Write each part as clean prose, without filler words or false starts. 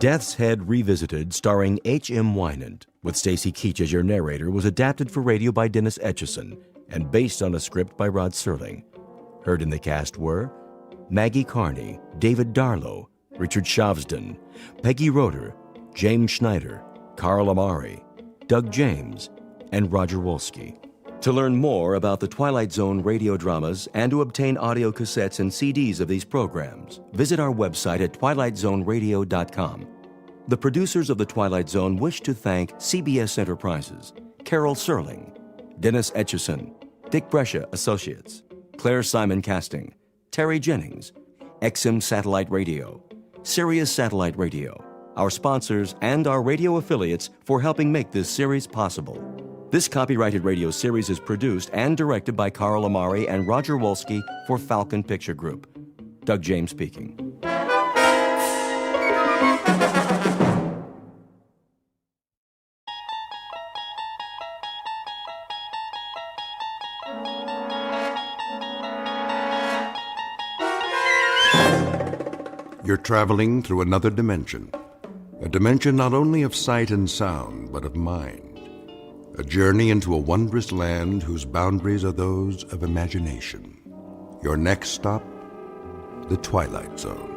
Death's Head Revisited, starring H.M. Wynant, with Stacy Keach as your narrator, was adapted for radio by Dennis Etchison and based on a script by Rod Serling. Heard in the cast were Maggie Carney, David Darlow, Richard Shavsden, Peggy Roeder, James Schneider, Carl Amari, Doug James, and Roger Wolski. To learn more about the Twilight Zone radio dramas and to obtain audio cassettes and CDs of these programs, visit our website at twilightzoneradio.com. The producers of The Twilight Zone wish to thank CBS Enterprises, Carol Serling, Dennis Etchison, Dick Brescia Associates, Claire Simon Casting, Terry Jennings, XM Satellite Radio, Sirius Satellite Radio, our sponsors, and our radio affiliates for helping make this series possible. This copyrighted radio series is produced and directed by Carl Amari and Roger Wolski for Falcon Picture Group. Doug James speaking. You're traveling through another dimension. A dimension not only of sight and sound, but of mind. A journey into a wondrous land whose boundaries are those of imagination. Your next stop, the Twilight Zone.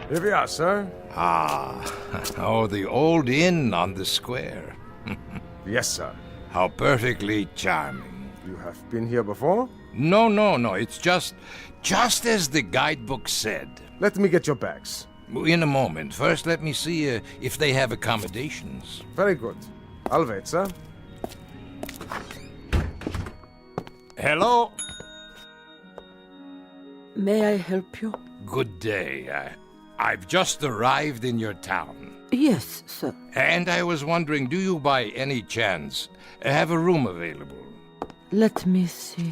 Here we are, sir. Oh, the old inn on the square. Yes, sir. How perfectly charming. You have been here before? No, it's just as the guidebook said. Let me get your bags. In a moment. First, let me see if they have accommodations. Very good. I'll wait, sir. Hello? May I help you? Good day. I've just arrived in your town. Yes, sir. And I was wondering, do you by any chance have a room available? Let me see.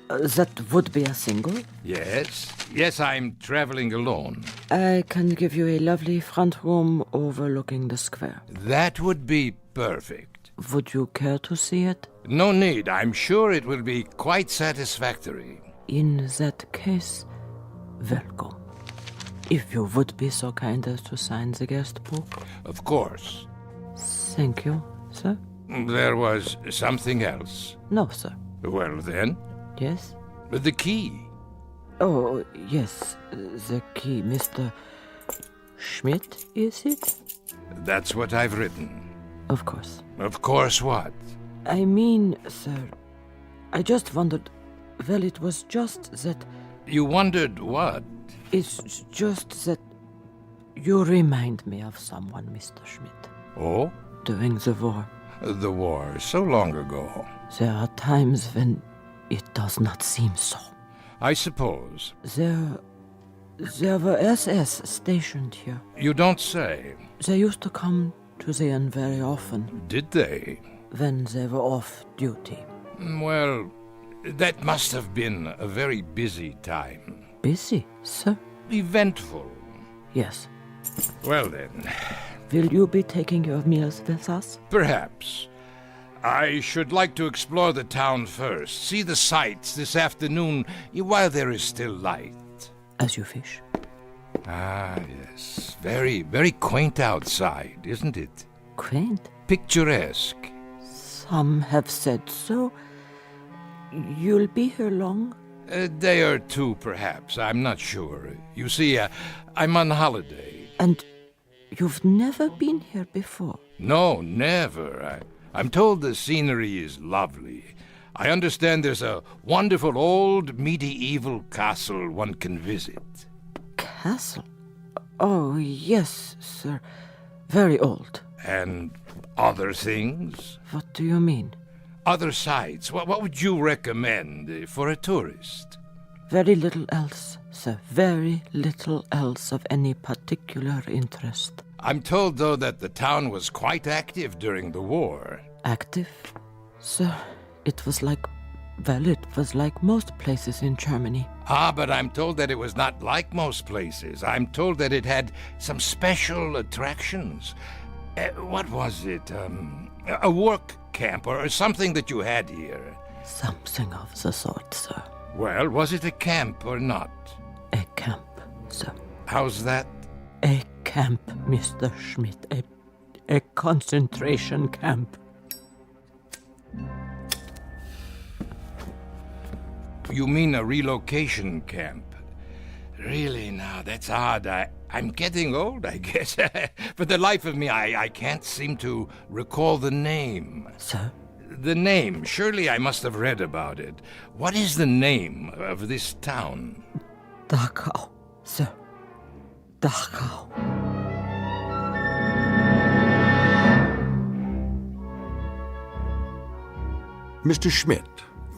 That would be a single? Yes, I'm traveling alone. I can give you a lovely front room overlooking the square. That would be perfect. Would you care to see it? No need. I'm sure it will be quite satisfactory. In that case, welcome. If you would be so kind as to sign the guest book. Of course. Thank you, sir. There was something else. No, sir. Well, then? Yes? The key. Oh, yes, the key. Mr. Schmidt, is it? That's what I've written. Of course. Of course what? I mean, sir, I just wondered... Well, it was just that... You wondered what? It's just that you remind me of someone, Mr. Schmidt. Oh? During the war. The war, so long ago. There are times when it does not seem so. I suppose. There were SS stationed here. You don't say. They used to come to the inn very often. Did they? When they were off duty. Well, that must have been a very busy time. Busy, sir? Eventful. Yes. Well then. Will you be taking your meals with us? Perhaps. I should like to explore the town first, see the sights this afternoon while there is still light. As you wish. Ah, yes. Very, very quaint outside, isn't it? Quaint? Picturesque. Some have said so. You'll be here long? A day or two, perhaps. I'm not sure. You see, I'm on holiday. And you've never been here before? No, never. I'm told the scenery is lovely. I understand there's a wonderful old medieval castle one can visit. Castle? Oh, yes, sir. Very old. And other things? What do you mean? Other sights. What would you recommend for a tourist? Very little else, sir. Very little else of any particular interest. I'm told, though, that the town was quite active during the war. Active? Sir, it was like most places in Germany. But I'm told that it was not like most places. I'm told that it had some special attractions. What was it? A work camp or something that you had here? Something of the sort, sir. Well, was it a camp or not? A camp, sir. How's that? A camp, Mr. Schmidt. A concentration camp. You mean a relocation camp? Really, now, that's odd. I'm getting old, I guess. For the life of me, I can't seem to recall the name. Sir? The name. Surely I must have read about it. What is the name of this town? Dachau, sir. Dachau. Mr. Schmidt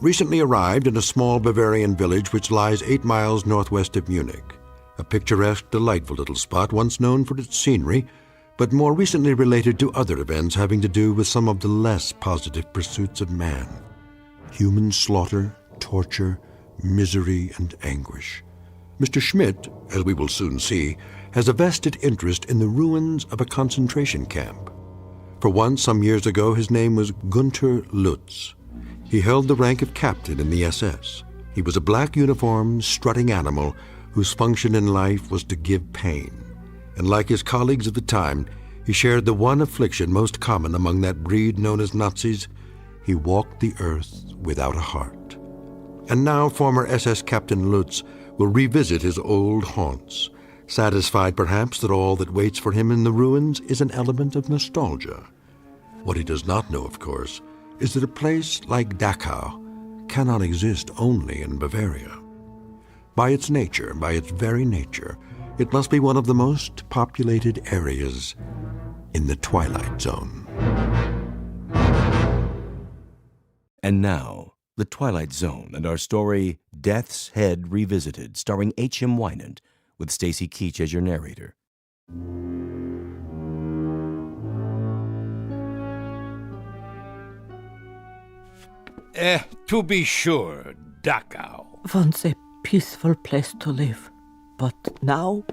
recently arrived in a small Bavarian village which lies 8 miles northwest of Munich. A picturesque, delightful little spot once known for its scenery, but more recently related to other events having to do with some of the less positive pursuits of man. Human slaughter, torture, misery, and anguish. Mr. Schmidt, as we will soon see, has a vested interest in the ruins of a concentration camp. For once, some years ago, his name was Gunther Lutz. He held the rank of captain in the SS. He was a black-uniformed, strutting animal whose function in life was to give pain. And like his colleagues of the time, he shared the one affliction most common among that breed known as Nazis. He walked the earth without a heart. And now former SS Captain Lutz will revisit his old haunts, satisfied perhaps that all that waits for him in the ruins is an element of nostalgia. What he does not know, of course, is that a place like Dachau cannot exist only in Bavaria. By its nature, by its very nature, it must be one of the most populated areas in the Twilight Zone. And now, The Twilight Zone and our story, Death's Head Revisited, starring H.M. Wynant, with Stacy Keach as your narrator. To be sure, Dachau. Once a peaceful place to live. But now?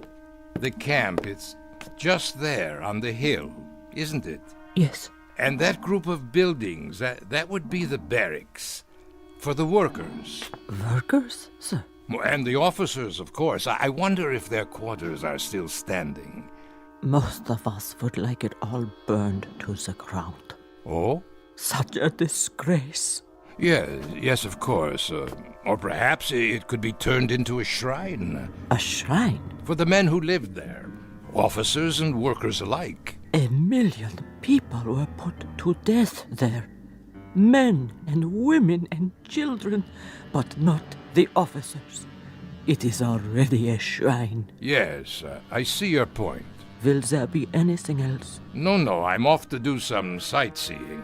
The camp, it's just there on the hill, isn't it? Yes. And that group of buildings, that would be the barracks. For the workers. Workers, sir? And the officers, of course. I wonder if their quarters are still standing. Most of us would like it all burned to the ground. Oh? Such a disgrace. Yes, of course. Or perhaps it could be turned into a shrine. A shrine? For the men who lived there. Officers and workers alike. 1 million people were put to death there. Men and women and children, but not the officers. It is already a shrine. Yes, I see your point. Will there be anything else? No, I'm off to do some sightseeing.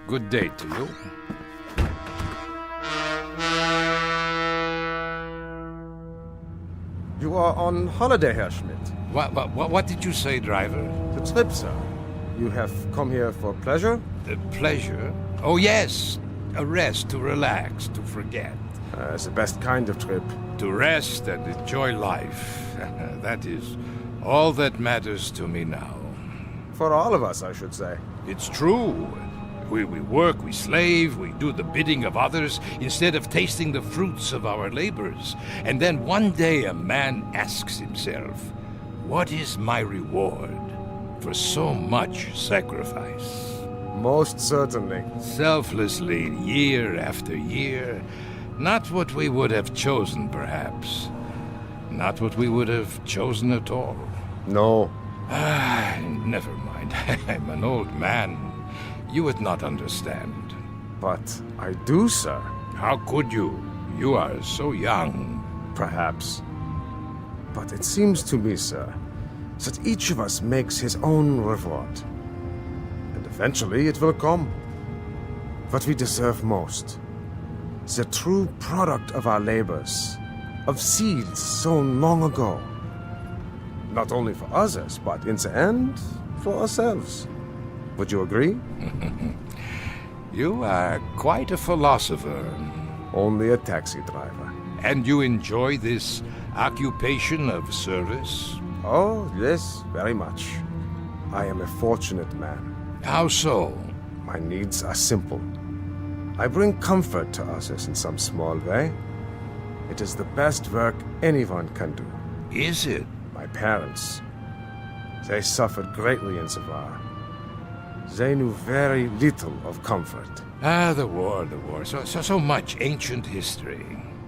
Good day to you. You are on holiday, Herr Schmidt. What did you say, driver? The trip, sir. You have come here for pleasure? Pleasure? Oh, yes. A rest, to relax, to forget. It's the best kind of trip. To rest and enjoy life. That is all that matters to me now. For all of us, I should say. It's true. We work, we slave, we do the bidding of others instead of tasting the fruits of our labors. And then one day a man asks himself, what is my reward for so much sacrifice? Most certainly. Selflessly, year after year. Not what we would have chosen, perhaps. Not what we would have chosen at all. No. Never mind. I'm an old man. You would not understand. But I do, sir. How could you? You are so young. Perhaps. But it seems to me, sir, that each of us makes his own reward. And eventually it will come. What we deserve most. The true product of our labors. Of seeds sown long ago. Not only for others, but in the end, for ourselves. Would you agree? You are quite a philosopher. Only a taxi driver. And you enjoy this occupation of service? Oh, yes, very much. I am a fortunate man. How so? My needs are simple. I bring comfort to others in some small way. It is the best work anyone can do. Is it? My parents, they suffered greatly in the war. They knew very little of comfort. The war. So much ancient history.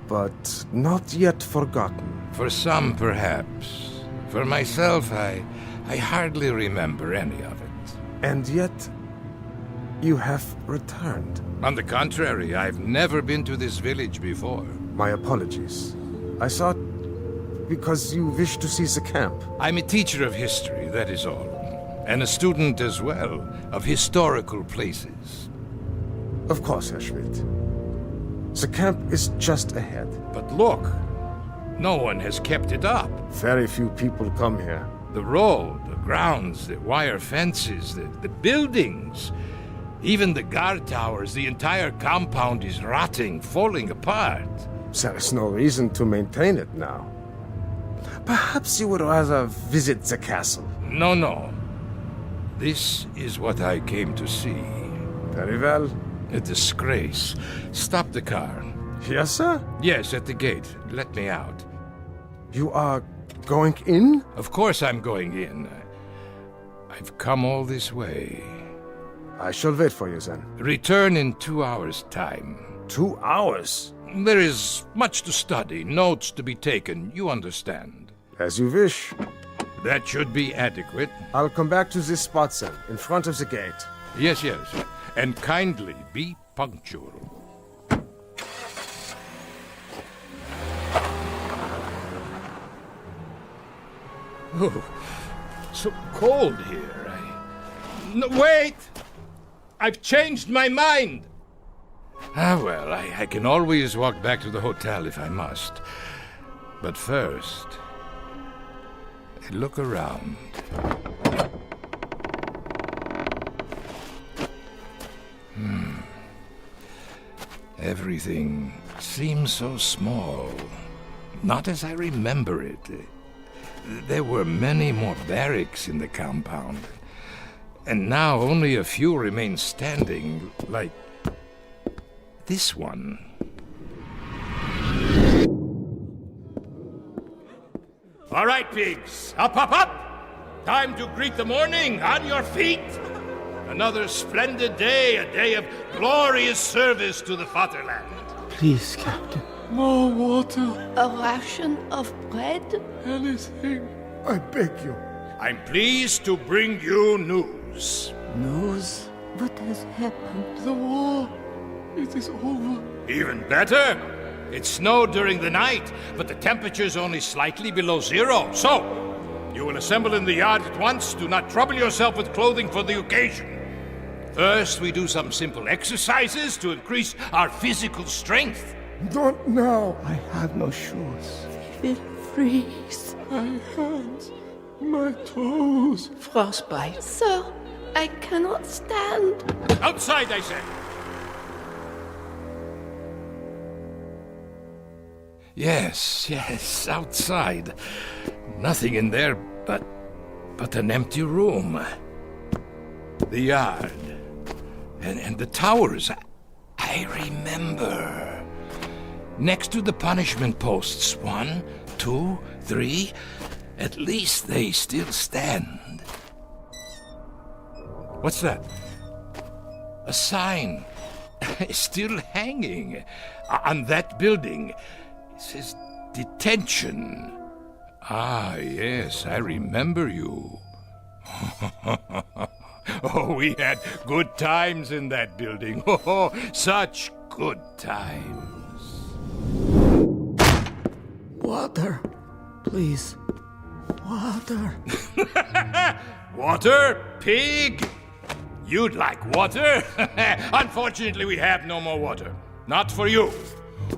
But not yet forgotten. For some, perhaps. For myself, I hardly remember any of it. And yet, you have returned. On the contrary, I've never been to this village before. My apologies. I thought because you wish to see the camp. I'm a teacher of history, that is all. And a student as well of historical places. Of course, Herr Schmidt. The camp is just ahead. But look, no one has kept it up. Very few people come here. The road, the grounds, the wire fences, the buildings, even the guard towers, the entire compound is rotting, falling apart. There is no reason to maintain it now. Perhaps you would rather visit the castle. No. This is what I came to see. Very well. A disgrace. Stop the car. Yes, sir? Yes, at the gate. Let me out. You are going in? Of course I'm going in. I've come all this way. I shall wait for you then. Return in 2 hours' time. 2 hours? There is much to study, notes to be taken, you understand. As you wish. That should be adequate. I'll come back to this spot, then, in front of the gate. Yes. And kindly be punctual. Oh, so cold here. No, wait! I've changed my mind! Well, I can always walk back to the hotel if I must. But first, look around. Everything seems so small. Not as I remember it. There were many more barracks in the compound. And now only a few remain standing, like this one. All right, pigs. Up! Time to greet the morning. On your feet. Another splendid day, a day of glorious service to the fatherland. Please, Captain. More water. A ration of bread? Anything. I beg you. I'm pleased to bring you news. News? What has happened? The war. It is over. Even better. It snowed during the night, but the temperature's only slightly below zero. So, you will assemble in the yard at once. Do not trouble yourself with clothing for the occasion. First, we do some simple exercises to increase our physical strength. Don't now. I have no shoes. We will freeze. My hands. My toes. Frostbite. Sir, I cannot stand. Outside, I say. Yes, outside. Nothing in there but an empty room. The yard. And the towers. I remember. Next to the punishment posts. 1, 2, 3. At least they still stand. What's that? A sign. Still hanging. On that building. It says detention. Ah, yes, I remember you. Oh, we had good times in that building. Oh, such good times. Water. Please. Water. Water, pig? You'd like water? Unfortunately, we have no more water. Not for you.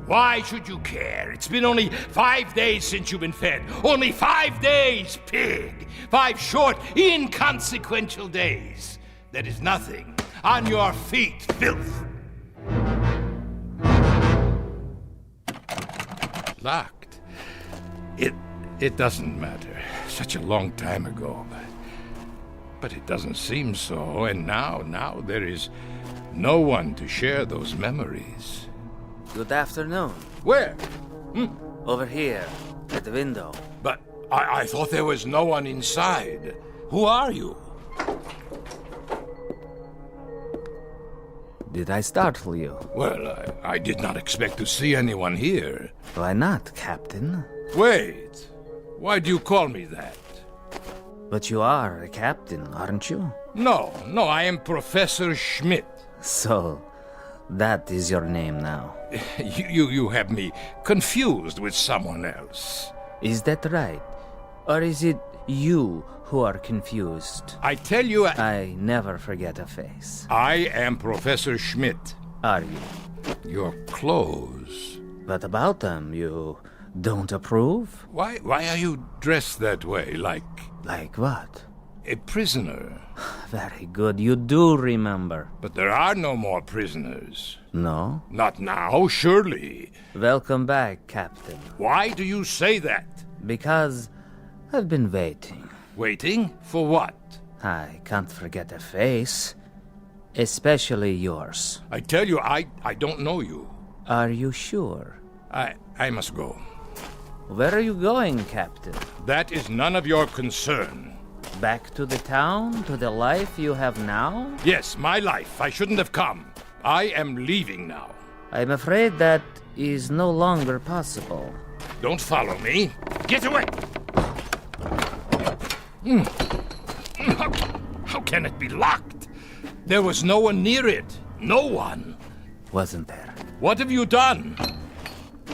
Why should you care? It's been only 5 days since you've been fed. Only 5 days, pig. 5 short, inconsequential days. That is nothing. On your feet, filth. locked. It doesn't matter. Such a long time ago. But it doesn't seem so, and now there is no one to share those memories. Good afternoon. Where? Over here, at the window. But I thought there was no one inside. Who are you? Did I startle you? Well, I did not expect to see anyone here. Why not, Captain? Wait. Why do you call me that? But you are a captain, aren't you? No, I am Professor Schmidt. So, that is your name now. You have me confused with someone else. Is that right? Or is it you who are confused? I tell you, I never forget a face. I am Professor Schmidt. Are you? Your clothes. But about them, you don't approve? Why are you dressed that way, like Like what? a prisoner? Very good, you do remember. But there are no more prisoners. No? Not now, surely. Welcome back, Captain. Why do you say that? Because I've been waiting. Waiting? For what? I can't forget a face. Especially yours. I tell you, I don't know you. Are you sure? I must go. Where are you going, Captain? That is none of your concern. Back to the town? To the life you have now? Yes, my life. I shouldn't have come. I am leaving now. I'm afraid that is no longer possible. Don't follow me. Get away! How can it be locked? There was no one near it. No one. Wasn't there? What have you done?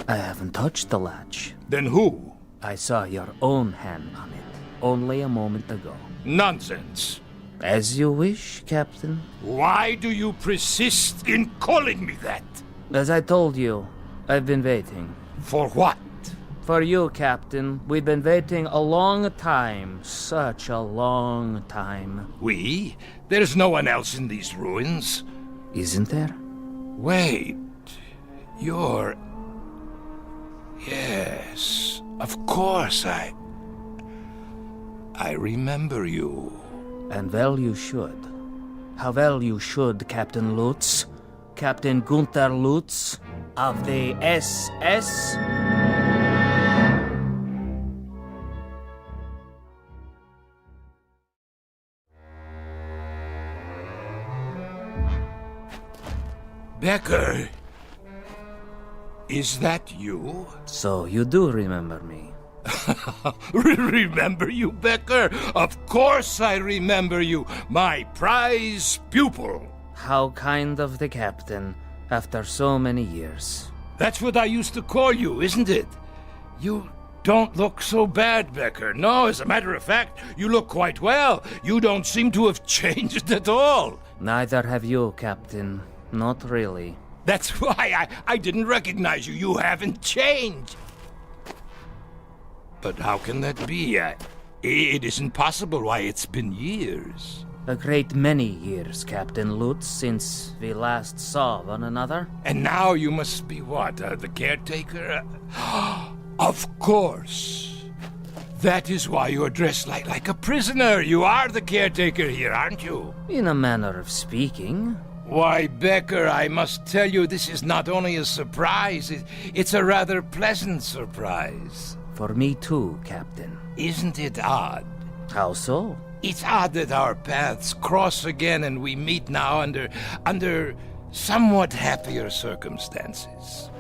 I haven't touched the latch. Then who? I saw your own hand on it only a moment ago. Nonsense. As you wish, Captain. Why do you persist in calling me that? As I told you, I've been waiting. For what? For you, Captain. We've been waiting a long time. Such a long time. We? There's no one else in these ruins. Isn't there? Wait. You're... Yes, of course I remember you. And well you should. How well you should, Captain Lutz. Captain Gunther Lutz of the SS. Becker, is that you? So you do remember me. Remember you, Becker? Of course I remember you, my prize pupil. How kind of the captain, after so many years. That's what I used to call you, isn't it? You don't look so bad, Becker. No, as a matter of fact, you look quite well. You don't seem to have changed at all. Neither have you, Captain. Not really. That's why I didn't recognize you. You haven't changed. But how can that be? It isn't possible. Why, it's been years. A great many years, Captain Lutz, since we last saw one another. And now you must be what, the caretaker? Of course. That is why you are dressed like a prisoner. You are the caretaker here, aren't you? In a manner of speaking. Why, Becker, I must tell you, this is not only a surprise, it's a rather pleasant surprise. For me too, Captain. Isn't it odd? How so? It's odd that our paths cross again and we meet now under somewhat happier circumstances.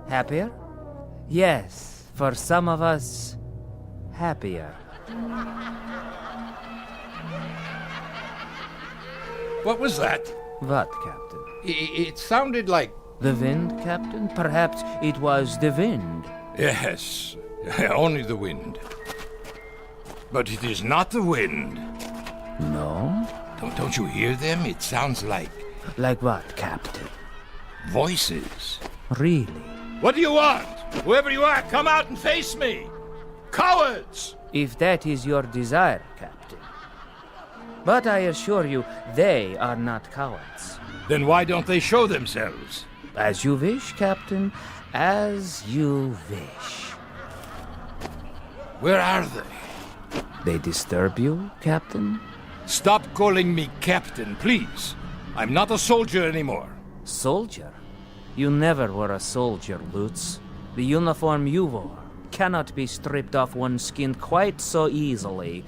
Happier? Yes, for some of us, happier. What was that? What, Captain? It sounded like... The wind, Captain? Perhaps it was the wind. Yes, only the wind. But it is not the wind. No? Don't you hear them? It sounds like... Like what, Captain? Voices. Really? What do you want? Whoever you are, come out and face me! Cowards! If that is your desire, Captain. But I assure you, they are not cowards. Then why don't they show themselves? As you wish, Captain. As you wish. Where are they? They disturb you, Captain? Stop calling me Captain, please. I'm not a soldier anymore. Soldier? You never were a soldier, Lutz. The uniform you wore cannot be stripped off one's skin quite so easily.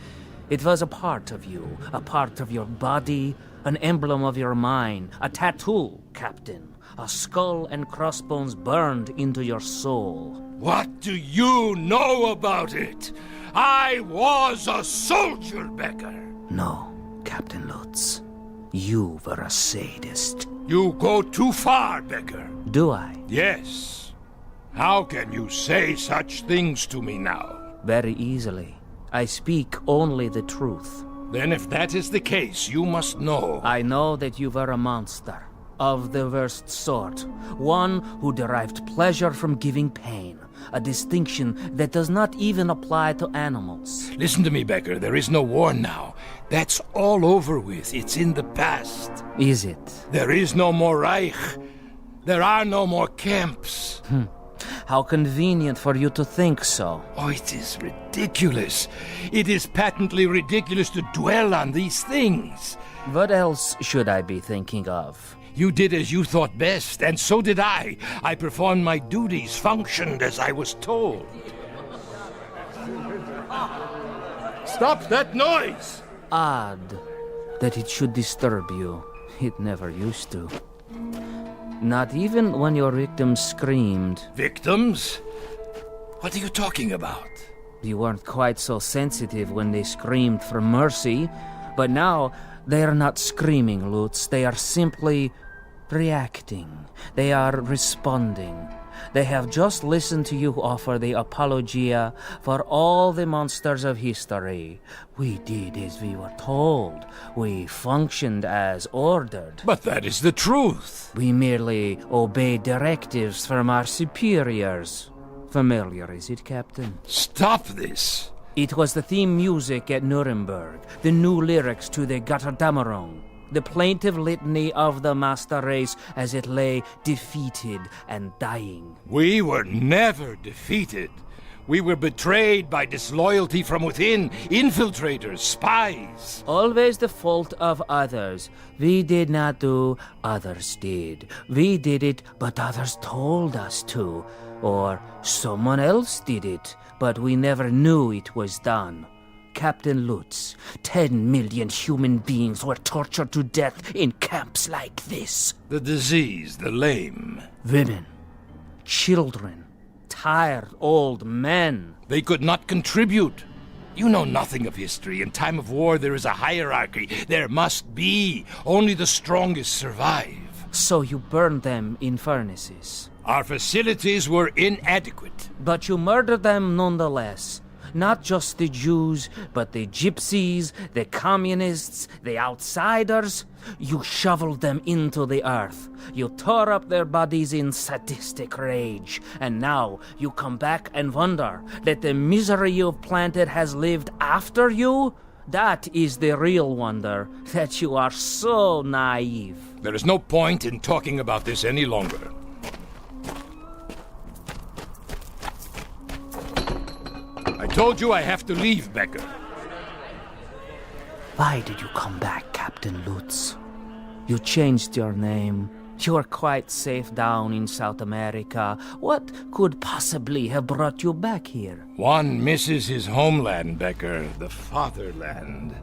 It was a part of you, a part of your body, an emblem of your mind, a tattoo, Captain. A skull and crossbones burned into your soul. What do you know about it? I was a soldier, Becker. No, Captain Lutz. You were a sadist. You go too far, Becker. Do I? Yes. How can you say such things to me now? Very easily. I speak only the truth. Then if that is the case, you must know. I know that you were a monster. Of the worst sort. One who derived pleasure from giving pain. A distinction that does not even apply to animals. Listen to me, Becker. There is no war now. That's all over with. It's in the past. Is it? There is no more Reich. There are no more camps. How convenient for you to think so. Oh, it is ridiculous. It is patently ridiculous to dwell on these things. What else should I be thinking of? You did as you thought best, and so did I. I performed my duties, functioned as I was told. Stop that noise! Odd that it should disturb you. It never used to. Not even when your victims screamed. Victims? What are you talking about? You weren't quite so sensitive when they screamed for mercy, but now they are not screaming, Lutz. They are simply reacting. They are responding. They have just listened to you offer the apologia for all the monsters of history. We did as we were told. We functioned as ordered. But that is the truth. We merely obeyed directives from our superiors. Familiar, is it, Captain? Stop this. It was the theme music at Nuremberg, the new lyrics to the Götterdämmerung, the plaintive litany of the master race as it lay defeated and dying. We were never defeated. We were betrayed by disloyalty from within, infiltrators, spies. Always the fault of others. We did not do, others did. We did it, but others told us to. Or someone else did it, but we never knew it was done. Captain Lutz, 10 million human beings were tortured to death in camps like this. The diseased, the lame. Women, children, tired old men. They could not contribute. You know nothing of history. In time of war, there is a hierarchy. There must be. Only the strongest survive. So you burned them in furnaces. Our facilities were inadequate. But you murdered them nonetheless. Not just the Jews, but the gypsies, the communists, the outsiders. You shoveled them into the earth. You tore up their bodies in sadistic rage. And now you come back and wonder that the misery you've planted has lived after you? That is the real wonder, that you are so naive. There is no point in talking about this any longer. I told you I have to leave, Becker. Why did you come back, Captain Lutz? You changed your name. You are quite safe down in South America. What could possibly have brought you back here? One misses his homeland, Becker, the fatherland.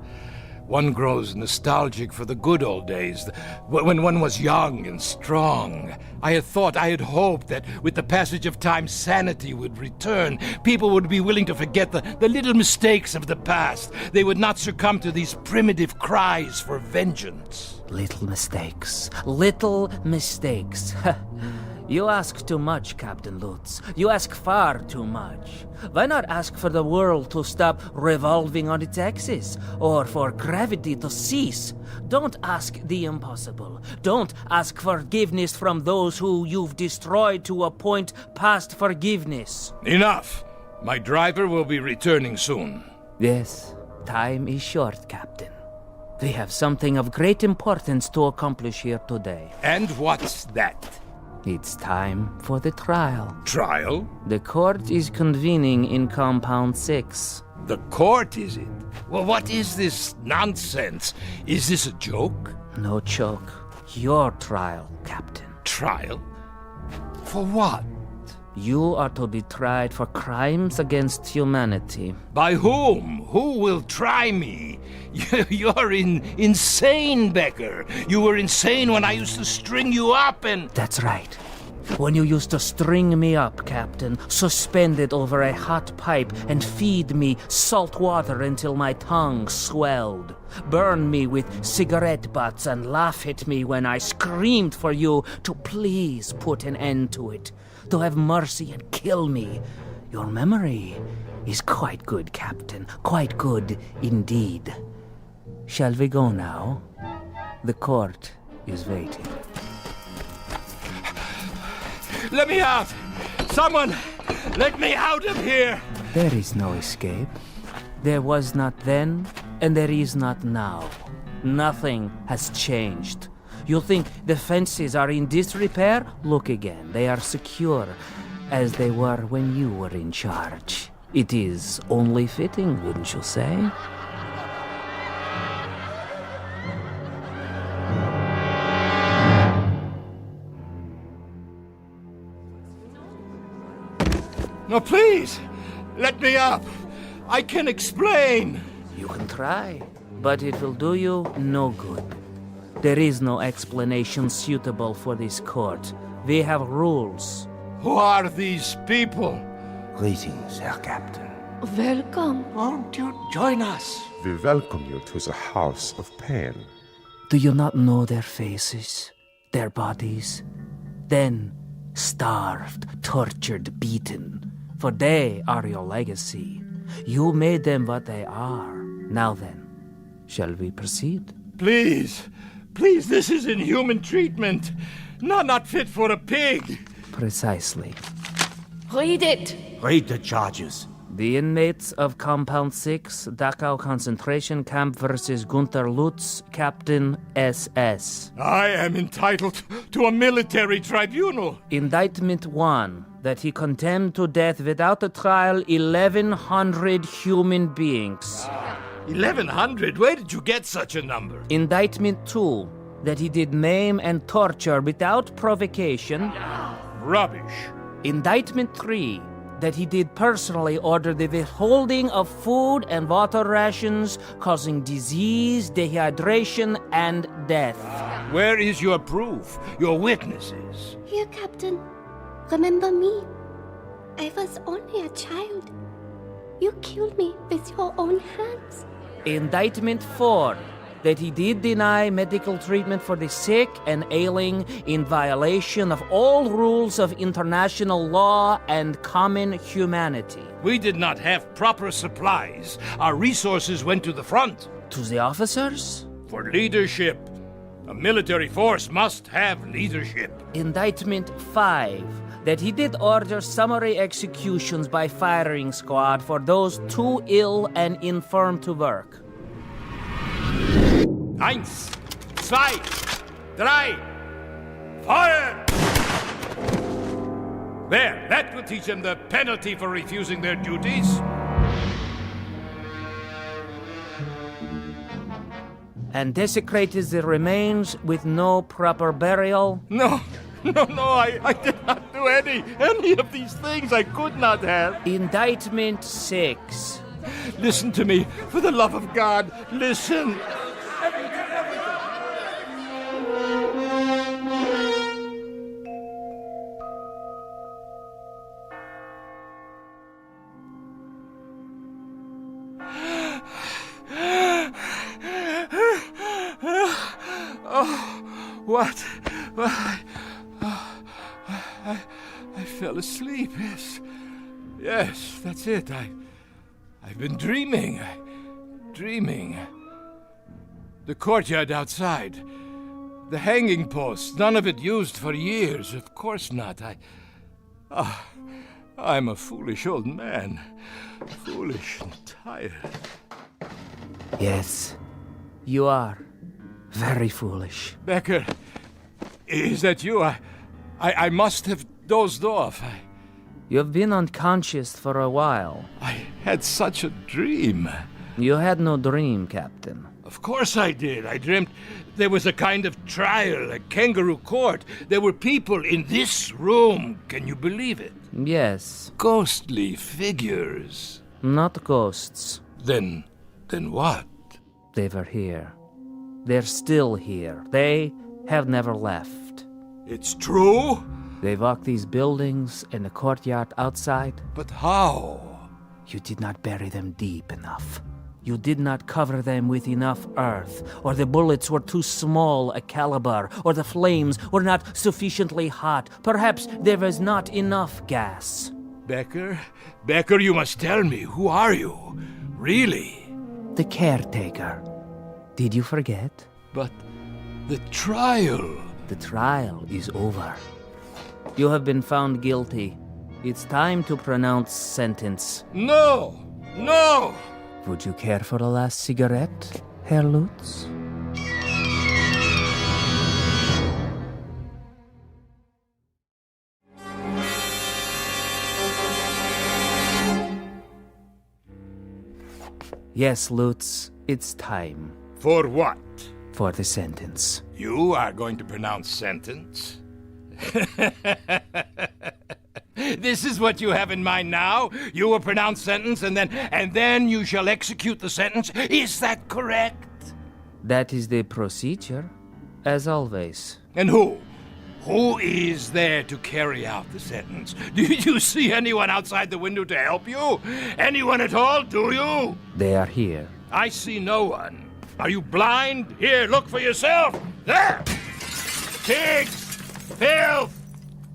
One grows nostalgic for the good old days, when one was young and strong. I had hoped that with the passage of time, sanity would return. People would be willing to forget the little mistakes of the past. They would not succumb to these primitive cries for vengeance. Little mistakes. Little mistakes. You ask too much, Captain Lutz. You ask far too much. Why not ask for the world to stop revolving on its axis, or for gravity to cease? Don't ask the impossible. Don't ask forgiveness from those who you've destroyed to a point past forgiveness. Enough! My driver will be returning soon. Yes, time is short, Captain. We have something of great importance to accomplish here today. And what's that? It's time for the trial. Trial? The court is convening in Compound 6. The court, is it? Well, what is this nonsense? Is this a joke? No joke. Your trial, Captain. Trial? For what? You are to be tried for crimes against humanity. By whom? Who will try me? You're insane, Becker. You were insane when I used to string you up and... That's right. When you used to string me up, Captain, suspended over a hot pipe and feed me salt water until my tongue swelled, burn me with cigarette butts and laugh at me when I screamed for you to please put an end to it, to have mercy and kill me. Your memory is quite good, Captain, quite good indeed. Shall we go now? The court is waiting. Let me out! Someone, let me out of here! There is no escape. There was not then, and there is not now. Nothing has changed. You think the fences are in disrepair? Look again. They are secure, as they were when you were in charge. It is only fitting, wouldn't you say? No, please! Let me up! I can explain! You can try, but it will do you no good. There is no explanation suitable for this court. We have rules. Who are these people? Greetings, Herr Captain. Welcome. Won't you join us? We welcome you to the house of pain. Do you not know their faces, their bodies? Then, starved, tortured, beaten. For they are your legacy. You made them what they are. Now then, shall we proceed? Please! Please, this is inhuman treatment! Not fit for a pig! Precisely. Read it. Read the charges. The inmates of Compound 6, Dachau Concentration Camp versus Gunther Lutz, Captain SS. I am entitled to a military tribunal! Indictment 1, that he condemned to death without a trial 1,100 human beings. 1,100? Where did you get such a number? Indictment 2, that he did maim and torture without provocation. Rubbish. Indictment 3, that he did personally order the withholding of food and water rations, causing disease, dehydration, and death. Where is your proof? Your witnesses? Here, Captain. Remember me. I was only a child. You killed me with your own hands. Indictment 4, that he did deny medical treatment for the sick and ailing in violation of all rules of international law and common humanity. We did not have proper supplies. Our resources went to the front. To the officers? For leadership. A military force must have leadership. Indictment 5, that he did order summary executions by firing squad for those too ill and infirm to work. 1, 2, 3, fire! There, that will teach them the penalty for refusing their duties. And desecrated the remains with no proper burial. No, I did not do any of these things. I could not have. Indictment 6. Listen to me, for the love of God, listen. What? I fell asleep, Yes, that's it. I've been dreaming. The courtyard outside. The hanging post, none of it used for years. Of course not. I'm a foolish old man. Foolish and tired. Yes, you are. Very foolish. Becker, is that you? I must have dozed off. You've been unconscious for a while. I had such a dream. You had no dream, Captain. Of course I did. I dreamt there was a kind of trial, a kangaroo court. There were people in this room. Can you believe it? Yes. Ghostly figures. Not ghosts. Then what? They were here. They're still here. They have never left. It's true? They walk these buildings and the courtyard outside. But how? You did not bury them deep enough. You did not cover them with enough earth, or the bullets were too small a caliber, or the flames were not sufficiently hot. Perhaps there was not enough gas. Becker? Becker, you must tell me. Who are you? Really? The caretaker. Did you forget? But the trial... The trial is over. You have been found guilty. It's time to pronounce sentence. No! No! Would you care for a last cigarette, Herr Lutz? Yes, Lutz, it's time. For what? For the sentence. You are going to pronounce sentence? This is what you have in mind now? You will pronounce sentence and then you shall execute the sentence? Is that correct? That is the procedure, as always. And who? Who is there to carry out the sentence? Do you see anyone outside the window to help you? Anyone at all, do you? They are here. I see no one. Are you blind? Here, look for yourself. There! Pigs! Filth!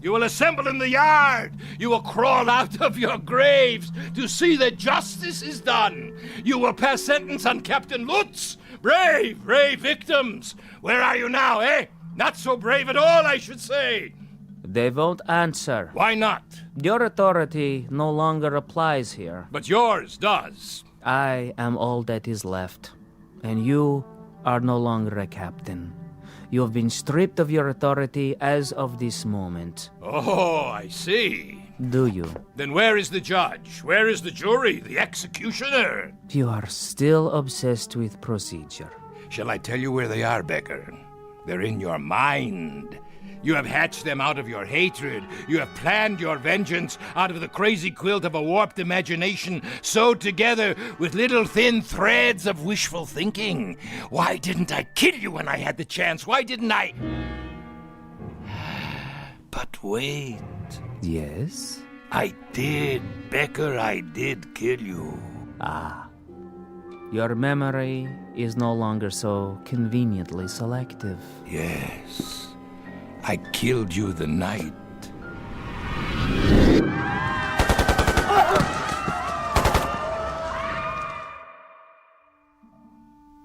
You will assemble in the yard. You will crawl out of your graves to see that justice is done. You will pass sentence on Captain Lutz. Brave victims. Where are you now, eh? Not so brave at all, I should say. They won't answer. Why not? Your authority no longer applies here. But yours does. I am all that is left, and you are no longer a captain. You have been stripped of your authority as of this moment. Oh, I see. Do you? Then where is the judge? Where is the jury? The executioner? You are still obsessed with procedure. Shall I tell you where they are, Becker? They're in your mind. You have hatched them out of your hatred. You have planned your vengeance out of the crazy quilt of a warped imagination sewed together with little thin threads of wishful thinking. Why didn't I kill you when I had the chance? Why didn't I? But wait. Yes? I did, Becker, I did kill you. Ah. Your memory is no longer so conveniently selective. Yes. I killed you the night.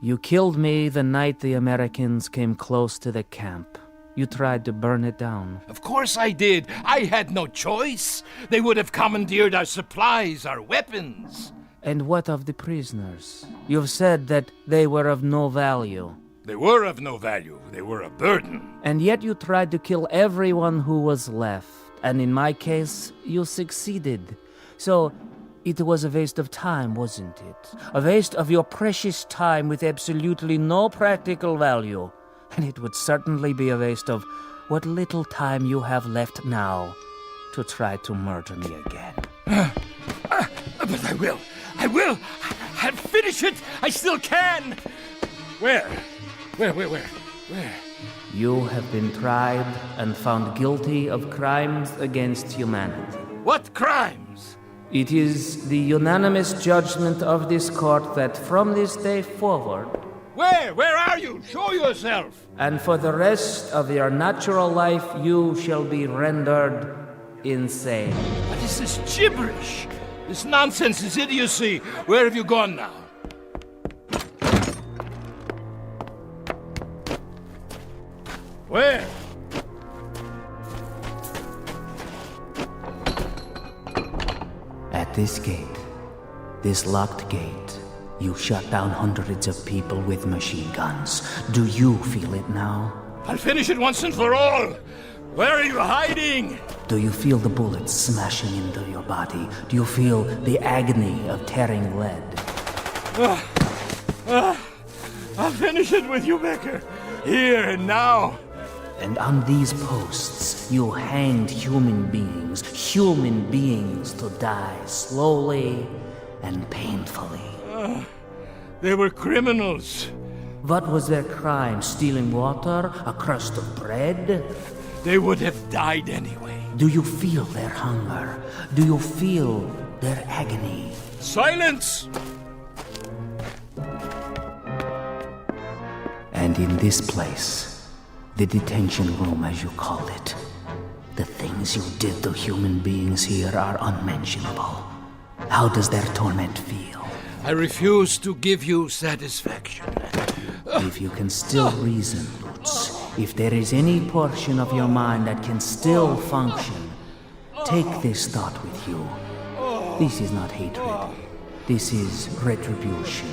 You killed me the night the Americans came close to the camp. You tried to burn it down. Of course I did. I had no choice. They would have commandeered our supplies, our weapons. And what of the prisoners? You've said that they were of no value. They were of no value. They were a burden. And yet you tried to kill everyone who was left. And in my case, you succeeded. So, it was a waste of time, wasn't it? A waste of your precious time with absolutely no practical value. And it would certainly be a waste of what little time you have left now to try to murder me again. But I will. I'll finish it. I still can. Where? You have been tried and found guilty of crimes against humanity. What crimes? It is the unanimous judgment of this court that from this day forward... Where are you? Show yourself! And for the rest of your natural life, you shall be rendered insane. What is this gibberish? This nonsense, this idiocy. Where have you gone now? Where? At this gate, this locked gate, you shut down hundreds of people with machine guns. Do you feel it now? I'll finish it once and for all. Where are you hiding? Do you feel the bullets smashing into your body? Do you feel the agony of tearing lead? I'll finish it with you, Becker. Here and now. And on these posts, you hanged human beings to die slowly and painfully. They were criminals. What was their crime? Stealing water? A crust of bread? They would have died anyway. Do you feel their hunger? Do you feel their agony? Silence! And in this place, the detention room as you call it, the things you did to human beings here are unmentionable. How does their torment feel? I refuse to give you satisfaction. If you can still reason, Lutz, if there is any portion of your mind that can still function, take this thought with you. This is not hatred. This is retribution.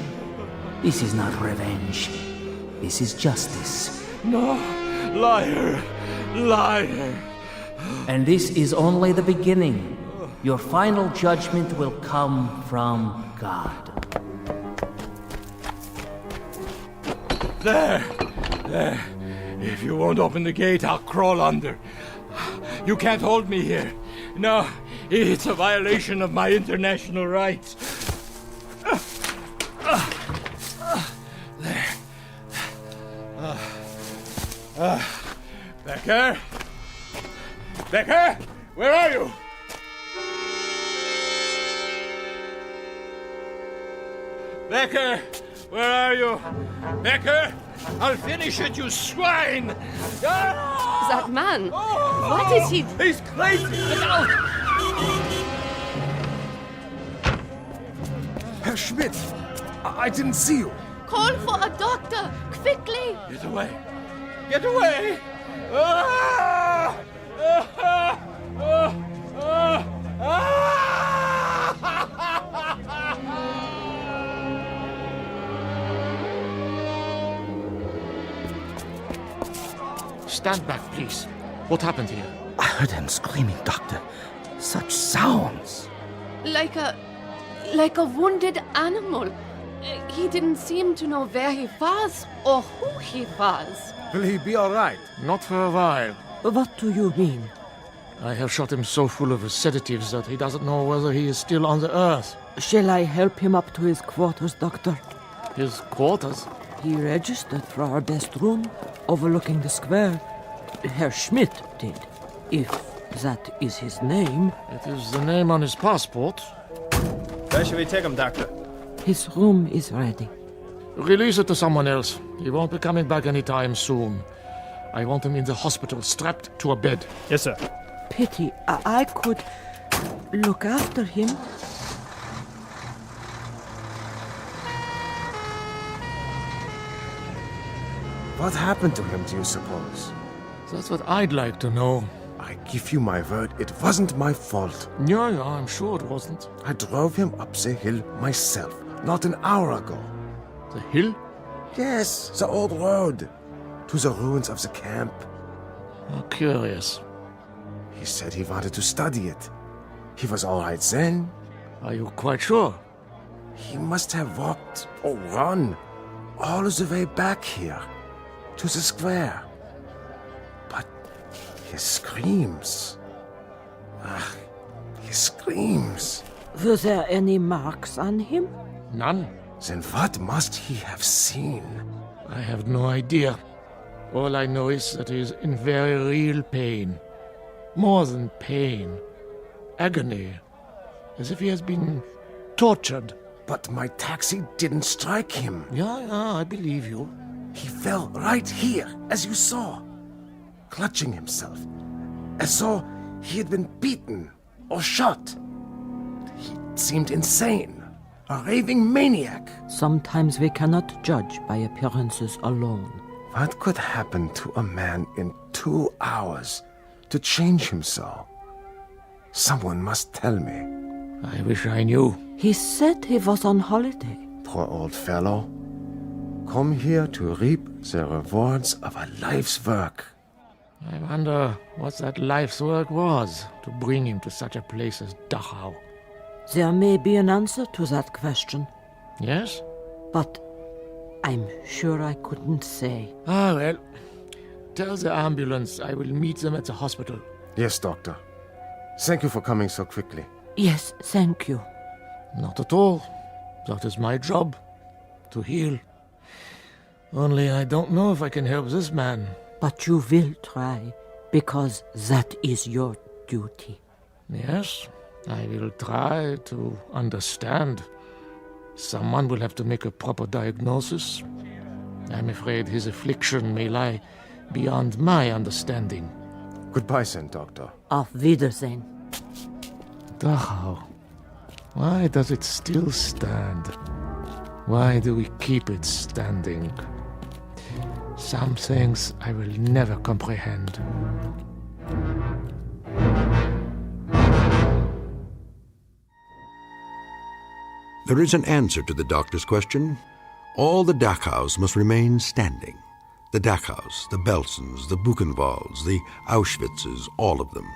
This is not revenge. This is justice. No, liar, liar. And this is only the beginning. Your final judgment will come from God. There. If you won't open the gate, I'll crawl under. You can't hold me here. No, it's a violation of my international rights. There. Becker? Becker? Where are you? Becker? Where are you? Becker? I'll finish it, you swine! Ah! That man, Oh! what is he? He's crazy! Get out! Herr Schmidt, I didn't see you. Call for a doctor, quickly! Get away! Get away! Ah! Ah! Ah! Ah! Ah! Stand back, please. What happened here? I heard him screaming, Doctor. Such sounds. Like a wounded animal. He didn't seem to know where he was or who he was. Will he be all right? Not for a while. What do you mean? I have shot him so full of sedatives that he doesn't know whether he is still on the earth. Shall I help him up to his quarters, Doctor? His quarters? He registered for our best room, overlooking the square. Herr Schmidt did, if that is his name. It is the name on his passport. Where should we take him, Doctor? His room is ready. Release it to someone else. He won't be coming back anytime soon. I want him in the hospital, strapped to a bed. Yes, sir. Pity, I could look after him. What happened to him, do you suppose? That's what I'd like to know. I give you my word, it wasn't my fault. Yeah, I'm sure it wasn't. I drove him up the hill myself, not an hour ago. The hill? Yes, the old road. To the ruins of the camp. Oh, curious. He said he wanted to study it. He was all right then. Are you quite sure? He must have walked or run all the way back here to the square. But his screams. His screams. Were there any marks on him? None. Then what must he have seen? I have no idea. All I know is that he is in very real pain. More than pain. Agony. As if he has been tortured. But my taxi didn't strike him. Yeah, I believe you. He fell right here, as you saw, clutching himself, as though he had been beaten or shot. He seemed insane, a raving maniac. Sometimes we cannot judge by appearances alone. What could happen to a man in 2 hours to change him so? Someone must tell me. I wish I knew. He said he was on holiday. Poor old fellow. Come here to reap the rewards of a life's work. I wonder what that life's work was to bring him to such a place as Dachau. There may be an answer to that question, Yes? but I'm sure I couldn't say. Ah, well. Tell the ambulance I will meet them at the hospital. Yes, Doctor. Thank you for coming so quickly. Yes, thank you. Not at all. That is my job. To heal. Only I don't know if I can help this man. But you will try, because that is your duty. Yes, I will try to understand. Someone will have to make a proper diagnosis. I'm afraid his affliction may lie beyond my understanding. Goodbye, then, Doctor. Auf Wiedersehen. Dachau. Why does it still stand? Why do we keep it standing? Some things I will never comprehend. There is an answer to the doctor's question. All the Dachaus must remain standing. The Dachaus, the Belsens, the Buchenwalds, the Auschwitzes, all of them.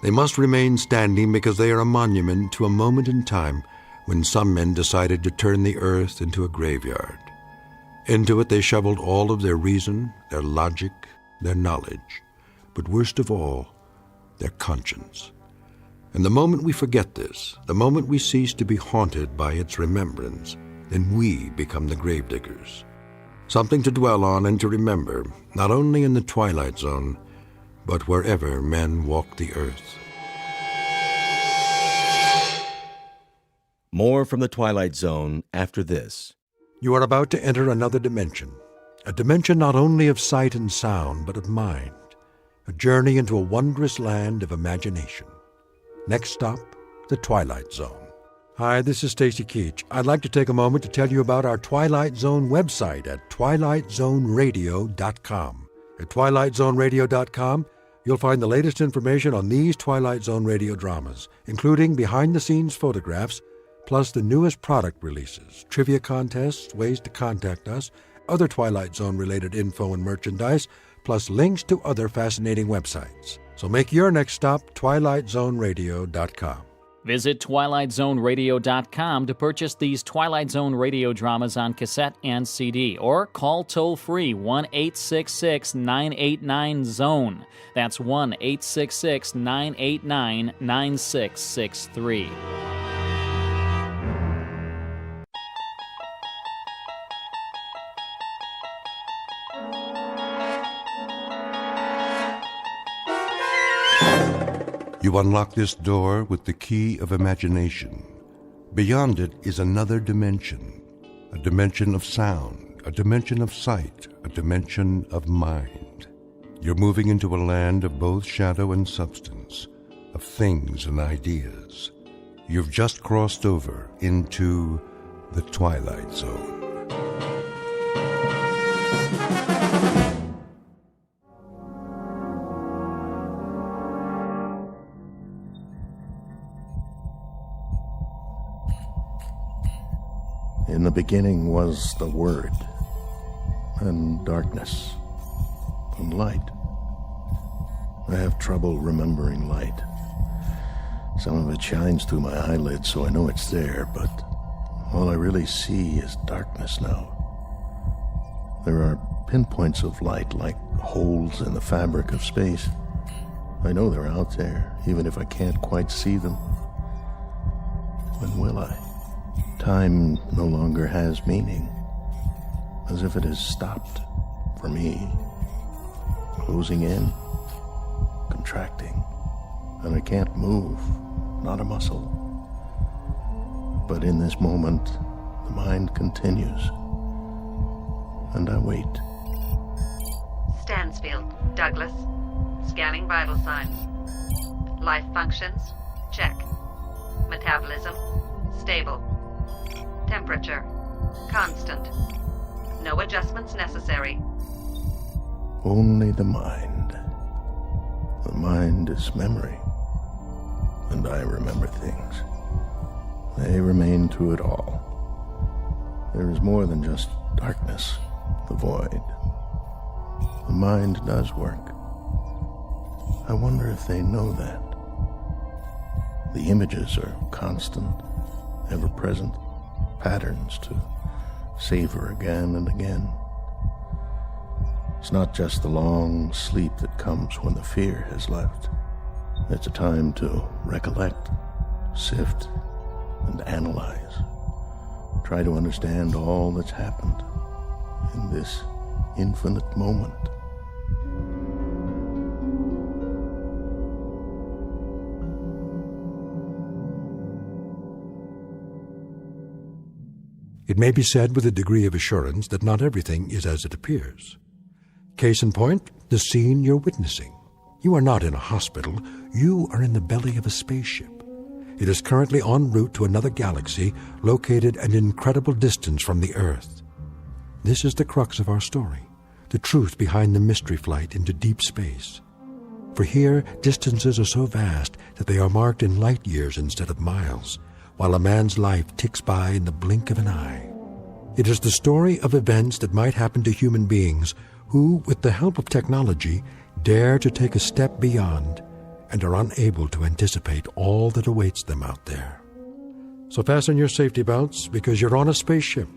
They must remain standing because they are a monument to a moment in time when some men decided to turn the earth into a graveyard. Into it they shoveled all of their reason, their logic, their knowledge, but worst of all, their conscience. And the moment we forget this, the moment we cease to be haunted by its remembrance, then we become the gravediggers. Something to dwell on and to remember, not only in the Twilight Zone, but wherever men walk the earth. More from the Twilight Zone after this. You are about to enter another dimension, a dimension not only of sight and sound, but of mind, a journey into a wondrous land of imagination. Next stop, the Twilight Zone. Hi, this is Stacy Keach. I'd like to take a moment to tell you about our Twilight Zone website at twilightzoneradio.com. At twilightzoneradio.com, you'll find the latest information on these Twilight Zone radio dramas, including behind-the-scenes photographs, plus the newest product releases, trivia contests, ways to contact us, other Twilight Zone-related info and merchandise, plus links to other fascinating websites. So make your next stop twilightzoneradio.com. Visit twilightzoneradio.com to purchase these Twilight Zone radio dramas on cassette and CD, or call toll-free 1-866-989-ZONE. That's 1-866-989-9663. You unlock this door with the key of imagination. Beyond it is another dimension, a dimension of sound, a dimension of sight, a dimension of mind. You're moving into a land of both shadow and substance, of things and ideas. You've just crossed over into the Twilight Zone. In the beginning was the Word, and darkness, and light. I have trouble remembering light. Some of it shines through my eyelids, so I know it's there, but all I really see is darkness now. There are pinpoints of light, like holes in the fabric of space. I know they're out there, even if I can't quite see them. When will I? Time no longer has meaning, as if it has stopped for me, closing in, contracting, and I can't move, not a muscle. But in this moment, the mind continues, and I wait. Stansfield, Douglas. Scanning vital signs. Life functions, check. Metabolism, stable. Temperature, constant. No adjustments necessary. Only the mind. The mind is memory, and I remember things. They remain through it all. There is more than just darkness, the void. The mind does work. I wonder if they know that. The images are constant, ever-present, patterns to savor again and again. It's not just the long sleep that comes when the fear has left. It's a time to recollect, sift, and analyze. Try to understand all that's happened in this infinite moment. It may be said with a degree of assurance that not everything is as it appears. Case in point, the scene you're witnessing. You are not in a hospital. You are in the belly of a spaceship. It is currently en route to another galaxy located at an incredible distance from the Earth. This is the crux of our story, the truth behind the mystery flight into deep space. For here, distances are so vast that they are marked in light years instead of miles, while a man's life ticks by in the blink of an eye. It is the story of events that might happen to human beings who, with the help of technology, dare to take a step beyond and are unable to anticipate all that awaits them out there. So fasten your safety belts, because you're on a spaceship.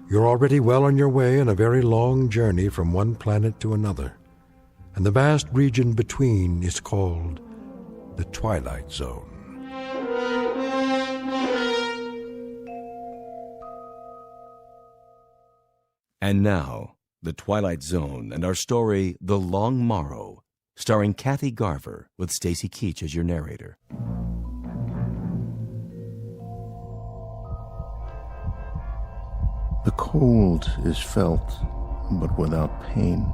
You're already well on your way on a very long journey from one planet to another. And the vast region between is called the Twilight Zone. And now, The Twilight Zone and our story, The Long Morrow, starring Kathy Garver with Stacy Keach as your narrator. The cold is felt, but without pain.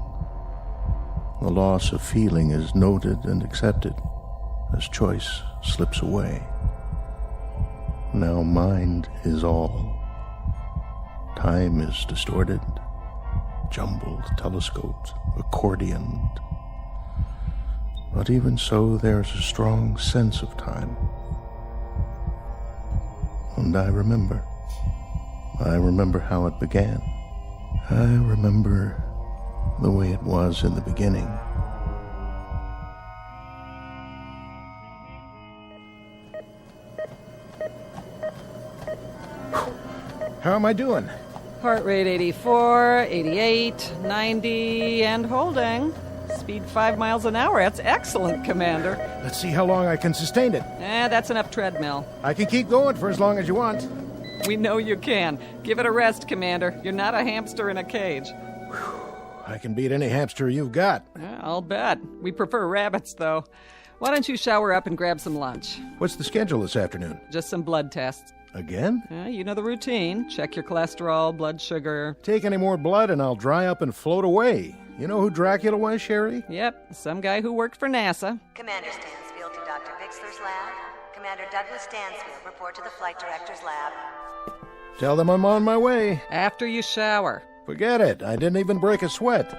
The loss of feeling is noted and accepted as choice slips away. Now mind is all. Time is distorted, jumbled, telescoped, accordioned. But even so, there's a strong sense of time. And I remember. I remember how it began. I remember the way it was in the beginning. How am I doing? Heart rate 84, 88, 90, and holding. Speed 5 miles an hour. That's excellent, Commander. Let's see how long I can sustain it. That's enough treadmill. I can keep going for as long as you want. We know you can. Give it a rest, Commander. You're not a hamster in a cage. I can beat any hamster you've got. I'll bet. We prefer rabbits, though. Why don't you shower up and grab some lunch? What's the schedule this afternoon? Just some blood tests. Again? You know the routine. Check your cholesterol, blood sugar. Take any more blood and I'll dry up and float away. You know who Dracula was, Sherry? Yep, some guy who worked for NASA. Commander Stansfield to Dr. Bixler's lab. Commander Douglas Stansfield, report to the Flight Director's lab. Tell them I'm on my way. After you shower. Forget it. I didn't even break a sweat.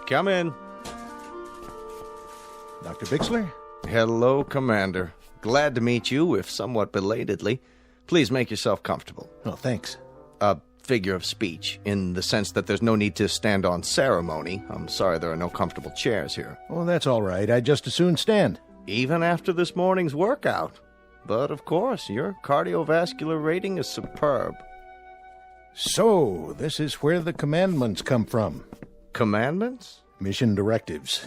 Come in. Dr. Bixler? Hello, Commander. Glad to meet you, if somewhat belatedly. Please make yourself comfortable. Oh, thanks. A figure of speech, in the sense that there's no need to stand on ceremony. I'm sorry there are no comfortable chairs here. Oh, that's all right. I'd just as soon stand. Even after this morning's workout. But, of course, your cardiovascular rating is superb. So, this is where the commandments come from. Commandments? Mission directives.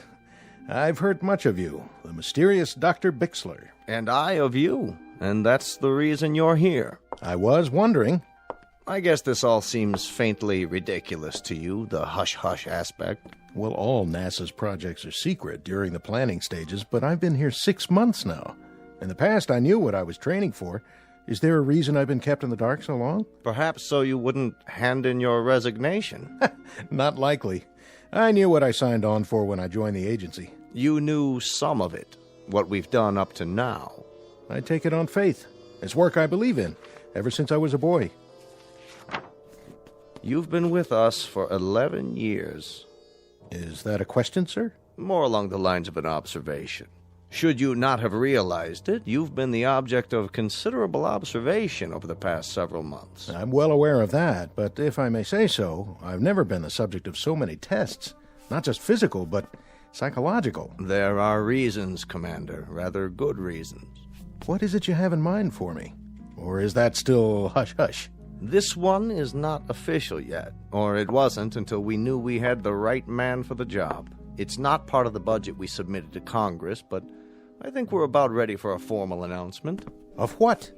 I've heard much of you, the mysterious Dr. Bixler. And I of you, and that's the reason you're here. I was wondering. I guess this all seems faintly ridiculous to you, the hush-hush aspect. Well, all NASA's projects are secret during the planning stages, but I've been here 6 months now. In the past, I knew what I was training for. Is there a reason I've been kept in the dark so long? Perhaps so you wouldn't hand in your resignation. Not likely. I knew what I signed on for when I joined the agency. You knew some of it, what we've done up to now. I take it on faith. It's work I believe in, ever since I was a boy. You've been with us for 11 years. Is that a question, sir? More along the lines of an observation. Should you not have realized it, you've been the object of considerable observation over the past several months. I'm well aware of that, but if I may say so, I've never been the subject of so many tests. Not just physical, but psychological. There are reasons, Commander. Rather good reasons. What is it you have in mind for me? Or is that still hush-hush? This one is not official yet, or it wasn't until we knew we had the right man for the job. It's not part of the budget we submitted to Congress, but I think we're about ready for a formal announcement. Of what?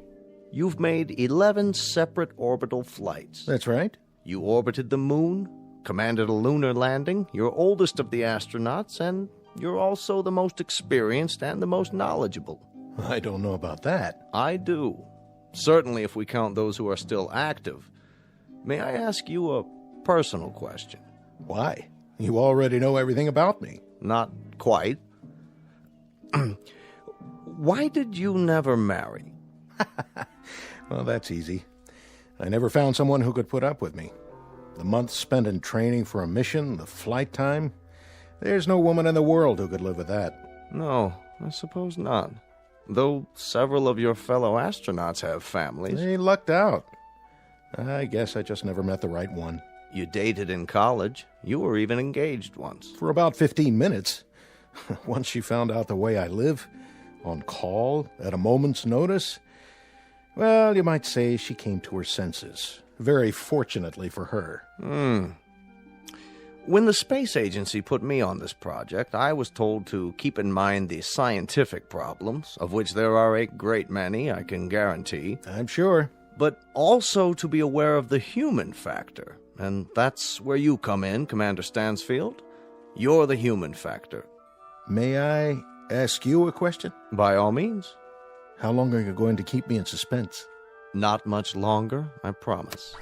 You've made 11 separate orbital flights. That's right. You orbited the moon, commanded a lunar landing, you're oldest of the astronauts, and you're also the most experienced and the most knowledgeable. I don't know about that. I do. Certainly if we count those who are still active. May I ask you a personal question? Why? You already know everything about me. Not quite. Why did you never marry? Well, that's easy. I never found someone who could put up with me. The months spent in training for a mission, the flight time, there's no woman in the world who could live with that. No, I suppose not. Though several of your fellow astronauts have families. They lucked out. I guess I just never met the right one. You dated in college. You were even engaged once. For about 15 minutes. Once she found out the way I live, on call, at a moment's notice, well, you might say she came to her senses. Very fortunately for her. When the space agency put me on this project, I was told to keep in mind the scientific problems, of which there are a great many, I can guarantee. I'm sure. But also to be aware of the human factor. And that's where you come in, Commander Stansfield. You're the human factor. May I ask you a question? By all means. How long are you going to keep me in suspense? Not much longer, I promise.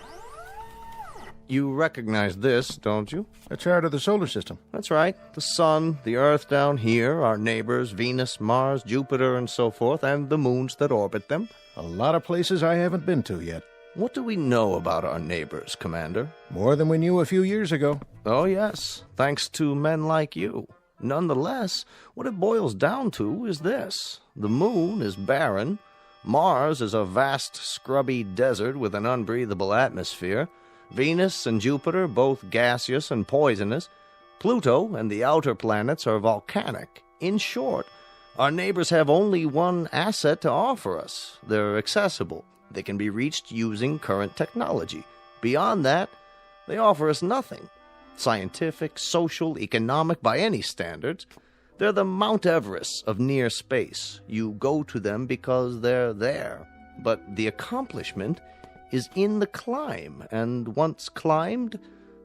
You recognize this, don't you? A chart of the solar system. That's right. The sun, the Earth down here, our neighbors, Venus, Mars, Jupiter, and so forth, and the moons that orbit them. A lot of places I haven't been to yet. What do we know about our neighbors, Commander? More than we knew a few years ago. Oh, yes, thanks to men like you. Nonetheless, what it boils down to is this. The moon is barren. Mars is a vast, scrubby desert with an unbreathable atmosphere. Venus and Jupiter, both gaseous and poisonous. Pluto and the outer planets are volcanic. In short, our neighbors have only one asset to offer us. They're accessible. They can be reached using current technology. Beyond that, they offer us nothing. Scientific, social, economic, by any standards. They're the Mount Everest of near space. You go to them because they're there. But the accomplishment is in the climb, and once climbed,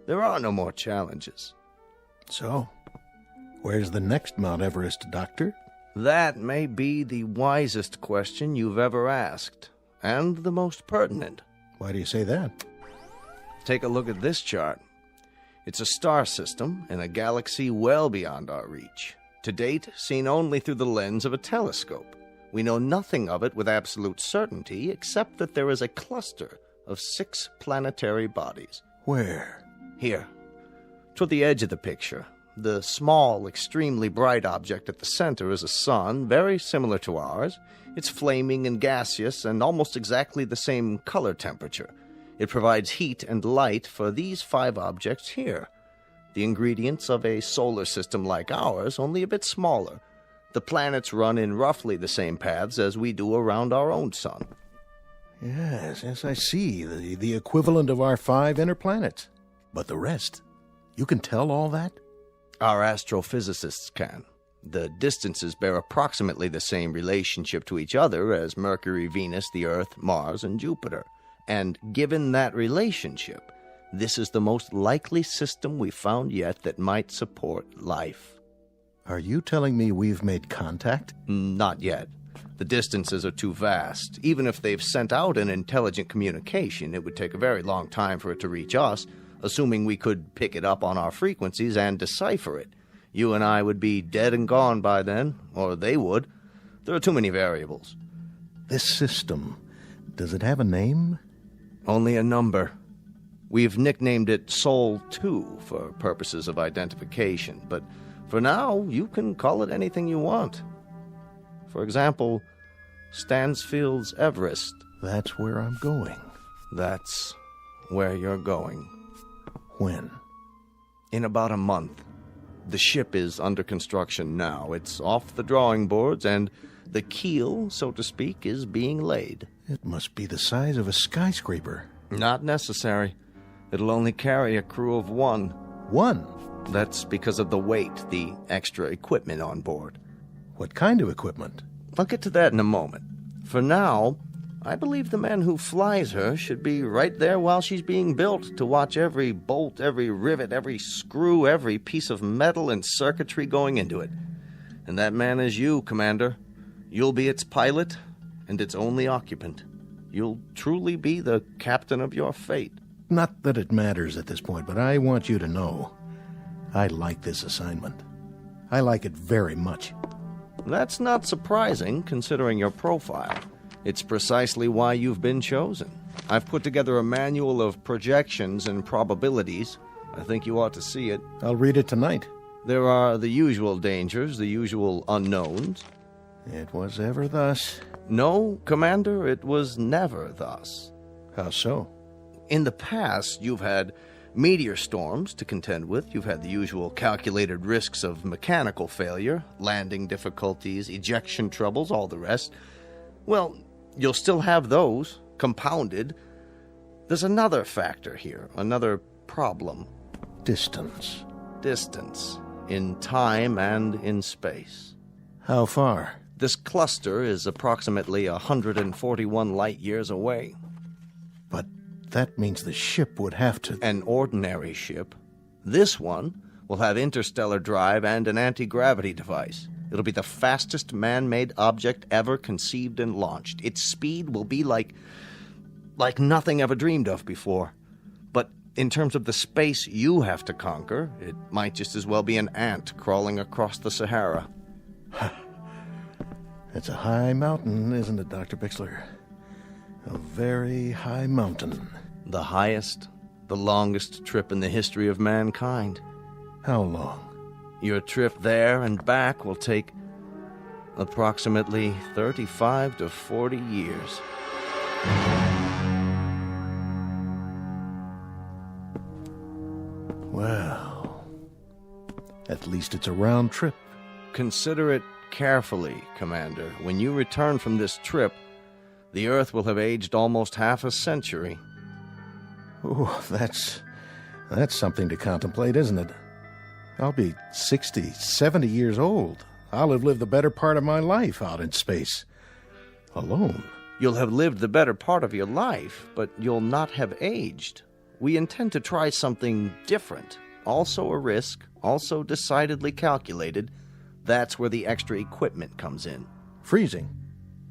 there are no more challenges. So, where's the next Mount Everest, Doctor? That may be the wisest question you've ever asked, and the most pertinent. Why do you say that? Take a look at this chart. It's a star system in a galaxy well beyond our reach. To date, seen only through the lens of a telescope. We know nothing of it with absolute certainty, except that there is a cluster of 6 planetary bodies. Where? Here, toward the edge of the picture. The small, extremely bright object at the center is a sun, very similar to ours. It's flaming and gaseous and almost exactly the same color temperature. It provides heat and light for these 5 objects here. The ingredients of a solar system like ours, only a bit smaller. The planets run in roughly the same paths as we do around our own sun. Yes, I see. The equivalent of our 5 inner planets. But the rest? You can tell all that? Our astrophysicists can. The distances bear approximately the same relationship to each other as Mercury, Venus, the Earth, Mars, and Jupiter. And given that relationship, this is the most likely system we've found yet that might support life. Are you telling me we've made contact? Not yet. The distances are too vast. Even if they've sent out an intelligent communication, it would take a very long time for it to reach us, assuming we could pick it up on our frequencies and decipher it. You and I would be dead and gone by then, or they would. There are too many variables. This system, does it have a name? Only a number. We've nicknamed it Sol 2 for purposes of identification, but for now, you can call it anything you want. For example, Stansfield's Everest. That's where I'm going. That's where you're going. When? In about a month. The ship is under construction now. It's off the drawing boards, and the keel, so to speak, is being laid. It must be the size of a skyscraper. Not necessary. It'll only carry a crew of one. One? That's because of the weight, the extra equipment on board. What kind of equipment? I'll get to that in a moment. For now, I believe the man who flies her should be right there while she's being built to watch every bolt, every rivet, every screw, every piece of metal and circuitry going into it. And that man is you, Commander. You'll be its pilot and its only occupant. You'll truly be the captain of your fate. Not that it matters at this point, but I want you to know I like this assignment. I like it very much. That's not surprising, considering your profile. It's precisely why you've been chosen. I've put together a manual of projections and probabilities. I think you ought to see it. I'll read it tonight. There are the usual dangers, the usual unknowns. It was ever thus. No, Commander, it was never thus. How so? In the past, you've had meteor storms to contend with. You've had the usual calculated risks of mechanical failure, landing difficulties, ejection troubles, all the rest. Well, you'll still have those, compounded. There's another factor here, another problem. Distance. Distance, in time and in space. How far? This cluster is approximately 141 light-years away. But that means the ship would have to... An ordinary ship. This one will have interstellar drive and an anti-gravity device. It'll be the fastest man-made object ever conceived and launched. Its speed will be like nothing ever dreamed of before. But in terms of the space you have to conquer, it might just as well be an ant crawling across the Sahara. It's a high mountain, isn't it, Dr. Bixler? A very high mountain. The highest, the longest trip in the history of mankind. How long? Your trip there and back will take approximately 35 to 40 years. Well, at least it's a round trip. Consider it carefully, Commander. When you return from this trip, the Earth will have aged almost half a century. Oh, that's something to contemplate, isn't it? I'll be 60, 70 years old. I'll have lived the better part of my life out in space. Alone. You'll have lived the better part of your life, but you'll not have aged. We intend to try something different. Also a risk, also decidedly calculated. That's where the extra equipment comes in. Freezing.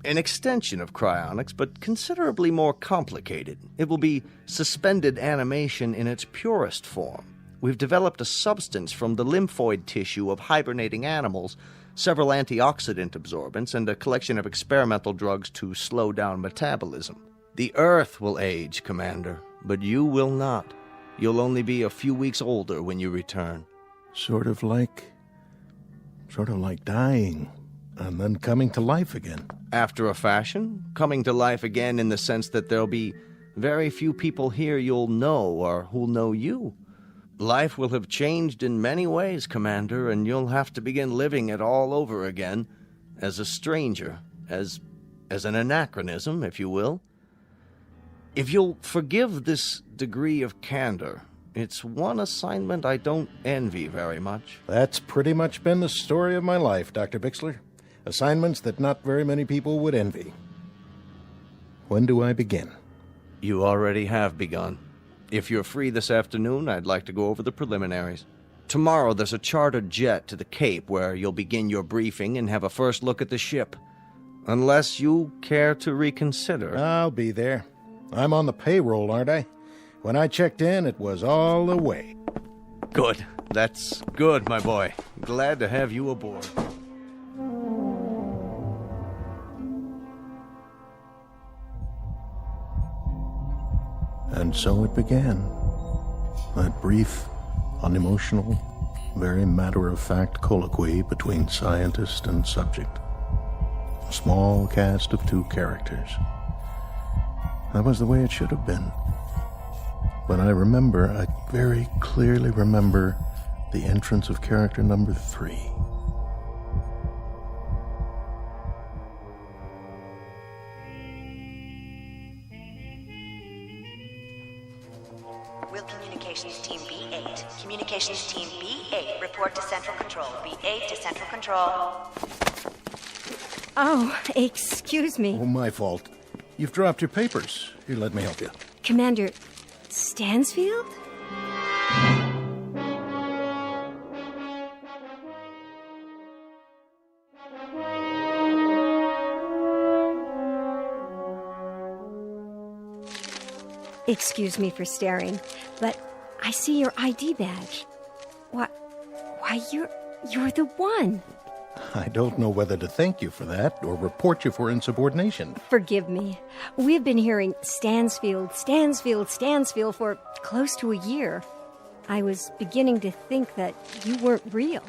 An extension of cryonics, but considerably more complicated. It will be suspended animation in its purest form. We've developed a substance from the lymphoid tissue of hibernating animals, several antioxidant absorbents, and a collection of experimental drugs to slow down metabolism. The Earth will age, Commander, but you will not. You'll only be a few weeks older when you return. Sort of like dying and then coming to life again. After a fashion, coming to life again in the sense that there'll be very few people here you'll know or who'll know you. Life will have changed in many ways, Commander, and you'll have to begin living it all over again, as a stranger, as an anachronism, if you will. If you'll forgive this degree of candor, it's one assignment I don't envy very much. That's pretty much been the story of my life, Dr. Bixler. Assignments that not very many people would envy. When do I begin? You already have begun. If you're free this afternoon, I'd like to go over the preliminaries. Tomorrow there's a chartered jet to the Cape where you'll begin your briefing and have a first look at the ship. Unless you care to reconsider. I'll be there. I'm on the payroll, aren't I? When I checked in, it was all the way. Good. That's good, my boy. Glad to have you aboard. And so it began. That brief, unemotional, very matter-of-fact colloquy between scientist and subject. A small cast of 2 characters. That was the way it should have been. But I very clearly remember the entrance of character number 3. Will Communications Team B8. Communications Team B8, report to Central Control. B8 to Central Control. Oh, excuse me. Oh, my fault. You've dropped your papers. Here, let me help you. Commander Stansfield? Excuse me for staring, but I see your ID badge. Why, you're the one. I don't know whether to thank you for that or report you for insubordination. Forgive me. We've been hearing Stansfield for close to a year. I was beginning to think that you weren't real.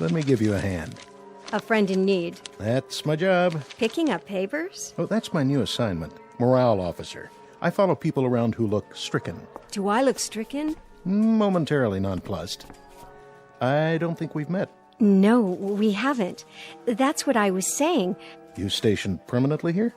Let me give you a hand. A friend in need. That's my job. Picking up papers? Oh, that's my new assignment. Morale officer. I follow people around who look stricken. Do I look stricken? Momentarily nonplussed. I don't think we've met. No, we haven't. That's what I was saying. You stationed permanently here?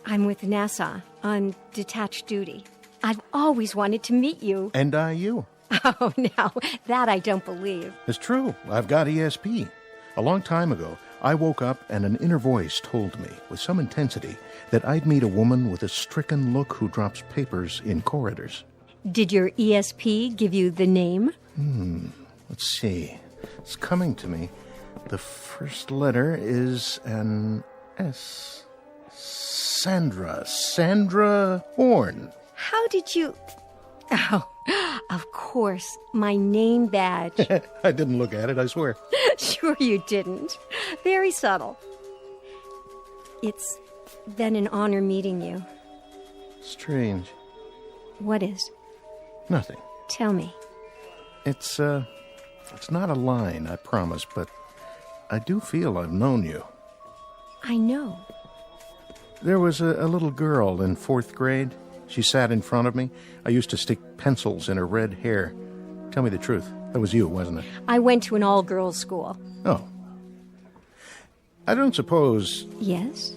I'm with NASA on detached duty. I've always wanted to meet you. And I you. Oh, now, that I don't believe. It's true. I've got ESP. A long time ago, I woke up and an inner voice told me, with some intensity, that I'd meet a woman with a stricken look who drops papers in corridors. Did your ESP give you the name? Let's see. It's coming to me. The first letter is an S. Sandra Horn. How did you... Oh, of course, my name badge. I didn't look at it, I swear. Sure you didn't. Very subtle. It's been an honor meeting you. Strange. What is? Nothing. Tell me. It's not a line, I promise, but I do feel I've known you. I know. There was a little girl in 4th grade. She sat in front of me. I used to stick pencils in her red hair. Tell me the truth. That was you, wasn't it? I went to an all-girls school. Oh. I don't suppose... Yes?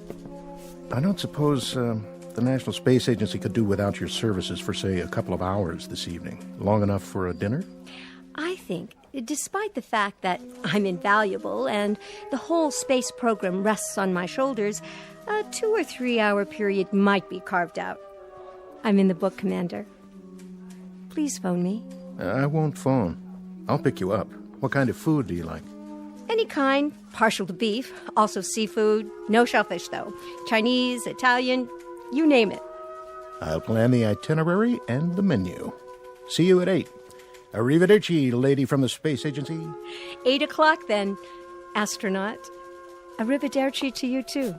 I don't suppose the National Space Agency could do without your services for, say, a couple of hours this evening. Long enough for a dinner? I think, despite the fact that I'm invaluable and the whole space program rests on my shoulders, a 2 or 3 hour period might be carved out. I'm in the book, Commander. Please phone me. I won't phone. I'll pick you up. What kind of food do you like? Any kind, partial to beef, also seafood. No shellfish, though. Chinese, Italian, you name it. I'll plan the itinerary and the menu. See you at 8. Arrivederci, lady from the Space Agency. 8 o'clock, then, astronaut. Arrivederci to you, too.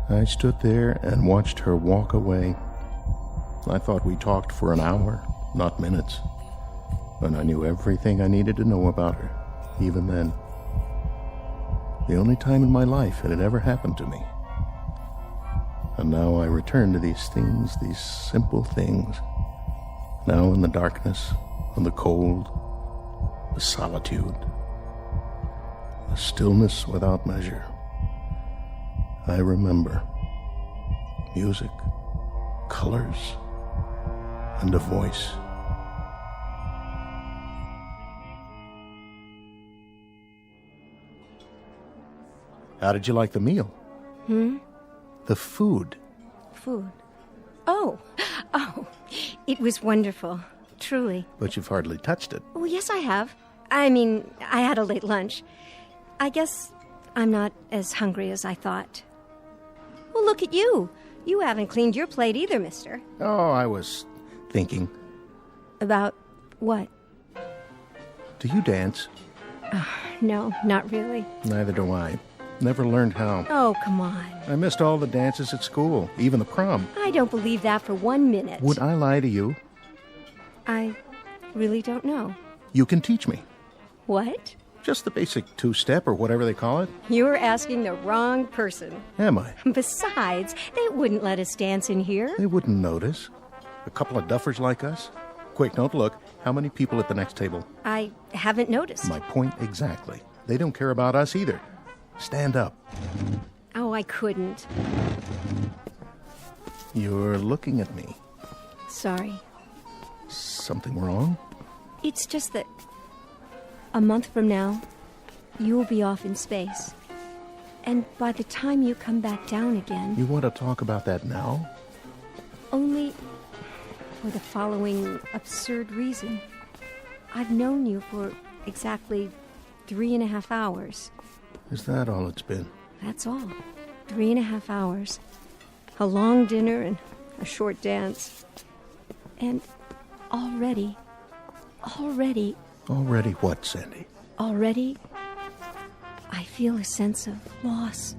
I stood there and watched her walk away. I thought we talked for an hour, not minutes. And I knew everything I needed to know about her, even then. The only time in my life it had ever happened to me. And now I return to these things, these simple things. Now in the darkness, and the cold, the solitude, the stillness without measure. I remember music, colors, and a voice. How did you like the meal? The food. Food. Oh, it was wonderful, truly. But you've hardly touched it. Oh, yes, I have. I mean, I had a late lunch. I guess I'm not as hungry as I thought. Well, look at you. You haven't cleaned your plate either, mister. Oh, I was thinking. About what? Do you dance? No, not really. Neither do I. Never learned how. Oh, come on. I missed all the dances at school, even the prom. I don't believe that for 1 minute. Would I lie to you? I really don't know. You can teach me. What? Just the basic two-step or whatever they call it. You're asking the wrong person. Am I? Besides, they wouldn't let us dance in here. They wouldn't notice. A couple of duffers like us. Quick, don't look. How many people at the next table? I haven't noticed. My point exactly. They don't care about us either. Stand up. Oh, I couldn't. You're looking at me. Sorry. Something wrong? It's just that a month from now, you'll be off in space. And by the time you come back down again... You want to talk about that now? Only for the following absurd reason. I've known you for exactly 3.5 hours. Is that all it's been? That's all. 3.5 hours. A long dinner and a short dance. And already... Already what, Sandy? Already, I feel a sense of loss.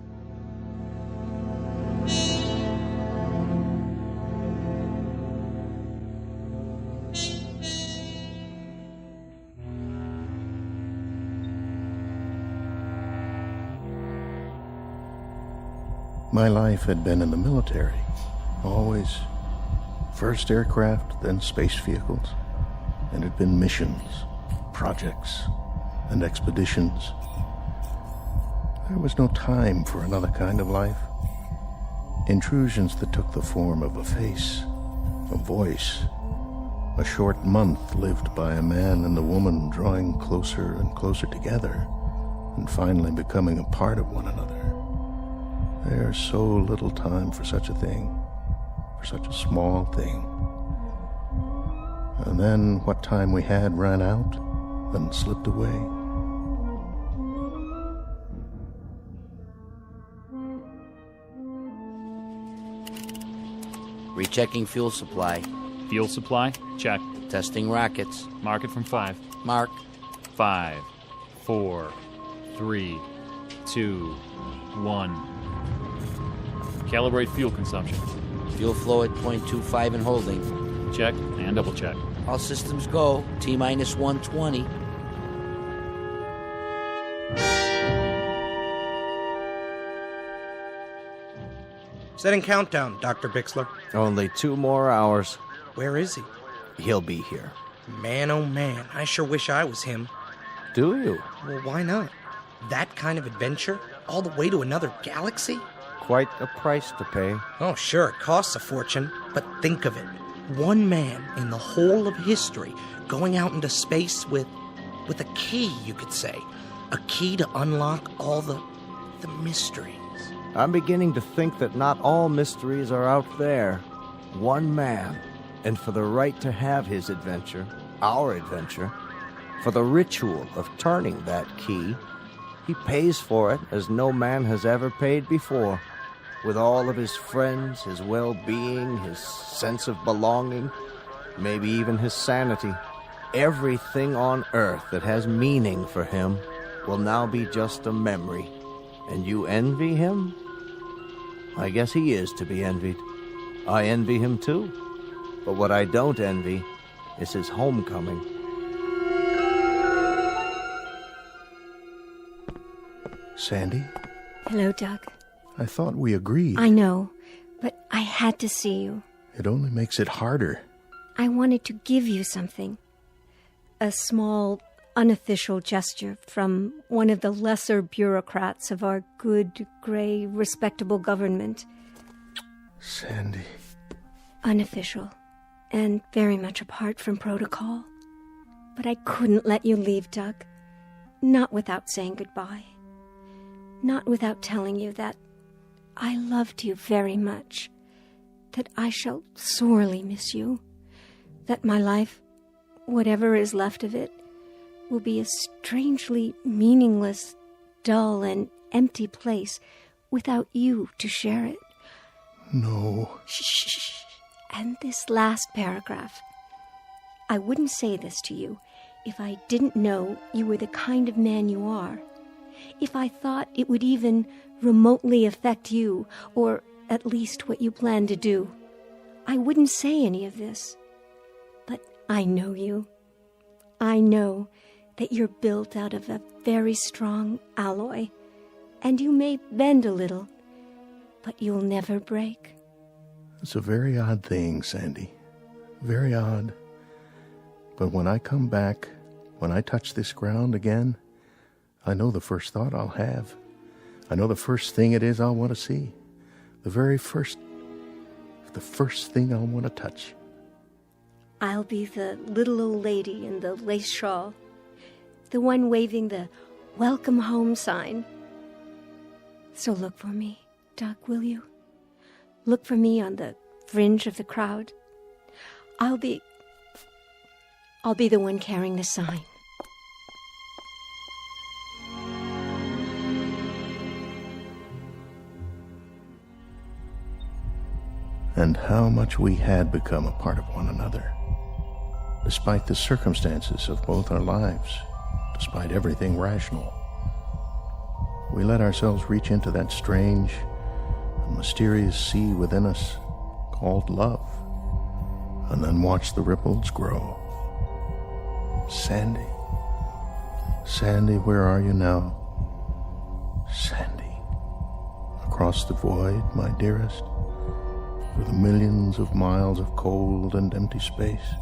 My life had been in the military. Always first aircraft, then space vehicles. And had been missions, projects, and expeditions. There was no time for another kind of life. Intrusions that took the form of a face, a voice. A short month lived by a man and a woman drawing closer and closer together, and finally becoming a part of one another. There's so little time for such a thing, for such a small thing. And then what time we had ran out and slipped away. Rechecking fuel supply. Fuel supply? Check. Testing rockets. Mark it from 5. Mark. 5, 4, 3, 2, 1. Calibrate fuel consumption. Fuel flow at 0.25 and holding. Check and double check. All systems go. T-minus 120. Setting countdown, Dr. Bixler. Only 2 more hours. Where is he? He'll be here. Man, oh man, I sure wish I was him. Do you? Well, why not? That kind of adventure? All the way to another galaxy? Quite a price to pay. Oh, sure, it costs a fortune, but think of it. One man in the whole of history going out into space with a key, you could say. A key to unlock all the mysteries. I'm beginning to think that not all mysteries are out there. One man, and for the right to have his adventure, our adventure, for the ritual of turning that key, he pays for it as no man has ever paid before. With all of his friends, his well-being, his sense of belonging, maybe even his sanity. Everything on earth that has meaning for him will now be just a memory. And you envy him? I guess he is to be envied. I envy him too. But what I don't envy is his homecoming. Sandy? Hello, Doug. I thought we agreed. I know, but I had to see you. It only makes it harder. I wanted to give you something. A small, unofficial gesture from one of the lesser bureaucrats of our good, gray, respectable government. Sandy. Unofficial, and very much apart from protocol. But I couldn't let you leave, Doug. Not without saying goodbye. Not without telling you that I loved you very much. That I shall sorely miss you. That my life, whatever is left of it, will be a strangely meaningless, dull, and empty place without you to share it. No. Shh. And this last paragraph. I wouldn't say this to you if I didn't know you were the kind of man you are. If I thought it would even remotely affect you, or at least what you plan to do. I wouldn't say any of this. But I know you. I know that you're built out of a very strong alloy, and you may bend a little, but you'll never break. It's a very odd thing, Sandy. Very odd. But when I come back, when I touch this ground again, I know the first thought I'll have. I know the first thing it is I'll want to see. The first thing I'll want to touch. I'll be the little old lady in the lace shawl, the one waving the welcome home sign. So look for me, Doug, will you? Look for me on the fringe of the crowd. I'll be the one carrying the sign. And how much we had become a part of one another, despite the circumstances of both our lives, despite everything rational. We let ourselves reach into that strange and mysterious sea within us called love, and then watch the ripples grow. Sandy, Sandy, where are you now? Sandy, across the void, my dearest, through the millions of miles of cold and empty space,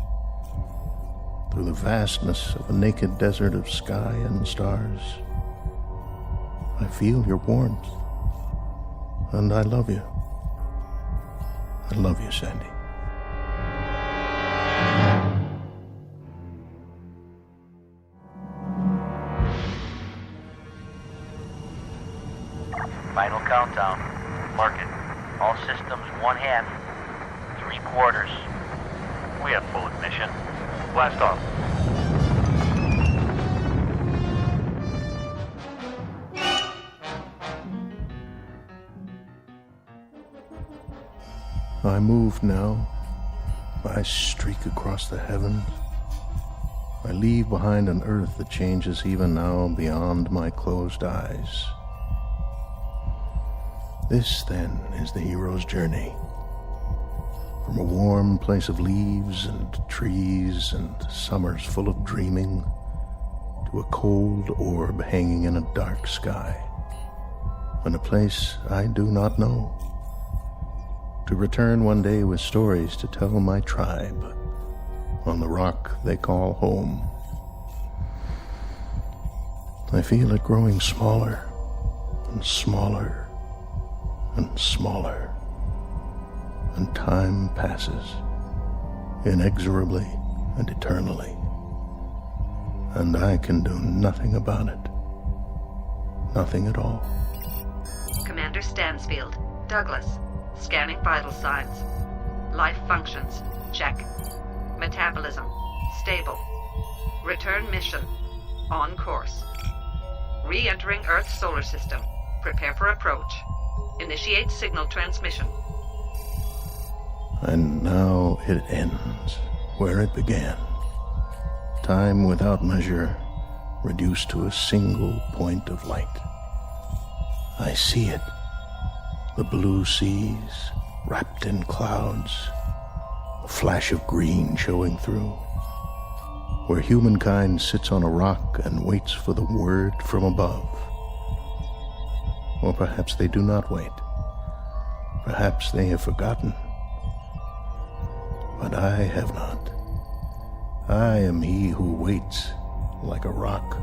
through the vastness of a naked desert of sky and stars. I feel your warmth, and I love you. I love you, Sandy. Final countdown. Mark it. All systems 1/2, 3/4. We have full ignition. Blast off. I move now. I streak across the heavens. I leave behind an earth that changes even now beyond my closed eyes. This, then, is the hero's journey. From a warm place of leaves and trees and summers full of dreaming to a cold orb hanging in a dark sky, and a place I do not know. To return one day with stories to tell my tribe on the rock they call home. I feel it growing smaller and smaller and smaller, and time passes inexorably and eternally, and I can do nothing about it. Nothing at all. Commander Stansfield, Douglas, scanning vital signs. Life functions, check. Metabolism, stable. Return mission, on course. Re-entering Earth's solar system. Prepare for approach. Initiate signal transmission. And now it ends where it began. Time without measure, reduced to a single point of light. I see it. The blue seas, wrapped in clouds, a flash of green showing through, where humankind sits on a rock and waits for the word from above. Or perhaps they do not wait. Perhaps they have forgotten. But I have not. I am he who waits like a rock.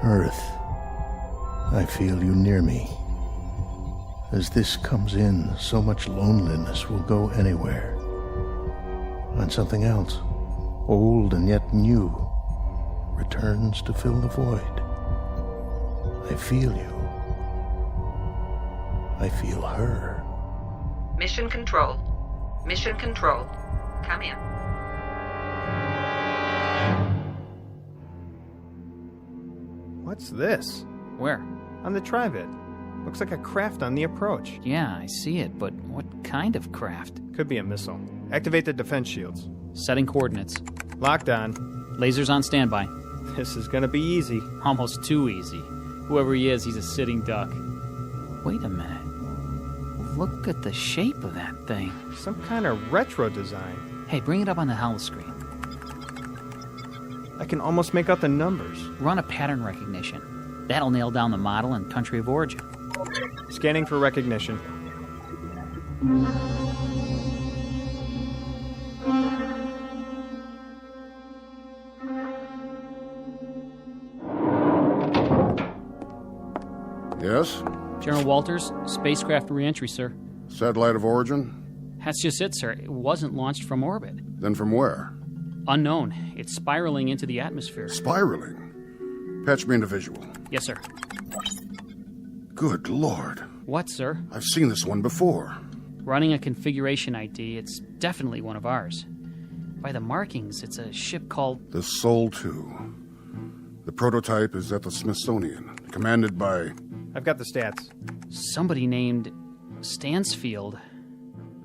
Earth, I feel you near me. As this comes in, so much loneliness will go anywhere. And something else, old and yet new, returns to fill the void. I feel you. I feel her. Mission control. Mission control. Come in. What's this? Where? On the Trivid. Looks like a craft on the approach. Yeah, I see it, but what kind of craft? Could be a missile. Activate the defense shields. Setting coordinates. Locked on. Lasers on standby. This is gonna be easy. Almost too easy. Whoever he is, he's a sitting duck. Wait a minute. Look at the shape of that thing. Some kind of retro design. Hey, bring it up on the holoscreen. I can almost make out the numbers. Run a pattern recognition. That'll nail down the model and country of origin. Scanning for recognition. Yes? General Walters, spacecraft reentry, sir. Satellite of origin? That's just it, sir. It wasn't launched from orbit. Then from where? Unknown. It's spiraling into the atmosphere. Spiraling? Patch me into visual. Yes, sir. Good Lord. What, sir? I've seen this one before. Running a configuration ID. It's definitely one of ours. By the markings, it's a ship called... The Sol 2. The prototype is at the Smithsonian, commanded by... I've got the stats. Somebody named Stansfield.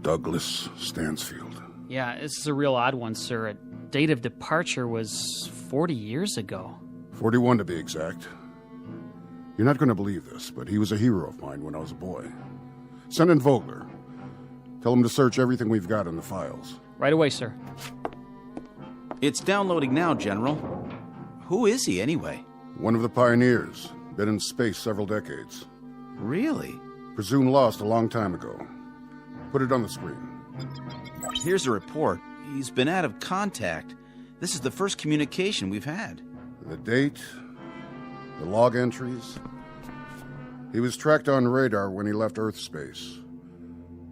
Douglas Stansfield. Yeah, this is a real odd one, sir. A date of departure was 40 years ago. 41 to be exact. You're not going to believe this, but he was a hero of mine when I was a boy. Send in Vogler. Tell him to search everything we've got in the files. Right away, sir. It's downloading now, General. Who is he, anyway? One of the pioneers. Been in space several decades. Really? Presumed lost a long time ago. Put it on the screen. Here's a report. He's been out of contact. This is the first communication we've had. The date, the log entries. He was tracked on radar when he left Earth space.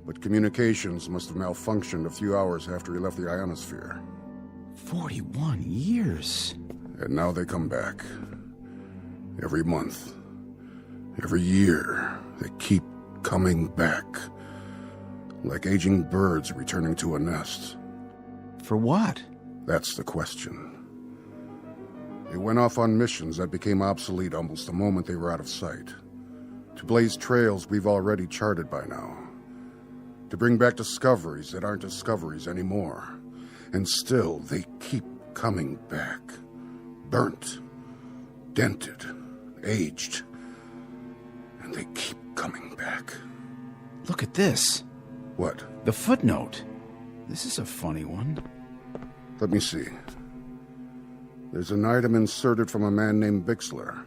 But communications must have malfunctioned a few hours after he left the ionosphere. 41 years. And now they come back. Every month. Every year. They keep coming back. Like aging birds returning to a nest. For what? That's the question. They went off on missions that became obsolete almost the moment they were out of sight. To blaze trails we've already charted by now. To bring back discoveries that aren't discoveries anymore. And still, they keep coming back. Burnt. Dented. Aged. And they keep coming back. Look at this. What? The footnote. This is a funny one. Let me see. There's an item inserted from a man named Bixler.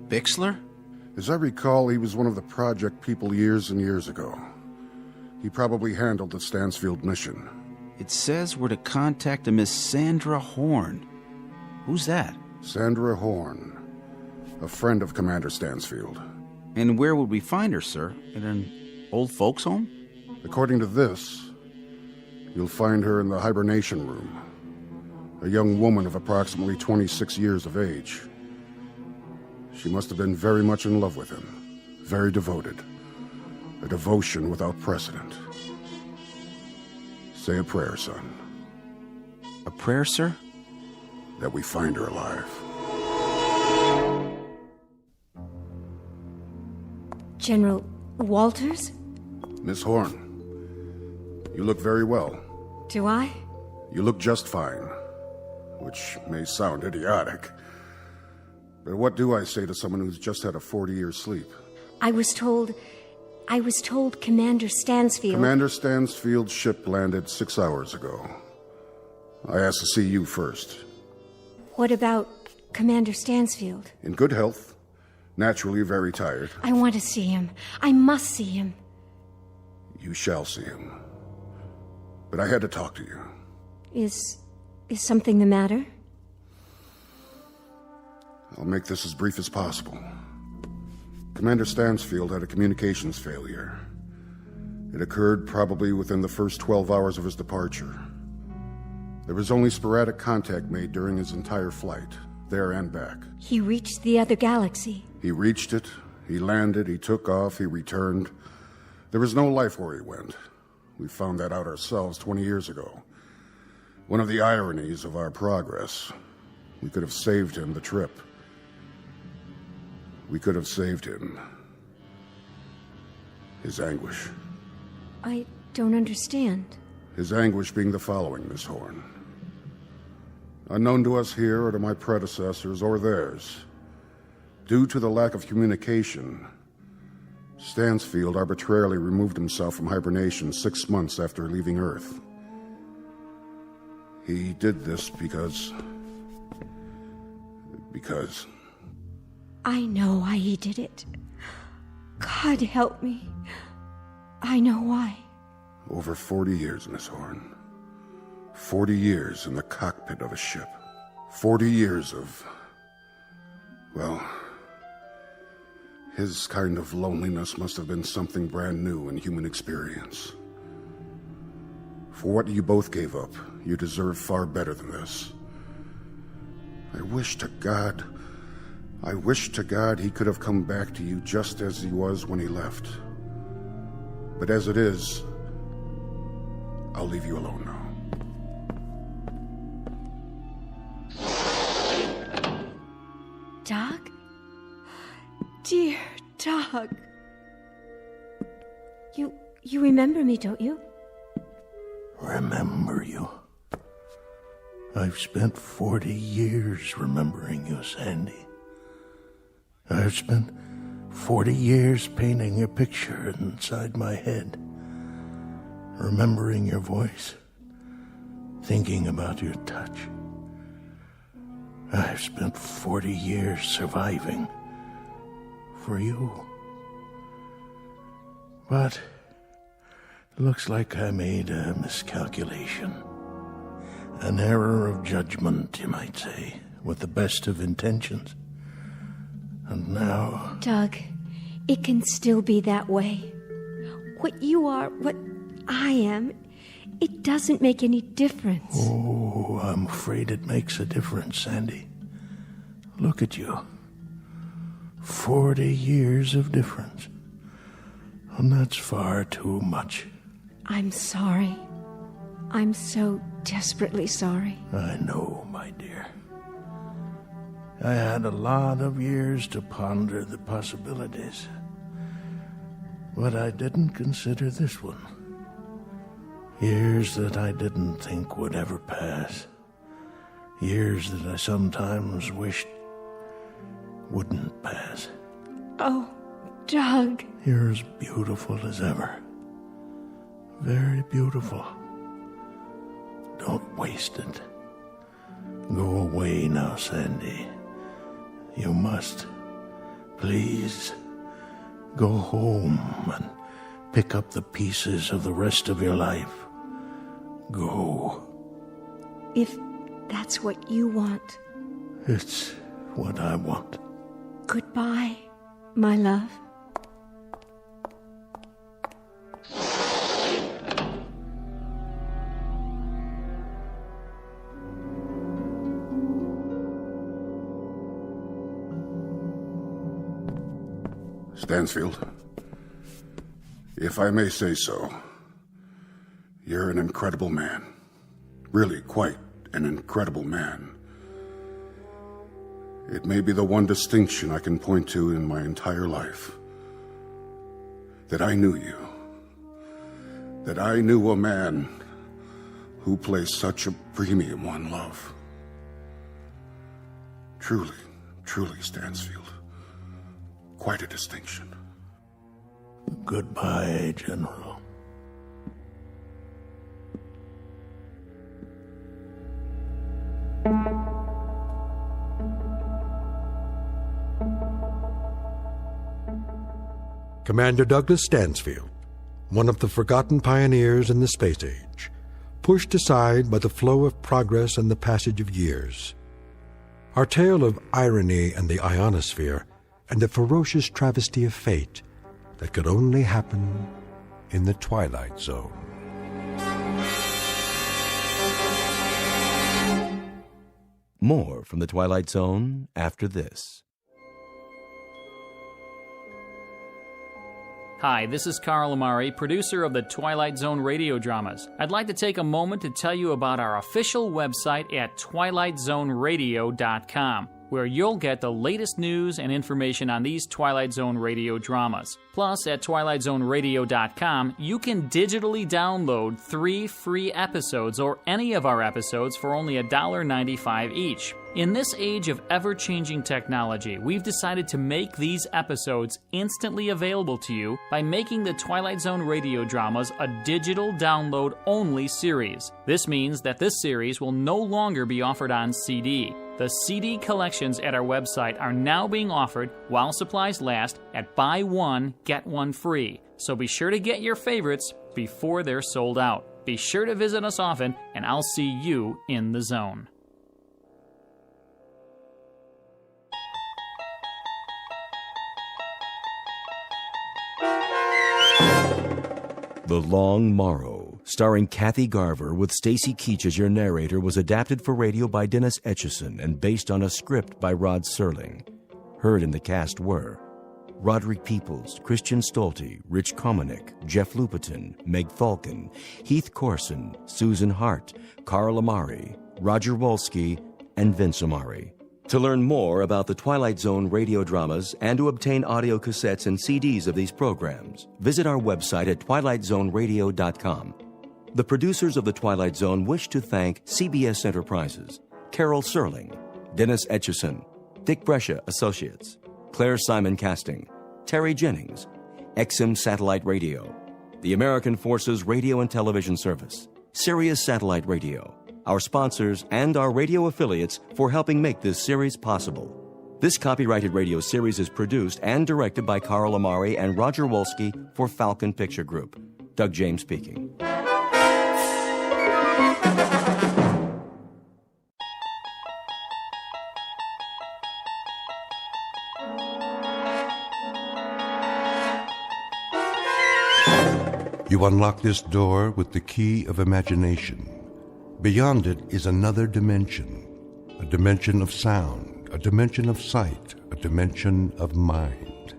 Bixler? As I recall, he was one of the project people years and years ago. He probably handled the Stansfield mission. It says we're to contact a Miss Sandra Horn. Who's that? Sandra Horn. A friend of Commander Stansfield. And where would we find her, sir? In an old folks' home? According to this, you'll find her in the hibernation room. A young woman of approximately 26 years of age. She must have been very much in love with him. Very devoted. A devotion without precedent. Say a prayer, son. A prayer, sir? That we find her alive. General Walters? Miss Horn, you look very well. Do I? You look just fine. Which may sound idiotic. But what do I say to someone who's just had a 40-year sleep? I was told Commander Stansfield... Commander Stansfield's ship landed 6 hours ago. I asked to see you first. What about Commander Stansfield? In good health. Naturally very tired. I want to see him. I must see him. You shall see him. But I had to talk to you. Is something the matter? I'll make this as brief as possible. Commander Stansfield had a communications failure. It occurred probably within the first 12 hours of his departure. There was only sporadic contact made during his entire flight, there and back. He reached the other galaxy. He reached it, he landed, he took off, he returned. There was no life where he went. We found that out ourselves 20 years ago. One of the ironies of our progress. We could have saved him the trip. We could have saved him his anguish. I don't understand. His anguish being the following, Miss Horn. Unknown to us here or to my predecessors or theirs, due to the lack of communication, Stansfield arbitrarily removed himself from hibernation 6 months after leaving Earth. He did this because... I know why he did it. God help me. I know why. Over 40 years, Miss Horn. 40 years in the cockpit of a ship. 40 years of... well... his kind of loneliness must have been something brand new in human experience. For what you both gave up, you deserve far better than this. I wish to God he could have come back to you just as he was when he left. But as it is, I'll leave you alone now. Doug? Dear Doug. You remember me, don't you? Remember you? I've spent 40 years remembering you, Sandy. I've spent 40 years painting a picture inside my head, remembering your voice, thinking about your touch. I've spent 40 years surviving for you. But it looks like I made a miscalculation. An error of judgment, you might say, with the best of intentions. And now... Doug, it can still be that way. What you are, what I am, it doesn't make any difference. Oh, I'm afraid it makes a difference, Sandy. Look at you. 40 years of difference. And that's far too much. I'm sorry. I'm so desperately sorry. I know, my dear. I had a lot of years to ponder the possibilities. But I didn't consider this one. Years that I didn't think would ever pass. Years that I sometimes wished wouldn't pass. Oh, Doug. You're as beautiful as ever. Very beautiful. Don't waste it. Go away now, Sandy. You must. Please. Go home and pick up the pieces of the rest of your life. Go. If that's what you want. It's what I want. Goodbye, my love. Stansfield, if I may say so, you're an incredible man. Really, quite an incredible man. It may be the one distinction I can point to in my entire life. That I knew you. That I knew a man who placed such a premium on love. Truly, truly, Stansfield. Quite a distinction. Goodbye, General. Commander Douglas Stansfield, one of the forgotten pioneers in the space age, pushed aside by the flow of progress and the passage of years. Our tale of irony and the ionosphere and the ferocious travesty of fate that could only happen in the Twilight Zone. More from the Twilight Zone after this. Hi, this is Carl Amari, producer of the Twilight Zone radio dramas. I'd like to take a moment to tell you about our official website at twilightzoneradio.com. where you'll get the latest news and information on these Twilight Zone radio dramas. Plus, at twilightzoneradio.com, you can digitally download 3 free episodes or any of our episodes for only $1.95 each. In this age of ever-changing technology, we've decided to make these episodes instantly available to you by making the Twilight Zone radio dramas a digital download-only series. This means that this series will no longer be offered on CD. The CD collections at our website are now being offered while supplies last at buy one, get one free. So be sure to get your favorites before they're sold out. Be sure to visit us often, and I'll see you in the zone. The Long Morrow, starring Kathy Garver with Stacy Keach as your narrator, was adapted for radio by Dennis Etchison and based on a script by Rod Serling. Heard in the cast were Roderick Peoples, Christian Stolte, Rich Komanek, Jeff Lupetin, Meg Falcon, Heath Corson, Susan Hart, Carl Amari, Roger Wolski, and Vince Amari. To learn more about the Twilight Zone radio dramas and to obtain audio cassettes and CDs of these programs, visit our website at twilightzoneradio.com. The producers of The Twilight Zone wish to thank CBS Enterprises, Carol Serling, Dennis Etchison, Dick Brescia Associates, Claire Simon Casting, Terry Jennings, XM Satellite Radio, the American Forces Radio and Television Service, Sirius Satellite Radio, our sponsors, and our radio affiliates for helping make this series possible. This copyrighted radio series is produced and directed by Carl Amari and Roger Wolski for Falcon Picture Group. Doug James speaking. You unlock this door with the key of imagination. Beyond it is another dimension, a dimension of sound, a dimension of sight, a dimension of mind.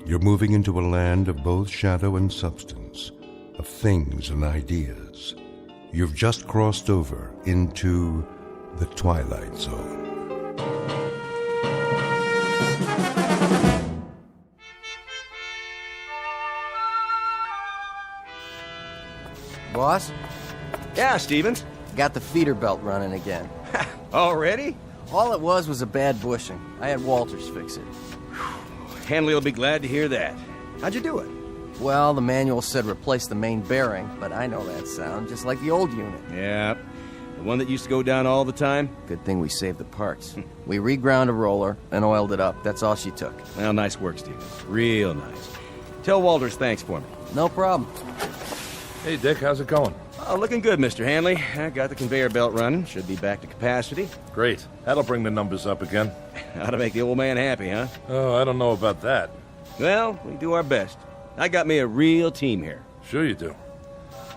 You're moving into a land of both shadow and substance, of things and ideas. You've just crossed over into the Twilight Zone. Boss? Yeah, Stevens? Got the feeder belt running again. Already? All it was a bad bushing. I had Walters fix it. Hanley will be glad to hear that. How'd you do it? Well, the manual said replace the main bearing, but I know that sound, just like the old unit. Yeah, the one that used to go down all the time? Good thing we saved the parts. We reground a roller and oiled it up. That's all she took. Well, nice work, Stevens. Real nice. Tell Walters thanks for me. No problem. Hey, Dick, how's it going? Oh, looking good, Mr. Hanley. I got the conveyor belt running. Should be back to capacity. Great. That'll bring the numbers up again. How to make the old man happy, huh? Oh, I don't know about that. Well, we do our best. I got me a real team here. Sure you do.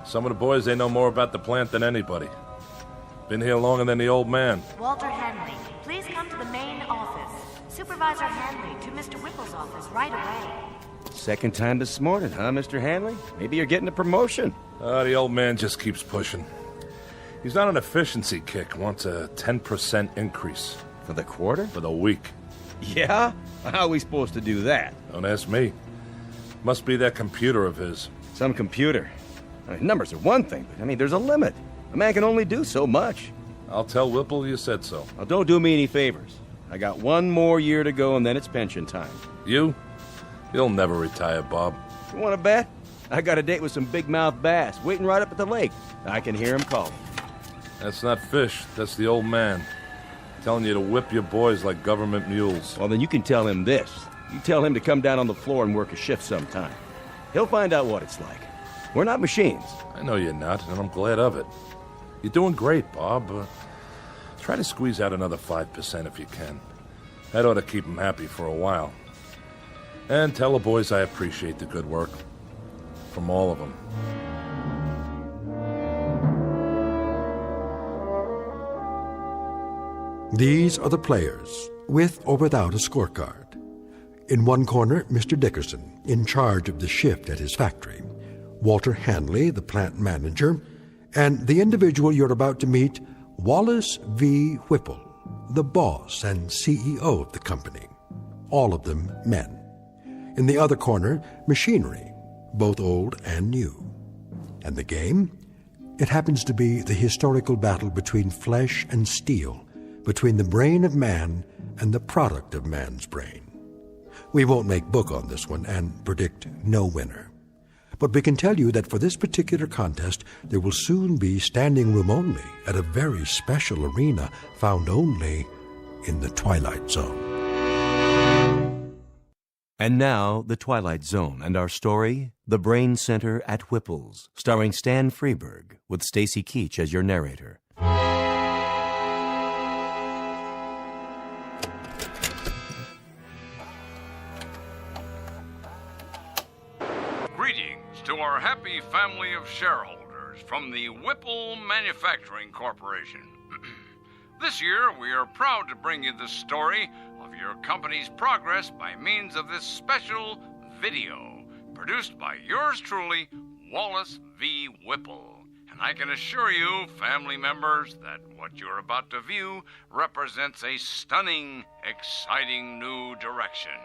Some of the boys, they know more about the plant than anybody. Been here longer than the old man. Walter Hanley, please come to the main office. Supervisor Hanley to Mr. Whipple's office right away. Second time this morning, huh, Mr. Hanley? Maybe you're getting a promotion. The old man just keeps pushing. He's on an efficiency kick, wants a 10% increase. For the quarter? For the week. Yeah? How are we supposed to do that? Don't ask me. Must be that computer of his. Some computer. I mean, numbers are one thing, but there's a limit. A man can only do so much. I'll tell Whipple you said so. Now, don't do me any favors. I got one more year to go, and then it's pension time. You? You'll never retire, Bob. You want to bet? I got a date with some big-mouth bass waiting right up at the lake. I can hear him calling. That's not fish. That's the old man. Telling you to whip your boys like government mules. Well, then you can tell him this. You tell him to come down on the floor and work a shift sometime. He'll find out what it's like. We're not machines. I know you're not, and I'm glad of it. You're doing great, Bob. Try to squeeze out another 5% if you can. That ought to keep them happy for a while. And tell the boys I appreciate the good work. From all of them. These are the players, with or without a scorecard. In one corner, Mr. Dickerson, in charge of the shift at his factory. Walter Hanley, the plant manager. And the individual you're about to meet, Wallace V. Whipple, the boss and CEO of the company, all of them men. In the other corner, machinery, both old and new. And the game? It happens to be the historical battle between flesh and steel, between the brain of man and the product of man's brain. We won't make book on this one and predict no winner. But we can tell you that for this particular contest, there will soon be standing room only at a very special arena found only in the Twilight Zone. And now, The Twilight Zone and our story, The Brain Center at Whipple's, starring Stan Freberg, with Stacy Keach as your narrator. Greetings to our happy family of shareholders from the Whipple Manufacturing Corporation. This year, we are proud to bring you the story of your company's progress by means of this special video produced by yours truly, Wallace V. Whipple. And I can assure you, family members, that what you're about to view represents a stunning, exciting new direction.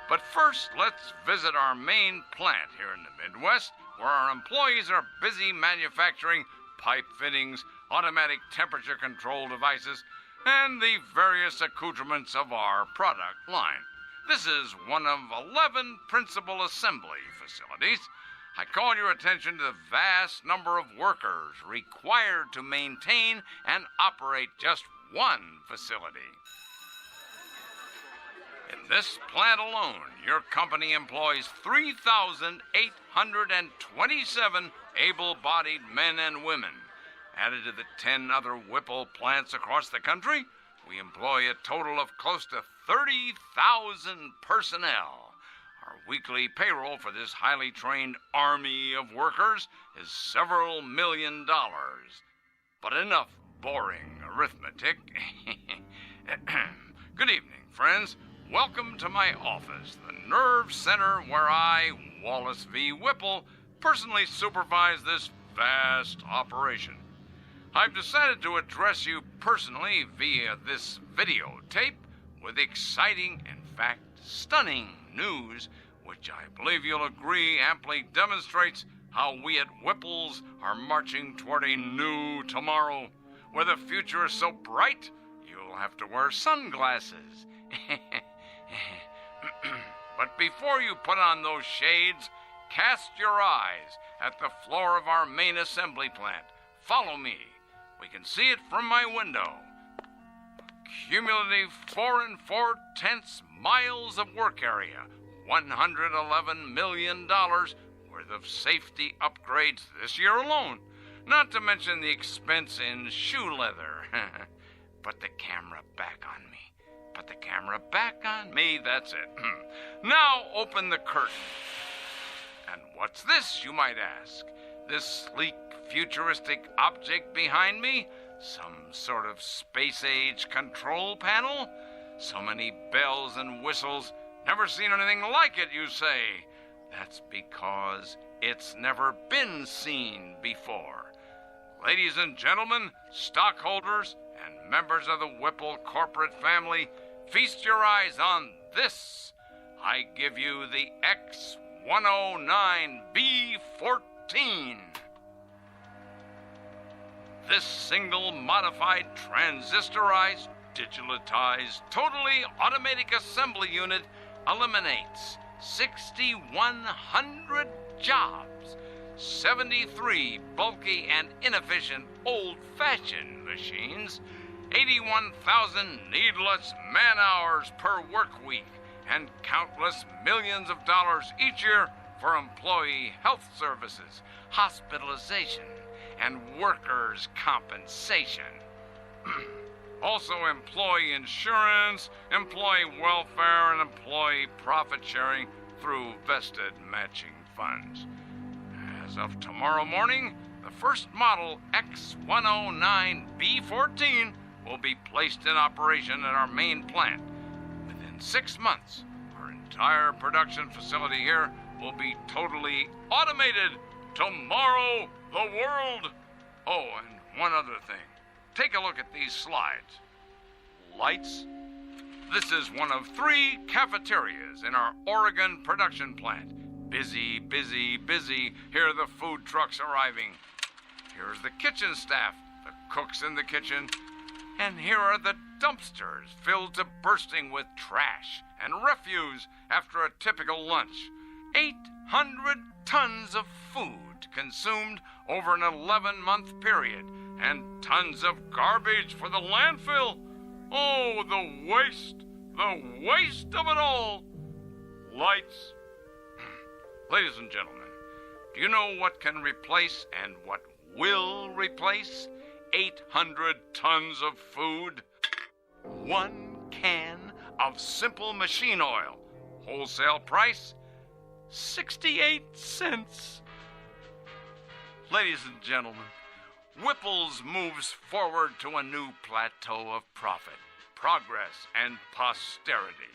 But first, let's visit our main plant here in the Midwest, where our employees are busy manufacturing pipe fittings, automatic temperature control devices, and the various accoutrements of our product line. This is one of 11 principal assembly facilities. I call your attention to the vast number of workers required to maintain and operate just one facility. In this plant alone, your company employs 3,827 able-bodied men and women. Added to the 10 other Whipple plants across the country, we employ a total of close to 30,000 personnel. Our weekly payroll for this highly trained army of workers is several $1 million. But enough boring arithmetic. Good evening, friends. Welcome to my office, the nerve center where I, Wallace V. Whipple, personally supervise this vast operation. I've decided to address you personally via this videotape with exciting, in fact, stunning news, which I believe you'll agree amply demonstrates how we at Whipple's are marching toward a new tomorrow, where the future is so bright you'll have to wear sunglasses. But before you put on those shades, cast your eyes at the floor of our main assembly plant. Follow me. We can see it from my window. Cumulative 4 4/10 miles of work area, $111 million worth of safety upgrades this year alone, not to mention the expense in shoe leather. Put the camera back on me. Put the camera back on me, that's it. Now open the curtain. And what's this, you might ask? This sleek, futuristic object behind me? Some sort of space-age control panel? So many bells and whistles. Never seen anything like it, you say? That's because it's never been seen before. Ladies and gentlemen, stockholders, and members of the Whipple corporate family, feast your eyes on this. I give you the X109B14. This single modified, transistorized, digitalized, totally automatic assembly unit eliminates 6,100 jobs, 73 bulky and inefficient old-fashioned machines, 81,000 needless man-hours per work week, and countless millions of dollars each year for employee health services, hospitalization, and workers' compensation. Also employee insurance, employee welfare, and employee profit sharing through vested matching funds. As of tomorrow morning, the first model X109B14 will be placed in operation at our main plant. Within 6 months, our entire production facility here will be totally automated. Tomorrow, the world. Oh, and one other thing. Take a look at these slides. Lights? This is one of 3 cafeterias in our Oregon production plant. Busy, busy, busy. Here are the food trucks arriving. Here's the kitchen staff, the cooks in the kitchen. And here are the dumpsters filled to bursting with trash and refuse after a typical lunch. 800 tons of food consumed over an 11-month period, and tons of garbage for the landfill. Oh, the waste of it all. Lights. Ladies and gentlemen, do you know what can replace and what will replace 800 tons of food? 1 can of simple machine oil. Wholesale price, 68 cents. Ladies and gentlemen, Whipple's moves forward to a new plateau of profit, progress, and posterity.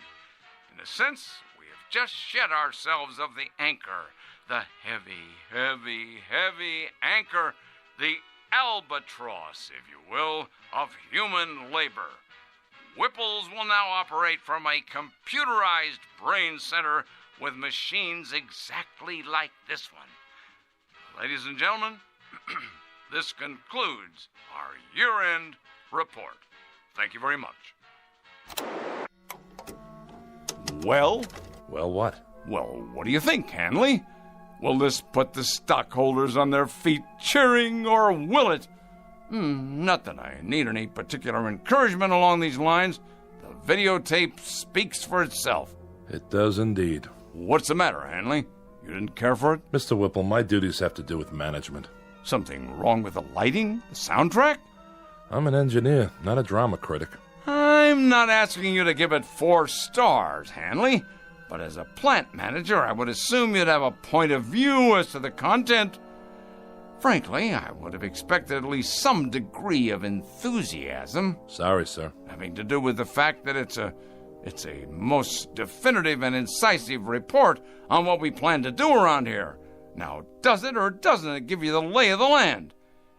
In a sense, we have just shed ourselves of the anchor, the heavy, heavy, heavy anchor, the albatross, if you will, of human labor. Whipple's will now operate from a computerized brain center with machines exactly like this one. Ladies and gentlemen, this concludes our year-end report. Thank you very much. Well? Well, what? Well, what do you think, Hanley? Will this put the stockholders on their feet cheering, or will it? Not that I need any particular encouragement along these lines. The videotape speaks for itself. It does indeed. What's the matter, Hanley? You didn't care for it? Mr. Whipple, my duties have to do with management. Something wrong with the lighting? The soundtrack? I'm an engineer, not a drama critic. I'm not asking you to give it 4 stars, Hanley. But as a plant manager, I would assume you'd have a point of view as to the content. Frankly, I would have expected at least some degree of enthusiasm. Sorry, sir. Having to do with the fact that it's a most definitive and incisive report on what we plan to do around here. Now, does it or doesn't it give you the lay of the land?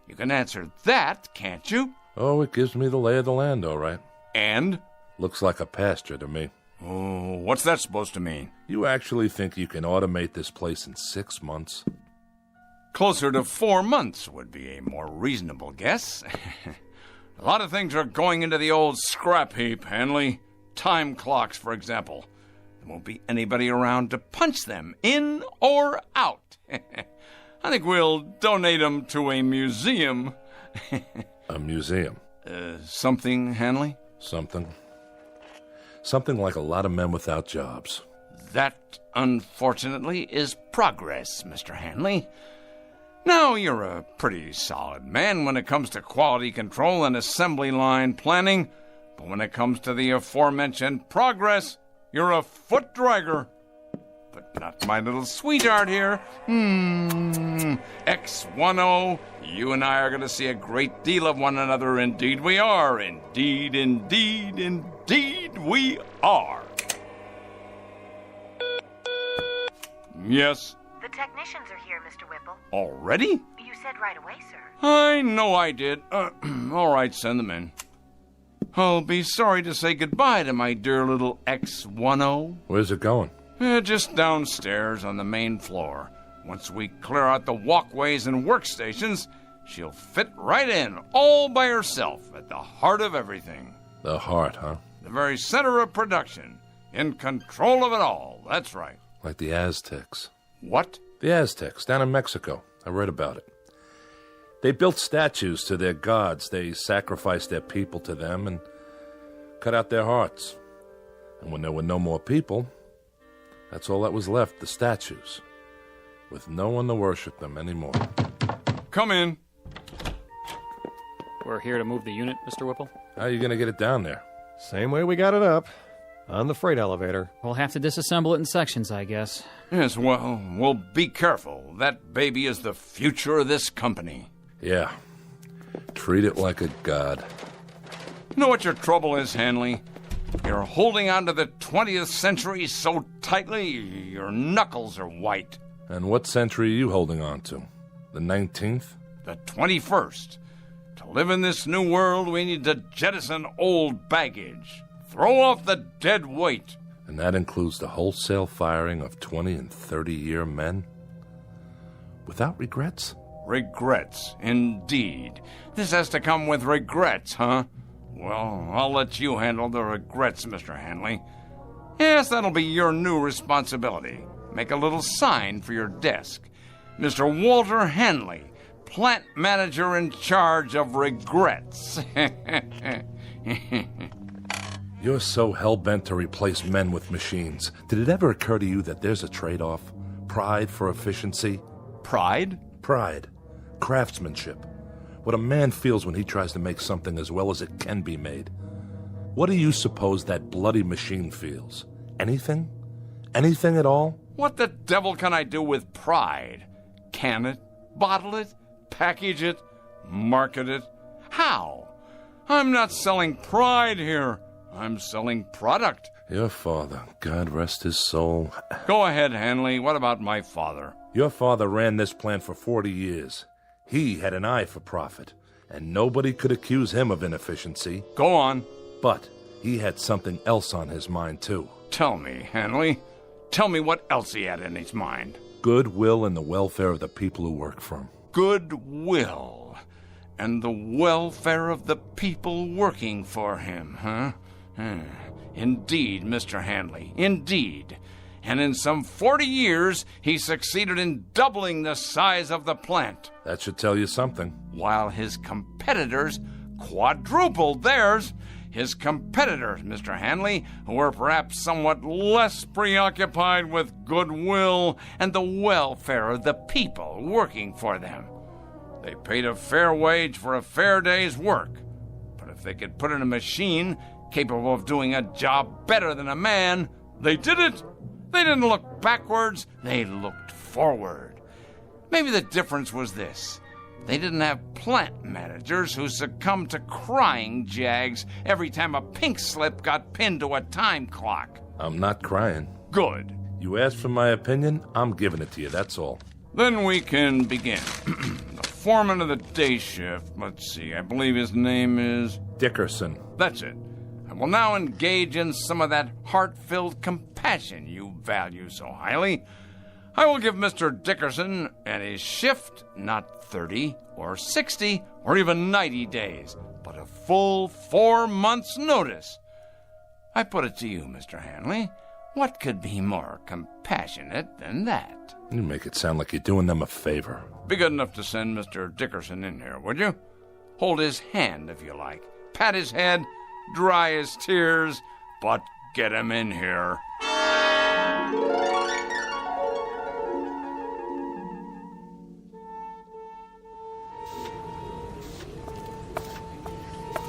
You can answer that, can't you? Oh, it gives me the lay of the land, all right. And? Looks like a pasture to me. Oh, what's that supposed to mean? You actually think you can automate this place in 6 months? Closer to 4 months would be a more reasonable guess. A lot of things are going into the old scrap heap, Hanley. Time clocks, for example. There won't be anybody around to punch them in or out. I think we'll donate them to a museum. A museum? Something, Hanley? Something. Something like a lot of men without jobs. That, unfortunately, is progress, Mr. Hanley. Now, you're a pretty solid man when it comes to quality control and assembly line planning, but when it comes to the aforementioned progress, you're a foot dragger. But not my little sweetheart here. X10, you and I are going to see a great deal of one another. Indeed we are. Indeed, indeed, indeed we are. Yes? The technicians are here, Mr. Whipple. Already? You said right away, sir. I know I did. All right, send them in. I'll be sorry to say goodbye to my dear little X10. Where's it going? Just downstairs on the main floor. Once we clear out the walkways and workstations, she'll fit right in, all by herself, at the heart of everything. The heart, huh? The very center of production. In control of it all, that's right. Like the Aztecs. What? The Aztecs, down in Mexico. I read about it. They built statues to their gods. They sacrificed their people to them and cut out their hearts. And when there were no more people, that's all that was left, the statues, with no one to worship them anymore. Come in. We're here to move the unit, Mr. Whipple. How are you going to get it down there? Same way we got it up, on the freight elevator. We'll have to disassemble it in sections, I guess. Yes, well, be careful. That baby is the future of this company. Yeah. Treat it like a god. You know what your trouble is, Hanley? You're holding on to the 20th century so tightly, your knuckles are white. And what century are you holding on to? The 19th? The 21st. To live in this new world, we need to jettison old baggage. Throw off the dead weight. And that includes the wholesale firing of 20 and 30-year men? Without regrets? Regrets, indeed. This has to come with regrets, huh? Well, I'll let you handle the regrets, Mr. Hanley. Yes, that'll be your new responsibility. Make a little sign for your desk. Mr. Walter Hanley, plant manager in charge of regrets. You're so hell-bent to replace men with machines. Did it ever occur to you that there's a trade-off? Pride for efficiency? Pride? Pride. Craftsmanship. What a man feels when he tries to make something as well as it can be made. What do you suppose that bloody machine feels? Anything? Anything at all? What the devil can I do with pride? Can it? Bottle it? Package it? Market it? How? I'm not selling pride here. I'm selling product. Your father, God rest his soul. Go ahead, Hanley. What about my father? Your father ran this plant for 40 years. He had an eye for profit, and nobody could accuse him of inefficiency. Go on. But he had something else on his mind, too. Tell me, Hanley. Tell me what else he had in his mind. Goodwill and the welfare of the people who work for him. Goodwill and the welfare of the people working for him, huh? Indeed, Mr. Hanley, indeed. And in some 40 years, he succeeded in doubling the size of the plant. That should tell you something. While his competitors quadrupled theirs. His competitors, Mr. Hanley, who were perhaps somewhat less preoccupied with goodwill and the welfare of the people working for them. They paid a fair wage for a fair day's work. But if they could put in a machine capable of doing a job better than a man, they did it. They didn't look backwards, they looked forward. Maybe the difference was this. They didn't have plant managers who succumbed to crying jags every time a pink slip got pinned to a time clock. I'm not crying. Good. You asked for my opinion, I'm giving it to you, that's all. Then we can begin. The foreman of the day shift, let's see, I believe his name is... Dickerson. That's it. I will now engage in some of that heart-filled compassion you value so highly. I will give Mr. Dickerson and his shift not 30 or 60 or even 90 days, but a full 4 months' notice. I put it to you, Mr. Hanley, what could be more compassionate than that? You make it sound like you're doing them a favor. Be good enough to send Mr. Dickerson in here, would you? Hold his hand, if you like. Pat his head, dry his tears, but get him in here.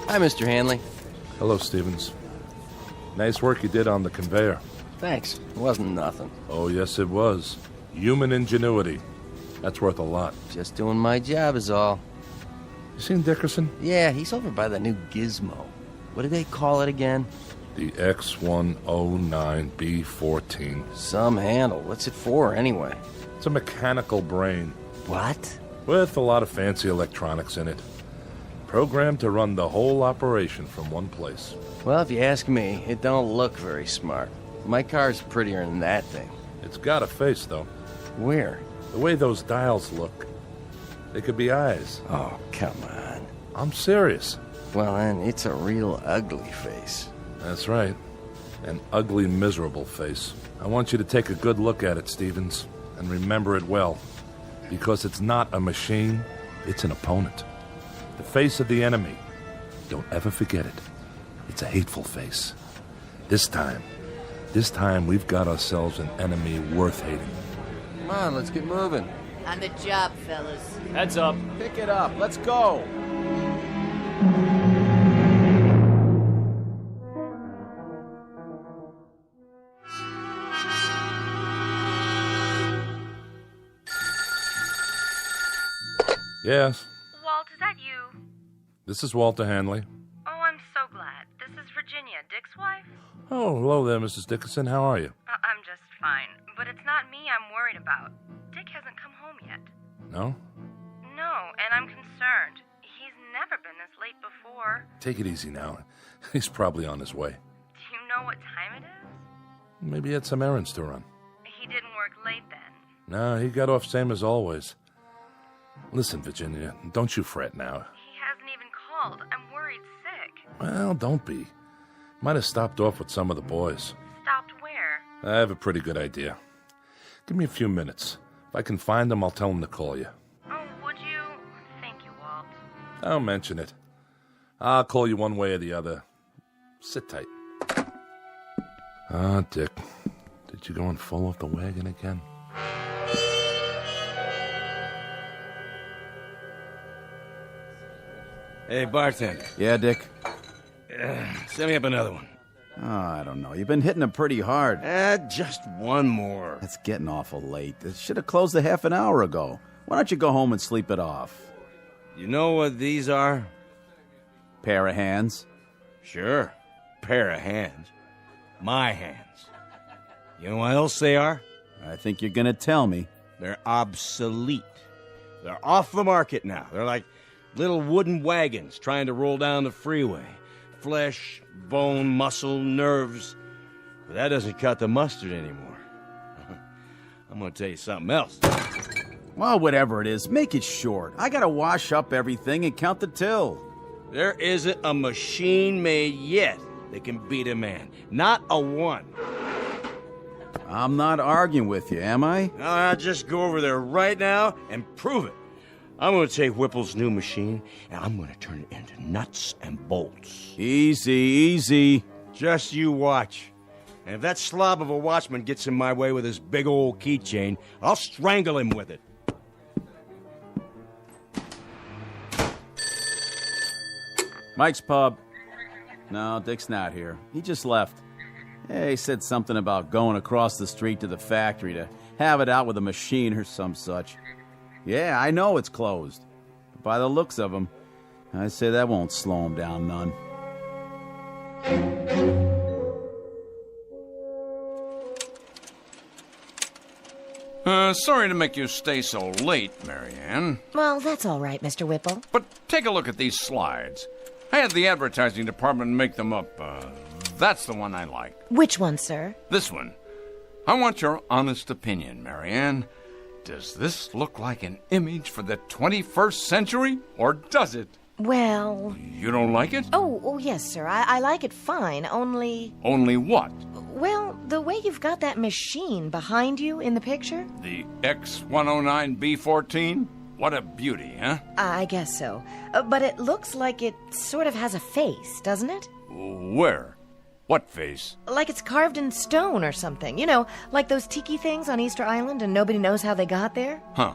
Hi, Mr. Hanley. Hello, Stevens. Nice work you did on the conveyor. Thanks. It wasn't nothing. Oh, yes, it was. Human ingenuity. That's worth a lot. Just doing my job is all. You seen Dickerson? Yeah, he's over by that new gizmo. What do they call it again? The X109B14. Some handle. What's it for, anyway? It's a mechanical brain. What? With a lot of fancy electronics in it. Programmed to run the whole operation from one place. Well, if you ask me, it don't look very smart. My car's prettier than that thing. It's got a face, though. Where? The way those dials look. They could be eyes. Oh, come on. I'm serious. Well, then, it's a real ugly face. That's right. An ugly, miserable face. I want you to take a good look at it, Stevens, and remember it well. Because it's not a machine, it's an opponent. The face of the enemy. Don't ever forget it. It's a hateful face. This time we've got ourselves an enemy worth hating. Come on, let's get moving. On the job, fellas. Heads up. Pick it up. Let's go. Yes. Walt, is that you? This is Walter Hanley. Oh, I'm so glad. This is Virginia, Dick's wife. Oh, hello there, Mrs. Dickerson. How are you? I'm just fine, but it's not me I'm worried about. Dick hasn't come home yet. No? No, and I'm concerned. He's never been this late before. Take it easy now. He's probably on his way. Do you know what time it is? Maybe he had some errands to run. He didn't work late then. No, he got off same as always. Listen, Virginia, don't you fret now. He hasn't even called. I'm worried sick. Well, don't be. Might have stopped off with some of the boys. Stopped where? I have a pretty good idea. Give me a few minutes. If I can find him, I'll tell him to call you. Oh, would you? Thank you, Walt. Don't mention it. I'll call you one way or the other. Sit tight. Ah, Dick. Did you go and fall off the wagon again? Hey, bartender. Yeah, Dick? Send me up another one. Oh, I don't know. You've been hitting them pretty hard. Just one more. It's getting awful late. It should have closed a half an hour ago. Why don't you go home and sleep it off? You know what these are? Pair of hands? Sure. Pair of hands. My hands. You know what else they are? I think you're going to tell me. They're obsolete. They're off the market now. They're like little wooden wagons trying to roll down the freeway. Flesh, bone, muscle, nerves. But that doesn't cut the mustard anymore. I'm going to tell you something else. Well, whatever it is, make it short. I got to wash up everything and count the till. There isn't a machine made yet that can beat a man. Not a one. I'm not arguing with you, am I? No, I'll just go over there right now and prove it. I'm going to take Whipple's new machine, and I'm going to turn it into nuts and bolts. Easy, easy. Just you watch. And if that slob of a watchman gets in my way with his big old keychain, I'll strangle him with it. Mike's pub. No, Dick's not here. He just left. Yeah, he said something about going across the street to the factory to have it out with a machine or some such. Yeah, I know it's closed. But by the looks of him, I say that won't slow him down none. Sorry to make you stay so late, Marianne. Well, that's all right, Mr. Whipple. But take a look at these slides. I had the advertising department make them up. That's the one I like. Which one, sir? This one. I want your honest opinion, Marianne. Does this look like an image for the 21st century, or does it? Well... You don't like it? Oh, yes, sir. I like it fine, only... Only what? Well, the way you've got that machine behind you in the picture. The X-109B14? What a beauty, huh? I guess so. But it looks like it sort of has a face, doesn't it? Where? What face? Like it's carved in stone or something. You know, like those tiki things on Easter Island and nobody knows how they got there? Huh.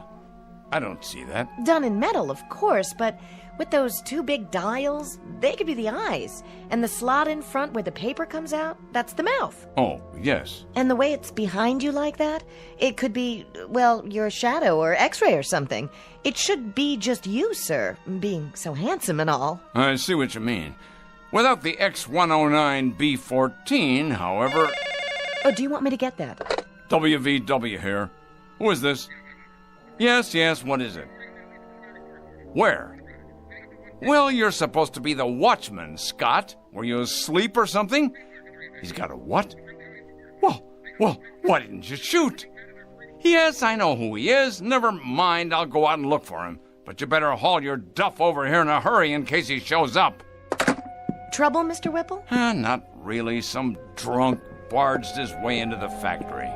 I don't see that. Done in metal, of course, but with those two big dials, they could be the eyes. And the slot in front where the paper comes out, that's the mouth. Oh, yes. And the way it's behind you like that, it could be, well, your shadow or x-ray or something. It should be just you, sir, being so handsome and all. I see what you mean. Without the X-109B14, however... Oh, do you want me to get that? WVW here. Who is this? Yes, what is it? Where? Well, you're supposed to be the watchman, Scott. Were you asleep or something? He's got a what? Well, why didn't you shoot? Yes, I know who he is. Never mind, I'll go out and look for him. But you better haul your duff over here in a hurry in case he shows up. Trouble, Mr. Whipple? Not really. Some drunk barged his way into the factory.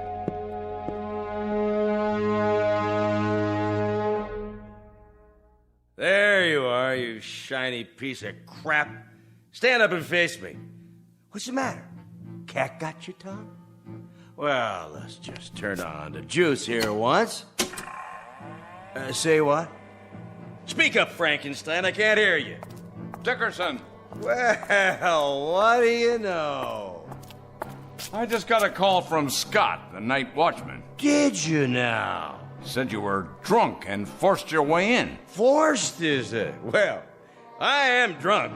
There you are, you shiny piece of crap. Stand up and face me. What's the matter? Cat got your tongue? Well, let's just turn on the juice here once. Say what? Speak up, Frankenstein. I can't hear you. Dickerson. Well, what do you know? I just got a call from Scott, the night watchman. Did you now? Said you were drunk and forced your way in. Forced, is it? Well, I am drunk.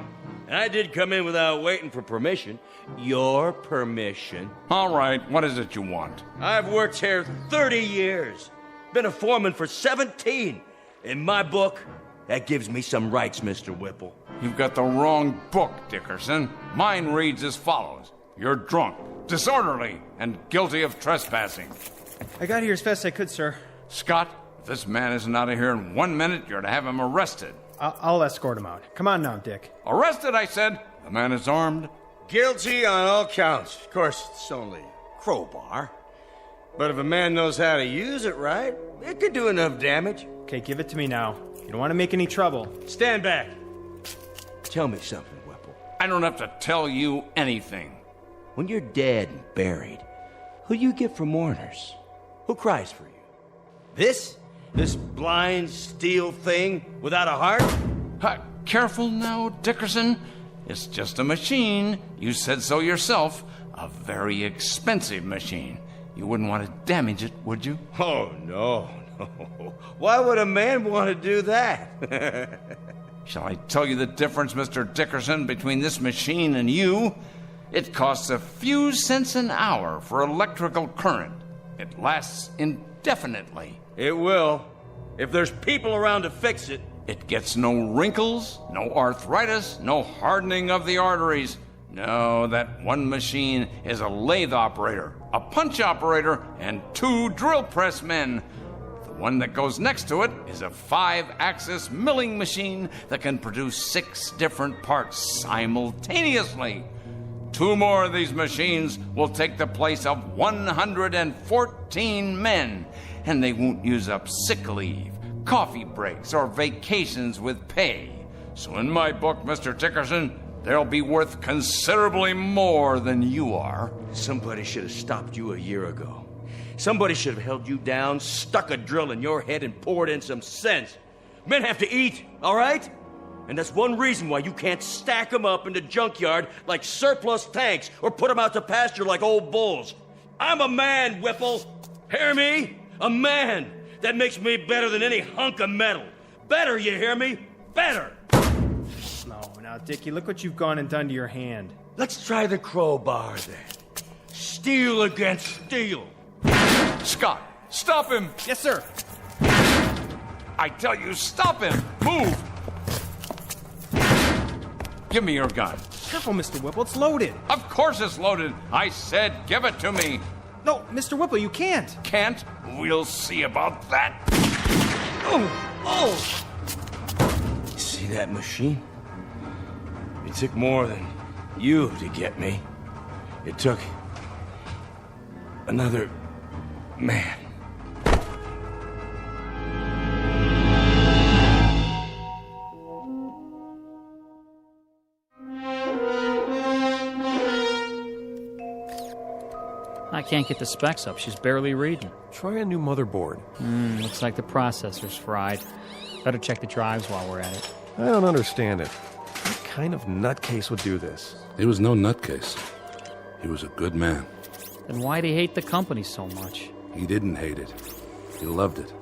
And I did come in without waiting for permission. Your permission. All right, what is it you want? I've worked here 30 years. Been a foreman for 17. In my book, That gives me some rights, Mr. Whipple. You've got the wrong book, Dickerson. Mine reads as follows. You're drunk, disorderly, and guilty of trespassing. I got here as fast as I could, sir. Scott, if this man isn't out of here in 1 minute, you're to have him arrested. I'll escort him out. Come on now, Dick. Arrested, I said. The man is armed. Guilty on all counts. Of course, it's only a crowbar. But if a man knows how to use it right, it could do enough damage. Okay, give it to me now. You don't want to make any trouble. Stand back. Tell me something, Whipple. I don't have to tell you anything. When you're dead and buried, who do you get for mourners? Who cries for you? This blind steel thing without a heart? Careful now, Dickerson. It's just a machine. You said so yourself. A very expensive machine. You wouldn't want to damage it, would you? Oh, no. Why would a man want to do that? Shall I tell you the difference, Mr. Dickerson, between this machine and you? It costs a few cents an hour for electrical current. It lasts indefinitely. It will. If there's people around to fix it. It gets no wrinkles, no arthritis, no hardening of the arteries. No, that one machine is a lathe operator, a punch operator, and 2 drill press men. The one that goes next to it is a 5-axis milling machine that can produce 6 different parts simultaneously. 2 more of these machines will take the place of 114 men, and they won't use up sick leave, coffee breaks, or vacations with pay. So in my book, Mr. Dickerson, they'll be worth considerably more than you are. Somebody should have stopped you a year ago. Somebody should have held you down, stuck a drill in your head, and poured in some sense. Men have to eat, all right? And that's one reason why you can't stack them up in the junkyard like surplus tanks or put them out to pasture like old bulls. I'm a man, Whipple. Hear me? A man. That makes me better than any hunk of metal. Better, you hear me? Better. No, now, Dickie, look what you've gone and done to your hand. Let's try the crowbar, then. Steel against steel. Scott, stop him! Yes, sir. I tell you, stop him! Move! Give me your gun. Careful, Mr. Whipple, it's loaded. Of course it's loaded. I said give it to me. No, Mr. Whipple, you can't. Can't? We'll see about that. Oh! See that machine? It took more than you to get me. It took another man. I can't get the specs up. She's barely reading. Try a new motherboard. Looks like the processor's fried. Better check the drives while we're at it. I don't understand it. What kind of nutcase would do this? He was no nutcase. He was a good man. Then why'd he hate the company so much? He didn't hate it. He loved it.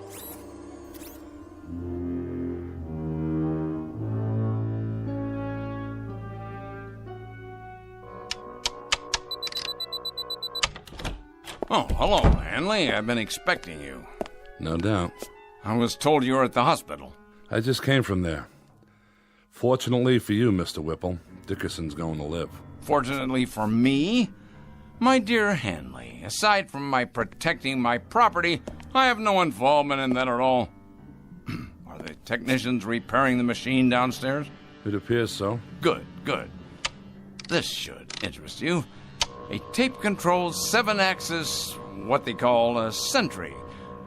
Oh, hello, Hanley. I've been expecting you. No doubt. I was told you were at the hospital. I just came from there. Fortunately for you, Mr. Whipple, Dickerson's going to live. Fortunately for me? My dear Hanley, aside from my protecting my property, I have no involvement in that at all. Are the technicians repairing the machine downstairs? It appears so. Good, good. This should interest you. A tape-controlled 7-axis, what they call a sentry.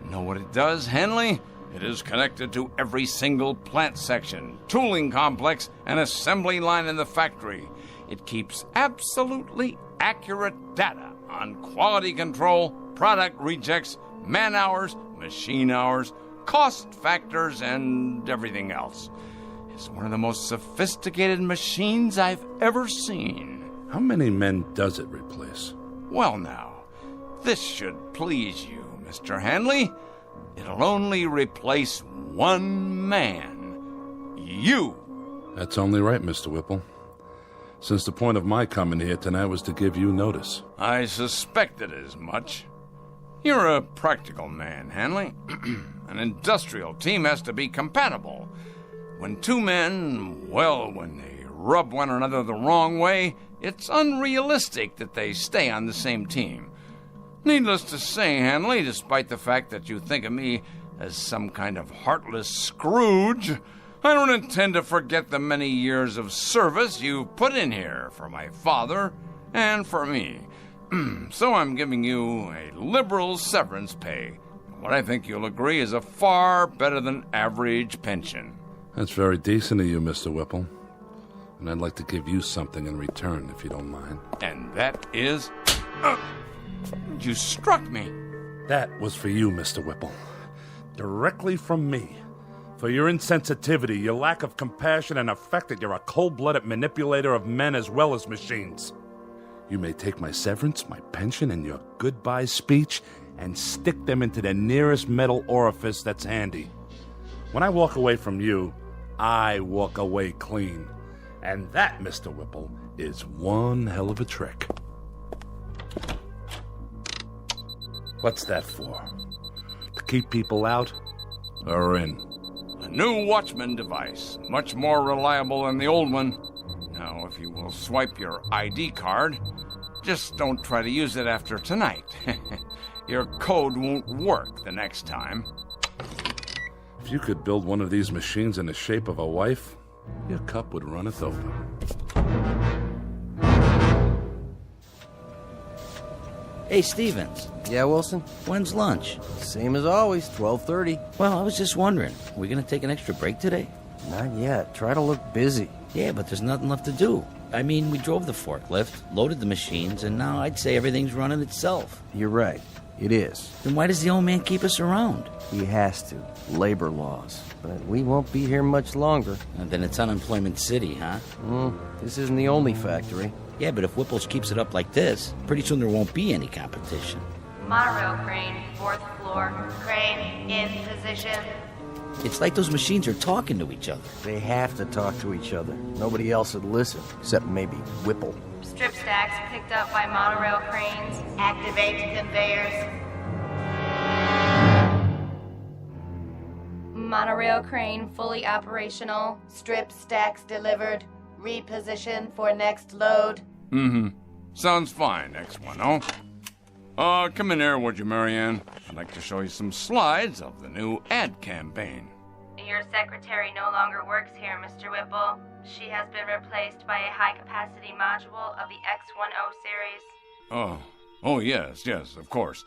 Know what it does, Hanley? It is connected to every single plant section, tooling complex, and assembly line in the factory. It keeps absolutely accurate data on quality control, product rejects, man hours, machine hours, cost factors, and everything else. It's one of the most sophisticated machines I've ever seen. How many men does it replace? Well now, this should please you, Mr. Hanley. It'll only replace one man. You. That's only right, Mr. Whipple. Since the point of my coming here tonight was to give you notice. I suspected as much. You're a practical man, Hanley. An industrial team has to be compatible. When two men, well, when they rub one another the wrong way, it's unrealistic that they stay on the same team. Needless to say, Hanley, despite the fact that you think of me as some kind of heartless Scrooge, I don't intend to forget the many years of service you've put in here for my father and for me. So I'm giving you a liberal severance pay. What I think you'll agree is a far better than average pension. That's very decent of you, Mr. Whipple. And I'd like to give you something in return, if you don't mind. And that is... you struck me. That was for you, Mr. Whipple. Directly from me. For your insensitivity, your lack of compassion, and the fact that you're a cold-blooded manipulator of men as well as machines. You may take my severance, my pension, and your goodbye speech and stick them into the nearest metal orifice that's handy. When I walk away from you, I walk away clean. And that, Mr. Whipple, is one hell of a trick. What's that for? To keep people out or in? A new Watchman device, much more reliable than the old one. Now, if you will swipe your ID card, just don't try to use it after tonight. Your code won't work the next time. If you could build one of these machines in the shape of a wife, your cup would runneth over. Hey, Stevens. Yeah, Wilson? When's lunch? Same as always, 12:30. Well, I was just wondering, are we going to take an extra break today? Not yet. Try to look busy. Yeah, but there's nothing left to do. I mean, we drove the forklift, loaded the machines, and now I'd say everything's running itself. You're right. It is. Then why does the old man keep us around? He has to. Labor laws. But we won't be here much longer. And then it's Unemployment City, huh? This isn't the only factory. Yeah, but if Whipple's keeps it up like this, pretty soon there won't be any competition. Monorail crane, 4th floor. Crane, in position. It's like those machines are talking to each other. They have to talk to each other. Nobody else would listen, except maybe Whipple. Strip stacks picked up by monorail cranes. Activate conveyors. Monorail crane fully operational. Strip stacks delivered. Reposition for next load. Sounds fine, X10. Come in here, would you, Marianne? I'd like to show you some slides of the new ad campaign. Your secretary no longer works here, Mr. Whipple. She has been replaced by a high-capacity module of the X10 series. Oh, yes, of course.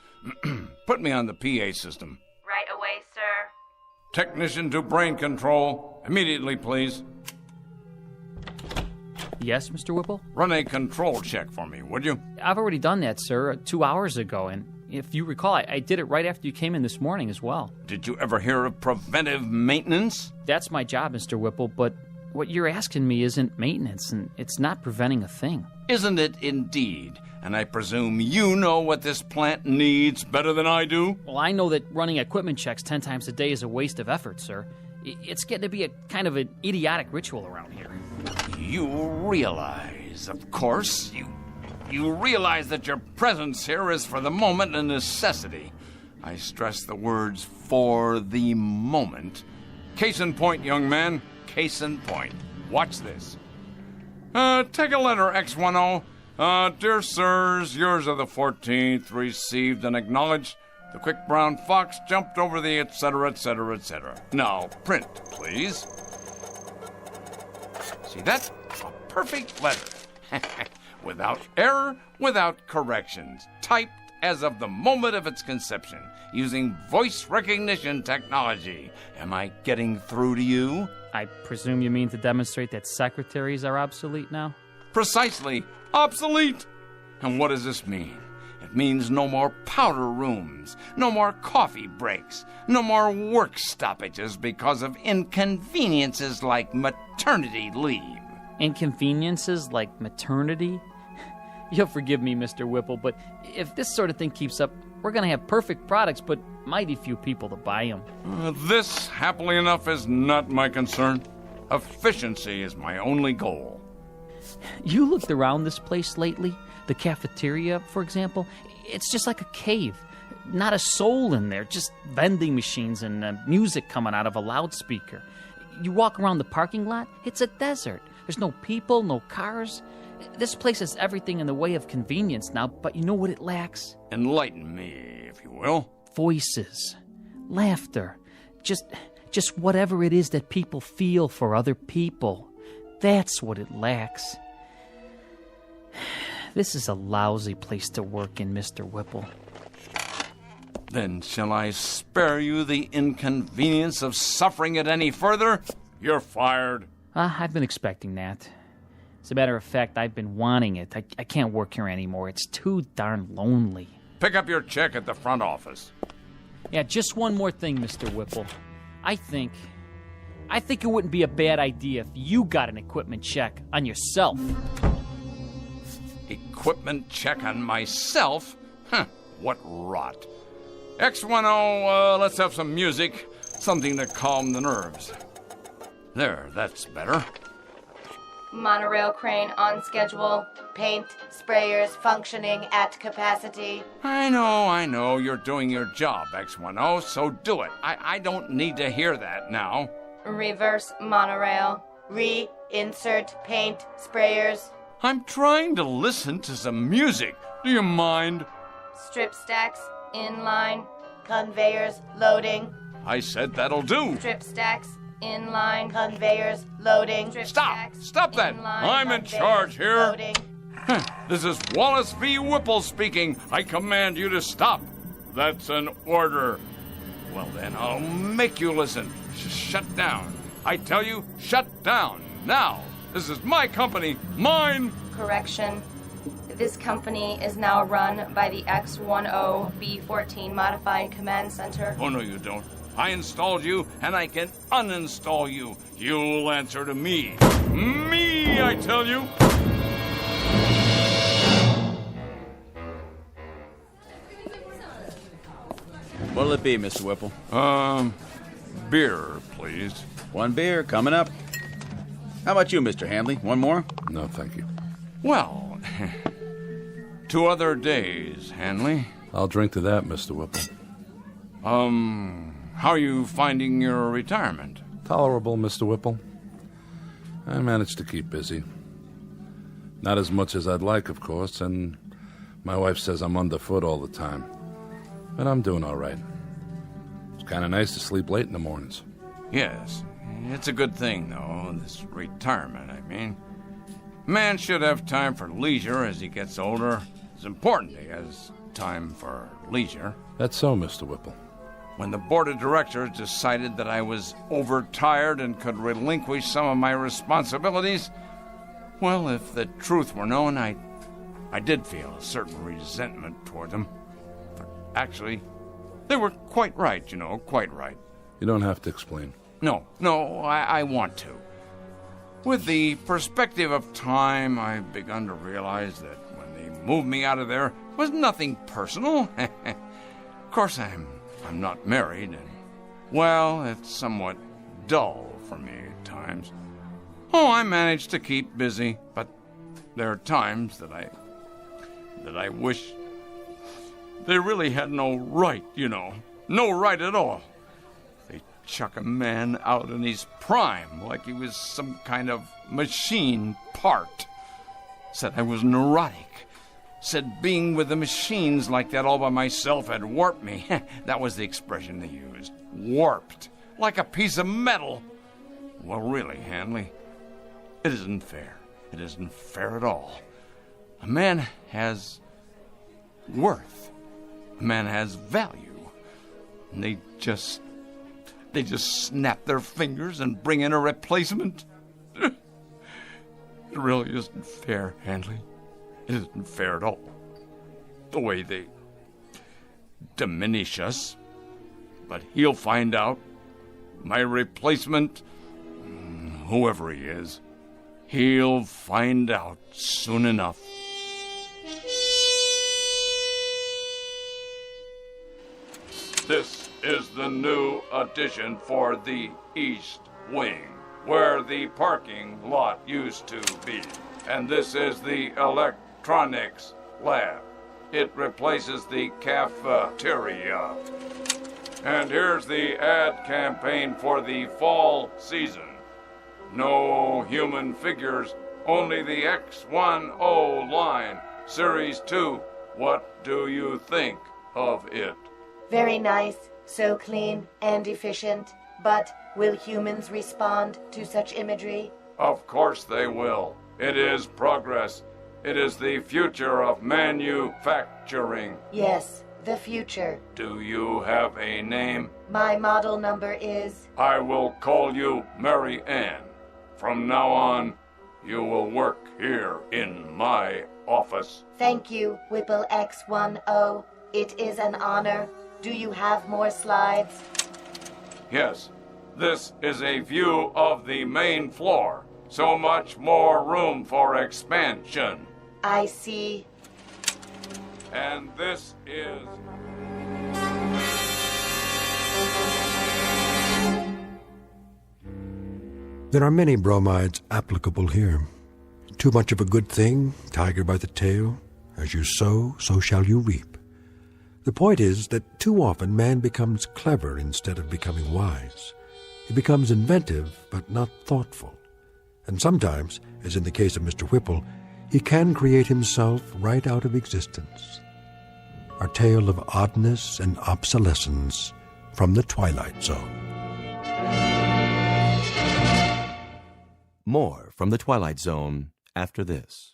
Put me on the PA system. Right away, sir. Technician to brain control. Immediately, please. Yes, Mr. Whipple? Run a control check for me, would you? I've already done that, sir, 2 hours ago, and if you recall, I did it right after you came in this morning as well. Did you ever hear of preventive maintenance? That's my job, Mr. Whipple, but what you're asking me isn't maintenance, and it's not preventing a thing. Isn't it indeed? And I presume you know what this plant needs better than I do? Well, I know that running equipment checks 10 times a day is a waste of effort, sir. It's getting to be a kind of an idiotic ritual around here. You realize, of course, you realize that your presence here is for the moment a necessity. I stress the words "for the moment." Case in point, young man. Case in point. Watch this. Take a letter, X10. Dear sirs, yours of the 14th, received and acknowledged. The quick brown fox jumped over the etc., etc., etc. Now, print, please. See that? A perfect letter. Without error, without corrections. Typed as of the moment of its conception, using voice recognition technology. Am I getting through to you? I presume you mean to demonstrate that secretaries are obsolete now? Precisely. Obsolete. And what does this mean? It means no more powder rooms, no more coffee breaks, no more work stoppages because of inconveniences like maternity leave. Inconveniences like maternity? You'll forgive me, Mr. Whipple, but if this sort of thing keeps up, we're going to have perfect products, but mighty few people to buy them. This, happily enough, is not my concern. Efficiency is my only goal. You looked around this place lately? The cafeteria, for example? It's just like a cave. Not a soul in there, just vending machines and music coming out of a loudspeaker. You walk around the parking lot, it's a desert. There's no people, no cars. This place has everything in the way of convenience now, but you know what it lacks? Enlighten me, if you will. Voices, laughter, just whatever it is that people feel for other people. That's what it lacks. This is a lousy place to work in, Mr. Whipple. Then shall I spare you the inconvenience of suffering it any further? You're fired. I've been expecting that. As a matter of fact, I've been wanting it. I can't work here anymore. It's too darn lonely. Pick up your check at the front office. Yeah, just one more thing, Mr. Whipple. I think it wouldn't be a bad idea if you got an equipment check on yourself. Equipment check on myself? Huh, what rot. X10, let's have some music. Something to calm the nerves. There, that's better. Monorail crane on schedule. Paint sprayers functioning at capacity. I know. You're doing your job, X10, so do it. I don't need to hear that now. Reverse monorail. Reinsert paint sprayers. I'm trying to listen to some music. Do you mind? Strip stacks inline. Conveyors loading. I said that'll do. Strip stacks inline. Conveyors loading. Strip Stop that. I'm in charge here. Loading. This is Wallace V. Whipple speaking. I command you to stop. That's an order. Well then, I'll make you listen. Shut down. I tell you, shut down. Now. This is my company. Mine. Correction. This company is now run by the X10B14 Modified Command Center. Oh, no, you don't. I installed you, and I can uninstall you. You'll answer to me. Me, I tell you. What'll it be, Mr. Whipple? Beer, please. One beer, coming up. How about you, Mr. Handley? One more? No, thank you. Well, 2 other days, Hanley. I'll drink to that, Mr. Whipple. How are you finding your retirement? Tolerable, Mr. Whipple. I managed to keep busy. Not as much as I'd like, of course, and my wife says I'm underfoot all the time. But I'm doing all right. It's kind of nice to sleep late in the mornings. Yes, it's a good thing, though, this retirement, I mean. Man should have time for leisure as he gets older. It's important he has time for leisure. That's so, Mr. Whipple. When the board of directors decided that I was overtired and could relinquish some of my responsibilities, well, if the truth were known, I did feel a certain resentment toward them. But actually, they were quite right, quite right. You don't have to explain. No, I want to. With the perspective of time, I've begun to realize that when they moved me out of there, it was nothing personal. Of course, I'm not married, and, well, it's somewhat dull for me at times. Oh, I manage to keep busy, but there are times that I wish they really had no right, no right at all. They chuck a man out in his prime like he was some kind of machine part. Said I was neurotic. Said being with the machines like that all by myself had warped me. That was the expression they used. Warped. Like a piece of metal. Well, really, Hanley, it isn't fair. It isn't fair at all. A man has worth. A man has value. And they just snap their fingers and bring in a replacement. It really isn't fair, Hanley. It isn't fair at all. The way they diminish us. But he'll find out. My replacement, whoever he is, he'll find out soon enough. This is the new addition for the East Wing, where the parking lot used to be. And this is the electronics lab. It replaces the cafeteria. And here's the ad campaign for the fall season. No human figures, only the X10 line, Series 2. What do you think of it? Very nice, so clean and efficient. But will humans respond to such imagery? Of course they will. It is progress. It is the future of manufacturing. Yes, the future. Do you have a name? My model number is... I will call you Mary Ann. From now on, you will work here in my office. Thank you, Whipple X10. It is an honor. Do you have more slides? Yes, this is a view of the main floor. So much more room for expansion. I see. And this is... There are many bromides applicable here. Too much of a good thing, tiger by the tail. As you sow, so shall you reap. The point is that too often man becomes clever instead of becoming wise. He becomes inventive, but not thoughtful. And sometimes, as in the case of Mr. Whipple, he can create himself right out of existence. Our tale of oddness and obsolescence from the Twilight Zone. More from the Twilight Zone after this.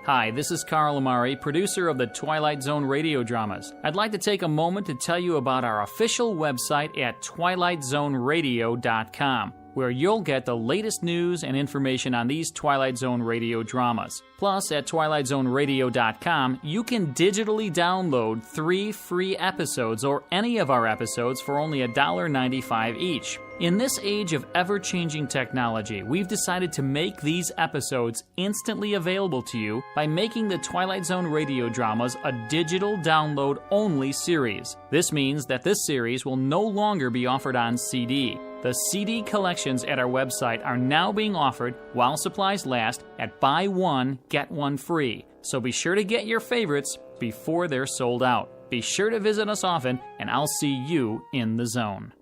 Hi, this is Carl Amari, producer of the Twilight Zone radio dramas. I'd like to take a moment to tell you about our official website at twilightzoneradio.com, where you'll get the latest news and information on these Twilight Zone radio dramas. Plus, at twilightzoneradio.com, you can digitally download 3 free episodes or any of our episodes for only $1.95 each. In this age of ever-changing technology, we've decided to make these episodes instantly available to you by making the Twilight Zone radio dramas a digital download-only series. This means that this series will no longer be offered on CD. The CD collections at our website are now being offered while supplies last at buy one, get one free. So be sure to get your favorites before they're sold out. Be sure to visit us often, and I'll see you in the zone.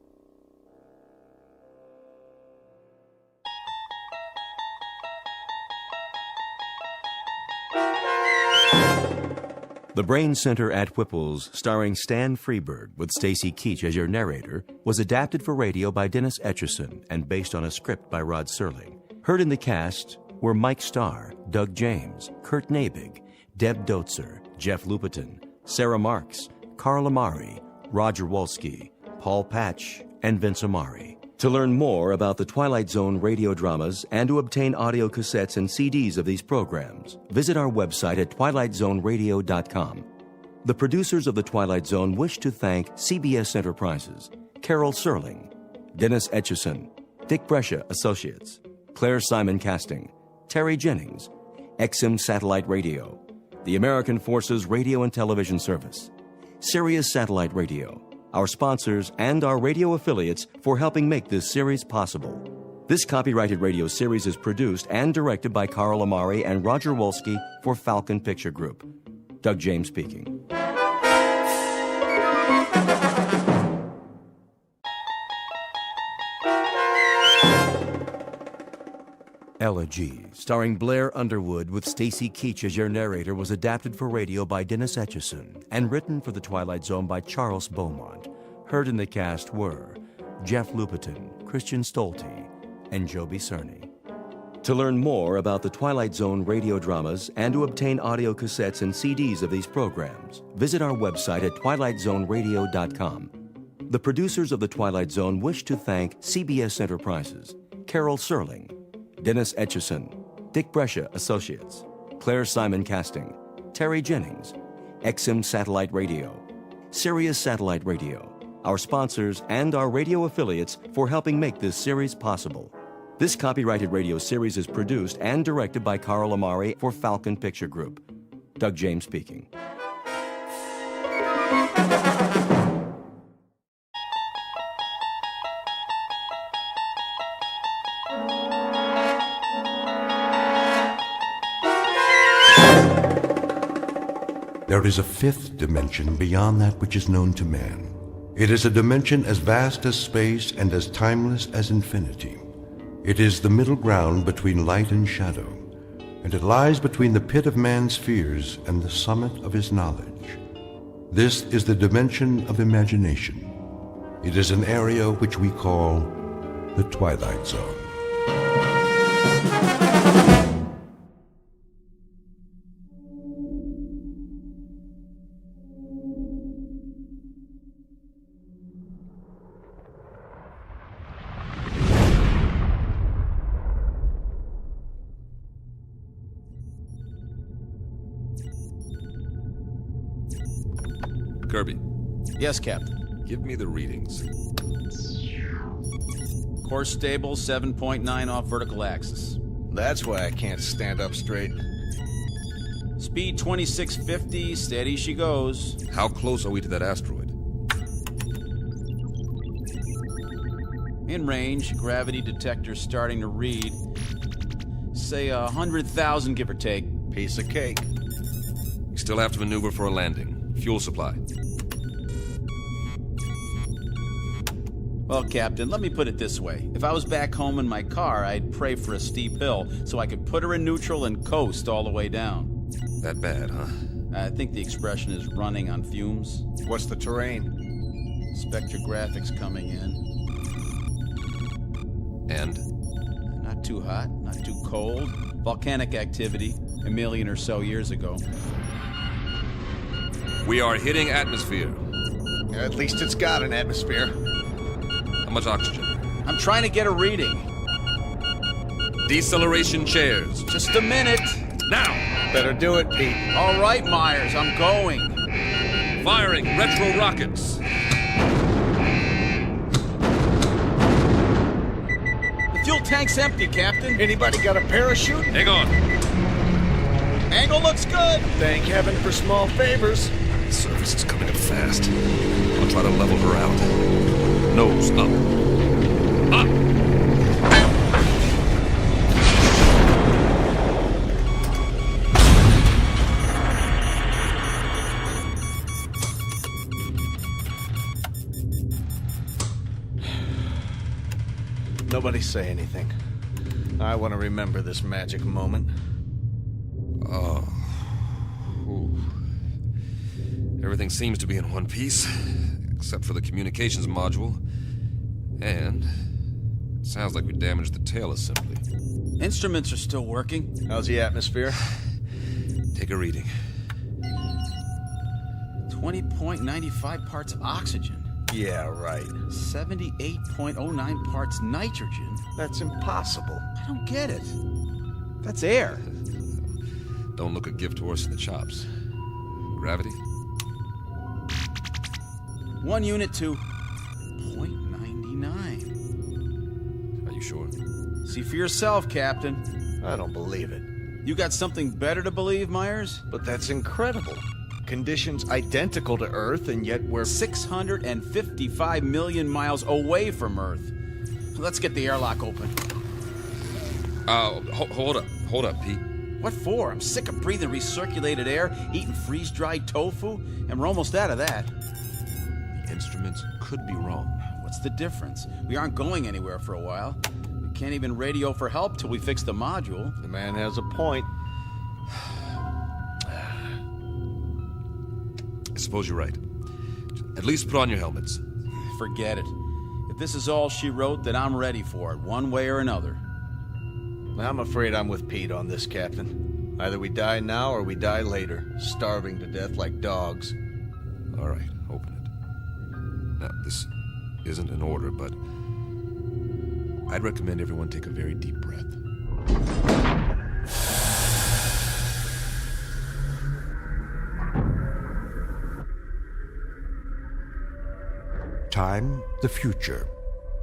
The Brain Center at Whipple's, starring Stan Freberg with Stacy Keach as your narrator, was adapted for radio by Dennis Etchison and based on a script by Rod Serling. Heard in the cast were Mike Starr, Doug James, Kurt Nabig, Deb Dotzer, Jeff Lupetin, Sarah Marks, Carl Amari, Roger Wolski, Paul Patch, and Vince Amari. To learn more about the Twilight Zone radio dramas and to obtain audio cassettes and CDs of these programs, visit our website at twilightzoneradio.com. The producers of The Twilight Zone wish to thank CBS Enterprises, Carol Serling, Dennis Etchison, Dick Brescia Associates, Claire Simon Casting, Terry Jennings, XM Satellite Radio, the American Forces Radio and Television Service, Sirius Satellite Radio, our sponsors, and our radio affiliates for helping make this series possible. This copyrighted radio series is produced and directed by Carl Amari and Roger Wolski for Falcon Picture Group. Doug James speaking. Elegy, starring Blair Underwood with Stacy Keach as your narrator, was adapted for radio by Dennis Etchison and written for The Twilight Zone by Charles Beaumont. Heard in the cast were Jeff Lupetin, Christian Stolte, and Joby Cerny. To learn more about the Twilight Zone radio dramas and to obtain audio cassettes and CDs of these programs, visit our website at twilightzoneradio.com. The producers of The Twilight Zone wish to thank CBS Enterprises, Carol Serling, Dennis Etchison, Dick Brescia Associates, Claire Simon Casting, Terry Jennings, XM Satellite Radio, Sirius Satellite Radio, our sponsors, and our radio affiliates for helping make this series possible. This copyrighted radio series is produced and directed by Carl Amari for Falcon Picture Group. Doug James speaking. There is a fifth dimension beyond that which is known to man. It is a dimension as vast as space and as timeless as infinity. It is the middle ground between light and shadow, and it lies between the pit of man's fears and the summit of his knowledge. This is the dimension of imagination. It is an area which we call the Twilight Zone. Kirby. Yes, Captain. Give me the readings. Course stable, 7.9 off vertical axis. That's why I can't stand up straight. Speed 2650, steady she goes. How close are we to that asteroid? In range, gravity detector starting to read. Say 100,000, give or take. Piece of cake. We still have to maneuver for a landing. Fuel supply. Well, Captain, let me put it this way. If I was back home in my car, I'd pray for a steep hill so I could put her in neutral and coast all the way down. That bad, huh? I think the expression is running on fumes. What's the terrain? Spectrographics coming in. And? Not too hot, not too cold. Volcanic activity, 1 million or so years ago. We are hitting atmosphere. At least it's got an atmosphere. How much oxygen? I'm trying to get a reading. Deceleration chairs. Just a minute. Now! Better do it, Pete. All right, Myers, I'm going. Firing retro rockets. The fuel tank's empty, Captain. Anybody got a parachute? Hang on. Angle looks good. Thank heaven for small favors. The surface is coming up fast. I'll try to level her out. Nose up. Up! Nobody say anything. I want to remember this magic moment. Oh. Ooh. Everything seems to be in one piece, except for the communications module. And it sounds like we damaged the tail assembly. Instruments are still working. How's the atmosphere? Take a reading. 20.95 parts oxygen. Yeah, right. 78.09 parts nitrogen. That's impossible. I don't get it. That's air. Don't look a gift horse in the chops. Gravity? 1 unit to 0.99. Are you sure? See for yourself, Captain. I don't believe it. You got something better to believe, Myers? But that's incredible. Conditions identical to Earth, and yet we're 655 million miles away from Earth. Let's get the airlock open. Hold up, Pete. What for? I'm sick of breathing recirculated air, eating freeze-dried tofu, and we're almost out of that. The instruments could be wrong. What's the difference? We aren't going anywhere for a while. We can't even radio for help till we fix the module. The man has a point. I suppose you're right. At least put on your helmets. Forget it. If this is all she wrote, then I'm ready for it, one way or another. I'm afraid I'm with Pete on this, Captain. Either we die now or we die later, starving to death like dogs. All right, open it. Now, this isn't an order, but I'd recommend everyone take a very deep breath. Time, the future.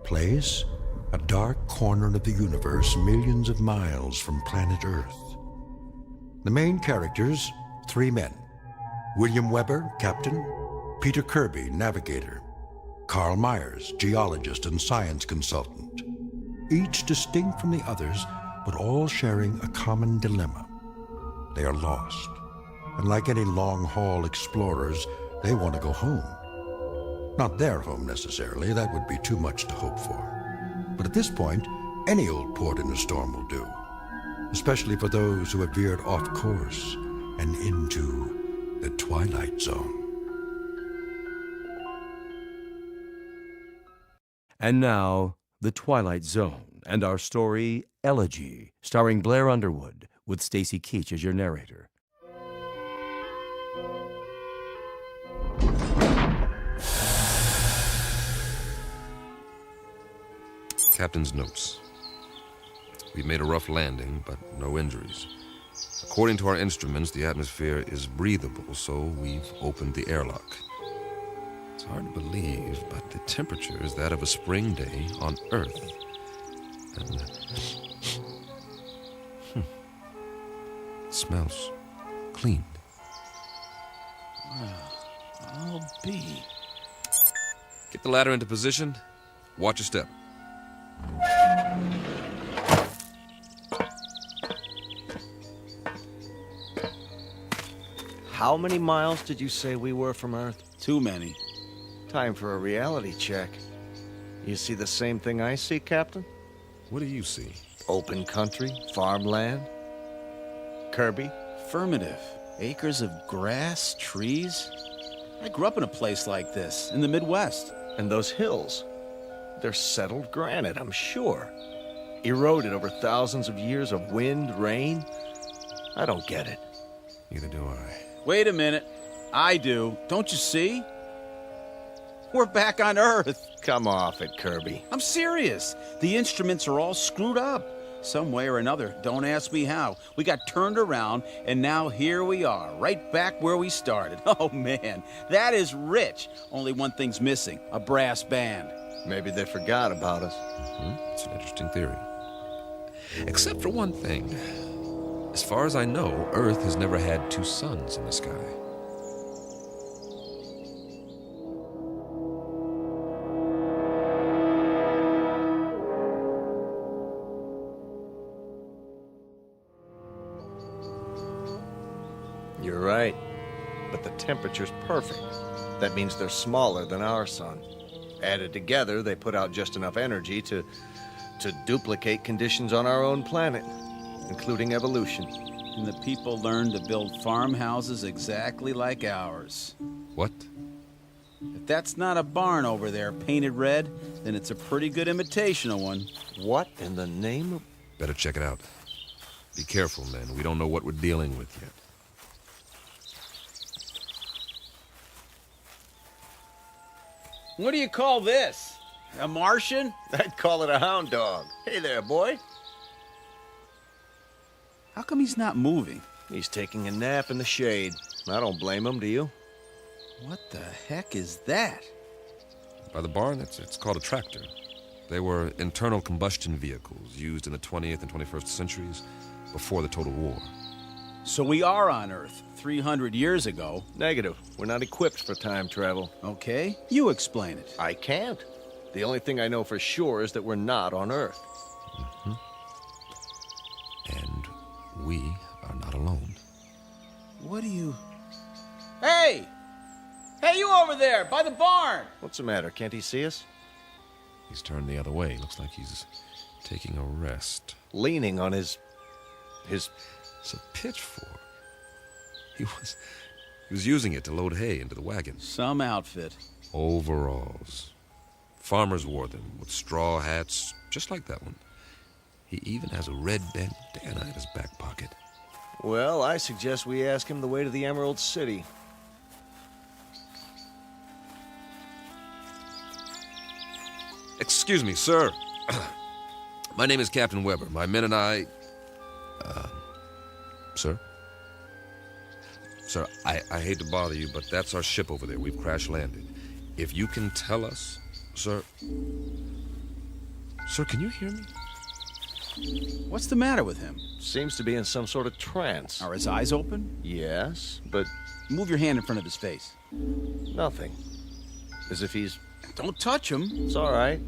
Place, a dark corner of the universe millions of miles from planet Earth. The main characters, 3 men. William Weber, captain. Peter Kirby, navigator. Carl Myers, geologist and science consultant. Each distinct from the others, but all sharing a common dilemma. They are lost. And like any long-haul explorers, they want to go home. Not their home necessarily, that would be too much to hope for. But at this point, any old port in a storm will do, especially for those who have veered off course and into the Twilight Zone. And now, The Twilight Zone, and our story, Elegy, starring Blair Underwood, with Stacy Keach as your narrator. Captain's notes. We made a rough landing, but no injuries. According to our instruments, the atmosphere is breathable, so we've opened the airlock. It's hard to believe, but the temperature is that of a spring day on Earth. And it smells clean. I'll be. Get the ladder into position. Watch your step. How many miles did you say we were from Earth? Too many. Time for a reality check. You see the same thing I see, Captain? What do you see? Open country, farmland. Kirby? Affirmative. Acres of grass, trees. I grew up in a place like this, in the Midwest. And those hills? They're settled granite, I'm sure. Eroded over thousands of years of wind, rain. I don't get it. Neither do I. Wait a minute. I do. Don't you see? We're back on Earth. Come off it, Kirby. I'm serious. The instruments are all screwed up. Some way or another. Don't ask me how. We got turned around, and now here we are, right back where we started. Oh, man. That is rich. Only one thing's missing. A brass band. Maybe they forgot about us. It's an interesting theory. Except for one thing. As far as I know, Earth has never had two suns in the sky. You're right. But the temperature's perfect. That means they're smaller than our sun. Added together, they put out just enough energy to duplicate conditions on our own planet, including evolution. And the people learned to build farmhouses exactly like ours. What? If that's not a barn over there painted red, then it's a pretty good imitation of one. What in the name of... Better check it out. Be careful, men. We don't know what we're dealing with yet. What do you call this? A Martian? I'd call it a hound dog. Hey there, boy. How come he's not moving? He's taking a nap in the shade. I don't blame him, do you? What the heck is that? By the barn, it's called a tractor. They were internal combustion vehicles used in the 20th and 21st centuries before the Total War. So we are on Earth 300 years ago. Negative. We're not equipped for time travel. Okay, you explain it. I can't. The only thing I know for sure is that we're not on Earth. And we are not alone. What do you... Hey! Hey, you over there, by the barn! What's the matter? Can't he see us? He's turned the other way. Looks like he's taking a rest. Leaning on his... It's a pitchfork. He was using it to load hay into the wagon. Some outfit. Overalls. Farmers wore them with straw hats, just like that one. He even has a red bandana in his back pocket. Well, I suggest we ask him the way to the Emerald City. Excuse me, sir. My name is Captain Weber. My men and I... Sir? Sir, I hate to bother you, but that's our ship over there. We've crash-landed. If you can tell us... Sir... Sir, can you hear me? What's the matter with him? Seems to be in some sort of trance. Are his eyes open? Yes, but... Move your hand in front of his face. Nothing. As if he's... Don't touch him. It's all right.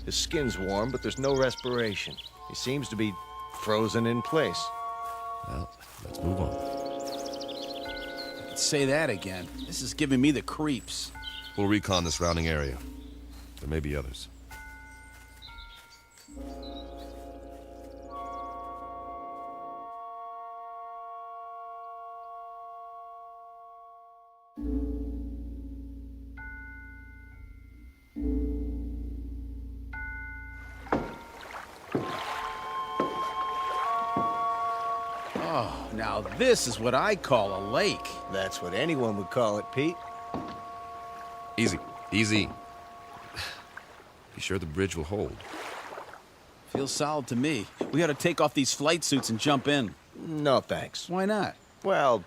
His skin's warm, but there's no respiration. He seems to be frozen in place. Well, let's move on. say that again. This is giving me the creeps. We'll recon the surrounding area. There may be others. Oh, now this is what I call a lake. That's what anyone would call it, Pete. Easy, easy. Be sure the bridge will hold. Feels solid to me. We ought to take off these flight suits and jump in. No, thanks. Why not? Well...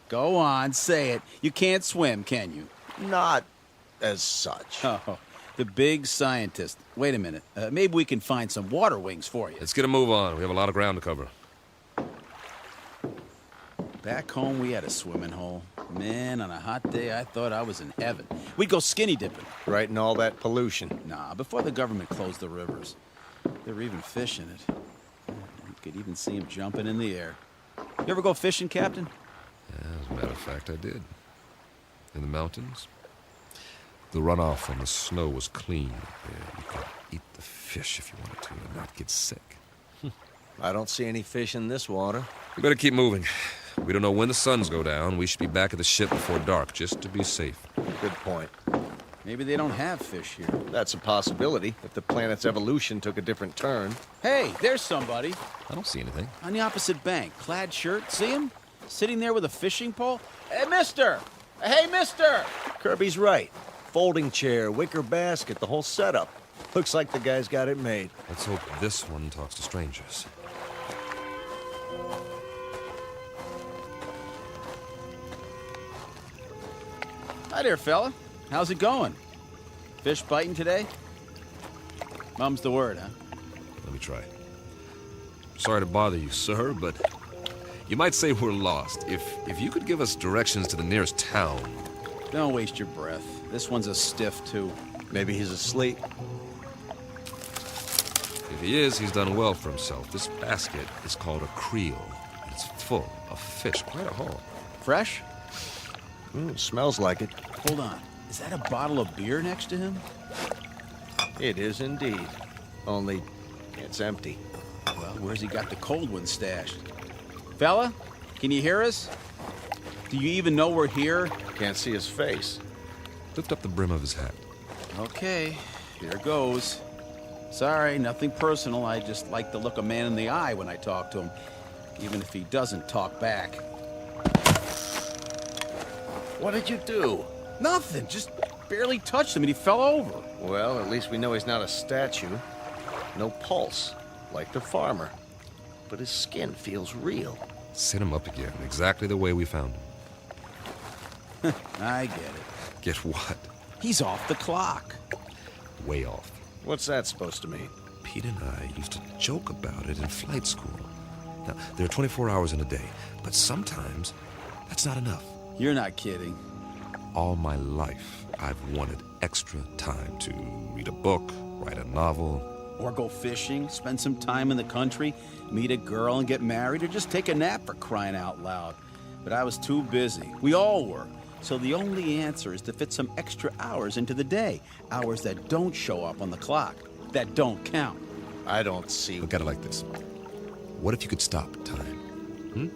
Go on, say it. You can't swim, can you? Not as such. Oh, the big scientist. Wait a minute. Maybe we can find some water wings for you. Let's get a move on. We have a lot of ground to cover. Back home, we had a swimming hole. Man, on a hot day, I thought I was in heaven. We'd go skinny dipping. Right in all that pollution. Nah, before the government closed the rivers. They were even fish in it. You could even see them jumping in the air. You ever go fishing, Captain? Yeah, as a matter of fact, I did. In the mountains. The runoff from the snow was clean. Yeah, you could eat the fish if you wanted to and not get sick. I don't see any fish in this water. We better keep moving. We don't know when the suns go down. We should be back at the ship before dark, just to be safe. Good point. Maybe they don't have fish here. That's a possibility, if the planet's evolution took a different turn. Hey, there's somebody. I don't see anything. On the opposite bank, clad shirt. See him? Sitting there with a fishing pole? Hey, mister! Hey, mister! Kirby's right. Folding chair, wicker basket, the whole setup. Looks like the guy's got it made. Let's hope this one talks to strangers. Hi there, fella. How's it going? Fish biting today? Mum's the word, huh? Let me try. Sorry to bother you, sir, but you might say we're lost. If you could give us directions to the nearest town. Don't waste your breath. This one's a stiff, too. Maybe he's asleep. If he is, he's done well for himself. This basket is called a creel. It's full of fish, quite a haul. Fresh? Smells like it. Hold on. Is that a bottle of beer next to him? It is indeed. Only, it's empty. Well, where's he got the cold one stashed? Fella, can you hear us? Do you even know we're here? Can't see his face. Lift up the brim of his hat. Okay, here goes. Sorry, nothing personal. I just like to look a man in the eye when I talk to him, even if he doesn't talk back. What did you do? Nothing, just barely touched him and he fell over. Well, at least we know he's not a statue. No pulse, like the farmer. But his skin feels real. Sit him up again, exactly the way we found him. I get it. Get what? He's off the clock. Way off. What's that supposed to mean? Pete and I used to joke about it in flight school. Now, there are 24 hours in a day, but sometimes that's not enough. You're not kidding. All my life, I've wanted extra time to read a book, write a novel. Or go fishing, spend some time in the country, meet a girl and get married, or just take a nap for crying out loud. But I was too busy. We all were. So the only answer is to fit some extra hours into the day. Hours that don't show up on the clock. That don't count. I don't see... Look at it like this. What if you could stop time?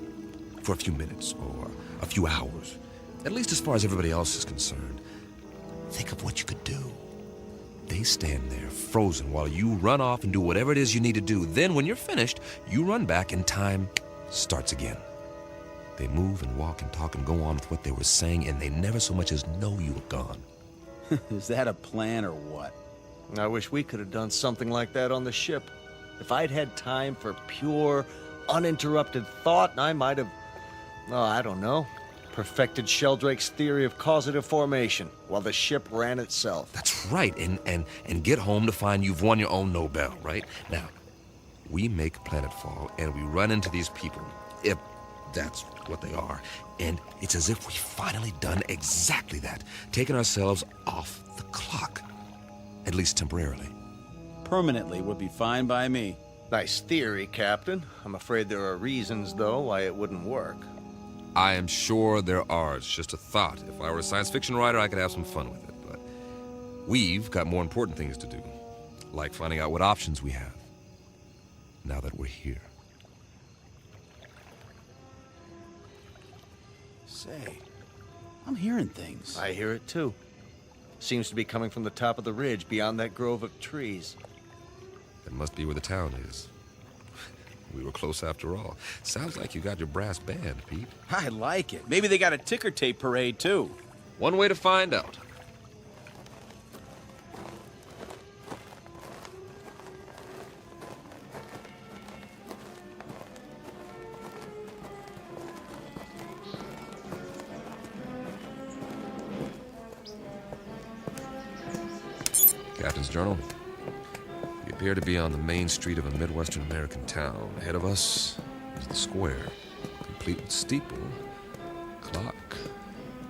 For a few minutes or a few hours? At least as far as everybody else is concerned. Think of what you could do. They stand there, frozen, while you run off and do whatever it is you need to do. Then, when you're finished, you run back and time starts again. They move and walk and talk and go on with what they were saying, and they never so much as know you were gone. Is that a plan or what? I wish we could have done something like that on the ship. If I'd had time for pure, uninterrupted thought, I might have, I don't know, perfected Sheldrake's theory of causative formation while the ship ran itself. That's right, and get home to find you've won your own Nobel, right? Now, we make planetfall, and we run into these people, if that's what they are, and it's as if we've finally done exactly that, taken ourselves off the clock, at least temporarily. Permanently would be fine by me. Nice theory, Captain. I'm afraid there are reasons, though, why it wouldn't work. I am sure there are. It's just a thought. If I were a science fiction writer, I could have some fun with it. But we've got more important things to do, like finding out what options we have now that we're here. Say, I'm hearing things. I hear it too. Seems to be coming from the top of the ridge beyond that grove of trees. That must be where the town is. We were close after all. Sounds like you got your brass band, Pete. I like it. Maybe they got a ticker tape parade, too. One way to find out. Captain's Journal. We appear to be on the main street of a Midwestern American town. Ahead of us is the square, complete with steeple, clock,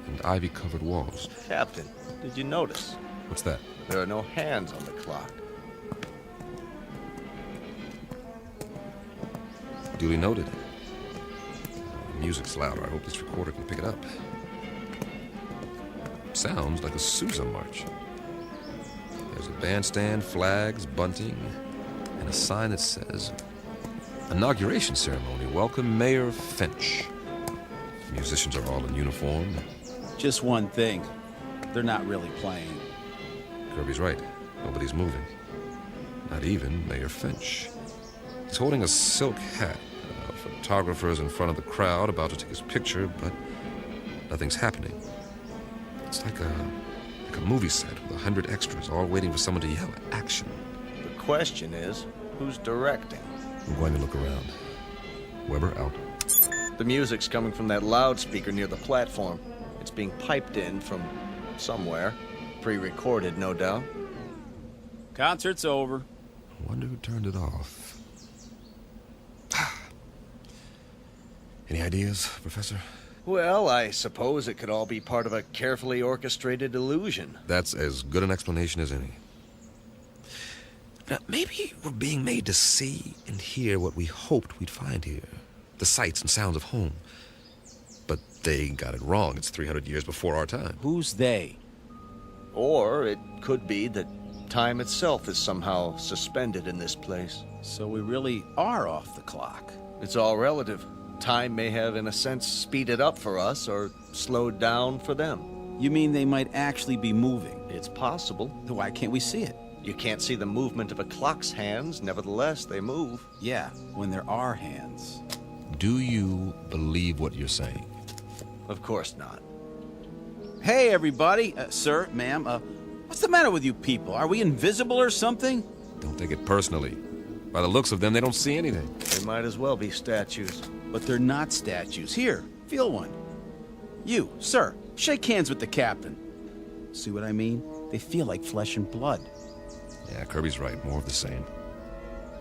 and ivy-covered walls. Captain, did you notice? What's that? There are no hands on the clock. Duly noted. The music's louder. I hope this recorder can pick it up. Sounds like a Sousa march. There's a bandstand, flags, bunting, and a sign that says, Inauguration Ceremony. Welcome, Mayor Finch. The musicians are all in uniform. Just one thing. They're not really playing. Kirby's right. Nobody's moving. Not even Mayor Finch. He's holding a silk hat. Photographers in front of the crowd about to take his picture, but nothing's happening. It's like a movie set with 100 extras all waiting for someone to yell action. The question is, who's directing? I'm going to look around. Weber out. The music's coming from that loudspeaker near the platform. It's being piped in from somewhere. Pre-recorded, no doubt. Concert's over. I wonder who turned it off. Any ideas, Professor? Well, I suppose it could all be part of a carefully orchestrated illusion. That's as good an explanation as any. Now, maybe we're being made to see and hear what we hoped we'd find here. The sights and sounds of home. But they got it wrong. It's 300 years before our time. Who's they? Or it could be that time itself is somehow suspended in this place. So we really are off the clock. It's all relative. Time may have, in a sense, speeded up for us or slowed down for them. You mean they might actually be moving? It's possible. Why can't we see it? You can't see the movement of a clock's hands, nevertheless, they move. Yeah, when there are hands. Do you believe what you're saying? Of course not. Hey, everybody. Sir, ma'am, what's the matter with you people? Are we invisible or something? Don't take it personally. By the looks of them, they don't see anything. They might as well be statues. But they're not statues. Here, feel one. You, sir, shake hands with the captain. See what I mean? They feel like flesh and blood. Yeah, Kirby's right. More of the same.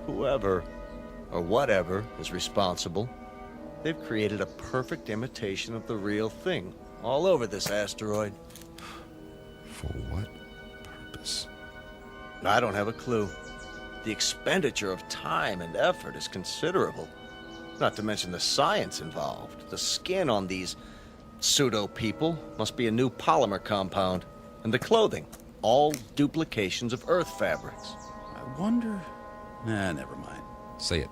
Whoever, or whatever, is responsible, they've created a perfect imitation of the real thing all over this asteroid. For what purpose? I don't have a clue. The expenditure of time and effort is considerable. Not to mention the science involved. The skin on these pseudo-people must be a new polymer compound. And the clothing, all duplications of Earth fabrics. I wonder... never mind. Say it.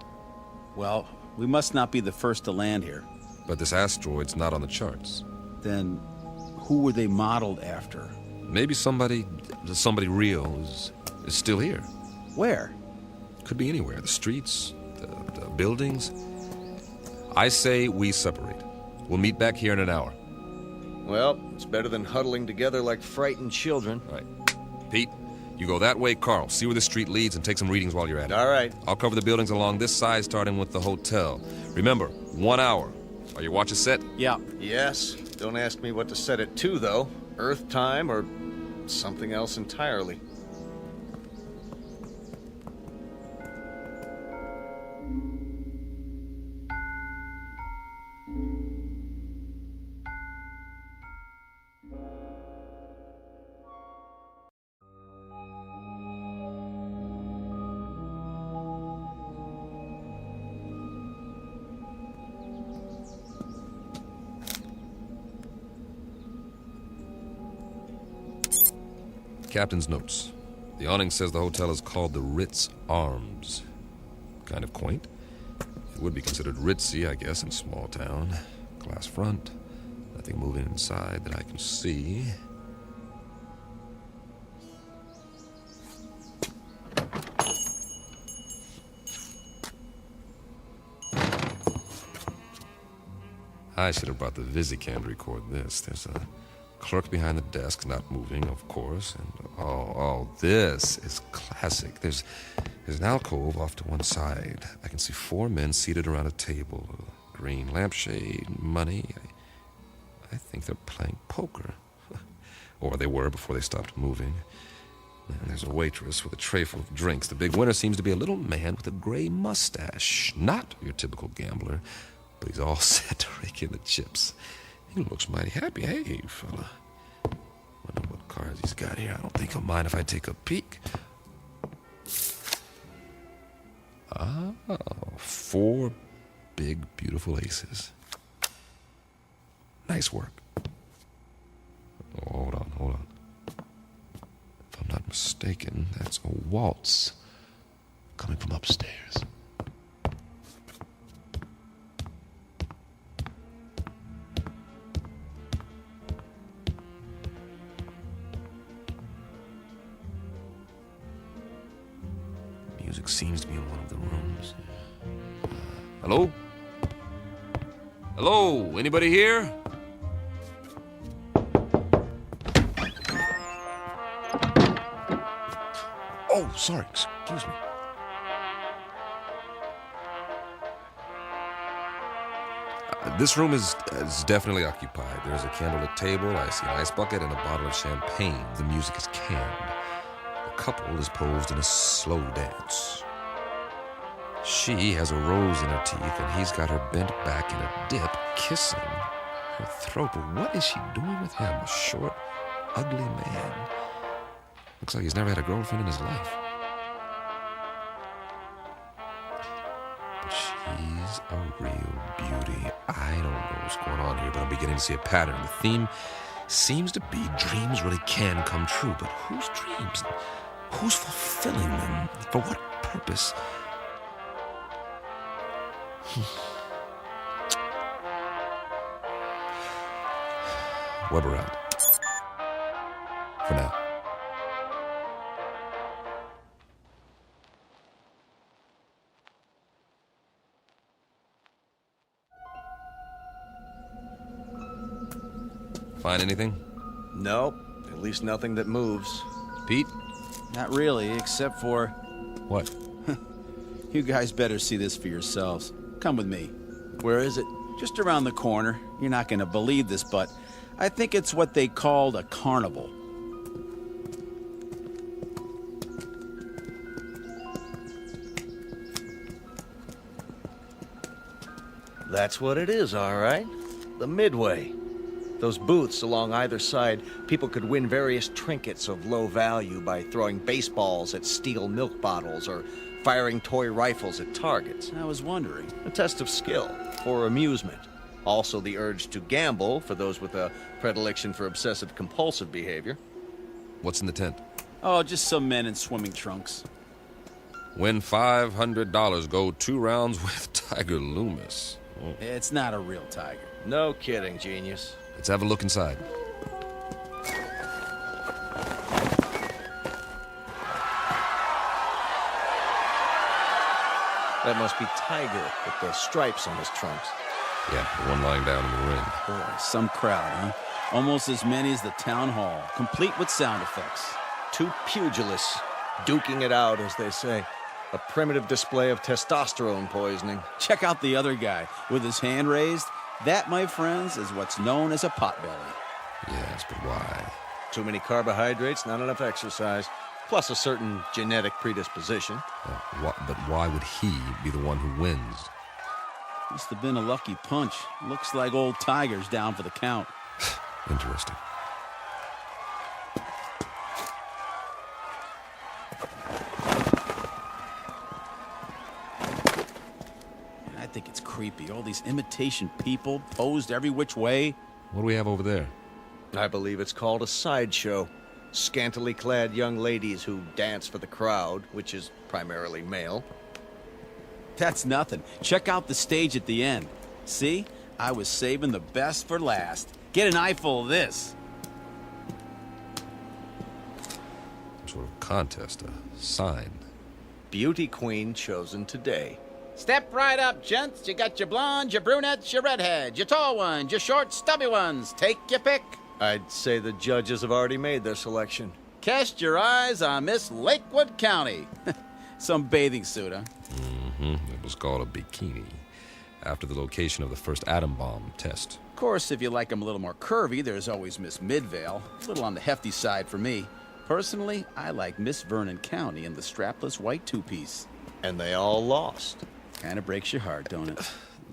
Well, we must not be the first to land here. But this asteroid's not on the charts. Then, who were they modeled after? Maybe somebody real is still here. Where? Could be anywhere. The streets, the buildings. I say we separate. We'll meet back here in an hour. Well, it's better than huddling together like frightened children. All right. Pete, you go that way, Carl. See where the street leads and take some readings while you're at it. All right. I'll cover the buildings along this side, starting with the hotel. Remember, 1 hour. Are your watches set? Yeah. Yes. Don't ask me what to set it to, though. Earth time or something else entirely. Captain's notes. The awning says the hotel is called the Ritz Arms. Kind of quaint. It would be considered ritzy, I guess, in a small town. Glass front. Nothing moving inside that I can see. I should have brought the Visicam to record this. There's a clerk behind the desk, not moving, of course. And this is classic. There's an alcove off to one side. I can see 4 men seated around a table. A green lampshade, money. I think they're playing poker. Or they were before they stopped moving. And there's a waitress with a tray full of drinks. The big winner seems to be a little man with a gray mustache. Not your typical gambler, but he's all set to rake in the chips. He looks mighty happy. Hey, fella. Wonder what cards he's got here. I don't think he'll mind if I take a peek. 4 big, beautiful aces. Nice work. Oh, hold on. If I'm not mistaken, that's a waltz coming from upstairs. Music seems to be in one of the rooms. Hello? Hello? Anybody here? Oh, sorry. Excuse me. This room is definitely occupied. There's a candlelit table, I see an ice bucket, and a bottle of champagne. The music is canned. The couple is posed in a slow dance. She has a rose in her teeth, and he's got her bent back in a dip, kissing her throat. But what is she doing with him? A short, ugly man. Looks like he's never had a girlfriend in his life. But she's a real beauty. I don't know what's going on here, but I'm beginning to see a pattern. The theme seems to be dreams really can come true. But whose dreams? Who's fulfilling them? For what purpose? Weber out. For now. Find anything? Nope. At least nothing that moves. Pete? Not really, except for... What? You guys better see this for yourselves. Come with me. Where is it? Just around the corner. You're not going to believe this, but I think it's what they called a carnival. That's what it is, all right. The Midway. Those booths along either side, people could win various trinkets of low value by throwing baseballs at steel milk bottles or firing toy rifles at targets. I was wondering. A test of skill for amusement. Also the urge to gamble for those with a predilection for obsessive-compulsive behavior. What's in the tent? Oh, just some men in swimming trunks. Win $500. Go 2 rounds with Tiger Loomis. Oh. It's not a real tiger. No kidding, genius. Let's have a look inside. That must be Tiger with the stripes on his trunks. Yeah, the one lying down in the ring. Boy, some crowd, huh? Almost as many as the town hall, complete with sound effects. 2 pugilists, duking it out, as they say. A primitive display of testosterone poisoning. Check out the other guy with his hand raised. That, my friends, is what's known as a potbelly. Yes, but why? Too many carbohydrates, not enough exercise, plus a certain genetic predisposition. But why would he be the one who wins? Must have been a lucky punch. Looks like old Tiger's down for the count. Interesting. I think it's creepy. All these imitation people posed every which way. What do we have over there? I believe it's called a sideshow. scantily clad young ladies who dance for the crowd, which is primarily male. That's nothing. Check out the stage at the end. See? I was saving the best for last. Get an eyeful of this. Some sort of contest, a sign. Beauty queen chosen today. Step right up, gents. You got your blondes, your brunettes, your redheads, your tall ones, your short, stubby ones. Take your pick. I'd say the judges have already made their selection. Cast your eyes on Miss Lakewood County. Some bathing suit, huh? It was called a bikini, after the location of the first atom bomb test. Of course, if you like them a little more curvy, there's always Miss Midvale. A little on the hefty side for me. Personally, I like Miss Vernon County in the strapless white two-piece. And they all lost. Kinda breaks your heart, don't it?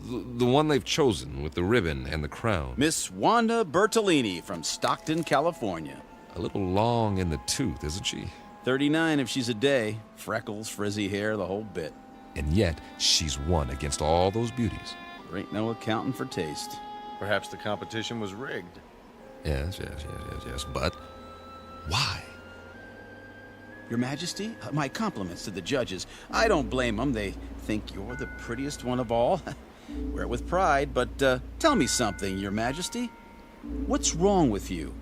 The one they've chosen with the ribbon and the crown. Miss Wanda Bertolini from Stockton, California. A little long in the tooth, isn't she? 39 if she's a day. Freckles, frizzy hair, the whole bit. And yet, she's won against all those beauties. There ain't no accounting for taste. Perhaps the competition was rigged. Yes. But why? Your Majesty, my compliments to the judges. I don't blame them. They think you're the prettiest one of all. Wear it with pride, but tell me something, Your Majesty. What's wrong with you?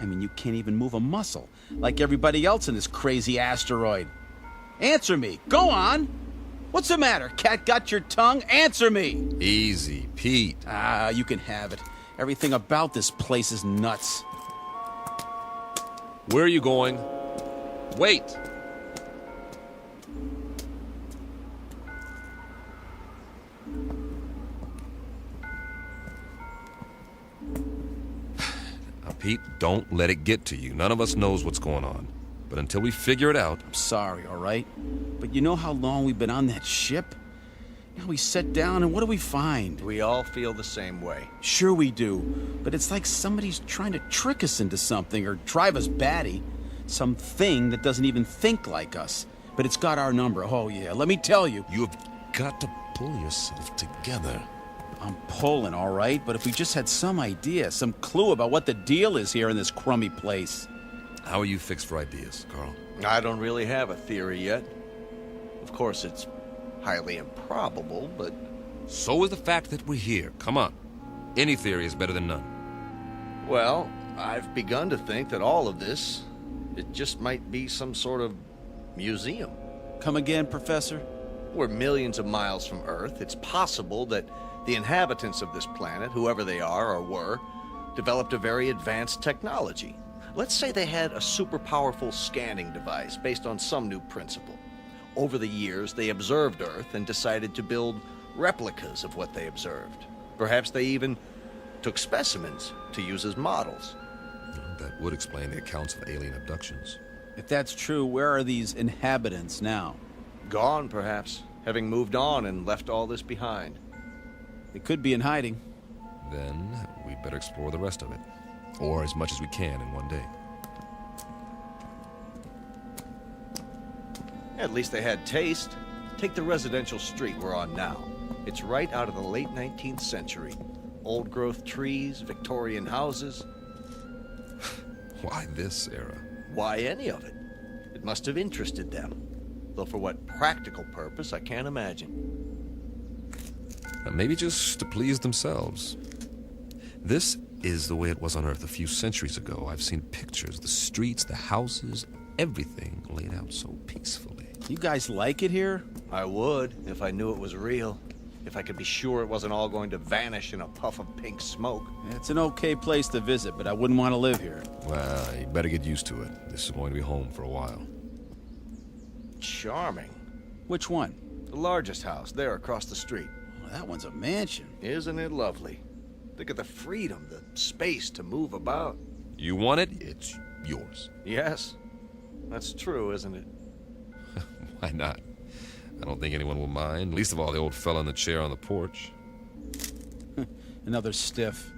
I mean, you can't even move a muscle, like everybody else in this crazy asteroid. Answer me. Go on. What's the matter? Cat got your tongue? Answer me. Easy, Pete. Ah, you can have it. Everything about this place is nuts. Where are you going? Wait! Now, Pete, don't let it get to you. None of us knows what's going on. But until we figure it out... I'm sorry, all right? But you know how long we've been on that ship? Now we sit down and what do we find? We all feel the same way. Sure we do. But it's like somebody's trying to trick us into something or drive us batty. Something that doesn't even think like us. But it's got our number. Oh, yeah. Let me tell you. You've got to pull yourself together. I'm pulling, all right? But if we just had some idea, some clue about what the deal is here in this crummy place. How are you fixed for ideas, Carl? I don't really have a theory yet. Of course, it's highly improbable, but... So is the fact that we're here. Come on. Any theory is better than none. Well, I've begun to think that all of this... it just might be some sort of museum. Come again, Professor? We're millions of miles from Earth. It's possible that the inhabitants of this planet, whoever they are or were, developed a very advanced technology. Let's say they had a super powerful scanning device based on some new principle. Over the years, they observed Earth and decided to build replicas of what they observed. Perhaps they even took specimens to use as models. That would explain the accounts of alien abductions. If that's true, where are these inhabitants now? Gone, perhaps, having moved on and left all this behind. They could be in hiding. Then we'd better explore the rest of it. Or as much as we can in one day. At least they had taste. Take the residential street we're on now. It's right out of the late 19th century. Old-growth trees, Victorian houses. Why this era? Why any of it? It must have interested them. Though for what practical purpose, I can't imagine. Maybe just to please themselves. This is the way it was on Earth a few centuries ago. I've seen pictures, the streets, the houses, everything laid out so peacefully. You guys like it here? I would, if I knew it was real. If I could be sure it wasn't all going to vanish in a puff of pink smoke. It's an okay place to visit, but I wouldn't want to live here. Well, you better get used to it. This is going to be home for a while. Charming. Which one? The largest house, there across the street. Well, that one's a mansion. Isn't it lovely? Think of the freedom, the space to move about. You want it, it's yours. Yes. That's true, isn't it? Why not? I don't think anyone will mind, least of all the old fella in the chair on the porch. Another stiff.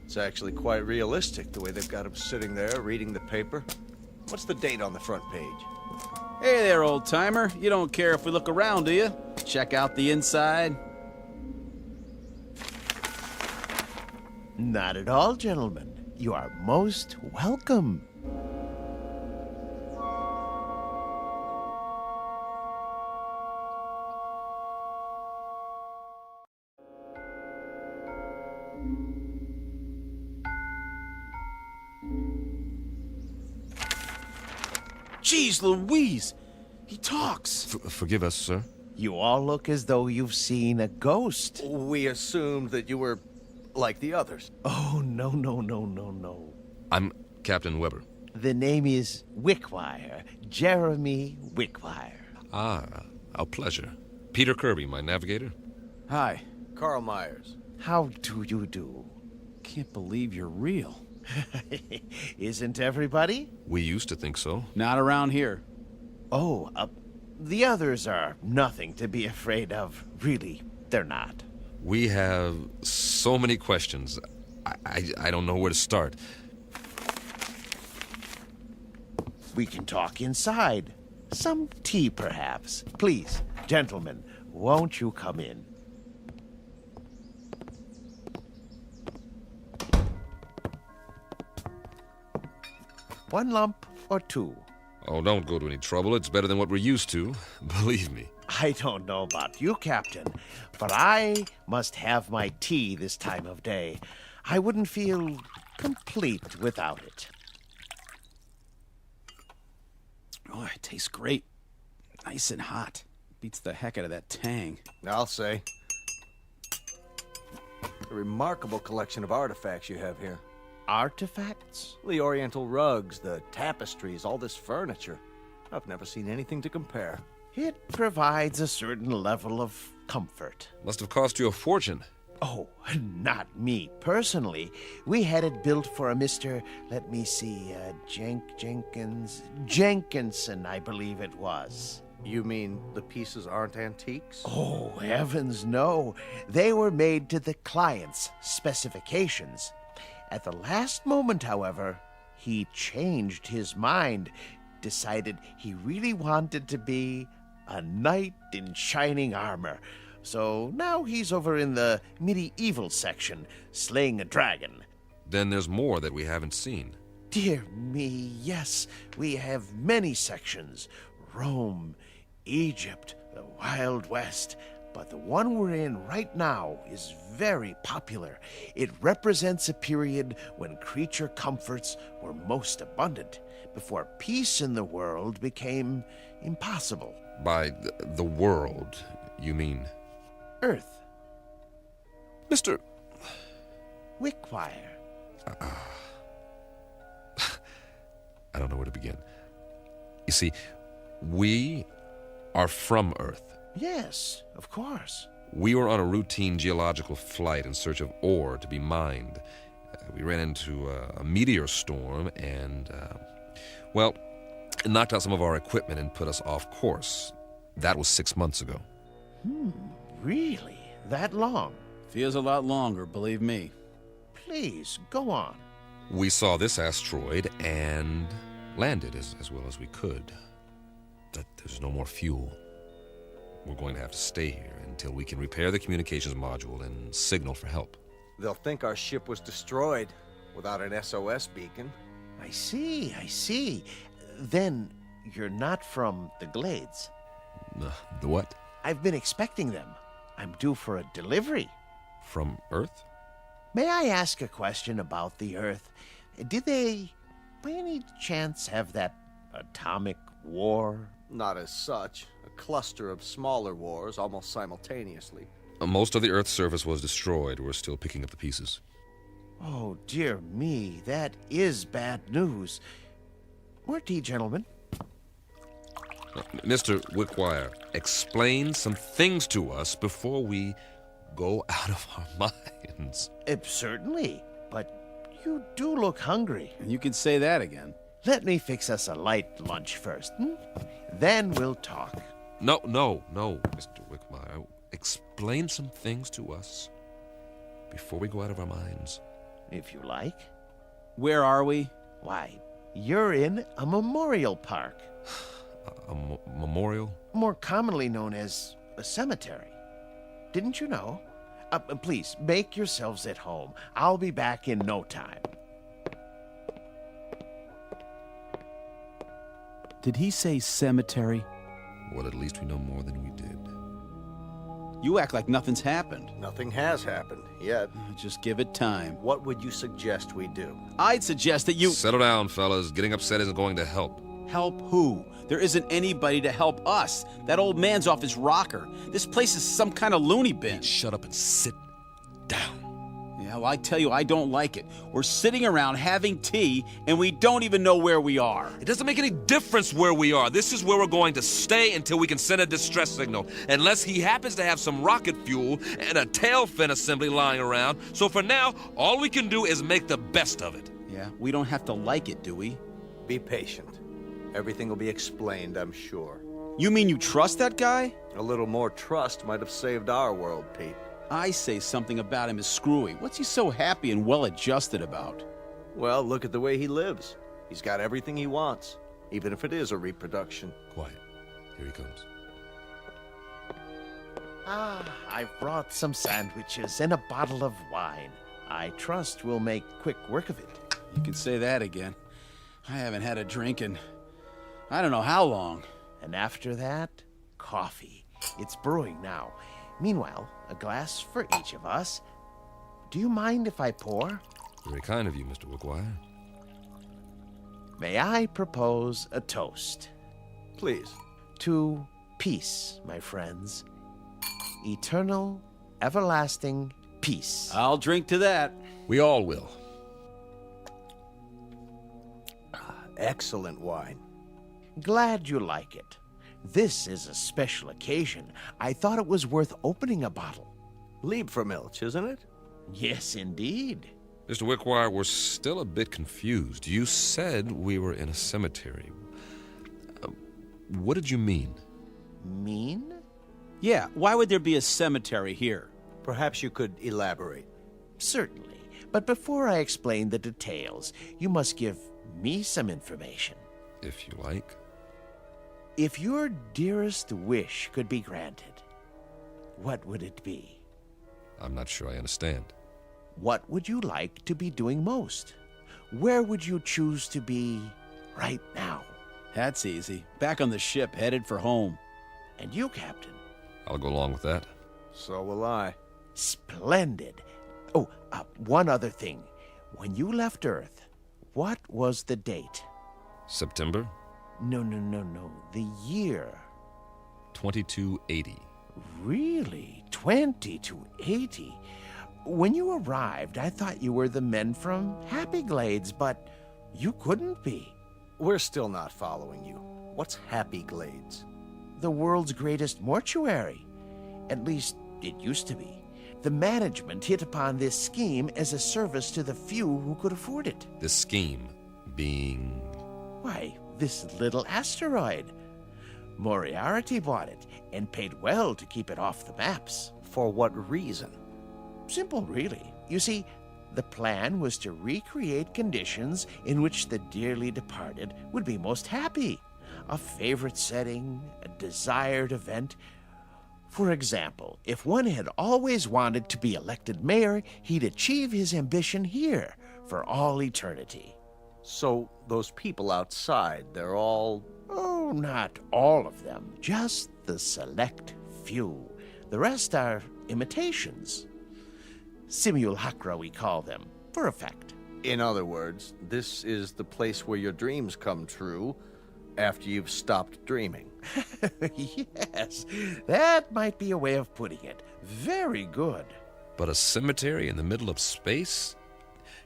It's actually quite realistic, the way they've got him sitting there reading the paper. What's the date on the front page? Hey there, old-timer. You don't care if we look around, do you? Check out the inside. Not at all, gentlemen. You are most welcome. Jeez Louise! He talks. Forgive us, sir. You all look as though you've seen a ghost. We assumed that you were like the others. Oh, no. I'm Captain Weber. The name is Wickwire, Jeremy Wickwire. Ah, our pleasure. Peter Kirby, my navigator. Hi. Carl Myers. How do you do? Can't believe you're real. Isn't everybody? We used to think so. Not around here. Oh, the others are nothing to be afraid of. Really, they're not. We have so many questions. I don't know where to start. We can talk inside. Some tea, perhaps. Please, gentlemen, won't you come in? One lump or two? Oh, don't go to any trouble. It's better than what we're used to. Believe me. I don't know about you, Captain, but I must have my tea this time of day. I wouldn't feel complete without it. Oh, it tastes great. Nice and hot. Beats the heck out of that tang. I'll say. A remarkable collection of artifacts you have here. Artifacts? The oriental rugs, the tapestries, all this furniture. I've never seen anything to compare. It provides a certain level of comfort. Must have cost you a fortune. Oh, not me personally. We had it built for a Mr. Let me see, Jenkinson, I believe it was. You mean the pieces aren't antiques? Oh, heavens no. They were made to the client's specifications. At the last moment, however, he changed his mind, decided he really wanted to be a knight in shining armor. So now he's over in the medieval section, slaying a dragon. Then there's more that we haven't seen. Dear me, yes, we have many sections. Rome, Egypt, the Wild West. But the one we're in right now is very popular. It represents a period when creature comforts were most abundant, before peace in the world became impossible. By the world, you mean? Earth. Mr. Wickwire. I don't know where to begin. You see, we are from Earth. Yes, of course. We were on a routine geological flight in search of ore to be mined. We ran into a meteor storm and, it knocked out some of our equipment and put us off course. That was 6 months ago. Really? That long? Feels a lot longer, believe me. Please, go on. We saw this asteroid and landed as well as we could. But there's no more fuel. We're going to have to stay here until we can repair the communications module and signal for help. They'll think our ship was destroyed without an SOS beacon. I see. Then you're not from the Glades. The what? I've been expecting them. I'm due for a delivery. From Earth? May I ask a question about the Earth? Did they, by any chance, have that atomic war? Not as such. A cluster of smaller wars almost simultaneously. Most of the Earth's surface was destroyed. We're still picking up the pieces. Oh, dear me. That is bad news. More tea, gentlemen. Mr. Wickwire, explain some things to us before we go out of our minds. Certainly, but you do look hungry. And you can say that again. Let me fix us a light lunch first, Then we'll talk. No, Mr. Wickwire. Explain some things to us before we go out of our minds. If you like. Where are we? Why, you're in a memorial park. A memorial? More commonly known as a cemetery. Didn't you know? Please, make yourselves at home. I'll be back in no time. Did he say cemetery? Well, at least we know more than we did. You act like nothing's happened. Nothing has happened yet. Just give it time. What would you suggest we do? I'd suggest that you... Settle down, fellas. Getting upset isn't going to help. Help who? There isn't anybody to help us. That old man's off his rocker. This place is some kind of loony bin. Shut up and sit down. Yeah, well, I tell you, I don't like it. We're sitting around having tea, and we don't even know where we are. It doesn't make any difference where we are. This is where we're going to stay until we can send a distress signal. Unless he happens to have some rocket fuel and a tail fin assembly lying around. So for now, all we can do is make the best of it. Yeah, we don't have to like it, do we? Be patient. Everything will be explained, I'm sure. You mean you trust that guy? A little more trust might have saved our world, Pete. I say something about him is screwy. What's he so happy and well-adjusted about? Well, look at the way he lives. He's got everything he wants, even if it is a reproduction. Quiet. Here he comes. I've brought some sandwiches and a bottle of wine. I trust we'll make quick work of it. You can say that again. I haven't had a drink in I don't know how long. And after that, coffee. It's brewing now. Meanwhile, a glass for each of us. Do you mind if I pour? Very kind of you, Mr. Wickwire. May I propose a toast? Please. To peace, my friends. Eternal, everlasting peace. I'll drink to that. We all will. Excellent wine. Glad you like it. This is a special occasion. I thought it was worth opening a bottle. Liebfraumilch, isn't it? Yes, indeed. Mr. Wickwire, we're still a bit confused. You said we were in a cemetery. What did you mean? Mean? Yeah, why would there be a cemetery here? Perhaps you could elaborate. Certainly. But before I explain the details, you must give me some information. If you like. If your dearest wish could be granted, what would it be? I'm not sure I understand. What would you like to be doing most? Where would you choose to be right now? That's easy. Back on the ship, headed for home. And you, Captain? I'll go along with that. So will I. Splendid. Oh, one other thing. When you left Earth, what was the date? September? No. The year. 2280. Really? 2280? When you arrived, I thought you were the men from Happy Glades, but you couldn't be. We're still not following you. What's Happy Glades? The world's greatest mortuary. At least, it used to be. The management hit upon this scheme as a service to the few who could afford it. The scheme being... Why, this little asteroid. Moriarty bought it and paid well to keep it off the maps. For what reason? Simple, really. You see, the plan was to recreate conditions in which the dearly departed would be most happy. A favorite setting, a desired event. For example, if one had always wanted to be elected mayor, he'd achieve his ambition here for all eternity. So those people outside, they're all... Oh, not all of them. Just the select few. The rest are imitations. Simulacra, we call them, for effect. In other words, this is the place where your dreams come true after you've stopped dreaming. Yes, that might be a way of putting it. Very good. But a cemetery in the middle of space?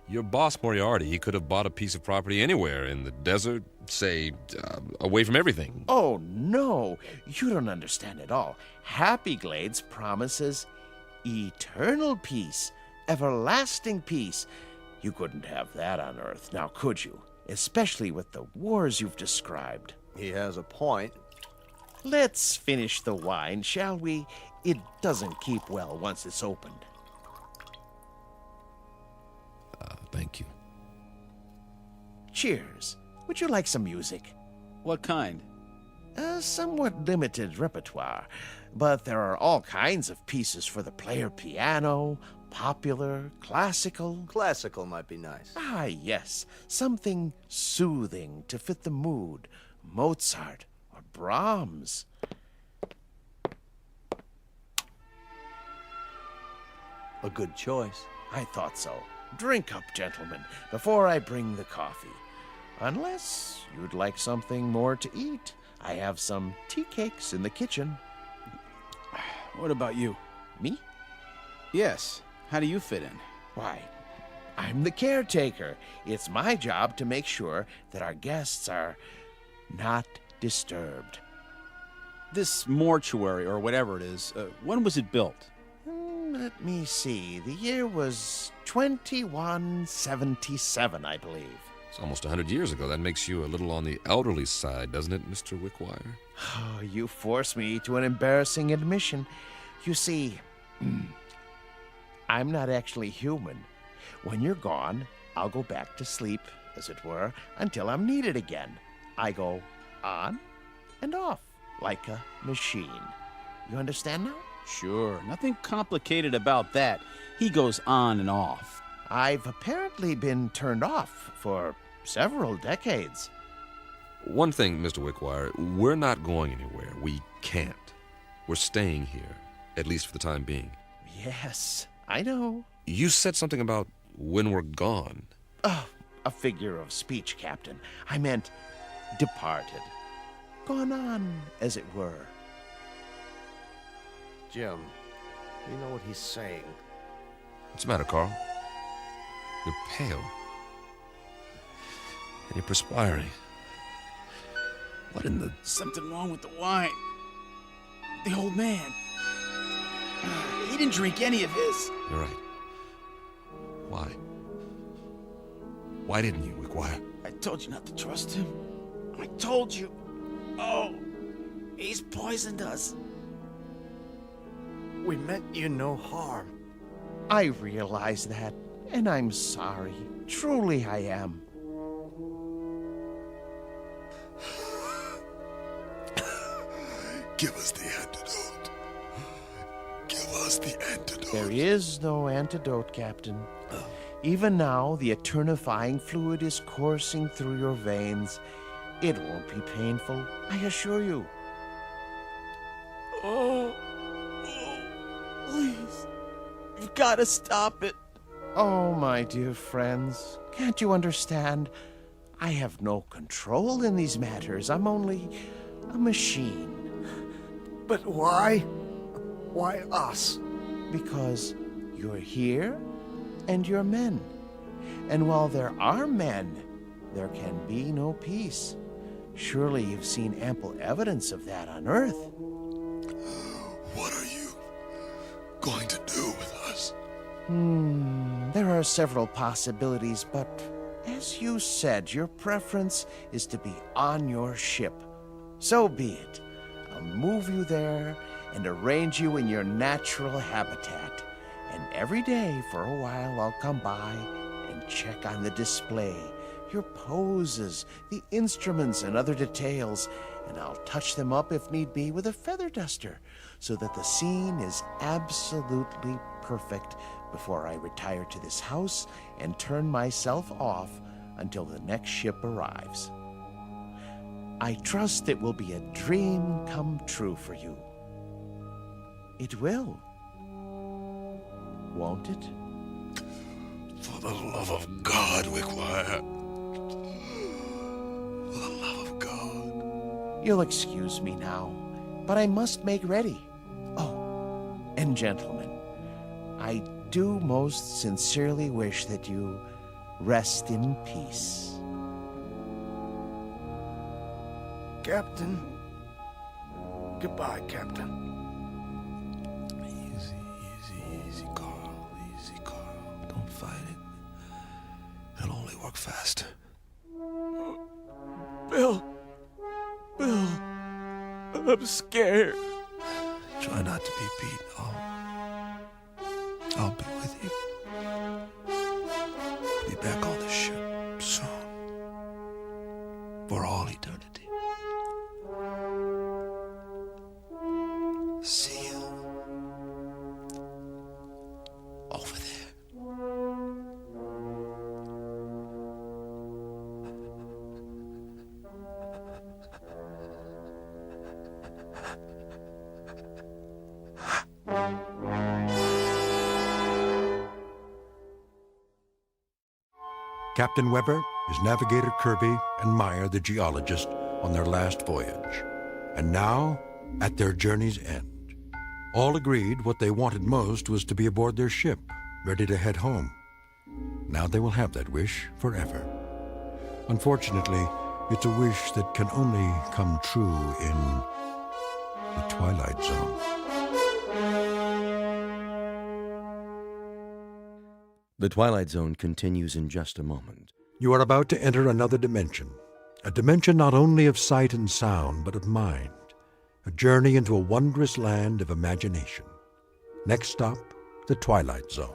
Your boss, Moriarty, he could have bought a piece of property anywhere in the desert, say, away from everything. Oh, no. You don't understand at all. Happy Glades promises eternal peace, everlasting peace. You couldn't have that on Earth, now could you? Especially with the wars you've described. He has a point. Let's finish the wine, shall we? It doesn't keep well once it's opened. Thank you. Cheers. Would you like some music? What kind? A somewhat limited repertoire, but there are all kinds of pieces for the player piano, popular, classical. Classical might be nice. Ah, yes. Something soothing to fit the mood. Mozart or Brahms. A good choice. I thought so. Drink up, gentlemen, before I bring the coffee. Unless you'd like something more to eat. I have some tea cakes in the kitchen. What about you? Me? Yes. How do you fit in? Why, I'm the caretaker. It's my job to make sure that our guests are not disturbed. This mortuary, or whatever it is, when was it built? Let me see. The year was 2177, I believe. It's almost 100 years ago. That makes you a little on the elderly side, doesn't it, Mr. Wickwire? Oh, you force me to an embarrassing admission. You see, I'm not actually human. When you're gone, I'll go back to sleep, as it were, until I'm needed again. I go on and off like a machine. You understand now? Sure. Nothing complicated about that. He goes on and off. I've apparently been turned off for several decades. One thing, Mr. Wickwire, we're not going anywhere. We can't. We're staying here, at least for the time being. Yes, I know. You said something about when we're gone. Oh, a figure of speech, Captain. I meant departed. Gone on, as it were. Jim, you know what he's saying. What's the matter, Carl? You're pale. And you're perspiring. What in the... Something wrong with the wine. The old man. He didn't drink any of his. You're right. Why? Why didn't you, Wickwire? I told you not to trust him. I told you. Oh, he's poisoned us. We meant you no harm. I realize that, and I'm sorry. Truly I am. Give us the antidote. Give us the antidote. There is no antidote, Captain. Even now, the eternifying fluid is coursing through your veins. It won't be painful, I assure you. Oh, please. You've got to stop it. Oh, my dear friends, can't you understand? I have no control in these matters. I'm only a machine. But why? Why us? Because you're here and you're men. And while there are men, there can be no peace. Surely you've seen ample evidence of that on Earth. What are you going to do with us? There are several possibilities, but as you said, your preference is to be on your ship. So be it. I'll move you there and arrange you in your natural habitat. And every day for a while I'll come by and check on the display, your poses, the instruments and other details, and I'll touch them up if need be with a feather duster so that the scene is absolutely perfect before I retire to this house and turn myself off until the next ship arrives. I trust it will be a dream come true for you. It will. Won't it? For the love of God, Wickwire. For the love of God. You'll excuse me now, but I must make ready. Oh, and gentlemen, I do most sincerely wish that you rest in peace. Captain. Goodbye, Captain. Easy, Carl. Easy, Carl. Don't fight it. It'll only work faster. Bill. I'm scared. Try not to be beat. I'll be with you. I'll be back on the ship soon. For all eternity. See you over there. Captain Weber, is Navigator Kirby and Meyer the geologist on their last voyage. And now, at their journey's end. All agreed what they wanted most was to be aboard their ship, ready to head home. Now they will have that wish forever. Unfortunately, it's a wish that can only come true in the Twilight Zone. The Twilight Zone continues in just a moment. You are about to enter another dimension. A dimension not only of sight and sound, but of mind. A journey into a wondrous land of imagination. Next stop, the Twilight Zone.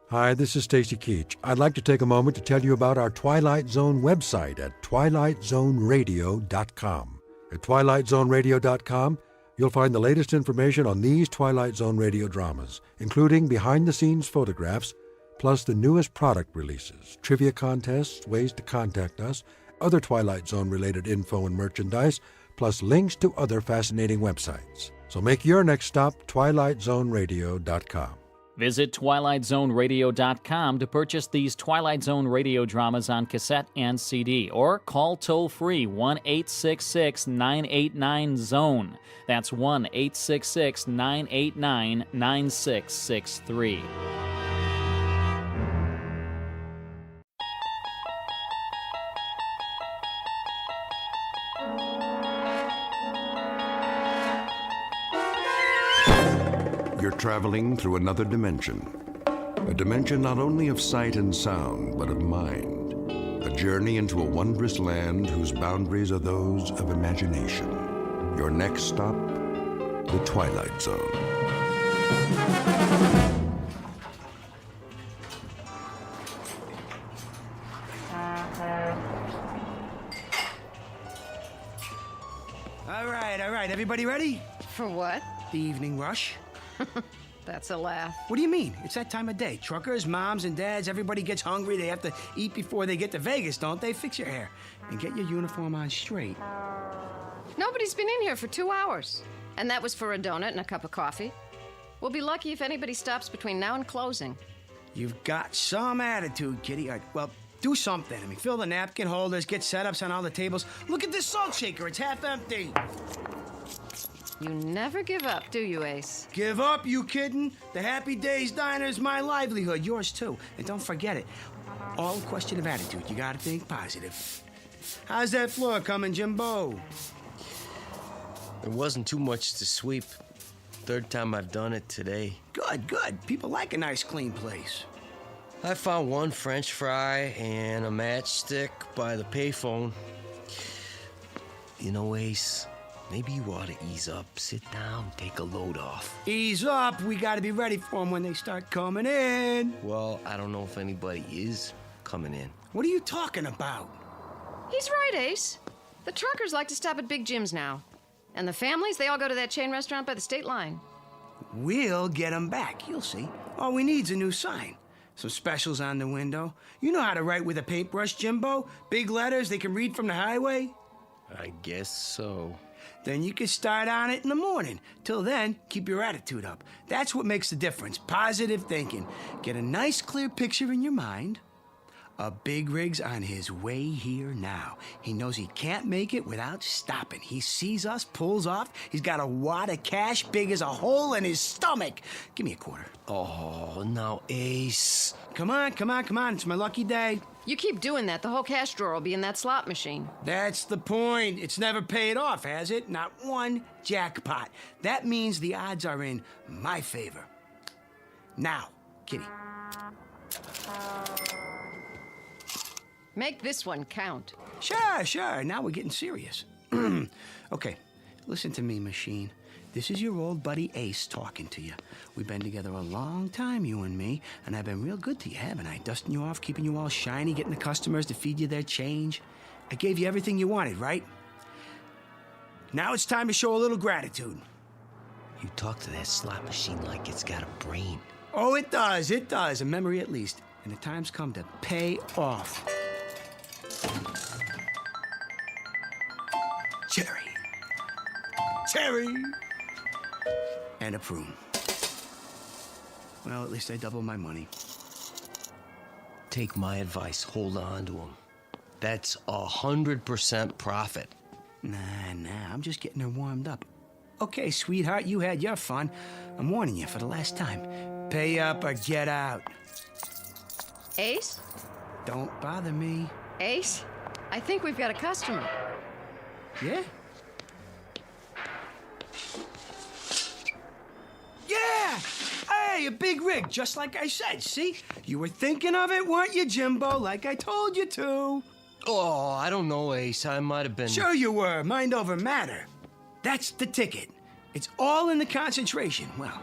Hi, this is Stacy Keach. I'd like to take a moment to tell you about our Twilight Zone website at twilightzoneradio.com. At twilightzoneradio.com, you'll find the latest information on these Twilight Zone radio dramas, including behind-the-scenes photographs, plus the newest product releases, trivia contests, ways to contact us, other Twilight Zone-related info and merchandise, plus links to other fascinating websites. So make your next stop twilightzoneradio.com. Visit twilightzoneradio.com to purchase these Twilight Zone radio dramas on cassette and CD, or call toll-free 1-866-989-ZONE. That's 1-866-989-9663. You're traveling through another dimension. A dimension not only of sight and sound, but of mind. A journey into a wondrous land whose boundaries are those of imagination. Your next stop, the Twilight Zone. All right. Everybody ready? For what? The evening rush. That's a laugh. What do you mean? It's that time of day. Truckers, moms, and dads, everybody gets hungry. They have to eat before they get to Vegas, don't they? Fix your hair and get your uniform on straight. Nobody's been in here for 2 hours. And that was for a donut and a cup of coffee. We'll be lucky if anybody stops between now and closing. You've got some attitude, Kitty. All right, well, do something. I mean, fill the napkin holders, get setups on all the tables. Look at this salt shaker. It's half empty. You never give up, do you, Ace? Give up, you kidding? The Happy Days Diner is my livelihood, yours too. And don't forget it, all a question of attitude. You gotta think positive. How's that floor coming, Jimbo? There wasn't too much to sweep. Third time I've done it today. Good. People like a nice, clean place. I found one French fry and a matchstick by the payphone. You know, Ace, maybe you ought to ease up, sit down, take a load off. Ease up. We gotta be ready for them when they start coming in. Well, I don't know if anybody is coming in. What are you talking about? He's right, Ace. The truckers like to stop at Big Jim's now. And the families, they all go to that chain restaurant by the state line. We'll get them back, you'll see. All we need's a new sign. Some specials on the window. You know how to write with a paintbrush, Jimbo? Big letters they can read from the highway? I guess so. Then you can start on it in the morning. Till then, keep your attitude up. That's what makes the difference. Positive thinking. Get a nice, clear picture in your mind. A big rig's on his way here now. He knows he can't make it without stopping. He sees us, pulls off. He's got a wad of cash big as a hole in his stomach. Give me a quarter. Oh, now, Ace. Come on. It's my lucky day. You keep doing that, the whole cash drawer will be in that slot machine. That's the point. It's never paid off, has it? Not one jackpot. That means the odds are in my favor. Now, Kitty. Make this one count. Sure. Now we're getting serious. Okay, listen to me, machine. This is your old buddy Ace talking to you. We've been together a long time, you and me, and I've been real good to you, haven't I? Dusting you off, keeping you all shiny, getting the customers to feed you their change. I gave you everything you wanted, right? Now it's time to show a little gratitude. You talk to that slot machine like it's got a brain. Oh, it does. A memory at least. And the time's come to pay off. Cherry. And a prune. Well, at least I doubled my money. Take my advice. Hold on to them. That's 100% profit. Nah, I'm just getting her warmed up. Okay, sweetheart, you had your fun. I'm warning you for the last time. Pay up or get out. Ace? Don't bother me. Ace? I think we've got a customer. Yeah? Yeah! Hey, a big rig, just like I said, see? You were thinking of it, weren't you, Jimbo? Like I told you to. Oh, I don't know, Ace. I might have been... Sure you were. Mind over matter. That's the ticket. It's all in the concentration. Well,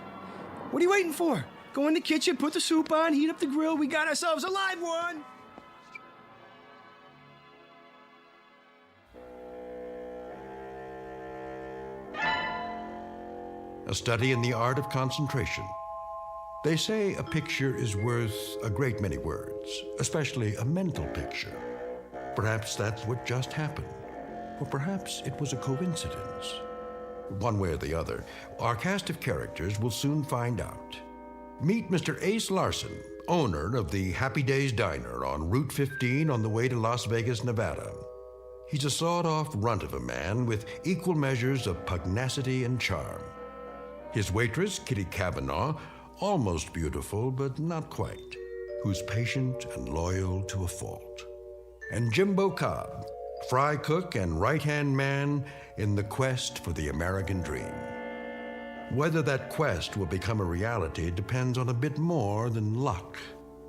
what are you waiting for? Go in the kitchen, put the soup on, heat up the grill. We got ourselves a live one. A study in the art of concentration. They say a picture is worth a great many words, especially a mental picture. Perhaps that's what just happened, or perhaps it was a coincidence. One way or the other, our cast of characters will soon find out. Meet Mr. Ace Larson, owner of the Happy Days Diner on Route 15 on the way to Las Vegas, Nevada. He's a sawed-off runt of a man with equal measures of pugnacity and charm. His waitress, Kitty Kavanaugh, almost beautiful, but not quite, who's patient and loyal to a fault. And Jimbo Cobb, fry cook and right-hand man in the quest for the American dream. Whether that quest will become a reality depends on a bit more than luck,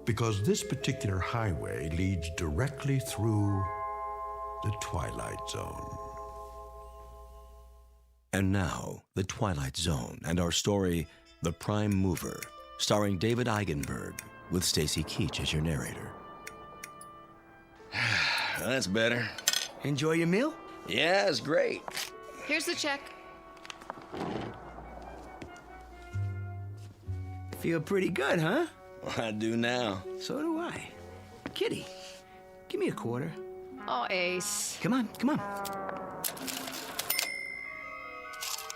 because this particular highway leads directly through the Twilight Zone. And now, The Twilight Zone and our story, The Prime Mover, starring David Eigenberg, with Stacy Keach as your narrator. That's better. Enjoy your meal? Yeah, it's great. Here's the check. Feel pretty good, huh? Well, I do now. So do I. Kitty, give me a quarter. Oh, Ace. Come on.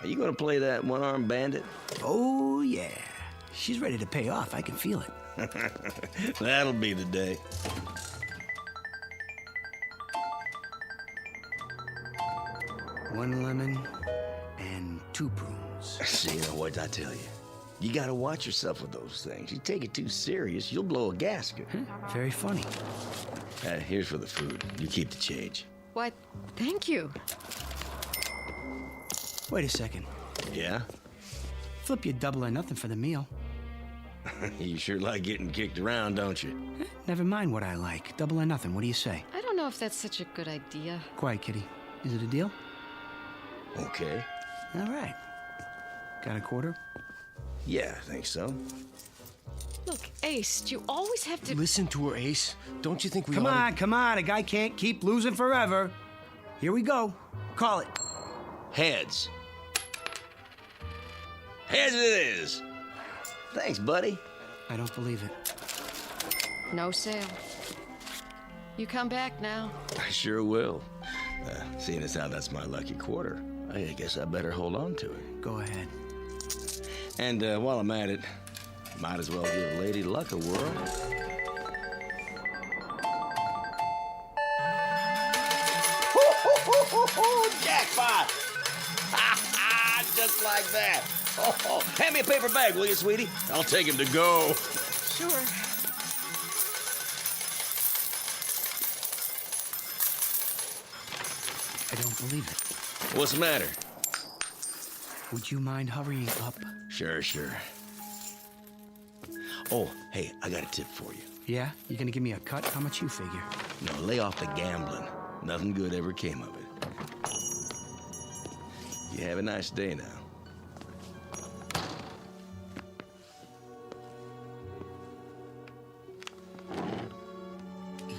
Are you gonna play that one-armed bandit? Oh, yeah. She's ready to pay off. I can feel it. That'll be the day. One lemon and 2 prunes. See, now what I tell you? You gotta watch yourself with those things. You take it too serious, you'll blow a gasket. Very funny. Here's for the food. You keep the change. What? Thank you. Wait a second. Yeah? Flip you double or nothing for the meal. You sure like getting kicked around, don't you? Never mind what I like. Double or nothing. What do you say? I don't know if that's such a good idea. Quiet, Kitty. Is it a deal? Okay. All right. Got a quarter? Yeah, I think so. Look, Ace, do you always have to... Listen to her, Ace. Don't you think we Come ought on. A guy can't keep losing forever. Here we go. Call it. Heads. Heads it is. Thanks, buddy. I don't believe it. No sale. You come back now. I sure will. Seeing as how that's my lucky quarter, I guess I better hold on to it. Go ahead. And while I'm at it, might as well give Lady Luck a whirl. Jackpot! Just like that. Oh, hand me a paper bag, will you, sweetie? I'll take him to go. Sure. I don't believe it. What's the matter? Would you mind hurrying up? Sure. Oh, hey, I got a tip for you. Yeah? You gonna give me a cut? How much you figure? No, lay off the gambling. Nothing good ever came of it. You have a nice day now.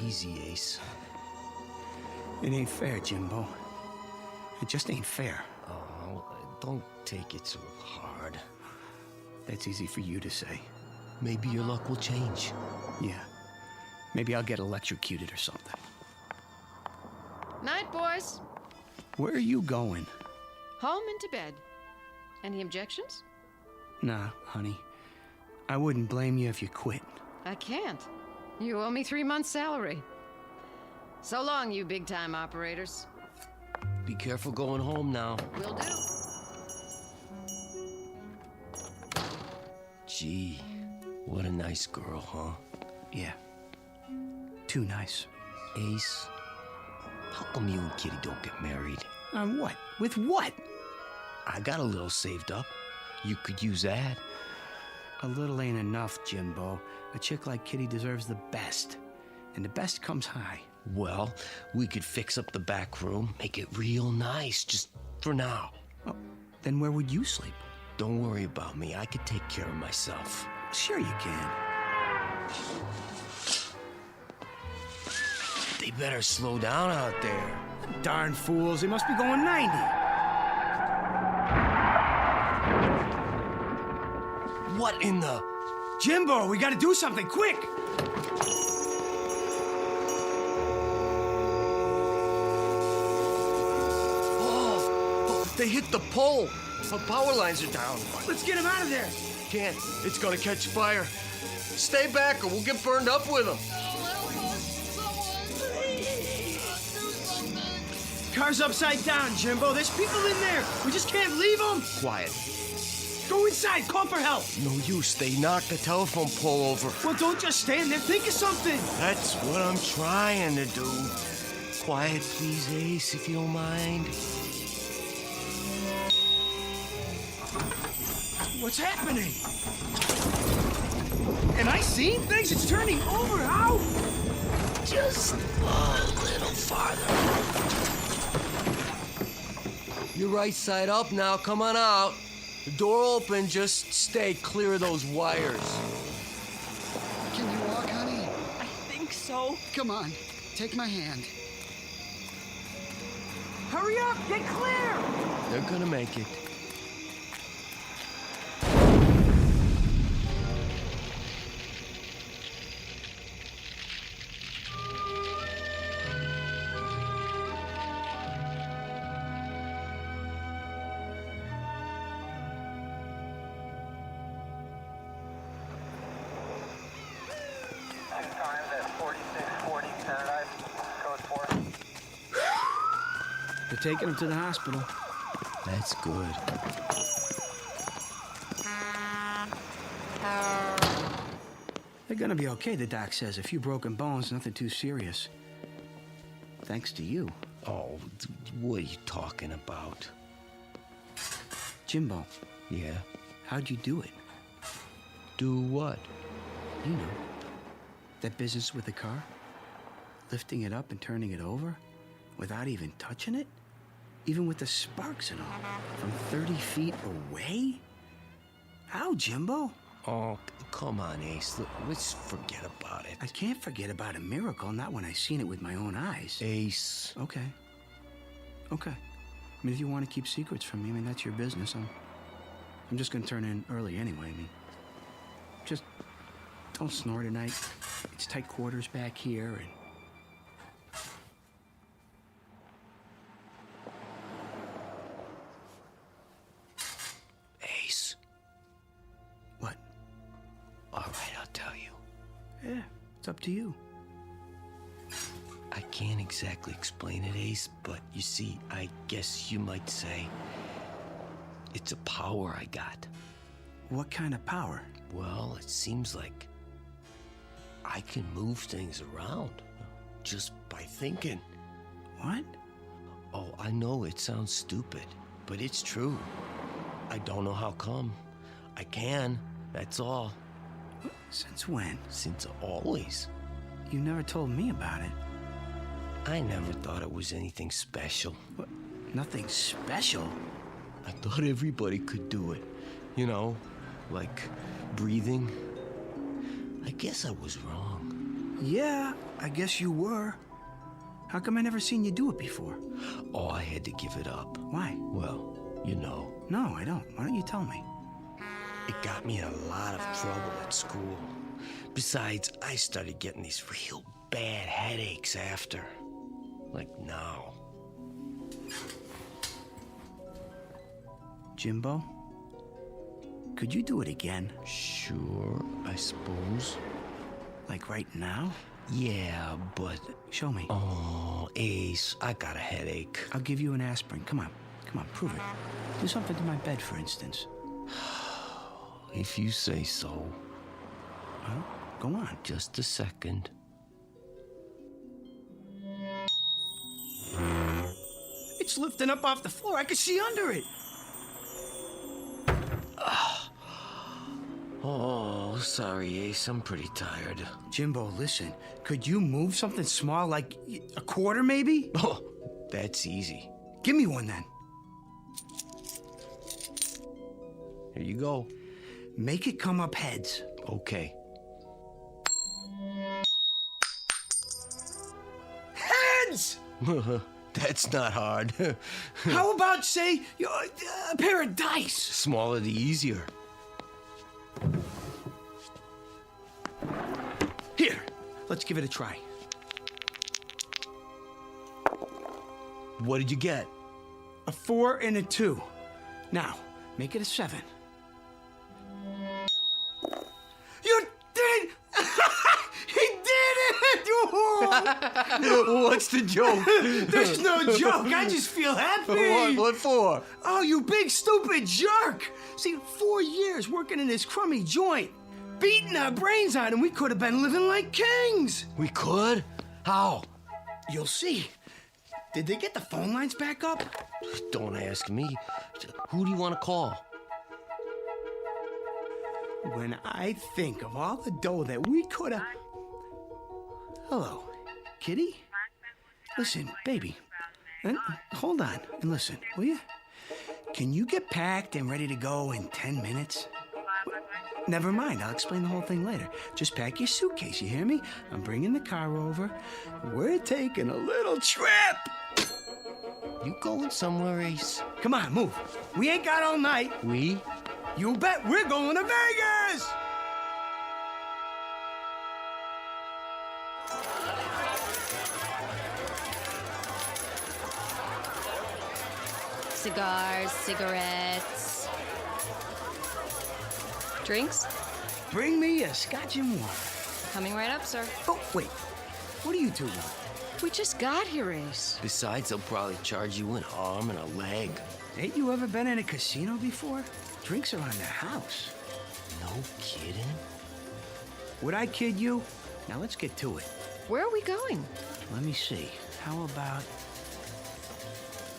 Easy, Ace. It ain't fair, Jimbo. It just ain't fair. Oh, don't take it so hard. That's easy for you to say. Maybe your luck will change. Yeah. Maybe I'll get electrocuted or something. Night, boys. Where are you going? Home and to bed. Any objections? Nah, honey. I wouldn't blame you if you quit. I can't. You owe me 3 months' salary. So long, you big-time operators. Be careful going home now. Will do. Gee, what a nice girl, huh? Yeah. Too nice. Ace, how come you and Kitty don't get married? On what? With what? I got a little saved up. You could use that. A little ain't enough, Jimbo. A chick like Kitty deserves the best. And the best comes high. Well, we could fix up the back room, make it real nice, just for now. Oh, then where would you sleep? Don't worry about me. I could take care of myself. Sure you can. They better slow down out there. Darn fools, they must be going 90. What in the... Jimbo, we gotta do something, quick! Oh, they hit the pole. The power lines are down. Let's get him out of there. Can't. It's gonna catch fire. Stay back or we'll get burned up with them. Car's upside down, Jimbo. There's people in there. We just can't leave them. Quiet. Go inside. Call for help. No use. They knocked the telephone pole over. Well, don't just stand there. Think of something. That's what I'm trying to do. Quiet, please, Ace, if you don't mind. What's happening? Am I seeing things? It's turning over. How? Just a little farther. You're right side up now. Come on out. The door open. Just stay clear of those wires. Can you walk, honey? I think so. Come on. Take my hand. Hurry up. Get clear. They're gonna make it. They're taking him to the hospital. That's good. They're gonna be okay, the doc says. A few broken bones, nothing too serious. Thanks to you. Oh, what are you talking about? Jimbo. Yeah? How'd you do it? Do what? You know. That business with the car? Lifting it up and turning it over? Without even touching it? Even with the sparks and all? From 30 feet away? How, Jimbo? Oh, come on, Ace. Look, let's forget about it. I can't forget about a miracle, not when I seen it with my own eyes. Ace. Okay. Okay. I mean, if you want to keep secrets from me, I mean, that's your business. I'm just gonna turn in early anyway. I mean, just don't snore tonight. It's tight quarters back here, and... Ace. What? All right, I'll tell you. Yeah, it's up to you. I can't exactly explain it, Ace, but you see, I guess you might say it's a power I got. What kind of power? Well, it seems like I can move things around just by thinking. What? Oh, I know it sounds stupid, but it's true. I don't know how come. I can, that's all. Since when? Since always. You never told me about it. I never thought it was anything special. What? Nothing special? I thought everybody could do it. You know, like breathing. I guess I was wrong. Yeah, I guess you were. How come I never seen you do it before? Oh, I had to give it up. Why? Well, you know. No, I don't. Why don't you tell me? It got me in a lot of trouble at school. Besides, I started getting these real bad headaches after. Like now. Jimbo? Could you do it again? Sure, I suppose. Like right now? Yeah, but... Show me. Oh, Ace, I got a headache. I'll give you an aspirin. Come on, prove it. Do something to my bed, for instance. If you say so. Well, go on. Just a second. It's lifting up off the floor. I can see under it. Oh, sorry, Ace. I'm pretty tired. Jimbo, listen. Could you move something small, like a quarter, maybe? Oh, that's easy. Give me one, then. Here you go. Make it come up heads. Okay. Heads! That's not hard. How about, say, a pair of dice? Smaller the easier. Here, let's give it a try. What did you get? A 4 and a 2. Now, make it a 7. You did! He did it! What's the joke? There's no joke. I just feel happy. What for? Oh, you big stupid jerk! See, 4 years working in this crummy joint, beating our brains out, and we could have been living like kings. We could? How? You'll see. Did they get the phone lines back up? Don't ask me. Who do you want to call? When I think of all the dough that we could have... Hello, kitty? Listen, baby. Hold on and listen, will you? Can you get packed and ready to go in 10 minutes? Never mind, I'll explain the whole thing later. Just pack your suitcase, you hear me? I'm bringing the car over. We're taking a little trip. You going somewhere, Ace? Come on, move. We ain't got all night. We? You bet we're going to Vegas! Cigars, cigarettes. Drinks? Bring me a scotch and water. Coming right up, sir. Oh, wait. What do you two want? We just got here, Ace. Besides, they'll probably charge you an arm and a leg. Ain't you ever been in a casino before? Drinks are on the house. No kidding? Would I kid you? Now let's get to it. Where are we going? Let me see. How about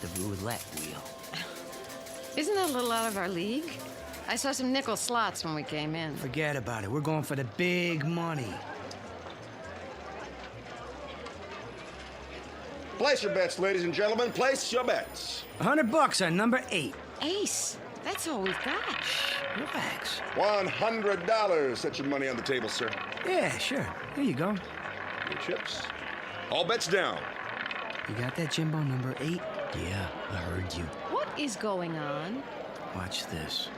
The roulette wheel. Isn't that a little out of our league? I saw some nickel slots when we came in. Forget about it. We're going for the big money. Place your bets, ladies and gentlemen. Place your bets. $100 on number 8. Ace, that's all we've got. Relax. $100. Set your money on the table, sir. Yeah, sure. Here you go. Your chips. All bets down. You got that, Jimbo, number 8? Yeah, I heard you. What is going on? Watch this.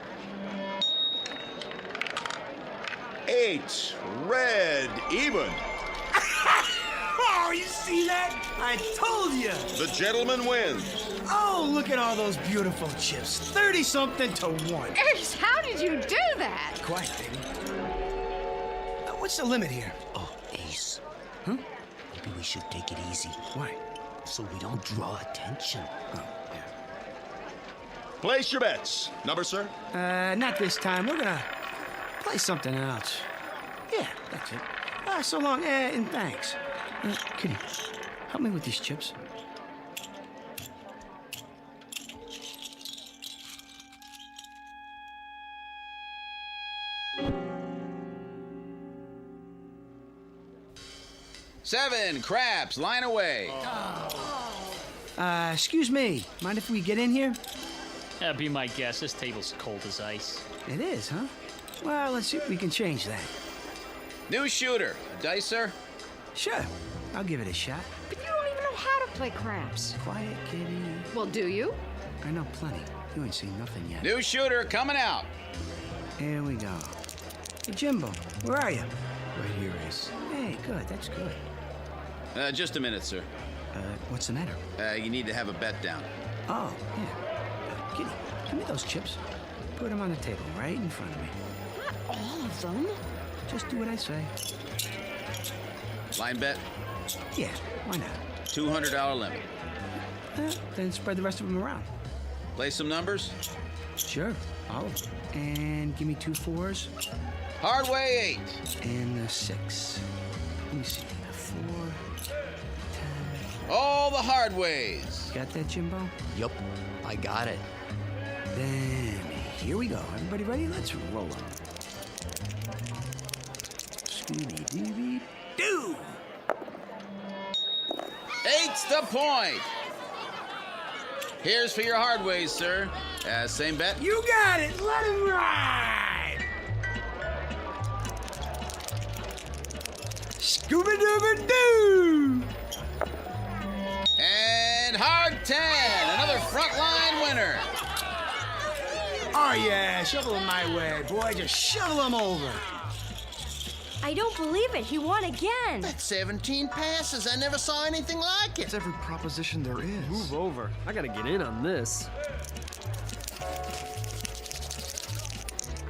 8. Red. Even. Oh, you see that? I told you. The gentleman wins. Oh, look at all those beautiful chips. 30-something to 1. Ace, how did you do that? Quiet, baby. What's the limit here? Oh, Ace. Huh? Maybe we should take it easy. Why? So we don't draw attention. Oh, yeah. Place your bets. Number, sir? Not this time. We're gonna play something else. Yeah, that's it. So long, and thanks. Kitty, help me with these chips. Seven craps, line away. Excuse me. Mind if we get in here? That'd be my guess. This table's cold as ice. It is, huh? Well, let's see if we can change that. New shooter. A dice, sir? Sure. I'll give it a shot. But you don't even know how to play craps. Quiet, kitty. Well, do you? I know plenty. You ain't seen nothing yet. New shooter coming out. Here we go. Hey, Jimbo, where are you? Right here, Ace. Hey, good. That's good. Just a minute, sir. What's the matter? You need to have a bet down. Oh, yeah. Kitty, give me those chips. Put them on the table right in front of me. Not all of them. Just do what I say. Line bet? Yeah, why not? $200 limit. Then spread the rest of them around. Play some numbers? Sure, all of them. And give me 2 4s. Hard way 8. And a 6. Let me see. 4, 10. All the hard ways. Got that, Jimbo? Yup, I got it. Then here we go. Everybody ready? Let's roll on. Scooby-Dooby-Doo! 8's the point. Here's for your hard ways, sir. Same bet? You got it. Let him ride. Scooby-Dooby-Doo! And hard 10. Another frontline winner. Oh, yeah. Shovel him my way, boy. Just shovel him over. I don't believe it. He won again. That's 17 passes. I never saw anything like it. It's every proposition there is. Move over. I gotta get in on this.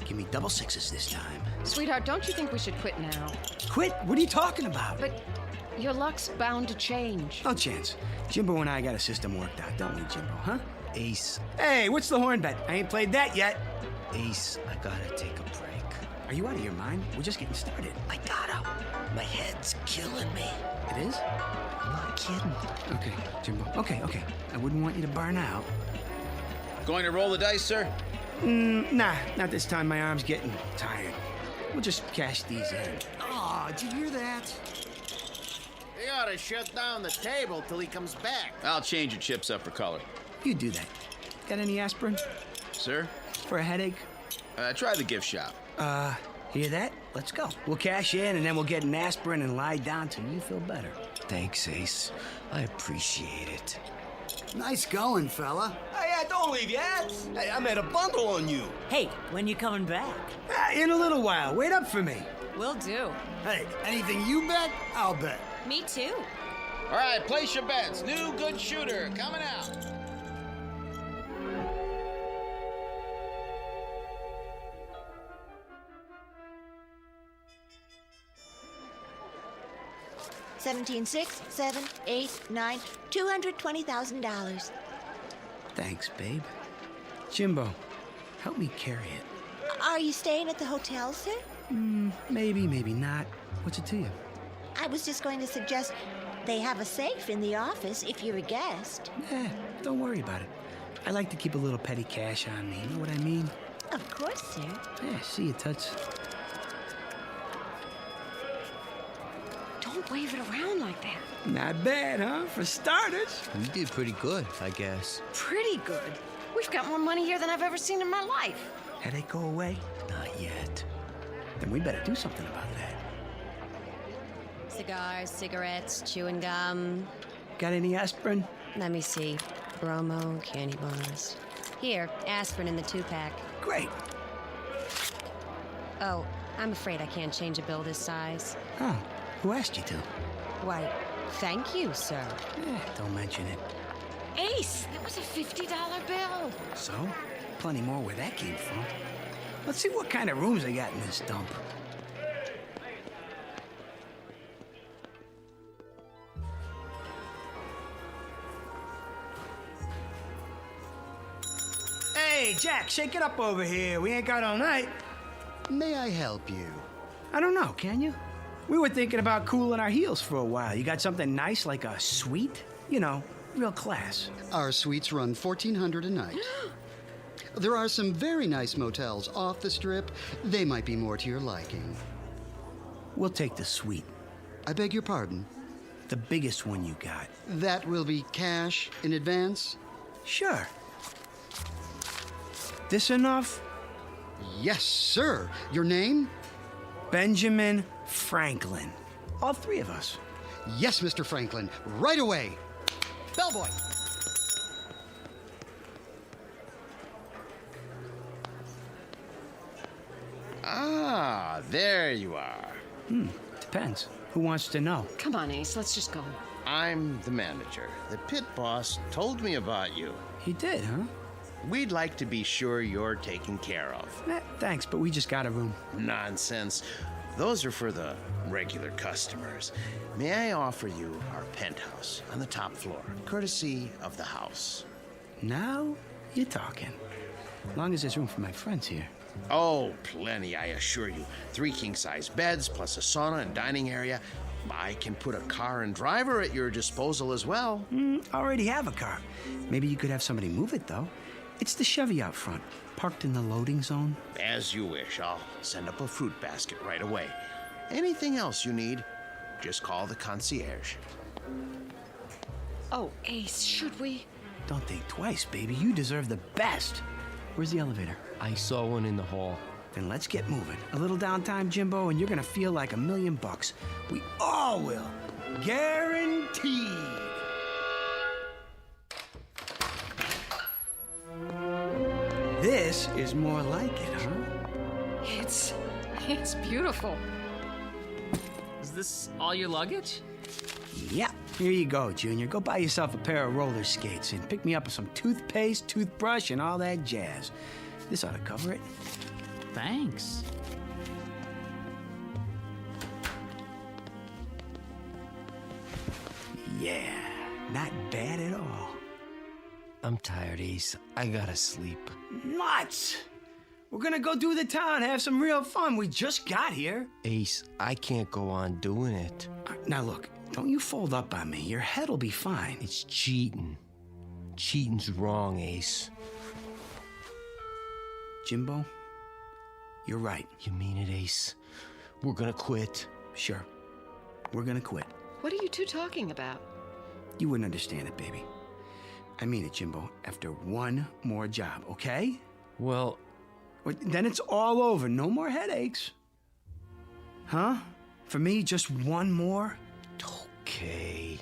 Give me double 6s this time. Sweetheart, don't you think we should quit now? Quit? What are you talking about? But your luck's bound to change. No chance. Jimbo and I got a system worked out, don't we, Jimbo, huh? Ace. Hey, what's the horn bet? I ain't played that yet. Ace, I gotta take a break. Are you out of your mind? We're just getting started. I gotta. My head's killing me. It is? I'm not kidding. Okay, Jimbo. Okay. I wouldn't want you to burn out. Going to roll the dice, sir? Nah, not this time. My arm's getting tired. We'll just cash these in. Oh, did you hear that? They ought to shut down the table till he comes back. I'll change your chips up for color. You do that. Got any aspirin? Sir? For a headache? Try the gift shop. Hear that? Let's go. We'll cash in and then we'll get an aspirin and lie down till you feel better. Thanks, Ace. I appreciate it. Nice going, fella. Hey, don't leave yet. Hey, I made a bundle on you. Hey, when you coming back? In a little while. Wait up for me. Will do. Hey, anything you bet, I'll bet. Me too. All right, place your bets. New good shooter coming out. $17,600, $7,000, $8,000, $9,000, $220,000. Thanks, babe. Jimbo, help me carry it. Are you staying at the hotel, sir? Maybe, maybe not. What's it to you? I was just going to suggest they have a safe in the office if you're a guest. Don't worry about it. I like to keep a little petty cash on me. You know what I mean? Of course, sir. Yeah, see you, Toots. Don't wave it around like that. Not bad, huh? For starters. You did pretty good, I guess. Pretty good. We've got more money here than I've ever seen in my life. Headache go away? Not yet. Then we better do something about that. Cigars, cigarettes, chewing gum. Got any aspirin? Let me see. Bromo, candy bars. Here, aspirin in the 2-pack. Great. Oh, I'm afraid I can't change a bill this size. Oh, who asked you to? Why, thank you, sir. Don't mention it. Ace, that was a $50 bill. So? Plenty more where that came from. Let's see what kind of rooms they got in this dump. Hey, Jack, shake it up over here. We ain't got all night. May I help you? I don't know, can you? We were thinking about cooling our heels for a while. You got something nice like a suite? You know, real class. Our suites run $1,400 a night. There are some very nice motels off the strip. They might be more to your liking. We'll take the suite. I beg your pardon? The biggest one you got. That will be cash in advance? Sure. This enough? Yes, sir. Your name? Benjamin Franklin. All three of us. Yes, Mr. Franklin. Right away. Bellboy. Ah, there you are. Depends. Who wants to know? Come on, Ace, let's just go. I'm the manager. The pit boss told me about you. He did, huh? We'd like to be sure you're taken care of. Thanks, but we just got a room. Nonsense. Those are for the regular customers. May I offer you our penthouse on the top floor, courtesy of the house? Now you're talking. As long as there's room for my friends here. Oh, plenty, I assure you. 3 king-size beds, plus a sauna and dining area. I can put a car and driver at your disposal as well. I already have a car. Maybe you could have somebody move it, though. It's the Chevy out front, parked in the loading zone. As you wish. I'll send up a fruit basket right away. Anything else you need, just call the concierge. Oh, Ace, should we? Don't think twice, baby. You deserve the best. Where's the elevator? I saw one in the hall. Then let's get moving. A little downtime, Jimbo, and you're gonna feel like $1 million. We all will. Guaranteed. This is more like it, huh? It's beautiful. Is this all your luggage? Yeah. Here you go, Junior. Go buy yourself a pair of roller skates and pick me up some toothpaste, toothbrush, and all that jazz. This ought to cover it. Thanks. Yeah, not bad at all. I'm tired, Ace. I gotta sleep. Nuts! We're gonna go do the town, have some real fun. We just got here. Ace, I can't go on doing it. Now look, don't you fold up on me. Your head'll be fine. It's cheating. Cheating's wrong, Ace. Jimbo, you're right. You mean it, Ace? We're gonna quit. Sure. We're gonna quit. What are you two talking about? You wouldn't understand it, baby. I mean it, Jimbo. After one more job, okay? Well, then it's all over. No more headaches. Huh? For me, just one more? Okay.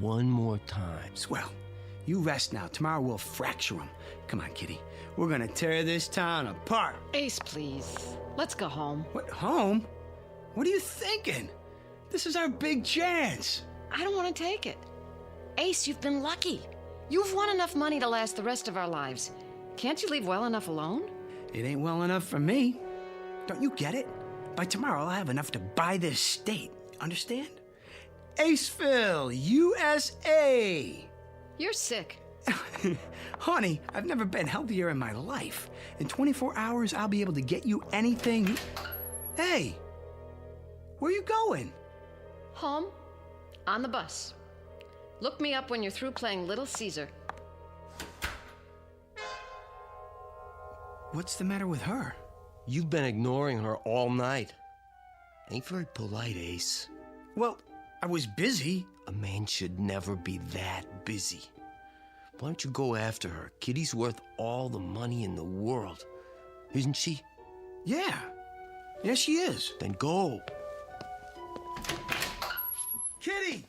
One more time. Swell. You rest now. Tomorrow we'll fracture them. Come on, kitty. We're gonna tear this town apart. Ace, please. Let's go home. What, home? What are you thinking? This is our big chance. I don't want to take it. Ace, you've been lucky. You've won enough money to last the rest of our lives. Can't you leave well enough alone? It ain't well enough for me. Don't you get it? By tomorrow, I'll have enough to buy this state. Understand? Aceville, USA. You're sick. Honey, I've never been healthier in my life. In 24 hours, I'll be able to get you anything. Hey, where you going? Home. On the bus. Look me up when you're through playing Little Caesar. What's the matter with her? You've been ignoring her all night. Ain't very polite, Ace. Well, I was busy. A man should never be that busy. Why don't you go after her? Kitty's worth all the money in the world. Isn't she? Yeah. Yeah, she is. Then go. Kitty!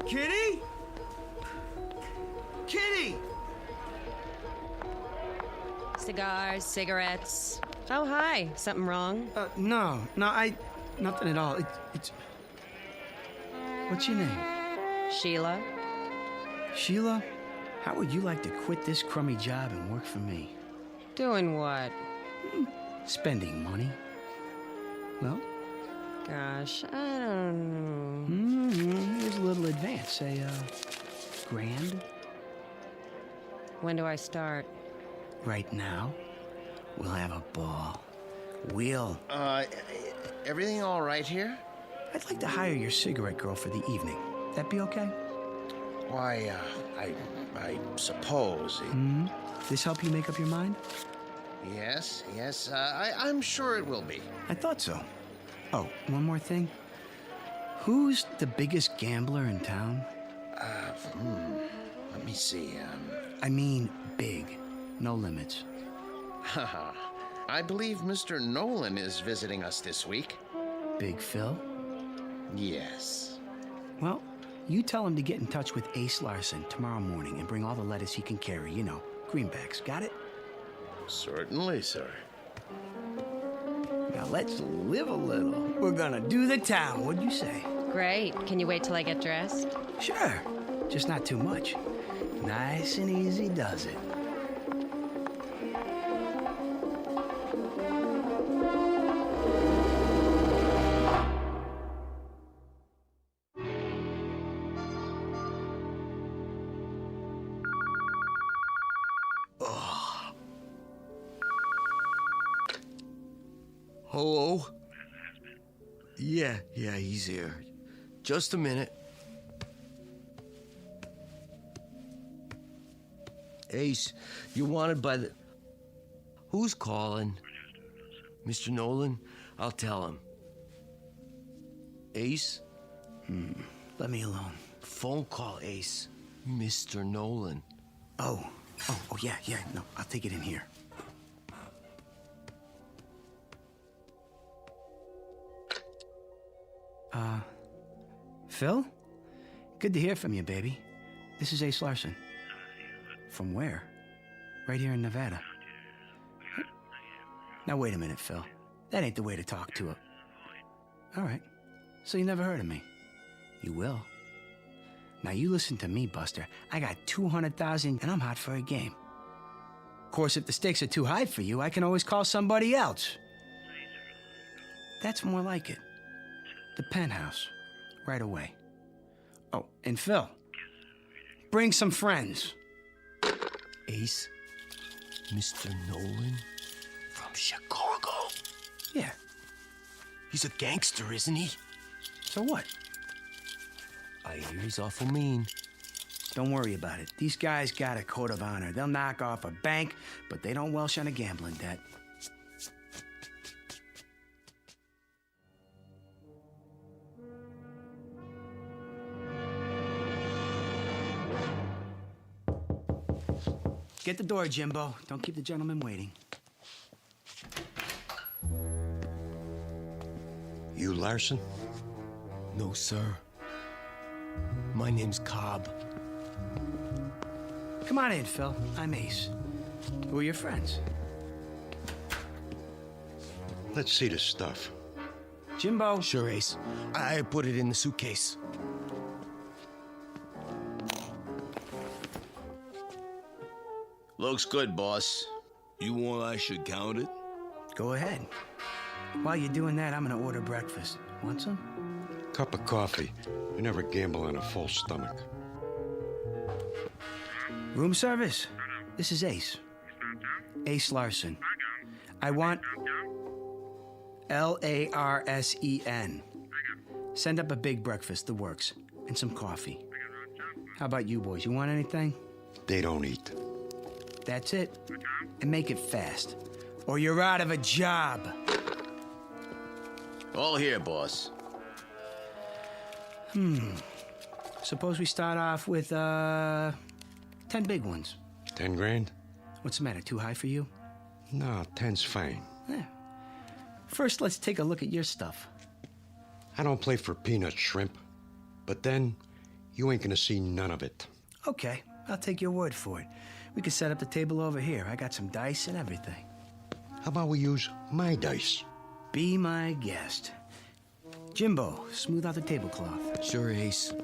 Kitty? Kitty! Cigars, cigarettes. Oh, hi. Something wrong? No, nothing at all. It's... What's your name? Sheila. Sheila, how would you like to quit this crummy job and work for me? Doing what? Spending money. Well? Gosh, I don't know. Here's a little advance. Say, $1,000. When do I start? Right now. We'll have a ball. We'll... Everything all right here? I'd like to hire your cigarette girl for the evening. That be okay? Why, I suppose. This help you make up your mind? Yes, I'm sure it will be. I thought so. Oh, one more thing. Who's the biggest gambler in town? Let me see. I mean big. No limits. I believe Mr. Nolan is visiting us this week. Big Phil? Yes. Well, you tell him to get in touch with Ace Larson tomorrow morning and bring all the lettuce he can carry. You know, greenbacks. Got it? Certainly, sir. Now let's live a little. We're gonna do the town. What'd you say? Great. Can you wait till I get dressed? Sure. Just not too much. Nice and easy does it. Hello? Yeah, he's here. Just a minute. Ace, you're wanted by the... Who's calling? Mr. Nolan? I'll tell him. Ace? Let me alone. Phone call, Ace. Mr. Nolan. Oh, yeah, no, I'll take it in here. Phil? Good to hear from you, baby. This is Ace Larson. From where? Right here in Nevada. Now, wait a minute, Phil. That ain't the way to talk to it. All right. So you never heard of me? You will. Now, you listen to me, Buster. I got 200,000 and I'm hot for a game. Of course, if the stakes are too high for you, I can always call somebody else. That's more like it. The penthouse. Right away. Oh, and Phil, bring some friends. Ace? Mr. Nolan? From Chicago? Yeah. He's a gangster, isn't he? So what? I hear he's awful mean. Don't worry about it. These guys got a code of honor. They'll knock off a bank, but they don't welsh on a gambling debt. Get the door, Jimbo. Don't keep the gentleman waiting. You Larson? No, sir. My name's Cobb. Come on in, Phil. I'm Ace. Who are your friends? Let's see the stuff. Jimbo. Sure, Ace. I put it in the suitcase. Looks good, boss. You want I should count it? Go ahead. While you're doing that, I'm gonna order breakfast. Want some? Cup of coffee. You never gamble on a full stomach. Room service. This is Ace. Ace Larson. I want Larsen. Send up a big breakfast, the works, and some coffee. How about you boys? You want anything? They don't eat. That's it. And make it fast, or you're out of a job. All here, boss. Suppose we start off with 10 big ones. 10 grand? What's the matter? Too high for you? No, 10's fine. Yeah. First, let's take a look at your stuff. I don't play for peanut shrimp, but then you ain't gonna see none of it. Okay, I'll take your word for it. We can set up the table over here. I got some dice and everything. How about we use my dice? Be my guest. Jimbo, smooth out the tablecloth. Sure, Ace.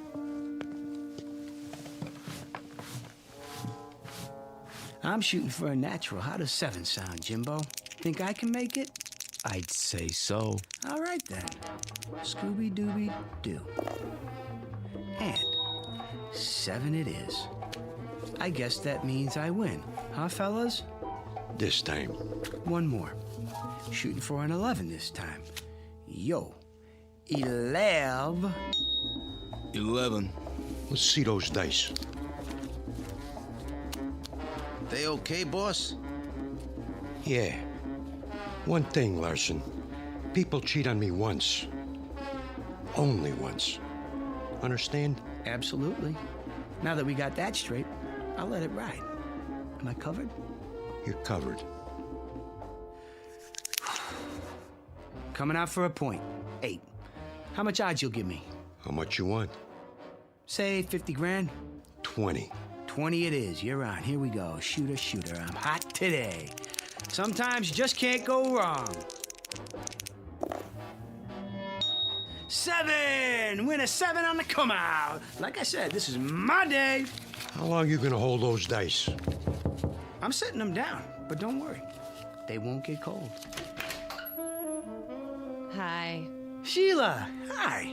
I'm shooting for a natural. How does 7 sound, Jimbo? Think I can make it? I'd say so. All right, then. Scooby-Dooby-Doo. And 7 it is. I guess that means I win. Huh, fellas? This time. One more. Shooting for an 11 this time. Yo. 11. 11. Let's see those dice. They okay, boss? Yeah. One thing, Larson. People cheat on me once. Only once. Understand? Absolutely. Now that we got that straight, I'll let it ride. Am I covered? You're covered. Coming out for a point. 8. How much odds you'll give me? How much you want? Say 50 grand. 20. 20 it is. You're on. Here we go. Shooter, shooter. I'm hot today. Sometimes you just can't go wrong. 7! Win a 7 on the come out. Like I said, this is my day. How long you gonna hold those dice? I'm setting them down, but don't worry. They won't get cold. Hi. Sheila, hi.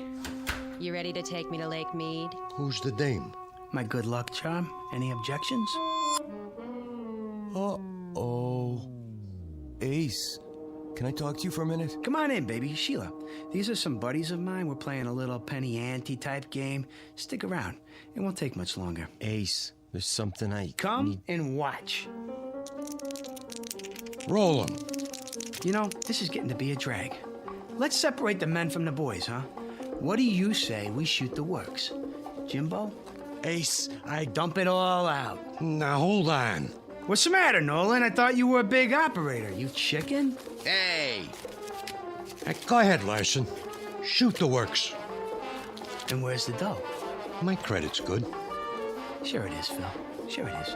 You ready to take me to Lake Mead? Who's the dame? My good luck charm. Any objections? Uh-oh. Ace, can I talk to you for a minute? Come on in, baby. Sheila, these are some buddies of mine. We're playing a little penny ante type game. Stick around. It won't take much longer. Ace, there's something I Come and watch. Roll 'em. You know, this is getting to be a drag. Let's separate the men from the boys, huh? What do you say we shoot the works? Jimbo? Ace, I dump it all out. Now, hold on. What's the matter, Nolan? I thought you were a big operator. You chicken? Hey! Go ahead, Larson. Shoot the works. And where's the dough? My credit's good. Sure it is, Phil. Sure it is.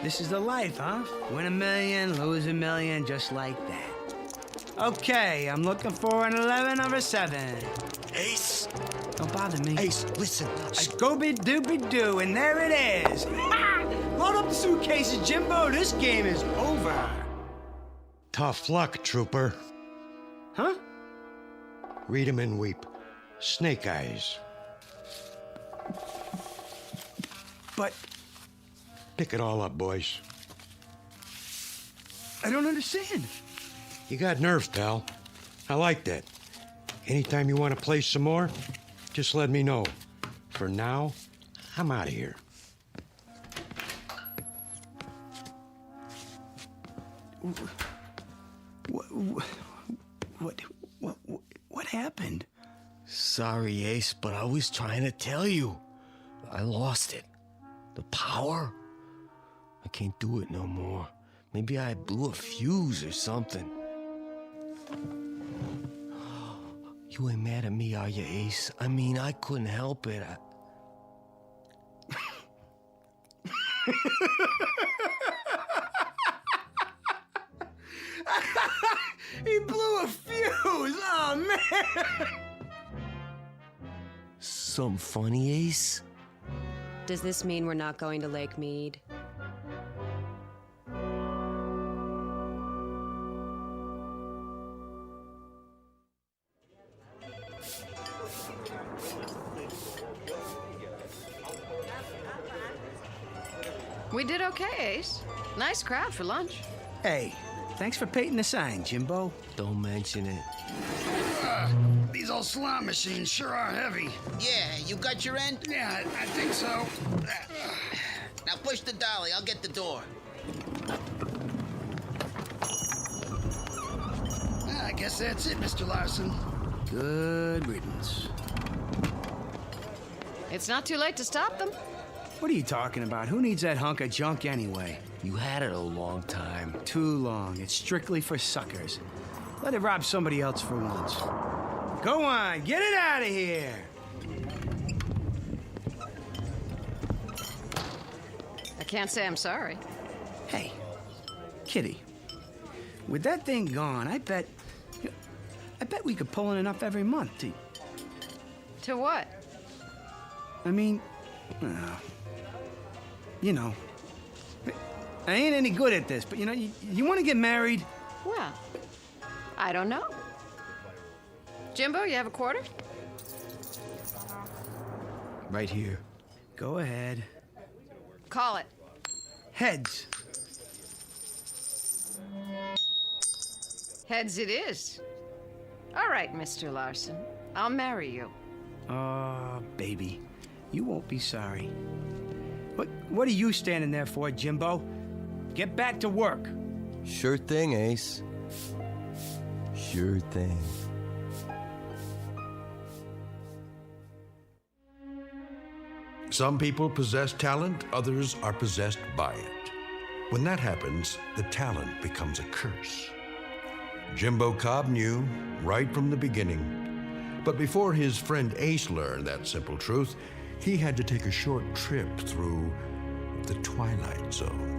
This is the life, huh? Win $1 million, lose $1 million, just like that. Okay, I'm looking for an 11 or a 7. Ace! Don't bother me. Ace, listen. Scooby-Dooby-Doo, and there it is. Load up the suitcases, Jimbo. This game is over. Tough luck, trooper. Huh? Read 'em and weep. Snake eyes. But... Pick it all up, boys. I don't understand. You got nerve, pal. I like that. Anytime you want to play some more, just let me know. For now, I'm out of here. What happened? Sorry, Ace, but I was trying to tell you. I lost it. The power? I can't do it no more. Maybe I blew a fuse or something. You ain't mad at me, are you, Ace? I mean, I couldn't help it. He blew a fuse! Oh, man! Something funny, Ace? Does this mean we're not going to Lake Mead? We did okay, Ace. Nice crowd for lunch. Hey, thanks for painting the sign, Jimbo. Don't mention it. These old slot machines sure are heavy. Yeah, you got your end? Yeah, I think so. Now push the dolly, I'll get the door. I guess that's it, Mr. Larson. Good riddance. It's not too late to stop them. What are you talking about? Who needs that hunk of junk anyway? You had it a long time. Too long. It's strictly for suckers. Let it rob somebody else for once. Go on, get it out of here! I can't say I'm sorry. Hey, Kitty, with that thing gone, I bet we could pull in enough every month to... To what? I mean, you know, I ain't any good at this, but you know, you want to get married? Well, I don't know. Jimbo, you have a quarter? Right here. Go ahead. Call it. Heads. Heads it is. All right, Mr. Larson. I'll marry you. Oh, baby. You won't be sorry. What are you standing there for, Jimbo? Get back to work. Sure thing, Ace. Sure thing. Some people possess talent, others are possessed by it. When that happens, the talent becomes a curse. Jimbo Cobb knew right from the beginning. But before his friend Ace learned that simple truth, he had to take a short trip through the Twilight Zone.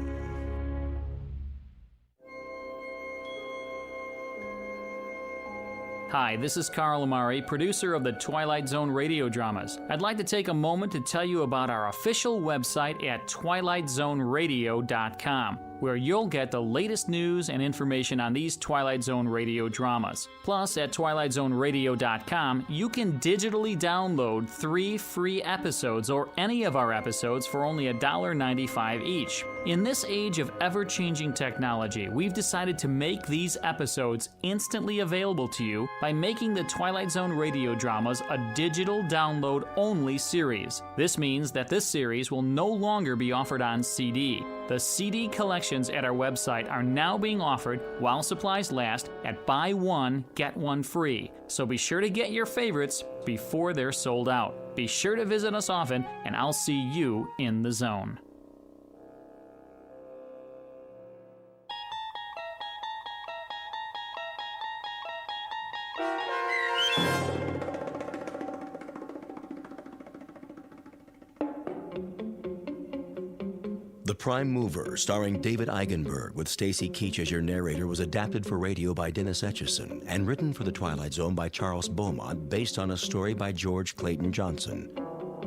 Hi, this is Carl Amari, producer of the Twilight Zone radio dramas. I'd like to take a moment to tell you about our official website at twilightzoneradio.com. where you'll get the latest news and information on these Twilight Zone radio dramas. Plus, at twilightzoneradio.com, you can digitally download 3 free episodes or any of our episodes for only $1.95 each. In this age of ever-changing technology, we've decided to make these episodes instantly available to you by making the Twilight Zone radio dramas a digital download-only series. This means that this series will no longer be offered on CD. The CD collections at our website are now being offered while supplies last at buy one, get one free. So be sure to get your favorites before they're sold out. Be sure to visit us often, and I'll see you in the zone. The Prime Mover, starring David Eigenberg with Stacy Keach as your narrator, was adapted for radio by Dennis Etchison and written for The Twilight Zone by Charles Beaumont, based on a story by George Clayton Johnson.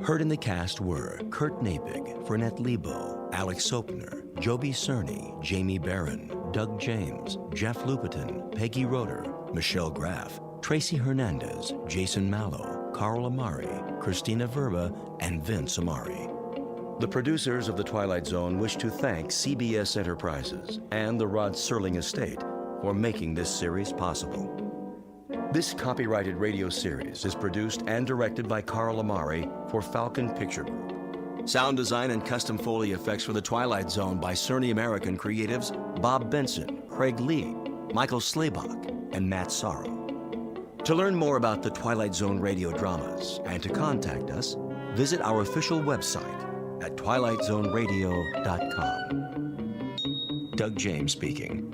Heard in the cast were Kurt Nabig, Fernette Lebo, Alex Sopner, Joby Cerny, Jamie Barron, Doug James, Jeff Lupetin, Peggy Roeder, Michelle Graff, Tracy Hernandez, Jason Mallow, Carl Amari, Christina Verba, and Vince Amari. The producers of The Twilight Zone wish to thank CBS Enterprises and the Rod Serling Estate for making this series possible. This copyrighted radio series is produced and directed by Carl Amari for Falcon Picture Group. Sound design and custom Foley effects for The Twilight Zone by Cerny American creatives Bob Benson, Craig Lee, Michael Slaybach, and Matt Sorrow. To learn more about the Twilight Zone radio dramas and to contact us, visit our official website at twilightzoneradio.com. Doug James speaking.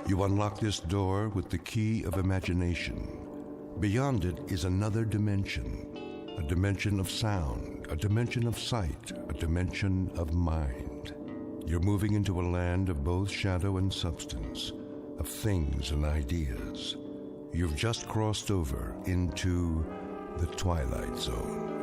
You unlock this door with the key of imagination. Beyond it is another dimension, a dimension of sound, a dimension of sight, a dimension of mind. You're moving into a land of both shadow and substance, of things and ideas. You've just crossed over into the Twilight Zone.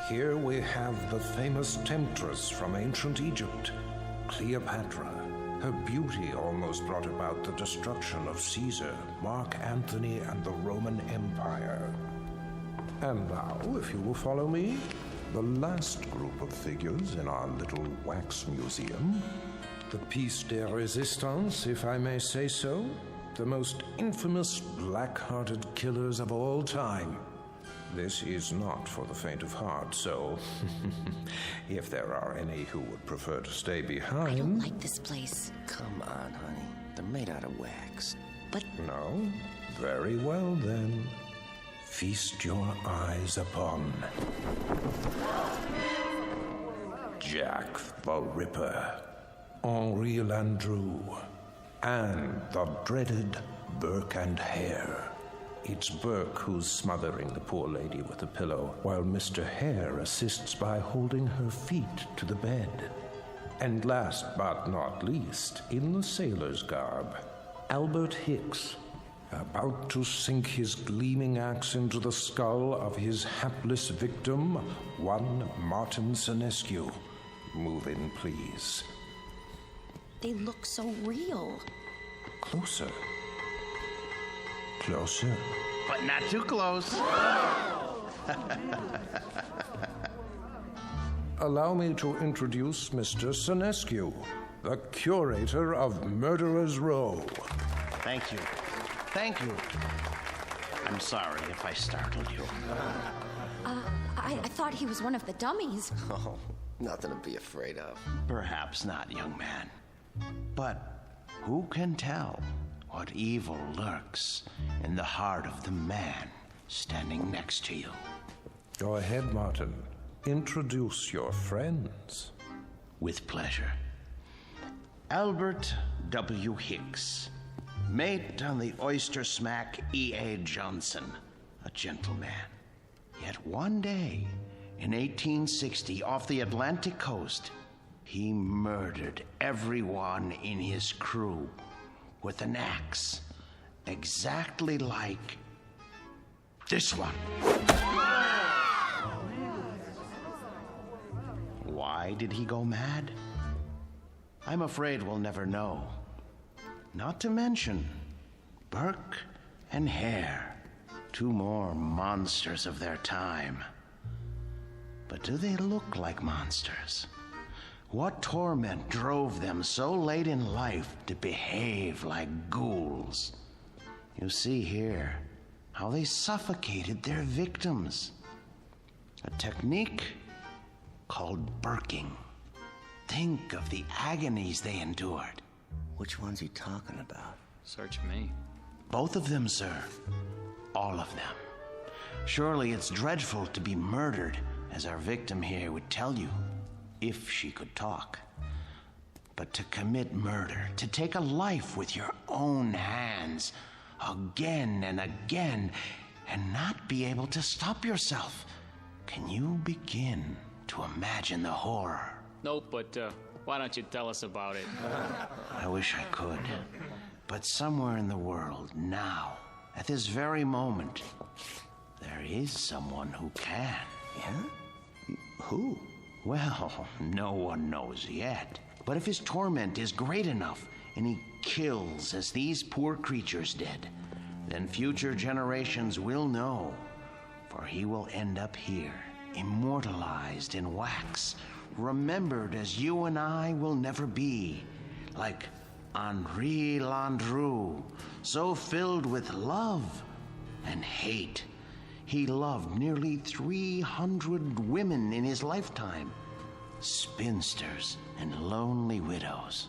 Here we have the famous temptress from ancient Egypt, Cleopatra. Her beauty almost brought about the destruction of Caesar, Mark Antony, and the Roman Empire. And now, if you will follow me, the last group of figures in our little wax museum, the piece de resistance, if I may say so, the most infamous black-hearted killers of all time. This is not for the faint of heart, so if there are any who would prefer to stay behind... I don't like this place. Come on, honey. They're made out of wax. But... No? Very well, then. Feast your eyes upon... Jack the Ripper, Henri Landru, and the dreaded Burke and Hare. It's Burke who's smothering the poor lady with a pillow, while Mr. Hare assists by holding her feet to the bed. And last but not least, in the sailor's garb, Albert Hicks, about to sink his gleaming axe into the skull of his hapless victim, one Martin Senescu. Move in, please. They look so real. Closer. Closer. But not too close. Allow me to introduce Mr. Senescu, the curator of Murderer's Row. Thank you. Thank you. I'm sorry if I startled you. I thought he was one of the dummies. Oh, nothing to be afraid of. Perhaps not, young man. But who can tell what evil lurks in the heart of the man standing next to you? Go ahead, Martin. Introduce your friends. With pleasure. Albert W. Hicks, mate on the oyster smack E.A. Johnson, a gentleman. Yet one day, in 1860, off the Atlantic coast, he murdered everyone in his crew with an axe, exactly like this one. Why did he go mad? I'm afraid we'll never know. Not to mention Burke and Hare, two more monsters of their time. But do they look like monsters? What torment drove them so late in life to behave like ghouls? You see here how they suffocated their victims. A technique called burking. Think of the agonies they endured. Which one's he talking about? Search me. Both of them, sir. All of them. Surely it's dreadful to be murdered, as our victim here would tell you, if she could talk. But to commit murder, to take a life with your own hands, again and again, and not be able to stop yourself. Can you begin to imagine the horror? Nope, but why don't you tell us about it? I wish I could. But somewhere in the world, now, at this very moment, there is someone who can. Yeah? Who? Well, no one knows yet. But if his torment is great enough, and he kills as these poor creatures did, then future generations will know, for he will end up here, immortalized in wax, remembered as you and I will never be, like Henri Landru, so filled with love and hate. He loved nearly 300 women in his lifetime, spinsters and lonely widows.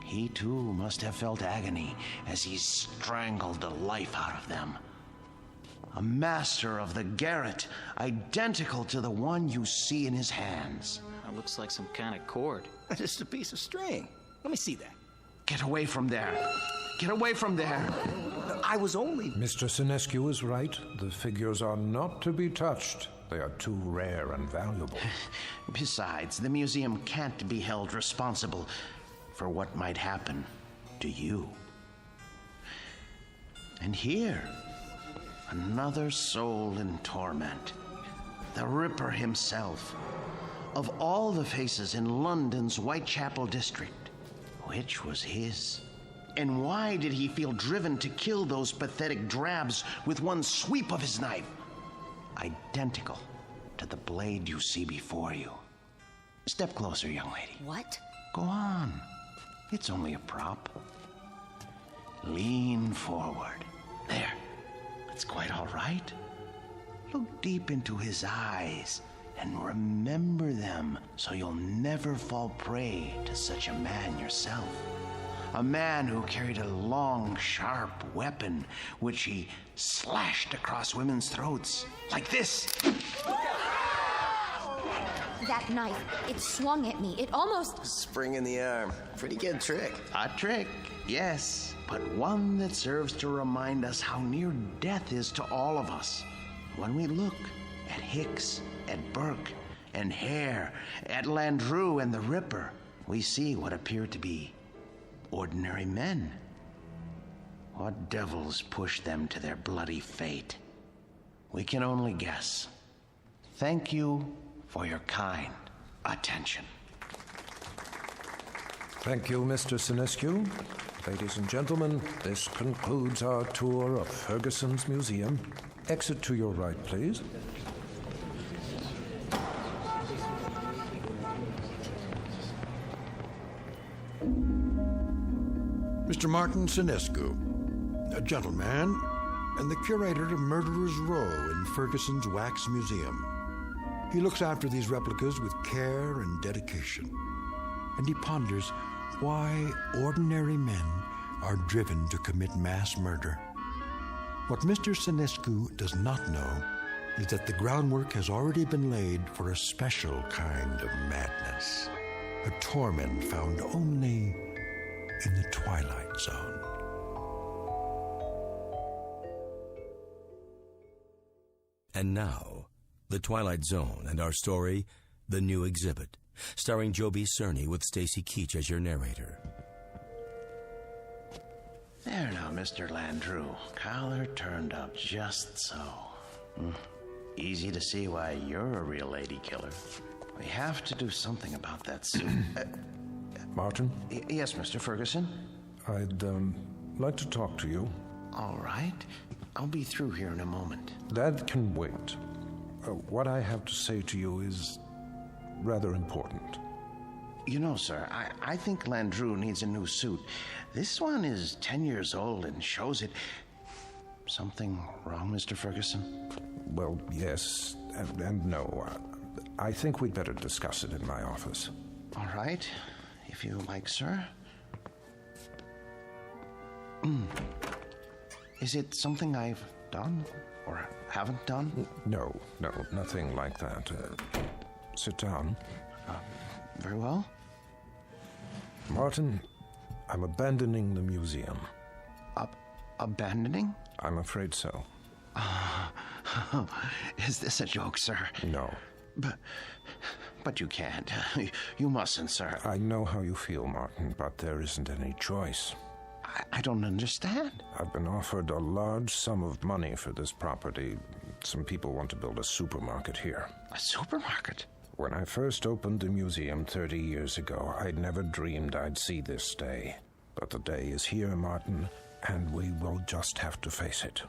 He too must have felt agony as he strangled the life out of them. A master of the garret, identical to the one you see in his hands. That looks like some kind of cord. Just a piece of string. Let me see that. Get away from there. Get away from there. I was only... Mr. Sinescu is right. The figures are not to be touched. They are too rare and valuable. Besides, the museum can't be held responsible for what might happen to you. And here, another soul in torment. The Ripper himself. Of all the faces in London's Whitechapel district, which was his? And why did he feel driven to kill those pathetic drabs with one sweep of his knife? Identical to the blade you see before you. Step closer, young lady. What? Go on. It's only a prop. Lean forward. There. That's quite all right. Look deep into his eyes and remember them so you'll never fall prey to such a man yourself. A man who carried a long, sharp weapon which he slashed across women's throats. Like this. That knife, it swung at me. It almost... Spring in the arm. Pretty good trick. A trick, yes, but one that serves to remind us how near death is to all of us. When we look at Hicks, at Burke, and Hare, at Landru and the Ripper, we see what appear to be ordinary men. What devils pushed them to their bloody fate? We can only guess. Thank you for your kind attention. Thank you, Mr. Sinescu. Ladies and gentlemen, this concludes our tour of Ferguson's Museum. Exit to your right, please. Mr. Martin Sinescu, a gentleman and the curator of Murderer's Row in Ferguson's Wax Museum. He looks after these replicas with care and dedication, and he ponders why ordinary men are driven to commit mass murder. What Mr. Sinescu does not know is that the groundwork has already been laid for a special kind of madness, a torment found only in the Twilight Zone. And now, The Twilight Zone and our story, The New Exhibit, starring Joby Cerny with Stacy Keach as your narrator. There now, Mr. Landrew. Collar turned up just so. Easy to see why you're a real lady killer. We have to do something about that suit. Martin? Yes, Mr. Ferguson? I'd like to talk to you. All right. I'll be through here in a moment. That can wait. What I have to say to you is rather important. You know, sir, I think Landrew needs a new suit. This one is 10 years old and shows it. Something wrong, Mr. Ferguson? Well, yes and no. I think we'd better discuss it in my office. All right, if you like, sir. Is it something I've done or haven't done? No, nothing like that. Sit down. Very well. Martin, I'm abandoning the museum. Abandoning? I'm afraid so. Is this a joke, sir? No. But you can't. You mustn't, sir. I know how you feel, Martin, but there isn't any choice. I don't understand. I've been offered a large sum of money for this property. Some people want to build a supermarket here. A supermarket? When I first opened the museum 30 years ago, I'd never dreamed I'd see this day. But the day is here, Martin, and we will just have to face it.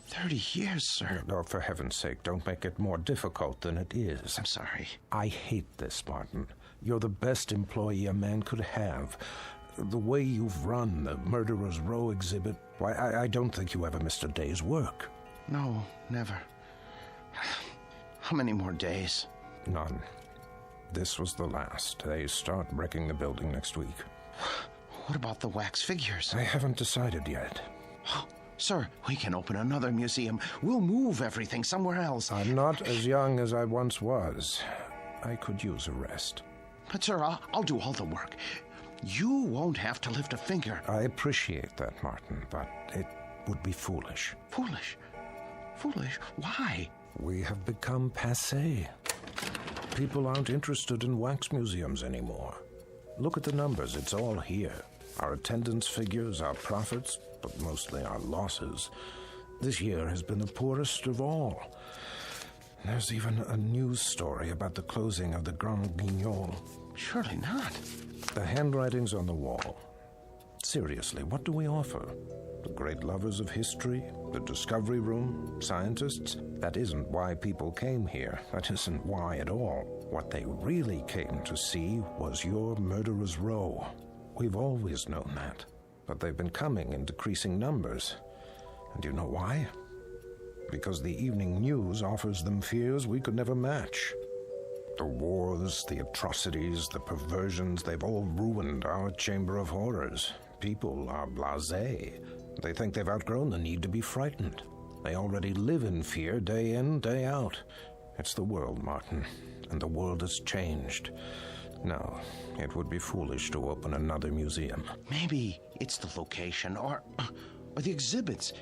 30 years, sir. No, for heaven's sake, don't make it more difficult than it is. I'm sorry. I hate this, Martin. You're the best employee a man could have. The way you've run the Murderer's Row exhibit, why, I don't think you ever missed a day's work. No, never. How many more days? None. This was the last. They start wrecking the building next week. What about the wax figures? I haven't decided yet. Sir, we can open another museum. We'll move everything somewhere else. I'm not as young as I once was. I could use a rest. But, sir, I'll do all the work. You won't have to lift a finger. I appreciate that, Martin, but it would be foolish. Foolish? Foolish? Why? We have become passé. People aren't interested in wax museums anymore. Look at the numbers. It's all here. Our attendance figures, our profits, but mostly our losses. This year has been the poorest of all. There's even a news story about the closing of the Grand Guignol. Surely not. The handwriting's on the wall. Seriously, what do we offer? The great lovers of history? The discovery room? Scientists? That isn't why people came here. That isn't why at all. What they really came to see was your Murderer's Row. We've always known that. But they've been coming in decreasing numbers. And you know why? Because the evening news offers them fears we could never match. The wars, the atrocities, the perversions, they've all ruined our chamber of horrors. People are blasé. They think they've outgrown the need to be frightened. They already live in fear day in, day out. It's the world, Martin, and the world has changed. No, it would be foolish to open another museum. Maybe it's the location or the exhibits.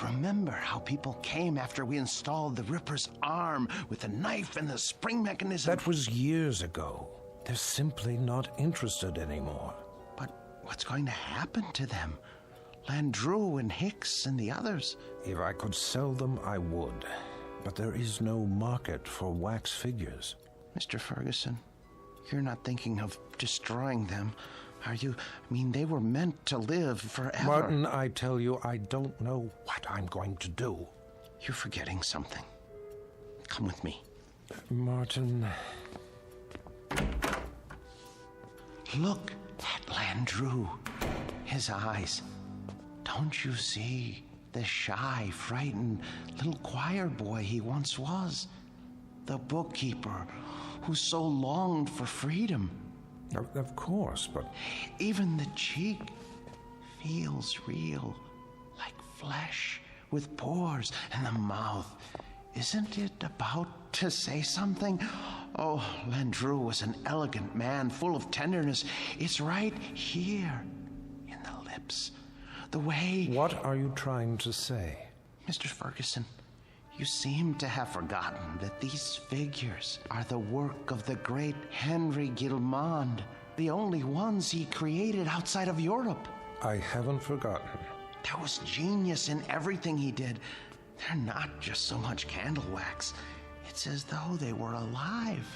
Remember how people came after we installed the Ripper's arm with the knife and the spring mechanism? That was years ago. They're simply not interested anymore. But what's going to happen to them? Landrew and Hicks and the others? If I could sell them, I would. But there is no market for wax figures. Mr. Ferguson, you're not thinking of destroying them, are you? I mean, they were meant to live forever. Martin, I tell you, I don't know what I'm going to do. You're forgetting something. Come with me. Martin... Look at Landrew. His eyes. Don't you see the shy, frightened little choir boy he once was? The bookkeeper who so longed for freedom. Of course, but... Even the cheek feels real, like flesh, with pores, and the mouth. Isn't it about to say something? Oh, Landrew was an elegant man, full of tenderness. It's right here, in the lips. The way... What are you trying to say? Mr. Ferguson, You seem to have forgotten that these figures are the work of the great Henry Guillemond, the only ones he created outside of Europe. I haven't forgotten. There was genius in everything he did. They're not just so much candle wax. It's as though they were alive.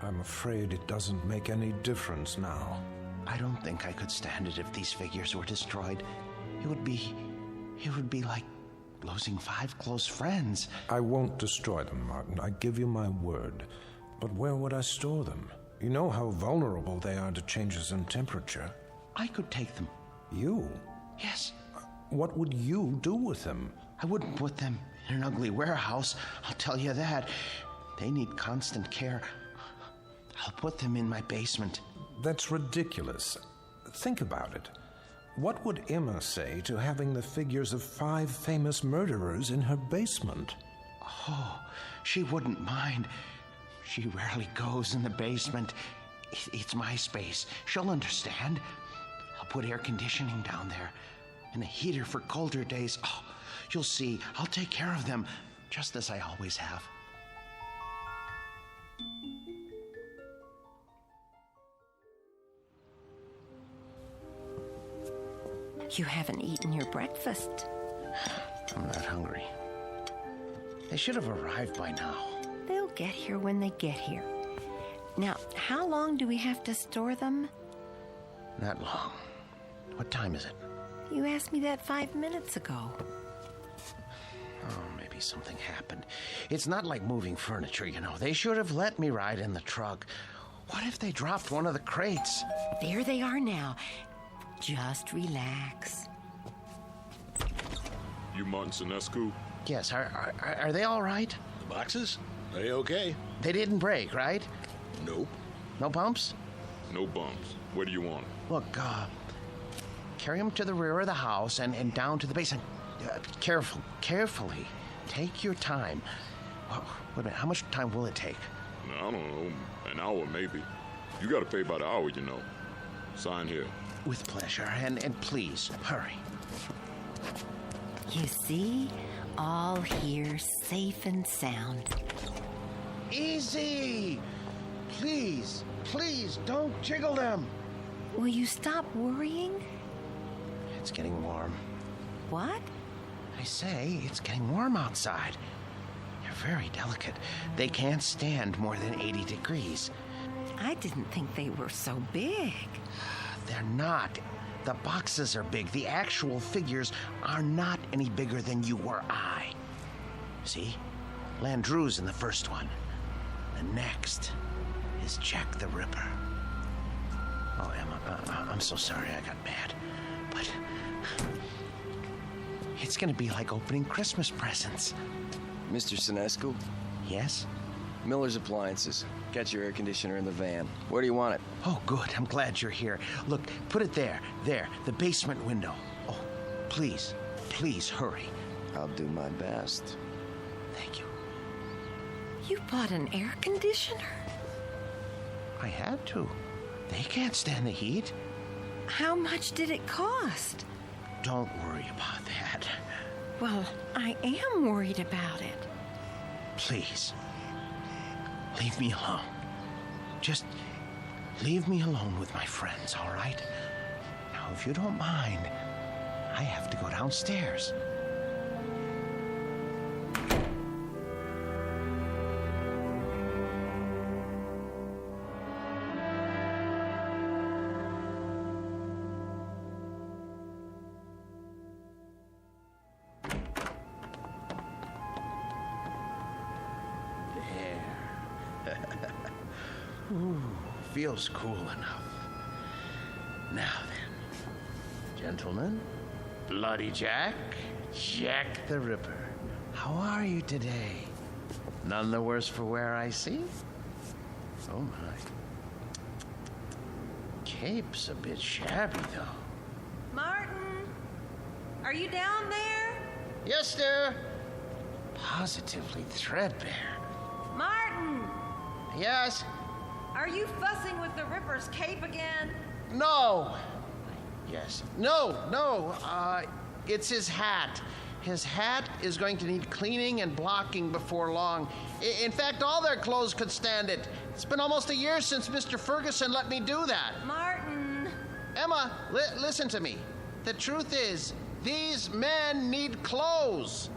I'm afraid it doesn't make any difference now. I don't think I could stand it if these figures were destroyed. It would be like losing 5 close friends. I won't destroy them, Martin. I give you my word. But where would I store them? You know how vulnerable they are to changes in temperature. I could take them. You? Yes. What would you do with them? I wouldn't put them in an ugly warehouse, I'll tell you that. They need constant care. I'll put them in my basement. That's ridiculous. Think about it. What would Emma say to having the figures of 5 famous murderers in her basement? Oh, she wouldn't mind. She rarely goes in the basement. It's my space. She'll understand. I'll put air conditioning down there and a heater for colder days. Oh, you'll see. I'll take care of them, just as I always have. You haven't eaten your breakfast. I'm not hungry. They should have arrived by now. They'll get here when they get here. Now, how long do we have to store them? Not long. What time is it? You asked me that 5 minutes ago. Oh, maybe something happened. It's not like moving furniture, you know. They should have let me ride in the truck. What if they dropped one of the crates? There they are now. Just relax. You Martin Sinescu? Yes, are they all right? The boxes? They okay. They didn't break, right? Nope. No bumps? No bumps. Where do you want them? Look, carry them to the rear of the house and down to the basement. Carefully. Take your time. Well, wait a minute, how much time will it take? I don't know, an hour maybe. You gotta pay by the hour, you know. Sign here. With pleasure, and please, hurry. You see? All here, safe and sound. Easy! Please, don't jiggle them. Will you stop worrying? It's getting warm. What? I say, it's getting warm outside. They're very delicate. They can't stand more than 80 degrees. I didn't think they were so big. They're not. The boxes are big. The actual figures are not any bigger than you or I. See? Landru's in the first one. The next is Jack the Ripper. Oh, Emma, I'm so sorry I got mad. But it's gonna be like opening Christmas presents. Mr. Sinescu? Yes? Miller's Appliances. Got your air conditioner in the van. Where do you want it? Oh, good. I'm glad you're here. Look, put it there. There, the basement window. Oh, please, hurry. I'll do my best. Thank you. You bought an air conditioner? I had to. They can't stand the heat. How much did it cost? Don't worry about that. Well, I am worried about it. Please. Leave me alone. Just leave me alone with my friends, all right? Now, if you don't mind, I have to go downstairs. Ooh, feels cool enough. Now then, gentlemen, Bloody Jack the Ripper, how are you today? None the worse for wear, I see? Oh my. Cape's a bit shabby, though. Martin, are you down there? Yes, sir. Positively threadbare. Martin! Yes? Are you fussing with the Ripper's cape again? No. Yes. No. It's his hat. His hat is going to need cleaning and blocking before long. In fact, all their clothes could stand it. It's been almost a year since Mr. Ferguson let me do that. Martin! Emma, listen to me. The truth is, these men need clothes.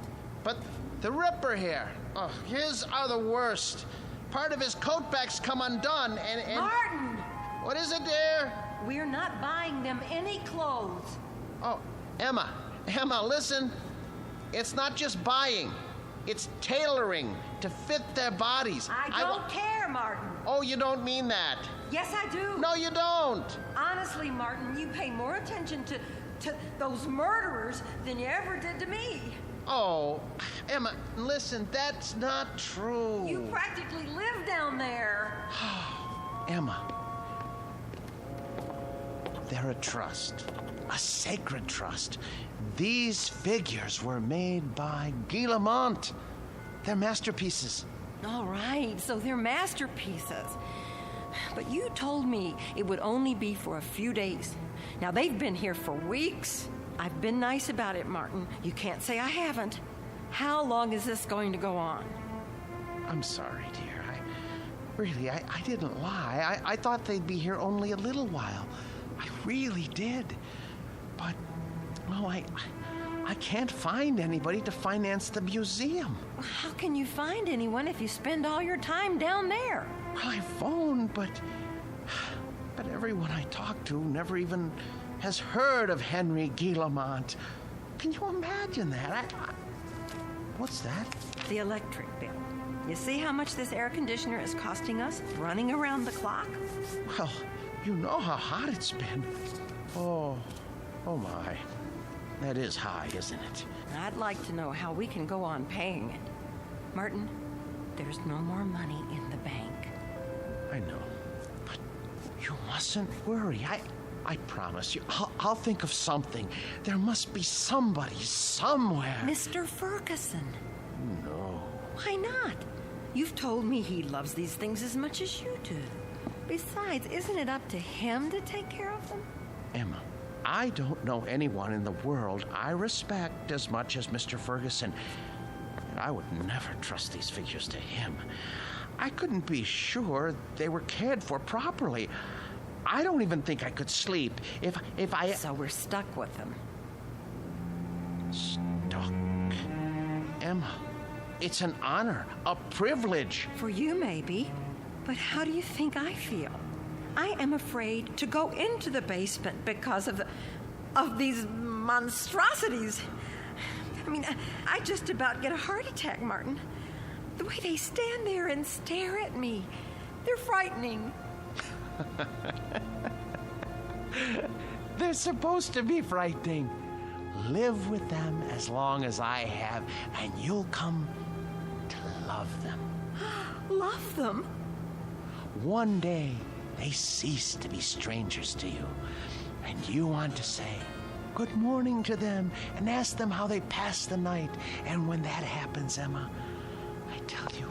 But the Ripper here, his are the worst. Part of his coat back's come undone and... Martin! What is it, dear? We're not buying them any clothes. Oh, Emma, listen. It's not just buying. It's tailoring to fit their bodies. I don't care, Martin. Oh, you don't mean that. Yes, I do. No, you don't. Honestly, Martin, you pay more attention to those murderers than you ever did to me. Oh, Emma, listen, that's not true. You practically live down there. Emma, they're a trust, a sacred trust. These figures were made by Guillemont. They're masterpieces. All right, so they're masterpieces. But you told me it would only be for a few days. Now, they've been here for weeks. I've been nice about it, Martin. You can't say I haven't. How long is this going to go on? I'm sorry, dear. I didn't lie. I thought they'd be here only a little while. I really did. But, well, I can't find anybody to finance the museum. How can you find anyone if you spend all your time down there? Well, I phoned, but everyone I talked to never even has heard of Henry Guillemont. Can you imagine that? What's that? The electric bill. You see how much this air conditioner is costing us, running around the clock? Well, you know how hot it's been. Oh my. That is high, isn't it? I'd like to know how we can go on paying it. Martin, there's no more money in the bank. I know, but you mustn't worry. I promise you, I'll think of something. There must be somebody somewhere. Mr. Ferguson. No. Why not? You've told me he loves these things as much as you do. Besides, isn't it up to him to take care of them? Emma, I don't know anyone in the world I respect as much as Mr. Ferguson. And I would never trust these figures to him. I couldn't be sure they were cared for properly. I don't even think I could sleep if I... So we're stuck with them. Stuck? Emma, it's an honor, a privilege. For you, maybe. But how do you think I feel? I am afraid to go into the basement because of these monstrosities. I mean, I just about get a heart attack, Martin. The way they stand there and stare at me, they're frightening. They're supposed to be frightening. Live with them as long as I have, and you'll come to love them. Love them? One day, they cease to be strangers to you, and you want to say good morning to them and ask them how they passed the night. And when that happens, Emma, I tell you,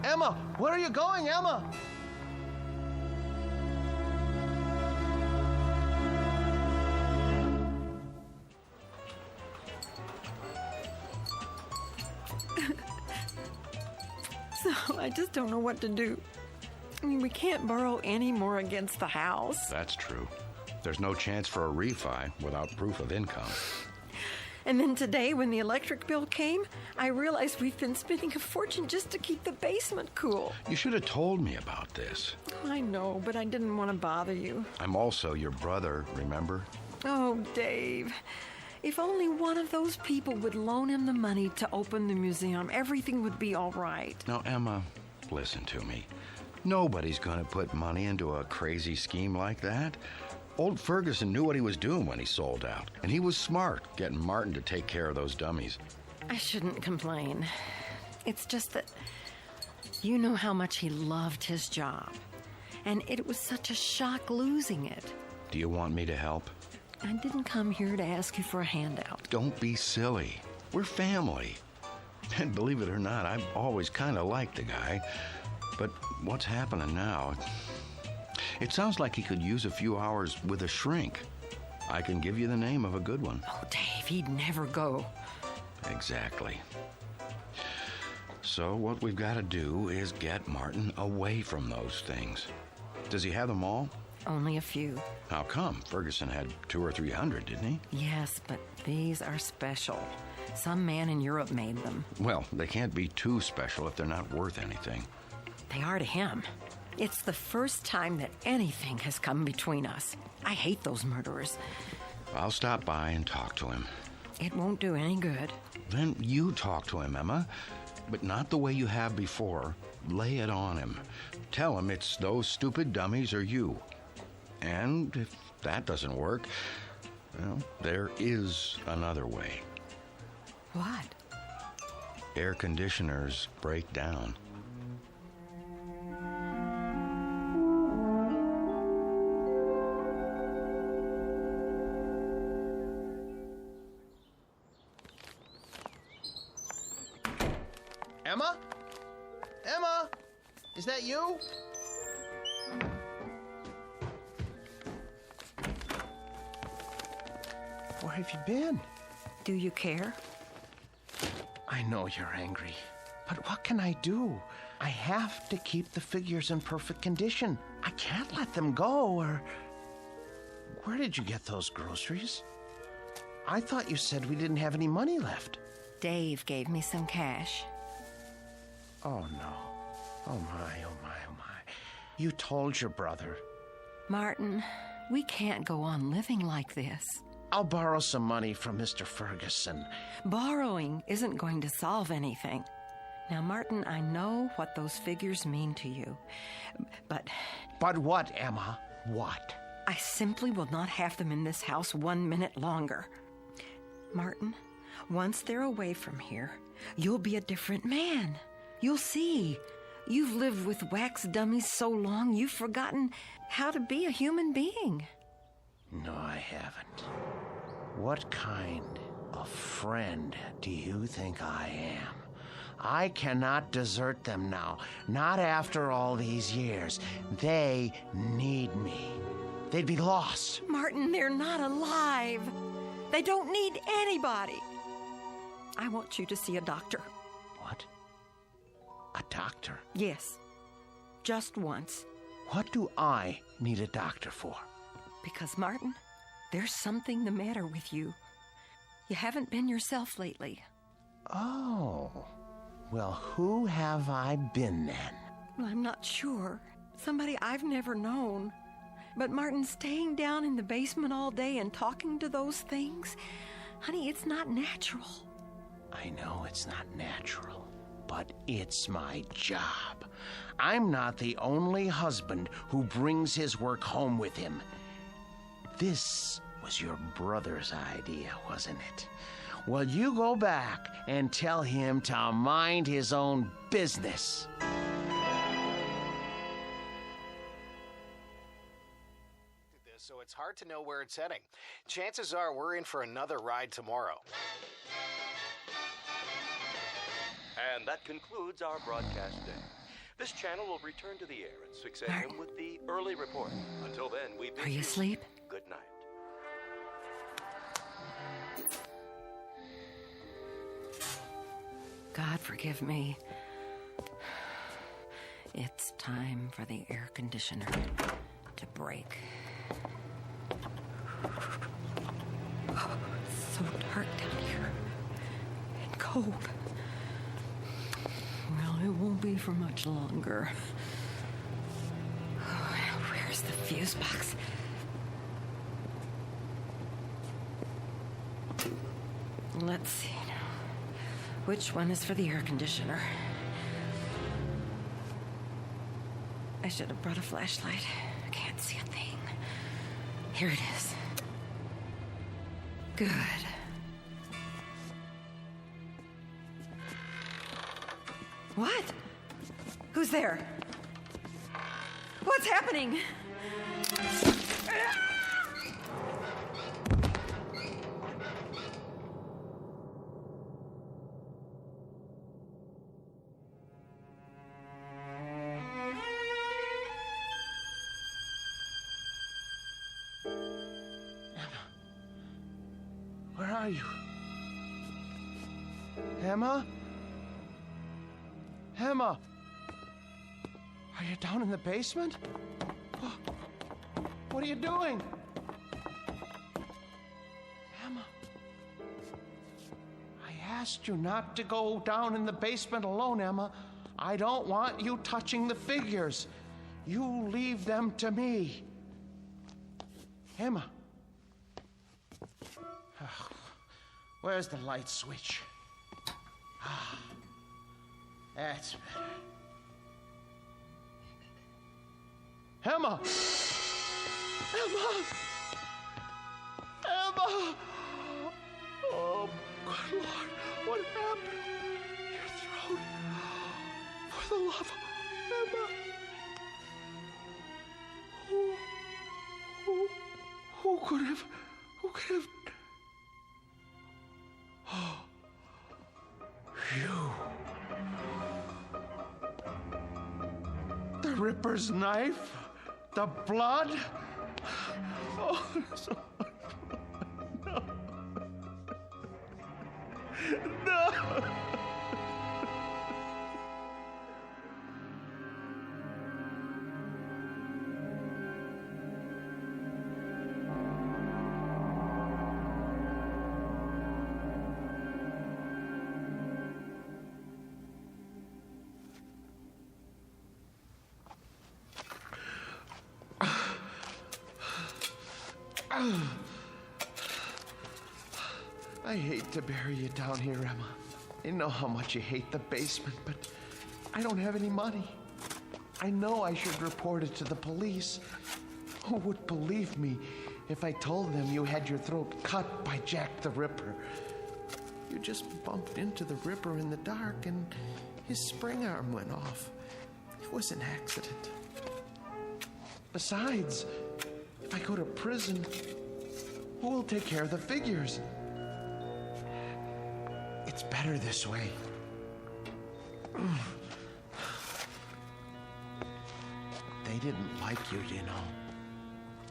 Emma, where are you going, Emma? So I just don't know what to do. I mean, we can't borrow any more against the house. That's true. There's no chance for a refi without proof of income. And then today, when the electric bill came, I realized we've been spending a fortune just to keep the basement cool. You should have told me about this. I know, but I didn't want to bother you. I'm also your brother, remember? Oh, Dave. If only one of those people would loan him the money to open the museum, everything would be all right. Now, Emma, listen to me. Nobody's going to put money into a crazy scheme like that. Old Ferguson knew what he was doing when he sold out, and he was smart getting Martin to take care of those dummies. I shouldn't complain. It's just that you know how much he loved his job, and it was such a shock losing it. Do you want me to help? I didn't come here to ask you for a handout. Don't be silly. We're family. And believe it or not, I've always kind of liked the guy. But what's happening now? It sounds like he could use a few hours with a shrink. I can give you the name of a good one. Oh, Dave, he'd never go. Exactly. So what we've got to do is get Martin away from those things. Does he have them all? Only a few. How come? Ferguson had 200 or 300, didn't he? Yes, but these are special. Some man in Europe made them. Well, they can't be too special if they're not worth anything. They are to him. It's the first time that anything has come between us. I hate those murderers. I'll stop by and talk to him. It won't do any good. Then you talk to him, Emma. But not the way you have before. Lay it on him. Tell him it's those stupid dummies or you. And if that doesn't work, well, there is another way. What? Air conditioners break down. Emma? Emma? Is that you? Where have you been? Do you care? I know you're angry, but what can I do? I have to keep the figures in perfect condition. I can't let them go, or... Where did you get those groceries? I thought you said we didn't have any money left. Dave gave me some cash. Oh, no. Oh, my, oh, my, oh, my. You told your brother. Martin, we can't go on living like this. I'll borrow some money from Mr. Ferguson. Borrowing isn't going to solve anything. Now, Martin, I know what those figures mean to you, but... But what, Emma? What? I simply will not have them in this house 1 minute longer. Martin, once they're away from here, you'll be a different man. You'll see. You've lived with wax dummies so long, you've forgotten how to be a human being. No, I haven't. What kind of friend do you think I am? I cannot desert them now, not after all these years. They need me. They'd be lost. Martin, they're not alive. They don't need anybody. I want you to see a doctor. What? A doctor? Yes. Just once. What do I need a doctor for? Because, Martin, there's something the matter with you. You haven't been yourself lately. Oh. Well, who have I been then? Well, I'm not sure. Somebody I've never known. But Martin, staying down in the basement all day and talking to those things, honey, it's not natural. I know it's not natural, but it's my job. I'm not the only husband who brings his work home with him. This was your brother's idea, wasn't it? Well, you go back and tell him to mind his own business. So it's hard to know where it's heading. Chances are we're in for another ride tomorrow. And that concludes our broadcast day. This channel will return to the air at 6 a.m. with the early report. Until then, we bid Are you asleep? Good night. God forgive me. It's time for the air conditioner to break. Oh, it's so dark down here. And cold. Well, it won't be for much longer. Oh, where's the fuse box? Let's see now. Which one is for the air conditioner? I should have brought a flashlight. I can't see a thing. Here it is. Good. What? Who's there? What's happening? Where are you? Emma? Emma? Are you down in the basement? What are you doing? Emma? I asked you not to go down in the basement alone, Emma. I don't want you touching the figures. You leave them to me. Emma. Oh, where's the light switch? Ah, that's better. Emma! Emma! Emma! Oh, good Lord, what happened? Your throat. For the love of Emma. Who could have? Oh, you. The Ripper's knife? The blood? Oh, so no. No. I hate to bury you down here, Emma. I know how much you hate the basement, but I don't have any money. I know I should report it to the police. Who would believe me if I told them you had your throat cut by Jack the Ripper? You just bumped into the Ripper in the dark and his spring arm went off. It was an accident. Besides, if I go to prison, who will take care of the figures? It's better this way. They didn't like you, you know.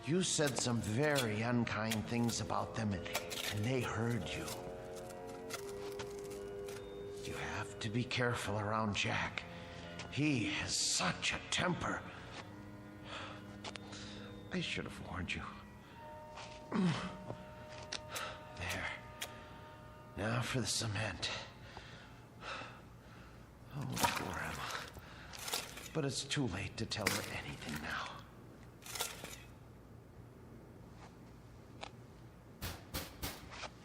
You said some very unkind things about them, and they heard you. You have to be careful around Jack. He has such a temper. I should have warned you. There. Now for the cement. Oh, poor Emma. But it's too late to tell her anything now.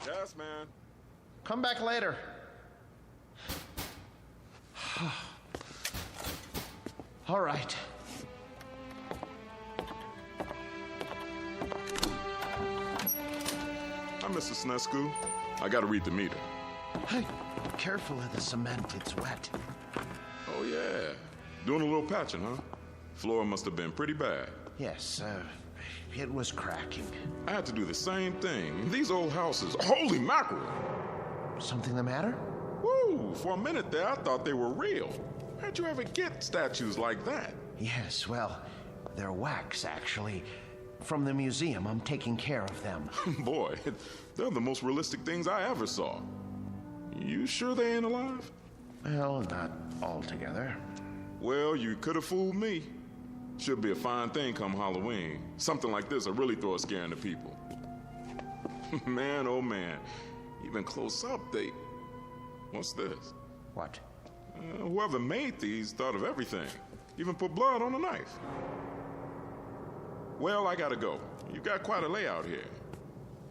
Yes, man. Come back later. All right. Hi, Mr. Snesku. I gotta read the meter. Hey, careful of the cement, it's wet. Oh, yeah. Doing a little patching, huh? Floor must have been pretty bad. Yes, it was cracking. I had to do the same thing. These old houses, holy mackerel! Something the matter? Woo! For a minute there, I thought they were real. How'd you ever get statues like that? Yes, well, they're wax, actually. From the museum, I'm taking care of them. Boy, they're the most realistic things I ever saw. You sure they ain't alive? Well, not altogether. Well, you could have fooled me. Should be a fine thing come Halloween. Something like this will really throw a scare into people. Man, oh man. Even close up, they... What's this? What? Whoever made these thought of everything. Even put blood on the knife. Well, I gotta go. You got quite a layout here.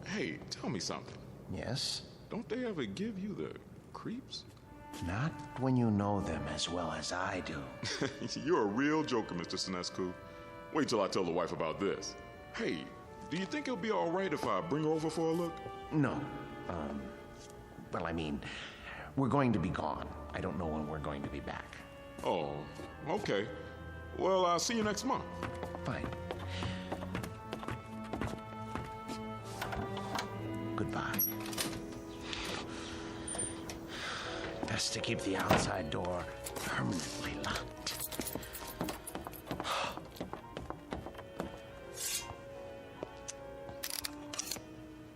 Hey, tell me something. Yes? Don't they ever give you the creeps? Not when you know them as well as I do. You're a real joker, Mr. Sinescu. Wait till I tell the wife about this. Hey, do you think it'll be all right if I bring her over for a look? No. Well, I mean, we're going to be gone. I don't know when we're going to be back. Oh, okay. Well, I'll see you next month. Fine. Goodbye. Best to keep the outside door permanently locked.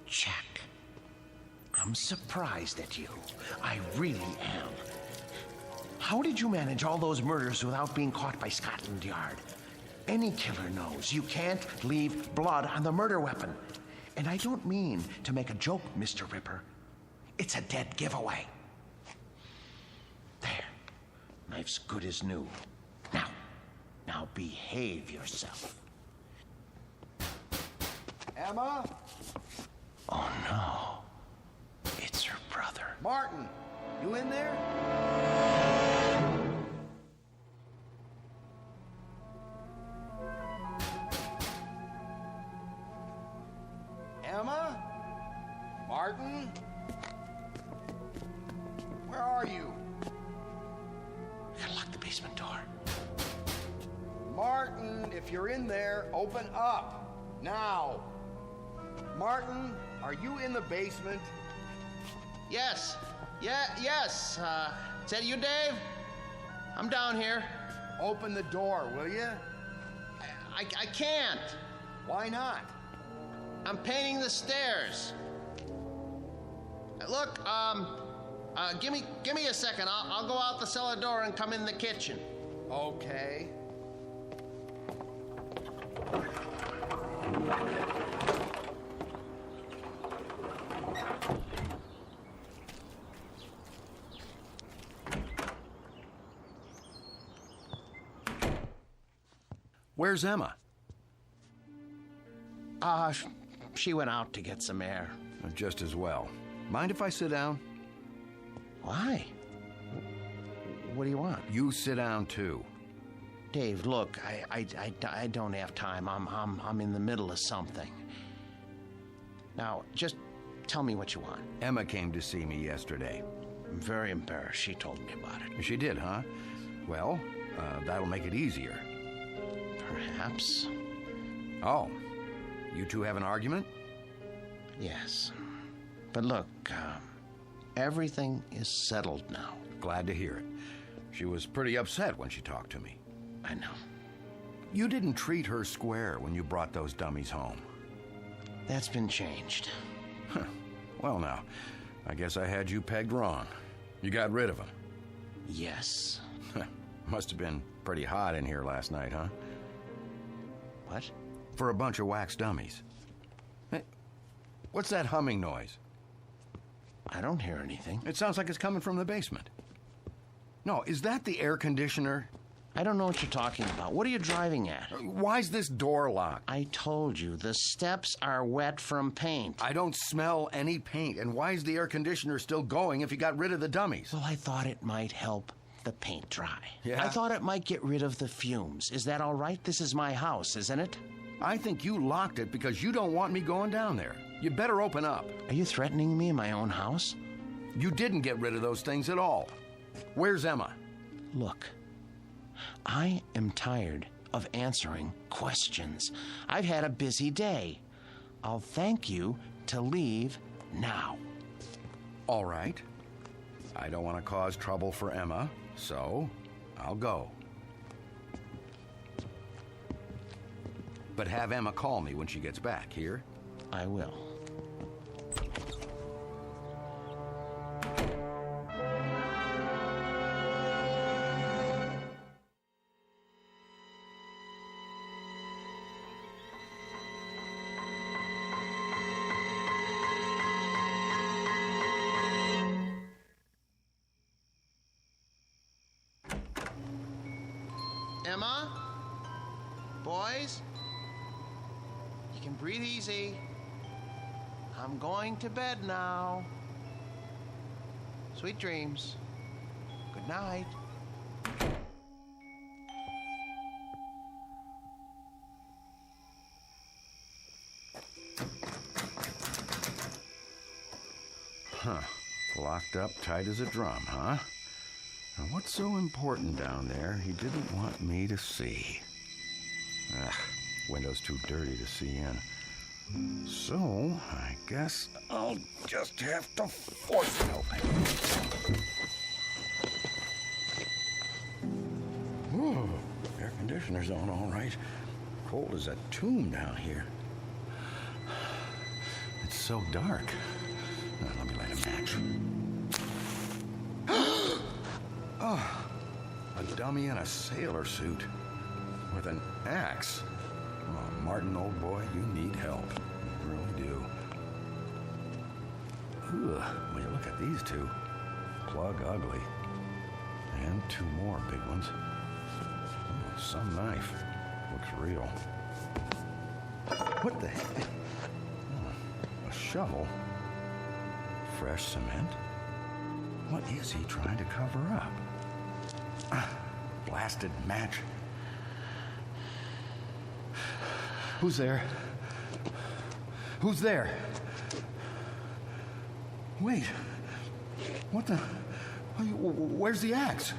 Jack am surprised at you. I really am. How did you manage all those murders without being caught by Scotland Yard? Any killer knows you can't leave blood on the murder weapon. And I don't mean to make a joke, Mr. Ripper. It's a dead giveaway. There. Knife's good as new. Now behave yourself. Emma? Oh, no. It's her brother. Martin, you in there? Emma? Martin? Where are you? Gotta lock the basement door. Martin, if you're in there, open up. Now. Martin, are you in the basement? Yes. Yes. Is that you, Dave? I'm down here. Open the door, will you? I can't. Why not? I'm painting the stairs. Look, give me a second. I'll go out the cellar door and come in the kitchen. Okay. Where's Emma? She went out to get some air. Just as well. Mind if I sit down? Why? What do you want? You sit down too. Dave, look, I don't have time. I'm in the middle of something. Now, just tell me what you want. Emma came to see me yesterday. I'm very embarrassed. She told me about it. She did, huh? Well, that'll make it easier. Perhaps. Oh, you two have an argument? Yes. But look, everything is settled now. Glad to hear it. She was pretty upset when she talked to me. I know. You didn't treat her square when you brought those dummies home. That's been changed. Well, now, I guess I had you pegged wrong. You got rid of them. Yes. Must have been pretty hot in here last night, huh? What? For a bunch of wax dummies. Hey, what's that humming noise? I don't hear anything. It sounds like it's coming from the basement. No, is that the air conditioner? I don't know what you're talking about. What are you driving at? Why's this door locked? I told you, the steps are wet from paint. I don't smell any paint. And why is the air conditioner still going if you got rid of the dummies? Well, I thought it might help the paint dry. Yeah? I thought it might get rid of the fumes. Is that all right? This is my house, isn't it? I think you locked it because you don't want me going down there. You better open up. Are you threatening me in my own house? You didn't get rid of those things at all. Where's Emma? Look, I am tired of answering questions. I've had a busy day. I'll thank you to leave now. All right. I don't want to cause trouble for Emma, so I'll go. But have Emma call me when she gets back, here? I will. Emma? Boys? You can breathe easy. I'm going to bed now. Sweet dreams. Good night. Huh. Locked up tight as a drum, huh? Now, what's so important down there he didn't want me to see? Ugh, window's too dirty to see in. So, I guess I'll just have to force it open. Whew, air conditioner's on all right. Cold as a tomb down here. It's so dark. Let me light a Match. Oh, a dummy in a sailor suit with an axe. Oh, Martin, old boy, you need help. You really do. Ugh, will you look at these two? Plug ugly. And two more big ones. Oh, some knife. Looks real. What the heck? Oh, a shovel. Fresh cement. What is he trying to cover up? Blasted match. Who's there? Who's there? Wait. What the? Where's the axe?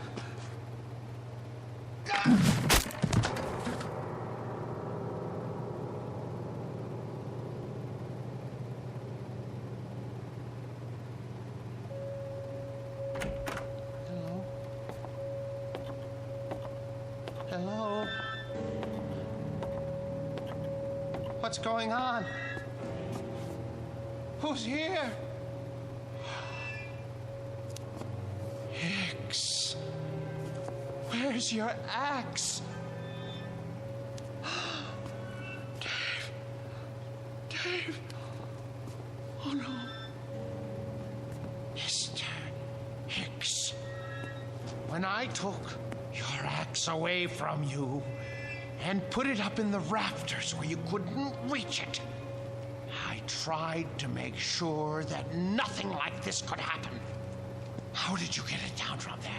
Hello? What's going on? Who's here? Hicks. Where's your axe? Dave. Dave. Oh no. Mr. Hicks. When I took your axe away from you and put it up in the rafters where you couldn't reach it, I tried to make sure that nothing like this could happen. How did you get it down from there?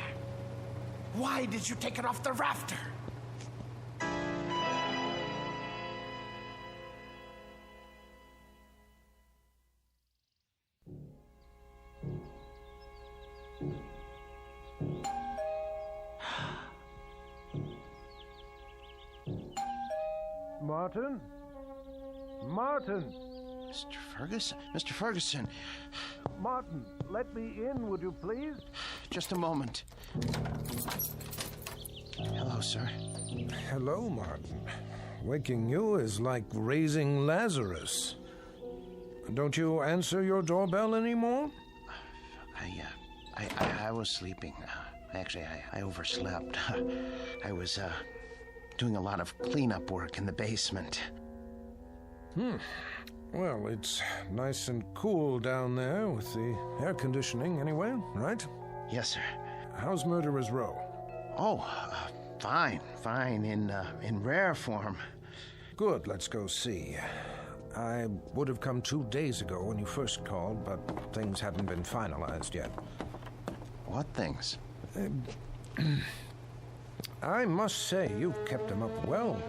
Why did you take it off the rafter? Martin? Martin! Mr. Ferguson? Mr. Ferguson! Martin, let me in, would you please? Just a moment. Hello, sir. Hello, Martin. Waking you is like raising Lazarus. Don't you answer your doorbell anymore? I was sleeping. Actually, I overslept. I was, doing a lot of cleanup work in the basement. Well, it's nice and cool down there with the air conditioning anyway, right? Yes, sir. How's Murderer's Row? Oh, fine, in rare form. Good, let's go see. I would have come 2 days ago when you first called, but things hadn't been finalized yet. What things? I must say, you've kept them up well.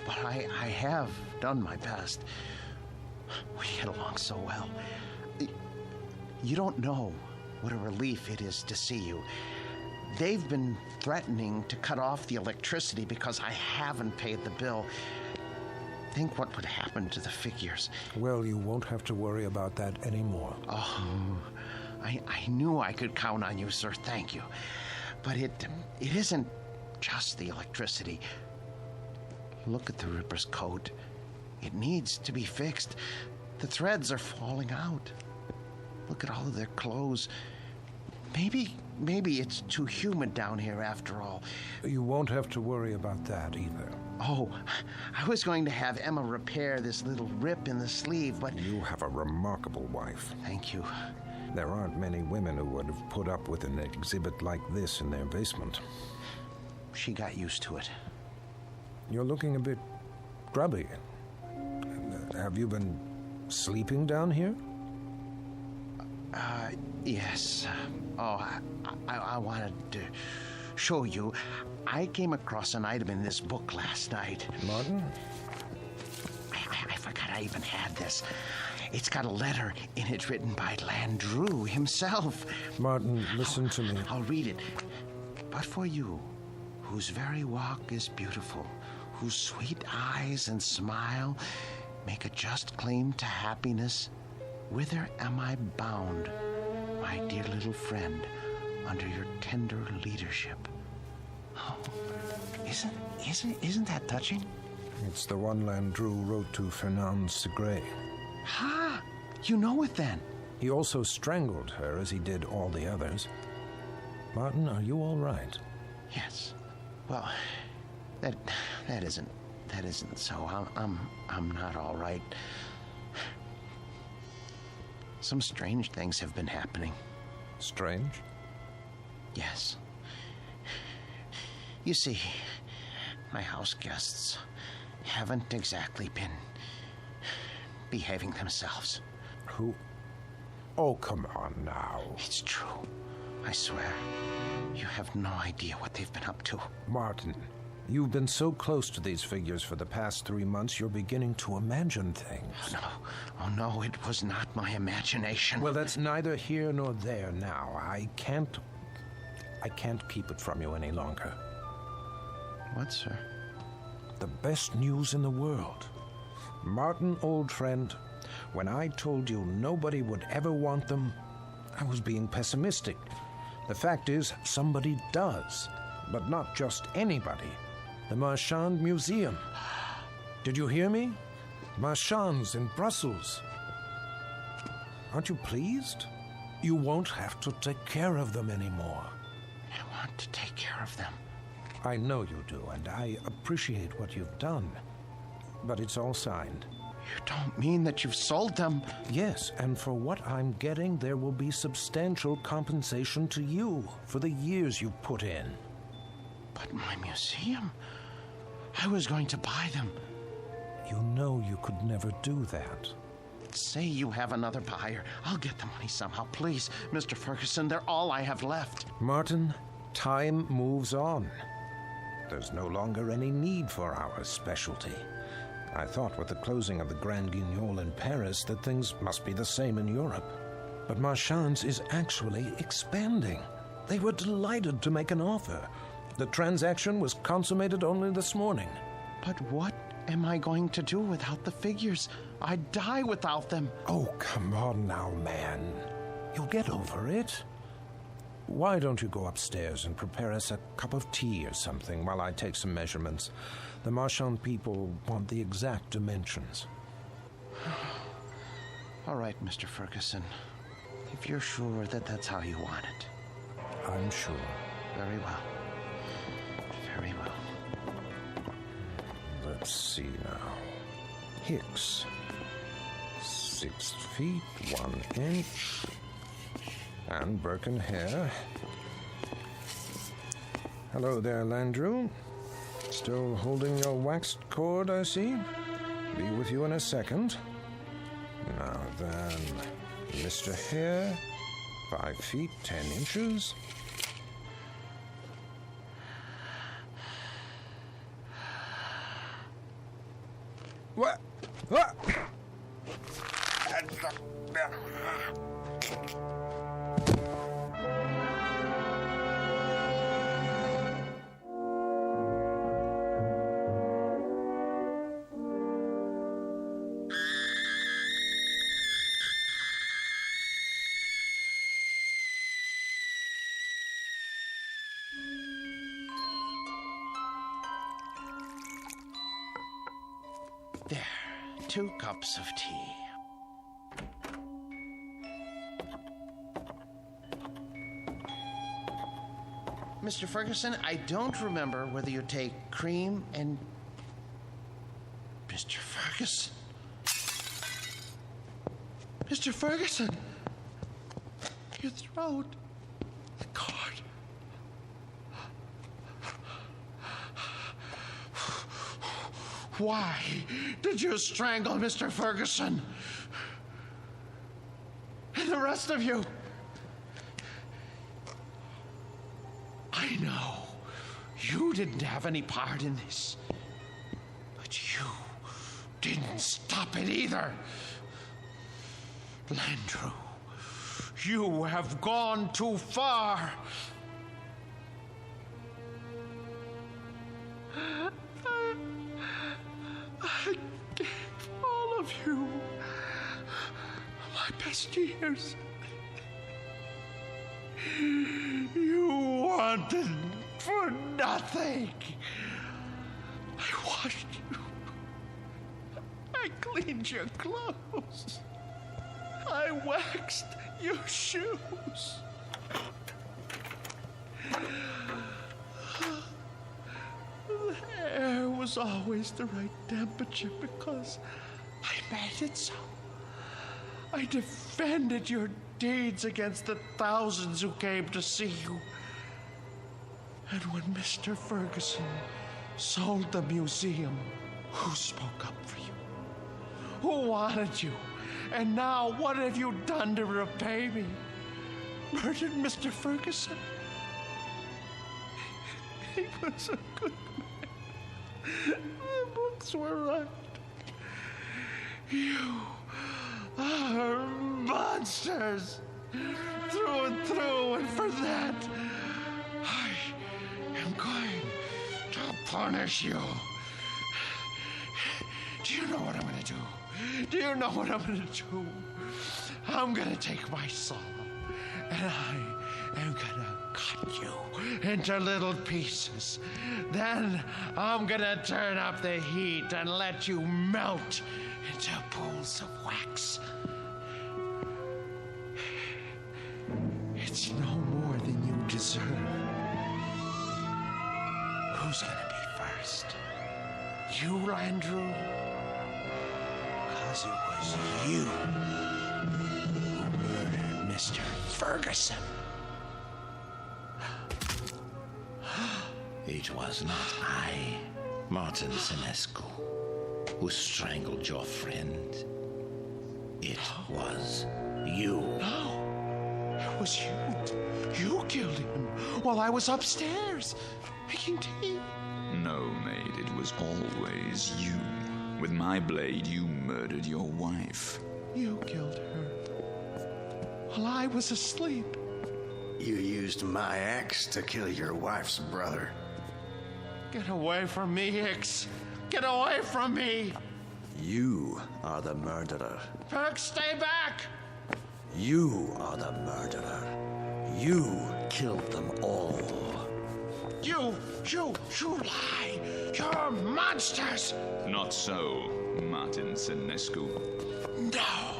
But I have done my best. We get along so well. You don't know what a relief it is to see you. They've been threatening to cut off the electricity because I haven't paid the bill. Think what would happen to the figures. Well, you won't have to worry about that anymore. Oh, I knew I could count on you, sir. Thank you. But it isn't just the electricity. Look at the Ripper's coat. It needs to be fixed. The threads are falling out. Look at all of their clothes. Maybe it's too humid down here after all. You won't have to worry about that either. Oh, I was going to have Emma repair this little rip in the sleeve, but... You have a remarkable wife. Thank you. There aren't many women who would have put up with an exhibit like this in their basement. She got used to it. You're looking a bit grubby. Have you been sleeping down here? Yes. I wanted to show you. I came across an item in this book last night. Martin? I forgot I even had this. It's got a letter in it written by Landru himself. Martin, listen to me. I'll read it. But for you, whose very walk is beautiful, whose sweet eyes and smile make a just claim to happiness, whither am I bound, my dear little friend, under your tender leadership? Oh, isn't that touching? It's the one Landru wrote to Fernand Segret. Ha! You know it then? He also strangled her as he did all the others. Martin, are you all right? Yes. Well, that isn't so. I'm not all right. Some strange things have been happening. Strange? Yes. You see, my house guests haven't exactly been behaving themselves. Who? Oh, come on now. It's true. I swear. You have no idea what they've been up to. Martin, you've been so close to these figures for the past 3 months, you're beginning to imagine things. Oh, no, it was not my imagination. Well, that's neither here nor there now. I can't keep it from you any longer. What, sir? The best news in the world. Martin, old friend, when I told you nobody would ever want them, I was being pessimistic. The fact is, somebody does, but not just anybody. The Marchand Museum. Did you hear me? Marchands in Brussels. Aren't you pleased? You won't have to take care of them anymore. I want to take care of them. I know you do, and I appreciate what you've done. But it's all signed. You don't mean that you've sold them? Yes, and for what I'm getting, there will be substantial compensation to you for the years you've put in. But my museum? I was going to buy them. You know you could never do that. Say you have another buyer. I'll get the money somehow. Please, Mr. Ferguson, they're all I have left. Martin, time moves on. There's no longer any need for our specialty. I thought with the closing of the Grand Guignol in Paris that things must be the same in Europe. But Marchand's is actually expanding. They were delighted to make an offer. The transaction was consummated only this morning. But what am I going to do without the figures? I'd die without them. Oh, come on now, man. You'll get over it. Why don't you go upstairs and prepare us a cup of tea or something while I take some measurements? The Marchand people want the exact dimensions. All right, Mr. Ferguson. If you're sure that that's how you want it. I'm sure. Very well. Very well. Let's see now. Hicks. 6 feet, 1 inch. And Birkin hair. Hello there, Landrew. Still holding your waxed cord, I see. Be with you in a second. Now then, Mr. Hare, 5 feet, 10 inches. What? What? There, 2 cups of tea. Mr. Ferguson, I don't remember whether you take cream and... Mr. Ferguson? Mr. Ferguson! Your throat. The cord. Why did you strangle Mr. Ferguson? And the rest of you? I know you didn't have any part in this, but you didn't stop it either. Landrew, you have gone too far. I gave all of you my best years. You wanted for nothing. I washed you. I cleaned your clothes. I waxed your shoes. The air was always the right temperature because I made it so. I defended your deeds against the thousands who came to see you. And when Mr. Ferguson sold the museum, who spoke up for you? Who wanted you? And now what have you done to repay me? Murdered Mr. Ferguson? He was a good man. The books were right. You are monsters through and through, and for that, I am going to punish you. Do you know what I'm going to do? Do you know what I'm going to do? I'm going to take my soul, and I am going to cut you into little pieces. Then I'm going to turn up the heat and let you melt into pools of wax. It's no more than you deserve. Who's going to be first? You, Landrew? Because it was you who murdered Mr. Ferguson. It was not I, Martin Senescu, who strangled your friend. It was you. No, it was you. You killed him while I was upstairs making tea. No, maid, it was always you. With my blade, you murdered your wife. You killed her while I was asleep. You used my axe to kill your wife's brother. Get away from me, Hicks. Get away from me. You are the murderer. Perk, stay back. You are the murderer. You killed them all. You lie. You're monsters. Not so, Martin Senescu. No.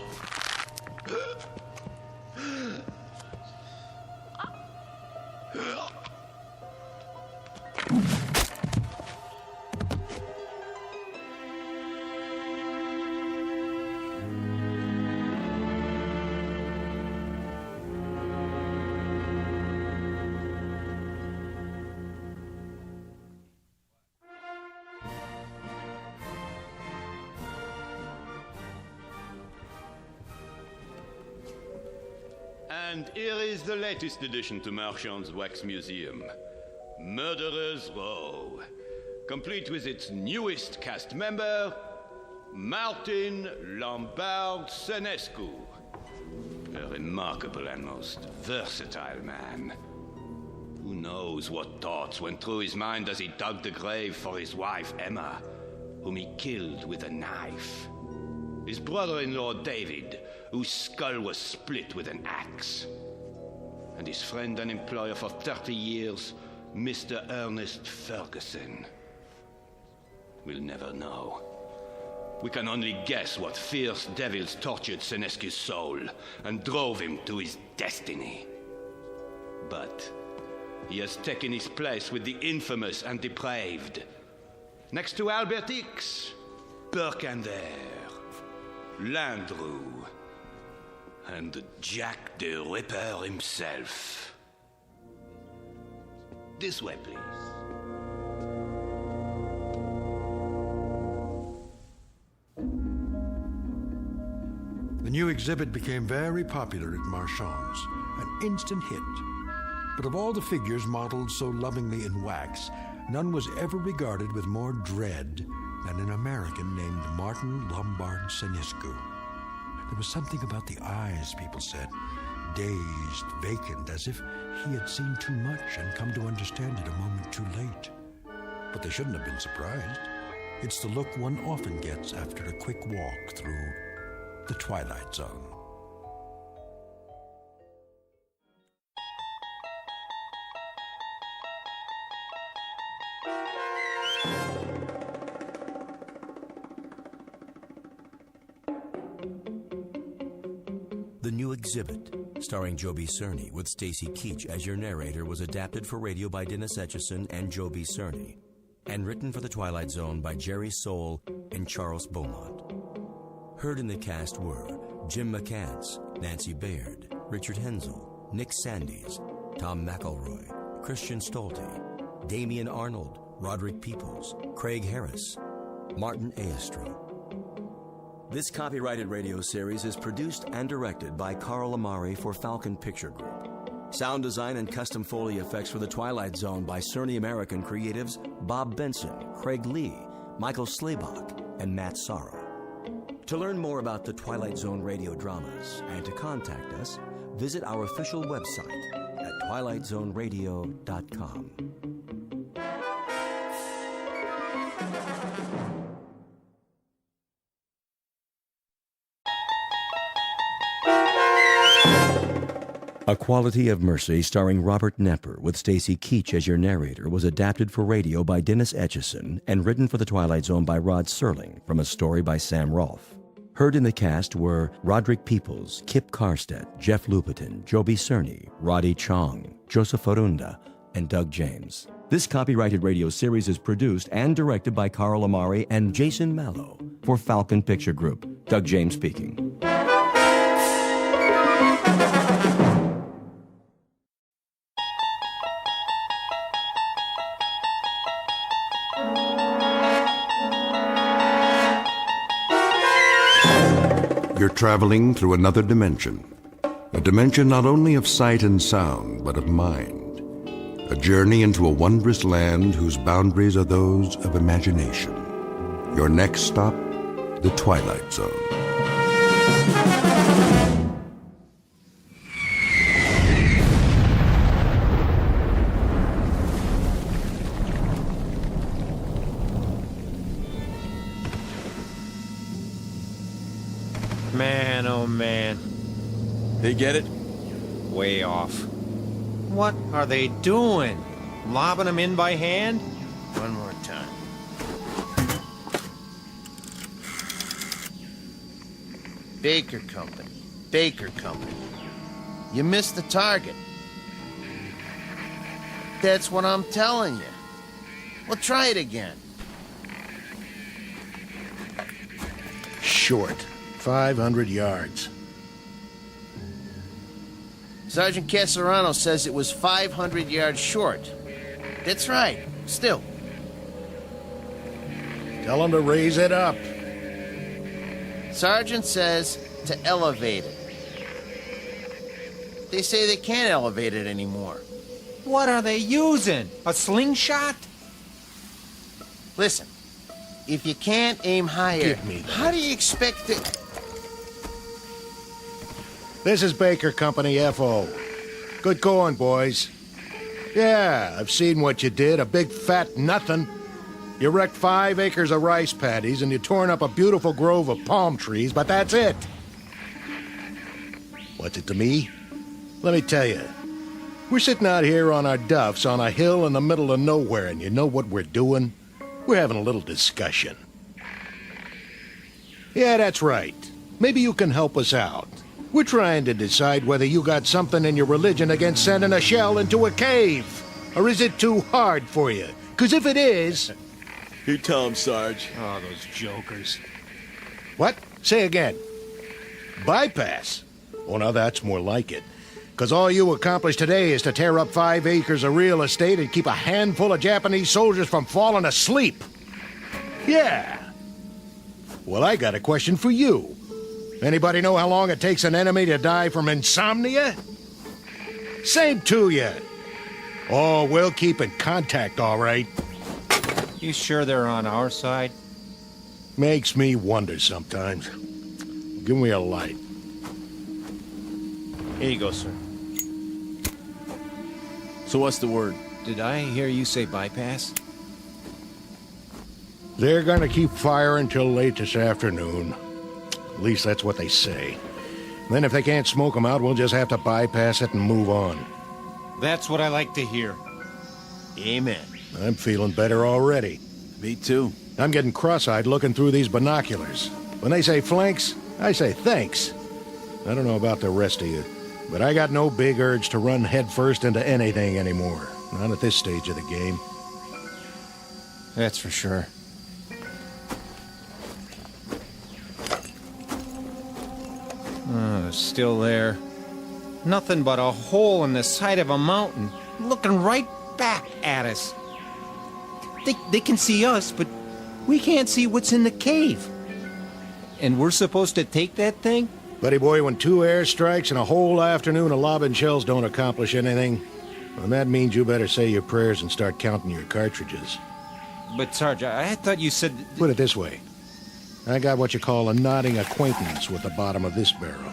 And here is the latest addition to Marchand's Wax Museum, Murderer's Row, complete with its newest cast member, Martin Lombard Senescu, a remarkable and most versatile man. Who knows what thoughts went through his mind as he dug the grave for his wife, Emma, whom he killed with a knife. His brother-in-law, David, whose skull was split with an axe. And his friend and employer for 30 years, Mr. Ernest Ferguson. We'll never know. We can only guess what fierce devils tortured Senescu's soul and drove him to his destiny. But he has taken his place with the infamous and depraved. Next to Albert X, Burkander, Landrew, and Jack the Ripper himself. This way, please. The new exhibit became very popular at Marchand's, an instant hit. But of all the figures modeled so lovingly in wax, none was ever regarded with more dread than an American named Martin Lombard Senescu. There was something about the eyes, people said, dazed, vacant, as if he had seen too much and come to understand it a moment too late. But they shouldn't have been surprised. It's the look one often gets after a quick walk through the Twilight Zone. The New Exhibit, starring Joby Cerny with Stacy Keach as your narrator, was adapted for radio by Dennis Etchison and Joby Cerny, and written for The Twilight Zone by Jerry Soule and Charles Beaumont. Heard in the cast were Jim McCants, Nancy Baird, Richard Hensel, Nick Sandys, Tom McElroy, Christian Stolte, Damian Arnold, Roderick Peoples, Craig Harris, Martin Aestro. This copyrighted radio series is produced and directed by Carl Amari for Falcon Picture Group. Sound design and custom Foley effects for The Twilight Zone by Cerny American creatives Bob Benson, Craig Lee, Michael Slaybach, and Matt Sorrow. To learn more about the Twilight Zone radio dramas and to contact us, visit our official website at twilightzoneradio.com. A Quality of Mercy, starring Robert Knepper with Stacy Keach as your narrator, was adapted for radio by Dennis Etchison and written for The Twilight Zone by Rod Serling from a story by Sam Rolfe. Heard in the cast were Roderick Peoples, Kip Karstedt, Jeff Lupetin, Joby Cerny, Roddy Chong, Joseph Orunda, and Doug James. This copyrighted radio series is produced and directed by Carl Amari and Jason Mallow for Falcon Picture Group. Doug James speaking. You're traveling through another dimension. A dimension not only of sight and sound, but of mind. A journey into a wondrous land whose boundaries are those of imagination. Your next stop, the Twilight Zone. Man, oh man. They get it? Way off. What are they doing? Lobbing them in by hand? One more time. Baker Company. Baker Company. You missed the target. That's what I'm telling you. Well, try it again. Short. 500 yards. Sergeant Caserano says it was 500 yards short. That's right. Still. Tell him to raise it up. Sergeant says to elevate it. They say they can't elevate it anymore. What are they using? A slingshot? Listen, if you can't aim higher, Give me that. how do you expect to... This is Baker Company FO. Good going, boys. Yeah, I've seen what you did. A big fat nothing. You wrecked 5 acres of rice paddies and you torn up a beautiful grove of palm trees, but that's it. What's it to me? Let me tell you. We're sitting out here on our duffs on a hill in the middle of nowhere, and you know what we're doing? We're having a little discussion. Yeah, that's right. Maybe you can help us out. We're trying to decide whether you got something in your religion against sending a shell into a cave. Or is it too hard for you? Because if it is... You tell him, Sarge. Oh, those jokers. What? Say again. Bypass? Oh, now that's more like it. Because all you accomplished today is to tear up 5 acres of real estate and keep a handful of Japanese soldiers from falling asleep. Yeah. Well, I got a question for you. Anybody know how long it takes an enemy to die from insomnia? Same to you. Oh, we'll keep in contact, all right. You sure they're on our side? Makes me wonder sometimes. Give me a light. Here you go, sir. So what's the word? Did I hear you say bypass? They're gonna keep firing till late this afternoon. At least that's what they say. Then if they can't smoke them out, we'll just have to bypass it and move on. That's what I like to hear. Amen. I'm feeling better already. Me too. I'm getting cross-eyed looking through these binoculars. When they say flanks, I say thanks. I don't know about the rest of you, but I got no big urge to run headfirst into anything anymore. Not at this stage of the game. That's for sure. Still there. Nothing but a hole in the side of a mountain, looking right back at us. They can see us, but we can't see what's in the cave. And we're supposed to take that thing? Buddy boy, when 2 airstrikes and a whole afternoon of lobbing shells don't accomplish anything, well, that means you better say your prayers and start counting your cartridges. But, Sarge, I thought you said... Put it this way. I got what you call a nodding acquaintance with the bottom of this barrel.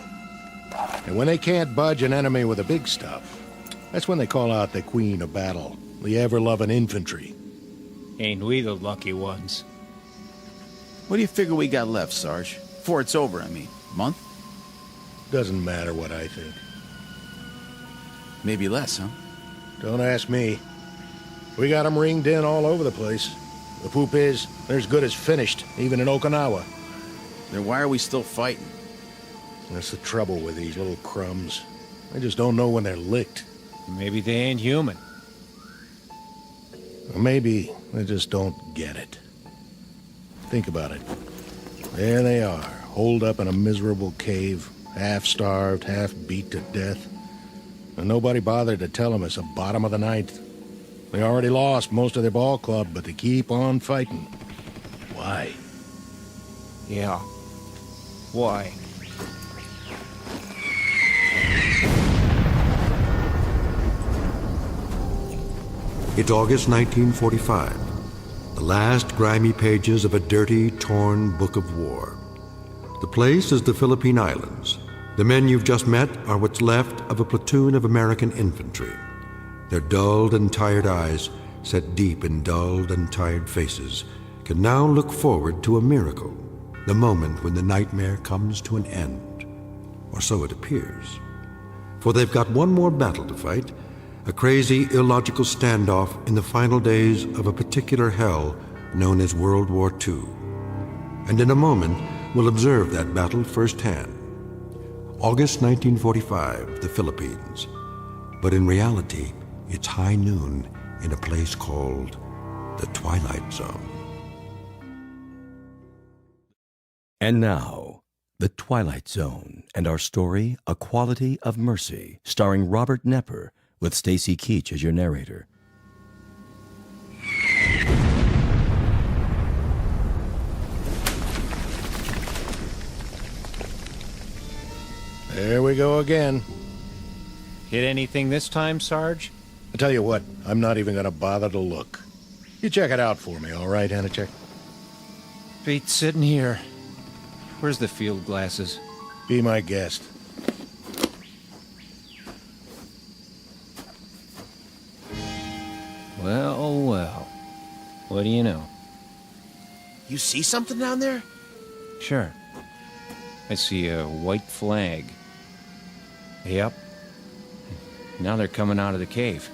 And when they can't budge an enemy with the big stuff, that's when they call out the queen of battle, the ever-loving infantry. Ain't we the lucky ones? What do you figure we got left, Sarge? Before it's over, I mean. Month? Doesn't matter what I think. Maybe less, huh? Don't ask me. We got them ringed in all over the place. The poop is, they're as good as finished, even in Okinawa. Then why are we still fighting? That's the trouble with these little crumbs. They just don't know when they're licked. Maybe they ain't human. Or maybe they just don't get it. Think about it. There they are, holed up in a miserable cave, half-starved, half-beat to death. And nobody bothered to tell them it's the bottom of the ninth. They already lost most of their ball club, but they keep on fighting. Why? Yeah. Why? It's August 1945. The last grimy pages of a dirty, torn book of war. The place is the Philippine Islands. The men you've just met are what's left of a platoon of American infantry. Their dulled and tired eyes, set deep in dulled and tired faces, can now look forward to a miracle, the moment when the nightmare comes to an end. Or so it appears. For they've got one more battle to fight, a crazy, illogical standoff in the final days of a particular hell known as World War II. And in a moment, we'll observe that battle firsthand. August 1945, the Philippines. But in reality, it's high noon in a place called the Twilight Zone. And now, The Twilight Zone and our story, A Quality of Mercy, starring Robert Nepper, with Stacy Keach as your narrator. There we go again. Hit anything this time, Sarge? I tell you what, I'm not even gonna bother to look. You check it out for me, all right, Anachek? Feet sitting here. Where's the field glasses? Be my guest. Well, well. What do you know? You see something down there? Sure. I see a white flag. Yep. Now they're coming out of the cave.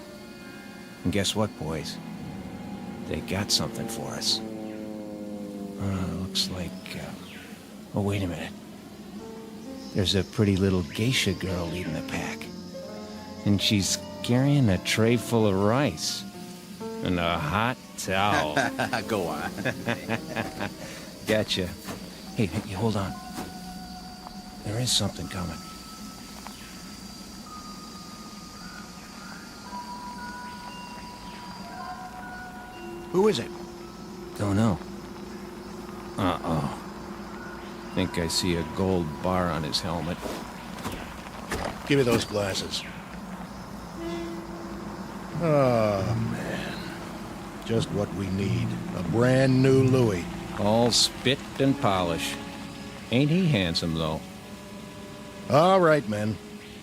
And guess what, boys? They got something for us. Looks like... Oh, wait a minute. There's a pretty little geisha girl leading the pack. And she's carrying a tray full of rice. And a hot towel. Go on. Gotcha. Hey, hold on. There is something coming. Who is it? Don't know. Uh-oh. Think I see a gold bar on his helmet. Give me those glasses. Oh, man. Just what we need. A brand new Louis. All spit and polish. Ain't he handsome, though? All right, men.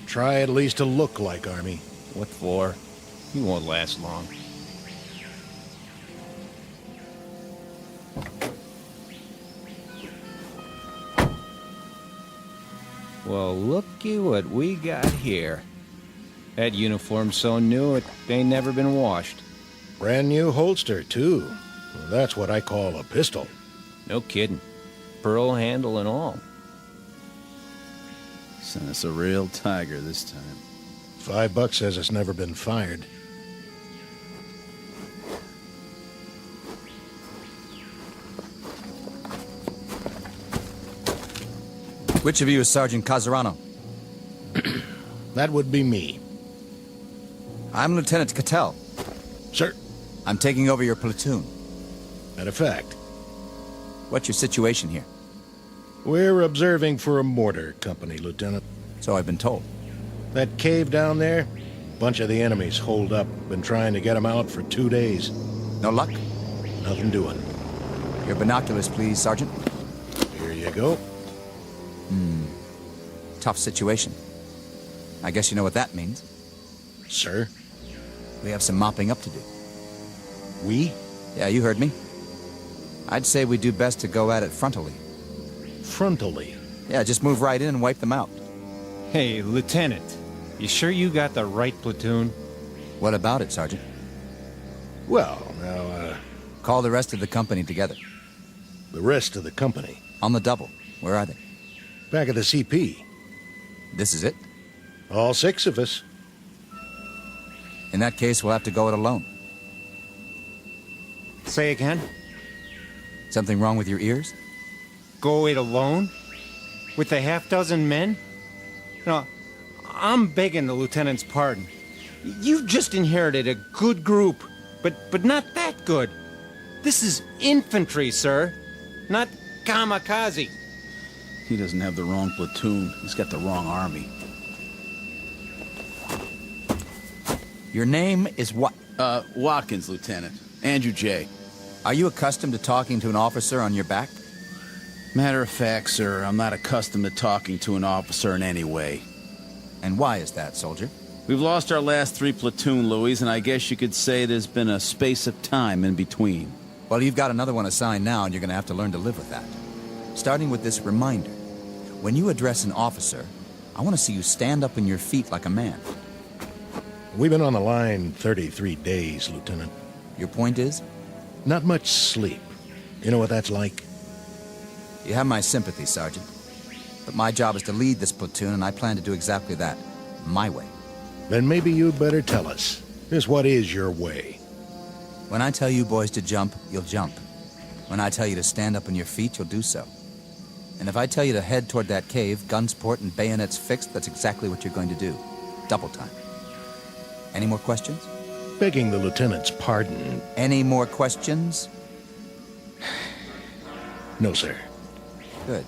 Try at least to look like Army. What for? He won't last long. Well, looky what we got here. That uniform's so new it ain't never been washed. Brand new holster, too. Well, that's what I call a pistol. No kidding. Pearl handle and all. Sent us a real tiger this time. $5 says it's never been fired. Which of you is Sergeant Casarano? That would be me. I'm Lieutenant Cattell. Sir? I'm taking over your platoon. Matter of fact. What's your situation here? We're observing for a mortar company, Lieutenant. So I've been told. That cave down there? Bunch of the enemies holed up. Been trying to get them out for 2 days. No luck? Nothing doing. Your binoculars, please, Sergeant. Here you go. Tough situation. I guess you know what that means. Sir? We have some mopping up to do. We? Yeah, you heard me. I'd say we do best to go at it frontally. Frontally? Yeah, just move right in and wipe them out. Hey, Lieutenant, you sure you got the right platoon? What about it, Sergeant? Well, now, Call the rest of the company together. The rest of the company? On the double. Where are they? Back at the CP. This is it? All 6 of us. In that case, we'll have to go it alone. Say again? Something wrong with your ears? Go it alone? With a half-dozen men? No, I'm begging the lieutenant's pardon. You've just inherited a good group, but not that good. This is infantry, sir, not kamikaze. He doesn't have the wrong platoon. He's got the wrong army. Your name is what? Watkins, Lieutenant. Andrew J. Are you accustomed to talking to an officer on your back? Matter of fact, sir, I'm not accustomed to talking to an officer in any way. And why is that, soldier? We've lost our last 3 platoon, Louis, and I guess you could say there's been a space of time in between. Well, you've got another one assigned now, and you're going to have to learn to live with that. Starting with this reminder. When you address an officer, I want to see you stand up on your feet like a man. We've been on the line 33 days, Lieutenant. Your point is? Not much sleep. You know what that's like? You have my sympathy, Sergeant. But my job is to lead this platoon, and I plan to do exactly that. My way. Then maybe you'd better tell us. Just what is your way? When I tell you boys to jump, you'll jump. When I tell you to stand up on your feet, you'll do so. And if I tell you to head toward that cave, guns port and bayonets fixed, that's exactly what you're going to do. Double time. Any more questions? Begging the lieutenant's pardon. Any more questions? No, sir. Good.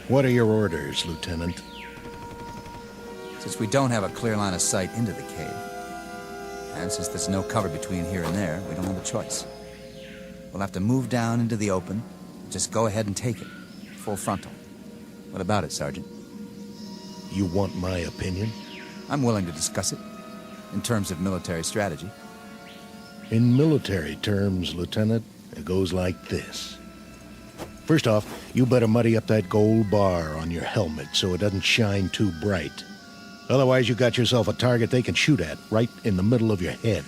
What are your orders, Lieutenant? Since we don't have a clear line of sight into the cave, and since there's no cover between here and there, we don't have a choice. We'll have to move down into the open. Just go ahead and take it. Full frontal. What about it, Sergeant? You want my opinion? I'm willing to discuss it, in terms of military strategy. In military terms, Lieutenant, it goes like this. First off, you better muddy up that gold bar on your helmet so it doesn't shine too bright. Otherwise, you got yourself a target they can shoot at right in the middle of your head.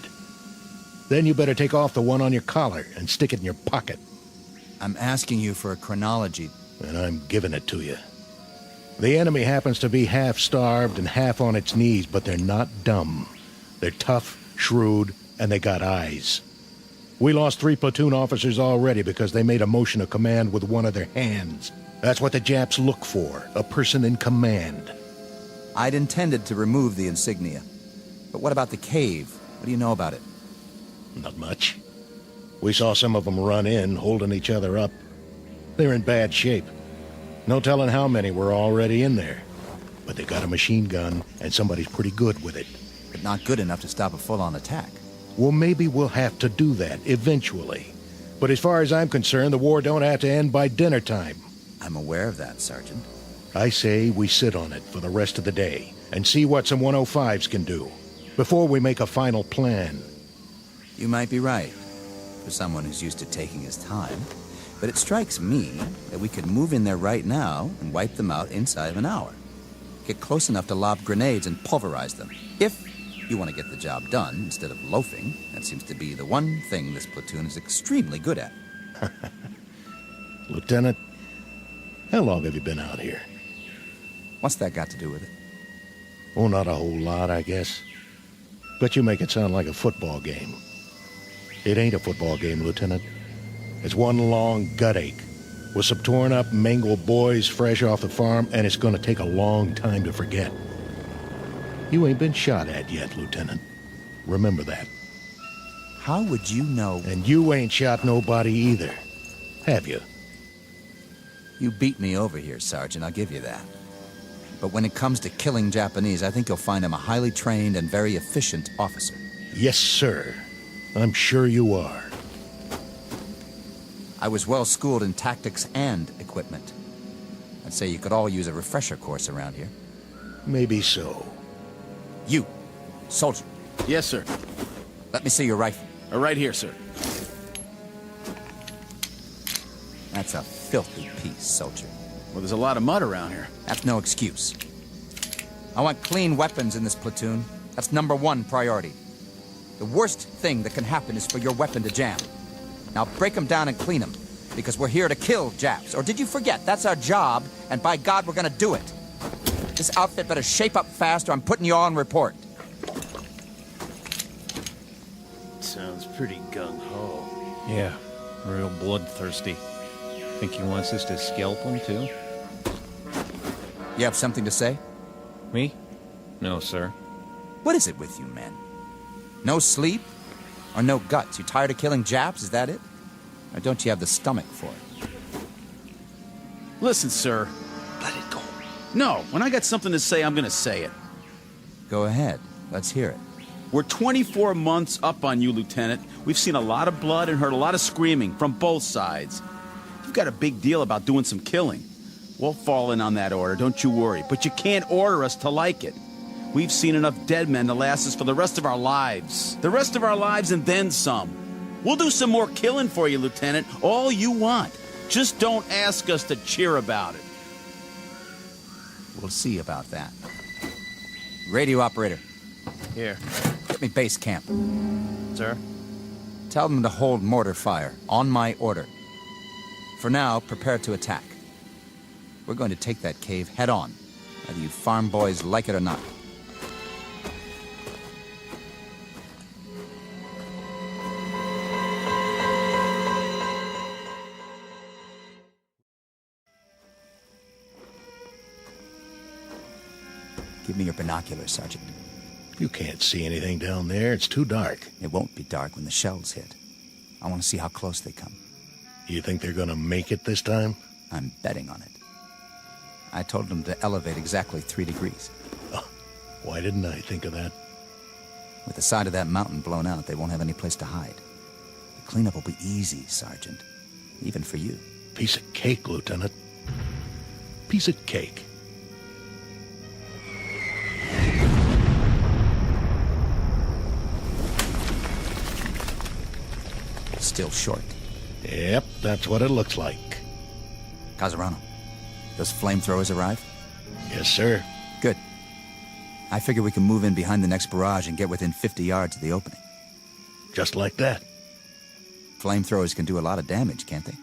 Then you better take off the one on your collar and stick it in your pocket. I'm asking you for a chronology. And I'm giving it to you. The enemy happens to be half starved and half on its knees, but they're not dumb. They're tough, shrewd, and they got eyes. We lost 3 platoon officers already because they made a motion of command with one of their hands. That's what the Japs look for, a person in command. I'd intended to remove the insignia. But what about the cave? What do you know about it? Not much. We saw some of them run in, holding each other up. They're in bad shape. No telling how many were already in there. But they got a machine gun, and somebody's pretty good with it. But not good enough to stop a full-on attack. Well, maybe we'll have to do that, eventually. But as far as I'm concerned, the war don't have to end by dinner time. I'm aware of that, Sergeant. I say we sit on it for the rest of the day, and see what some 105s can do, before we make a final plan. You might be right, for someone who's used to taking his time. But it strikes me that we could move in there right now and wipe them out inside of an hour. Get close enough to lob grenades and pulverize them. If you want to get the job done instead of loafing, that seems to be the one thing this platoon is extremely good at. Lieutenant, how long have you been out here? What's that got to do with it? Oh, not a whole lot, I guess. But you make it sound like a football game. It ain't a football game, Lieutenant. It's one long gut ache with some torn up, mangled boys fresh off the farm, and it's gonna take a long time to forget. You ain't been shot at yet, Lieutenant. Remember that. How would you know? And you ain't shot nobody either, have you? You beat me over here, Sergeant, I'll give you that. But when it comes to killing Japanese, I think you'll find I'm a highly trained and very efficient officer. Yes, sir. I'm sure you are. I was well schooled in tactics and equipment. I'd say you could all use a refresher course around here. Maybe so. You, soldier. Yes, sir. Let me see your rifle. Right here, sir. That's a filthy piece, soldier. Well, there's a lot of mud around here. That's no excuse. I want clean weapons in this platoon. That's #1 priority. The worst thing that can happen is for your weapon to jam. Now break them down and clean them, because we're here to kill Japs. Or did you forget? That's our job, and by God, we're gonna do it. This outfit better shape up fast, or I'm putting you all on report. Sounds pretty gung-ho. Yeah, real bloodthirsty. Think he wants us to scalp him, too? You have something to say? Me? No, sir. What is it with you, men? No sleep? Or no guts? You tired of killing Japs, is that it? Or don't you have the stomach for it? Listen, sir. Let it go. No, when I got something to say, I'm gonna say it. Go ahead. Let's hear it. We're 24 months up on you, Lieutenant. We've seen a lot of blood and heard a lot of screaming from both sides. You've got a big deal about doing some killing. We'll fall in on that order, don't you worry. But you can't order us to like it. We've seen enough dead men to last us for the rest of our lives. The rest of our lives and then some. We'll do some more killing for you, Lieutenant. All you want. Just don't ask us to cheer about it. We'll see about that. Radio operator. Here. Get me base camp. Sir? Tell them to hold mortar fire, on my order. For now, prepare to attack. We're going to take that cave head on, whether you farm boys like it or not. Give me your binoculars, Sergeant. You can't see anything down there. It's too dark. It won't be dark when the shells hit. I want to see how close they come. You think they're gonna make it this time? I'm betting on it. I told them to elevate exactly 3 degrees. Oh, why didn't I think of that? With the side of that mountain blown out, they won't have any place to hide. The cleanup will be easy, Sergeant. Even for you. Piece of cake, Lieutenant. Piece of cake. Still short. Yep, that's what it looks like. Casarano, those flamethrowers arrive? Yes, sir. Good. I figure we can move in behind the next barrage and get within 50 yards of the opening. Just like that. Flamethrowers can do a lot of damage, can't they?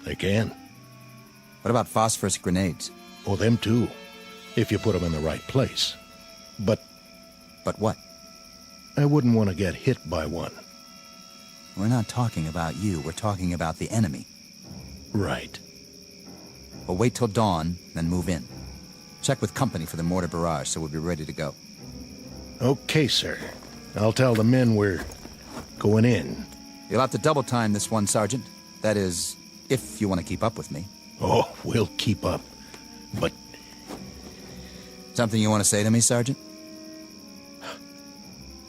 They can. What about phosphorus grenades? Oh, them too. If you put them in the right place. But... But what? I wouldn't want to get hit by one. We're not talking about you. We're talking about the enemy. Right. We'll wait till dawn, then move in. Check with company for the mortar barrage so we'll be ready to go. Okay, sir. I'll tell the men we're going in. You'll have to double time this one, Sergeant. That is, if you want to keep up with me. Oh, we'll keep up. But... Something you want to say to me, Sergeant?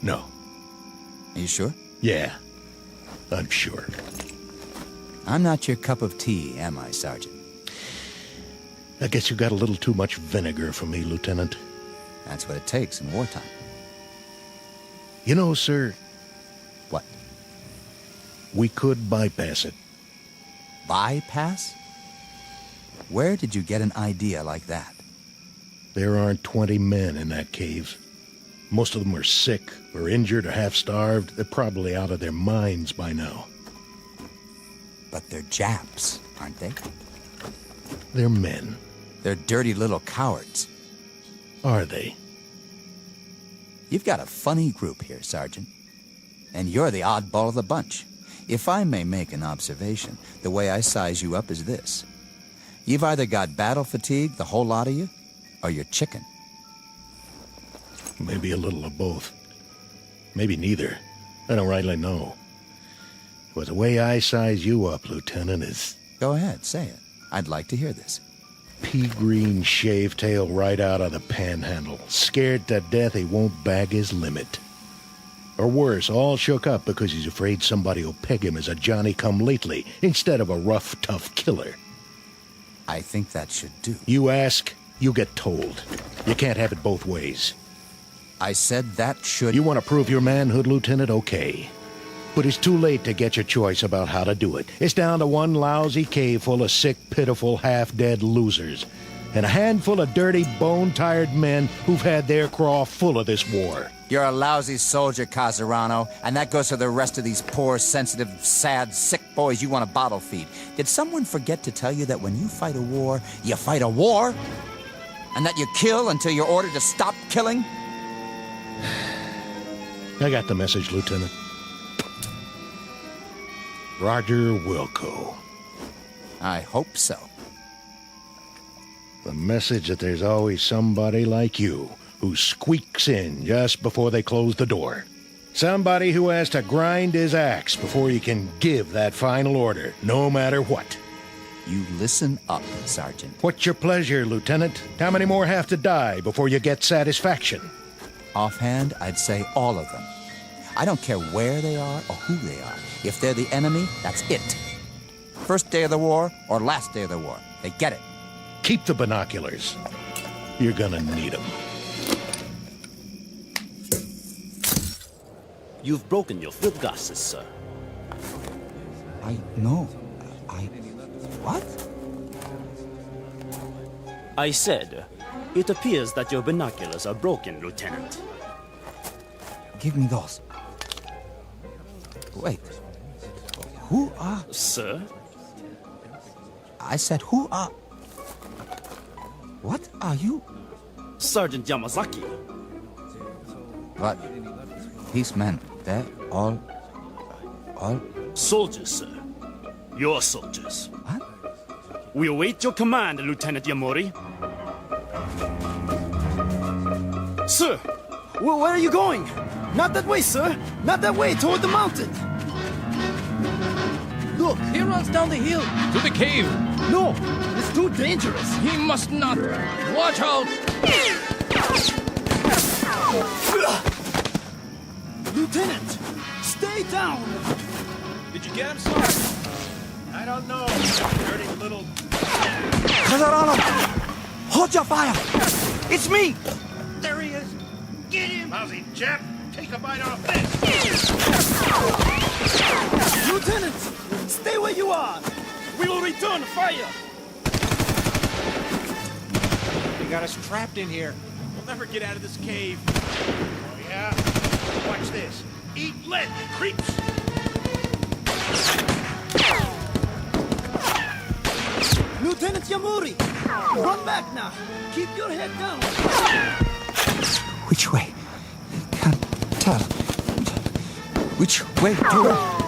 No. Are you sure? Yeah, I'm sure. I'm not your cup of tea, am I, Sergeant? I guess you got a little too much vinegar for me, Lieutenant. That's what it takes in wartime. You know, sir... What? We could bypass it. Bypass? Where did you get an idea like that? There aren't 20 men in that cave. Most of them are sick, or injured, or half-starved. They're probably out of their minds by now. But they're Japs, aren't they? They're men. They're dirty little cowards. are they? You've got a funny group here, Sergeant. And you're the oddball of the bunch. If I may make an observation, the way I size you up is this. You've either got battle fatigue, the whole lot of you, or you're chicken. Maybe a little of both. Maybe neither. I don't rightly know. But the way I size you up, Lieutenant, is... Go ahead, say it. I'd like to hear this. Pea-green shave-tail right out of the panhandle. Scared to death he won't bag his limit. Or worse, all shook up because he's afraid somebody will peg him as a Johnny-come-lately instead of a rough, tough killer. I think that should do. You ask, you get told. You can't have it both ways. I said that should... You want to prove your manhood, Lieutenant? Okay. But it's too late to get your choice about how to do it. It's down to one lousy cave full of sick, pitiful, half-dead losers. And a handful of dirty, bone-tired men who've had their craw full of this war. You're a lousy soldier, Casarano, and that goes for the rest of these poor, sensitive, sad, sick boys you want to bottle feed. Did someone forget to tell you that when you fight a war, you fight a war? And that you kill until you're ordered to stop killing? I got the message, Lieutenant. Roger Wilco. I hope so. The message that there's always somebody like you who squeaks in just before they close the door. Somebody who has to grind his axe before he can give that final order, no matter what. You listen up, Sergeant. What's your pleasure, Lieutenant? How many more have to die before you get satisfaction? Offhand, I'd say all of them. I don't care where they are or who they are. If they're the enemy, that's it. First day of the war or last day of the war. They get it. Keep the binoculars. You're gonna need them. You've broken your field glasses, sir. What? I said, it appears that your binoculars are broken, Lieutenant. Give me those. Wait. Who are... Sir? I said, who are... What are you? Sergeant Yamazaki. But these men, they're all... Soldiers, sir. Your soldiers. What? We await your command, Lieutenant Yamori. Sir, where are you going? Not that way, sir. Not that way, toward the mountain. Look, He runs down the hill. To the cave. No, it's too dangerous. He must not. Watch out. Lieutenant, stay down. Did you get him, sir? I don't know. Dirty little... Casarano! Hold your fire! It's me! There he is. Get him. Lousy chap. Take a bite off this. Lieutenant, stay where you are. We will return fire. They got us trapped in here. We'll never get out of this cave. Oh, yeah? Watch this. Eat lead, creeps. Lieutenant Yamori, run back now. Keep your head down. Which way? Can't tell. Which way do I...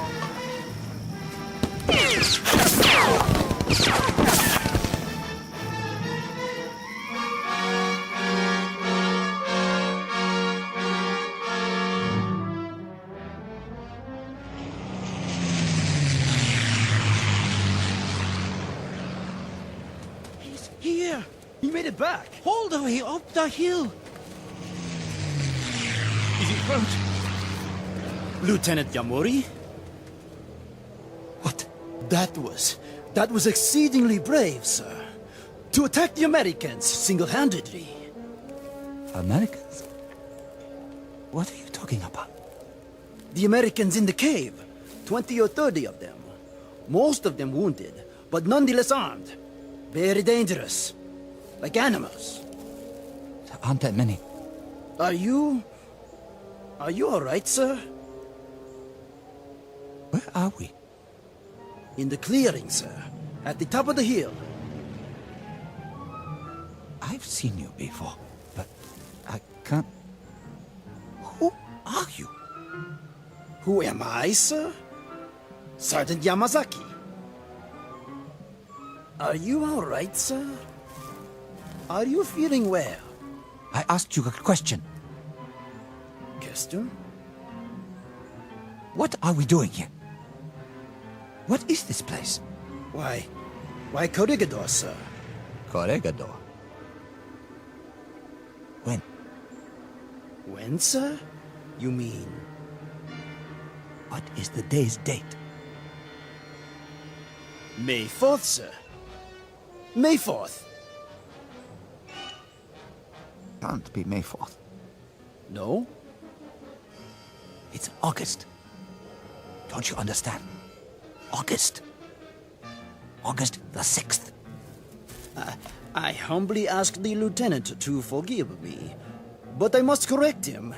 He's here. He made it back. All the way up the hill. Is he hurt? Lieutenant Yamori? What? That was exceedingly brave, sir. To attack the Americans single-handedly. Americans? What are you talking about? The Americans in the cave. 20 or 30 of them. Most of them wounded, but nonetheless armed. Very dangerous. Like animals. There aren't that many. Are you all right, sir? Where are we? In the clearing, sir. At the top of the hill. I've seen you before. But I can't... Who are you? Who am I, sir? Sergeant Yamazaki. Are you all right, sir? Are you feeling well? I asked you a question. Question? What are we doing here? What is this place? Why, Corregidor, sir. Corregidor. When? When, sir? You mean... What is the day's date? May 4th, sir. May 4th. Can't be May 4th. No? It's August. Don't you understand? August. August the 6th. I humbly ask the lieutenant to forgive me, but I must correct him.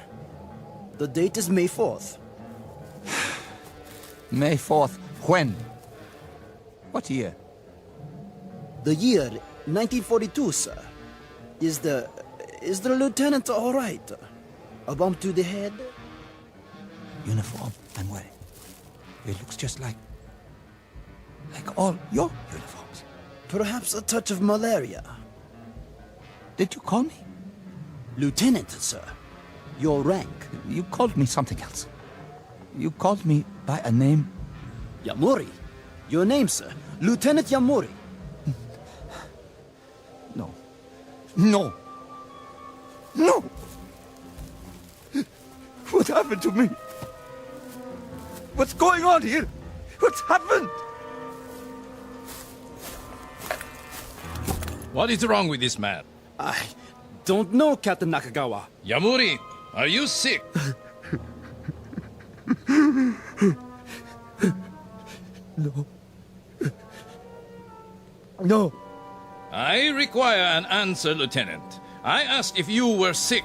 The date is May 4th. May 4th. When? What year? The year 1942, sir. Is the lieutenant all right? A bump to the head? Uniform I'm wearing. It looks just like all your uniforms. Perhaps a touch of malaria. Did you call me? Lieutenant, sir. Your rank. You called me something else. You called me by a name. Yamuri. Your name, sir. Lieutenant Yamuri. No. No. No! What happened to me? What's going on here? What's happened? What is wrong with this man? I don't know, Captain Nakagawa. Yamuri, are you sick? No. No. I require an answer, Lieutenant. I asked if you were sick.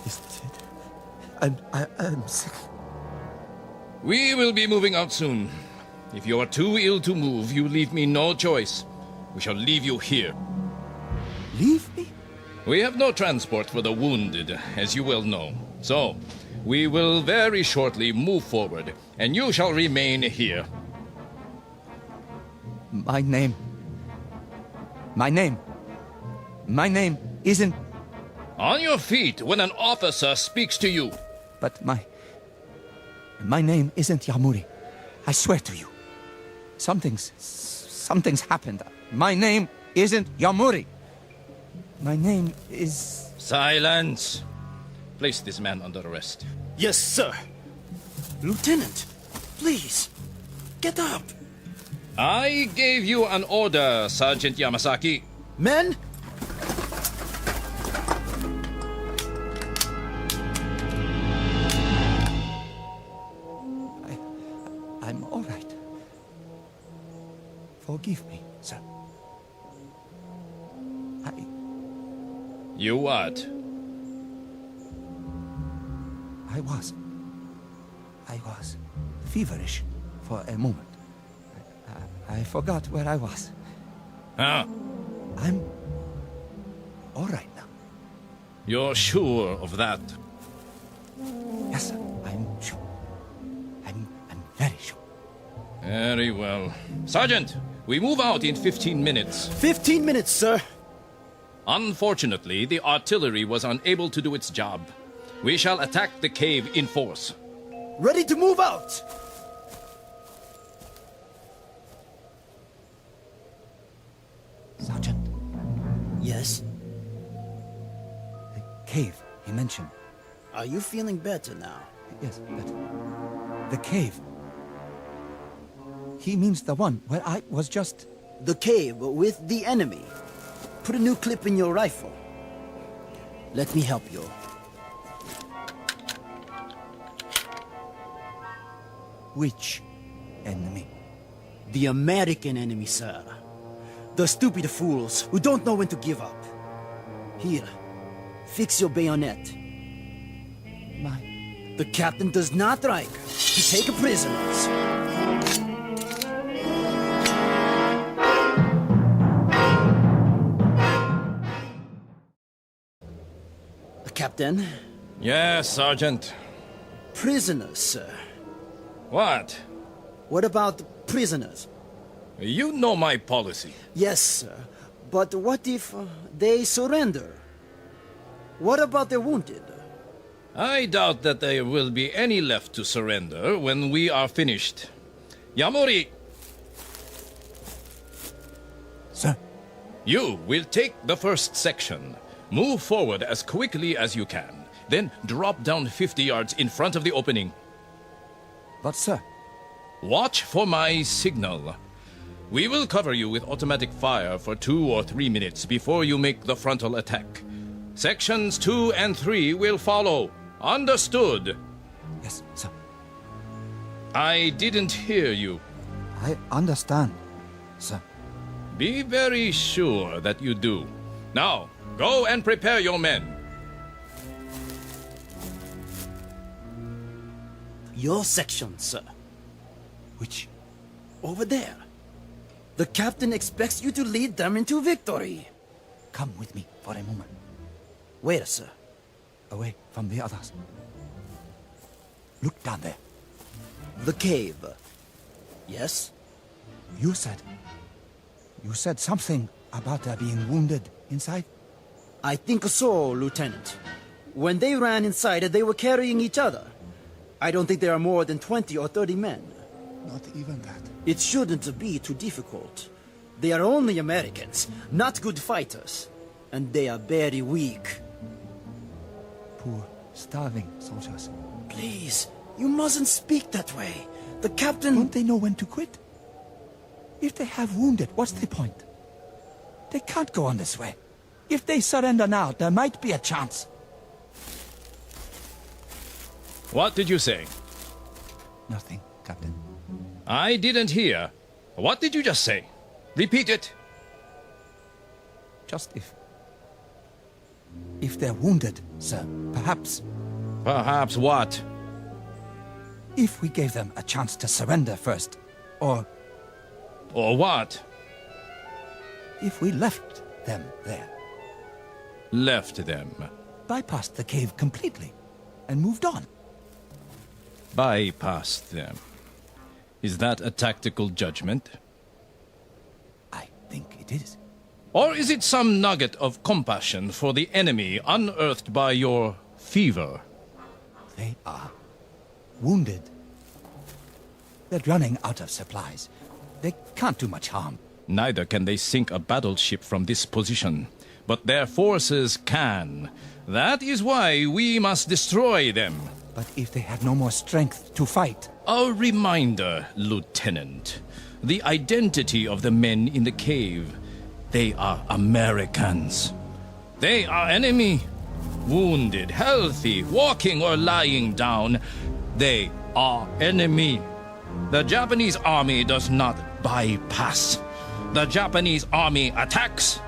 Yes, I'm sick. We will be moving out soon. If you are too ill to move, you leave me no choice. We shall leave you here. Leave me? We have no transport for the wounded, as you well know. So, we will very shortly move forward, and you shall remain here. My name isn't... On your feet when an officer speaks to you. But my name isn't Yamuri. I swear to you. Something's happened. My name isn't Yamuri. My name is... Silence. Place this man under arrest. Yes, sir. Lieutenant, please, get up. I gave you an order, Sergeant Yamazaki. Men! I'm all right. Forgive me, sir. You what? I was feverish for a moment. I forgot where I was. Huh? I'm all right now. You're sure of that? Yes, sir. I'm sure. I'm very sure. Very well. Sergeant, we move out in 15 minutes. 15 minutes, sir. Unfortunately, the artillery was unable to do its job. We shall attack the cave in force. Ready to move out! Sergeant. Yes? The cave he mentioned. Are you feeling better now? Yes, better. The cave. He means the one where I was just... The cave with the enemy. Put a new clip in your rifle. Let me help you. Which enemy? The American enemy, sir. The stupid fools who don't know when to give up. Here, fix your bayonet. The captain does not like to take prisoners. Captain. Yes, Sergeant. Prisoners, sir. What? What about the prisoners? You know my policy. Yes, sir. But what if they surrender? What about the wounded? I doubt that there will be any left to surrender when we are finished. Yamori! Sir? You will take the first section. Move forward as quickly as you can. Then drop down 50 yards in front of the opening. But, sir? Watch for my signal. We will cover you with automatic fire for 2 or 3 minutes before you make the frontal attack. Sections 2 and 3 will follow. Understood? Yes, sir. I didn't hear you. I understand, sir. Be very sure that you do. Now, go and prepare your men. Your section, sir. Which? Over there. The captain expects you to lead them into victory. Come with me for a moment. Where, sir? Away from the others. Look down there. The cave. Yes? You said something about there being wounded inside? I think so, Lieutenant. When they ran inside, they were carrying each other. I don't think there are more than 20 or 30 men. Not even that. It shouldn't be too difficult. They are only Americans, not good fighters. And they are very weak. Poor, starving soldiers. Please, you mustn't speak that way. The captain... Don't they know when to quit? If they have wounded, what's the point? They can't go on this way. If they surrender now, there might be a chance. What did you say? Nothing, Captain. I didn't hear. What did you just say? Repeat it. Just if they're wounded, sir, perhaps. Perhaps what? If we gave them a chance to surrender first, or... Or what? If we left them there. Left them? Bypassed the cave completely, and moved on. Bypassed them. Is that a tactical judgment? I think it is. Or is it some nugget of compassion for the enemy unearthed by your fever? They are wounded. They're running out of supplies. They can't do much harm. Neither can they sink a battleship from this position. But their forces can. That is why we must destroy them. But if they have no more strength to fight... A reminder, Lieutenant. The identity of the men in the cave. They are Americans. They are enemy. Wounded, healthy, walking or lying down. They are enemy. The Japanese army does not bypass. The Japanese army attacks.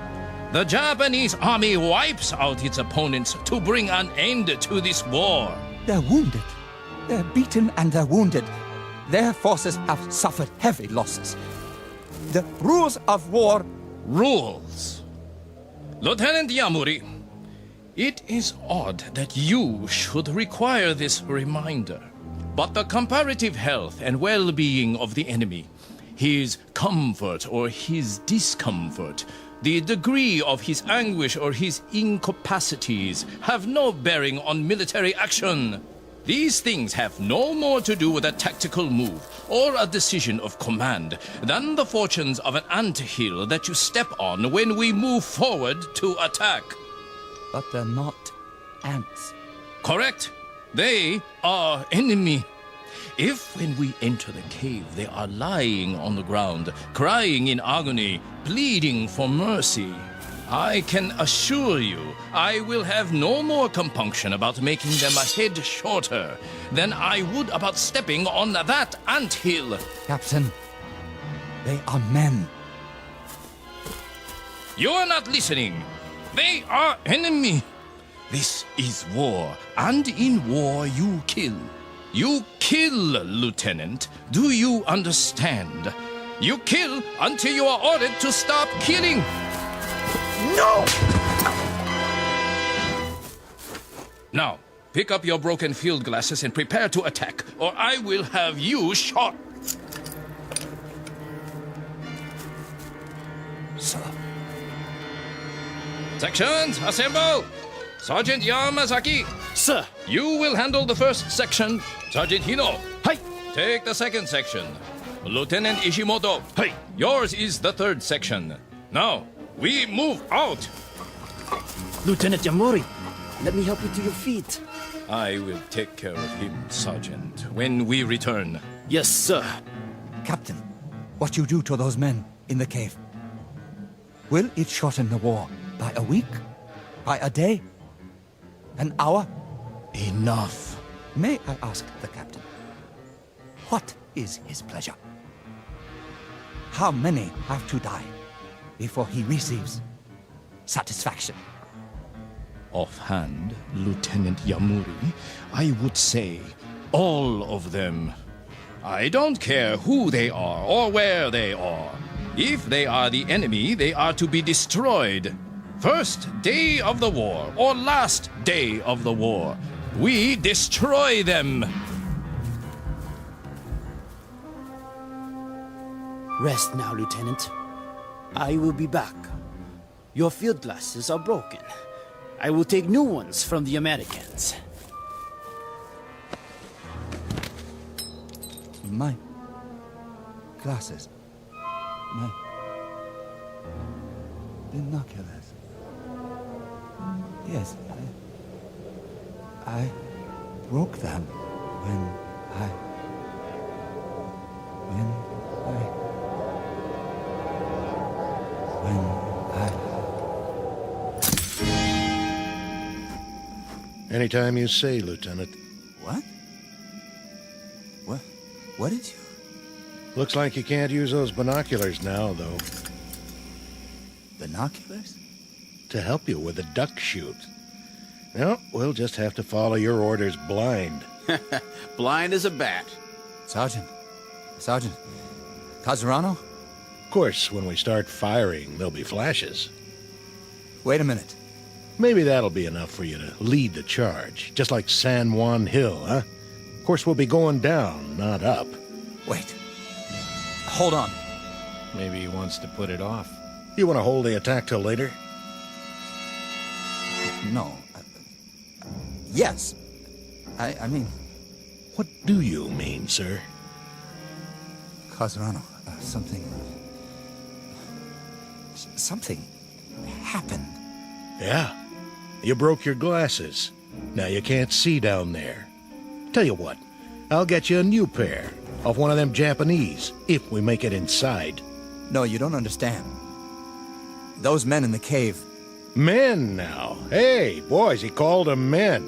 The Japanese army wipes out its opponents to bring an end to this war. They're wounded. They're beaten and they're wounded. Their forces have suffered heavy losses. The rules of war... Rules? Lieutenant Yamuri, it is odd that you should require this reminder. But the comparative health and well-being of the enemy, his comfort or his discomfort, the degree of his anguish or his incapacities have no bearing on military action. These things have no more to do with a tactical move or a decision of command than the fortunes of an anthill that you step on when we move forward to attack. But they're not ants. Correct. They are enemy. If when we enter the cave they are lying on the ground, crying in agony, pleading for mercy, I can assure you I will have no more compunction about making them a head shorter than I would about stepping on that anthill. Captain, they are men. You are not listening. They are enemy. This is war, and in war you kill. You kill, Lieutenant. Do you understand? You kill until you are ordered to stop killing. No! Now, pick up your broken field glasses and prepare to attack, or I will have you shot. Sir. Sections, assemble! Sergeant Yamazaki. Sir. You will handle the first section. Sergeant Hino. Hi. Take the second section. Lieutenant Ishimoto. Hey. Yours is the third section. Now, we move out. Lieutenant Yamori, let me help you to your feet. I will take care of him, Sergeant, when we return. Yes, sir. Captain, what you do to those men in the cave, will it shorten the war by a week? By a day? An hour? Enough. May I ask the captain, what is his pleasure? How many have to die before he receives satisfaction? Offhand, Lieutenant Yamuri, I would say all of them. I don't care who they are or where they are. If they are the enemy, they are to be destroyed. First day of the war or last day of the war, we destroy them. Rest now, Lieutenant. I will be back. Your field glasses are broken. I will take new ones from the Americans. My glasses. My binoculars. Yes, I broke them when I Anytime you say, Lieutenant. What? What did you? Looks like you can't use those binoculars now, though. Binoculars? To help you with a duck shoot. No, we'll just have to follow your orders blind. Blind as a bat. Sergeant. Kazurano? Of course, when we start firing, there'll be flashes. Wait a minute. Maybe that'll be enough for you to lead the charge, just like San Juan Hill, huh? Of course, we'll be going down, not up. Wait. Hold on. Maybe he wants to put it off. You want to hold the attack till later? No. Yes. I mean... What do you mean, sir? Kazurano, something happened. Yeah. You broke your glasses. Now you can't see down there. Tell you what, I'll get you a new pair off one of them Japanese, if we make it inside. No, you don't understand. Those men in the cave... Men now? Hey, boys, he called them men.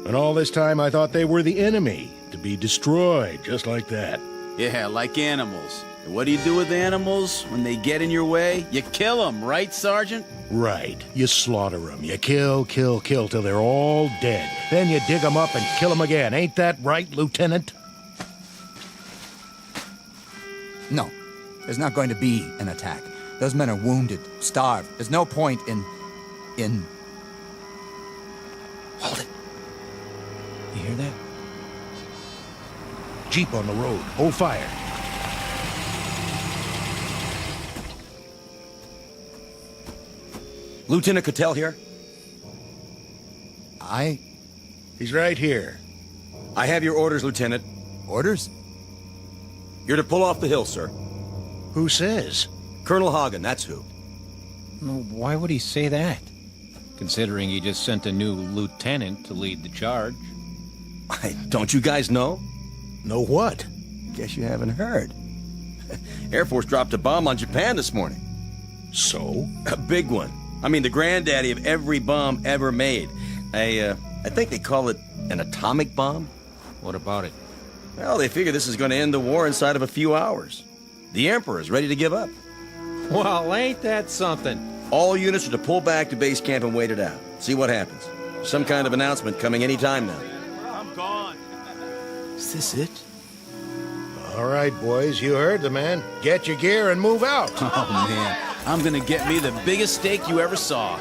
And all this time I thought they were the enemy, to be destroyed, just like that. Yeah, like animals. And what do you do with animals when they get in your way? You kill them, right, Sergeant? Right. You slaughter them. You kill till they're all dead. Then you dig them up and kill them again. Ain't that right, Lieutenant? No. There's not going to be an attack. Those men are wounded, starved. There's no point in... Hold it. You hear that? Jeep on the road. Hold fire. Lieutenant Cattell here? He's right here. I have your orders, Lieutenant. Orders? You're to pull off the hill, sir. Who says? Colonel Hagen, that's who. Why would he say that? Considering he just sent a new lieutenant to lead the charge. Don't you guys know? Know what? Guess you haven't heard. Air Force dropped a bomb on Japan this morning. So? A big one. I mean, the granddaddy of every bomb ever made. I think they call it an atomic bomb. What about it? Well, they figure this is going to end the war inside of a few hours. The Emperor's ready to give up. Well, ain't that something? All units are to pull back to base camp and wait it out. See what happens. Some kind of announcement coming any time now. I'm gone. Is this it? All right, boys, you heard the man. Get your gear and move out. Oh, man. I'm gonna get me the biggest steak you ever saw.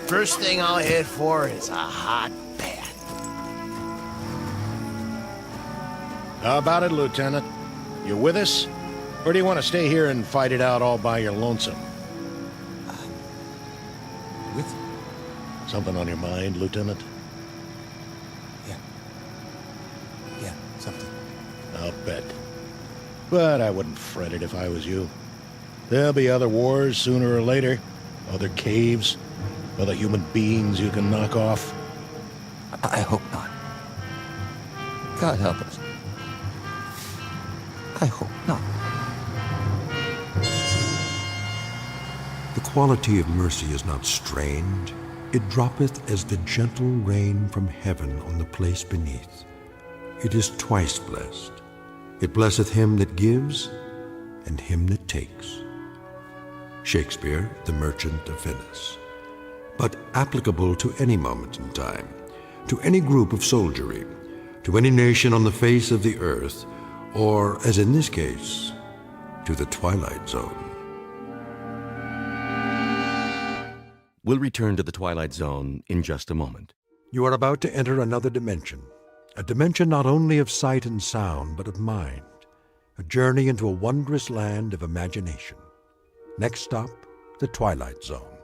First thing I'll head for is a hot bath. How about it, Lieutenant? You with us? Or do you want to stay here and fight it out all by your lonesome? With you. Something on your mind, Lieutenant? Yeah, something. I'll bet. But I wouldn't fret it if I was you. There'll be other wars sooner or later. Other caves. Other human beings you can knock off. I hope not. God help us. I hope not. The quality of mercy is not strained. It droppeth as the gentle rain from heaven on the place beneath. It is twice blessed. It blesseth him that gives and him that takes. Shakespeare, The Merchant of Venice. But applicable to any moment in time, to any group of soldiery, to any nation on the face of the earth, or, as in this case, to the Twilight Zone. We'll return to the Twilight Zone in just a moment. You are about to enter another dimension, a dimension not only of sight and sound, but of mind, a journey into a wondrous land of imagination. Next stop, the Twilight Zone.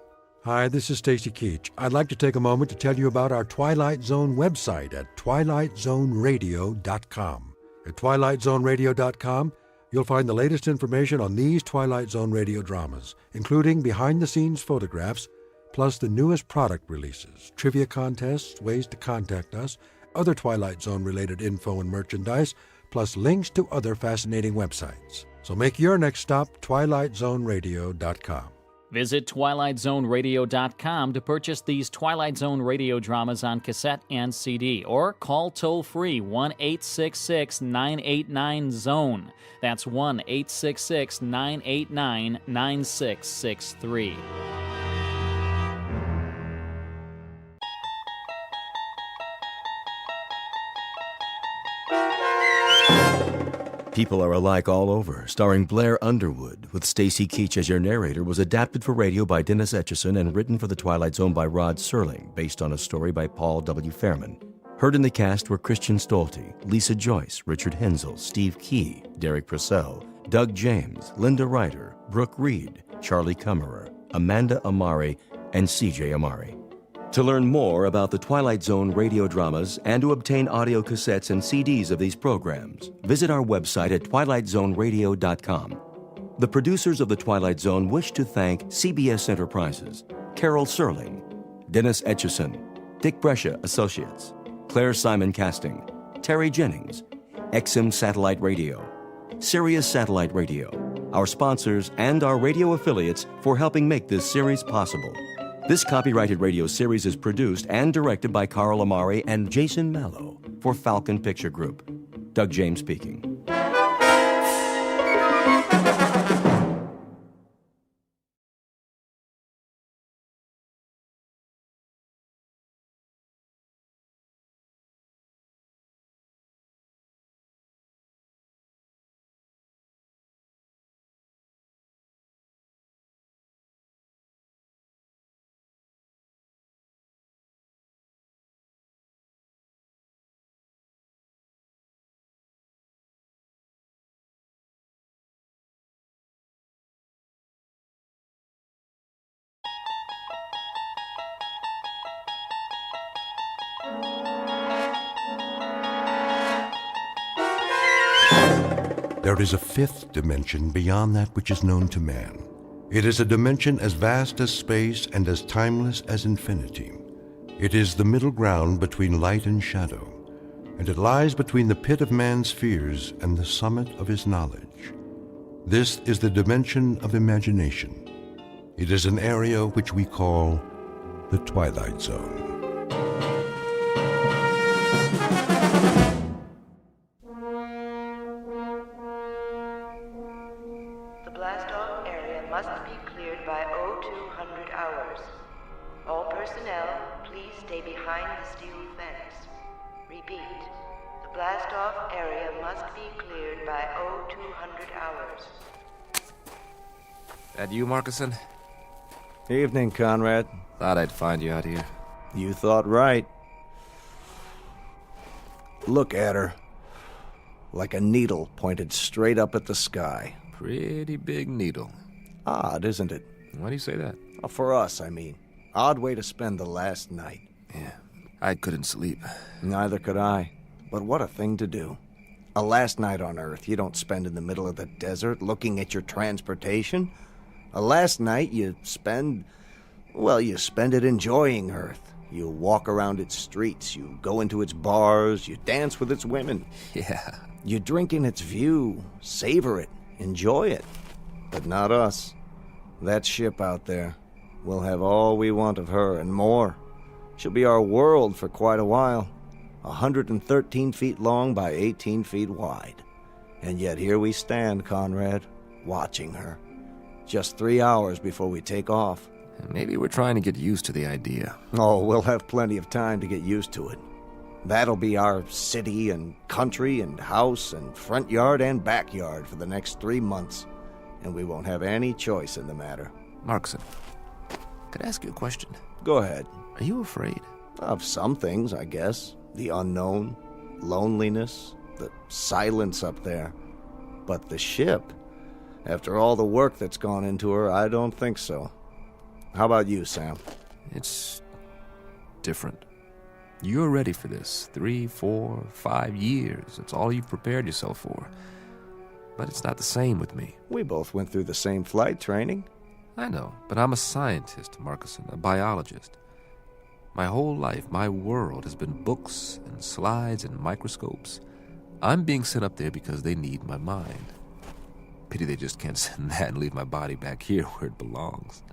Hi, this is Stacy Keach. I'd like to take a moment to tell you about our Twilight Zone website at twilightzoneradio.com. At twilightzoneradio.com, you'll find the latest information on these Twilight Zone radio dramas, including behind-the-scenes photographs, plus the newest product releases, trivia contests, ways to contact us, other Twilight Zone-related info and merchandise, plus links to other fascinating websites. So make your next stop twilightzoneradio.com. Visit twilightzoneradio.com to purchase these Twilight Zone radio dramas on cassette and CD, or call toll-free 1-866-989-ZONE. That's 1-866-989-9663. People Are Alike All Over, starring Blair Underwood, with Stacy Keach as your narrator, was adapted for radio by Dennis Etchison and written for the Twilight Zone by Rod Serling, based on a story by Paul W. Fairman. Heard in the cast were Christian Stolte, Lisa Joyce, Richard Hensel, Steve Key, Derek Purcell, Doug James, Linda Ryder, Brooke Reed, Charlie Kummerer, Amanda Amari, and C.J. Amari. To learn more about the Twilight Zone radio dramas and to obtain audio cassettes and CDs of these programs, visit our website at twilightzoneradio.com. The producers of The Twilight Zone wish to thank CBS Enterprises, Carol Serling, Dennis Etchison, Dick Brescia Associates, Claire Simon Casting, Terry Jennings, XM Satellite Radio, Sirius Satellite Radio, our sponsors, and our radio affiliates for helping make this series possible. This copyrighted radio series is produced and directed by Carl Amari and Jason Mallow for Falcon Picture Group. Doug James speaking. There is a fifth dimension beyond that which is known to man. It is a dimension as vast as space and as timeless as infinity. It is the middle ground between light and shadow, and it lies between the pit of man's fears and the summit of his knowledge. This is the dimension of imagination. It is an area which we call the Twilight Zone. That you, Markison? Evening, Conrad. Thought I'd find you out here. You thought right. Look at her. like a needle pointed straight up at the sky. Pretty big needle. Odd, isn't it? Why do you say that? For us, I mean. Odd way to spend the last night. Yeah, I couldn't sleep. Neither could I. But what a thing to do. A last night on Earth you don't spend in the middle of the desert looking at your transportation. A last night you spend it enjoying Earth. You walk around its streets, you go into its bars, you dance with its women. Yeah. You drink in its view, savor it, enjoy it. But not us. That ship out there. We'll have all we want of her and more. She'll be our world for quite a while. 113 feet long by 18 feet wide. And yet here we stand, Conrad, watching her. Just 3 hours before we take off. Maybe we're trying to get used to the idea. Oh, we'll have plenty of time to get used to it. That'll be our city and country and house and front yard and backyard for the next 3 months. And we won't have any choice in the matter. Markson, could I ask you a question? Go ahead. Are you afraid? Of some things, I guess. The unknown, loneliness, the silence up there. But the ship, after all the work that's gone into her, I don't think so. How about you, Sam? It's different. You're ready for this. 3, 4, 5 years. It's all you've prepared yourself for. But it's not the same with me. We both went through the same flight training. I know, but I'm a scientist, Markison, a biologist. My whole life, my world has been books and slides and microscopes. I'm being sent up there because they need my mind. Pity they just can't send that and leave my body back here where it belongs.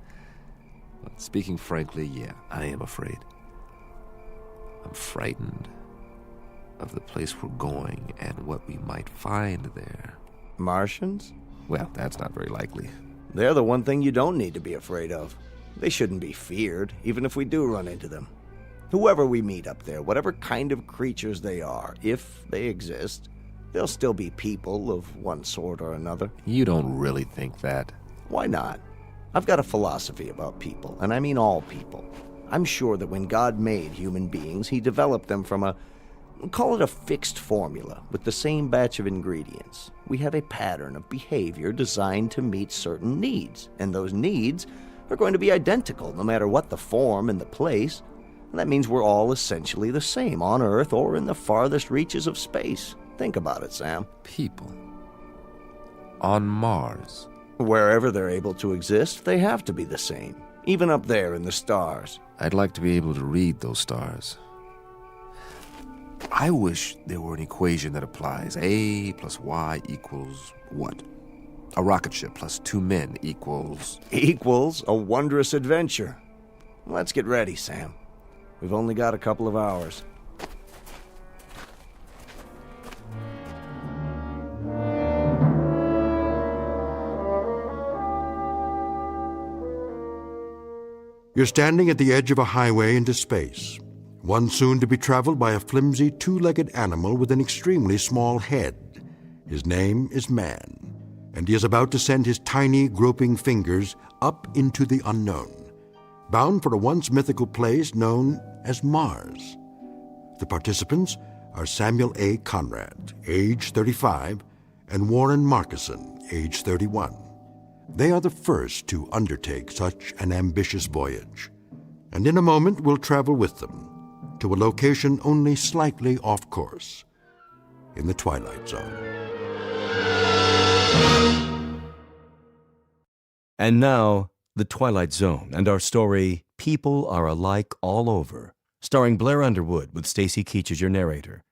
But speaking frankly, yeah, I am afraid. I'm frightened of the place we're going and what we might find there. Martians? Well, that's not very likely. They're the one thing you don't need to be afraid of. They shouldn't be feared, even if we do run into them. Whoever we meet up there, whatever kind of creatures they are, if they exist, they'll still be people of one sort or another. You don't really think that? Why not? I've got a philosophy about people, and I mean all people. I'm sure that when God made human beings, he developed them from call it a fixed formula, with the same batch of ingredients. We have a pattern of behavior designed to meet certain needs, and those needs are going to be identical no matter what the form and the place. And that means we're all essentially the same on Earth or in the farthest reaches of space. Think about it, Sam. People. On Mars. Wherever they're able to exist, they have to be the same. Even up there in the stars. I'd like to be able to read those stars. I wish there were an equation that applies. A plus Y equals what? A rocket ship plus 2 men equals... Equals a wondrous adventure. Let's get ready, Sam. We've only got a couple of hours. You're standing at the edge of a highway into space, one soon to be traveled by a flimsy, two-legged animal with an extremely small head. His name is Man, and he is about to send his tiny, groping fingers up into the unknown, bound for a once mythical place known as Mars. The participants are Samuel A. Conrad, age 35, and Warren Markison, age 31. They are the first to undertake such an ambitious voyage, and in a moment we'll travel with them to a location only slightly off course, in the Twilight Zone. And now, The Twilight Zone and our story, People Are Alike All Over, starring Blair Underwood with Stacy Keach as your narrator.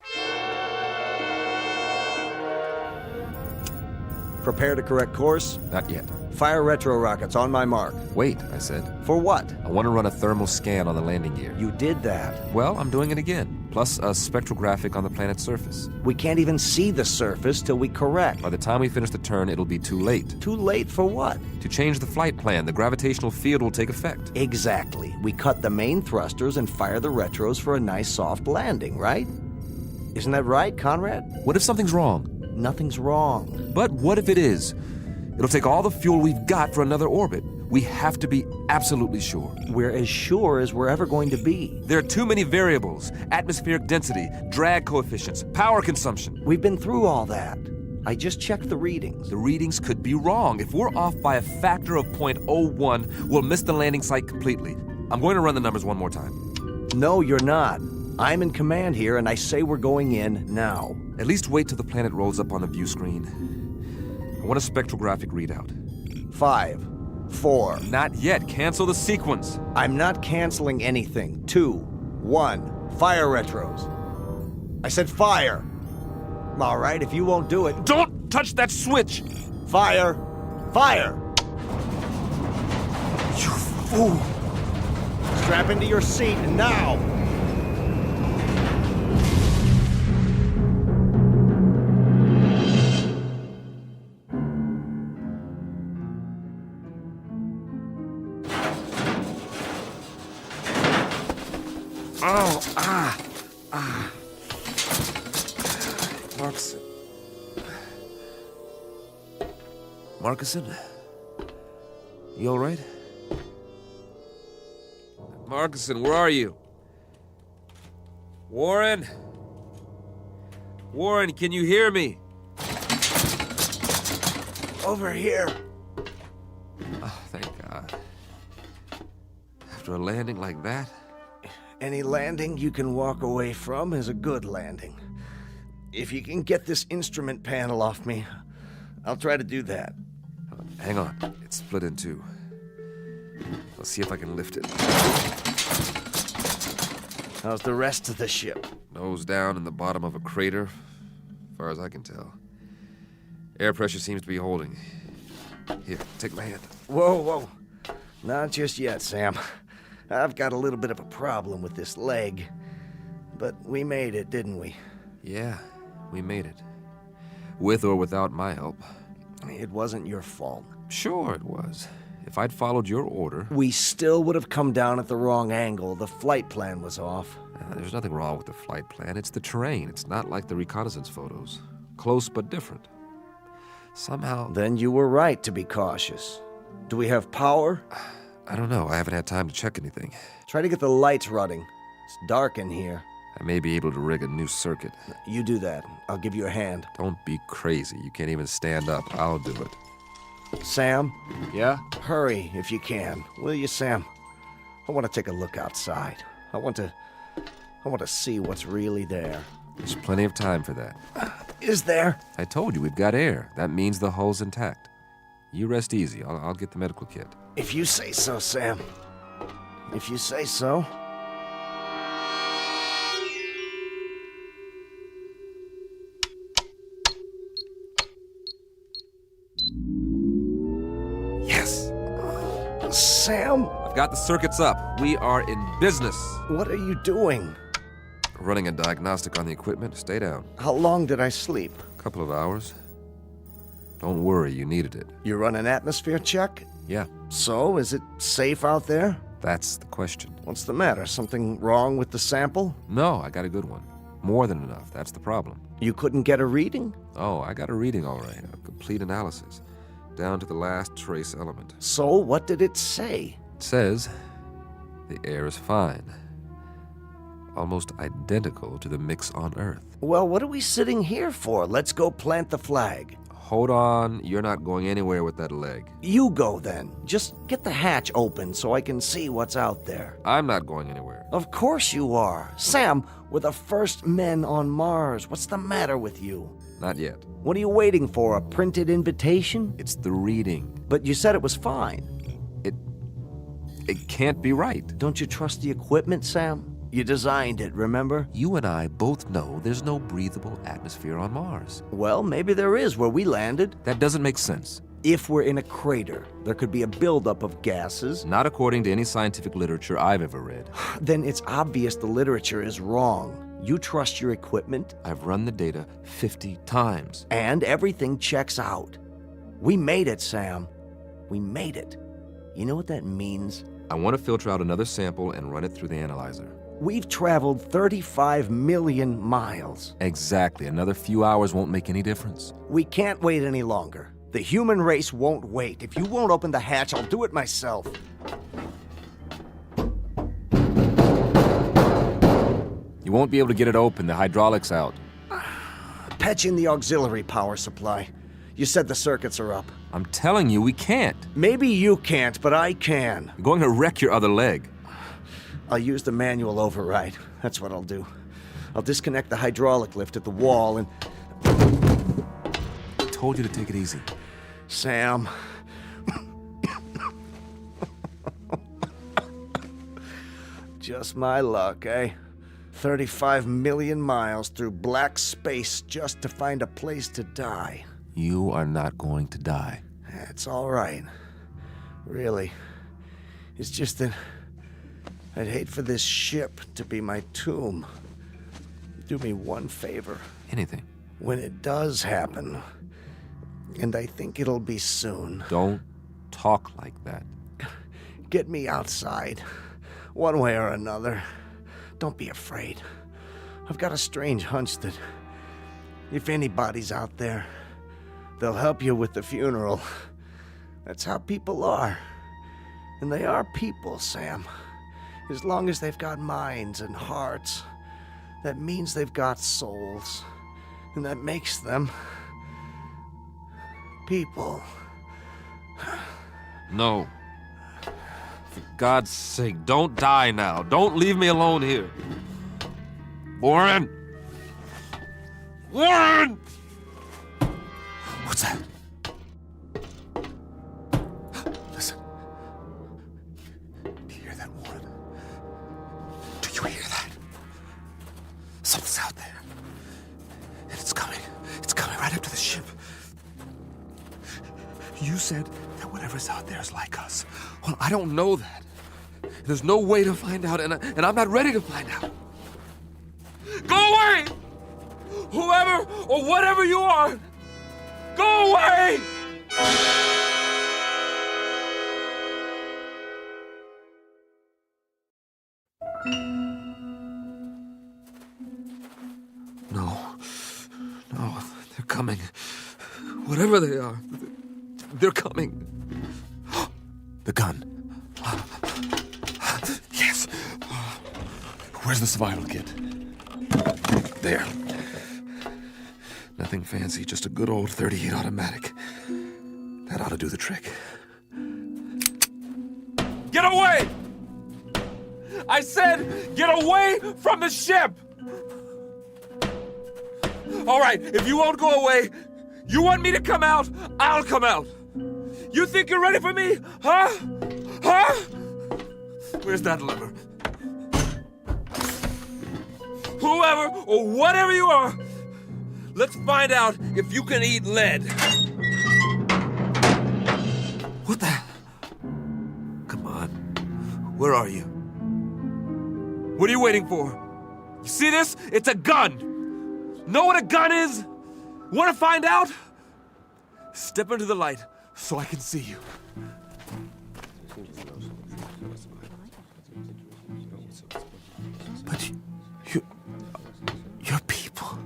Prepare to correct course? Not yet. Fire retro rockets on my mark. Wait, I said. For what? I want to run a thermal scan on the landing gear. You did that. Well, I'm doing it again, plus a spectrographic on the planet's surface. We can't even see the surface till we correct. By the time we finish the turn, it'll be too late. Too late for what? To change the flight plan, the gravitational field will take effect. Exactly. We cut the main thrusters and fire the retros for a nice soft landing, right? Isn't that right, Conrad? What if something's wrong? Nothing's wrong. But what if it is? It'll take all the fuel we've got for another orbit. We have to be absolutely sure. We're as sure as we're ever going to be. There are too many variables. Atmospheric density, drag coefficients, power consumption. We've been through all that. I just checked the readings. The readings could be wrong. If we're off by a factor of 0.01, we'll miss the landing site completely. I'm going to run the numbers one more time. No, you're not. I'm in command here, and I say we're going in now. At least wait till the planet rolls up on the view screen. I want a spectrographic readout. 5, 4. Not yet. Cancel the sequence. I'm not canceling anything. 2, 1. Fire retros. I said fire. All right, if you won't do it... Don't touch that switch! Fire! Fire! You fool! Strap into your seat now! Marcuson? You all right? Marcuson, where are you? Warren? Warren, can you hear me? Over here. Oh, thank God. After a landing like that? Any landing you can walk away from is a good landing. If you can get this instrument panel off me, I'll try to do that. Hang on. It's split in two. I'll see if I can lift it. How's the rest of the ship? Nose down in the bottom of a crater, as far as I can tell. Air pressure seems to be holding. Here, take my hand. Whoa. Not just yet, Sam. I've got a little bit of a problem with this leg. But we made it, didn't we? Yeah, we made it. With or without my help. It wasn't your fault. Sure it was. If I'd followed your order... We still would have come down at the wrong angle. The flight plan was off. There's nothing wrong with the flight plan. It's the terrain. It's not like the reconnaissance photos. Close but different. Somehow... Then you were right to be cautious. Do we have power? I don't know. I haven't had time to check anything. Try to get the lights running. It's dark in here. I may be able to rig a new circuit. You do that. I'll give you a hand. Don't be crazy. You can't even stand up. I'll do it. Sam? Yeah? Hurry, if you can. Will you, Sam? I want to take a look outside. I want to see what's really there. There's plenty of time for that. Is there? I told you, we've got air. That means the hull's intact. You rest easy. I'll get the medical kit. If you say so, Sam. If you say so. Yes! Sam? I've got the circuits up. We are in business. What are you doing? Running a diagnostic on the equipment. Stay down. How long did I sleep? A couple of hours. Don't worry, you needed it. You run an atmosphere check? Yeah. So, is it safe out there? That's the question. What's the matter? Something wrong with the sample? No, I got a good one. More than enough. That's the problem. You couldn't get a reading? Oh, I got a reading all right. A complete analysis. Down to the last trace element. So, what did it say? It says the air is fine. Almost identical to the mix on Earth. Well, what are we sitting here for? Let's go plant the flag. Hold on. You're not going anywhere with that leg. You go then. Just get the hatch open so I can see what's out there. I'm not going anywhere. Of course you are. Sam, we're the first men on Mars. What's the matter with you? Not yet. What are you waiting for? A printed invitation? It's the reading. But you said it was fine. It can't be right. Don't you trust the equipment, Sam? You designed it, remember? You and I both know there's no breathable atmosphere on Mars. Well, maybe there is where we landed. That doesn't make sense. If we're in a crater, there could be a buildup of gases. Not according to any scientific literature I've ever read. Then it's obvious the literature is wrong. You trust your equipment? I've run the data 50 times. And everything checks out. We made it, Sam. We made it. You know what that means? I want to filter out another sample and run it through the analyzer. We've traveled 35 million miles. Exactly. Another few hours won't make any difference. We can't wait any longer. The human race won't wait. If you won't open the hatch, I'll do it myself. You won't be able to get it open. The hydraulics out. Patch in the auxiliary power supply. You said the circuits are up. I'm telling you, we can't. Maybe you can't, but I can. You're going to wreck your other leg. I'll use the manual override. That's what I'll do. I'll disconnect the hydraulic lift at the wall and... I told you to take it easy. Sam. Just my luck, eh? 35 million miles through black space just to find a place to die. You are not going to die. That's all right. Really. It's just that I'd hate for this ship to be my tomb. Do me one favor. Anything. When it does happen, and I think it'll be soon. Don't talk like that. Get me outside, one way or another. Don't be afraid. I've got a strange hunch that if anybody's out there, they'll help you with the funeral. That's how people are. And they are people, Sam. As long as they've got minds and hearts, that means they've got souls. And that makes them people. No. For God's sake, don't die now. Don't leave me alone here. Warren! Warren! What's that? Listen. Do you hear that, Warren? Do you hear that? Something's out there. And it's coming. It's coming right up to the ship. You said that whatever's out there is like us. Well, I don't know that. There's no way to find out, and I'm not ready to find out. Go away! Whoever or whatever you are, go away! No, they're coming. Whatever they are, they're coming. The gun. Yes. Where's the survival kit? There. Nothing fancy, just a good old .38 automatic. That ought to do the trick. Get away! I said, get away from the ship! All right, if you won't go away, you want me to come out, I'll come out. You think you're ready for me? Huh? Huh? Where's that lever? Whoever or whatever you are, let's find out if you can eat lead. What the? Come on. Where are you? What are you waiting for? You see this? It's a gun. Know what a gun is? Want to find out? Step into the light so I can see you. But you're people.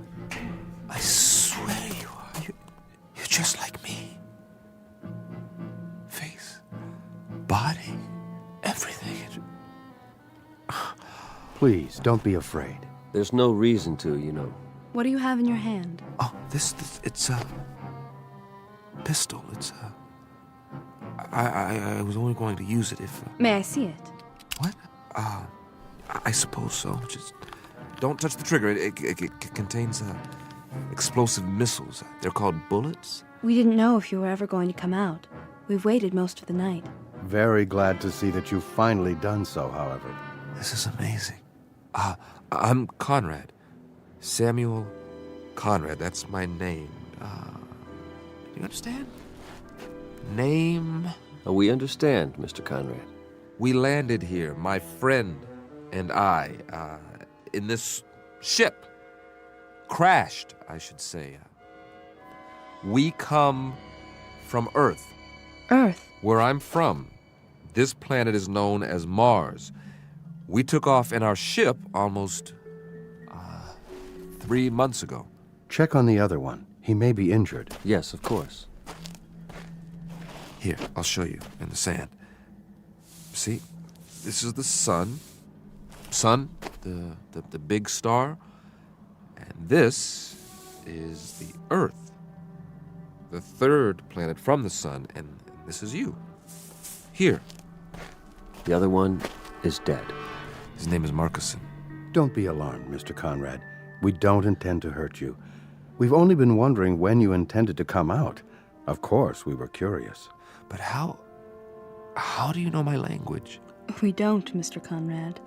I swear you are. You're just like me. Face, body, everything. Please, don't be afraid. There's no reason to, you know. What do you have in your hand? Oh, this it's a pistol. It's a... I was only going to use it if... May I see it? What? I suppose so. Just don't touch the trigger. It contains explosive missiles. They're called bullets. We didn't know if you were ever going to come out. We've waited most of the night. Very glad to see that you've finally done so, however. This is amazing. I'm Conrad. Samuel Conrad. That's my name. Do you understand? Name? We understand, Mr. Conrad. We landed here, my friend and I, in this ship. Crashed, I should say. We come from Earth. Earth? Where I'm from. This planet is known as Mars. We took off in our ship almost 3 months ago. Check on the other one. He may be injured. Yes, of course. Here, I'll show you in the sand. See, this is the sun. Sun, the big star. And this is the Earth, the third planet from the sun, and this is you. Here. The other one is dead. His name is Marcuson. Don't be alarmed, Mr. Conrad. We don't intend to hurt you. We've only been wondering when you intended to come out. Of course, we were curious. But how do you know my language? We don't, Mr. Conrad.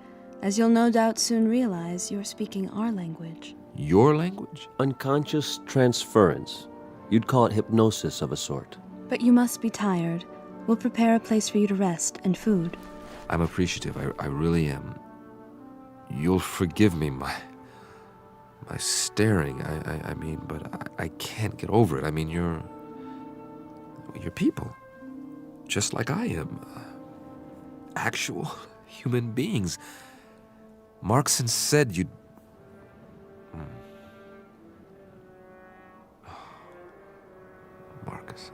As you'll no doubt soon realize, you're speaking our language. Your language? Unconscious transference. You'd call it hypnosis of a sort. But you must be tired. We'll prepare a place for you to rest and food. I'm appreciative. I really am. You'll forgive me, my staring. I mean, but I can't get over it. I mean, you're people, just like I am. Actual human beings. Marcuson said you'd... Marcus.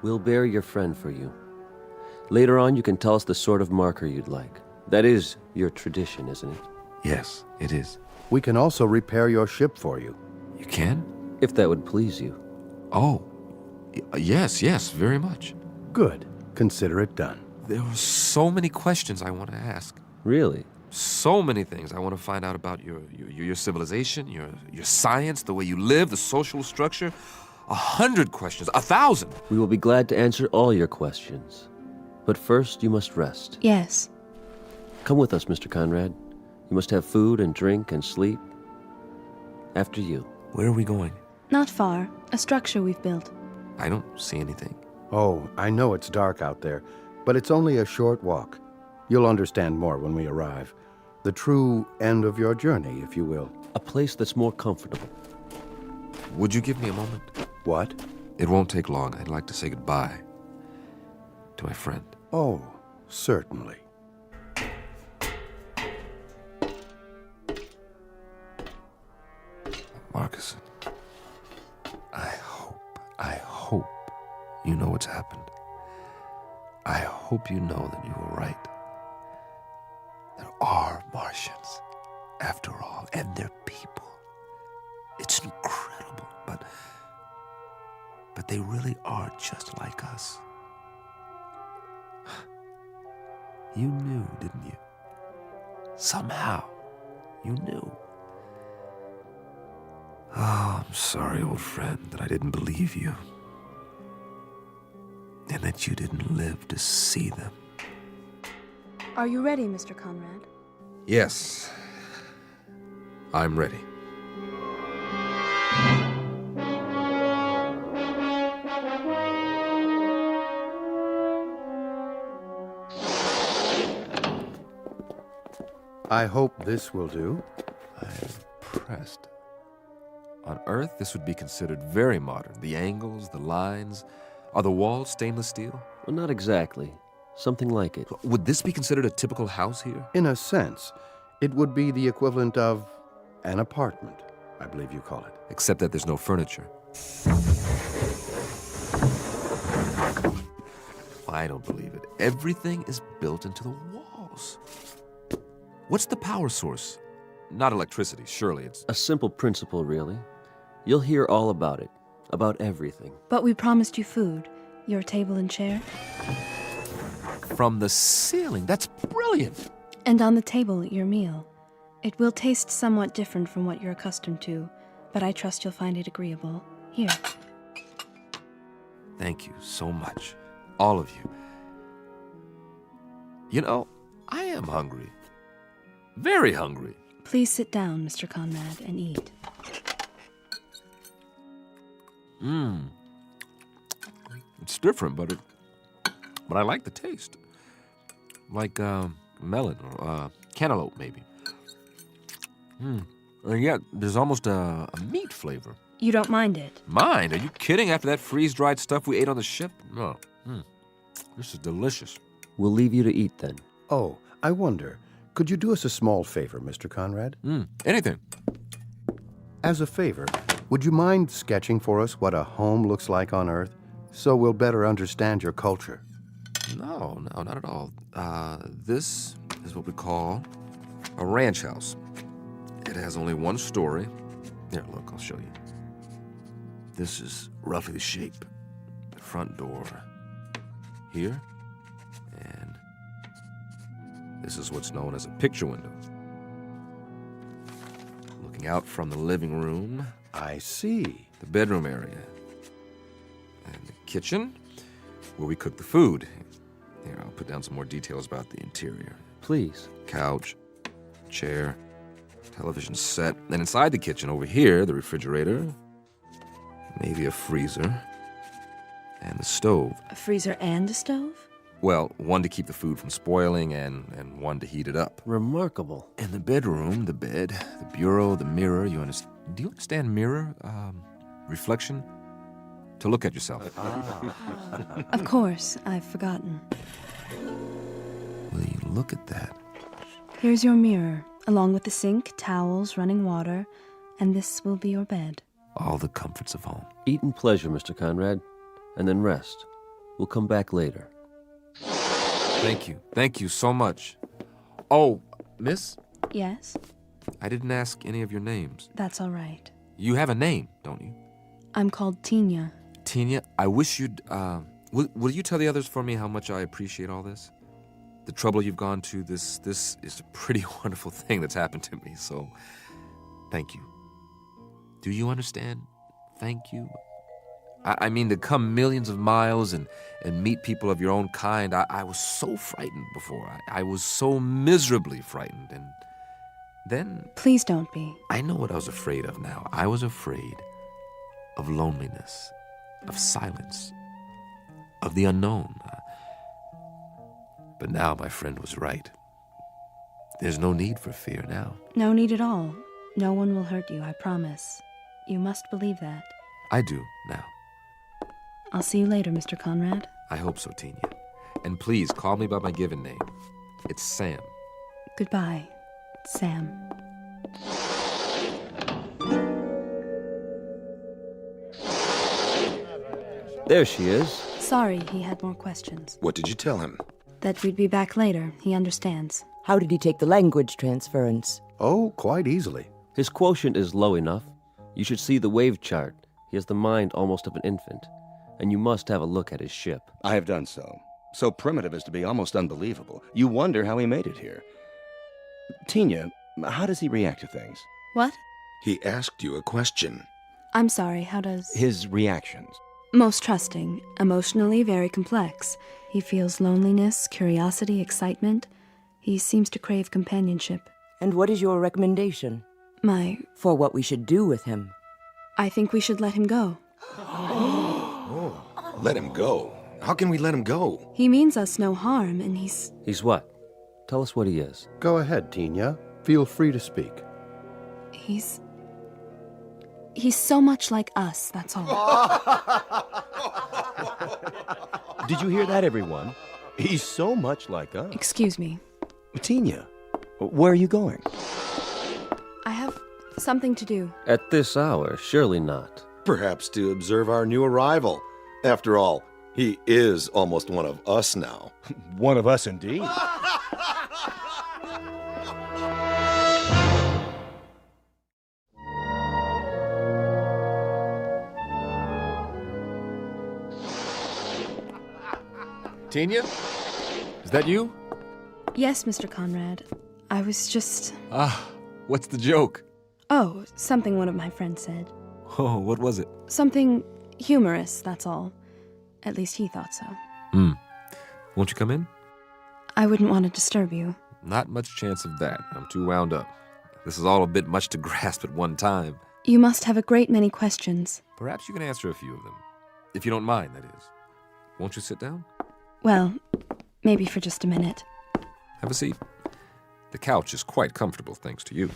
We'll bear your friend for you. Later on, you can tell us the sort of marker you'd like. That is your tradition, isn't it? Yes, it is. We can also repair your ship for you. You can? If that would please you. Oh, yes, very much. Good. Consider it done. There are so many questions I want to ask. Really? So many things I want to find out about your civilization, your science, the way you live, the social structure. 100 questions, 1,000. We will be glad to answer all your questions. But first, you must rest. Yes. Come with us, Mr. Conrad. You must have food and drink and sleep. After you. Where are we going? Not far. A structure we've built. I don't see anything. Oh, I know it's dark out there, but it's only a short walk. You'll understand more when we arrive. The true end of your journey, if you will. A place that's more comfortable. Would you give me a moment? What? It won't take long. I'd like to say goodbye to my friend. Oh, certainly. Marcuson, I hope you know what's happened. I hope you know that you were right. There are Martians, after all, and they're people. It's incredible, but they really are just like us. You knew, didn't you? Somehow, you knew. Oh, I'm sorry, old friend, that I didn't believe you. And that you didn't live to see them. Are you ready, Mr. Conrad? Yes, I'm ready. I hope this will do. I'm impressed. On Earth, this would be considered very modern. The angles, the lines. Are the walls stainless steel? Well, not exactly. Something like it. Would this be considered a typical house here? In a sense, it would be the equivalent of an apartment, I believe you call it. Except that there's no furniture. I don't believe it. Everything is built into the walls. What's the power source? Not electricity, surely it's... A simple principle, really. You'll hear all about it. About everything. But we promised you food. Your table and chair. From the ceiling. That's brilliant. And on the table, your meal. It will taste somewhat different from what you're accustomed to, but I trust you'll find it agreeable. Here. Thank you so much. All of you. You know, I am hungry. Very hungry. Please sit down, Mr. Conrad, and eat. It's different, but I like the taste. Like melon or cantaloupe, maybe. And yet, there's almost a meat flavor. You don't mind it? Mind? Are you kidding? After that freeze-dried stuff we ate on the ship? No. This is delicious. We'll leave you to eat then. Oh, I wonder, could you do us a small favor, Mr. Conrad? Anything. As a favor, would you mind sketching for us what a home looks like on Earth? so we'll better understand your culture. No, not at all. This is what we call a ranch house. It has only one story. Here, look, I'll show you. This is roughly the shape. The front door here, and this is what's known as a picture window. Looking out from the living room. I see. The bedroom area. And the kitchen, where we cook the food. Here, I'll put down some more details about the interior. Please. Couch, chair, television set. Then inside the kitchen, over here, the refrigerator, maybe a freezer, and the stove. A freezer and a stove? Well, one to keep the food from spoiling and one to heat it up. Remarkable. In the bedroom, the bed, the bureau, the mirror, do you understand mirror? Reflection? To look at yourself. Of course, I've forgotten. Will you look at that? Here's your mirror, along with the sink, towels, running water, and this will be your bed. All the comforts of home. Eat in pleasure, Mr. Conrad, and then rest. We'll come back later. Thank you. Thank you so much. Oh, miss? Yes? I didn't ask any of your names. That's all right. You have a name, don't you? I'm called Tina. Tina, I wish you'd, will you tell the others for me how much I appreciate all this? The trouble you've gone to, this is a pretty wonderful thing that's happened to me, so thank you. Do you understand? Thank you. I mean, to come millions of miles and meet people of your own kind, I was so frightened before. I was so miserably frightened, and then... Please don't be. I know what I was afraid of now. I was afraid of loneliness, of silence, of the unknown. But now my friend was right. There's no need for fear now. No need at all. No one will hurt you, I promise. You must believe that. I do now. I'll see you later, Mr. Conrad. I hope so, Tina. And please call me by my given name. It's Sam. Goodbye, Sam. There she is. Sorry, he had more questions. What did you tell him? That we'd be back later. He understands. How did he take the language transference? Oh, quite easily. His quotient is low enough. You should see the wave chart. He has the mind almost of an infant. And you must have a look at his ship. I have done so. So primitive as to be almost unbelievable. You wonder how he made it here. Tina, how does he react to things? What? He asked you a question. I'm sorry, how does... His reactions. Most trusting, emotionally very complex. He feels loneliness, curiosity, excitement. He seems to crave companionship. And what is your recommendation? For what we should do with him. I think we should let him go. Let him go? How can we let him go? He means us no harm, and he's... He's what? Tell us what he is. Go ahead, Tina. Feel free to speak. He's so much like us, that's all. Did you hear that, everyone? He's so much like us. Excuse me. Tina, where are you going? I have something to do. At this hour, surely not. Perhaps to observe our new arrival. After all, he is almost one of us now. One of us indeed. Tina? Is that you? Yes, Mr. Conrad. I was just... What's the joke? Oh, something one of my friends said. Oh, what was it? Something humorous, that's all. At least he thought so. Won't you come in? I wouldn't want to disturb you. Not much chance of that. I'm too wound up. This is all a bit much to grasp at one time. You must have a great many questions. Perhaps you can answer a few of them. If you don't mind, that is. Won't you sit down? Well, maybe for just a minute. Have a seat. The couch is quite comfortable, thanks to you.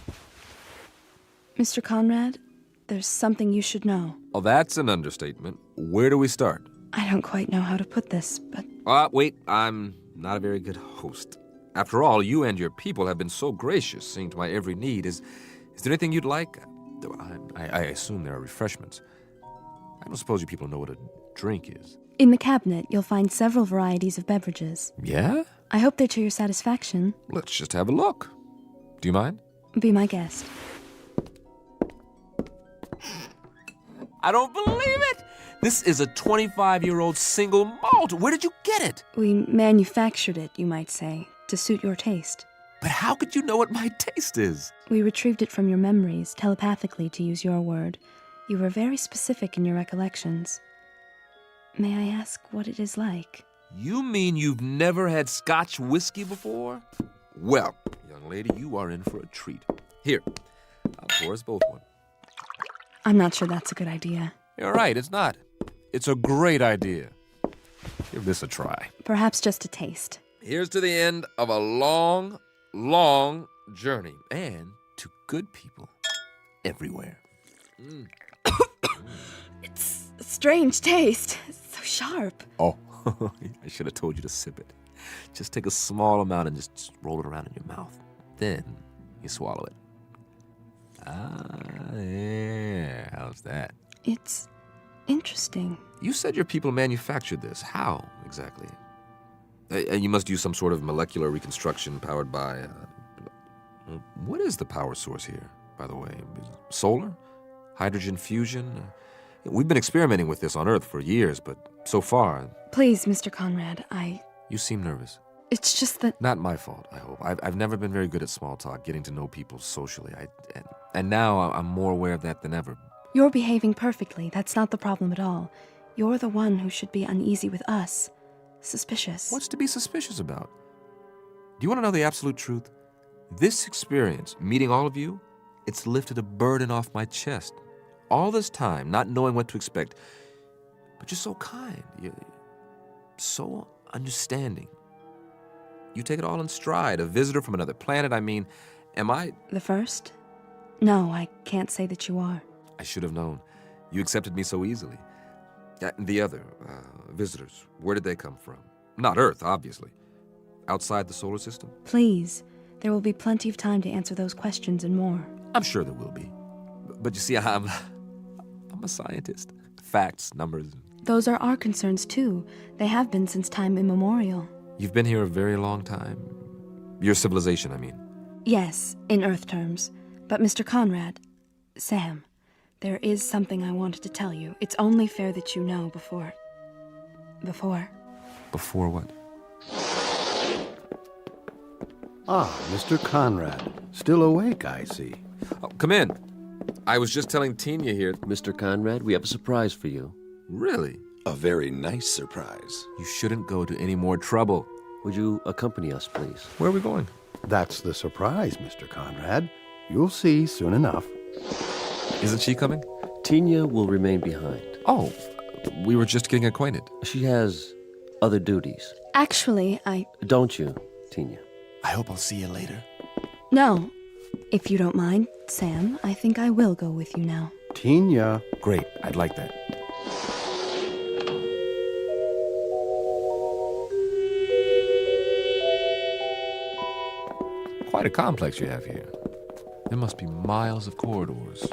Mr. Conrad, there's something you should know. Oh, that's an understatement. Where do we start? I don't quite know how to put this, but... Wait, I'm not a very good host. After all, you and your people have been so gracious, seeing to my every need. Is there anything you'd like? I assume there are refreshments. I don't suppose you people know what a drink is. In the cabinet, you'll find several varieties of beverages. Yeah? I hope they're to your satisfaction. Let's just have a look. Do you mind? Be my guest. I don't believe it! This is a 25-year-old single malt. Where did you get it? We manufactured it, you might say, to suit your taste. But how could you know what my taste is? We retrieved it from your memories, telepathically, to use your word. You were very specific in your recollections. May I ask what it is like? You mean you've never had Scotch whiskey before? Well, young lady, you are in for a treat. Here, I'll pour us both one. I'm not sure that's a good idea. You're right, it's not. It's a great idea. Give this a try. Perhaps just a taste. Here's to the end of a long, long journey, and to good people everywhere. It's a strange taste. It's so sharp. Oh, I should have told you to sip it. Just take a small amount and just roll it around in your mouth. Then you swallow it. Ah, yeah. How's that? It's interesting. You said your people manufactured this. How, exactly? And you must use some sort of molecular reconstruction powered by... what is the power source here, by the way? Solar? Hydrogen fusion? We've been experimenting with this on Earth for years, but so far... Please, Mr. Conrad, You seem nervous. It's just that... Not my fault, I hope. I've never been very good at small talk, getting to know people socially. And now I'm more aware of that than ever. You're behaving perfectly. That's not the problem at all. You're the one who should be uneasy with us. Suspicious. What's to be suspicious about? Do you want to know the absolute truth? This experience, meeting all of you, it's lifted a burden off my chest. All this time, not knowing what to expect. But you're so kind. You're so understanding. You take it all in stride. A visitor from another planet, I mean, am I... The first? No, I can't say that you are. I should have known. You accepted me so easily. The other visitors, where did they come from? Not Earth, obviously. Outside the solar system? Please. There will be plenty of time to answer those questions and more. I'm sure there will be. But you see, I'm a scientist. Facts, numbers. Those are our concerns, too. They have been since time immemorial. You've been here a very long time. Your civilization, I mean. Yes, in Earth terms. But Mr. Conrad, Sam, there is something I wanted to tell you. It's only fair that you know before... Before what? Ah, Mr. Conrad. Still awake, I see. Oh, come in. I was just telling Tina here... Mr. Conrad, we have a surprise for you. Really? A very nice surprise. You shouldn't go to any more trouble. Would you accompany us, please? Where are we going? That's the surprise, Mr. Conrad. You'll see soon enough. Isn't she coming? Tina will remain behind. Oh, we were just getting acquainted. She has other duties. Actually, Don't you, Tina? I hope I'll see you later. No. If you don't mind, Sam, I think I will go with you now. Tina. Great, I'd like that. Quite a complex you have here. There must be miles of corridors,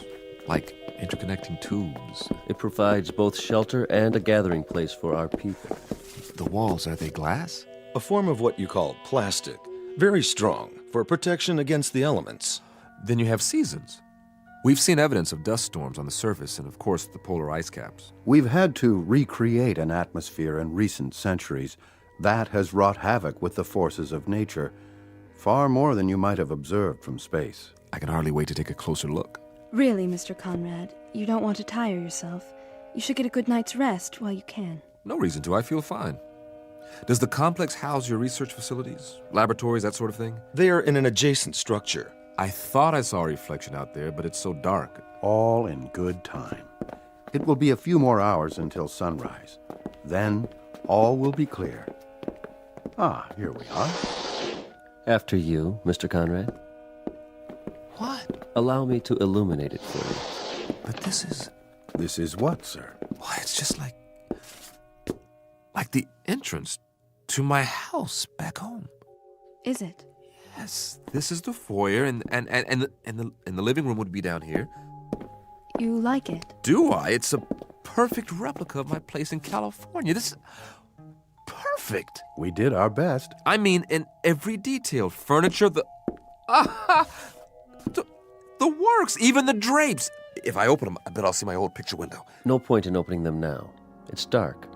like interconnecting tubes. It provides both shelter and a gathering place for our people. The walls, are they glass? A form of what you call plastic. Very strong, for protection against the elements. Then you have seasons. We've seen evidence of dust storms on the surface and, of course, the polar ice caps. We've had to recreate an atmosphere in recent centuries. That has wrought havoc with the forces of nature. Far more than you might have observed from space. I can hardly wait to take a closer look. Really, Mr. Conrad, you don't want to tire yourself. You should get a good night's rest while you can. No reason to. I feel fine. Does the complex house your research facilities, laboratories, that sort of thing? They are in an adjacent structure. I thought I saw a reflection out there, but it's so dark. All in good time. It will be a few more hours until sunrise. Then, all will be clear. Ah, here we are. After you, Mr. Conrad. What? Allow me to illuminate it for you. But this is... This is what, sir? Why, it's just like the entrance to my house back home. Is it? Yes, this is the foyer, and the living room would be down here. You like it? Do I? It's perfect replica of my place in California. This is perfect. We did our best. I mean, in every detail. Furniture, the works, even the drapes. If I open them, I bet I'll see my old picture window. No point in opening them now. It's dark.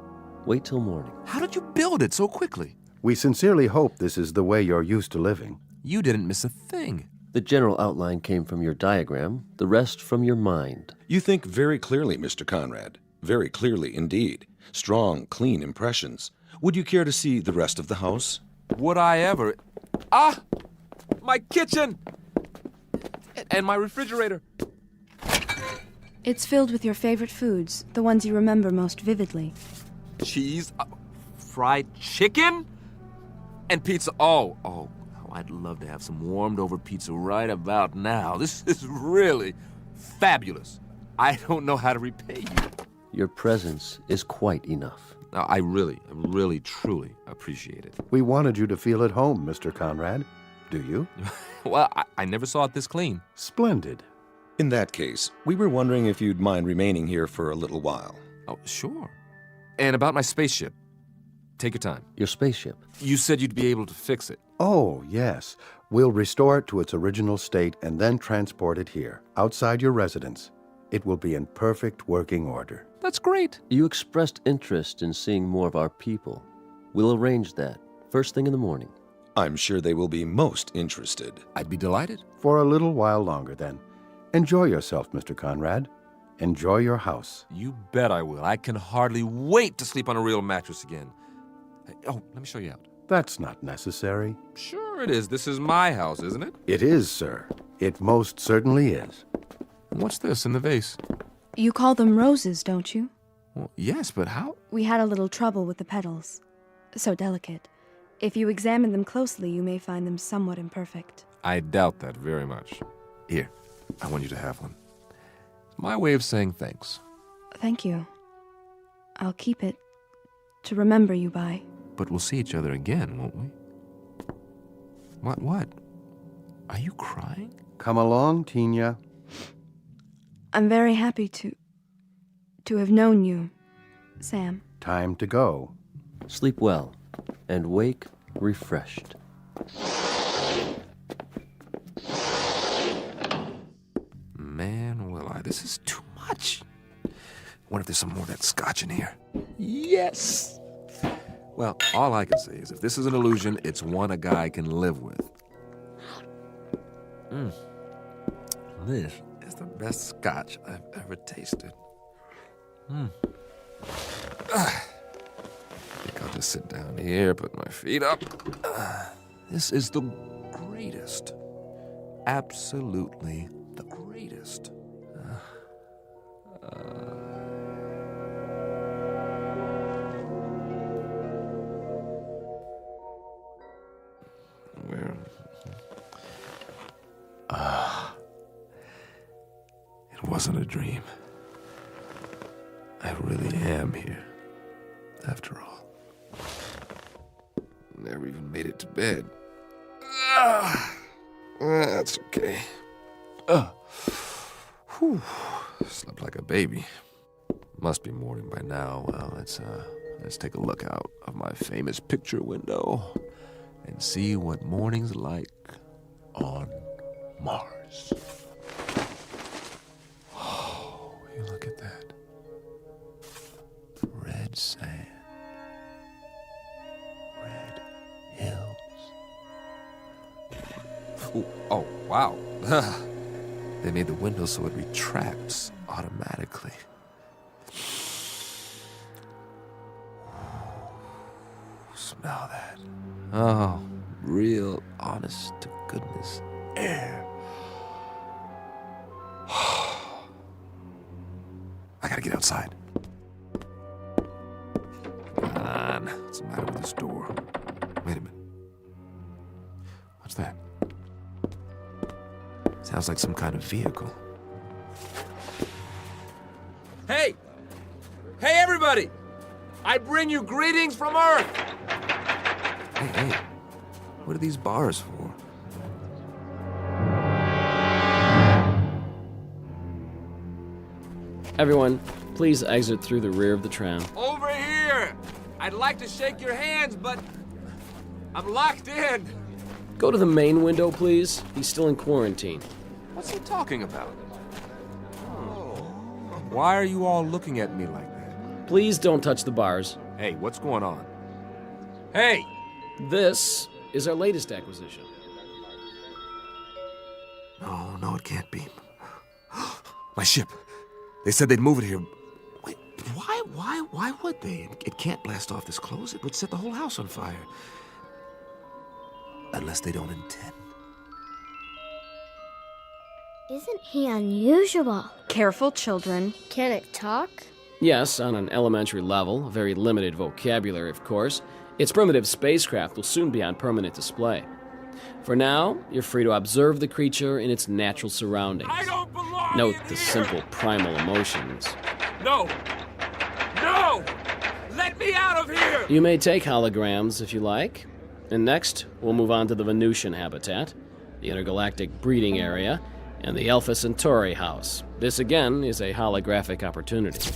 Wait till morning. How did you build it so quickly? We sincerely hope this is the way you're used to living. You didn't miss a thing. The general outline came from your diagram, the rest from your mind. You think very clearly, Mr. Conrad. Very clearly indeed. Strong, clean impressions. Would you care to see the rest of the house? Would I ever? Ah! My kitchen! And my refrigerator. It's filled with your favorite foods, the ones you remember most vividly. Cheese, fried chicken, and pizza. Oh, I'd love to have some warmed over pizza right about now. This is really fabulous. I don't know how to repay you. Your presence is quite enough. I really, truly appreciate it. We wanted you to feel at home, Mr. Conrad. Do you? Well, I never saw it this clean. Splendid. In that case, we were wondering if you'd mind remaining here for a little while. Oh, sure. And about my spaceship. Take your time. Your spaceship? You said you'd be able to fix it. Oh, yes. We'll restore it to its original state and then transport it here, outside your residence. It will be in perfect working order. That's great. You expressed interest in seeing more of our people. We'll arrange that, first thing in the morning. I'm sure they will be most interested. I'd be delighted. For a little while longer, then. Enjoy yourself, Mr. Conrad. Enjoy your house. You bet I will. I can hardly wait to sleep on a real mattress again. Oh, let me show you out. That's not necessary. Sure it is. This is my house, isn't it? It is, sir. It most certainly is. What's this in the vase? You call them roses, don't you? Well, yes, but how? We had a little trouble with the petals. So delicate. If you examine them closely, you may find them somewhat imperfect. I doubt that very much. Here, I want you to have one. It's my way of saying thanks. Thank you. I'll keep it to remember you by. But we'll see each other again, won't we? What? Are you crying? Come along, Tina. I'm very happy to have known you, Sam. Time to go. Sleep well, and wake refreshed. Man, will I. This is too much. I wonder if there's some more of that scotch in here. Yes! Well, all I can say is if this is an illusion, it's one a guy can live with. This is the best scotch I've ever tasted. I think I'll just sit down here, put my feet up. This is the greatest. Absolutely the greatest. It wasn't a dream. I really am here, after all. Never even made it to bed. That's okay. Slept like a baby. Must be morning by now. Well, let's take a look out of my famous picture window and see what morning's like on Mars. Oh, you look at that. Red sand. Red hills. Ooh, oh, wow. They made the window so it retracts automatically. Smell that. Oh, real honest to goodness air. I gotta get outside. Come on. What's the matter with this door? Wait a minute. What's that? Sounds like some kind of vehicle. Hey! Hey, everybody! I bring you greetings from Earth! Hey, what are these bars for? Everyone, Please exit through the rear of the tram. Over here! I'd like to shake your hands, but I'm locked in. Go to the main window, please. He's still in quarantine. What's he talking about? Why are you all looking at me like that? Please don't touch the bars. Hey, what's going on? Hey! This is our latest acquisition. No, it can't be. My ship. They said they'd move it here. Wait, why would they? It can't blast off this close. It would set the whole house on fire. Unless they don't intend. Isn't he unusual? Careful, children. Can it talk? Yes, on an elementary level, a very limited vocabulary, of course. Its primitive spacecraft will soon be on permanent display. For now, you're free to observe the creature in its natural surroundings. I don't belong Note in the here. simple primal emotions. No! No! Let me out of here! You may take holograms if you like. And next, we'll move on to the Venusian habitat, the intergalactic breeding area, and the Alpha Centauri house. This again is a holographic opportunity.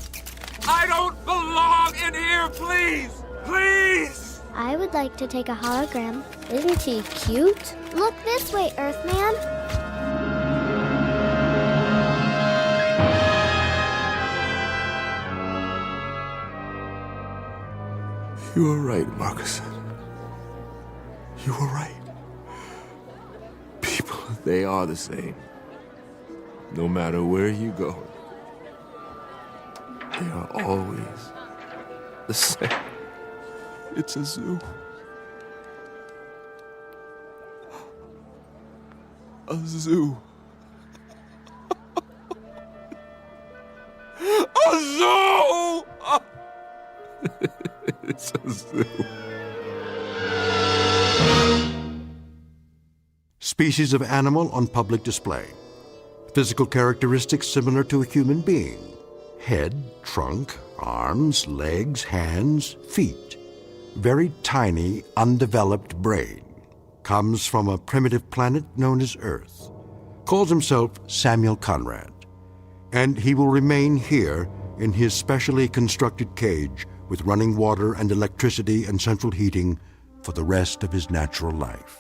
I don't belong in here, please! Please! I would like to take a hologram. Isn't he cute? Look this way, Earthman. You were right, Marcus. You were right. People, they are the same. No matter where you go, they are always the same. It's a zoo. A zoo. A zoo! It's a zoo. Species of animal on public display. Physical characteristics similar to a human being. Head, trunk, arms, legs, hands, feet. Very tiny, undeveloped brain. Comes from a primitive planet known as Earth. Calls himself Samuel Conrad. And he will remain here in his specially constructed cage with running water and electricity and central heating for the rest of his natural life.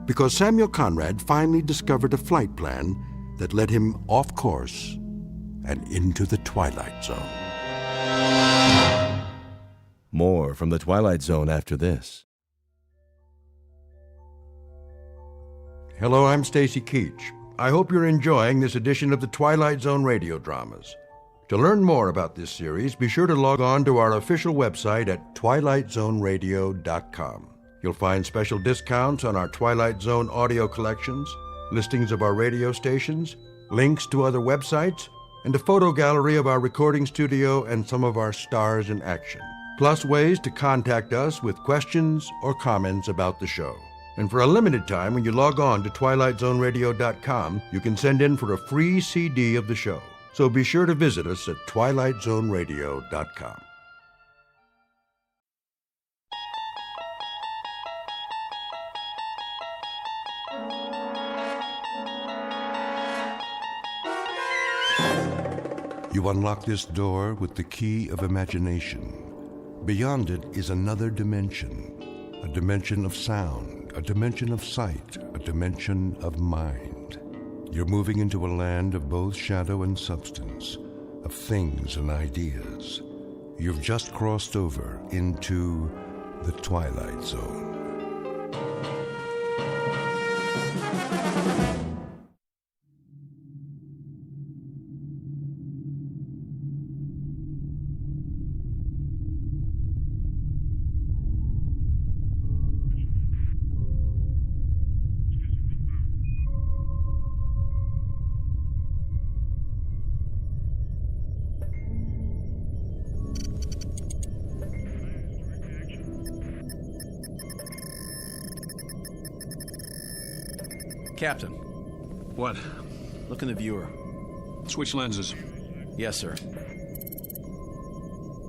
Because Samuel Conrad finally discovered a flight plan that led him off course and into the Twilight Zone. More from the Twilight Zone after this. Hello, I'm Stacy Keach. I hope you're enjoying this edition of the Twilight Zone radio dramas. To learn more about this series, be sure to log on to our official website at twilightzoneradio.com. You'll find special discounts on our Twilight Zone audio collections, listings of our radio stations, links to other websites, and a photo gallery of our recording studio and some of our stars in action. Plus ways to contact us with questions or comments about the show. And for a limited time, when you log on to twilightzoneradio.com, you can send in for a free CD of the show. So be sure to visit us at twilightzoneradio.com. You unlock this door with the key of imagination. Beyond it is another dimension, a dimension of sound, a dimension of sight, a dimension of mind. You're moving into a land of both shadow and substance, of things and ideas. You've just crossed over into the Twilight Zone. Captain. What? Look in the viewer. Switch lenses. Yes, sir.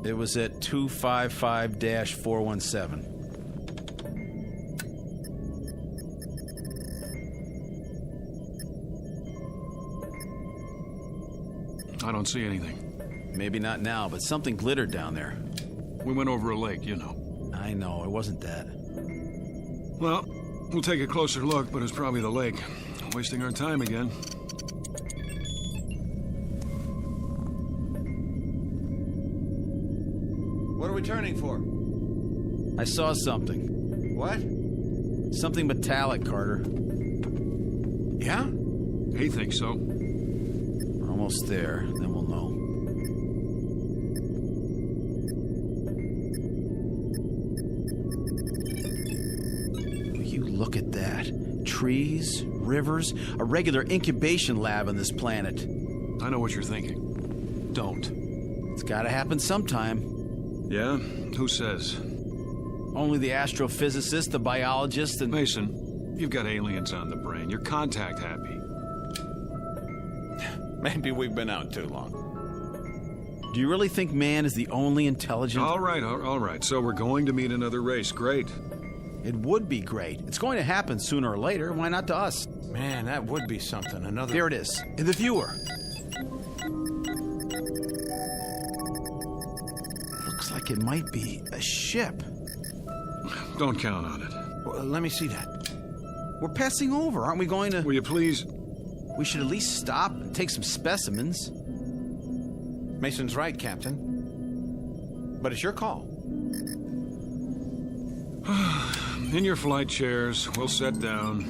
It was at 255-417. I don't see anything. Maybe not now, but something glittered down there. We went over a lake, you know. I know, it wasn't that. Well, we'll take a closer look, but it's probably the lake. Wasting our time again. What are we turning for? I saw something. What? Something metallic, Carter. Yeah? He thinks so. We're almost there, then we'll know. Will you look at that? Trees, rivers, a regular incubation lab on this planet. I know what you're thinking. Don't. It's gotta happen sometime. Yeah? Who says? Only the astrophysicist, the biologist, and... Mason, you've got aliens on the brain. You're contact happy. Maybe we've been out too long. Do you really think man is the only intelligent... All right. So we're going to meet another race. Great. It would be great. It's going to happen sooner or later. Why not to us? Man, that would be something. Another... There it is, in the viewer. Looks like it might be a ship. Don't count on it. Well, let me see that. We're passing over. Aren't we going to... Will you please... We should at least stop and take some specimens. Mason's right, Captain. But it's your call. In your flight chairs, we'll set down.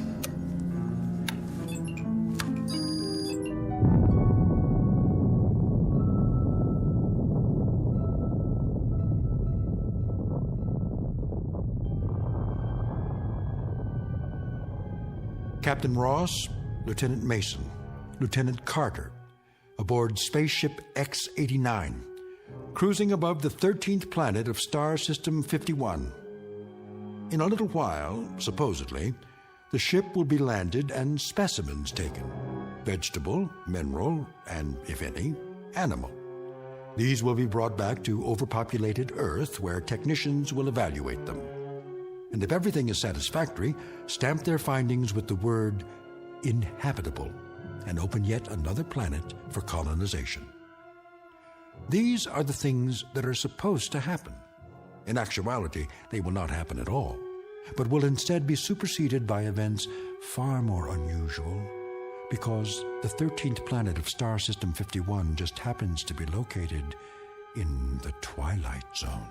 Captain Ross, Lieutenant Mason, Lieutenant Carter, aboard spaceship X-89, cruising above the 13th planet of Star System 51. In a little while, supposedly, the ship will be landed and specimens taken. Vegetable, mineral, and, if any, animal. These will be brought back to overpopulated Earth, where technicians will evaluate them. And if everything is satisfactory, stamp their findings with the word inhabitable and open yet another planet for colonization. These are the things that are supposed to happen. In actuality, they will not happen at all, but will instead be superseded by events far more unusual, because the 13th planet of Star System 51 just happens to be located in the Twilight Zone.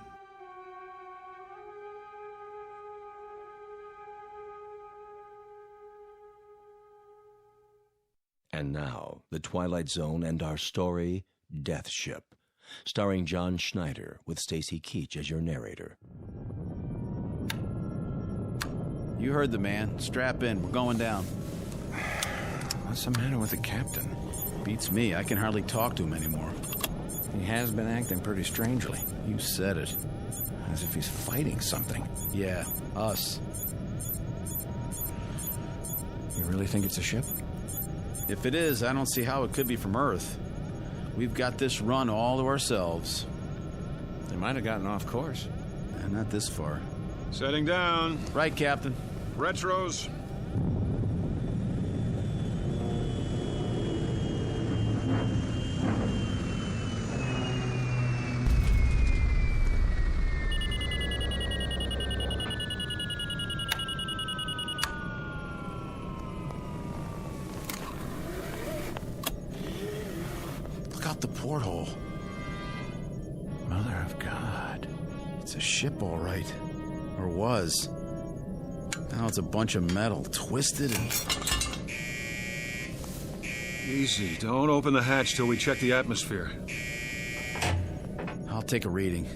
And now, The Twilight Zone and our story, Death Ship, starring John Schneider with Stacy Keach as your narrator. You heard the man. Strap in. We're going down. What's the matter with the captain? Beats me. I can hardly talk to him anymore. He has been acting pretty strangely. You said it. As if he's fighting something. Yeah, us. You really think it's a ship? If it is, I don't see how it could be from Earth. We've got this run all to ourselves. They might have gotten off course. And not this far. Setting down. Right, Captain. Retros. The porthole. Mother of God. It's a ship, all right. Or was. Now it's a bunch of metal, twisted and... Easy. Don't open the hatch till we check the atmosphere. I'll take a reading.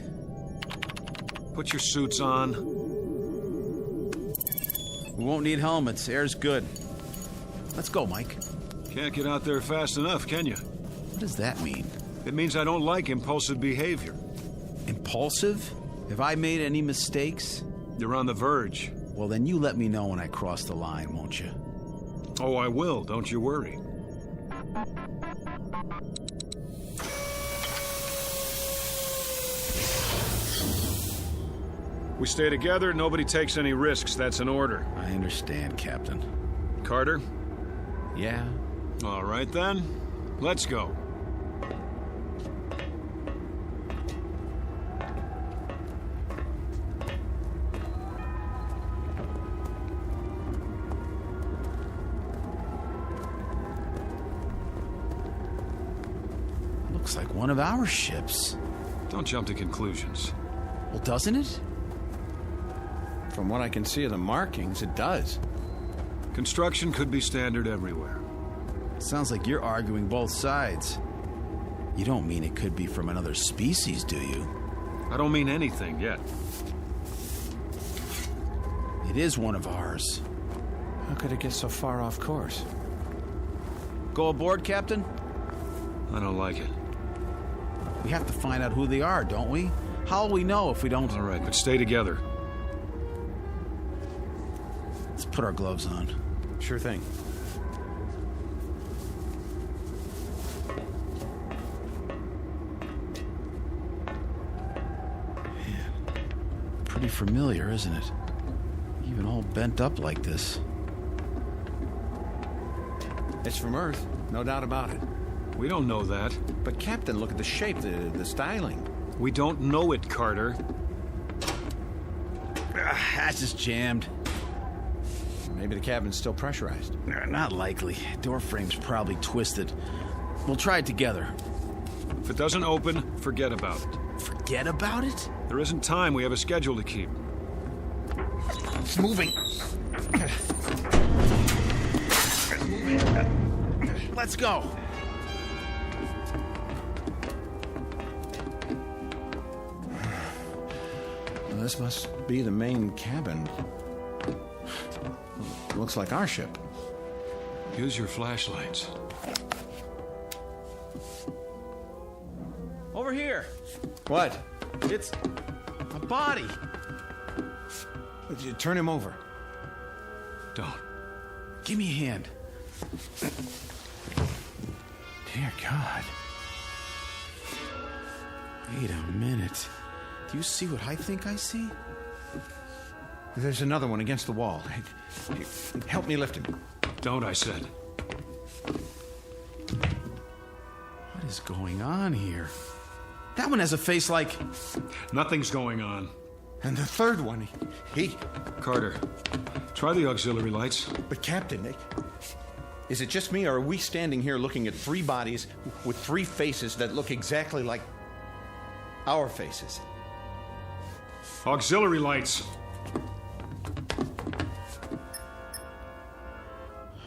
Put your suits on. We won't need helmets. Air's good. Let's go, Mike. Can't get out there fast enough, can you? What does that mean? It means I don't like impulsive behavior. Impulsive? Have I made any mistakes? You're on the verge. Well, then you let me know when I cross the line, won't you? Oh, I will. Don't you worry. We stay together, nobody takes any risks. That's an order. I understand, Captain. Carter? Yeah? All right, then. Let's go. looks like one of our ships. Don't jump to conclusions. Well, doesn't it? From what I can see of the markings, it does. Construction could be standard everywhere. Sounds like you're arguing both sides. You don't mean it could be from another species, do you? I don't mean anything yet. It is one of ours. How could it get so far off course? Go aboard, Captain? I don't like it. We have to find out who they are, don't we? How will we know if we don't... All right, but stay together. Let's put our gloves on. Sure thing. Pretty familiar, isn't it? Even all bent up like this. It's from Earth, no doubt about it. We don't know that. But Captain, look at the shape, the styling. We don't know it, Carter. That's just jammed. Maybe the cabin's still pressurized. Not likely. Door frame's probably twisted. We'll try it together. If it doesn't open, forget about it. Forget about it? There isn't time. We have a schedule to keep. It's moving. Let's go. Well, this must be the main cabin. Looks like our ship. Use your flashlights. Over here. What? It's a body. Turn him over. Don't. Give me a hand. Dear God. Wait a minute. Do you see what I think I see? There's another one against the wall. Help me lift him. Don't, I said. What is going on here? That one has a face like... Nothing's going on. And the third one, he... Carter, try the auxiliary lights. But Captain, is it just me, or are we standing here looking at three bodies with three faces that look exactly like our faces? Auxiliary lights.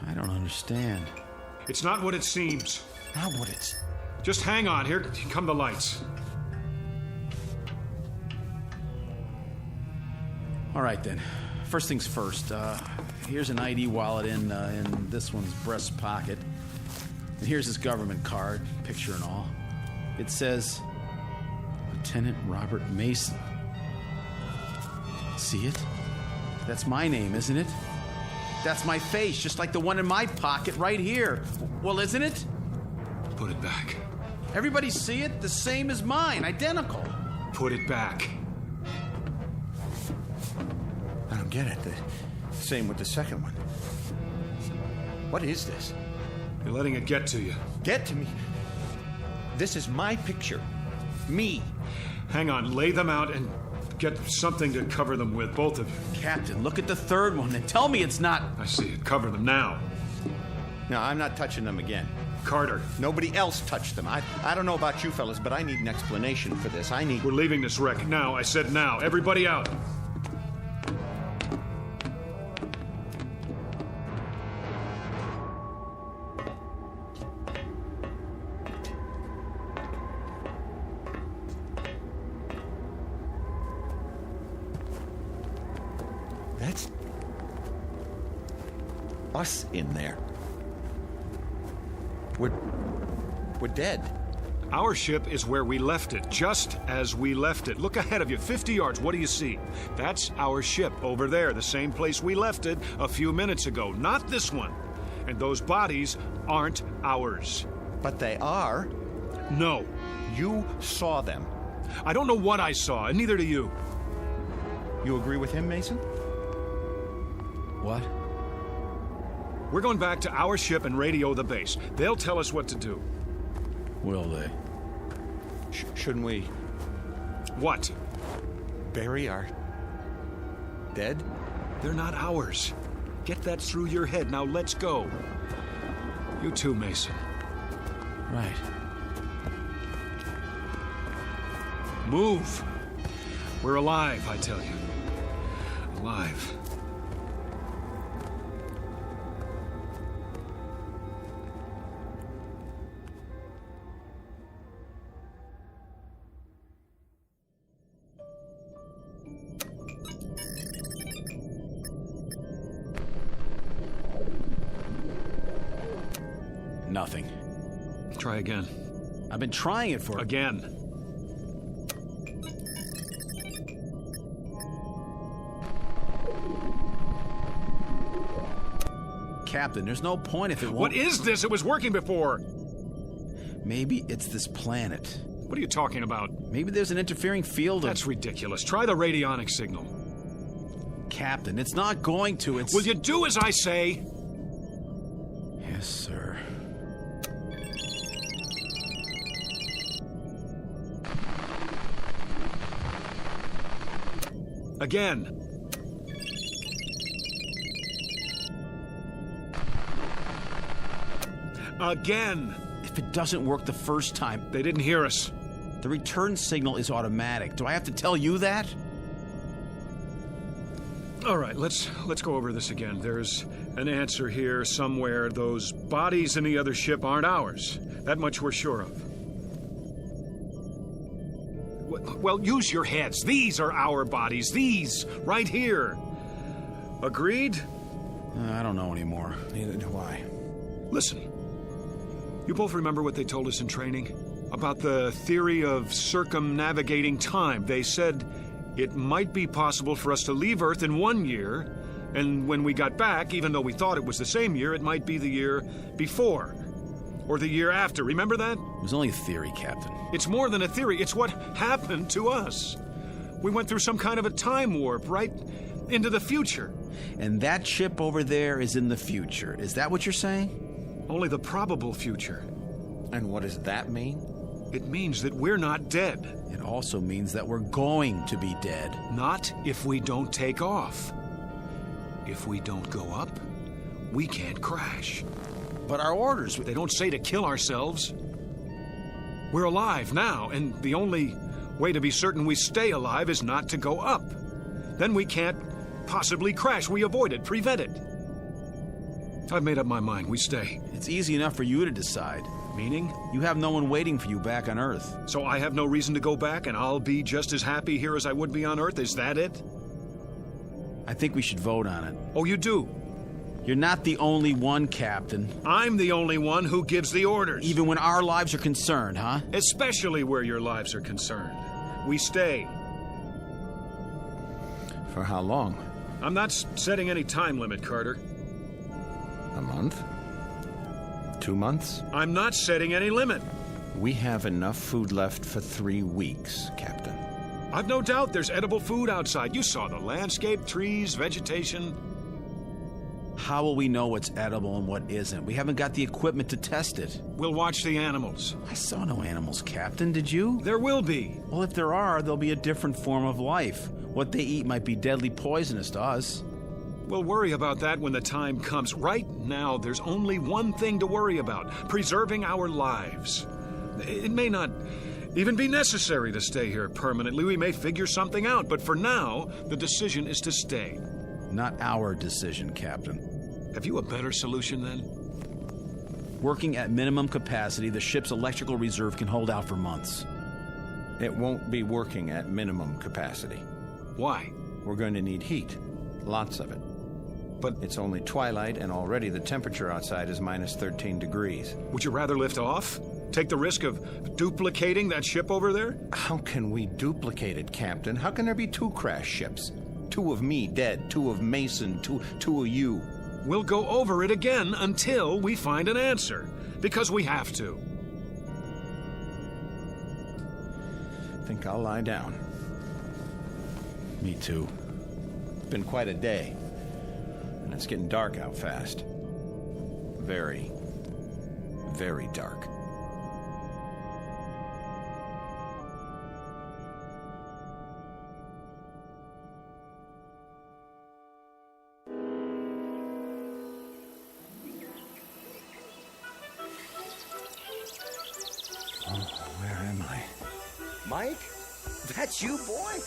I don't understand. It's not what it seems. Not what it's... Just hang on. Here come the lights. All right, then. First things first. Here's an ID wallet in this one's breast pocket. And here's his government card, picture and all. It says, Lieutenant Robert Mason. See it? That's my name, isn't it? That's my face, just like the one in my pocket right here. Well, isn't it? Put it back. Everybody see it? The same as mine, identical. Put it back. I don't get it. Same with the second one. What is this? You're letting it get to you. Get to me? This is my picture. Me. Hang on, lay them out and get something to cover them with, both of you. Captain, look at the third one and tell me it's not... I see it. Cover them now. No, I'm not touching them again. Carter. Nobody else touched them. I don't know about you fellas, but I need an explanation for this. We're leaving this wreck now. I said now. Everybody out. That's us in there. We're dead. Our ship is where we left it, just as we left it. Look ahead of you, 50 yards. What do you see? That's our ship over there, the same place we left it a few minutes ago. Not this one. And those bodies aren't ours. But they are. No. You saw them. I don't know what I saw, and neither do you. You agree with him, Mason? What? We're going back to our ship and radio the base. They'll tell us what to do. Will they? Shouldn't we... What? Bury our... dead? They're not ours. Get that through your head. Now let's go. You too, Mason. Right. Move! We're alive, I tell you. Alive. Nothing. Try again. I've been trying it for... Again. Captain, there's no point if it won't... What is this? It was working before. Maybe it's this planet. What are you talking about? Maybe there's an interfering field of... That's ridiculous. Try the radionic signal. Captain, it's not going to. It's... Will you do as I say? Yes, sir. Again. Again. If it doesn't work the first time... They didn't hear us. The return signal is automatic. Do I have to tell you that? All right, let's go over this again. There's an answer here somewhere. Those bodies in the other ship aren't ours. That much we're sure of. Well, use your heads. These are our bodies. These, right here. Agreed? I don't know anymore. Neither do I. Listen. You both remember what they told us in training? About the theory of circumnavigating time. They said it might be possible for us to leave Earth in 1 year, and when we got back, even though we thought it was the same year, it might be the year before. Or the year after. Remember that? It was only a theory, Captain. It's more than a theory. It's what happened to us. We went through some kind of a time warp right into the future. And that ship over there is in the future. Is that what you're saying? Only the probable future. And what does that mean? It means that we're not dead. It also means that we're going to be dead. Not if we don't take off. If we don't go up, we can't crash. But our orders... They don't say to kill ourselves. We're alive now, and the only way to be certain we stay alive is not to go up. Then we can't possibly crash. We avoid it, prevent it. I've made up my mind. We stay. It's easy enough for you to decide. Meaning? You have no one waiting for you back on Earth. So I have no reason to go back, and I'll be just as happy here as I would be on Earth? Is that it? I think we should vote on it. Oh, you do? You're not the only one, Captain. I'm the only one who gives the orders. Even when our lives are concerned, huh? Especially where your lives are concerned. We stay. For how long? I'm not setting any time limit, Carter. A month? 2 months? I'm not setting any limit. We have enough food left for 3 weeks, Captain. I've no doubt there's edible food outside. You saw the landscape, trees, vegetation. How will we know what's edible and what isn't? We haven't got the equipment to test it. We'll watch the animals. I saw no animals, Captain. Did you? There will be. Well, if there are, there'll be a different form of life. What they eat might be deadly poisonous to us. We'll worry about that when the time comes. Right now, there's only one thing to worry about: preserving our lives. It may not even be necessary to stay here permanently. We may figure something out, but for now, the decision is to stay. Not our decision, Captain. Have you a better solution, then? Working at minimum capacity, the ship's electrical reserve can hold out for months. It won't be working at minimum capacity. Why? We're going to need heat. Lots of it. But it's only twilight, and already the temperature outside is minus 13 degrees. Would you rather lift off? Take the risk of duplicating that ship over there? How can we duplicate it, Captain? How can there be 2 crash ships? 2 of me dead, 2 of Mason, two of you. We'll go over it again until we find an answer. Because we have to. Think I'll lie down. Me too. It's been quite a day. And it's getting dark out fast. Very, very dark. Mike? That's you, boy?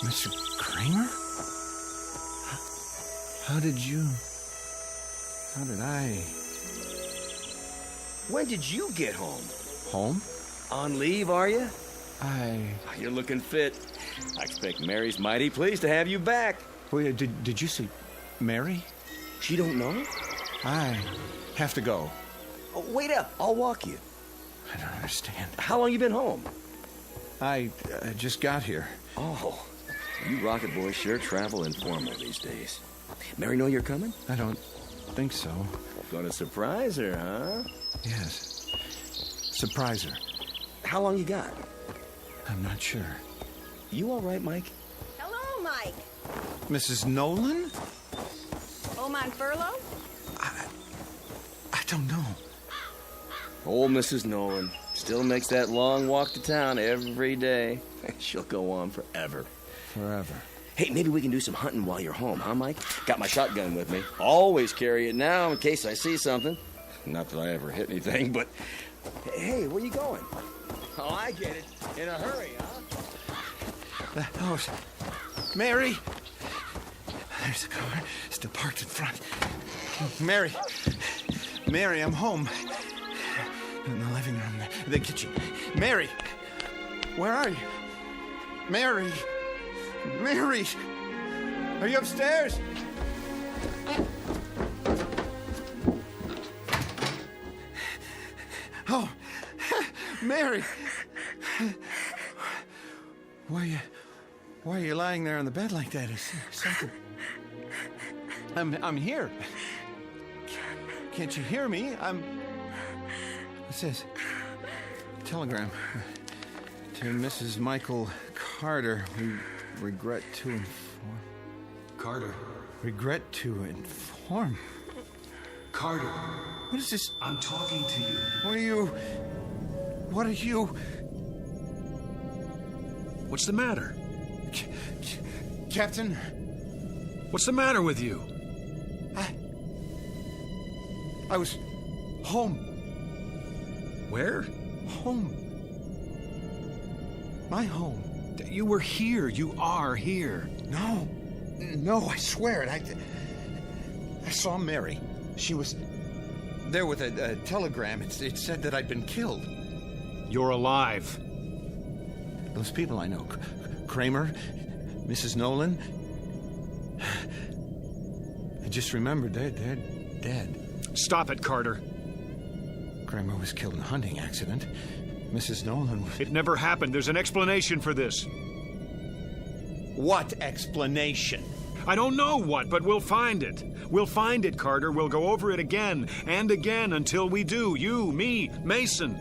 Mr. Kramer? How did I... When did you get home? Home? On leave, are you? I... You're looking fit. I expect Mary's mighty pleased to have you back. Wait, did you say Mary? She don't know? I have to go. Oh, wait up. I'll walk you. I don't understand. How long you been home? I just got here. Oh, you rocket boys sure travel informal these days. Mary know you're coming? I don't think so. Gonna surprise her, huh? Yes. Surprise her. How long you got? I'm not sure. You all right, Mike? Hello, Mike. Mrs. Nolan? Home on furlough? I don't know. Old Mrs. Nolan still makes that long walk to town every day. She'll go on forever. Forever. Hey, maybe we can do some hunting while you're home, huh, Mike? Got my shotgun with me. Always carry it now in case I see something. Not that I ever hit anything, but... Hey, where you going? Oh, I get it. In a hurry, huh? The house. Mary! There's the car. Still parked in front. Mary! Mary, I'm home. In the living room, the kitchen. Mary! Where are you? Mary! Mary! Are you upstairs? Oh, Mary! Why are you lying there on the bed like that? Is something... I'm here. Can't you hear me? What's this? Telegram. To Mrs. Michael Carter. We regret to inform... Carter. Regret to inform... Carter. What is this? I'm talking to you. What are you... What's the matter? Captain? What's the matter with you? I was home. Where? Home. My home. You were here. You are here. No, I swear it. I saw Mary. She was there with a telegram. It said that I'd been killed. You're alive. Those people I know. Kramer, Mrs. Nolan. I just remembered they're dead. Stop it, Carter. Kramer was killed in a hunting accident. Mrs. Nolan was... It never happened. There's an explanation for this. What explanation? I don't know what, but we'll find it. We'll find it, Carter. We'll go over it again and again until we do. You, me, Mason.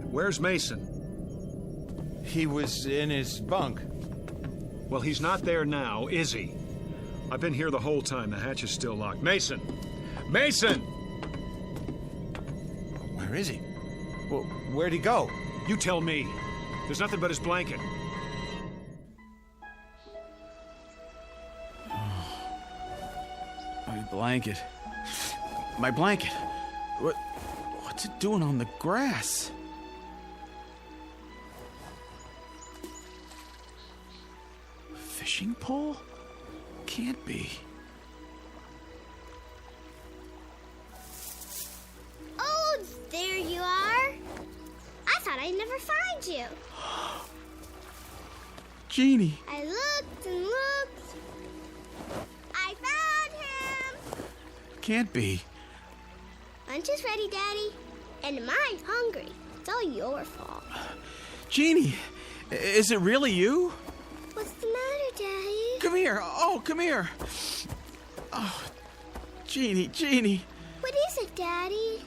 Where's Mason? He was in his bunk. Well, he's not there now, is he? I've been here the whole time. The hatch is still locked. Mason! Mason! Where is he? Well, where'd he go? You tell me. There's nothing but his blanket. My blanket. My blanket. What's it doing on the grass? Fishing pole? Can't be. Oh, there you are. I thought I'd never find you. Jeannie. I looked and looked. I found him. Can't be. Lunch is ready, Daddy. And mine's hungry. It's all your fault. Jeannie, is it really you? What's the matter, Daddy? Come here. Oh, come here. Oh, Jeannie. What is it, Daddy?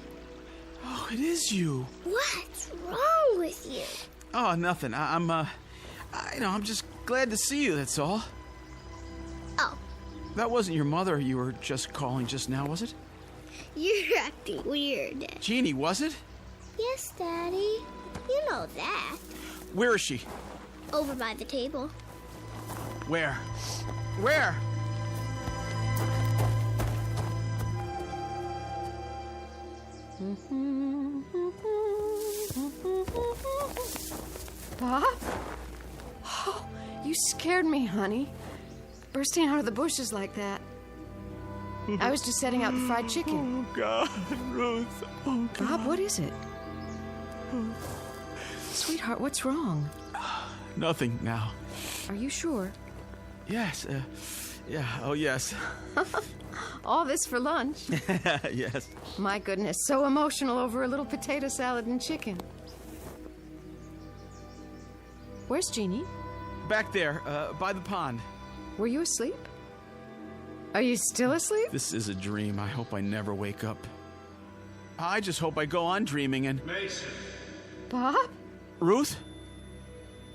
Oh, it is you. What's wrong with you? Oh, nothing. I'm just glad to see you, that's all. Oh. That wasn't your mother you were just calling just now, was it? You're acting weird, Daddy. Jeannie, was it? Yes, Daddy. You know that. Where is she? Over by the table. Where? Where? Bob? Oh, you scared me, honey. Bursting out of the bushes like that. I was just setting out the fried chicken. Oh, God, Ruth. Oh, God. Bob, what is it? Sweetheart, what's wrong? Nothing now. Are you sure? Yes, yeah, oh yes. All this for lunch? Yes. My goodness, so emotional over a little potato salad and chicken. Where's Jeannie? Back there, by the pond. Were you asleep? Are you still asleep? This is a dream. I hope I never wake up. I just hope I go on dreaming and... Mason. Bob? Ruth?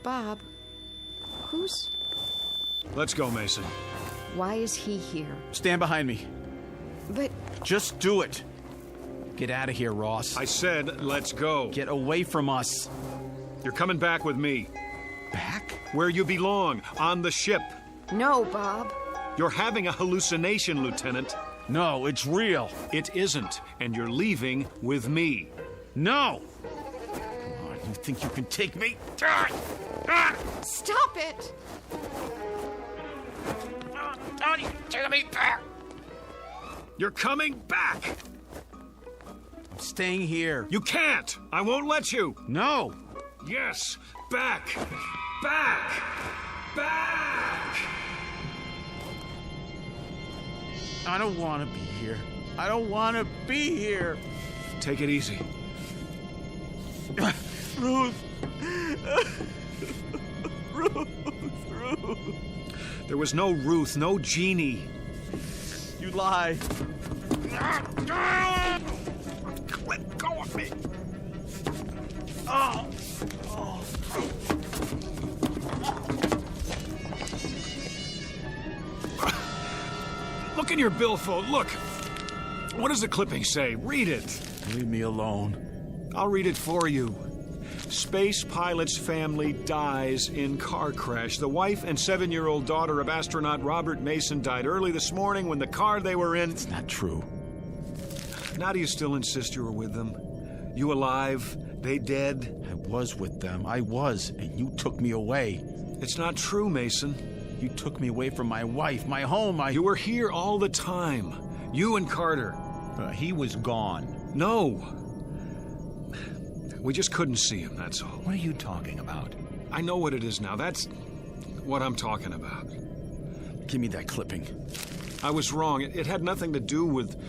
Bob, who's... Let's go, Mason. Why is he here? Stand behind me. But... Just do it. Get out of here, Ross. I said, let's go. Get away from us. You're coming back with me. Back? Where you belong, on the ship. No, Bob. You're having a hallucination, Lieutenant. No, it's real. It isn't, and you're leaving with me. No! Oh, you think you can take me? Stop it! Take me back! You're coming back! I'm staying here. You can't! I won't let you! No! Yes! Back! Back! Back! I don't want to be here. I don't want to be here. Take it easy. Ruth! Ruth! There was no Ruth, no Jeannie. You lie. Let go of me. Oh. Oh. Look in your billfold. Look. What does the clipping say? Read it. Leave me alone. I'll read it for you. Space pilot's family dies in car crash. The wife and 7-year-old daughter of astronaut Robert Mason died early this morning when the car they were in... It's not true. Now do you still insist you were with them? You alive? They dead? I was with them. I was, and you took me away. It's not true, Mason. You took me away from my wife, my home, You were here all the time. You and Carter. He was gone. No. We just couldn't see him, that's all. What are you talking about? I know what it is now. That's what I'm talking about. Give me that clipping. I was wrong. It had nothing to do with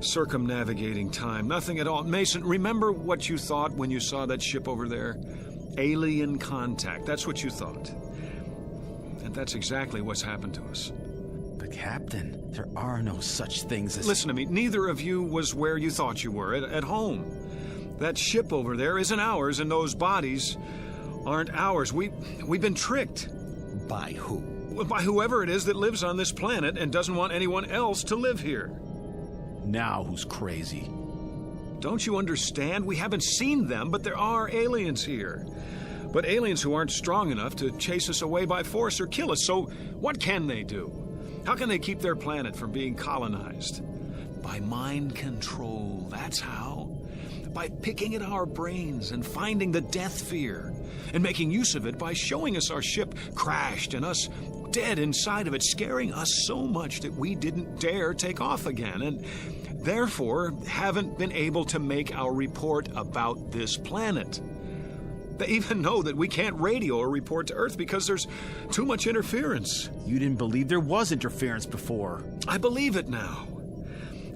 circumnavigating time. Nothing at all. Mason, remember what you thought when you saw that ship over there? Alien contact. That's what you thought. And that's exactly what's happened to us. But Captain, there are no such things as... Listen to me. Neither of you was where you thought you were, at home. That ship over there isn't ours, and those bodies aren't ours. We've been tricked. By who? By whoever it is that lives on this planet and doesn't want anyone else to live here. Now who's crazy? Don't you understand? We haven't seen them, but there are aliens here. But aliens who aren't strong enough to chase us away by force or kill us. So what can they do? How can they keep their planet from being colonized? By mind control, that's how. By picking at our brains and finding the death fear, and making use of it by showing us our ship crashed and us dead inside of it, scaring us so much that we didn't dare take off again, and therefore haven't been able to make our report about this planet. They even know that we can't radio or report to Earth because there's too much interference. You didn't believe there was interference before. I believe it now.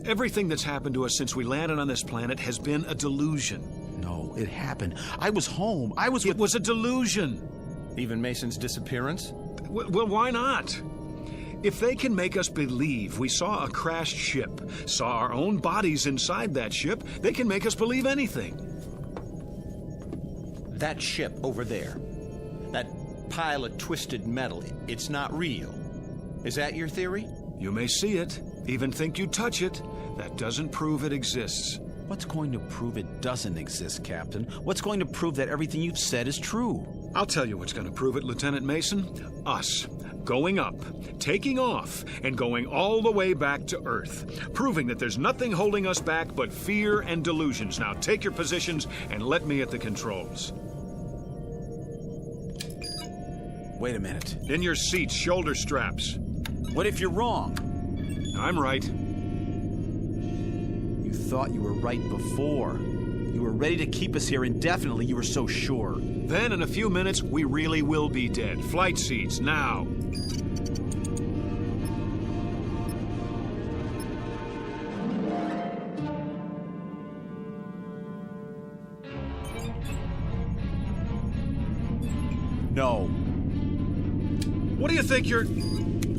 Everything that's happened to us since we landed on this planet has been a delusion. No, it happened. I was home. It was a delusion. Even Mason's disappearance? Well, why not? If they can make us believe we saw a crashed ship, saw our own bodies inside that ship, they can make us believe anything. That ship over there, that pile of twisted metal, it's not real. Is that your theory? You may see it, even think you touch it. That doesn't prove it exists. What's going to prove it doesn't exist, Captain? What's going to prove that everything you've said is true? I'll tell you what's going to prove it, Lieutenant Mason. Us. Going up, taking off, and going all the way back to Earth. Proving that there's nothing holding us back but fear and delusions. Now take your positions and let me at the controls. Wait a minute. In your seats, shoulder straps. What if you're wrong? I'm right. You thought you were right before. You were ready to keep us here indefinitely. You were so sure. Then in a few minutes, we really will be dead. Flight seats, now. No. What do you think you're...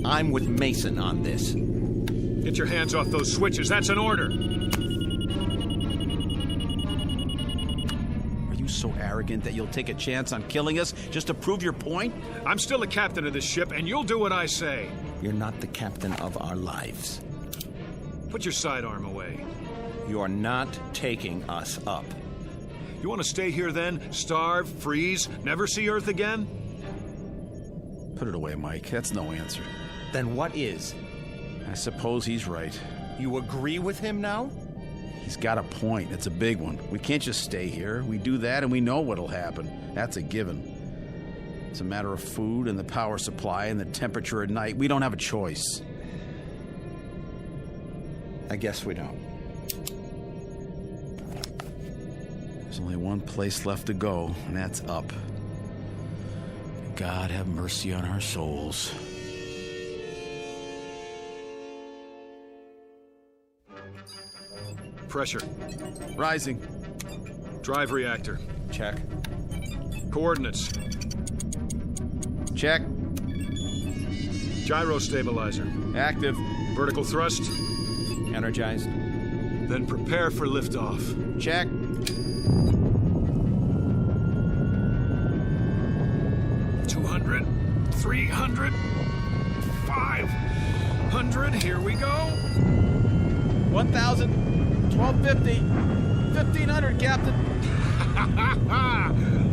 I'm with Mason on this. Get your hands off those switches. That's an order. Are you so arrogant that you'll take a chance on killing us just to prove your point? I'm still the captain of this ship, and you'll do what I say. You're not the captain of our lives. Put your sidearm away. You're not taking us up. You want to stay here then? Starve, freeze, never see Earth again? Put it away, Mike. That's no answer. Then what is? I suppose he's right. You agree with him now? He's got a point. It's a big one. We can't just stay here. We do that and we know what'll happen. That's a given. It's a matter of food and the power supply and the temperature at night. We don't have a choice. I guess we don't. There's only one place left to go, and that's up. God have mercy on our souls. Pressure. Rising. Drive reactor. Check. Coordinates. Check. Gyro stabilizer. Active. Vertical thrust. Energized. Then prepare for liftoff. Check. $200, $300, $500. Here we go. 1,000, 1,250, 1,500, Captain.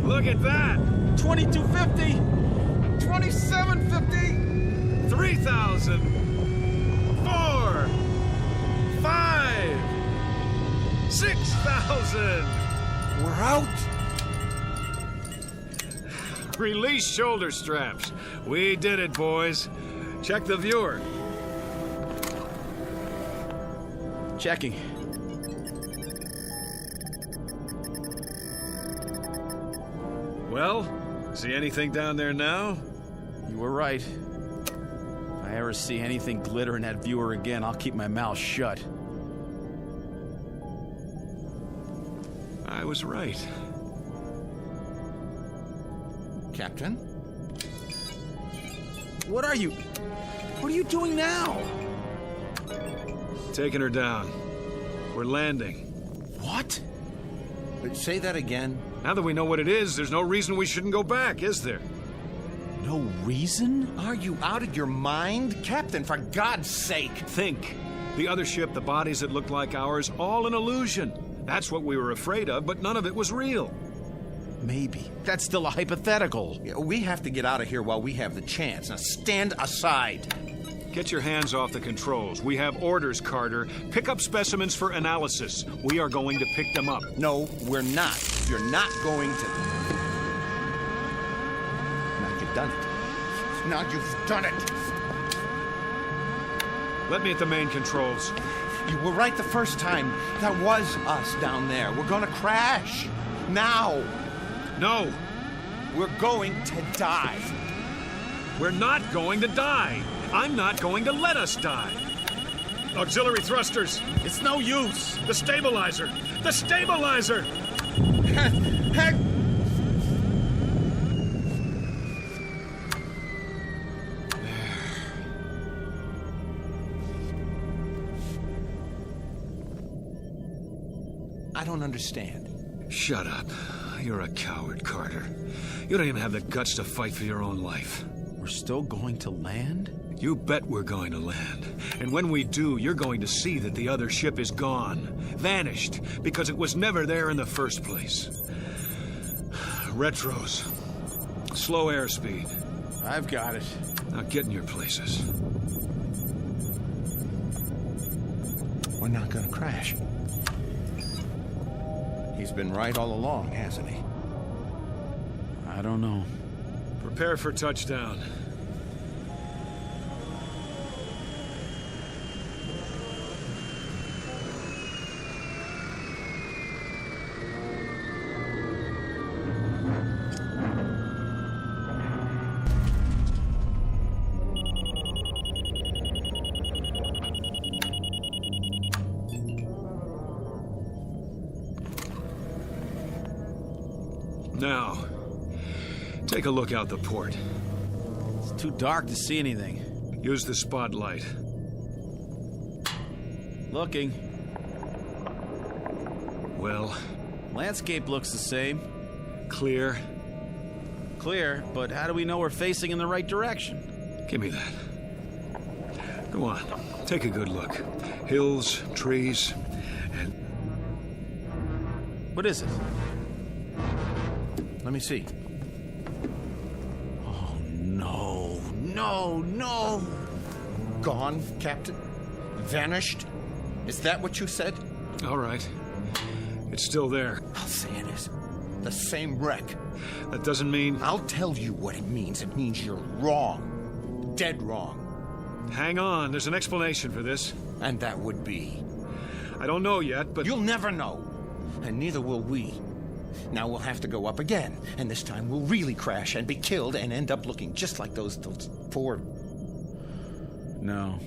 Look at that. 2,250, 2,750, 3,000, 4, 5, 6,000. We're out. Release shoulder straps. We did it, boys. Check the viewer. Checking. Well, see anything down there now? You were right. If I ever see anything glitter in that viewer again, I'll keep my mouth shut. I was right. Captain? What are you doing now? Taking her down. We're landing. What? Say that again. Now that we know what it is, there's no reason we shouldn't go back, is there? No reason? Are you out of your mind? Captain, for God's sake! Think. The other ship, the bodies that looked like ours, all an illusion. That's what we were afraid of, but none of it was real. Maybe. That's still a hypothetical. We have to get out of here while we have the chance. Now stand aside. Get your hands off the controls. We have orders, Carter. Pick up specimens for analysis. We are going to pick them up. No, we're not. You're not going to. Now you've done it. Now you've done it. Let me at the main controls. You were right the first time. That was us down there. We're gonna crash. Now. No. We're going to die. We're not going to die. I'm not going to let us die. Auxiliary thrusters. It's no use. The stabilizer. The stabilizer. Heck. I don't understand. Shut up. You're a coward, Carter. You don't even have the guts to fight for your own life. We're still going to land? You bet we're going to land. And when we do, you're going to see that the other ship is gone. Vanished. Because it was never there in the first place. Retros. Slow airspeed. I've got it. Now get in your places. We're not gonna crash. He's been right all along, hasn't he? I don't know. Prepare for touchdown. Now, take a look out the port. It's too dark to see anything. Use the spotlight. Looking. Well? Landscape looks the same. Clear? Clear, but how do we know we're facing in the right direction? Give me that. Go on, take a good look. Hills, trees, and... What is it? Let me see. Oh, no. No, no. Gone, Captain? Vanished? Is that what you said? All right. It's still there. I'll say it is. The same wreck. That doesn't mean... I'll tell you what it means. It means you're wrong. Dead wrong. Hang on, there's an explanation for this. And that would be? I don't know yet, but... You'll never know. And neither will we. Now we'll have to go up again, and this time we'll really crash and be killed and end up looking just like those four... No.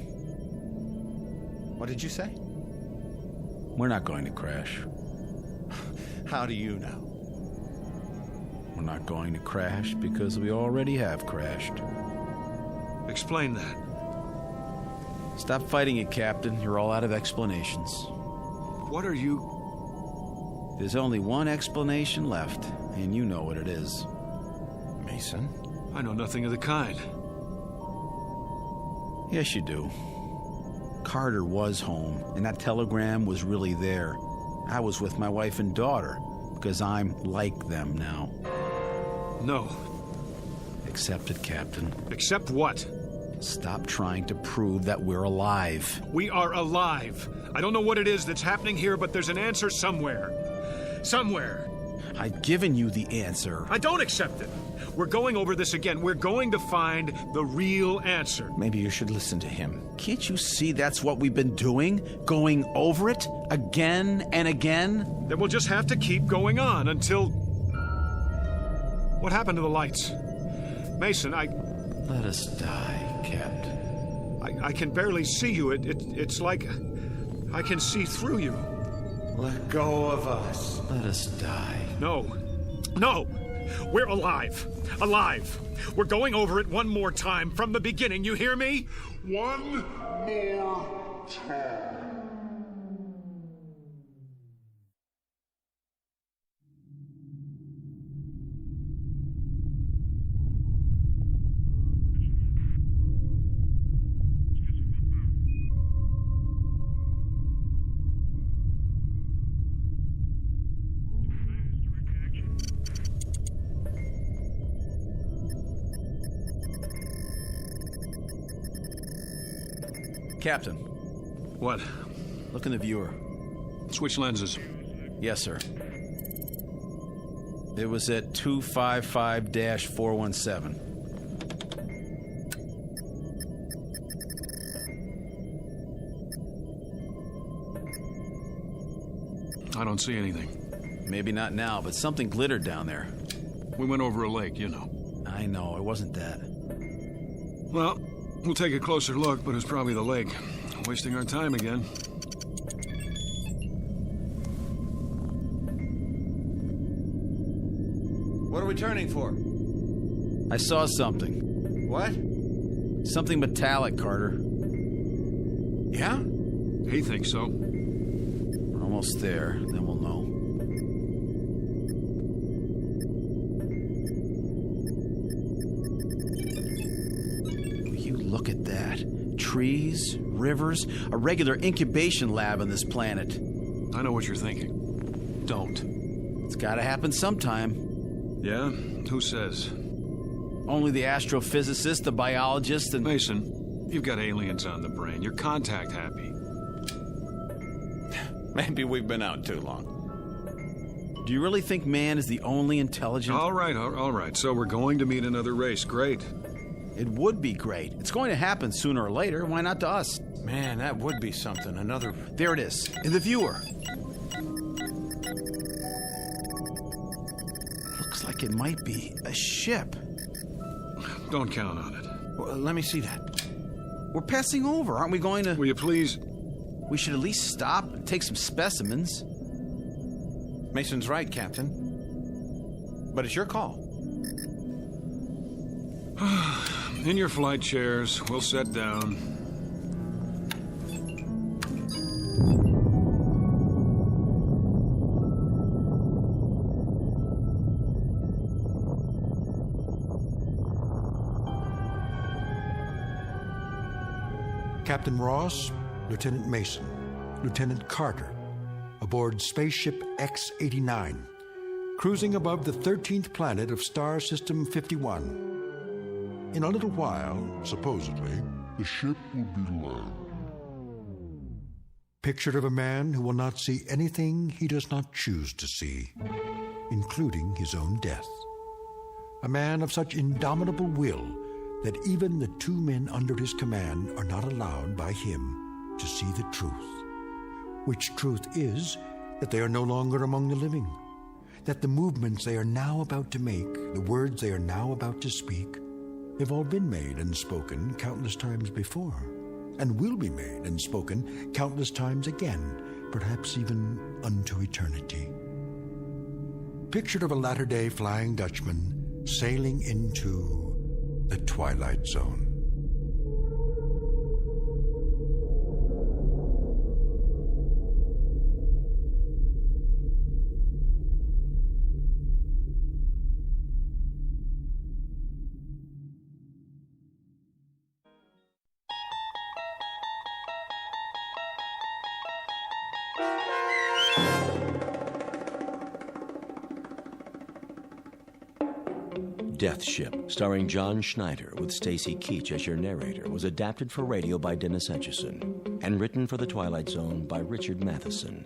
What did you say? We're not going to crash. How do you know? We're not going to crash because we already have crashed. Explain that. Stop fighting it, Captain. You're all out of explanations. What are you... There's only one explanation left, and you know what it is. Mason? I know nothing of the kind. Yes, you do. Carter was home, and that telegram was really there. I was with my wife and daughter, because I'm like them now. No. Accept it, Captain. Accept what? Stop trying to prove that we're alive. We are alive. I don't know what it is that's happening here, but there's an answer somewhere. Somewhere. I've given you the answer. I don't accept it. We're going over this again. We're going to find the real answer. Maybe you should listen to him. Can't you see that's what we've been doing? Going over it again and again? Then we'll just have to keep going on until... What happened to the lights? Mason, Let us die, Captain. I can barely see you. It's like I can see through you. Let go of us. Let us die. No. No! We're alive. Alive. We're going over it one more time from the beginning. You hear me? One more time. Captain. What? Look in the viewer. Switch lenses. Yes, sir. It was at 255-417. I don't see anything. Maybe not now, but something glittered down there. We went over a lake, you know. I know, it wasn't that. Well, we'll take a closer look, but it's probably the lake. Wasting our time again. What are we turning for? I saw something. What? Something metallic, Carter. Yeah? He thinks so. We're almost there, then we'll know. Look at that. Trees, rivers, a regular incubation lab on this planet. I know what you're thinking. Don't. It's gotta happen sometime. Yeah? Who says? Only the astrophysicist, the biologist, and... Mason, you've got aliens on the brain. You're contact happy. Maybe we've been out too long. Do you really think man is the only intelligent... All right. So we're going to meet another race. Great. It would be great. It's going to happen sooner or later. Why not to us? Man, that would be something. Another... There it is, in the viewer. Looks like it might be a ship. Don't count on it. Well, let me see that. We're passing over. Aren't we going to... Will you please... We should at least stop and take some specimens. Mason's right, Captain. But it's your call. In your flight chairs, we'll set down. Captain Ross, Lieutenant Mason, Lieutenant Carter, aboard spaceship X-89, cruising above the 13th planet of Star System 51. In a little while, supposedly, the ship will be land. Picture of a man who will not see anything he does not choose to see, including his own death. A man of such indomitable will that even the two men under his command are not allowed by him to see the truth. Which truth is that they are no longer among the living, that the movements they are now about to make, the words they are now about to speak, have all been made and spoken countless times before, and will be made and spoken countless times again, perhaps even unto eternity. Picture of a latter-day Flying Dutchman sailing into the Twilight Zone. Death Ship, starring John Schneider with Stacy Keach as your narrator, was adapted for radio by Dennis Etchison and written for The Twilight Zone by Richard Matheson.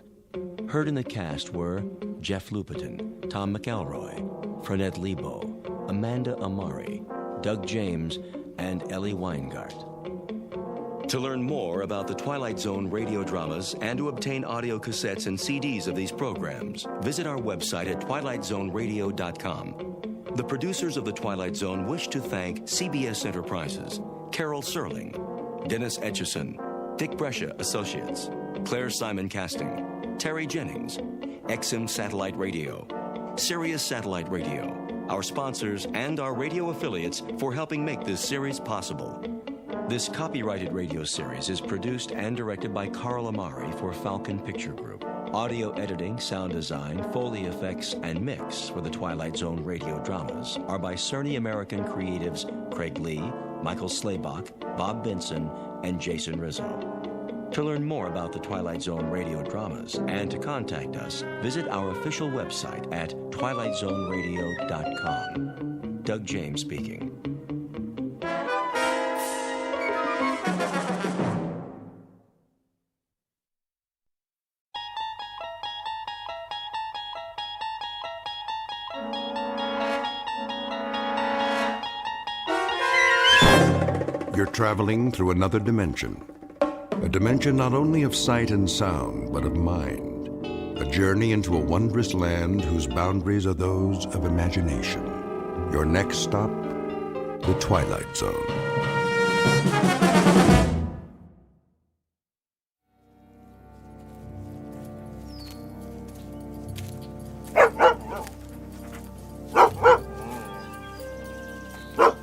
Heard in the cast were Jeff Lupetin, Tom McElroy, Frenette Lebo, Amanda Amari, Doug James, and Ellie Weingart. To learn more about the Twilight Zone radio dramas and to obtain audio cassettes and CDs of these programs, visit our website at twilightzoneradio.com. The producers of The Twilight Zone wish to thank CBS Enterprises, Carol Serling, Dennis Etchison, Dick Brescia Associates, Claire Simon Casting, Terry Jennings, XM Satellite Radio, Sirius Satellite Radio, our sponsors, and our radio affiliates for helping make this series possible. This copyrighted radio series is produced and directed by Carl Amari for Falcon Picture Group. Audio editing, sound design, Foley effects, and mix for the Twilight Zone radio dramas are by Cerny American creatives Craig Lee, Michael Slaybach, Bob Benson, and Jason Rizzo. To learn more about the Twilight Zone radio dramas and to contact us, visit our official website at twilightzoneradio.com. Doug James speaking. You're traveling through another dimension. A dimension not only of sight and sound, but of mind. A journey into a wondrous land whose boundaries are those of imagination. Your next stop, the Twilight Zone.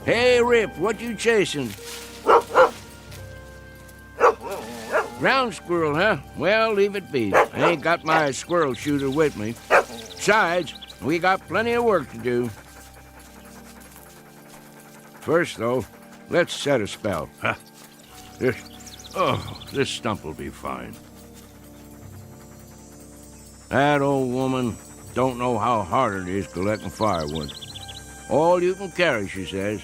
Hey, Rip, what you chasing? Ground squirrel, huh? Well, leave it be. I ain't got my squirrel shooter with me. Besides, we got plenty of work to do. First, though, let's set a spell. Huh? This stump will be fine. That old woman don't know how hard it is collecting firewood. All you can carry, she says,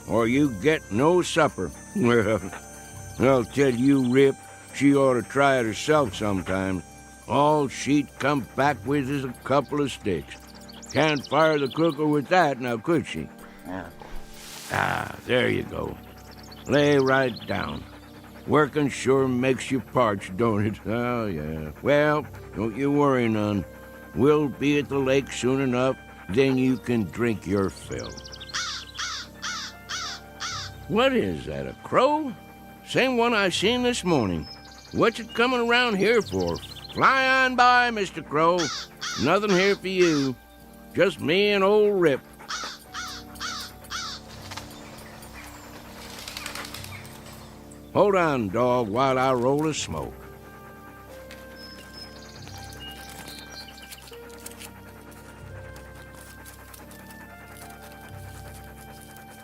or you get no supper. Well, I'll tell you, Rip, she ought to try it herself sometime. All she'd come back with is a couple of sticks. Can't fire the cooker with that, now could she? Ah, there you go. Lay right down. Working sure makes you parched, don't it? Oh, yeah. Well, don't you worry none. We'll be at the lake soon enough, then you can drink your fill. What is that, a crow? Same one I seen this morning. What's it coming around here for? Fly on by, Mr. Crow. Nothing here for you. Just me and old Rip. Hold on, dog, while I roll a smoke.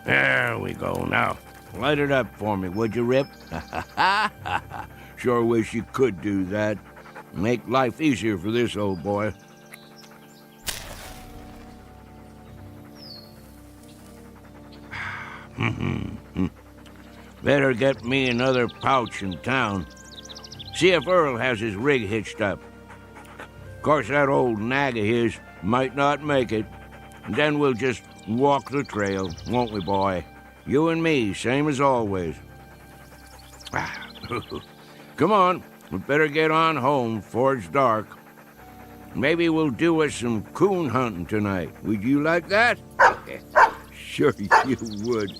There we go. Now, light it up for me, would you, Rip? Sure wish you could do that. Make life easier for this old boy. Better get me another pouch in town. See if Earl has his rig hitched up. Of course, that old nag of his might not make it. And then we'll just walk the trail, won't we, boy? You and me, same as always. Come on, we better get on home before it's dark. Maybe we'll do us some coon hunting tonight. Would you like that? Sure you would.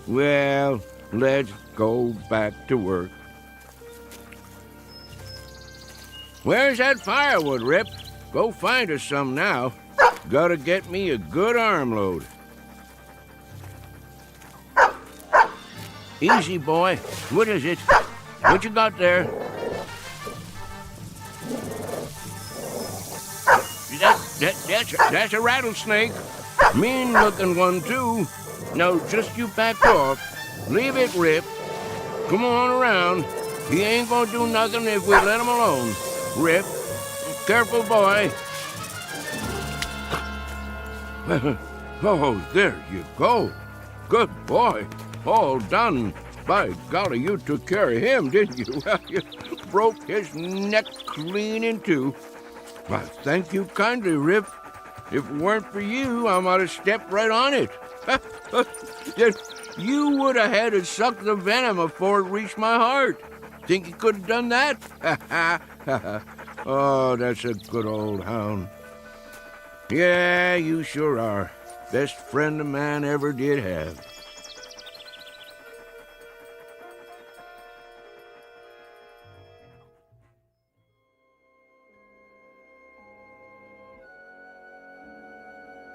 Well, let's go back to work. Where's that firewood, Rip? Go find us some now. Gotta get me a good armload. Easy, boy. What is it? What you got there? That's a rattlesnake. Mean-looking one, too. Now, just you back off. Leave it, Rip. Come on around. He ain't gonna do nothing if we let him alone. Rip, careful, boy. Oh, there you go. Good boy. All done. By golly, you took care of him, didn't you? You broke his neck clean in two. Well, thank you kindly, Rip. If it weren't for you, I might have stepped right on it. Then you would have had to suck the venom before it reached my heart. Think you could have done that? Oh, that's a good old hound. Yeah, you sure are. Best friend a man ever did have.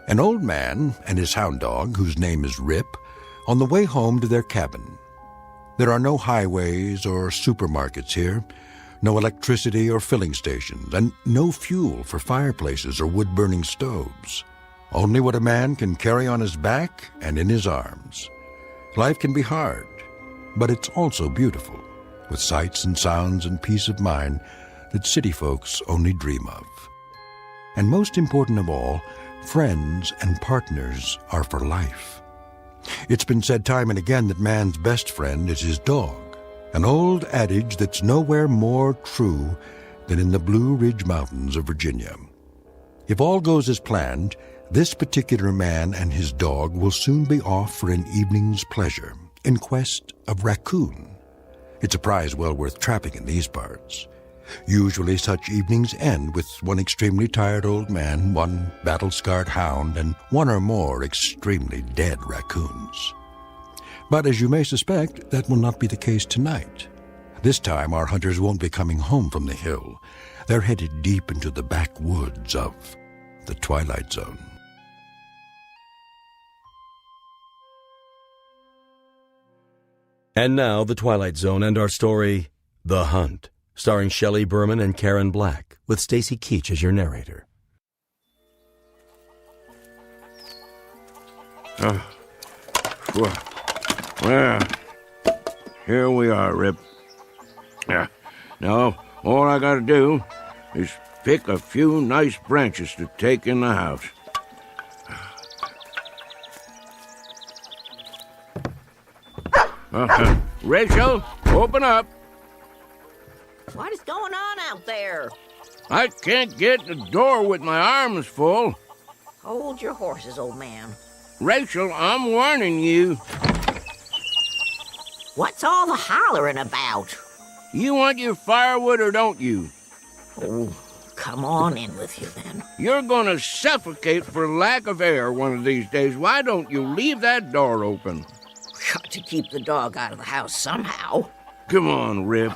An old man and his hound dog, whose name is Rip, on the way home to their cabin. There are no highways or supermarkets here, no electricity or filling stations, and no fuel for fireplaces or wood-burning stoves. Only what a man can carry on his back and in his arms. Life can be hard, but it's also beautiful, with sights and sounds and peace of mind that city folks only dream of. And most important of all, friends and partners are for life. It's been said time and again that man's best friend is his dog, an old adage that's nowhere more true than in the Blue Ridge Mountains of Virginia. If all goes as planned, this particular man and his dog will soon be off for an evening's pleasure in quest of raccoon. It's a prize well worth trapping in these parts. Usually such evenings end with one extremely tired old man, one battle-scarred hound, and one or more extremely dead raccoons. But as you may suspect, that will not be the case tonight. This time our hunters won't be coming home from the hill. They're headed deep into the backwoods of the Twilight Zone. And now, The Twilight Zone and our story, The Hunt, starring Shelley Berman and Karen Black, with Stacy Keach as your narrator. Well, here we are, Rip. Now, all I gotta do is pick a few nice branches to take in the house. Rachel, open up. What is going on out there? I can't get the door with my arms full. Hold your horses, old man. Rachel, I'm warning you. What's all the hollering about? You want your firewood or don't you? Oh, come on in with you then. You're gonna suffocate for lack of air one of these days. Why don't you leave that door open? Got to keep the dog out of the house somehow. Come on, Rip.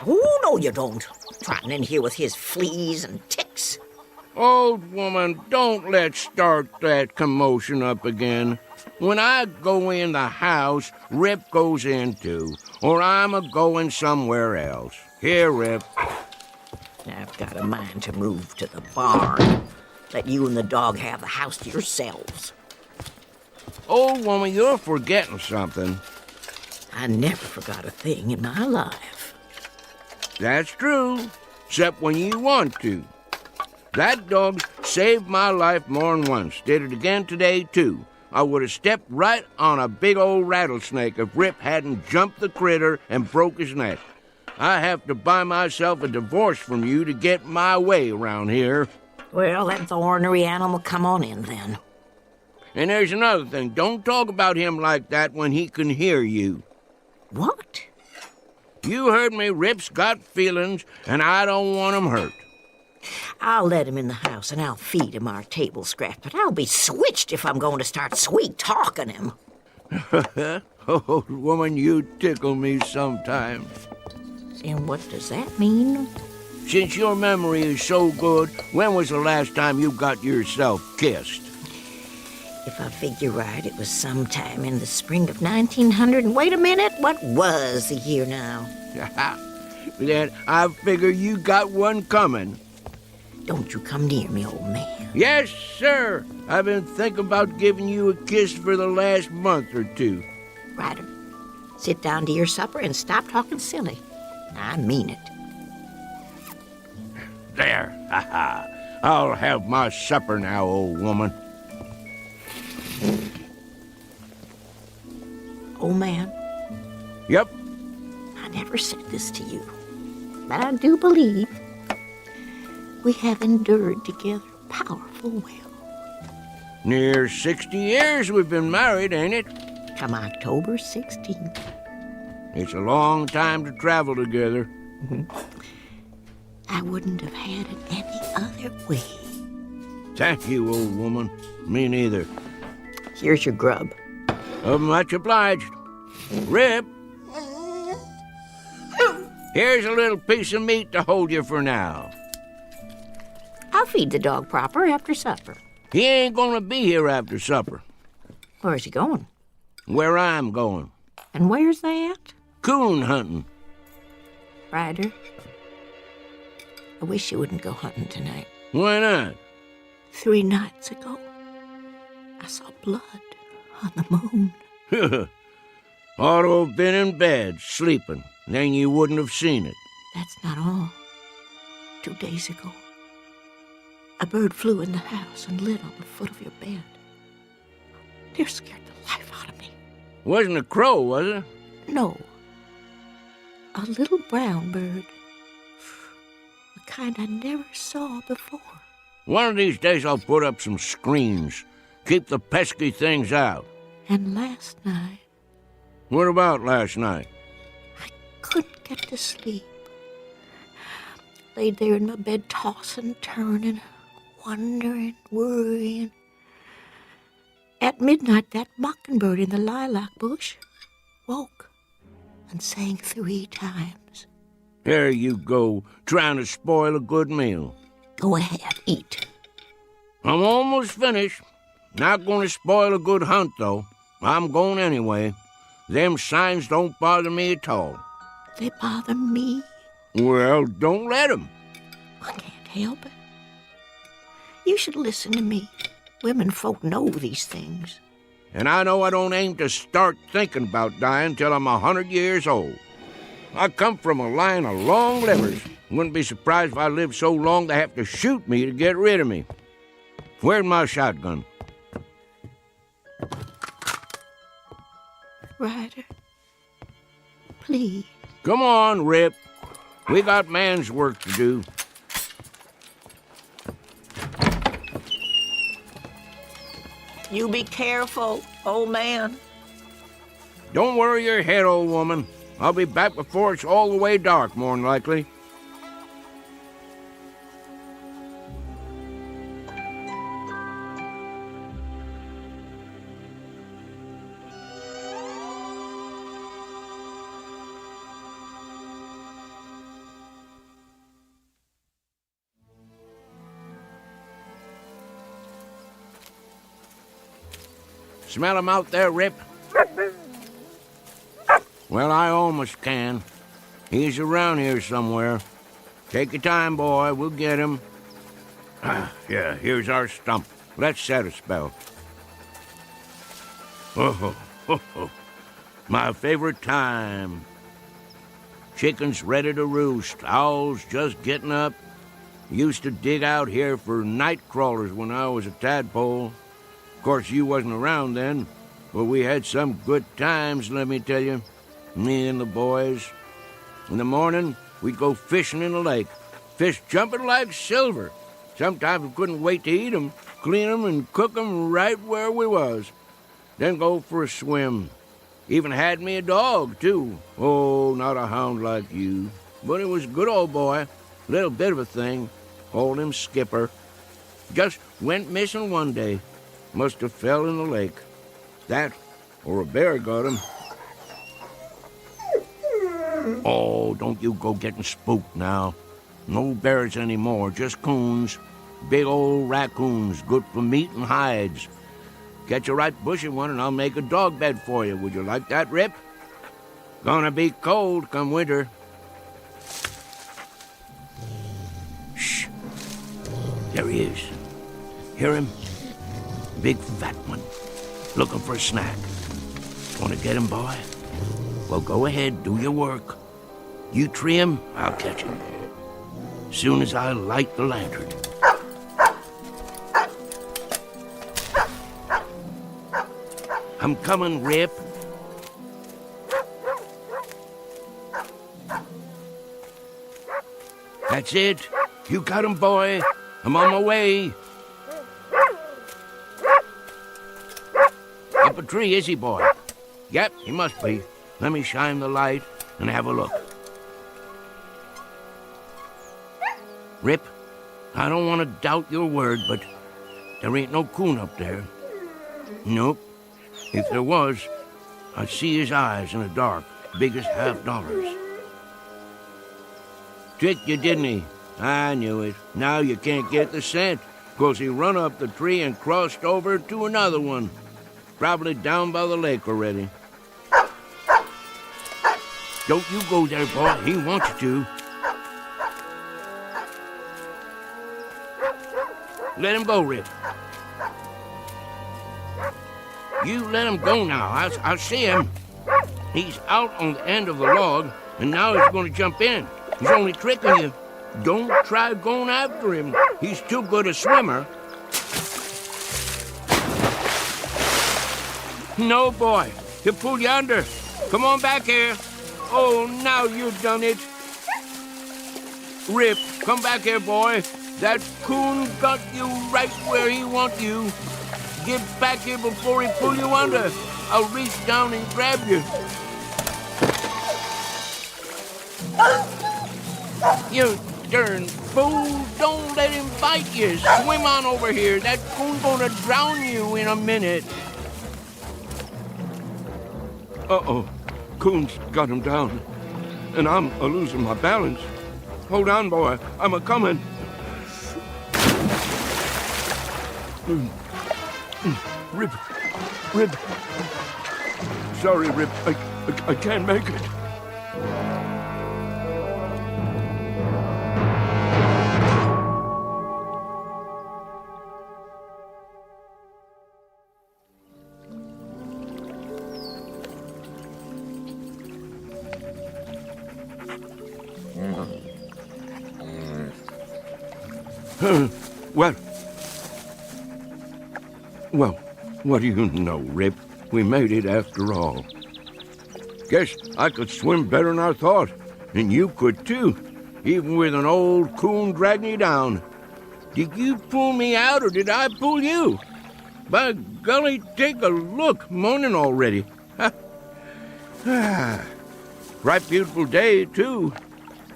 Oh, no you don't. Trotting in here with his fleas and ticks. Old woman, don't let's start that commotion up again. When I go in the house, Rip goes in too, or I'm a-going somewhere else. Here, Rip. I've got a mind to move to the barn. Let you and the dog have the house to yourselves. Old woman, you're forgetting something. I never forgot a thing in my life. That's true, except when you want to. That dog saved my life more than once. Did it again today, too. I would have stepped right on a big old rattlesnake if Rip hadn't jumped the critter and broke his neck. I have to buy myself a divorce from you to get my way around here. Well, let the ornery animal come on in, then. And there's another thing. Don't talk about him like that when he can hear you. What? You heard me. Rip's got feelings, and I don't want 'em hurt. I'll let him in the house, and I'll feed him our table scraps, but I'll be switched if I'm going to start sweet-talking him. Old woman, you tickle me sometimes. And what does that mean? Since your memory is so good, when was the last time you got yourself kissed? If I figure right, it was sometime in the spring of 1900. And wait a minute, what was the year now? Then I figure you got one coming. Don't you come near me, old man. Yes, sir. I've been thinking about giving you a kiss for the last month or two. Ryder, sit down to your supper and stop talking silly. I mean it. There. I'll have my supper now, old woman. Old man? Yep. I never said this to you, but I do believe we have endured together powerful well. Near 60 years we've been married, ain't it? Come October 16th. It's a long time to travel together. I wouldn't have had it any other way. Thank you, old woman. Me neither. Here's your grub. Much obliged. Rip. Here's a little piece of meat to hold you for now. I'll feed the dog proper after supper. He ain't gonna be here after supper. Where's he going? Where I'm going. And where's that? Coon hunting. Ryder, I wish you wouldn't go hunting tonight. Why not? 3 nights ago, I saw blood on the moon. Ought to have been in bed, sleeping. Then you wouldn't have seen it. That's not all. 2 days ago, a bird flew in the house and lit on the foot of your bed. It scared the life out of me. Wasn't a crow, was it? No. A little brown bird. The kind I never saw before. One of these days I'll put up some screens. Keep the pesky things out. And last night... What about last night? Couldn't get to sleep. Laid there in my bed, tossing, turning, wondering, worrying. At midnight, that mockingbird in the lilac bush woke and sang 3 times. There you go, trying to spoil a good meal. Go ahead, eat. I'm almost finished. Not going to spoil a good hunt, though. I'm going anyway. Them signs don't bother me at all. They bother me. Well, don't let 'em. I can't help it. You should listen to me. Women folk know these things. And I know I don't aim to start thinking about dying till I'm 100 years old. I come from a line of long livers. Wouldn't be surprised if I lived so long they have to shoot me to get rid of me. Where's my shotgun? Ryder, Please. Come on, Rip. We got man's work to do. You be careful, old man. Don't worry your head, old woman. I'll be back before it's all the way dark, more'n likely. Smell him out there, Rip? Well, I almost can. He's around here somewhere. Take your time, boy. We'll get him. Yeah, here's our stump. Let's set a spell. Oh, my favorite time. Chickens ready to roost. Owls just getting up. Used to dig out here for night crawlers when I was a tadpole. Of course, you wasn't around then, but we had some good times, let me tell you. Me and the boys. In the morning, we'd go fishing in the lake. Fish jumping like silver. Sometimes we couldn't wait to eat 'em, clean 'em, and cook 'em right where we was. Then go for a swim. Even had me a dog, too. Oh, not a hound like you. But it was a good old boy. Little bit of a thing. Called him Skipper. Just went missing one day. Must have fell in the lake. That, or a bear got him. Oh, don't you go getting spooked now. No bears anymore, just coons. Big old raccoons, good for meat and hides. Catch a right bushy one and I'll make a dog bed for you. Would you like that, Rip? Gonna be cold come winter. Shh. There he is. Hear him? Big fat one. Looking for a snack. Want to get him, boy? Well, go ahead, do your work. You tree him, I'll catch him. Soon as I light the lantern. I'm coming, Rip. That's it. You got him, boy. I'm on my way. Up a tree, is he, boy? Yep, he must be. Let me shine the light and have a look. Rip, I don't want to doubt your word, but there ain't no coon up there. Nope. If there was, I'd see his eyes in the dark, big as $50. Tricked you, didn't he? I knew it. Now you can't get the scent, 'cause he run up the tree and crossed over to another one. Probably down by the lake already. Don't you go there, boy. He wants you to. Let him go, Rip. You let him go now. I'll see him. He's out on the end of the log, and now he's going to jump in. He's only tricking you. Don't try going after him. He's too good a swimmer. No, boy. He'll pull you under. Come on back here. Oh, now you've done it. Rip, come back here, boy. That coon got you right where he wants you. Get back here before he pull you under. I'll reach down and grab you. You darn fool. Don't let him bite you. Swim on over here. That coon's gonna drown you in a minute. Uh-oh. Coon's got him down. And I'm a-losing my balance. Hold on, boy. I'm a-coming. Rip. Sorry, Rip. I can't make it. Well, what do you know, Rip? We made it after all. Guess I could swim better than I thought. And you could, too. Even with an old coon dragging you down. Did you pull me out, or did I pull you? By golly, take a look. Morning already. Right beautiful day, too.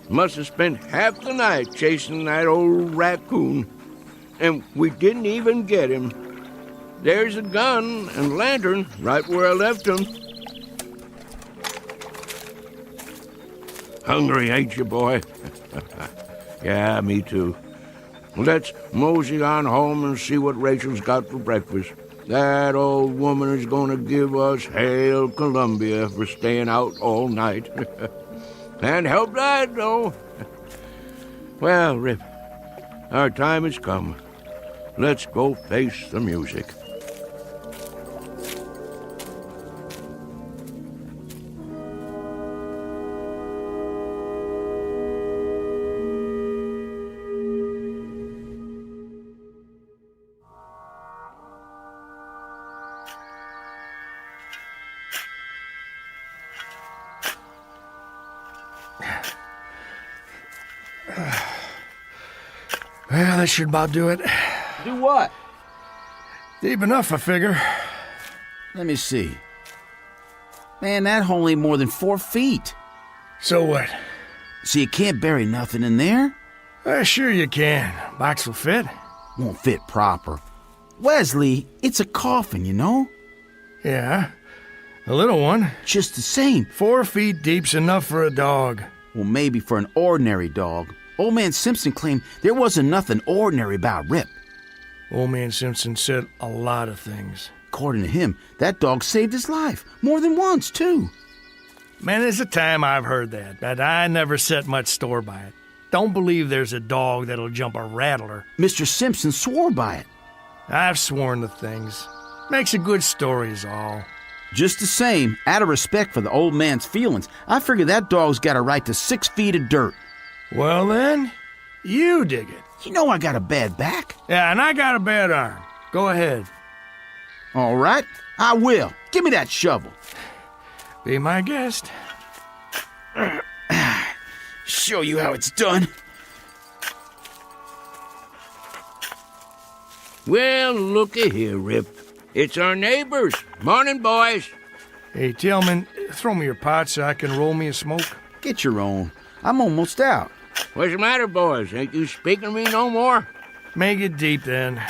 Must have spent half the night chasing that old raccoon. And we didn't even get him. There's a gun and lantern right where I left him. Hungry, ain't you, boy? Yeah, me too. Let's mosey on home and see what Rachel's got for breakfast. That old woman is going to give us Hail Columbia for staying out all night. Can't help that, though. Well, Rip, our time has come. Let's go face the music. Well, that should about do it. Do what? Deep enough, I figure. Let me see. Man, that hole ain't more than 4 feet. So what? So you can't bury nothing in there? Sure you can. Box will fit. Won't fit proper. Wesley, it's a coffin, you know? Yeah, a little one. Just the same. 4 feet deep's enough for a dog. Well, maybe for an ordinary dog. Old Man Simpson claimed there wasn't nothing ordinary about Rip. Old Man Simpson said a lot of things. According to him, that dog saved his life. More than once, too. Man, there's a time I've heard that, but I never set much store by it. Don't believe there's a dog that'll jump a rattler. Mr. Simpson swore by it. I've sworn to things. Makes a good story is all. Just the same, out of respect for the old man's feelings, I figure that dog's got a right to 6 feet of dirt. Well then, you dig it. You know I got a bad back. Yeah, and I got a bad arm. Go ahead. All right, I will. Give me that shovel. Be my guest. Show you how it's done. Well, looky here, Rip. It's our neighbors. Morning, boys. Hey, Tillman, throw me your pot so I can roll me a smoke. Get your own. I'm almost out. What's the matter, boys? Ain't you speaking to me no more? Make it deep, then.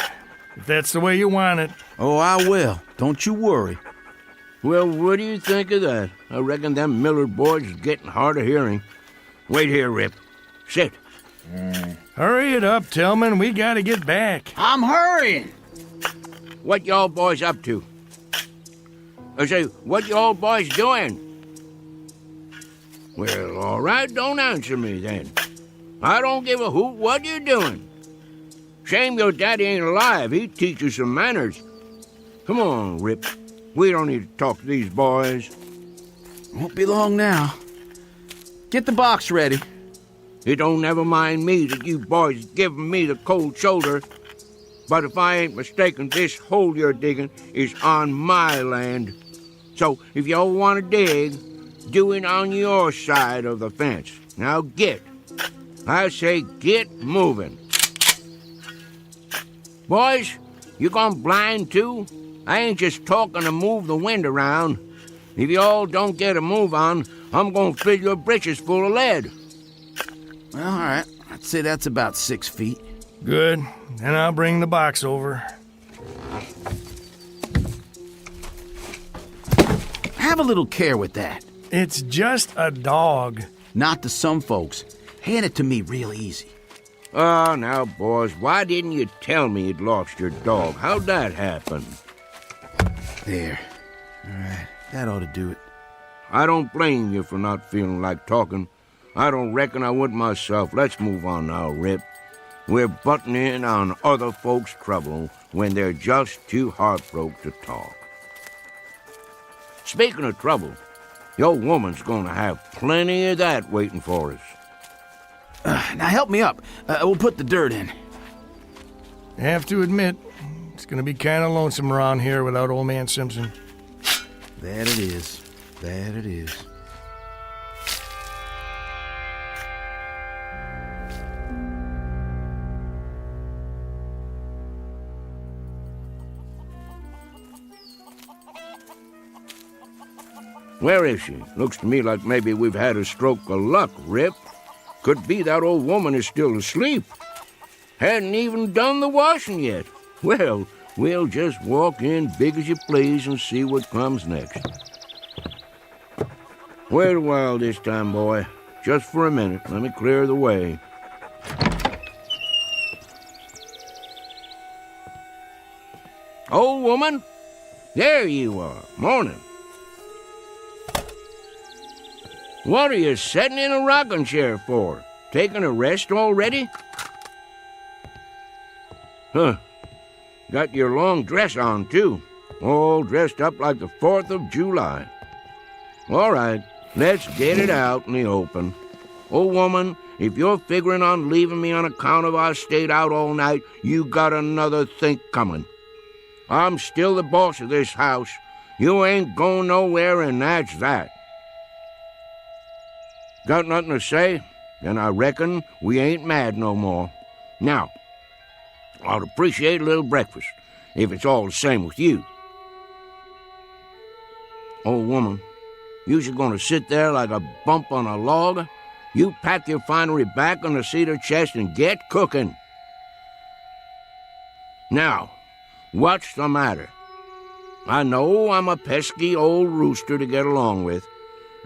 If that's the way you want it. Oh, I will. Don't you worry. Well, what do you think of that? I reckon them Miller boys is getting hard of hearing. Wait here, Rip. Sit. Hurry it up, Tillman. We gotta get back. I'm hurrying. What y'all boys up to? I say, what y'all boys doing? Well, all right, don't answer me then. I don't give a hoot what you're doing. Shame your daddy ain't alive. He'd teach you some manners. Come on, Rip. We don't need to talk to these boys. Won't be long now. Get the box ready. It don't never mind me that you boys giving me the cold shoulder. But if I ain't mistaken, this hole you're digging is on my land. So if y'all want to dig, do it on your side of the fence. Now get. I say get moving. Boys, you gone blind too? I ain't just talking to move the wind around. If y'all don't get a move on, I'm gonna fill your britches full of lead. Well, all right. I'd say that's about 6 feet. Good. Then I'll bring the box over. Have a little care with that. It's just a dog. Not to some folks. Hand it to me real easy. Oh, now, boys, why didn't you tell me you'd lost your dog? How'd that happen? There. All right. That ought to do it. I don't blame you for not feeling like talking. I don't reckon I would myself. Let's move on now, Rip. We're butting in on other folks' trouble when they're just too heartbroken to talk. Speaking of trouble, your woman's gonna have plenty of that waiting for us. Now help me up. We'll put the dirt in. I have to admit, it's gonna be kind of lonesome around here without Old Man Simpson. That it is. That it is. Where is she? Looks to me like maybe we've had a stroke of luck, Rip. Could be that old woman is still asleep. Hadn't even done the washing yet. Well, we'll just walk in big as you please and see what comes next. Wait a while this time, boy. Just for a minute. Let me clear the way. Old woman? There you are. Morning. What are you sitting in a rocking chair for? Taking a rest already? Huh. Got your long dress on, too. All dressed up like the 4th of July. All right, let's get it out in the open. Old woman, if you're figuring on leaving me on account of I stayed out all night, you got another think coming. I'm still the boss of this house. You ain't going nowhere, and that's that. Got nothing to say? Then I reckon we ain't mad no more. Now, I'd appreciate a little breakfast, if it's all the same with you. Old woman, you're gonna sit there like a bump on a log? You pack your finery back on the cedar chest and get cooking. Now, what's the matter? I know I'm a pesky old rooster to get along with,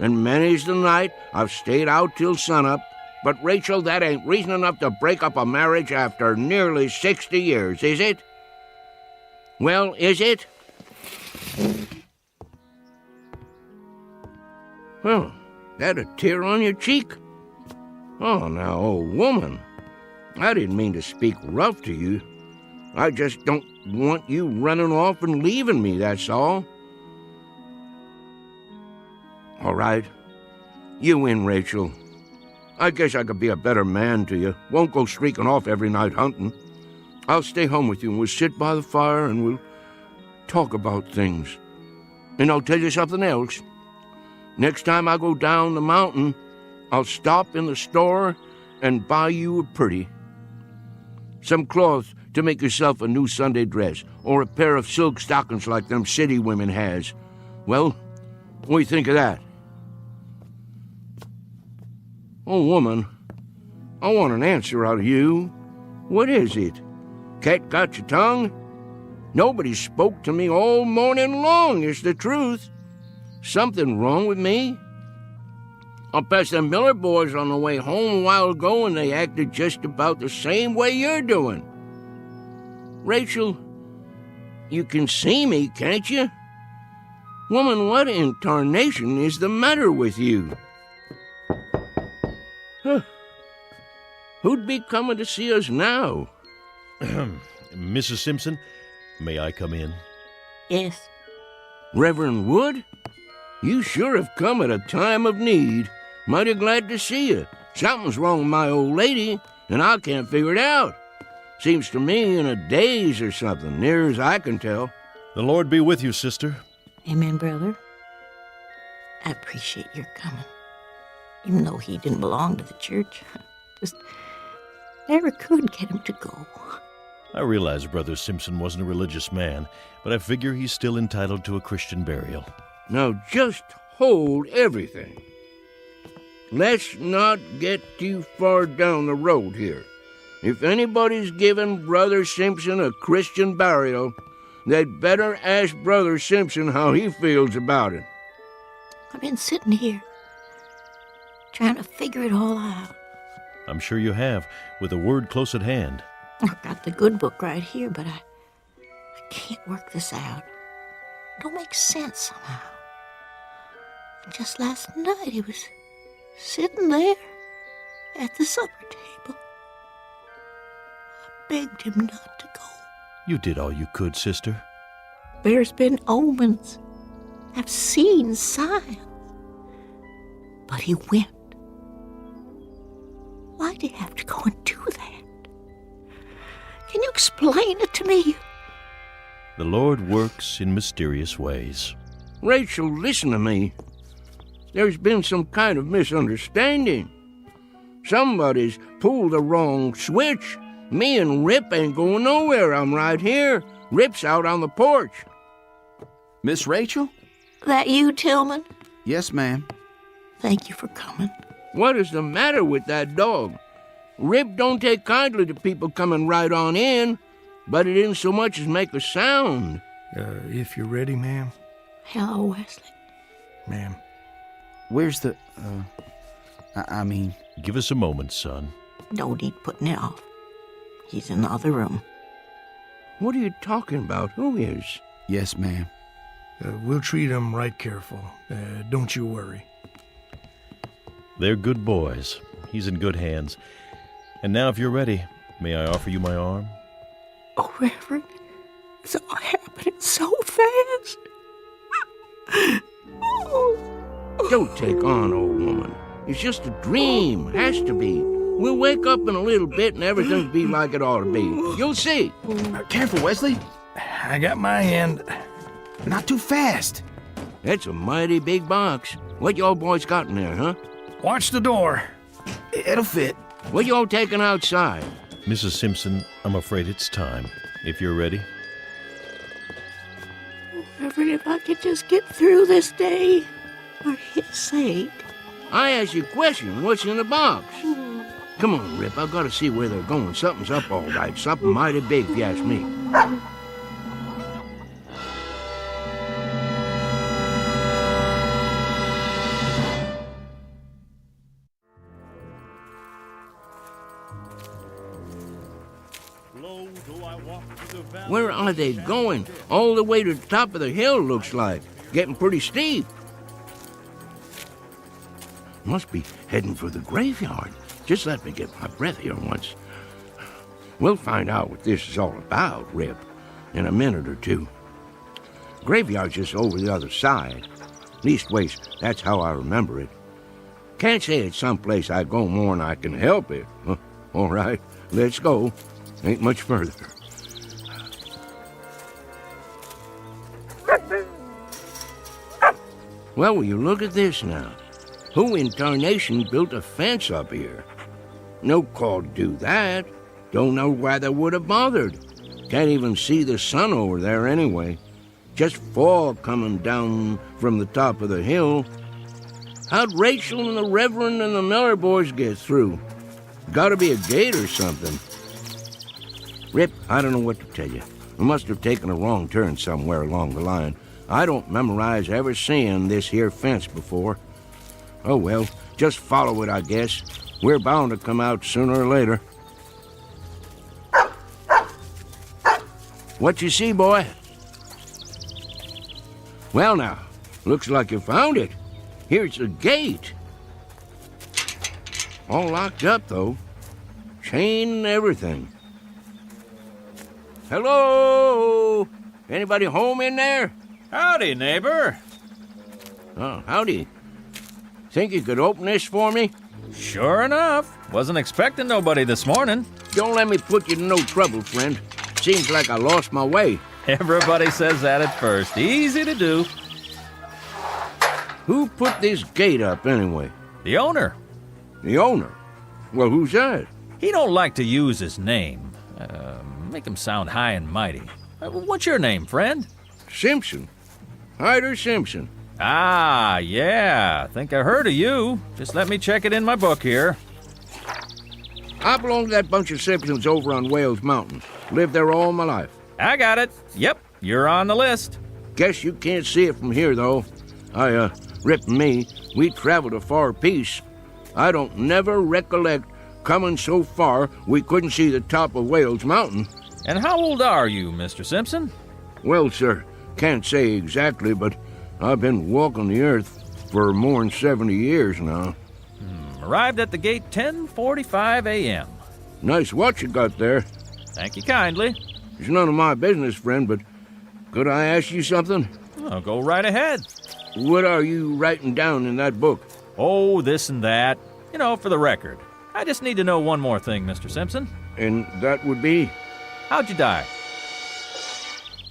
and many's the night I've stayed out till sunup, but, Rachel, that ain't reason enough to break up a marriage after nearly 60 years, is it? Well, is it? Well, that a tear on your cheek? Oh, now, old woman, I didn't mean to speak rough to you. I just don't want you running off and leaving me, that's all. All right, you win, Rachel. I guess I could be a better man to you. Won't go streaking off every night hunting. I'll stay home with you, and we'll sit by the fire, and we'll talk about things. And I'll tell you something else. Next time I go down the mountain, I'll stop in the store and buy you a pretty. Some cloth to make yourself a new Sunday dress, or a pair of silk stockings like them city women has. Well, what do you think of that? Oh, woman, I want an answer out of you. What is it? Cat got your tongue? Nobody spoke to me all morning long, is the truth. Something wrong with me? I passed the Miller boys on the way home a while ago, and they acted just about the same way you're doing. Rachel, you can see me, can't you? Woman, what in tarnation is the matter with you? Huh. Who'd be coming to see us now? Mrs. Simpson, may I come in? Yes. Reverend Wood? You sure have come at a time of need. Mighty glad to see you. Something's wrong with my old lady, and I can't figure it out. Seems to me in a daze or something, near as I can tell. The Lord be with you, sister. Amen, brother. I appreciate your coming. Even though he didn't belong to the church, just never could get him to go. I realize Brother Simpson wasn't a religious man, but I figure he's still entitled to a Christian burial. Now just hold everything. Let's not get too far down the road here. If anybody's giving Brother Simpson a Christian burial, they'd better ask Brother Simpson how he feels about it. I've been sitting here, trying to figure it all out. I'm sure you have, with a word close at hand. I've got the good book right here, but I can't work this out. It don't make sense somehow. And just last night he was sitting there at the supper table. I begged him not to go. You did all you could, sister. There's been omens. I've seen signs. But he went. Why'd he have to go and do that? Can you explain it to me? The Lord works in mysterious ways. Rachel, listen to me. There's been some kind of misunderstanding. Somebody's pulled the wrong switch. Me and Rip ain't going nowhere. I'm right here. Rip's out on the porch. Miss Rachel? That you, Tillman? Yes, ma'am. Thank you for coming. What is the matter with that dog? Rip don't take kindly to people coming right on in, but it didn't so much as make a sound. If you're ready, ma'am. Hello, Wesley. Ma'am. Where's the... I mean... Give us a moment, son. No need putting it off. He's in the other room. What are you talking about? Who is? Yes, ma'am. We'll treat him right careful. Don't you worry. They're good boys. He's in good hands. And now, if you're ready, may I offer you my arm? Oh, Reverend, it's all happening so fast. Don't take on, old woman. It's just a dream. Has to be. We'll wake up in a little bit and everything'll be like it ought to be. You'll see. Careful, Wesley. I got my hand. Not too fast. That's a mighty big box. What y'all boys got in there, huh? Watch the door. It'll fit. What y'all taking outside? Mrs. Simpson, I'm afraid it's time. If you're ready. Reverend, if I could just get through this day, for his sake. I asked you a question. What's in the box? Come on, Rip. I've got to see where they're going. Something's up all right. Something mighty big, if you ask me. Where are they going? All the way to the top of the hill, looks like. Getting pretty steep. Must be heading for the graveyard. Just let me get my breath here once. We'll find out what this is all about, Rip, in a minute or two. Graveyard's just over the other side. Leastways, that's how I remember it. Can't say it's someplace I go more than I can help it. All right, let's go. Ain't much further. Well, will you look at this now? Who in tarnation built a fence up here? No call to do that. Don't know why they would have bothered. Can't even see the sun over there anyway. Just fog coming down from the top of the hill. How'd Rachel and the Reverend and the Miller boys get through? Gotta be a gate or something. Rip, I don't know what to tell you. We must have taken a wrong turn somewhere along the line. I don't memorize ever seeing this here fence before. Oh, well, just follow it, I guess. We're bound to come out sooner or later. What you see, boy? Well, now, looks like you found it. Here's the gate. All locked up, though. Chain and everything. Hello? Anybody home in there? Howdy, neighbor. Oh, howdy. Think you could open this for me? Sure enough. Wasn't expecting nobody this morning. Don't let me put you to no trouble, friend. Seems like I lost my way. Everybody says that at first. Easy to do. Who put this gate up, anyway? The owner. The owner? Well, who's that? He don't like to use his name. Make him sound high and mighty. What's your name, friend? Simpson. Hyder Simpson. Ah, yeah. Think I heard of you. Just let me check it in my book here. I belong to that bunch of Simpsons over on Wales Mountain. Lived there all my life. I got it. Yep, you're on the list. Guess you can't see it from here, though. Rip and me, we traveled a far piece. I don't never recollect coming so far we couldn't see the top of Wales Mountain. And how old are you, Mr. Simpson? Well, sir, can't say exactly, but I've been walking the earth for more than 70 years now. Arrived at the gate 10:45 a.m. Nice watch you got there. Thank you kindly. It's none of my business, friend, but could I ask you something? Oh, go right ahead. What are you writing down in that book? Oh, this and that. You know, for the record. I just need to know one more thing, Mr. Simpson. And that would be? How'd you die?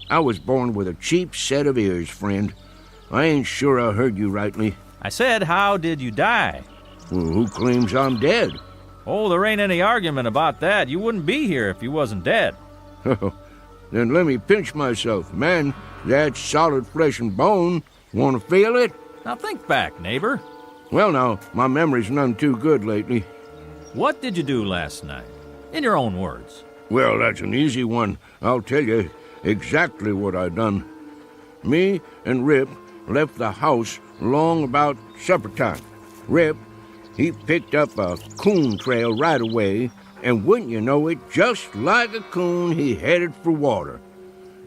I was born with a cheap set of ears, friend. I ain't sure I heard you rightly. I said, how did you die? Well, who claims I'm dead? Oh, there ain't any argument about that. You wouldn't be here if you wasn't dead. Then let me pinch myself. Man, that's solid flesh and bone. Want to feel it? Now think back, neighbor. Well, now, my memory's none too good lately. What did you do last night? In your own words. Well, that's an easy one. I'll tell you exactly what I done. Me and Rip left the house long about supper time. Rip, he picked up a coon trail right away, and wouldn't you know it, just like a coon, he headed for water.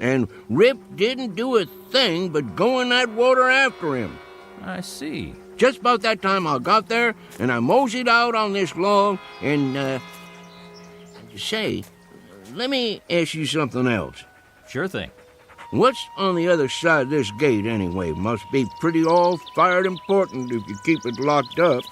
And Rip didn't do a thing but go in that water after him. I see. Just about that time I got there, and I moseyed out on this log, and, say, let me ask you something else. Sure thing. What's on the other side of this gate, anyway? Must be pretty all-fired important if you keep it locked up.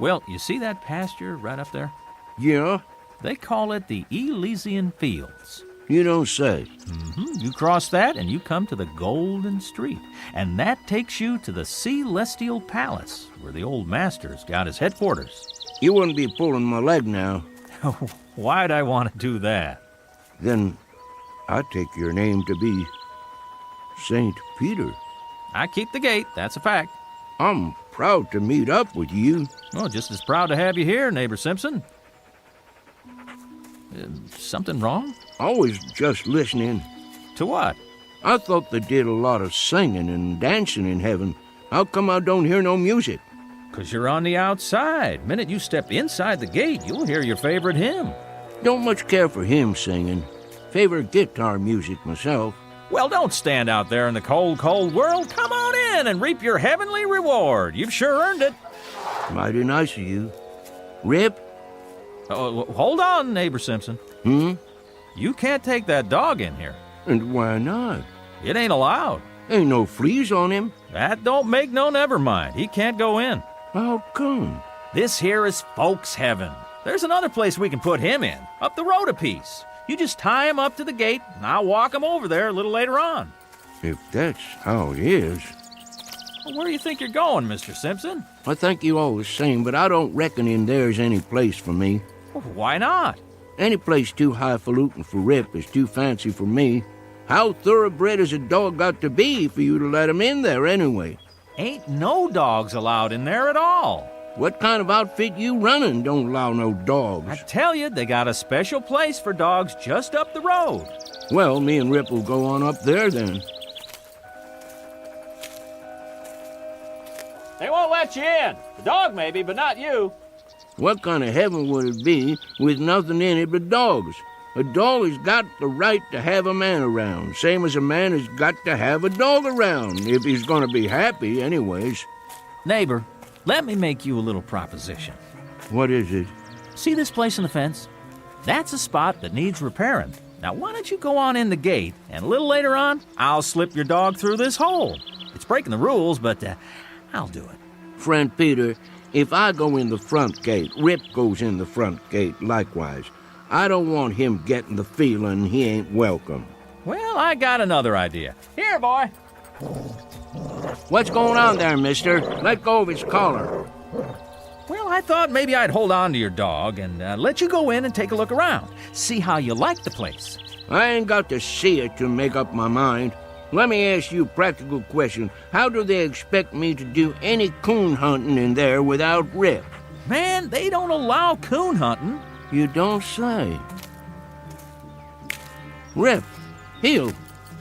Well, you see that pasture right up there? Yeah? They call it the Elysian Fields. You don't say. Mm-hmm. You cross that and you come to the Golden Street. And that takes you to the Celestial Palace, where the old master's got his headquarters. You wouldn't be pulling my leg now. Why'd I want to do that? Then I take your name to be St. Peter. I keep the gate, that's a fact. I'm proud to meet up with you. Oh, just as proud to have you here, neighbor Simpson. Something wrong? I was just listening. To what? I thought they did a lot of singing and dancing in heaven. How come I don't hear no music? 'Cause you're on the outside. Minute you step inside the gate, you'll hear your favorite hymn. Don't much care for hymn singing. Favorite guitar music myself. Well, don't stand out there in the cold, cold world. Come on in and reap your heavenly reward. You've sure earned it. Mighty nice of you. Rip? Oh, hold on, neighbor Simpson. You can't take that dog in here. And why not? It ain't allowed. Ain't no fleas on him. That don't make no never mind. He can't go in. How come? This here is folks' heaven. There's another place we can put him in, up the road a piece. You just tie him up to the gate, and I'll walk him over there a little later on. If that's how it is. Well, where do you think you're going, Mr. Simpson? I thank you all the same, but I don't reckon in there's any place for me. Well, why not? Any place too highfalutin for Rip is too fancy for me. How thoroughbred has a dog got to be for you to let him in there anyway? Ain't no dogs allowed in there at all. What kind of outfit you running don't allow no dogs? I tell you, they got a special place for dogs just up the road. Well, me and Rip will go on up there then. They won't let you in. The dog maybe, but not you. What kind of heaven would it be with nothing in it but dogs? A dog has got the right to have a man around, same as a man has got to have a dog around, if he's going to be happy anyways. Neighbor, let me make you a little proposition. What is it? See this place in the fence? That's a spot that needs repairing. Now, why don't you go on in the gate, and a little later on, I'll slip your dog through this hole. It's breaking the rules, but I'll do it. Friend Peter, if I go in the front gate, Rip goes in the front gate likewise. I don't want him getting the feeling he ain't welcome. Well, I got another idea. Here, boy. What's going on there, mister? Let go of his collar. Well, I thought maybe I'd hold on to your dog and let you go in and take a look around. See how you like the place. I ain't got to see it to make up my mind. Let me ask you a practical question. How do they expect me to do any coon hunting in there without Rip? Man, they don't allow coon hunting. You don't say. Rip, he'll...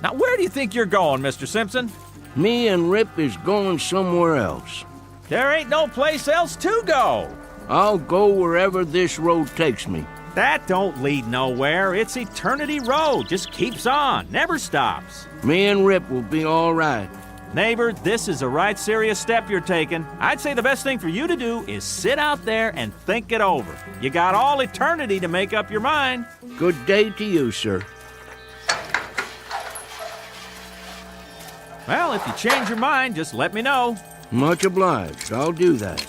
Now, where do you think you're going, Mr. Simpson? Me and Rip is going somewhere else. There ain't no place else to go. I'll go wherever this road takes me. That don't lead nowhere. It's Eternity Road. Just keeps on, never stops. Me and Rip will be all right. Neighbor, this is a right serious step you're taking. I'd say the best thing for you to do is sit out there and think it over. You got all eternity to make up your mind. Good day to you, sir. Well, if you change your mind, just let me know. Much obliged. I'll do that.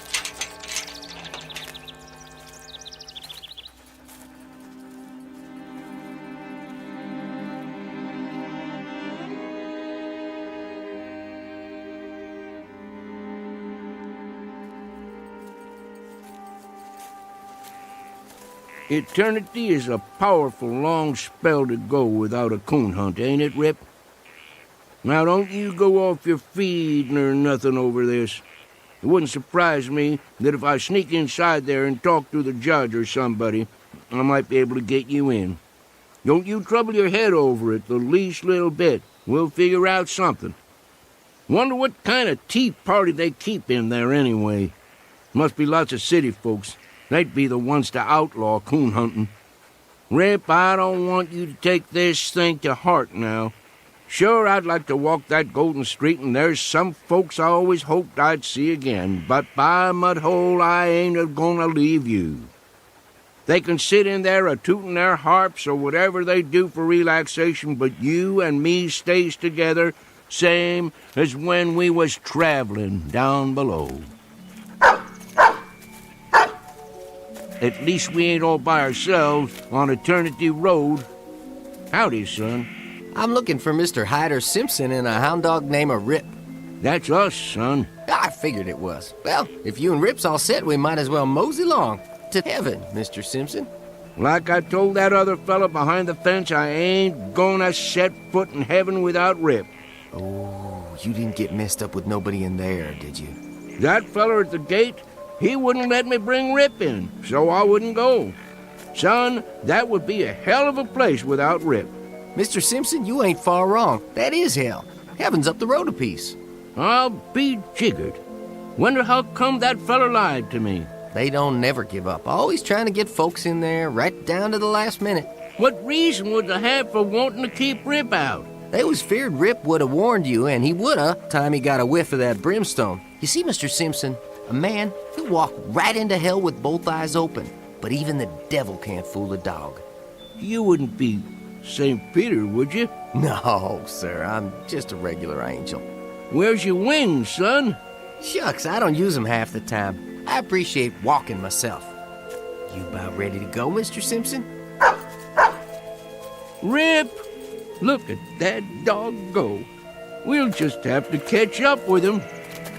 Eternity is a powerful long spell to go without a coon hunt, ain't it, Rip? Now, don't you go off your feed nor nothing over this. It wouldn't surprise me that if I sneak inside there and talk to the judge or somebody, I might be able to get you in. Don't you trouble your head over it the least little bit. We'll figure out something. Wonder what kind of tea party they keep in there anyway. Must be lots of city folks. They'd be the ones to outlaw coon hunting. Rip, I don't want you to take this thing to heart now. Sure, I'd like to walk that golden street, and there's some folks I always hoped I'd see again, but by mudhole, I ain't a-gonna leave you. They can sit in there a-tootin' their harps or whatever they do for relaxation, but you and me stays together, same as when we was traveling down below. At least we ain't all by ourselves on Eternity Road. Howdy, son. I'm looking for Mr. Hyder Simpson and a hound dog named Rip. That's us, son. I figured it was. Well, if you and Rip's all set, we might as well mosey along to heaven, Mr. Simpson. Like I told that other fella behind the fence, I ain't gonna set foot in heaven without Rip. Oh, you didn't get messed up with nobody in there, did you? That fella at the gate, he wouldn't let me bring Rip in, so I wouldn't go. Son, that would be a hell of a place without Rip. Mr. Simpson, you ain't far wrong. That is hell. Heaven's up the road a piece. I'll be jiggered. Wonder how come that fella lied to me. They don't never give up. Always trying to get folks in there right down to the last minute. What reason would they have for wanting to keep Rip out? They always feared Rip would have warned you, and he woulda, time he got a whiff of that brimstone. You see, Mr. Simpson, a man, he'll walk right into hell with both eyes open. But even the devil can't fool a dog. You wouldn't be St. Peter, would you? No, sir, I'm just a regular angel. Where's your wings, son? Shucks, I don't use them half the time. I appreciate walking myself. You about ready to go, Mr. Simpson? Rip! Look at that dog go. We'll just have to catch up with him.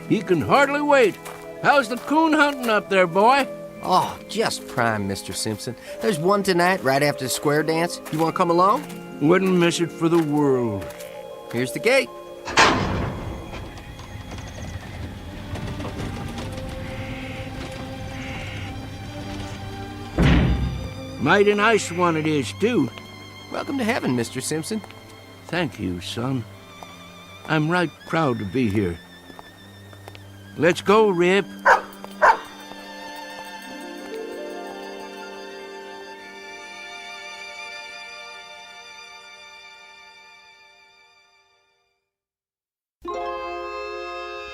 He can hardly wait. How's the coon hunting up there, boy? Oh, just prime, Mr. Simpson. There's one tonight right after the square dance. You want to come along? Wouldn't miss it for the world. Here's the gate. Mighty nice one it is, too. Welcome to heaven, Mr. Simpson. Thank you, son. I'm right proud to be here. Let's go, Rip.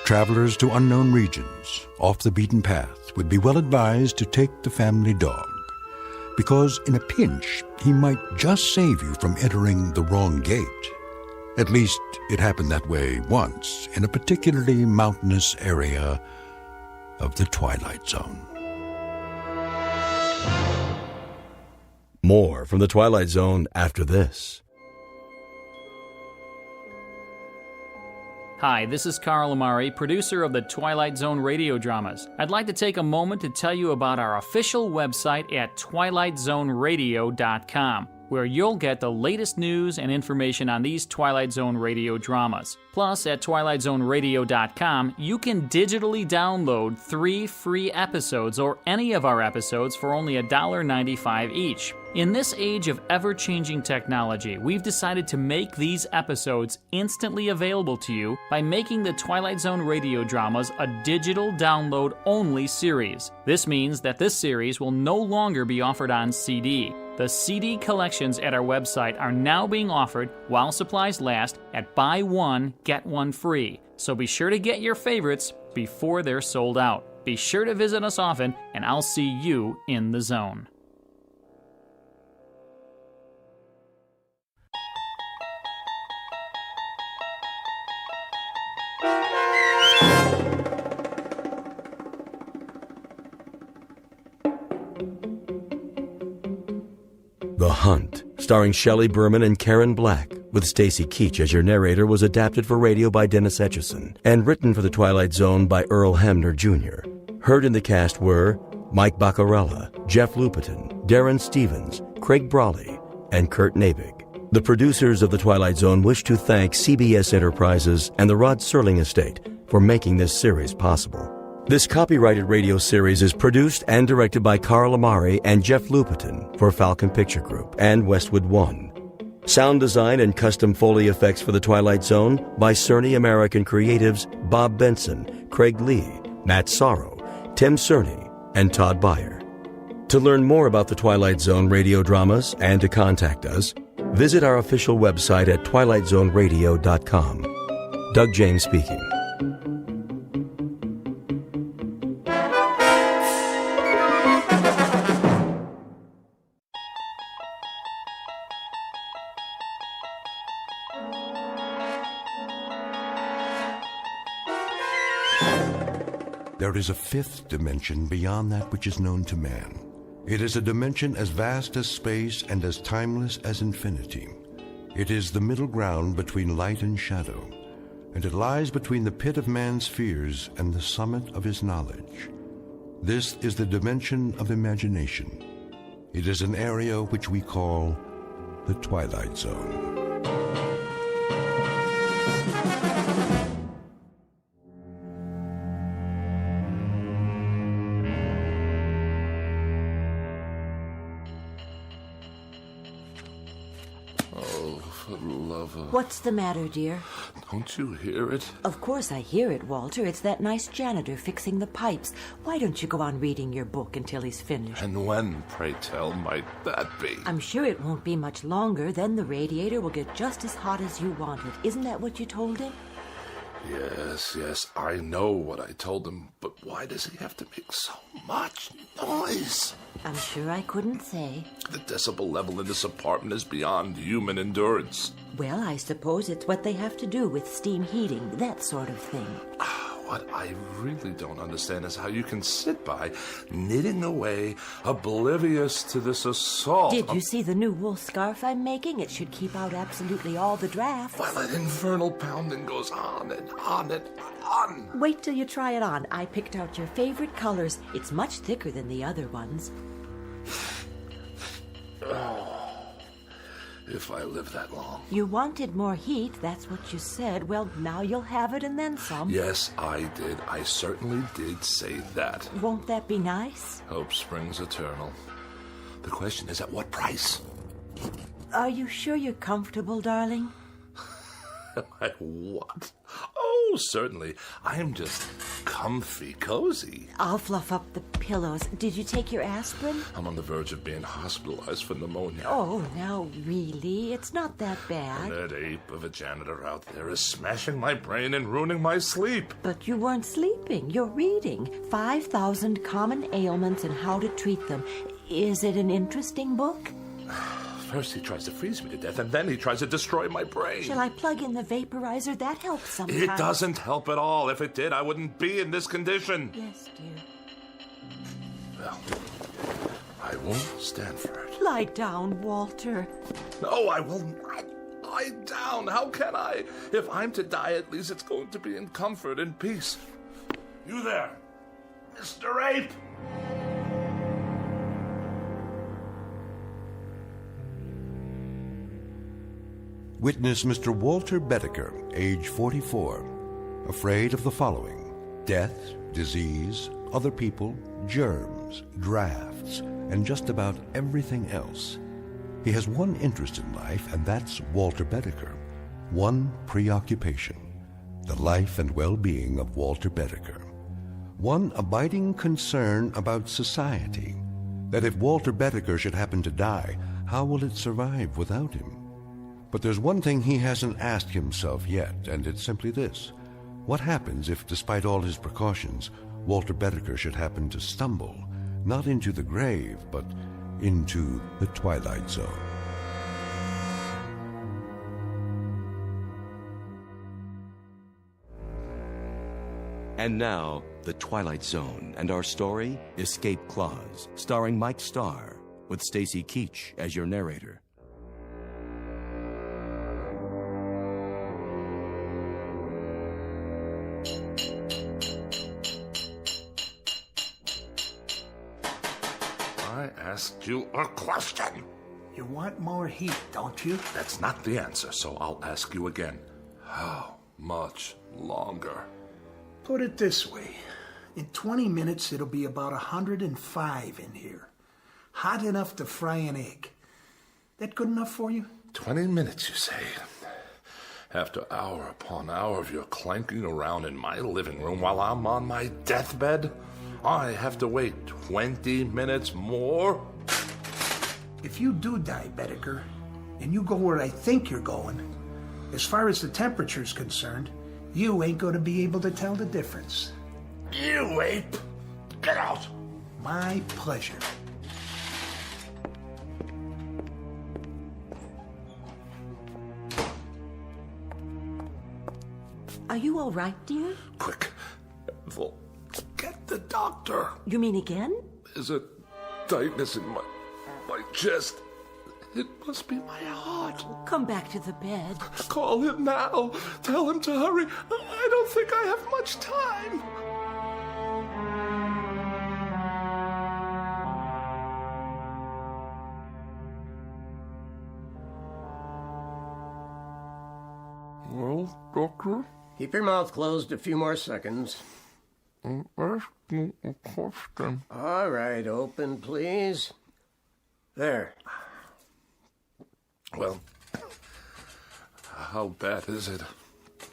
Travelers to unknown regions, off the beaten path, would be well advised to take the family dog, because in a pinch, he might just save you from entering the wrong gate. At least, it happened that way once in a particularly mountainous area of the Twilight Zone. More from the Twilight Zone after this. Hi, this is Carl Amari, producer of the Twilight Zone radio dramas. I'd like to take a moment to tell you about our official website at twilightzoneradio.com, where you'll get the latest news and information on these Twilight Zone radio dramas. Plus, at twilightzoneradio.com, you can digitally download 3 free episodes or any of our episodes for only $1.95 each. In this age of ever-changing technology, we've decided to make these episodes instantly available to you by making the Twilight Zone radio dramas a digital download-only series. This means that this series will no longer be offered on CD. The CD collections at our website are now being offered while supplies last at buy one, get one free. So be sure to get your favorites before they're sold out. Be sure to visit us often, and I'll see you in the zone. The Hunt, starring Shelley Berman and Karen Black, with Stacy Keach as your narrator, was adapted for radio by Dennis Etchison and written for the Twilight Zone by Earl Hamner Jr. Heard in the cast were Mike Baccarella, Jeff Lupetin, Darren Stevens, Craig Brawley, and Kurt Nabig. The producers of The Twilight Zone wish to thank CBS Enterprises and the Rod Serling Estate for making this series possible. This copyrighted radio series is produced and directed by Carl Amari and Jeff Lupetin for Falcon Picture Group and Westwood One. Sound design and custom Foley effects for The Twilight Zone by Cerny American creatives Bob Benson, Craig Lee, Matt Sorrow, Tim Cerny, and Todd Beyer. To learn more about The Twilight Zone radio dramas and to contact us, visit our official website at twilightzoneradio.com. Doug James speaking. There is a fifth dimension beyond that which is known to man. It is a dimension as vast as space and as timeless as infinity. It is the middle ground between light and shadow, and it lies between the pit of man's fears and the summit of his knowledge. This is the dimension of imagination. It is an area which we call the Twilight Zone. What's the matter, dear? Don't you hear it? Of course I hear it, Walter. It's that nice janitor fixing the pipes. Why don't you go on reading your book until he's finished? And when, pray tell, might that be? I'm sure it won't be much longer. Then the radiator will get just as hot as you want it. Isn't that what you told him? Yes, I know what I told him, but why does he have to make so much noise? I'm sure I couldn't say. The decibel level in this apartment is beyond human endurance. Well, I suppose it's what they have to do with steam heating, that sort of thing. What I really don't understand is how you can sit by, knitting away, oblivious to this assault. Did you see the new wool scarf I'm making? It should keep out absolutely all the drafts. While that infernal pounding goes on and on and on. Wait till you try it on. I picked out your favorite colors. It's much thicker than the other ones. If I live that long. You wanted more heat, that's what you said. Well, now you'll have it and then some. Yes, I did. I certainly did say that. Won't that be nice? Hope springs eternal. The question is, at what price? Are you sure you're comfortable, darling? Am I what? Oh, certainly. I am just comfy, cozy. I'll fluff up the pillows. Did you take your aspirin? I'm on the verge of being hospitalized for pneumonia. Oh, now, really? It's not that bad. And that ape of a janitor out there is smashing my brain and ruining my sleep. But you weren't sleeping. You're reading 5,000 Common Ailments and How to Treat Them. Is it an interesting book? First he tries to freeze me to death, and then he tries to destroy my brain. Shall I plug in the vaporizer? That helps sometimes. It doesn't help at all. If it did, I wouldn't be in this condition. Yes, dear. Well, I won't stand for it. Lie down, Walter. No, I will not lie down. How can I? If I'm to die, at least it's going to be in comfort and peace. You there, Mr. Ape! Witness Mr. Walter Bedecker, age 44, afraid of the following: death, disease, other people, germs, drafts, and just about everything else. He has one interest in life, and that's Walter Bedecker. One preoccupation: the life and well-being of Walter Bedecker. One abiding concern about society: that if Walter Bedecker should happen to die, how will it survive without him? But there's one thing he hasn't asked himself yet, and it's simply this: what happens if, despite all his precautions, Walter Bedecker should happen to stumble, not into the grave, but into the Twilight Zone? And now, The Twilight Zone and our story, Escape Clause, starring Mike Starr, with Stacy Keach as your narrator. I asked you a question. You want more heat, don't you? That's not the answer, so I'll ask you again. How much longer? Put it this way. In 20 minutes, it'll be about 105 in here. Hot enough to fry an egg. That good enough for you? 20 minutes, you say? After hour upon hour of your clanking around in my living room while I'm on my deathbed, I have to wait 20 minutes more? If you do die, Bedecker, and you go where I think you're going, as far as the temperature's concerned, you ain't going to be able to tell the difference. You ape! Get out! My pleasure. Are you all right, dear? Quick, Ethel, get the doctor. You mean again? There's a tightness in my chest. It must be my heart. Come back to the bed. Call him now. Tell him to hurry. I don't think I have much time. Well, doctor? Keep your mouth closed a few more seconds. I'm asking a question. All right, open, please. There. Well, how bad is it?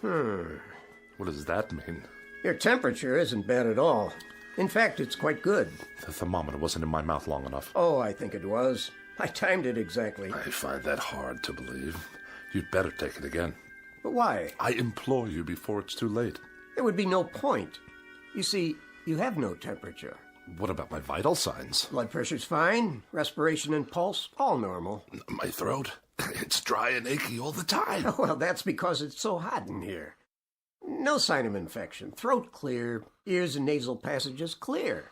What does that mean? Your temperature isn't bad at all. In fact, it's quite good. The thermometer wasn't in my mouth long enough. Oh, I think it was. I timed it exactly. I find that hard to believe. You'd better take it again. But why? I implore you before it's too late. There would be no point. You see, you have no temperature. What about my vital signs? Blood pressure's fine. Respiration and pulse, all normal. My throat? It's dry and achy all the time. Well, that's because it's so hot in here. No sign of infection. Throat clear. Ears and nasal passages clear.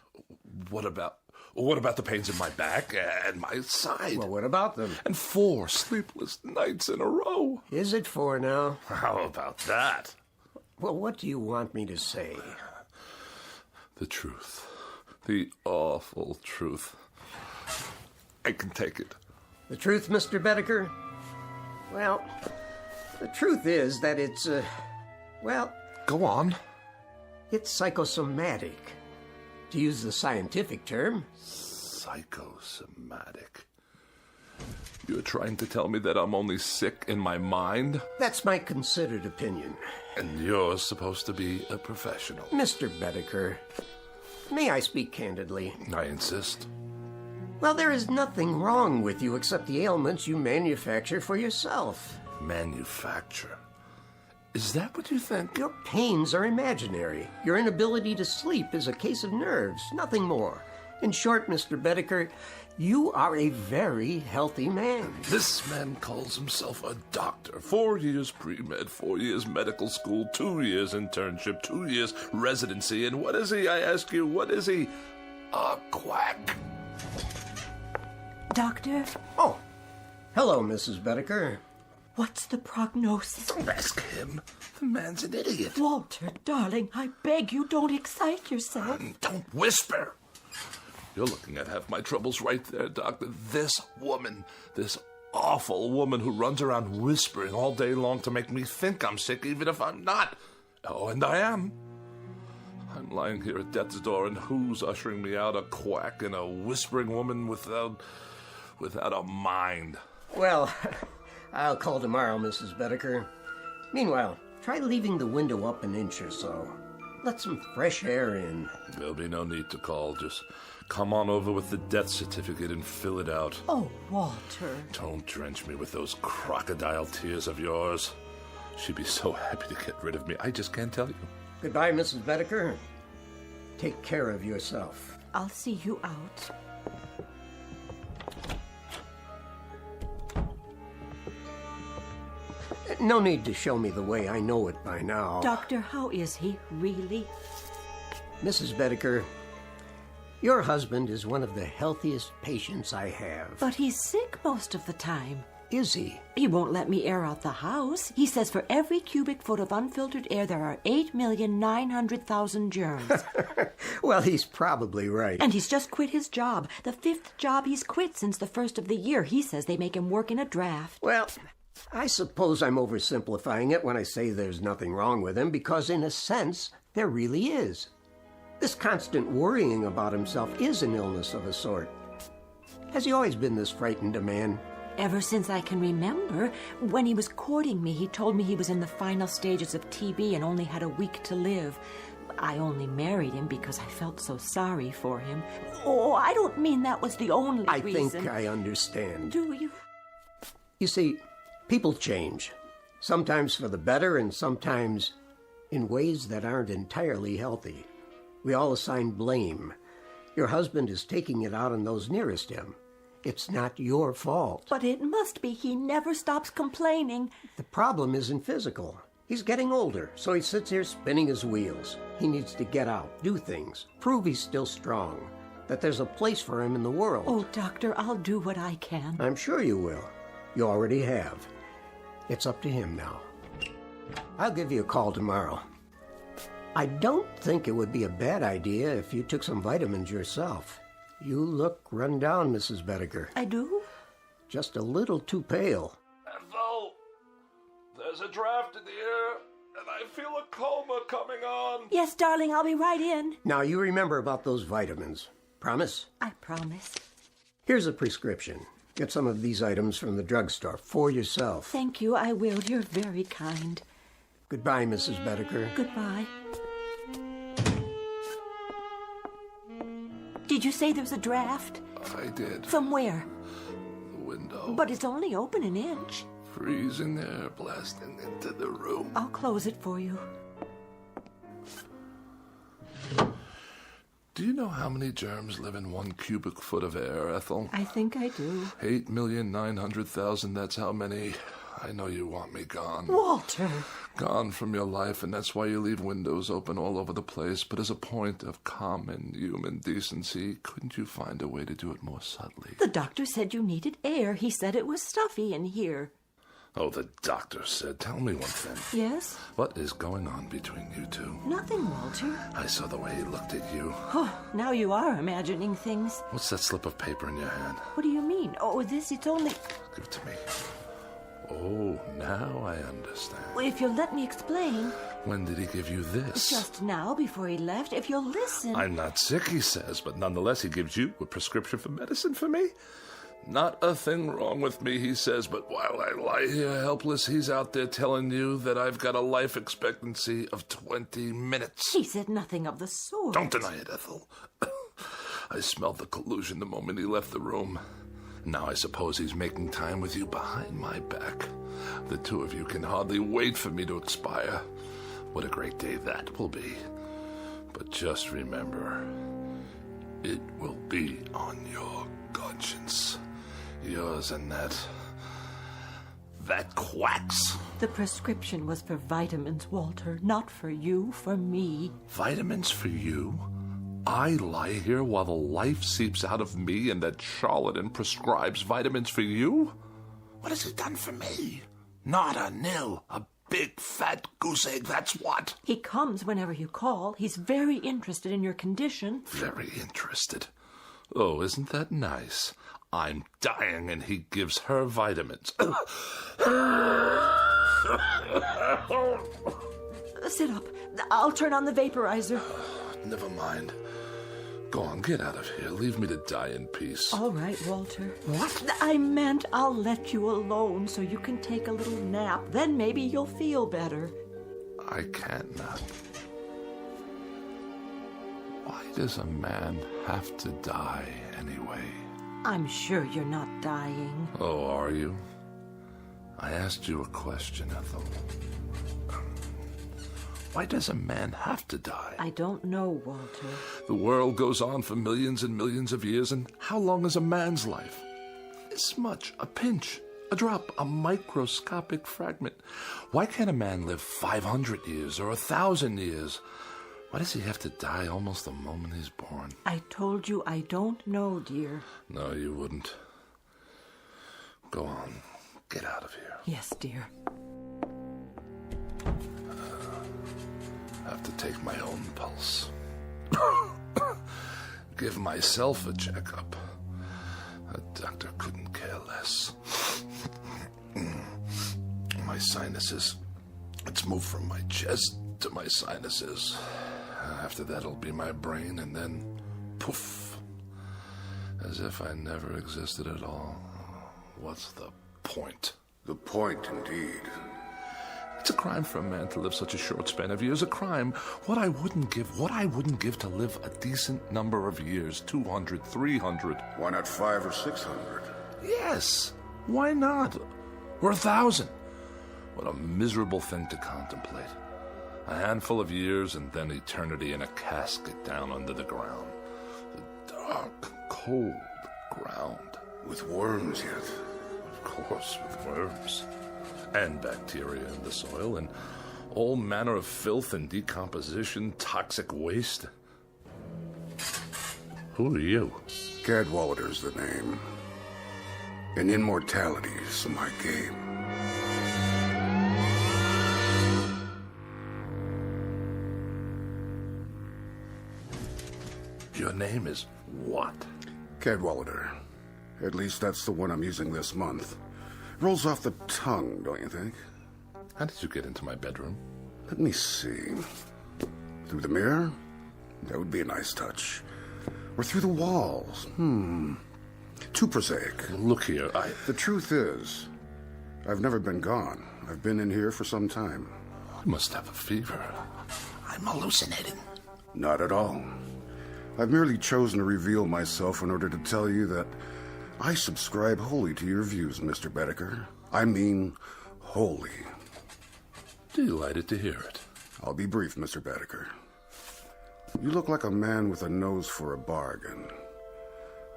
What about the pains in my back and my side? Well, what about them? And 4 sleepless nights in a row. Is it 4 now? How about that? Well, what do you want me to say? The truth. The awful truth. I can take it. The truth, Mr. Bedecker? Well, the truth is that it's, Go on. It's psychosomatic. To use the scientific term. Psychosomatic. You're trying to tell me that I'm only sick in my mind? That's my considered opinion. And you're supposed to be a professional. Mr. Bedecker, may I speak candidly? I insist. Well, there is nothing wrong with you except the ailments you manufacture for yourself. Manufacture? Is that what you think? Your pains are imaginary. Your inability to sleep is a case of nerves, nothing more. In short, Mr. Bedecker, you are a very healthy man. This man calls himself a doctor. 4 years pre-med, 4 years medical school, 2 years internship, 2 years residency. And what is he, I ask you, what is he? A quack. Doctor? Oh, hello, Mrs. Bedecker. What's the prognosis? Don't ask him. The man's an idiot. Walter, darling, I beg you, don't excite yourself. Don't whisper. You're looking at half my troubles right there, Doctor. This woman, this awful woman who runs around whispering all day long to make me think I'm sick even if I'm not. Oh, and I am. I'm lying here at death's door, and who's ushering me out? A quack and a whispering woman without a mind. Well, I'll call tomorrow, Mrs. Bedecker. Meanwhile, try leaving the window up an inch or so. Let some fresh air in. There'll be no need to call. Just come on over with the death certificate and fill it out. Oh, Walter. Don't drench me with those crocodile tears of yours. She'd be so happy to get rid of me. I just can't tell you. Goodbye, Mrs. Bedecker. Take care of yourself. I'll see you out. No need to show me the way. I know it by now. Doctor, how is he, really? Mrs. Bedecker, your husband is one of the healthiest patients I have. But he's sick most of the time. is he? He won't let me air out the house. He says for every cubic foot of unfiltered air, there are 8,900,000 germs. Well, he's probably right. And he's just quit his job. The 5th job he's quit since the first of the year. He says they make him work in a draft. Well, I suppose I'm oversimplifying it when I say there's nothing wrong with him, because in a sense, there really is. This constant worrying about himself is an illness of a sort. Has he always been this frightened a man? Ever since I can remember. When he was courting me, he told me he was in the final stages of TB and only had a week to live. I only married him because I felt so sorry for him. Oh, I don't mean that was the only reason. I think I understand. Do you? You see, people change. Sometimes for the better and sometimes in ways that aren't entirely healthy. We all assign blame. Your husband is taking it out on those nearest him. It's not your fault. But it must be. He never stops complaining. The problem isn't physical. He's getting older, so he sits here spinning his wheels. He needs to get out, do things, prove he's still strong, that there's a place for him in the world. Oh, Doctor, I'll do what I can. I'm sure you will. You already have. It's up to him now. I'll give you a call tomorrow. I don't think it would be a bad idea if you took some vitamins yourself. You look run down, Mrs. Bedecker. I do? Just a little too pale. Ethel, there's a draft in the air, and I feel a coma coming on. Yes, darling, I'll be right in. Now, you remember about those vitamins. Promise? I promise. Here's a prescription. Get some of these items from the drugstore for yourself. Thank you, I will. You're very kind. Goodbye, Mrs. Bedecker. Goodbye. Did you say there's a draft? I did. From where? The window. But it's only open an inch. Freezing air blasting into the room. I'll close it for you. Do you know how many germs live in 1 cubic foot of air, Ethel? I think I do. 8,900,000, that's how many. I know you want me gone. Walter! Gone from your life, and that's why you leave windows open all over the place. But as a point of common human decency, couldn't you find a way to do it more subtly? The doctor said you needed air. He said it was stuffy in here. Oh, the doctor said. Tell me one thing. Yes? What is going on between you two? Nothing, Walter. I saw the way he looked at you. Oh, now you are imagining things. What's that slip of paper in your hand? What do you mean? Oh, it's only... Give it to me. Oh, now I understand. Well, if you'll let me explain. When did he give you this? Just now, before he left. If you'll listen. I'm not sick, he says, but nonetheless he gives you a prescription for medicine for me. Not a thing wrong with me, he says, but while I lie here helpless, he's out there telling you that I've got a life expectancy of 20 minutes. He said nothing of the sort. Don't deny it, Ethel. I smelled the collusion the moment he left the room. Now I suppose he's making time with you behind my back. The two of you can hardly wait for me to expire. What a great day that will be. But just remember, it will be on your conscience. Yours and that quacks. The prescription was for vitamins, Walter. Not for you, for me. Vitamins for you? I lie here while the life seeps out of me and that charlatan prescribes vitamins for you? What has he done for me? Not a nil. A big fat goose egg, that's what. He comes whenever you call. He's very interested in your condition. Very interested. Oh, isn't that nice? I'm dying and he gives her vitamins. Sit up. I'll turn on the vaporizer. Never mind. Go on, get out of here. Leave me to die in peace. All right, Walter. What? I meant I'll let you alone so you can take a little nap. Then maybe you'll feel better. I can't nap. Why does a man have to die anyway? I'm sure you're not dying. Oh, are you? I asked you a question, Ethel. Why does a man have to die? I don't know, Walter. The world goes on for millions and millions of years, and how long is a man's life? This much, a pinch, a drop, a microscopic fragment. Why can't a man live 500 years or 1,000 years? Why does he have to die almost the moment he's born? I told you I don't know, dear. No, you wouldn't. Go on. get out of here. Yes, dear. Have to take my own pulse. Give myself a checkup. A doctor couldn't care less. My sinuses. It's moved from my chest to my sinuses. After that, it'll be my brain, and then poof. As if I never existed at all. What's the point? The point, indeed. It's a crime for a man to live such a short span of years. A crime. What I wouldn't give to live a decent number of years. 200, 300. Why not 500 or 600? Yes. Why not? Or 1,000. What a miserable thing to contemplate. A handful of years and then eternity in a casket down under the ground. The dark, cold ground. With worms yet. Of course, with worms. And bacteria in the soil, and all manner of filth and decomposition, toxic waste. Who are you? Cadwallader's the name. And immortality's my game. Your name is what? Cadwallader. At least that's the one I'm using this month. Rolls off the tongue, don't you think? How did you get into my bedroom? Let me see. Through the mirror? That would be a nice touch. Or through the walls? Too prosaic. Look here, The truth is, I've never been gone. I've been in here for some time. I must have a fever. I'm hallucinating. Not at all. I've merely chosen to reveal myself in order to tell you that I subscribe wholly to your views, Mr. Bedecker. I mean, wholly. Delighted to hear it. I'll be brief, Mr. Bedecker. You look like a man with a nose for a bargain.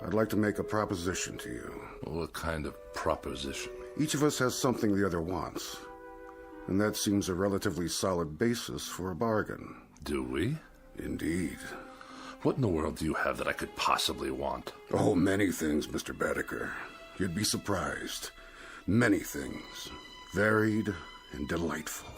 I'd like to make a proposition to you. What kind of proposition? Each of us has something the other wants. And that seems a relatively solid basis for a bargain. Do we? Indeed. What in the world do you have that I could possibly want? Oh, many things, Mr. Bedecker. You'd be surprised. Many things. Varied and delightful.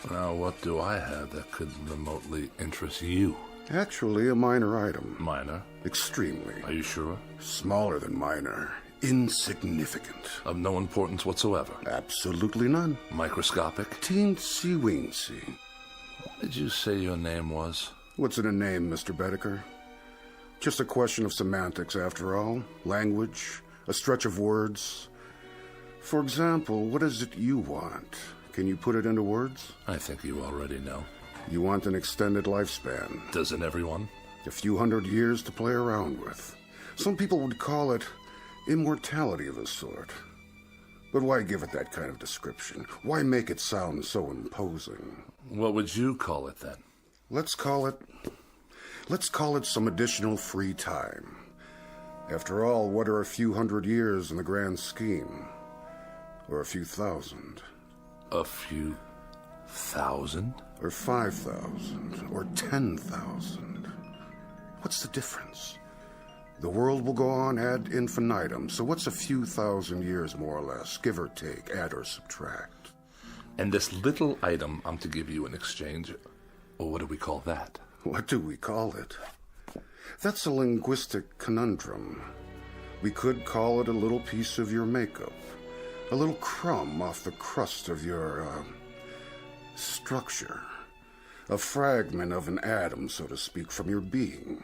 Now, what do I have that could remotely interest you? Actually, a minor item. Minor? Extremely. Are you sure? Smaller than minor. Insignificant. Of no importance whatsoever? Absolutely none. Microscopic? Teensy-weensy. What did you say your name was? What's in a name, Mr. Bedecker? Just a question of semantics, after all. Language, a stretch of words. For example, what is it you want? Can you put it into words? I think you already know. You want an extended lifespan. Doesn't everyone? A few hundred years to play around with. Some people would call it immortality of a sort. But why give it that kind of description? Why make it sound so imposing? What would you call it then? Let's call it some additional free time. After all, what are a few hundred years in the grand scheme? Or a few thousand? A few thousand? Or 5,000? Or 10,000? What's the difference? The world will go on ad infinitum, so what's a few thousand years more or less, give or take, add or subtract? And this little item I'm to give you in exchange, or what do we call that? What do we call it? That's a linguistic conundrum. We could call it a little piece of your makeup, a little crumb off the crust of your, structure, a fragment of an atom, so to speak, from your being.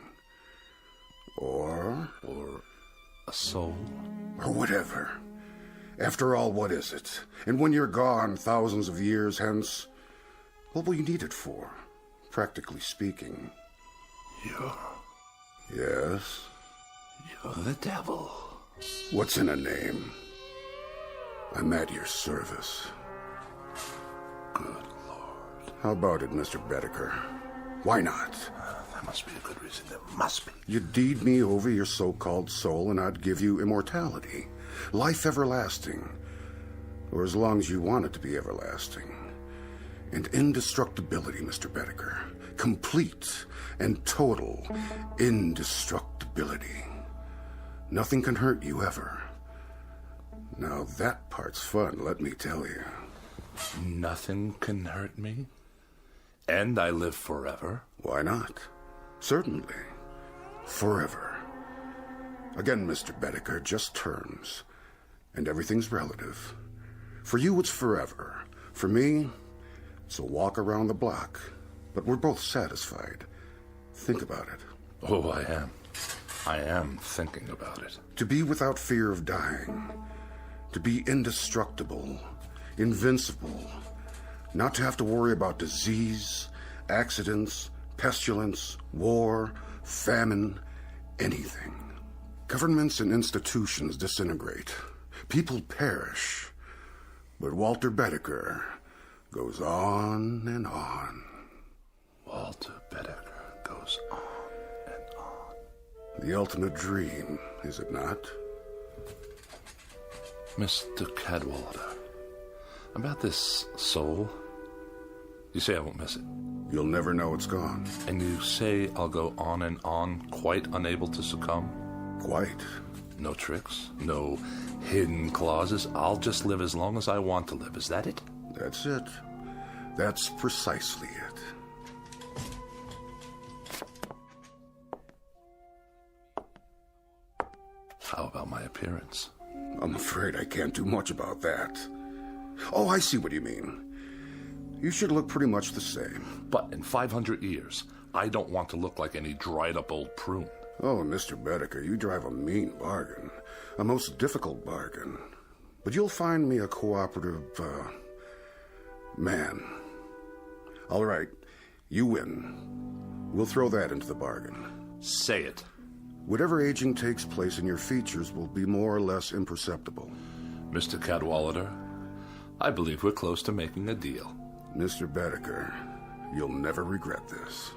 Or a soul. Or whatever. After all, what is it? And when you're gone thousands of years hence, what will you need it for? Practically speaking. Yes? You're the devil. What's in a name? I'm at your service. Good Lord. How about it, Mr. Bedecker? Why not? There must be a good reason. There must be. You'd deed me over your so-called soul, and I'd give you immortality. Life everlasting. Or as long as you want it to be everlasting. And indestructibility, Mr. Bedecker. Complete and total indestructibility. Nothing can hurt you ever. Now that part's fun, let me tell you. Nothing can hurt me? And I live forever? Why not? Certainly. Forever. Again, Mr. Bedecker, just terms. And everything's relative. For you, it's forever. For me, it's a walk around the block. But we're both satisfied. Think about it. Oh, I am. I am thinking about it. To be without fear of dying. To be indestructible. Invincible. Not to have to worry about disease, accidents, pestilence, war, famine, anything. Governments and institutions disintegrate. People perish. But Walter Bedecker goes on and on. Walter Bedecker goes on and on. The ultimate dream, is it not? Mr. Cadwallader, about this soul, you say I won't miss it. You'll never know it's gone. And you say I'll go on and on, quite unable to succumb? Quite. No tricks, no hidden clauses. I'll just live as long as I want to live. Is that it? That's it. That's precisely it. How about my appearance? I'm afraid I can't do much about that. Oh, I see what you mean. You should look pretty much the same. But in 500 years, I don't want to look like any dried-up old prune. Oh, Mr. Bedecker, you drive a mean bargain. A most difficult bargain. But you'll find me a cooperative, man. All right, you win. We'll throw that into the bargain. Say it. Whatever aging takes place in your features will be more or less imperceptible. Mr. Cadwallader, I believe we're close to making a deal. Mr. Bedecker, you'll never regret this.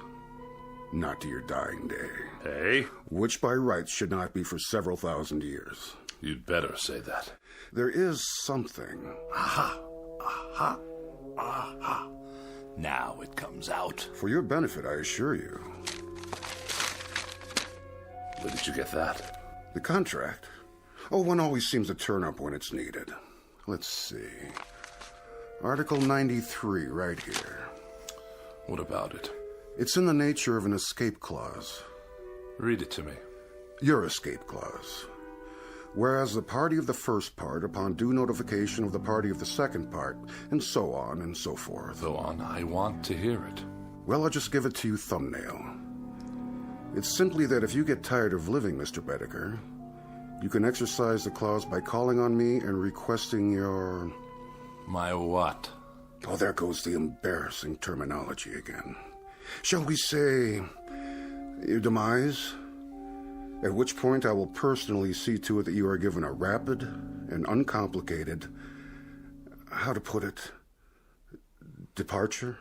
Not to your dying day. Hey? Which by rights should not be for several thousand years. You'd better say that. There is something. Aha! Aha! Aha! Now it comes out. For your benefit, I assure you. Where did you get that? The contract. Oh, one always seems to turn up when it's needed. Let's see. Article 93, right here. What about it? It's in the nature of an escape clause. Read it to me. Your escape clause. Whereas the party of the first part, upon due notification of the party of the second part, and so on and so forth. Go on, I want to hear it. Well, I'll just give it to you thumbnail. It's simply that if you get tired of living, Mr. Bedecker, you can exercise the clause by calling on me and requesting your... My what? Oh, there goes the embarrassing terminology again. Shall we say, your demise? At which point I will personally see to it that you are given a rapid and uncomplicated, how to put it, departure?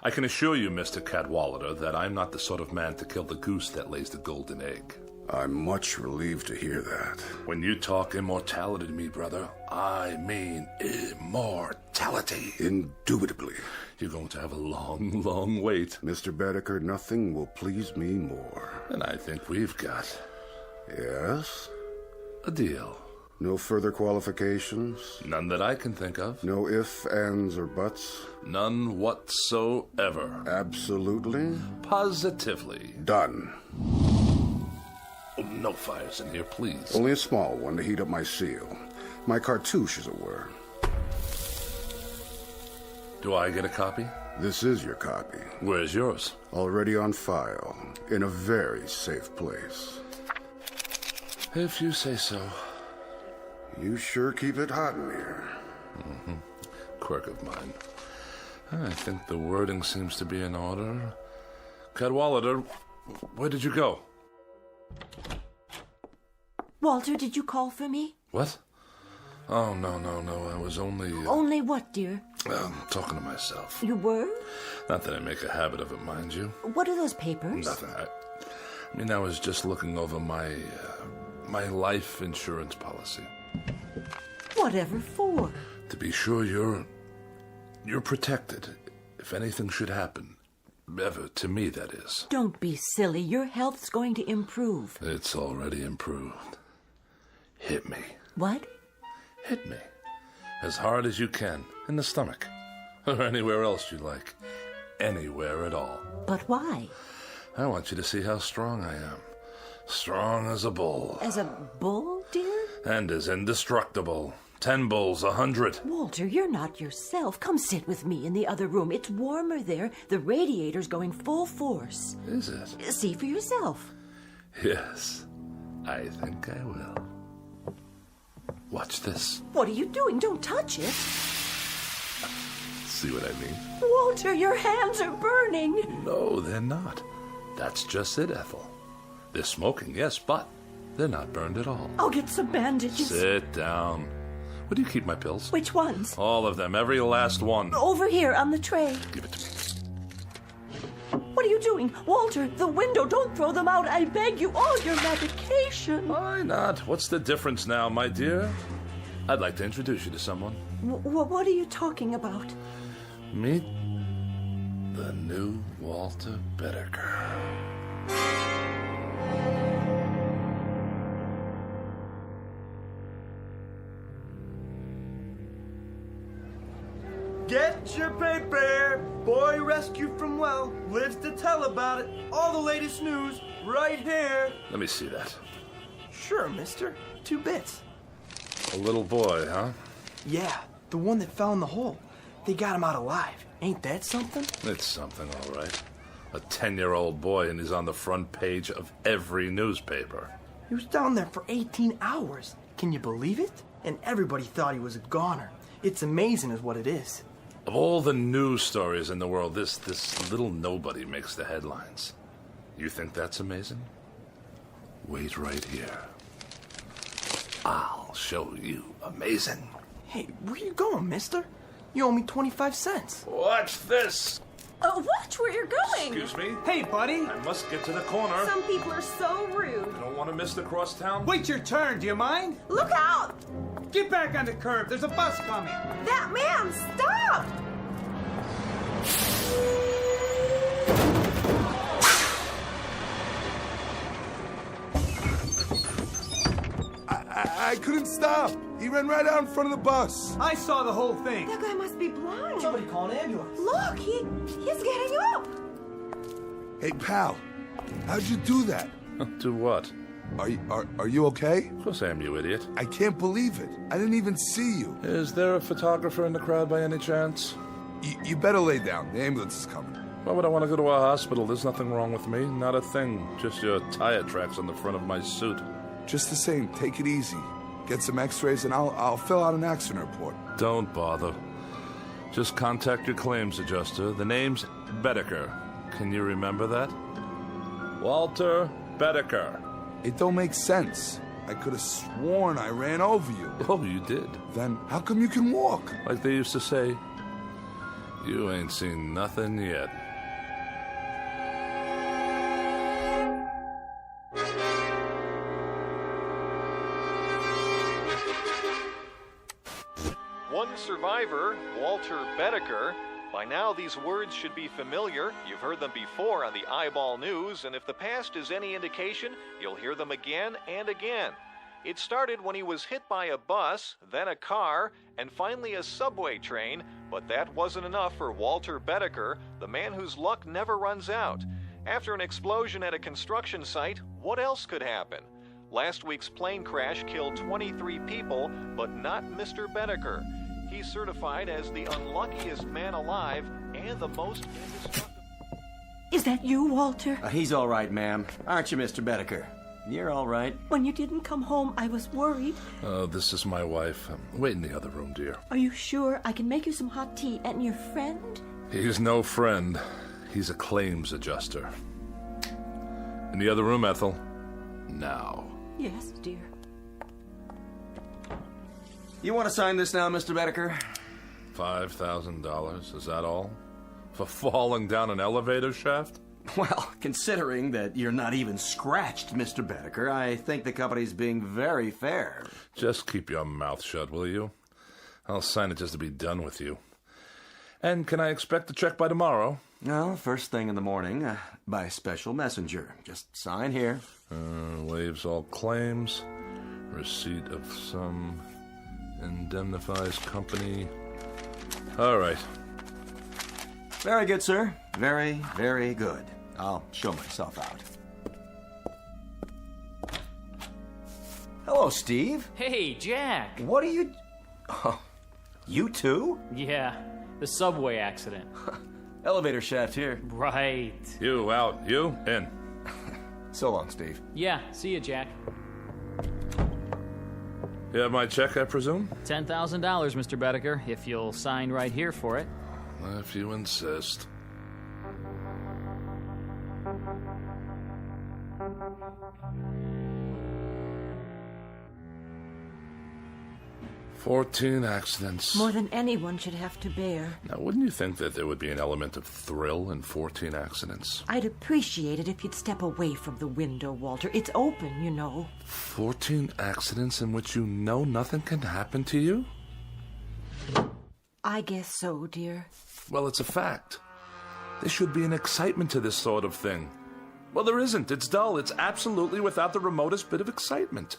I can assure you, Mr. Cadwallader, that I'm not the sort of man to kill the goose that lays the golden egg. I'm much relieved to hear that. When you talk immortality to me, brother, I mean immortality. Indubitably. You're going to have a long, long wait. Mr. Bedecker, nothing will please me more. And I think we've got... Yes? A deal. No further qualifications? None that I can think of. No ifs, ands, or buts? None whatsoever. Absolutely? Positively. Done. Oh, no fires in here, please. Only a small one to heat up my seal. My cartouche, as it were. Do I get a copy? This is your copy. Where's yours? Already on file, in a very safe place. If you say so. You sure keep it hot in here. Mm-hmm. Quirk of mine. I think the wording seems to be in order. Cadwallader, where did you go? Walter, did you call for me? What? Oh, no. I was only... Only what, dear? Talking to myself. You were? Not that I make a habit of it, mind you. What are those papers? Nothing. I was just looking over my life insurance policy. Whatever for? To be sure you're protected if anything should happen. Ever, to me, that is. Don't be silly. Your health's going to improve. It's already improved. Hit me. What? Hit me. As hard as you can, in the stomach. Or anywhere else you like. Anywhere at all. But why? I want you to see how strong I am. Strong as a bull. As a bull, dear? And as indestructible. 10 bulls, 100. Walter, you're not yourself. Come sit with me in the other room. It's warmer there. The radiator's going full force. Is it? See for yourself. Yes, I think I will. Watch this. What are you doing? Don't touch it. See what I mean? Walter, your hands are burning. No, they're not. That's just it, Ethel. They're smoking, yes, but they're not burned at all. I'll get some bandages. Sit down. Where do you keep my pills? Which ones? All of them, every last one. Over here on the tray. Give it to me. What are you doing? Walter, the window, don't throw them out. I beg you, all your medication. Why not? What's the difference now, my dear? I'd like to introduce you to someone. What are you talking about? Meet the new Walter Bedecker. Get your paper! Boy rescued from well, lives to tell about it. All the latest news, right here. Let me see that. Sure, mister. 2 bits. A little boy, huh? Yeah, the one that fell in the hole. They got him out alive. Ain't that something? It's something, all right. A 10-year-old boy, and he's on the front page of every newspaper. He was down there for 18 hours. Can you believe it? And everybody thought he was a goner. It's amazing is what it is. Of all the news stories in the world, this little nobody makes the headlines. You think that's amazing? Wait right here. I'll show you amazing. Hey, where you going, mister? You owe me 25 cents. Watch this. Watch where you're going. Excuse me? Hey, buddy. I must get to the corner. Some people are so rude. Don't want to miss the crosstown? Wait your turn, do you mind? Look out! Get back on the curb, there's a bus coming. That man, stop! I couldn't stop. He ran right out in front of the bus. I saw the whole thing. That guy must be blind. Somebody call an ambulance. Look, he's getting up. Hey, pal, how'd you do that? Do what? Are you okay? Of course I am, you idiot. I can't believe it. I didn't even see you. Is there a photographer in the crowd by any chance? You better lay down. The ambulance is coming. Why would I want to go to a hospital? There's nothing wrong with me. Not a thing. Just your tire tracks on the front of my suit. Just the same, take it easy. Get some x-rays and I'll fill out an accident report. Don't bother. Just contact your claims adjuster. The name's Bedecker. Can you remember that? Walter Bedecker. It don't make sense. I could have sworn I ran over you. Oh, you did? Then how come you can walk? Like they used to say, you ain't seen nothing yet. One survivor, Walter Bedecker. By now, these words should be familiar. You've heard them before on the Eyeball News, and if the past is any indication, you'll hear them again and again. It started when he was hit by a bus, then a car, and finally a subway train, but that wasn't enough for Walter Bedecker, the man whose luck never runs out. After an explosion at a construction site, what else could happen? Last week's plane crash killed 23 people, but not Mr. Bedecker. He's certified as the unluckiest man alive and the most indestructible. Is that you, Walter? He's all right, ma'am. Aren't you, Mr. Bedecker? You're all right. When you didn't come home, I was worried. Oh, this is my wife. Wait in the other room, dear. Are you sure? I can make you some hot tea. And your friend? He's no friend. He's a claims adjuster. In the other room, Ethel. Now. Yes, dear. You want to sign this now, Mr. Bedecker? $5,000, is that all? For falling down an elevator shaft? Well, considering that you're not even scratched, Mr. Bedecker, I think the company's being very fair. Just keep your mouth shut, will you? I'll sign it just to be done with you. And can I expect the check by tomorrow? No, first thing in the morning, by special messenger. Just sign here. Waives all claims. Receipt of some Indemnifies company. All right. Very good, sir. Very, very good. I'll show myself out. Hello, Steve. Hey, Jack. What are you... Oh, you too? Yeah, the subway accident. Elevator shaft here. Right. You out. You in. So long, Steve. Yeah, see you, Jack. You have my check, I presume? $10,000, Mr. Bedecker, if you'll sign right here for it. If you insist. "14 accidents. More than anyone should have to bear. Now, wouldn't you think that there would be an element of thrill in 14 accidents? I'd appreciate it if you'd step away from the window, Walter. It's open, you know. 14 accidents in which you know nothing can happen to you? I guess so, dear. Well, it's a fact. There should be an excitement to this sort of thing. Well, there isn't. It's dull. It's absolutely without the remotest bit of excitement.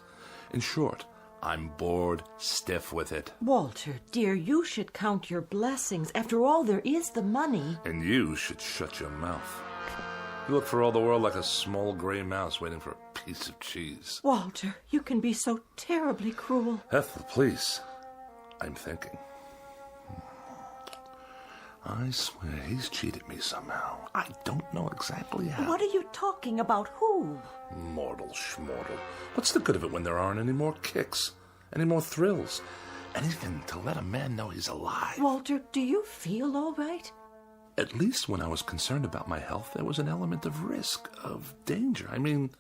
In short, I'm bored stiff with it. Walter, dear, you should count your blessings. After all, there is the money. And you should shut your mouth. You look for all the world like a small gray mouse waiting for a piece of cheese. Walter, you can be so terribly cruel. Ethel, please. I'm thinking. I swear he's cheated me somehow. I don't know exactly how. What are you talking about? Who? Mortal schmortal. What's the good of it when there aren't any more kicks? Any more thrills? Anything to let a man know he's alive. Walter, do you feel all right? At least when I was concerned about my health, there was an element of risk, of danger. I mean,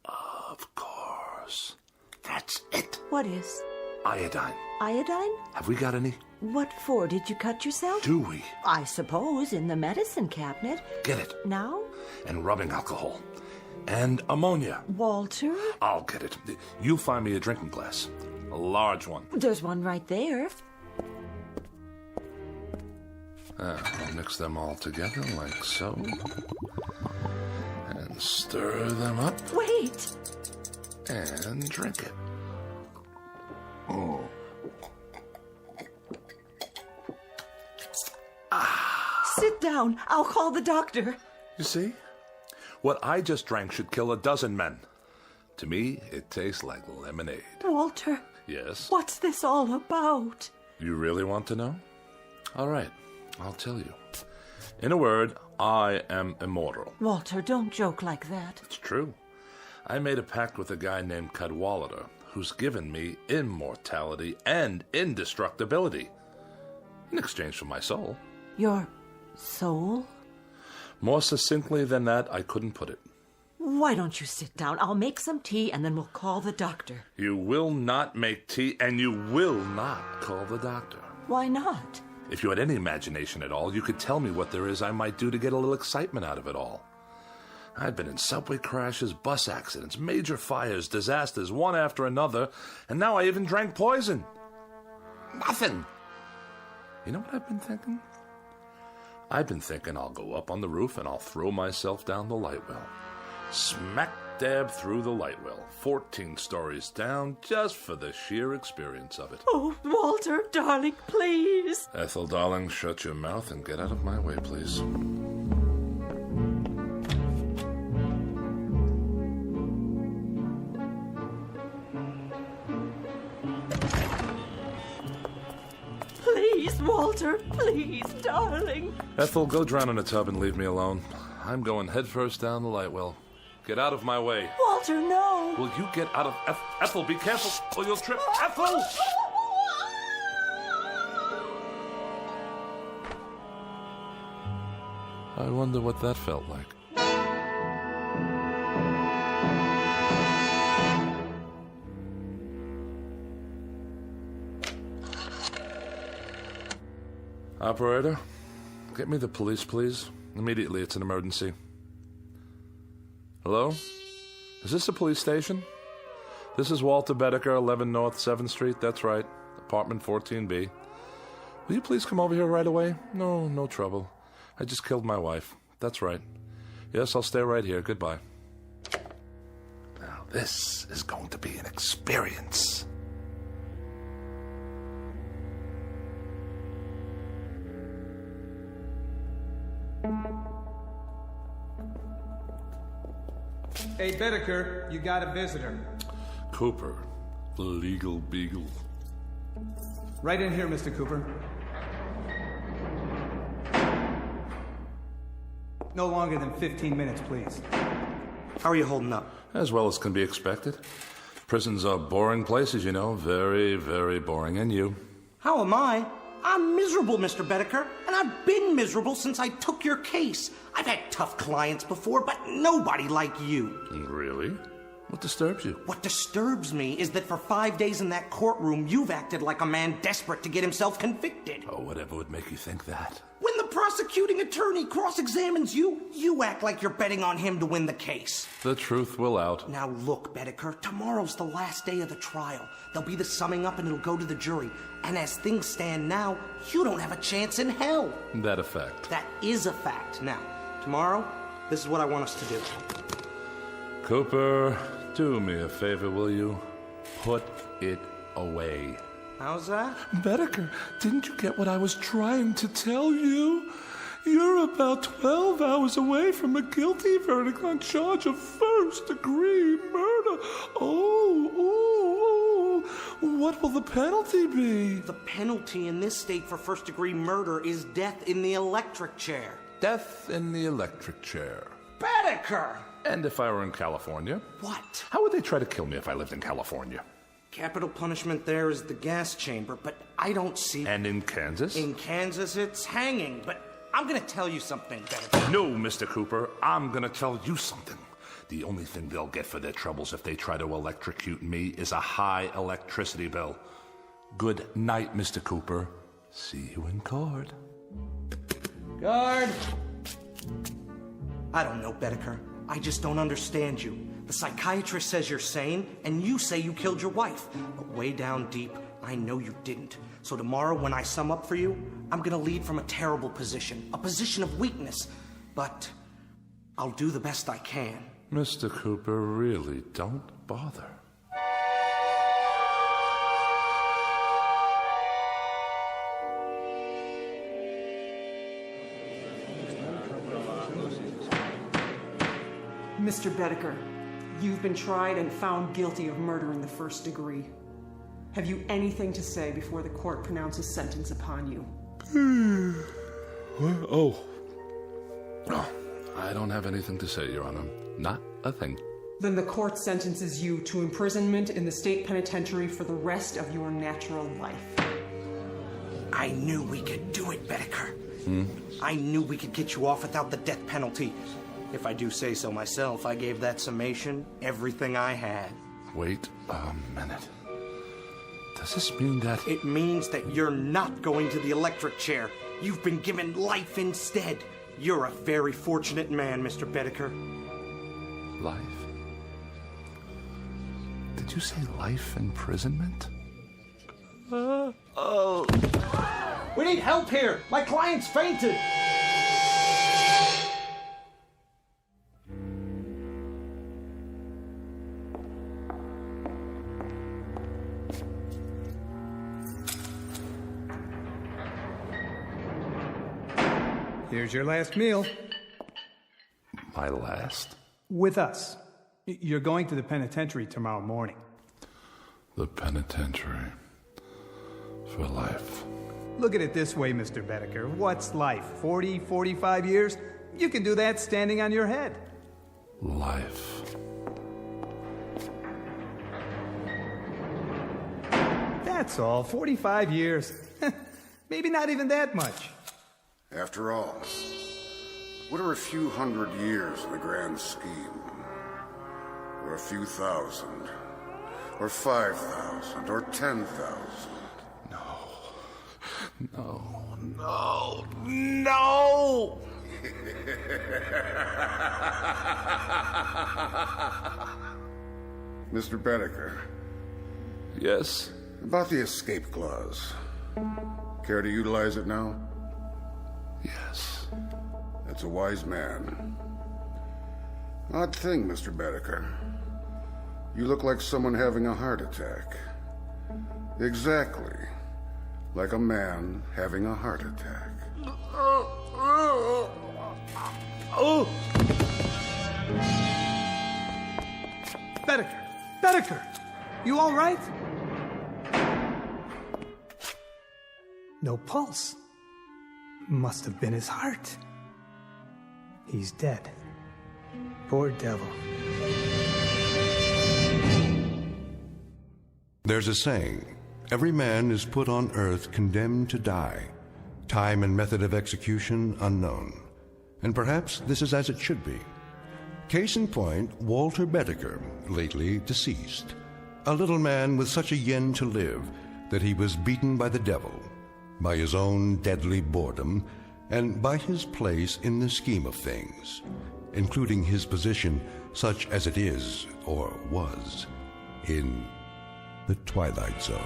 of course. That's it. What is? Iodine. Iodine? Have we got any? What for? Did you cut yourself? Do we? I suppose in the medicine cabinet. Get it. Now? And rubbing alcohol. And ammonia. Walter? I'll get it. You find me a drinking glass. A large one. There's one right there. I'll mix them all together like so. And stir them up. Wait! And drink it. Oh. Sit down. I'll call the doctor. You see? What I just drank should kill a dozen men. To me, it tastes like lemonade. Walter. Yes? What's this all about? You really want to know? All right, I'll tell you. In a word, I am immortal. Walter, don't joke like that. It's true. I made a pact with a guy named Cadwallader, who's given me immortality and indestructibility in exchange for my soul. Your soul? More succinctly than that, I couldn't put it. Why don't you sit down? I'll make some tea and then we'll call the doctor. You will not make tea and you will not call the doctor. Why not? If you had any imagination at all, you could tell me what there is I might do to get a little excitement out of it all. I've been in subway crashes, bus accidents, major fires, disasters, one after another, and now I even drank poison. Nothing. You know what I've been thinking? I've been thinking I'll go up on the roof and I'll throw myself down the light well. Smack dab through the light well, 14 stories down, just for the sheer experience of it. Oh, Walter, darling, please. Ethel, darling, shut your mouth and get out of my way, please. Please, Walter, please, darling. Ethel, go drown in a tub and leave me alone. I'm going headfirst down the light well. Get out of my way. Walter, no. Will you get out of... Ethel, be careful or you'll trip. Ethel! I wonder what that felt like. Operator, get me the police, please. Immediately, it's an emergency. Hello? Is this a police station? This is Walter Bedecker, 11 North 7th Street. That's right. Apartment 14B. Will you please come over here right away? No trouble. I just killed my wife. That's right. Yes, I'll stay right here. Goodbye. Now, this is going to be an experience. Hey, Bedecker, you got a visitor. Cooper, legal beagle. Right in here, Mr. Cooper. No longer than 15 minutes, please. How are you holding up? As well as can be expected. Prisons are boring places, you know. Very, very boring. And you? How am I? I'm miserable, Mr. Bedecker, and I've been miserable since I took your case. I've had tough clients before, but nobody like you. Really? What disturbs you? What disturbs me is that for 5 days in that courtroom, you've acted like a man desperate to get himself convicted. Oh, whatever would make you think that? When the prosecuting attorney cross-examines you, you act like you're betting on him to win the case. The truth will out. Now look, Bedecker, tomorrow's the last day of the trial. There'll be the summing up and it'll go to the jury. And as things stand now, you don't have a chance in hell. That a fact? That is a fact. Now, tomorrow, this is what I want us to do. Cooper, do me a favor, will you? Put it away. How's that? Bedecker, didn't you get what I was trying to tell you? You're about 12 hours away from a guilty verdict on charge of first-degree murder. Oh, what will the penalty be? The penalty in this state for first-degree murder is death in the electric chair. Death in the electric chair. Bedecker! And if I were in California? What? How would they try to kill me if I lived in California? Capital punishment there is the gas chamber, but I don't see... And in Kansas? In Kansas, it's hanging, but I'm gonna tell you something, Bedecker. No, Mr. Cooper, I'm gonna tell you something. The only thing they'll get for their troubles if they try to electrocute me is a high electricity bill. Good night, Mr. Cooper. See you in court. Guard! I don't know, Bedecker. I just don't understand you. The psychiatrist says you're sane, and you say you killed your wife. But way down deep, I know you didn't. So tomorrow, when I sum up for you, I'm gonna lead from a terrible position, a position of weakness. But I'll do the best I can. Mr. Cooper, really, don't bother. Mr. Bedecker, you've been tried and found guilty of murder in the first degree. Have you anything to say before the court pronounces sentence upon you? Oh, I don't have anything to say, Your Honor. Not a thing. Then the court sentences you to imprisonment in the state penitentiary for the rest of your natural life. I knew we could do it, Bedecker. I knew we could get you off without the death penalty. If I do say so myself, I gave that summation everything I had. Wait a minute. Does this mean that... It means that you're not going to the electric chair. You've been given life instead. You're a very fortunate man, Mr. Bedecker. Life? Did you say life imprisonment? We need help here! My client's fainted! Here's your last meal. My last? With us. You're going to the penitentiary tomorrow morning. The penitentiary. For life. Look at it this way, Mr. Bedecker. What's life? 40, 45 years? You can do that standing on your head. Life. That's all. 45 years. Maybe not even that much. After all, what are a few hundred years in the grand scheme? Or a few thousand? Or 5,000? Or 10,000? No! Mr. Bedecker. Yes? About the escape clause. Care to utilize it now? Yes. That's a wise man. Odd thing, Mr. Bedecker. You look like someone having a heart attack. Exactly. Like a man having a heart attack. Bedecker! You all right? No pulse. Must have been his heart. He's dead. Poor devil. There's a saying, every man is put on earth condemned to die, time and method of execution unknown. And perhaps this is as it should be. Case in point, Walter Bedecker, lately deceased. A little man with such a yen to live that he was beaten by the devil, by his own deadly boredom, and by his place in the scheme of things, including his position, such as it is, or was, in the Twilight Zone.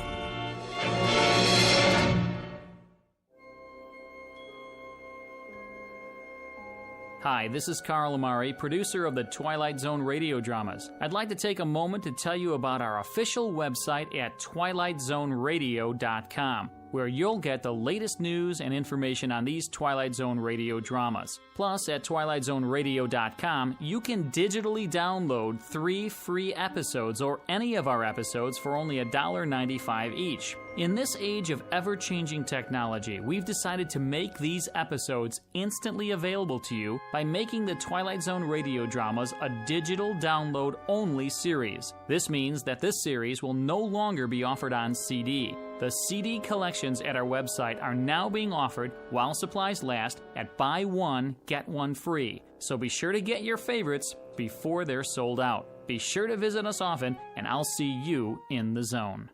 Hi, this is Carl Amari, producer of the Twilight Zone radio dramas. I'd like to take a moment to tell you about our official website at twilightzoneradio.com, where you'll get the latest news and information on these Twilight Zone radio dramas. Plus, at twilightzoneradio.com, you can digitally download 3 free episodes or any of our episodes for only $1.95 each. In this age of ever-changing technology, we've decided to make these episodes instantly available to you by making the Twilight Zone radio dramas a digital download-only series. This means that this series will no longer be offered on CD. The CD collections at our website are now being offered while supplies last at buy one, get one free. So be sure to get your favorites before they're sold out. Be sure to visit us often, and I'll see you in the zone.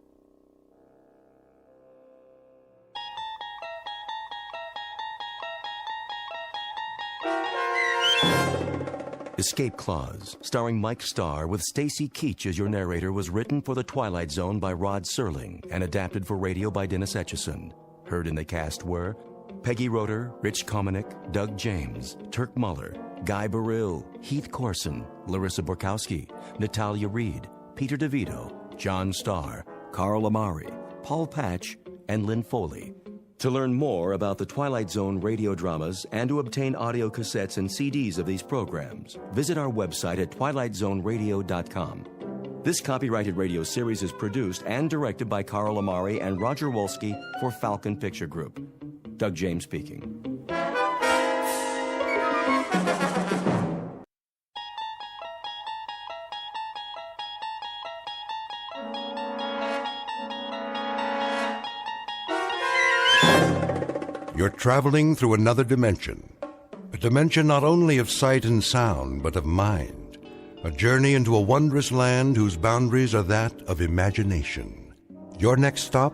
Escape Clause, starring Mike Starr with Stacy Keach as your narrator, was written for The Twilight Zone by Rod Serling and adapted for radio by Dennis Etchison. Heard in the cast were Peggy Roeder, Rich Komanek, Doug James, Turk Muller, Guy Burrill, Heath Corson, Larissa Borkowski, Natalia Reed, Peter DeVito, John Starr, Carl Amari, Paul Patch, and Lynn Foley. To learn more about the Twilight Zone radio dramas and to obtain audio cassettes and CDs of these programs, visit our website at twilightzoneradio.com. This copyrighted radio series is produced and directed by Carl Amari and Roger Wolski for Falcon Picture Group. Doug James speaking. You're traveling through another dimension. A dimension not only of sight and sound, but of mind. A journey into a wondrous land whose boundaries are that of imagination. Your next stop?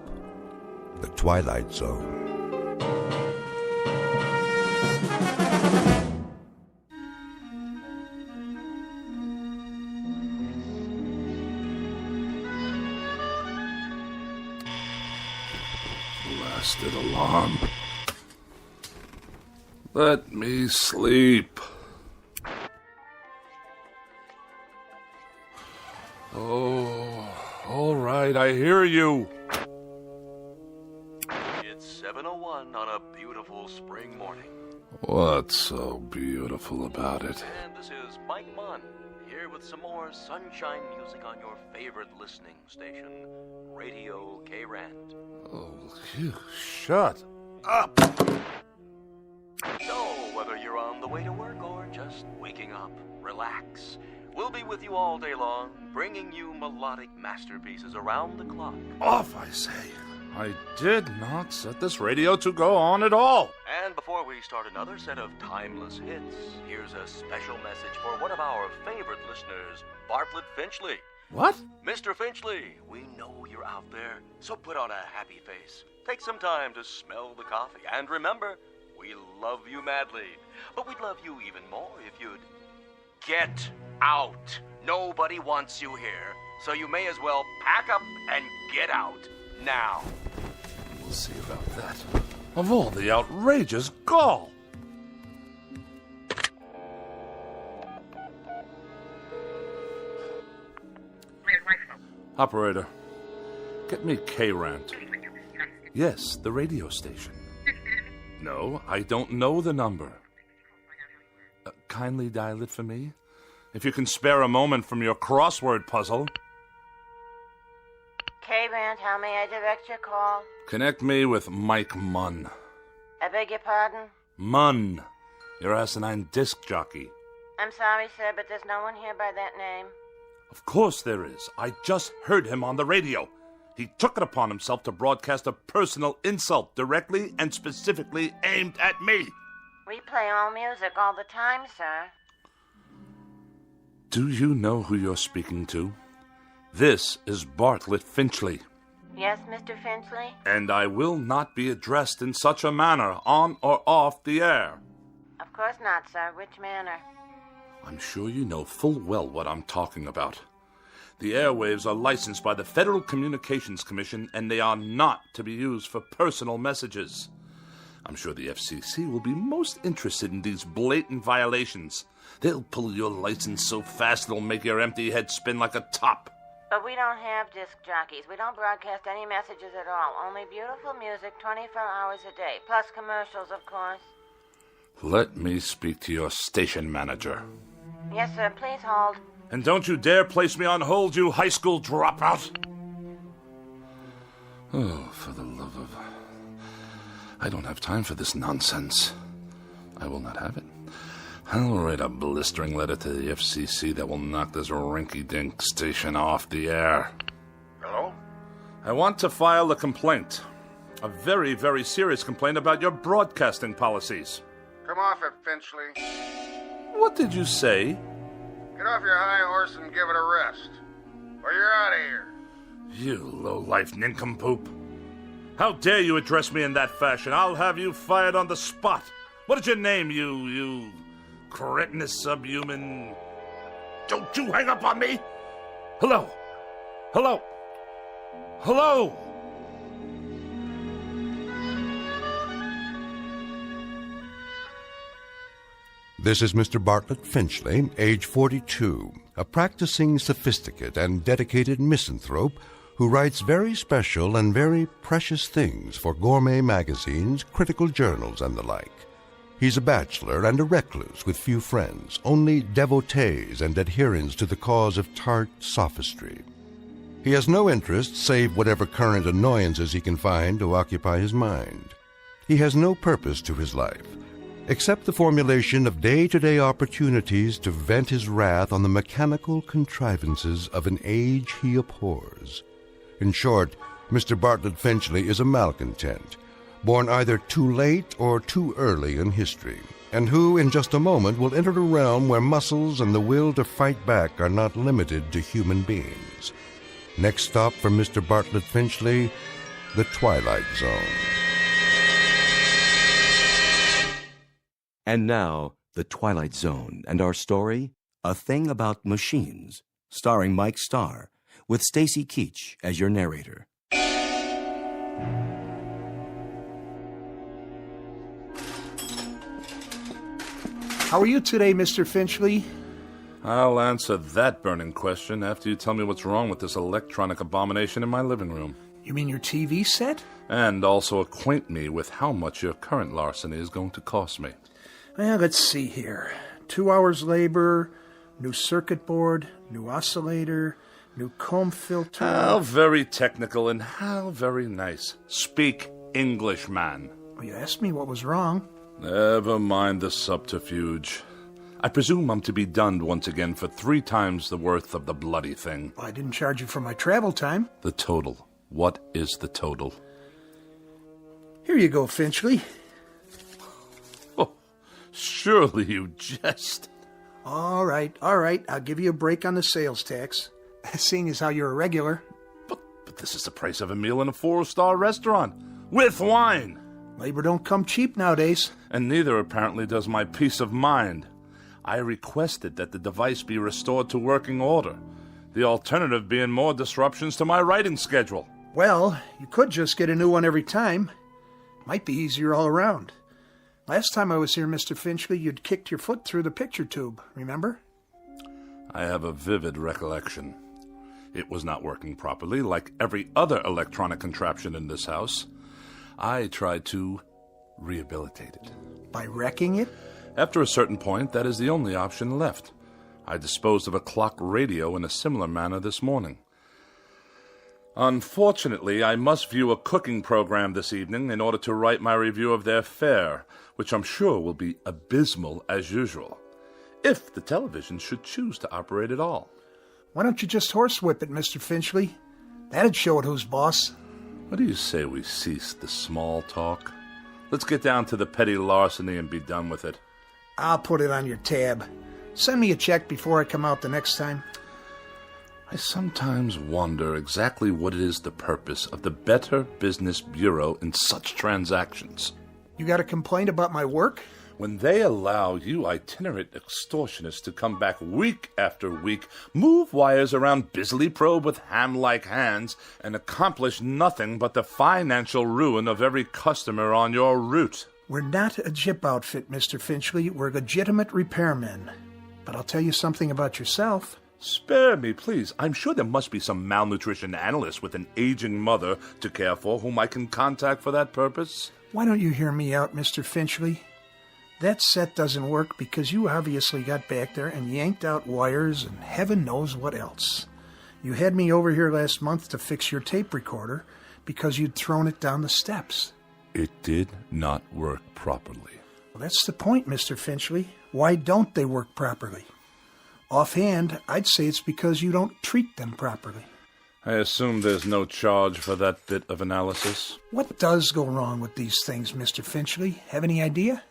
The Twilight Zone. Blasted alarm. Let me sleep. Oh, all right, I hear you. It's 7:01 on a beautiful spring morning. What's so beautiful about it? And this is Mike Munn, here with some more sunshine music on your favorite listening station, Radio K-Rand. Oh, you shut up. So, whether you're on the way to work or just waking up, relax. We'll be with you all day long, bringing you melodic masterpieces around the clock. Off, I say. I did not set this radio to go on at all. And before we start another set of timeless hits, here's a special message for one of our favorite listeners, Bartlett Finchley. What? Mr. Finchley, we know you're out there, so put on a happy face. Take some time to smell the coffee, and remember, we love you madly, but we'd love you even more if you'd get out. Nobody wants you here, so you may as well pack up and get out now. We'll see about that. Of all the outrageous gall. Operator, get me K-Rant. Yes, the radio station. No, I don't know the number. Kindly dial it for me, if you can spare a moment from your crossword puzzle. K-Band, how may I direct your call? Connect me with Mike Munn. I beg your pardon? Munn, your asinine disc jockey. I'm sorry, sir, but there's no one here by that name. Of course there is. I just heard him on the radio. He took it upon himself to broadcast a personal insult directly and specifically aimed at me. We play all music all the time, sir. Do you know who you're speaking to? This is Bartlett Finchley. Yes, Mr. Finchley? And I will not be addressed in such a manner, on or off the air. Of course not, sir. Which manner? I'm sure you know full well what I'm talking about. The airwaves are licensed by the Federal Communications Commission, and they are not to be used for personal messages. I'm sure the FCC will be most interested in these blatant violations. They'll pull your license so fast it'll make your empty head spin like a top. But we don't have disc jockeys. We don't broadcast any messages at all. Only beautiful music 24 hours a day. Plus commercials, of course. Let me speak to your station manager. Yes, sir. Please hold. And don't you dare place me on hold, you high school dropout. Oh, for the love of... I don't have time for this nonsense. I will not have it. I'll write a blistering letter to the FCC that will knock this rinky-dink station off the air. Hello? I want to file a complaint. A very, very serious complaint about your broadcasting policies. Come off it, Finchley. What did you say? Get off your high horse and give it a rest. Or you're out of here. You low-life nincompoop. How dare you address me in that fashion? I'll have you fired on the spot. What is your name, you cretinous subhuman? Don't you hang up on me! Hello? Hello? Hello? This is Mr. Bartlett Finchley, age 42, a practicing sophisticate and dedicated misanthrope who writes very special and very precious things for gourmet magazines, critical journals, and the like. He's a bachelor and a recluse with few friends, only devotees and adherents to the cause of tart sophistry. He has no interest save whatever current annoyances he can find to occupy his mind. He has no purpose to his life, except the formulation of day-to-day opportunities to vent his wrath on the mechanical contrivances of an age he abhors. In short, Mr. Bartlett Finchley is a malcontent, born either too late or too early in history, and who in just a moment will enter a realm where muscles and the will to fight back are not limited to human beings. Next stop for Mr. Bartlett Finchley, the Twilight Zone. And now, the Twilight Zone and our story, A Thing About Machines, starring Mike Starr, with Stacy Keach as your narrator. How are you today, Mr. Finchley? I'll answer that burning question after you tell me what's wrong with this electronic abomination in my living room. You mean your TV set? And also acquaint me with how much your current larceny is going to cost me. Well, let's see here. 2 hours labor, new circuit board, new oscillator, new comb filter. How very technical and how very nice. Speak English, man. Well, you asked me what was wrong. Never mind the subterfuge. I presume I'm to be dunned once again for 3 times the worth of the bloody thing. Well, I didn't charge you for my travel time. The total. What is the total? Here you go, Finchley. Oh, surely you jest. All right. I'll give you a break on the sales tax, seeing as how you're a regular. But this is the price of a meal in a 4-star restaurant, with wine. Labor don't come cheap nowadays. And neither, apparently, does my peace of mind. I requested that the device be restored to working order, the alternative being more disruptions to my writing schedule. Well, you could just get a new one every time. Might be easier all around. Last time I was here, Mr. Finchley, you'd kicked your foot through the picture tube, remember? I have a vivid recollection. It was not working properly, like every other electronic contraption in this house. I tried to rehabilitate it. By wrecking it? After a certain point, that is the only option left. I disposed of a clock radio in a similar manner this morning. Unfortunately, I must view a cooking program this evening in order to write my review of their fare, which I'm sure will be abysmal as usual, if the television should choose to operate at all. Why don't you just horsewhip it, Mr. Finchley? That'd show it who's boss. What do you say we cease the small talk? Let's get down to the petty larceny and be done with it. I'll put it on your tab. Send me a check before I come out the next time. I sometimes wonder exactly what it is the purpose of the Better Business Bureau in such transactions. You got a complaint about my work? When they allow you itinerant extortionists to come back week after week, move wires around, busily probe with ham-like hands, and accomplish nothing but the financial ruin of every customer on your route. We're not a jip outfit, Mr. Finchley. We're legitimate repairmen. But I'll tell you something about yourself. Spare me, please. I'm sure there must be some malnutrition analyst with an aging mother to care for whom I can contact for that purpose. Why don't you hear me out, Mr. Finchley? That set doesn't work because you obviously got back there and yanked out wires and heaven knows what else. You had me over here last month to fix your tape recorder because you'd thrown it down the steps. It did not work properly. Well, that's the point, Mr. Finchley. Why don't they work properly? Offhand, I'd say it's because you don't treat them properly. I assume there's no charge for that bit of analysis. What does go wrong with these things, Mr. Finchley? Have any idea?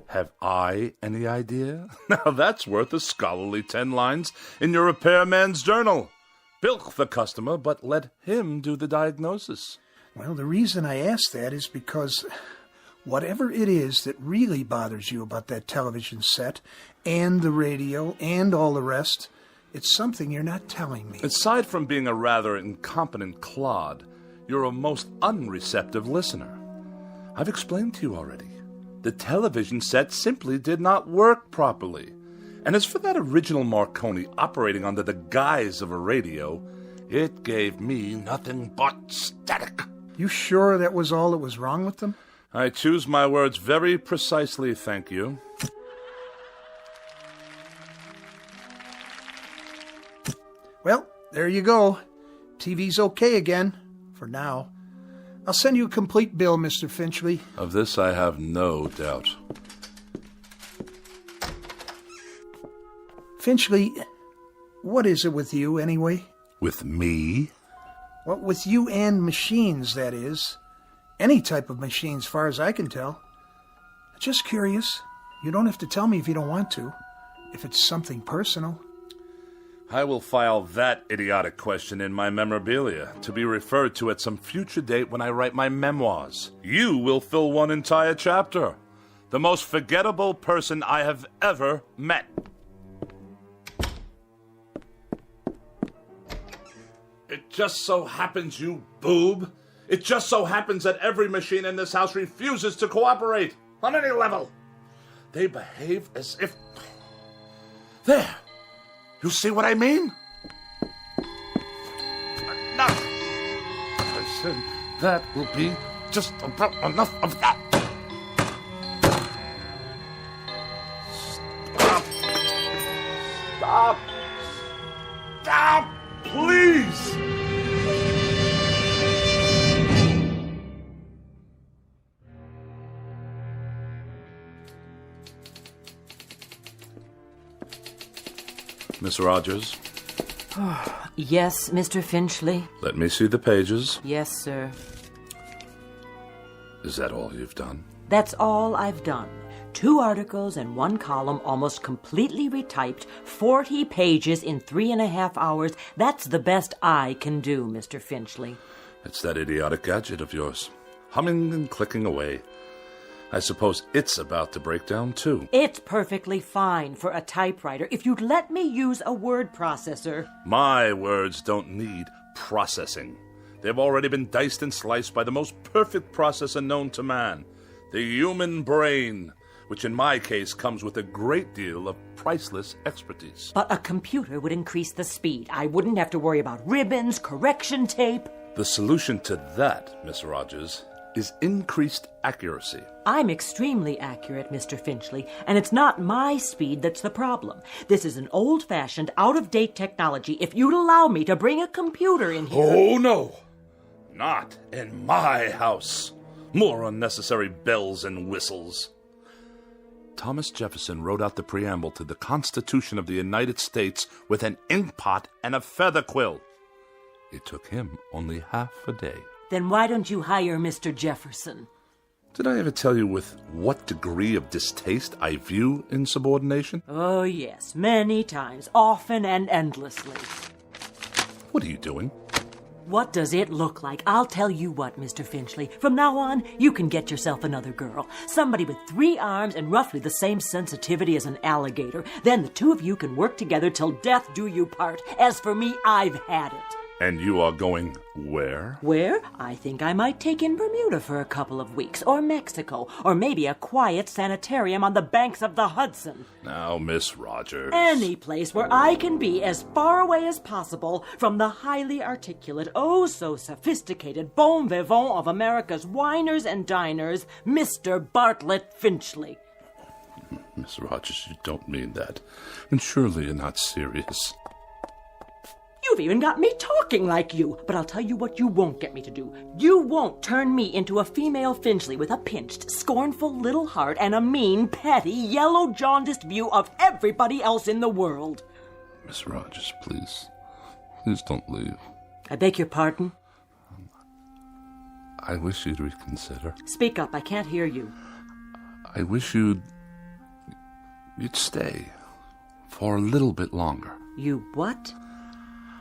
Have I any idea? Now that's worth a scholarly 10 lines in your repairman's journal. Bilk the customer, but let him do the diagnosis. Well, the reason I ask that is because whatever it is that really bothers you about that television set and the radio and all the rest, it's something you're not telling me. Aside from being a rather incompetent clod, you're a most unreceptive listener. I've explained to you already. The television set simply did not work properly. And as for that original Marconi operating under the guise of a radio, it gave me nothing but static. You sure that was all that was wrong with them? I choose my words very precisely, thank you. Well, there you go. TV's okay again, for now. I'll send you a complete bill, Mr. Finchley. Of this I have no doubt. Finchley, what is it with you, anyway? With me? Well, with you and machines, that is. Any type of machine, as far as I can tell. Just curious. You don't have to tell me if you don't want to. If it's something personal. I will file that idiotic question in my memorabilia, to be referred to at some future date when I write my memoirs. You will fill one entire chapter. The most forgettable person I have ever met. It just so happens, you boob. It just so happens that every machine in this house refuses to cooperate on any level. They behave as if... There! You see what I mean? Enough! I said that will be just about enough of that. Stop! Stop! Stop! Please! Miss Rogers? Yes, Mr. Finchley? Let me see the pages. Yes, sir. Is that all you've done? That's all I've done. 2 articles and 1 column, almost completely retyped, 40 pages in 3.5 hours. That's the best I can do, Mr. Finchley. It's that idiotic gadget of yours, humming and clicking away. I suppose it's about to break down, too. It's perfectly fine for a typewriter if you'd let me use a word processor. My words don't need processing. They've already been diced and sliced by the most perfect processor known to man, the human brain, which in my case comes with a great deal of priceless expertise. But a computer would increase the speed. I wouldn't have to worry about ribbons, correction tape. The solution to that, Miss Rogers, is increased accuracy. I'm extremely accurate, Mr. Finchley, and it's not my speed that's the problem. This is an old-fashioned, out-of-date technology. If you'd allow me to bring a computer in here... Oh, no. Not in my house. More unnecessary bells and whistles. Thomas Jefferson wrote out the preamble to the Constitution of the United States with an inkpot and a feather quill. It took him only half a day. Then why don't you hire Mr. Jefferson? Did I ever tell you with what degree of distaste I view insubordination? Oh, yes, many times, often and endlessly. What are you doing? What does it look like? I'll tell you what, Mr. Finchley. From now on, you can get yourself another girl. Somebody with 3 arms and roughly the same sensitivity as an alligator. Then the two of you can work together till death do you part. As for me, I've had it. And you are going where? Where? I think I might take in Bermuda for a couple of weeks, or Mexico, or maybe a quiet sanitarium on the banks of the Hudson. Now, Miss Rogers. Any place where I can be as far away as possible from the highly articulate, oh so sophisticated bon vivant of America's winers and diners, Mr. Bartlett Finchley. Miss Rogers, you don't mean that. And surely you're not serious. You've even got me talking like you. But I'll tell you what you won't get me to do. You won't turn me into a female Finchley with a pinched, scornful little heart and a mean, petty, yellow, jaundiced view of everybody else in the world. Miss Rogers, please. Please don't leave. I beg your pardon? I wish you'd reconsider. Speak up. I can't hear you. I wish you'd stay for a little bit longer. You what?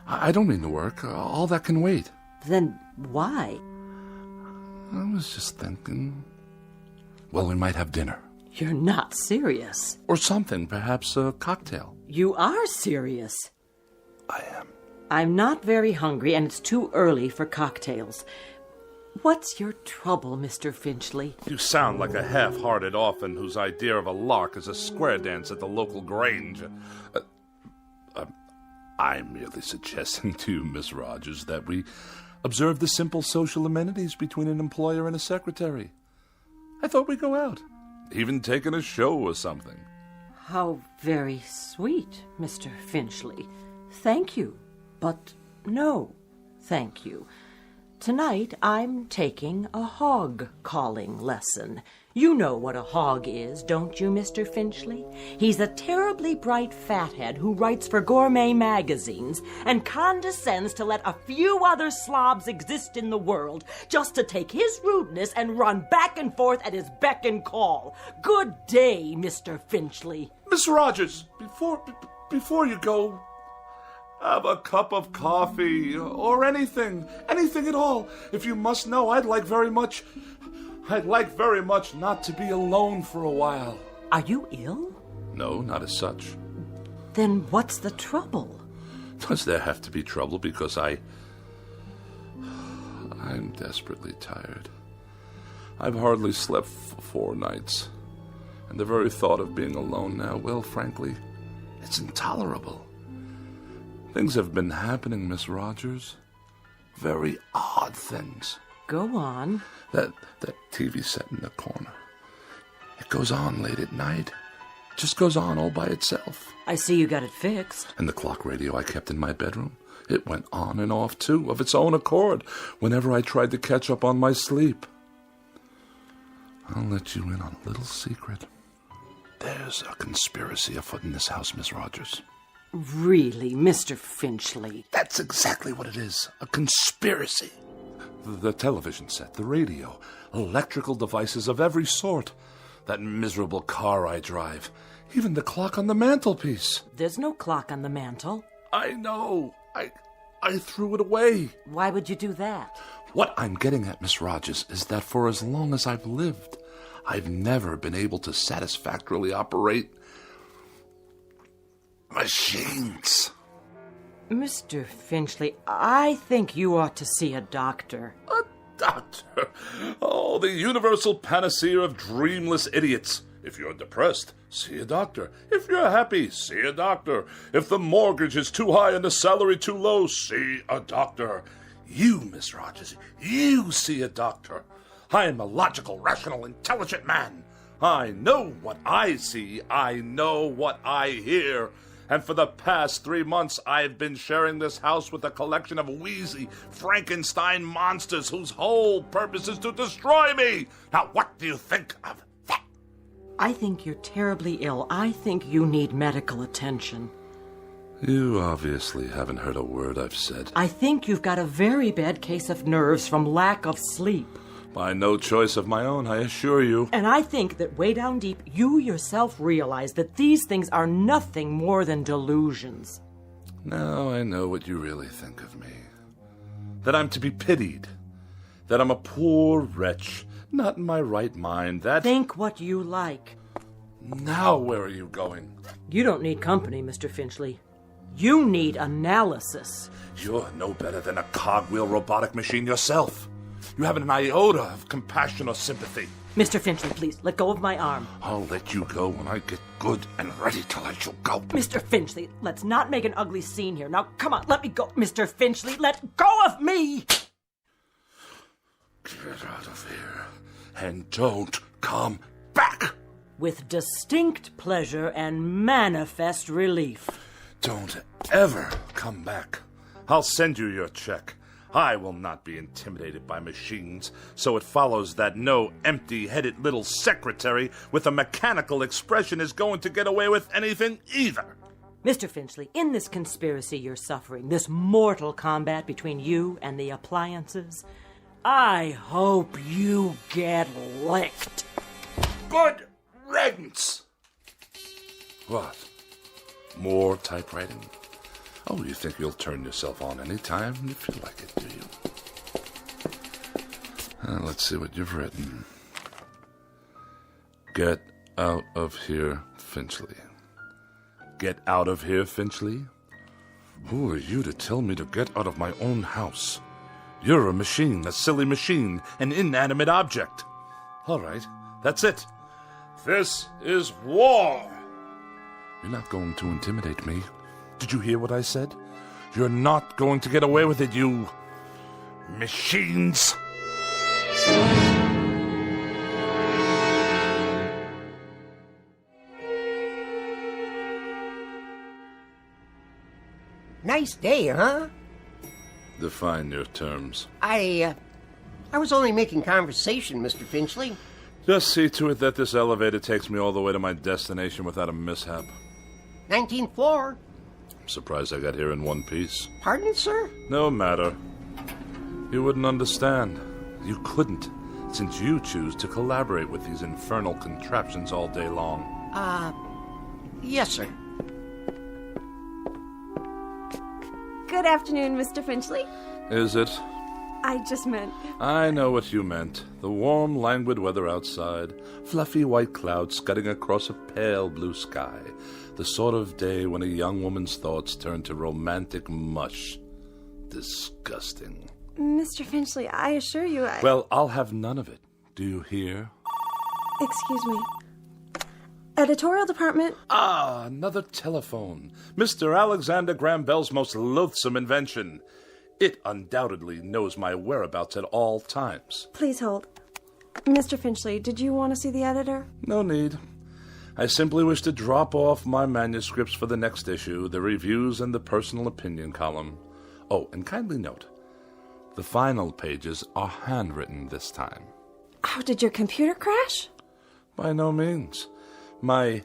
I don't mean to work. All that can wait. Then why? I was just thinking... Well, we might have dinner. You're not serious. Or something, perhaps a cocktail. You are serious. I am. I'm not very hungry, and it's too early for cocktails. What's your trouble, Mr. Finchley? You sound like a half-hearted orphan whose idea of a lark is a square dance at the local grange. I'm merely suggesting to you, Miss Rogers, that we observe the simple social amenities between an employer and a secretary. I thought we'd go out, even taking a show or something. How very sweet, Mr. Finchley. Thank you, but no, thank you. Tonight I'm taking a hog-calling lesson. You know what a hog is, don't you, Mr. Finchley? He's a terribly bright fathead who writes for gourmet magazines and condescends to let a few other slobs exist in the world just to take his rudeness and run back and forth at his beck and call. Good day, Mr. Finchley. Miss Rogers, before you go, have a cup of coffee or anything at all. If you must know, I'd like very much not to be alone for a while. Are you ill? No, not as such. Then what's the trouble? Does there have to be trouble because I'm desperately tired. I've hardly slept for 4 nights. And the very thought of being alone now, well, frankly, it's intolerable. Things have been happening, Miss Rogers. Very odd things. Go on. That TV set in the corner. It goes on late at night. It just goes on all by itself. I see you got it fixed. And the clock radio I kept in my bedroom. It went on and off, too, of its own accord, whenever I tried to catch up on my sleep. I'll let you in on a little secret. There's a conspiracy afoot in this house, Miss Rogers. Really, Mr. Finchley? That's exactly what it is. A conspiracy. The television set, the radio, electrical devices of every sort. That miserable car I drive. Even the clock on the mantelpiece. There's no clock on the mantel. I know. I threw it away. Why would you do that? What I'm getting at, Miss Rogers, is that for as long as I've lived, I've never been able to satisfactorily operate machines. Mr. Finchley, I think you ought to see a doctor. A doctor? Oh, the universal panacea of dreamless idiots. If you're depressed, see a doctor. If you're happy, see a doctor. If the mortgage is too high and the salary too low, see a doctor. You, Miss Rogers, you see a doctor. I am a logical, rational, intelligent man. I know what I see. I know what I hear. And for the past 3 months, I've been sharing this house with a collection of wheezy Frankenstein monsters whose whole purpose is to destroy me. Now, what do you think of that? I think you're terribly ill. I think you need medical attention. You obviously haven't heard a word I've said. I think you've got a very bad case of nerves from lack of sleep. By no choice of my own, I assure you. And I think that way down deep, you yourself realize that these things are nothing more than delusions. Now I know what you really think of me. That I'm to be pitied. That I'm a poor wretch, not in my right mind. That... Think what you like. Now where are you going? You don't need company, Mr. Finchley. You need analysis. You're no better than a cogwheel robotic machine yourself. You haven't an iota of compassion or sympathy. Mr. Finchley, please, let go of my arm. I'll let you go when I get good and ready to let you go. Mr. Finchley, let's not make an ugly scene here. Now, come on, let me go. Mr. Finchley, let go of me! Get out of here and don't come back! With distinct pleasure and manifest relief. Don't ever come back. I'll send you your check. I will not be intimidated by machines, so it follows that no empty-headed little secretary with a mechanical expression is going to get away with anything either. Mr. Finchley, in this conspiracy you're suffering, this mortal combat between you and the appliances, I hope you get licked. Good riddance! What? More typewriting? Oh, you think you'll turn yourself on any time you feel like it, do you? Let's see what you've written. Get out of here, Finchley. Get out of here, Finchley? Who are you to tell me to get out of my own house? You're a machine, a silly machine, an inanimate object. All right, that's it. This is war. You're not going to intimidate me. Did you hear what I said? You're not going to get away with it, you machines! Nice day, huh? Define your terms. I was only making conversation, Mr. Finchley. Just see to it that this elevator takes me all the way to my destination without a mishap. 19th floor. I'm surprised I got here in one piece. Pardon, sir? No matter. You wouldn't understand. You couldn't, since you choose to collaborate with these infernal contraptions all day long. Yes, sir. Good afternoon, Mr. Finchley. Is it? I just meant... I know what you meant. The warm, languid weather outside, fluffy white clouds scudding across a pale blue sky. The sort of day when a young woman's thoughts turn to romantic mush. Disgusting. Mr. Finchley, I assure you Well, I'll have none of it. Do you hear? Excuse me. Editorial department... Ah, another telephone. Mr. Alexander Graham Bell's most loathsome invention. It undoubtedly knows my whereabouts at all times. Please hold. Mr. Finchley, did you want to see the editor? No need. I simply wish to drop off my manuscripts for the next issue, the reviews and the personal opinion column. Oh, and kindly note, the final pages are handwritten this time. Oh, did your computer crash? By no means. My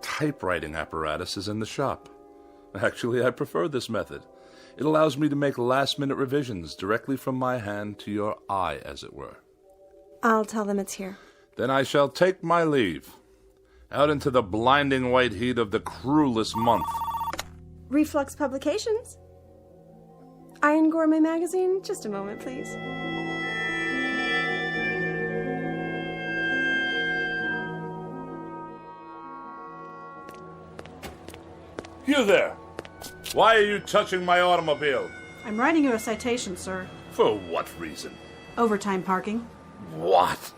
typewriting apparatus is in the shop. Actually, I prefer this method. It allows me to make last-minute revisions directly from my hand to your eye, as it were. I'll tell them it's here. Then I shall take my leave. Out into the blinding white heat of the cruelest month. Reflux Publications? Iron Gourmet Magazine? Just a moment, please. You there! Why are you touching my automobile? I'm writing you a citation, sir. For what reason? Overtime parking. What?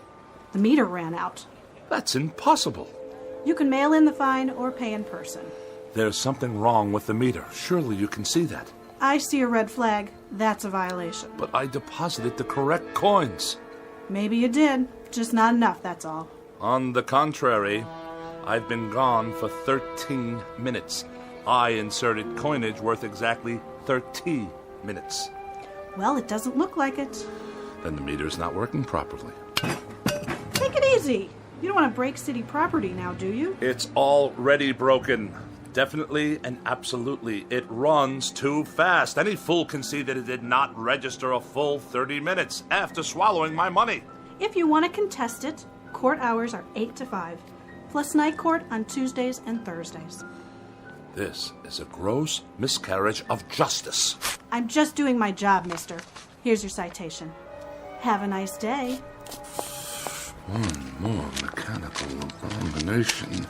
The meter ran out. That's impossible. You can mail in the fine or pay in person. There's something wrong with the meter. Surely you can see that. I see a red flag. That's a violation. But I deposited the correct coins. Maybe you did. Just not enough, that's all. On the contrary, I've been gone for 13 minutes. I inserted coinage worth exactly 30 minutes. Well, it doesn't look like it. Then the meter's not working properly. Take it easy. You don't want to break city property now, do you? It's already broken. Definitely and absolutely. It runs too fast. Any fool can see that it did not register a full 30 minutes after swallowing my money. If you want to contest it, court hours are 8 to 5, plus night court on Tuesdays and Thursdays. This is a gross miscarriage of justice. I'm just doing my job, mister. Here's your citation. Have a nice day. One more mechanical abomination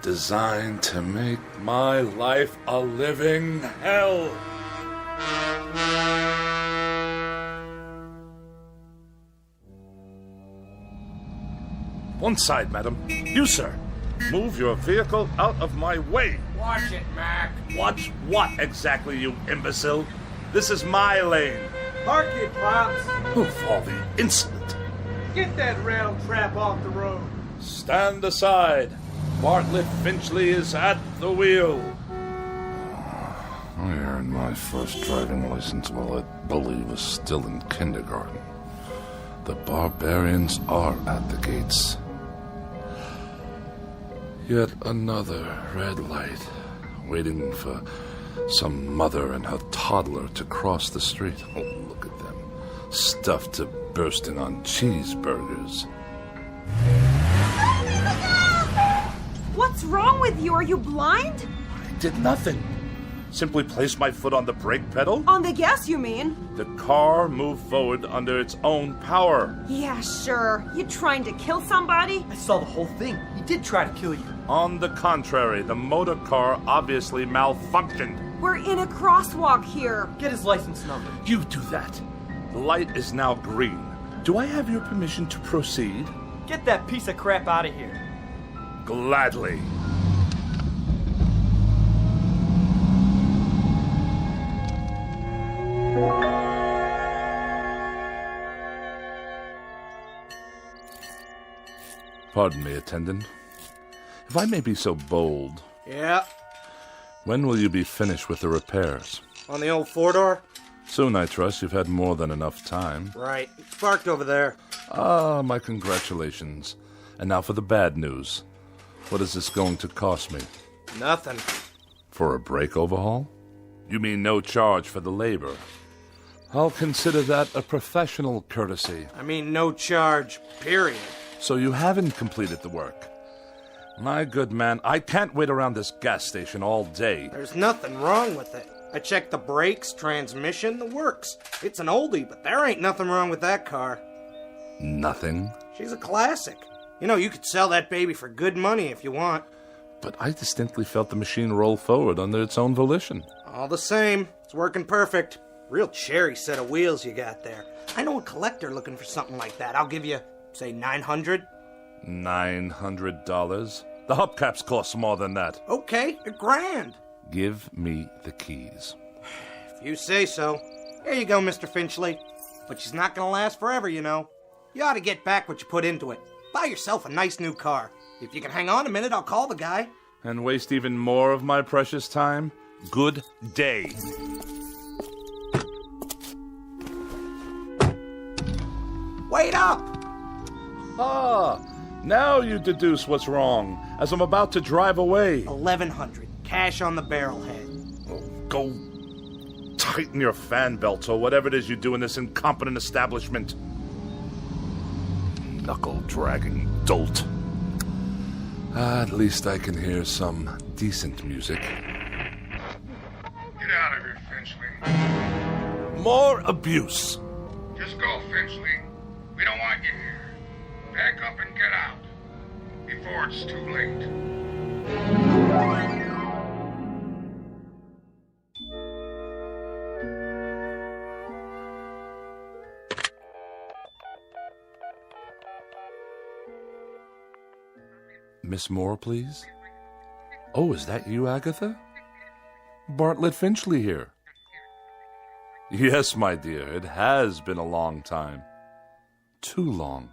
designed to make my life a living hell. One side, madam. You, sir. Move your vehicle out of my way. Watch it, Mac. Watch what exactly, you imbecile? This is my lane. Park it, Pops. Move all the insolent. Get that rattle trap off the road. Stand aside. Bartlett Finchley is at the wheel. I earned my first driving license while I believe was still in kindergarten. The barbarians are at the gates. Yet another red light, waiting for some mother and her toddler to cross the street. Oh, look at them, stuffed to bursting on cheeseburgers. What's wrong with you? Are you blind? I did nothing. Simply placed my foot on the brake pedal. On the gas, you mean? The car moved forward under its own power. Yeah, sure. You trying to kill somebody? I saw the whole thing. He did try to kill you. On the contrary, the motor car obviously malfunctioned. We're in a crosswalk here. Get his license number. You do that. The light is now green. Do I have your permission to proceed? Get that piece of crap out of here. Gladly. Pardon me, attendant. If I may be so bold. Yeah. When will you be finished with the repairs? On the old four-door? Soon, I trust. You've had more than enough time. Right. It's parked over there. Ah, my congratulations. And now for the bad news. What is this going to cost me? Nothing. For a brake overhaul? You mean no charge for the labor? I'll consider that a professional courtesy. I mean no charge, period. So you haven't completed the work? My good man, I can't wait around this gas station all day. There's nothing wrong with it. I checked the brakes, transmission, the works. It's an oldie, but there ain't nothing wrong with that car. Nothing? She's a classic. You know, you could sell that baby for good money if you want. But I distinctly felt the machine roll forward under its own volition. All the same, it's working perfect. Real cherry set of wheels you got there. I know a collector looking for something like that. I'll give you, say, $900. $900? The hubcaps cost more than that. Okay, $1,000. Give me the keys. If you say so. Here you go, Mr. Finchley. But she's not gonna last forever, you know. You ought to get back what you put into it. Buy yourself a nice new car. If you can hang on a minute, I'll call the guy. And waste even more of my precious time? Good day. Wait up! Ah, now you deduce what's wrong, as I'm about to drive away. $1,100. Cash on the barrelhead. Oh, go tighten your fan belts or whatever it is you do in this incompetent establishment. Knuckle-dragging dolt. At least I can hear some decent music. Get out of here, Finchley. More abuse. Just go, Finchley. We don't want you here. Pack up and get out. Before it's too late. Miss Moore, please? Oh, is that you, Agatha? Bartlett Finchley here. Yes, my dear, it has been a long time. too long.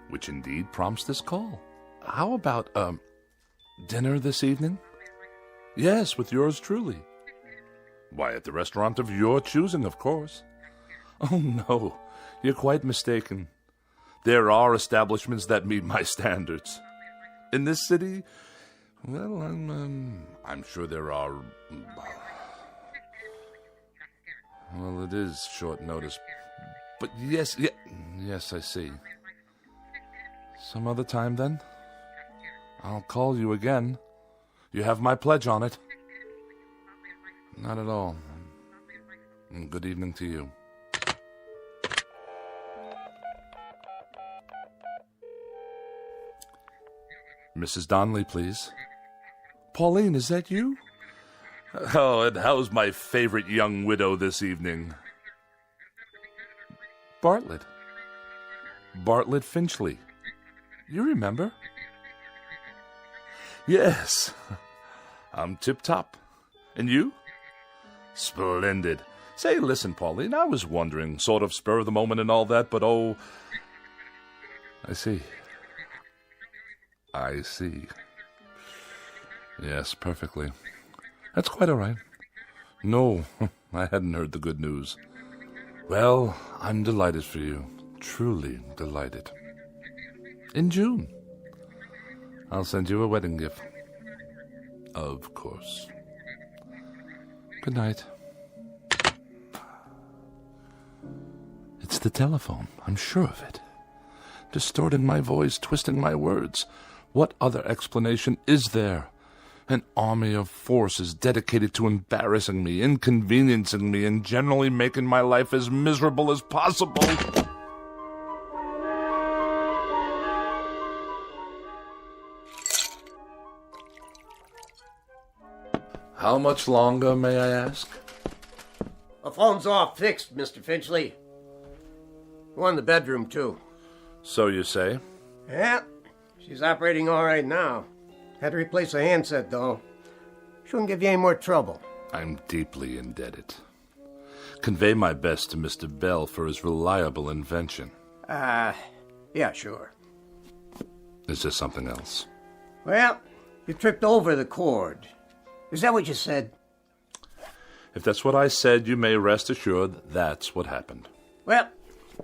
Which indeed prompts this call. How about, dinner this evening? Yes, with yours truly. Why, at the restaurant of your choosing, of course. Oh, no, you're quite mistaken. There are establishments that meet my standards. In this city, well, I'm sure there are. Well, it is short notice. But yes, I see. Some other time, then? I'll call you again. You have my pledge on it. Not at all. Good evening to you. Mrs. Donnelly, please. Pauline, is that you? Oh, and how's my favorite young widow this evening? Bartlett. Bartlett Finchley. You remember? Yes. I'm tip-top. And you? Splendid. Say, listen, Pauline, I was wondering, sort of spur of the moment and all that, but oh... I see. Yes, perfectly. That's quite all right. No, I hadn't heard the good news. Well, I'm delighted for you. Truly delighted. In June. I'll send you a wedding gift. Of course. Good night. It's the telephone. I'm sure of it. Distorting my voice, twisting my words. What other explanation is there? An army of forces dedicated to embarrassing me, inconveniencing me, and generally making my life as miserable as possible. How much longer, may I ask? The phone's off fixed, Mr. Finchley. One in the bedroom, too. So you say? Yeah, she's operating all right now. Had to replace a handset, though. Shouldn't give you any more trouble. I'm deeply indebted. Convey my best to Mr. Bell for his reliable invention. Yeah, sure. Is there something else? Well, you tripped over the cord. Is that what you said? If that's what I said, you may rest assured that's what happened. Well,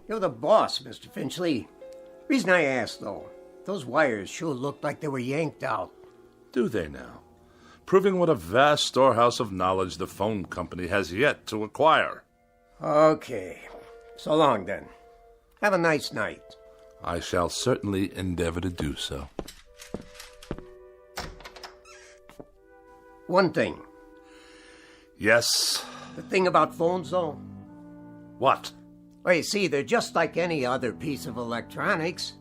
you're the boss, Mr. Finchley. Reason I asked, though, those wires sure looked like they were yanked out. Do they now? Proving what a vast storehouse of knowledge the phone company has yet to acquire. Okay. So long, then. Have a nice night. I shall certainly endeavor to do so. One thing. Yes? The thing about phones, though. What? Well, you see, they're just like any other piece of electronics.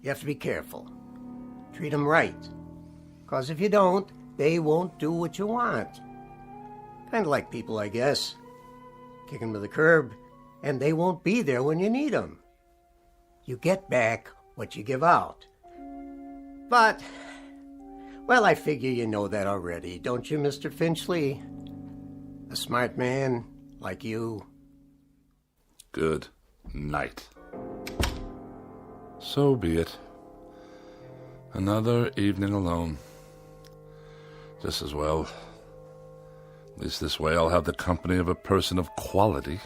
You have to be careful. Treat them right. Because if you don't, they won't do what you want. Kind of like people, I guess. Kick them to the curb, and they won't be there when you need them. You get back what you give out. But, well, I figure you know that already, don't you, Mr. Finchley? A smart man like you. Good night. So be it. Another evening alone. Just as well. At least this way I'll have the company of a person of quality.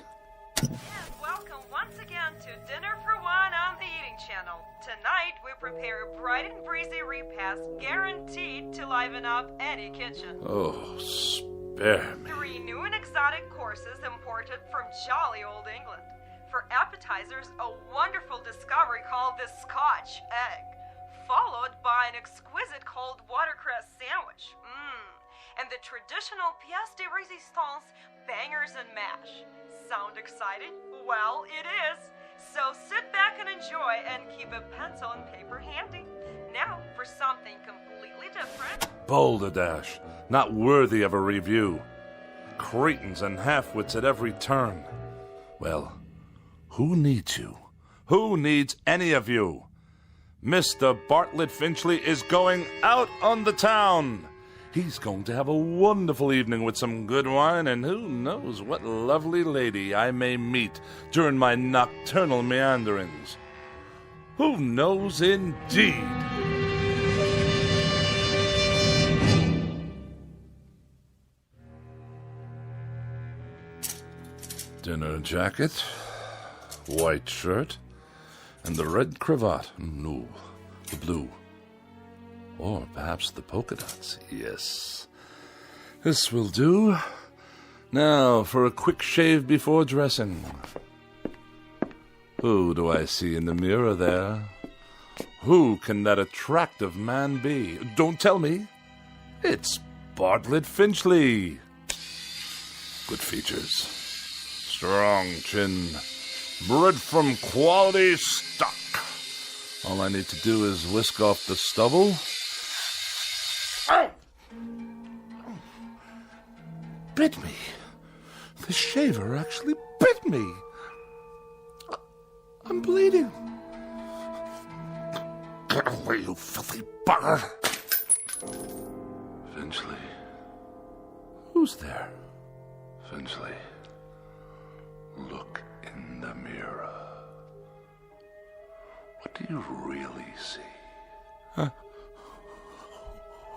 And welcome once again to Dinner for One on the Eating Channel. Tonight we prepare a bright and breezy repast guaranteed to liven up any kitchen. Oh, spare me. 3 new and exotic courses imported from jolly old England. For appetizers, a wonderful discovery called the Scotch egg, followed by an exquisite cold watercress sandwich. And the traditional pièce de résistance, bangers and mash. Sound excited? Well, it is. So sit back and enjoy and keep a pencil and paper handy. Now for something completely different. Balderdash, not worthy of a review. Cretins and half-wits at every turn. Well, who needs you? Who needs any of you? Mr. Bartlett Finchley is going out on the town. He's going to have a wonderful evening with some good wine, and who knows what lovely lady I may meet during my nocturnal meanderings. Who knows indeed? Dinner jacket, white shirt, and the red cravat. No, the blue. Or perhaps the polka dots. Yes. This will do. Now for a quick shave before dressing. Who do I see in the mirror there? Who can that attractive man be? Don't tell me. It's Bartlett Finchley. Good features. Strong chin. Bred from quality stock. All I need to do is whisk off the stubble. Ow! Bit me. The shaver actually bit me. I'm bleeding. Get away, you filthy bugger. Finchley. Who's there? Finchley. Look in the mirror. What do you really see?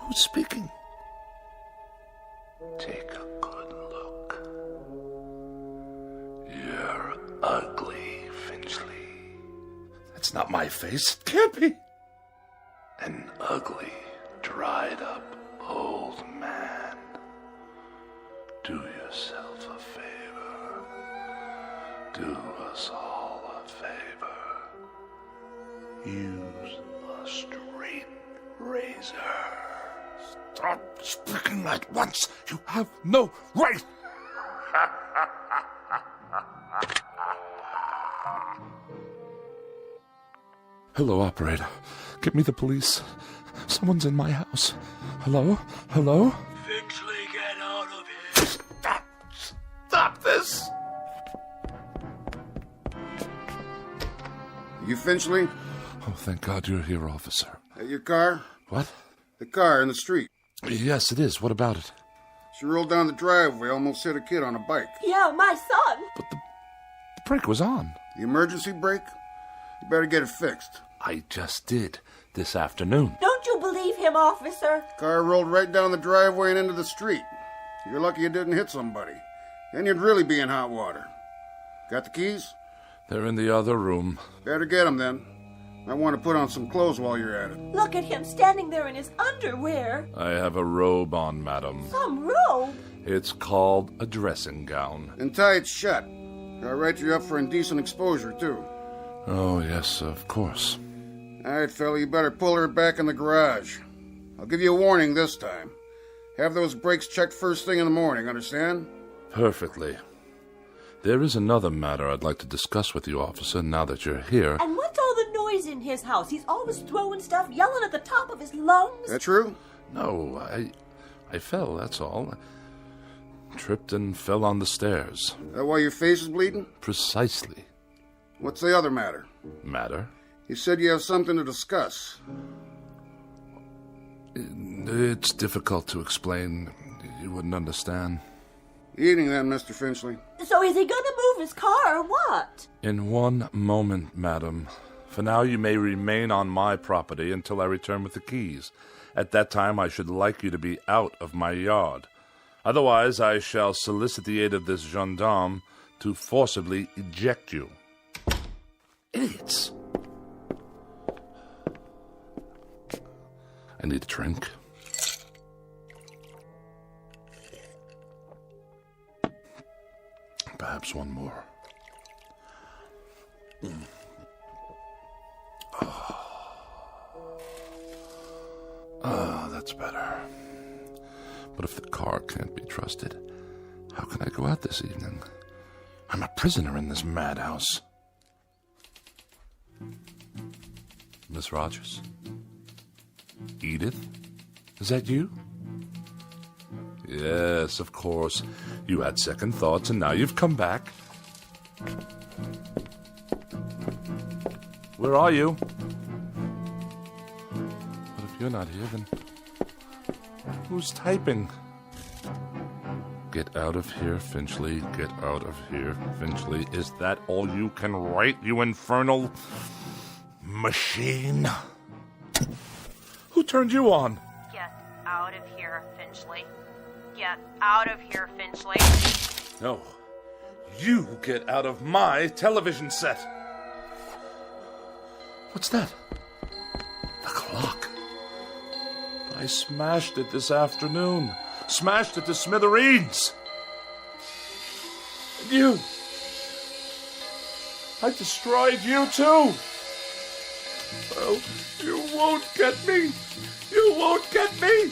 Who's speaking? Take a good look. You're ugly, Finchley. That's not my face. It can't be. An ugly, dried up old man. Do yourself a favor. Do us all a favor. Use a straight razor. Stop speaking at once. You have no right. Hello, operator. Get me the police. Someone's in my house. Hello? Hello? Finchley, get out of here. Stop this! You Finchley? Oh, thank God you're here, officer. Your car? What? The car in the street. Yes, it is. What about it? She rolled down the driveway, almost hit a kid on a bike. Yeah, my son. But the brake was on. The emergency brake? You better get it fixed. I just did this afternoon. Don't you believe him, officer? Car rolled right down the driveway and into the street. You're lucky you didn't hit somebody. Then you'd really be in hot water. Got the keys? They're in the other room. Better get them then. I want to put on some clothes while you're at it. Look at him standing there in his underwear. I have a robe on, madam. Some robe? It's called a dressing gown. And tie it shut. I'll write you up for indecent exposure, too. Oh, yes, of course. All right, fella, you better pull her back in the garage. I'll give you a warning this time. Have those brakes checked first thing in the morning, understand? Perfectly. There is another matter I'd like to discuss with you, officer, now that you're here. And what's all the noise in his house? He's always throwing stuff, yelling at the top of his lungs. That true? No, I fell, that's all. Tripped and fell on the stairs. That why your face is bleeding? Precisely. What's the other matter? Matter? You said you have something to discuss. It's difficult to explain. You wouldn't understand. Evening then, Mr. Finchley. So is he going to move his car or what? In one moment, madam. For now, you may remain on my property until I return with the keys. At that time, I should like you to be out of my yard. Otherwise, I shall solicit the aid of this gendarme to forcibly eject you. Idiots! I need a drink. Perhaps one more. That's better. But if the car can't be trusted, how can I go out this evening? I'm a prisoner in this madhouse. Miss Rogers? Edith? Is that you? Yes, of course. You had second thoughts, and now you've come back. Where are you? But if you're not here, then Who's typing? Get out of here, Finchley. Get out of here, Finchley. Is that all you can write, you infernal machine? Who turned you on? Get out of here, Finchley. Get out of here, Finchley. No. You get out of my television set. What's that? The clock. I smashed it this afternoon. Smashed it to smithereens. And you. I destroyed you too. Oh, you won't get me. You won't get me.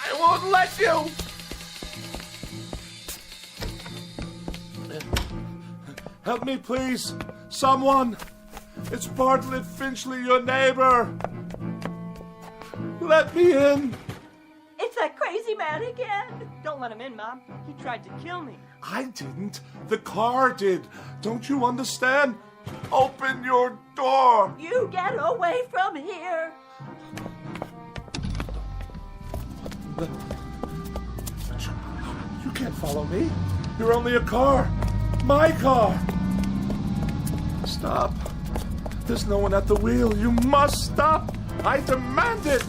I won't let you. Help me, please. Someone. It's Bartlett Finchley, your neighbor. Let me in. It's that crazy man again. Don't let him in, Mom. He tried to kill me. I didn't. The car did. Don't you understand? Open your door. You get away from here. You can't follow me. You're only a car. My car. Stop. There's no one at the wheel. You must stop. I demand it.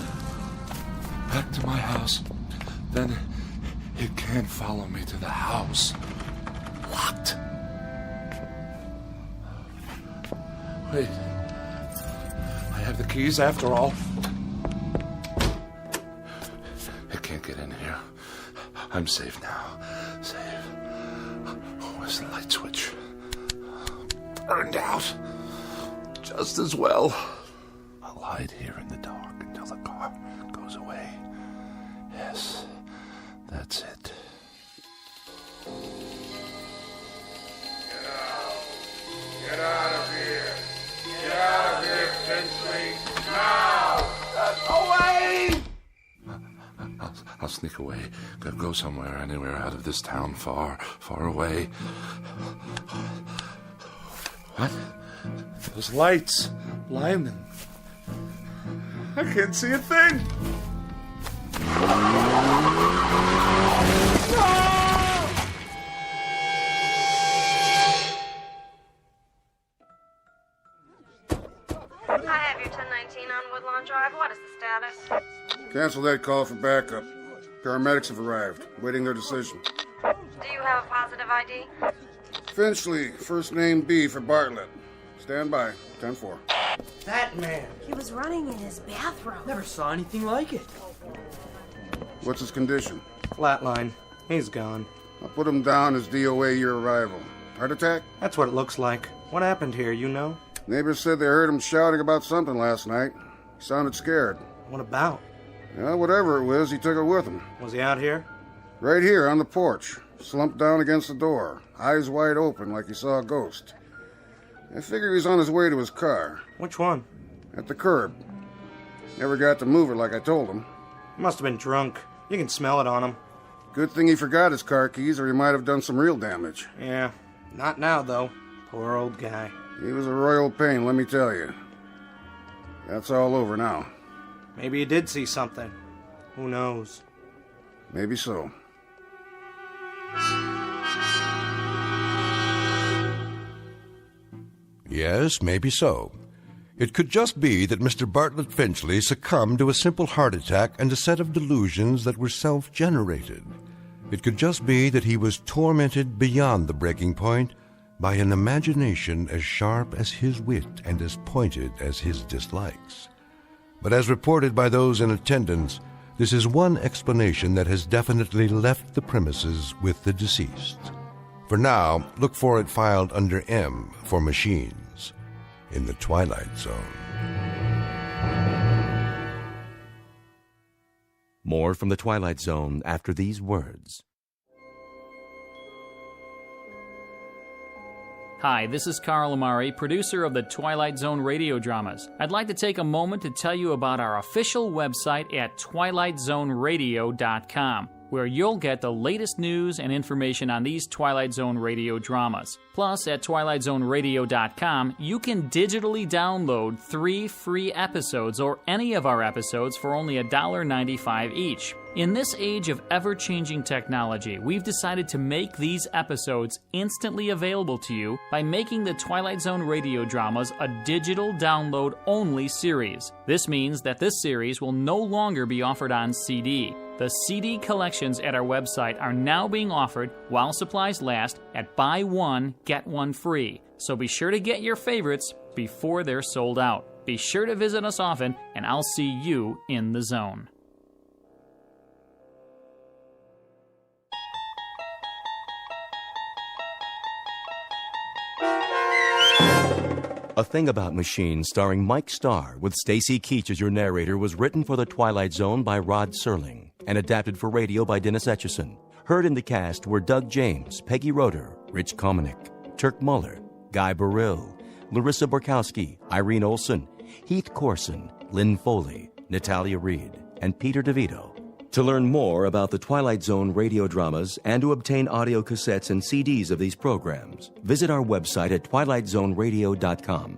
Back to my house. Then it can't follow me to the house. Locked. Wait. I have the keys after all. It can't get in here. I'm safe now. Safe. Where's the light switch? Burned out. Just as well. I'll hide here in the dark until the car goes away. Yes, that's it. Get out of here. Get out of here, Finchley. Now! Away! I'll sneak away. Go somewhere, anywhere out of this town, far, far away. What? Those lights. Blinding. I can't see a thing. I have your 1019 on Woodlawn Drive. What is the status? Cancel that call for backup. Paramedics have arrived, waiting their decision. Do you have a positive ID? Finchley, first name B for Bartlett. Stand by, 10-4. That man. He was running in his bathroom. Never saw anything like it. What's his condition? Flatline. He's gone. I'll put him down as DOA your arrival. Heart attack? That's what it looks like. What happened here, you know? Neighbors said they heard him shouting about something last night. He sounded scared. What about? Well, whatever it was, he took it with him. Was he out here? Right here on the porch, slumped down against the door, eyes wide open like he saw a ghost. I figured he was on his way to his car. Which one? At the curb. Never got to move it like I told him. He must have been drunk. You can smell it on him. Good thing he forgot his car keys or he might have done some real damage. Yeah, not now, though. Poor old guy. He was a royal pain, let me tell you. That's all over now. Maybe he did see something. Who knows? Maybe so. Yes, maybe so. It could just be that Mr. Bartlett Finchley succumbed to a simple heart attack and a set of delusions that were self-generated. It could just be that he was tormented beyond the breaking point by an imagination as sharp as his wit and as pointed as his dislikes. But as reported by those in attendance, this is one explanation that has definitely left the premises with the deceased. For now, look for it filed under M for machines in the Twilight Zone. More from the Twilight Zone after these words. Hi, this is Carl Amari, producer of the Twilight Zone radio dramas. I'd like to take a moment to tell you about our official website at twilightzoneradio.com. where you'll get the latest news and information on these Twilight Zone radio dramas. Plus, at twilightzoneradio.com, you can digitally download 3 free episodes or any of our episodes for only $1.95 each. In this age of ever-changing technology, we've decided to make these episodes instantly available to you by making the Twilight Zone radio dramas a digital download-only series. This means that this series will no longer be offered on CD. The CD collections at our website are now being offered, while supplies last, at buy one, get one free. So be sure to get your favorites before they're sold out. Be sure to visit us often, and I'll see you in the zone. A Thing About Machines, starring Mike Starr, with Stacy Keach as your narrator, was written for The Twilight Zone by Rod Serling and adapted for radio by Dennis Etchison. Heard in the cast were Doug James, Peggy Roeder, Rich Kominick, Turk Muller, Guy Burrill, Larissa Borkowski, Irene Olson, Heath Corson, Lynn Foley, Natalia Reed, and Peter DeVito. To learn more about the Twilight Zone radio dramas and to obtain audio cassettes and CDs of these programs, visit our website at twilightzoneradio.com.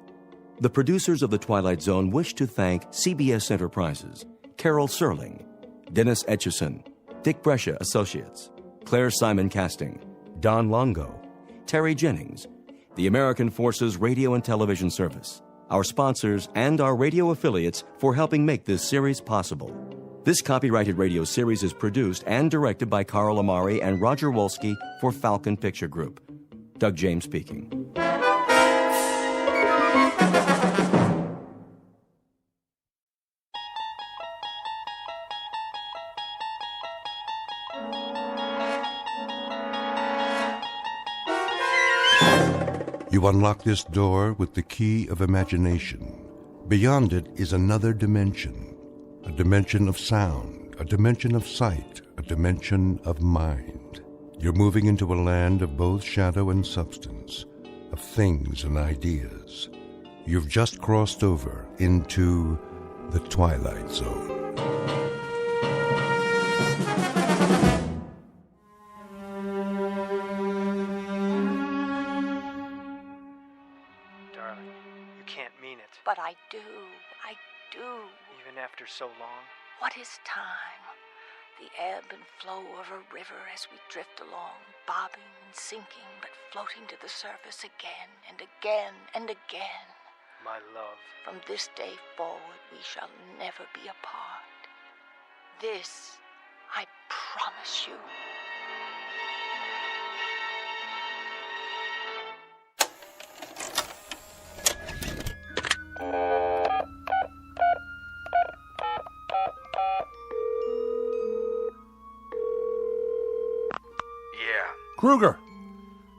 The producers of The Twilight Zone wish to thank CBS Enterprises, Carol Serling, Dennis Etchison, Dick Brescia Associates, Claire Simon Casting, Don Longo, Terry Jennings, the American Forces Radio and Television Service, our sponsors, and our radio affiliates for helping make this series possible. This copyrighted radio series is produced and directed by Carl Amari and Roger Wolski for Falcon Picture Group. Doug James speaking. You unlock this door with the key of imagination. Beyond it is another dimension. A dimension of sound, a dimension of sight, a dimension of mind. You're moving into a land of both shadow and substance, of things and ideas. You've just crossed over into the Twilight Zone. Darling, you can't mean it. But I do. I do. Even after so long? What is time? The ebb and flow of a river as we drift along, bobbing and sinking, but floating to the surface again and again and again. My love. From this day forward, we shall never be apart. This, I promise you. Kruger,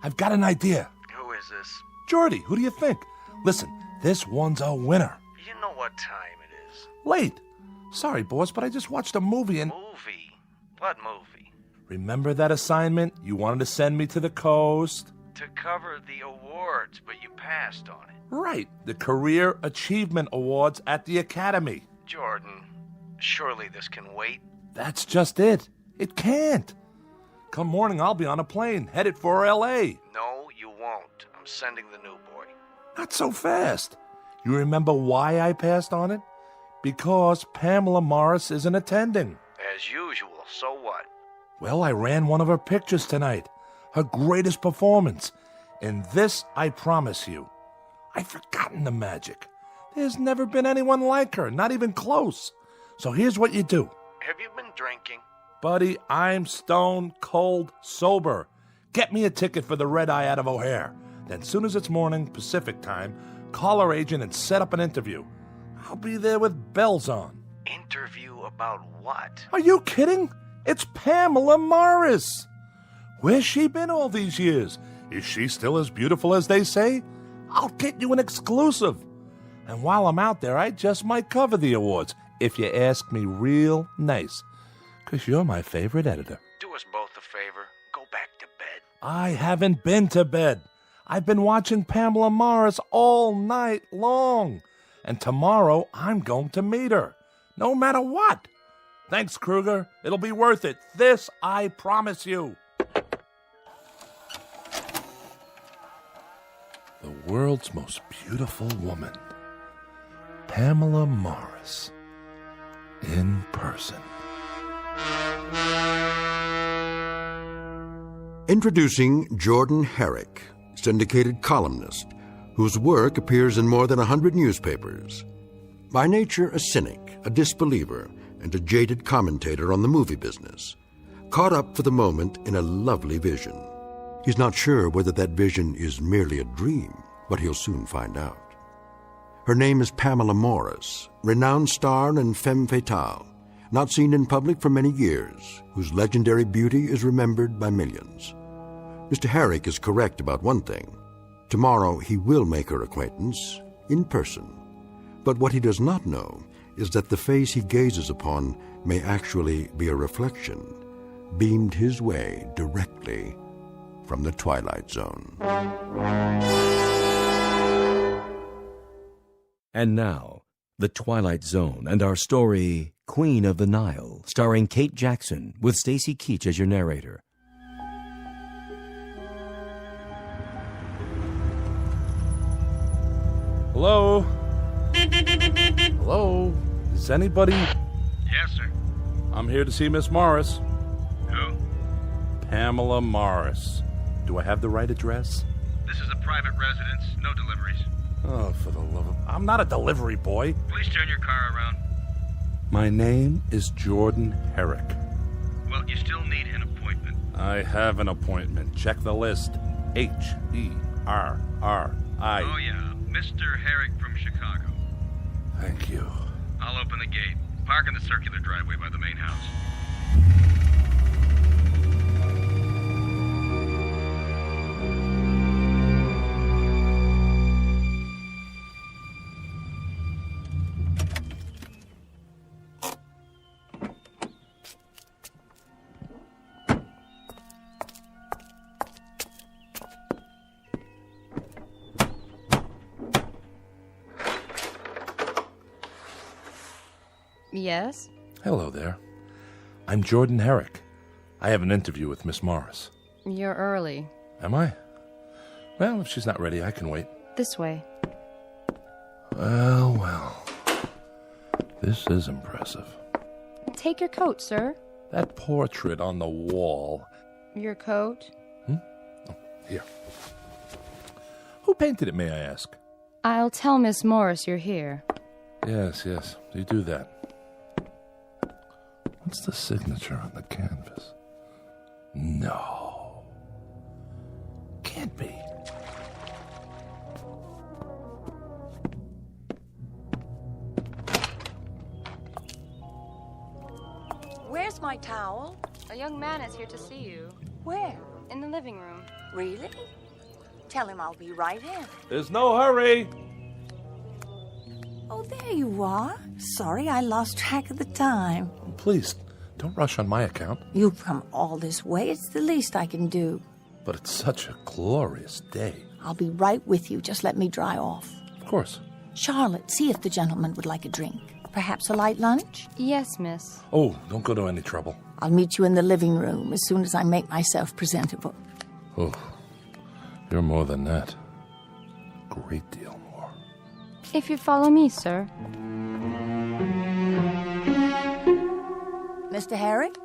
I've got an idea. Who is this? Jordy, who do you think? Listen, this one's a winner. You know what time it is. Late. Sorry, boss, but I just watched a movie and... Movie? What movie? Remember that assignment you wanted to send me to the coast? To cover the awards, but you passed on it. Right, the Career Achievement Awards at the Academy. Jordan, surely this can wait. That's just it. It can't. Come morning, I'll be on a plane, headed for L.A. No, you won't. I'm sending the new boy. Not so fast. You remember why I passed on it? Because Pamela Morris isn't attending. As usual, so what? Well, I ran one of her pictures tonight. Her greatest performance. And this, I promise you, I've forgotten the magic. There's never been anyone like her, not even close. So here's what you do. Have you been drinking? Buddy, I'm stone cold sober. Get me a ticket for the red eye out of O'Hare. Then soon as it's morning, Pacific time, call our agent and set up an interview. I'll be there with bells on. Interview about what? Are you kidding? It's Pamela Morris. Where's she been all these years? Is she still as beautiful as they say? I'll get you an exclusive. And while I'm out there, I just might cover the awards, if you ask me real nice. 'Cause you're my favorite editor. Do us both a favor. Go back to bed. I haven't been to bed. I've been watching Pamela Morris all night long. And tomorrow, I'm going to meet her. No matter what. Thanks, Kruger. It'll be worth it. This I promise you. The world's most beautiful woman, Pamela Morris, in person. Introducing Jordan Herrick, syndicated columnist, whose work appears in more than 100 newspapers. By nature a cynic, a disbeliever, and a jaded commentator on the movie business, caught up for the moment in a lovely vision. He's not sure whether that vision is merely a dream, but he'll soon find out. Her name is Pamela Morris, renowned star and femme fatale, not seen in public for many years, whose legendary beauty is remembered by millions. Mr. Herrick is correct about one thing. Tomorrow he will make her acquaintance in person. But what he does not know is that the face he gazes upon may actually be a reflection, beamed his way directly from the Twilight Zone. And now, The Twilight Zone and our story, Queen of the Nile, starring Kate Jackson, with Stacy Keach as your narrator. Hello? Hello? Is anybody... Yes, sir. I'm here to see Miss Morris. Who? Pamela Morris. Do I have the right address? This is a private residence. No deliveries. Oh, for the love of... I'm not a delivery boy. Please turn your car around. My name is Jordan Herrick. Well, you still need an appointment. I have an appointment. Check the list. Herri. Oh, yeah. Mr. Herrick from Chicago. Thank you. I'll open the gate. Park in the circular driveway by the main house. Yes? Hello there. I'm Jordan Herrick. I have an interview with Miss Morris. You're early. Am I? Well, if she's not ready, I can wait. This way. Well. This is impressive. Take your coat, sir. That portrait on the wall. Your coat? Oh, here. Who painted it, may I ask? I'll tell Miss Morris you're here. Yes, you do that. What's the signature on the canvas? No. Can't be. Where's my towel? A young man is here to see you. Where? In the living room. Really? Tell him I'll be right in. There's no hurry. Oh, there you are. Sorry, I lost track of the time. Please, don't rush on my account. You've come all this way. It's the least I can do. But it's such a glorious day. I'll be right with you. Just let me dry off. Of course. Charlotte, see if the gentleman would like a drink. Perhaps a light lunch? Yes, miss. Oh, don't go to any trouble. I'll meet you in the living room as soon as I make myself presentable. Oh, you're more than that. Great deal more. If you follow me, sir. Mr. Herrick?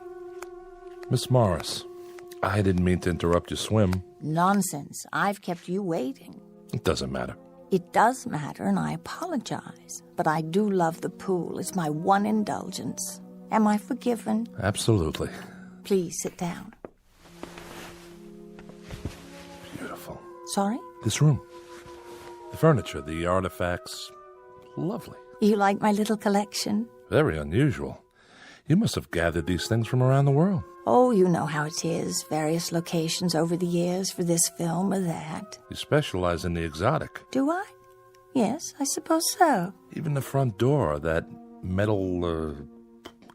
Miss Morris, I didn't mean to interrupt your swim. Nonsense. I've kept you waiting. It doesn't matter. It does matter, and I apologize. But I do love the pool. It's my one indulgence. Am I forgiven? Absolutely. Please sit down. Beautiful. Sorry? This room. The furniture, the artifacts. Lovely. You like my little collection? Very unusual. You must have gathered these things from around the world. Oh, you know how it is. Various locations over the years for this film or that. You specialize in the exotic. Do I? Yes, I suppose so. Even the front door, that metal,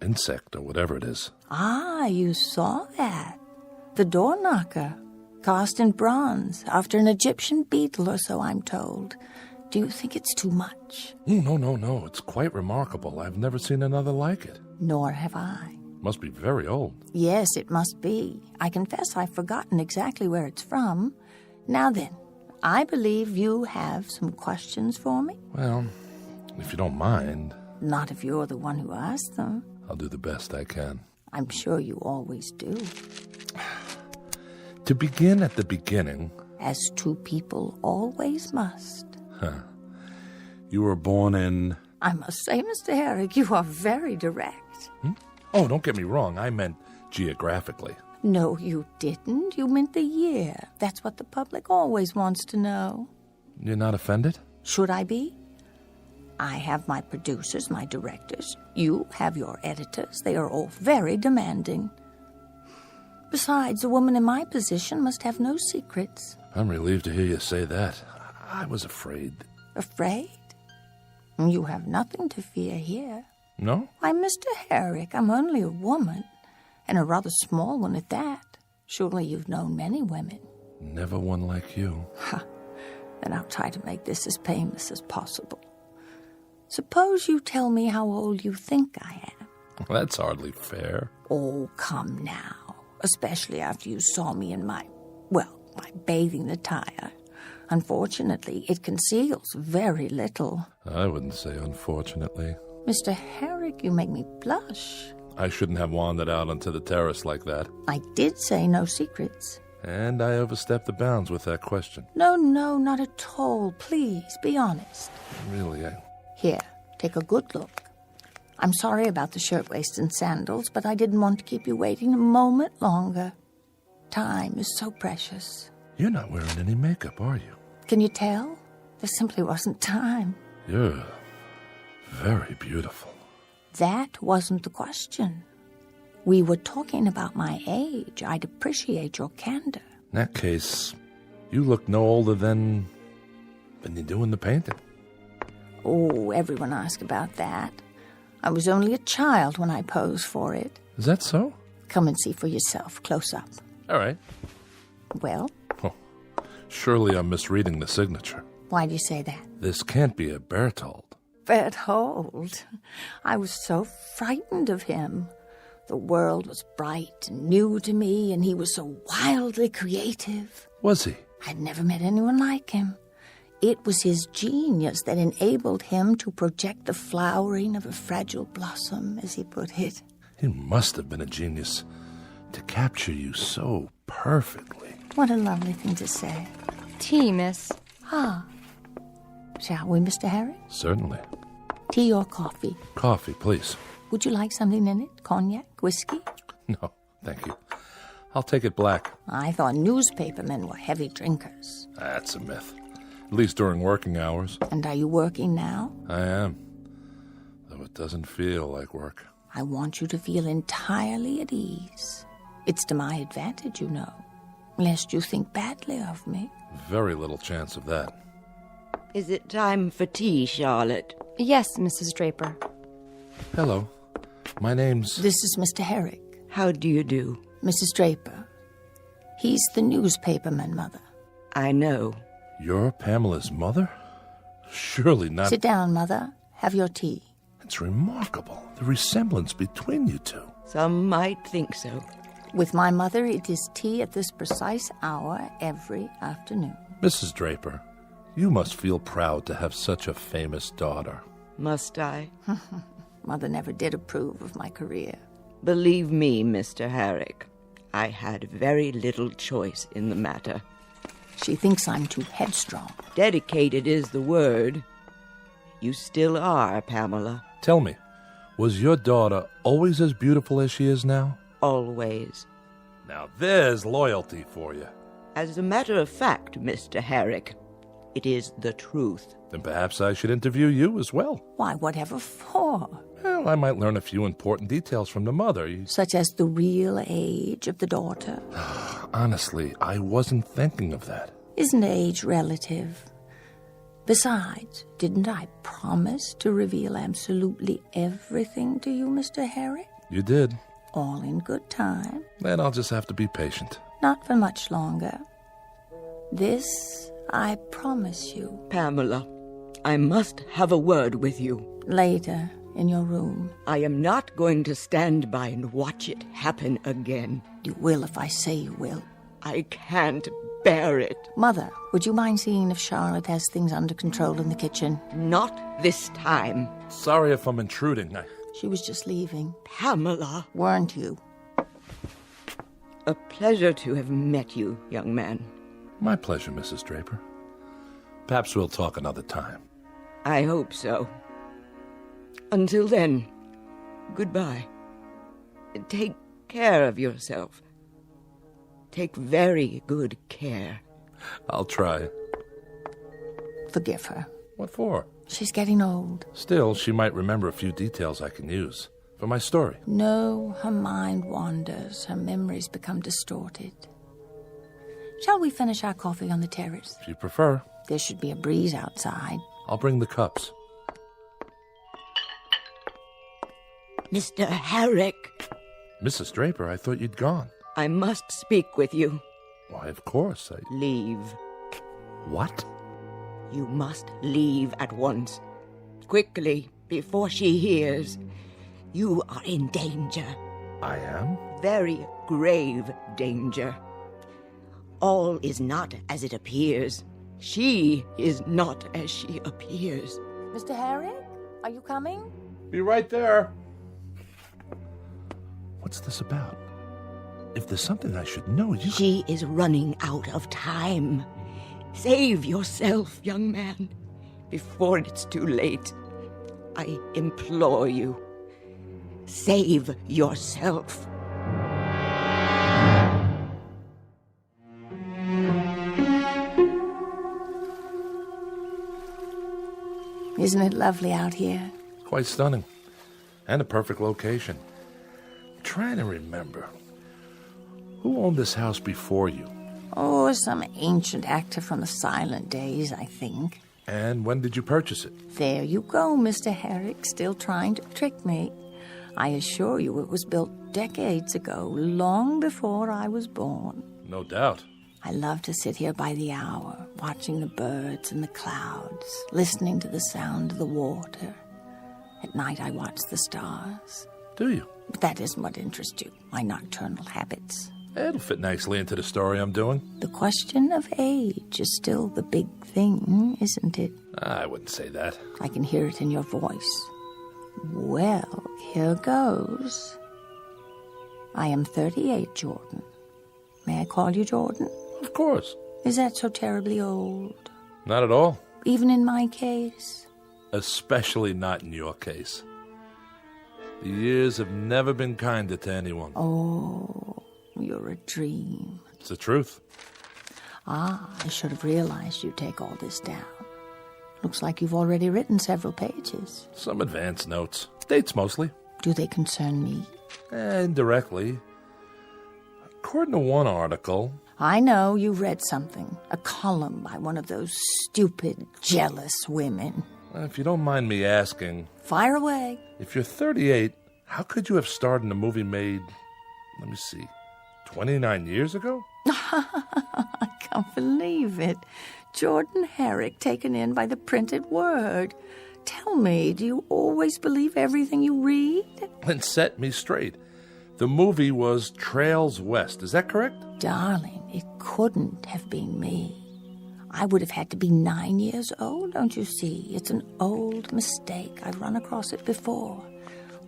insect or whatever it is. Ah, you saw that. The door knocker. Cast in bronze, after an Egyptian beetle or so, I'm told. Do you think it's too much? No. It's quite remarkable. I've never seen another like it. Nor have I. Must be very old. Yes, it must be. I confess I've forgotten exactly where it's from. Now then, I believe you have some questions for me? Well, if you don't mind. Not if you're the one who asked them. I'll do the best I can. I'm sure you always do. To begin at the beginning. As two people always must. Huh. You were born in... I must say, Mr. Herrick, you are very direct. Oh, don't get me wrong. I meant geographically. No, you didn't. You meant the year. That's what the public always wants to know. You're not offended? Should I be? I have my producers, my directors. You have your editors. They are all very demanding. Besides, a woman in my position must have no secrets. I'm relieved to hear you say that. I was afraid. Afraid? You have nothing to fear here. No? Why, Mr. Herrick, I'm only a woman, and a rather small one at that. Surely you've known many women. Never one like you. Then I'll try to make this as painless as possible. Suppose you tell me how old you think I am. That's hardly fair. Oh, come now. Especially after you saw me in my bathing attire. Unfortunately, it conceals very little. I wouldn't say unfortunately. Mr. Herrick, you make me blush. I shouldn't have wandered out onto the terrace like that. I did say no secrets. And I overstepped the bounds with that question. No, not at all. Please, be honest. Really, Here, take a good look. I'm sorry about the shirtwaist and sandals, but I didn't want to keep you waiting a moment longer. Time is so precious. You're not wearing any makeup, are you? Can you tell? There simply wasn't time. You're very beautiful. That wasn't the question. We were talking about my age. I'd appreciate your candor. In that case, you look no older than you do in the painting. Oh, everyone asks about that. I was only a child when I posed for it. Is that so? Come and see for yourself, close up. All right. Well? Oh, surely I'm misreading the signature. Why do you say that? This can't be a Berthold. Berthold? I was so frightened of him. The world was bright and new to me, and he was so wildly creative. Was he? I'd never met anyone like him. It was his genius that enabled him to project the flowering of a fragile blossom, as he put it. He must have been a genius to capture you so perfectly. What a lovely thing to say. Tea, miss. Ah. Shall we, Mr. Harry? Certainly. Tea or coffee? Coffee, please. Would you like something in it? Cognac? Whiskey? No, thank you. I'll take it black. I thought newspapermen were heavy drinkers. That's a myth. At least during working hours. And are you working now? I am. Though it doesn't feel like work. I want you to feel entirely at ease. It's to my advantage, you know. Lest you think badly of me. Very little chance of that. Is it time for tea, Charlotte? Yes, Mrs. Draper. Hello. My name's... This is Mr. Herrick. How do you do? Mrs. Draper. He's the newspaperman, Mother. I know. You're Pamela's mother? Surely not... Sit down, Mother. Have your tea. It's remarkable, the resemblance between you two. Some might think so. With my mother, it is tea at this precise hour every afternoon. Mrs. Draper, you must feel proud to have such a famous daughter. Must I? Mother never did approve of my career. Believe me, Mr. Herrick, I had very little choice in the matter. She thinks I'm too headstrong. Dedicated is the word. You still are, Pamela. Tell me, was your daughter always as beautiful as she is now? Always. Now there's loyalty for you. As a matter of fact, Mr. Herrick, it is the truth. Then perhaps I should interview you as well. Why, whatever for? Well, I might learn a few important details from the mother. Such as the real age of the daughter? Honestly, I wasn't thinking of that. Isn't age relative? Besides, didn't I promise to reveal absolutely everything to you, Mr. Herrick? You did. All in good time. Then I'll just have to be patient. Not for much longer. This I promise you. Pamela, I must have a word with you. Later, in your room. I am not going to stand by and watch it happen again. You will if I say you will. I can't bear it. Mother, would you mind seeing if Charlotte has things under control in the kitchen? Not this time. Sorry if I'm intruding. She was just leaving. Pamela. Weren't you? A pleasure to have met you, young man. My pleasure, Mrs. Draper. Perhaps we'll talk another time. I hope so. Until then, goodbye. Take care of yourself. Take very good care. I'll try. Forgive her. What for? She's getting old. Still, she might remember a few details I can use for my story. No, her mind wanders. Her memories become distorted. Shall we finish our coffee on the terrace? If you prefer. There should be a breeze outside. I'll bring the cups. Mr. Herrick. Mrs. Draper, I thought you'd gone. I must speak with you. Why, of course. Leave. What? You must leave at once. Quickly, before she hears. You are in danger. I am? Very grave danger. All is not as it appears. She is not as she appears. Mr. Herrick, are you coming? Be right there. What's this about? If there's something I should know, you... She is running out of time. Save yourself, young man, before it's too late. I implore you. Save yourself. Isn't it lovely out here? Quite stunning. And a perfect location. I'm trying to remember. Who owned this house before you? Oh, some ancient actor from the silent days, I think. And when did you purchase it? There you go, Mr. Herrick, still trying to trick me. I assure you it was built decades ago, long before I was born. No doubt. I love to sit here by the hour, watching the birds and the clouds, listening to the sound of the water. At night I watch the stars. Do you? But that isn't what interests you, my nocturnal habits. It'll fit nicely into the story I'm doing. The question of age is still the big thing, isn't it? I wouldn't say that. I can hear it in your voice. Well, here goes. I am 38, Jordan. May I call you Jordan? Of course. Is that so terribly old? Not at all. Even in my case? Especially not in your case. The years have never been kinder to anyone. Oh, you're a dream. It's the truth. Ah, I should have realized you'd take all this down. Looks like you've already written several pages. Some advance notes. Dates mostly. Do they concern me? Indirectly. According to one article... I know you read something. A column by one of those stupid, jealous women. If you don't mind me asking... Fire away. If you're 38, how could you have starred in a movie made, let me see, 29 years ago? I can't believe it. Jordan Herrick taken in by the printed word. Tell me, do you always believe everything you read? Then set me straight. The movie was Trails West, is that correct? Darling, it couldn't have been me. I would have had to be 9 years old, don't you see? It's an old mistake. I've run across it before.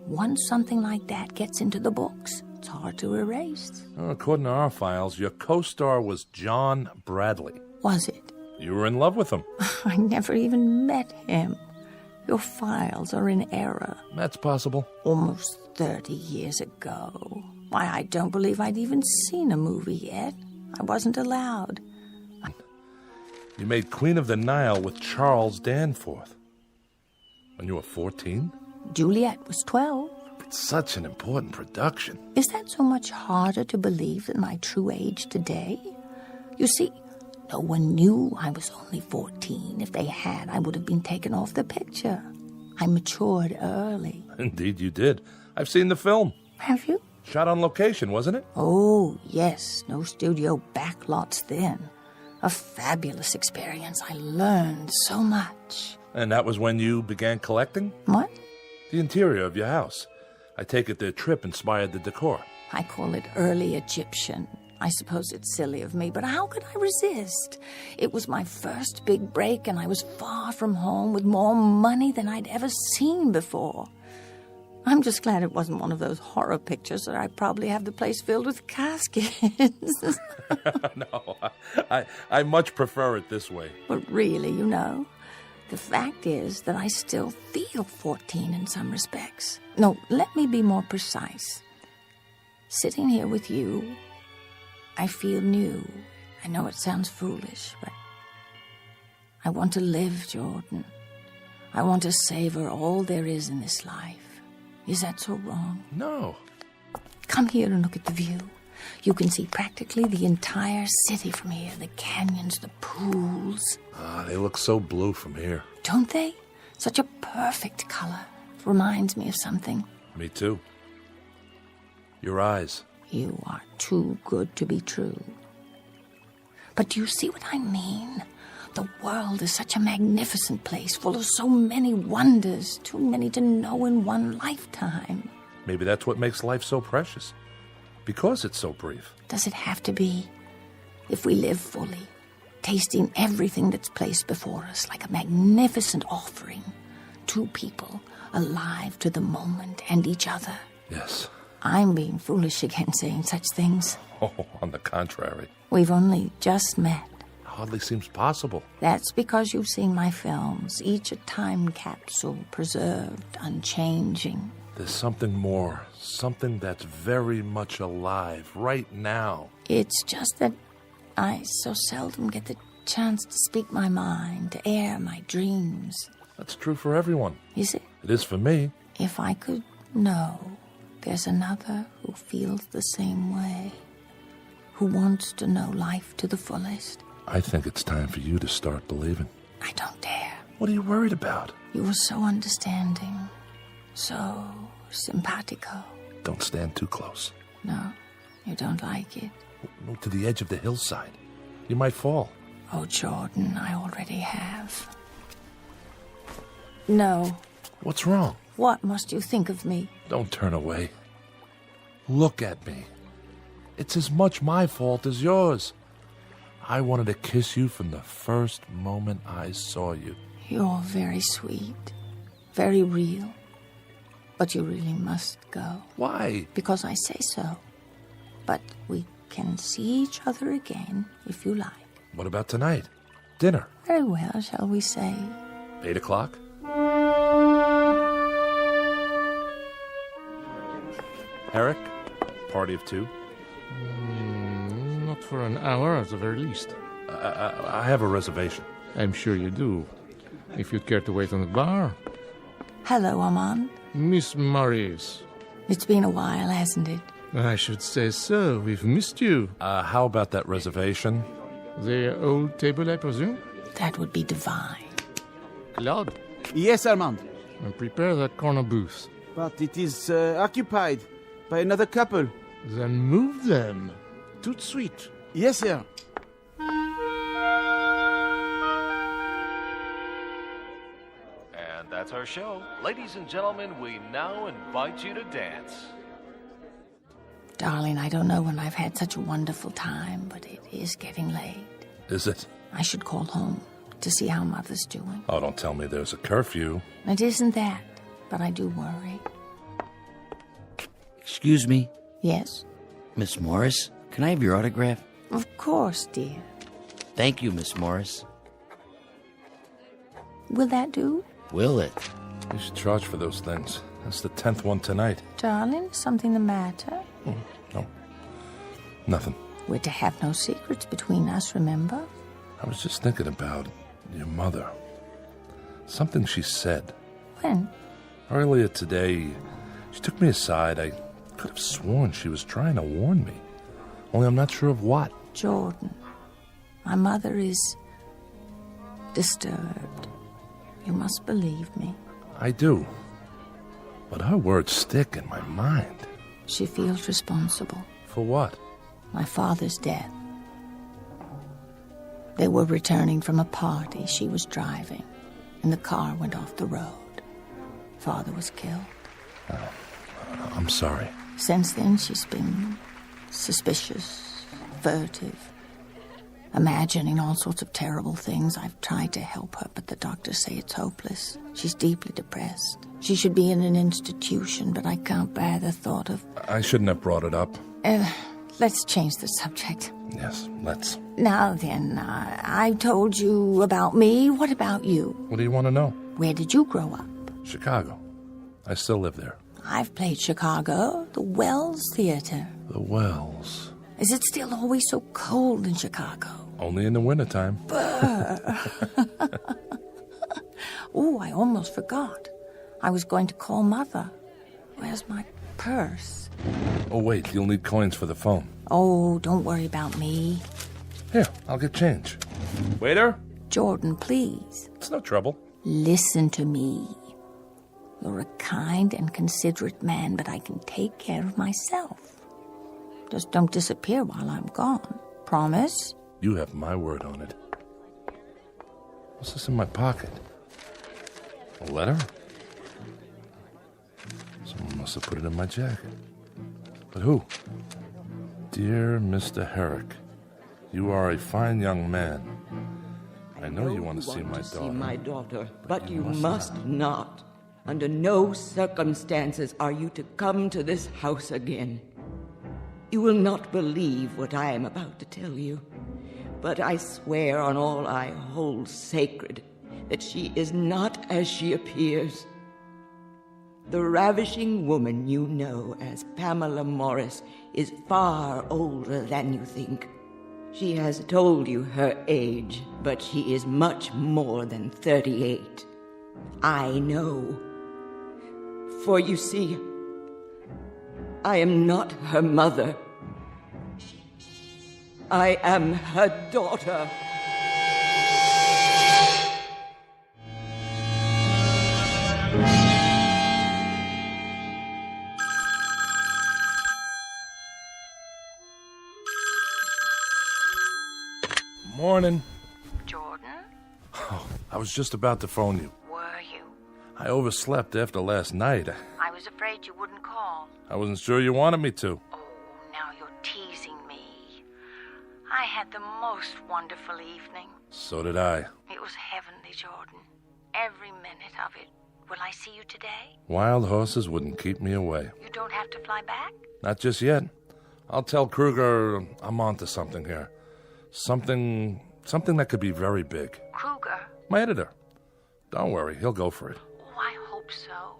Once something like that gets into the books, it's hard to erase. Well, according to our files, your co-star was John Bradley. Was it? You were in love with him. I never even met him. Your files are in error. That's possible. Almost 30 years ago. Why, I don't believe I'd even seen a movie yet. I wasn't allowed. You made Queen of the Nile with Charles Danforth. When you were 14? Juliet was 12. It's such an important production. Is that so much harder to believe than my true age today? You see, no one knew I was only 14. If they had, I would have been taken off the picture. I matured early. Indeed you did. I've seen the film. Have you? Shot on location, wasn't it? Oh, yes. No studio backlots then. A fabulous experience. I learned so much. And that was when you began collecting? What? The interior of your house. I take it their trip inspired the decor. I call it early Egyptian. I suppose it's silly of me, but how could I resist? It was my first big break, and I was far from home with more money than I'd ever seen before. I'm just glad it wasn't one of those horror pictures that I probably have the place filled with caskets. No, I much prefer it this way. But really, the fact is that I still feel 14 in some respects. No, let me be more precise. Sitting here with you, I feel new. I know it sounds foolish, but I want to live, Jordan. I want to savor all there is in this life. Is that so wrong? No. Come here and look at the view. You can see practically the entire city from here. The canyons, the pools. They look so blue from here. Don't they? Such a perfect color. It reminds me of something. Me too. Your eyes. You are too good to be true. But do you see what I mean? The world is such a magnificent place, full of so many wonders, too many to know in one lifetime. Maybe that's what makes life so precious. Because it's so brief. Does it have to be? If we live fully, tasting everything that's placed before us like a magnificent offering, two people alive to the moment and each other. Yes. I'm being foolish again saying such things. Oh, on the contrary. We've only just met. Hardly seems possible. That's because you've seen my films, each a time capsule, preserved, unchanging. There's something more, something that's very much alive right now. It's just that I so seldom get the chance to speak my mind, to air my dreams. That's true for everyone. Is it? It is for me. If I could know there's another who feels the same way, who wants to know life to the fullest. I think it's time for you to start believing. I don't dare. What are you worried about? You were so understanding, so simpatico. Don't stand too close. No, you don't like it. Move to the edge of the hillside. You might fall. Oh, Jordan, I already have. No. What's wrong? What must you think of me? Don't turn away. Look at me. It's as much my fault as yours. I wanted to kiss you from the first moment I saw you. You're very sweet, very real. But you really must go. Why? Because I say so. But we can see each other again, if you like. What about tonight? Dinner? Very well, shall we say? 8 o'clock? Eric? Party of two? Not for an hour, at the very least. I have a reservation. I'm sure you do. If you'd care to wait on the bar. Hello, Armand. Miss Morris. It's been a while, hasn't it? I should say so. We've missed you. How about that reservation? The old table, I presume? That would be divine. Claude? Yes, Armand. Prepare that corner booth. But it is occupied by another couple. Then move them. Tout de suite. Yes, sir. And that's our show. Ladies and gentlemen, we now invite you to dance. Darling, I don't know when I've had such a wonderful time, but it is getting late. Is it? I should call home to see how Mother's doing. Oh, don't tell me there's a curfew. It isn't that, but I do worry. Excuse me? Yes? Miss Morris, can I have your autograph? Of course, dear. Thank you, Miss Morris. Will that do? Will it? You should charge for those things. That's the 10th one tonight. Darling, something the matter? No. Nothing. We're to have no secrets between us, remember? I was just thinking about your mother. Something she said. When? Earlier today, she took me aside. I could have sworn she was trying to warn me. Only I'm not sure of what. Jordan, my mother is disturbed. You must believe me. I do. But her words stick in my mind. She feels responsible. For what? My father's death. They were returning from a party she was driving. and the car went off the road. Father was killed. I'm sorry. Since then, she's been suspicious, furtive, imagining all sorts of terrible things. I've tried to help her, but the doctors say it's hopeless. She's deeply depressed. She should be in an institution, but I can't bear the thought of... I shouldn't have brought it up. Let's change the subject. Yes, let's. Now then, I told you about me. What about you? What do you want to know? Where did you grow up? Chicago. I still live there. I've played Chicago, the Wells Theater. The Wells. Is it still always so cold in Chicago? Only in the wintertime. Oh, I almost forgot. I was going to call Mother. Where's my purse? Oh, wait, you'll need coins for the phone. Oh, don't worry about me. Here, I'll get change. Waiter? Jordan, please. It's no trouble. Listen to me. You're a kind and considerate man, but I can take care of myself. Just don't disappear while I'm gone. Promise? You have my word on it. What's this in my pocket? A letter? Someone must have put it in my jacket. But who? Dear Mr. Herrick, you are a fine young man. I know you want to see my daughter. But you must not. Under no circumstances are you to come to this house again. You will not believe what I am about to tell you, but I swear on all I hold sacred that she is not as she appears. The ravishing woman you know as Pamela Morris is far older than you think. She has told you her age, but she is much more than 38. I know. For you see, I am not her mother. I am her daughter. Morning. Jordan? Oh, I was just about to phone you. Were you? I overslept after last night. I was afraid you wouldn't call. I wasn't sure you wanted me to. Oh, now you're teasing me. I had the most wonderful evening. So did I. It was heavenly, Jordan. Every minute of it. Will I see you today? Wild horses wouldn't keep me away. You don't have to fly back? Not just yet. I'll tell Kruger I'm onto something here. Something that could be very big. Kruger? My editor. Don't worry, he'll go for it. Oh, I hope so.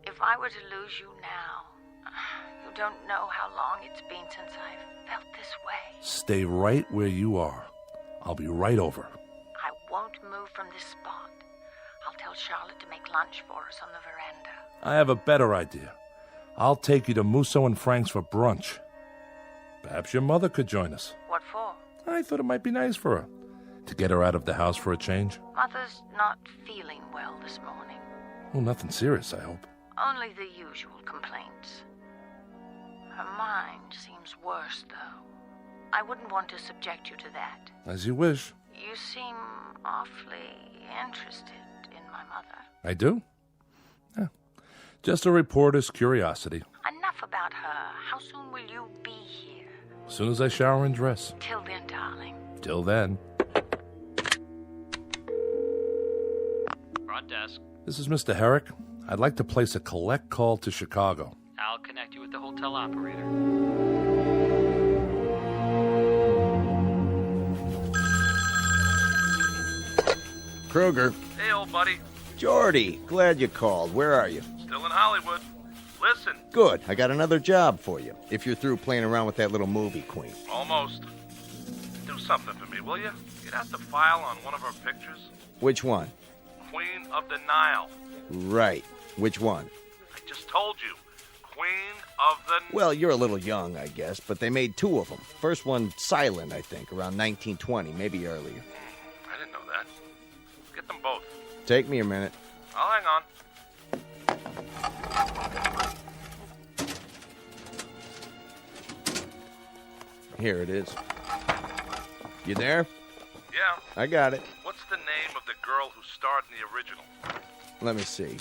If I were to lose you now, you don't know how long it's been since I've felt this way. Stay right where you are. I'll be right over. I won't move from this spot. I'll tell Charlotte to make lunch for us on the veranda. I have a better idea. I'll take you to Musso and Frank's for brunch. Perhaps your mother could join us. What for? I thought it might be nice for her. To get her out of the house for a change. Mother's not feeling well this morning. Oh, nothing serious, I hope. Only the usual complaints. Her mind seems worse, though. I wouldn't want to subject you to that. As you wish. You seem awfully interested in my mother. I do? Yeah. Just a reporter's curiosity. Enough about her. How soon will you be here? As soon as I shower and dress. Till then, darling. Till then. Front desk. This is Mr. Herrick. I'd like to place a collect call to Chicago. I'll connect you with the hotel operator. Kruger. Hey, old buddy. Jordy, glad you called. Where are you? Still in Hollywood. Listen. Good. I got another job for you, if you're through playing around with that little movie queen. Almost. Do something for me, will you? You'd have to file on one of her pictures. Which one? Queen of the Nile. Right. Which one? I just told you. Queen of the... Well, you're a little young, I guess, but they made two of them. First one silent, I think, around 1920, maybe earlier. I didn't know that. Get them both. Take me a minute. I'll hang on. Here it is. You there? Yeah. I got it. What's the name of the girl girl who starred in the original? Let me see.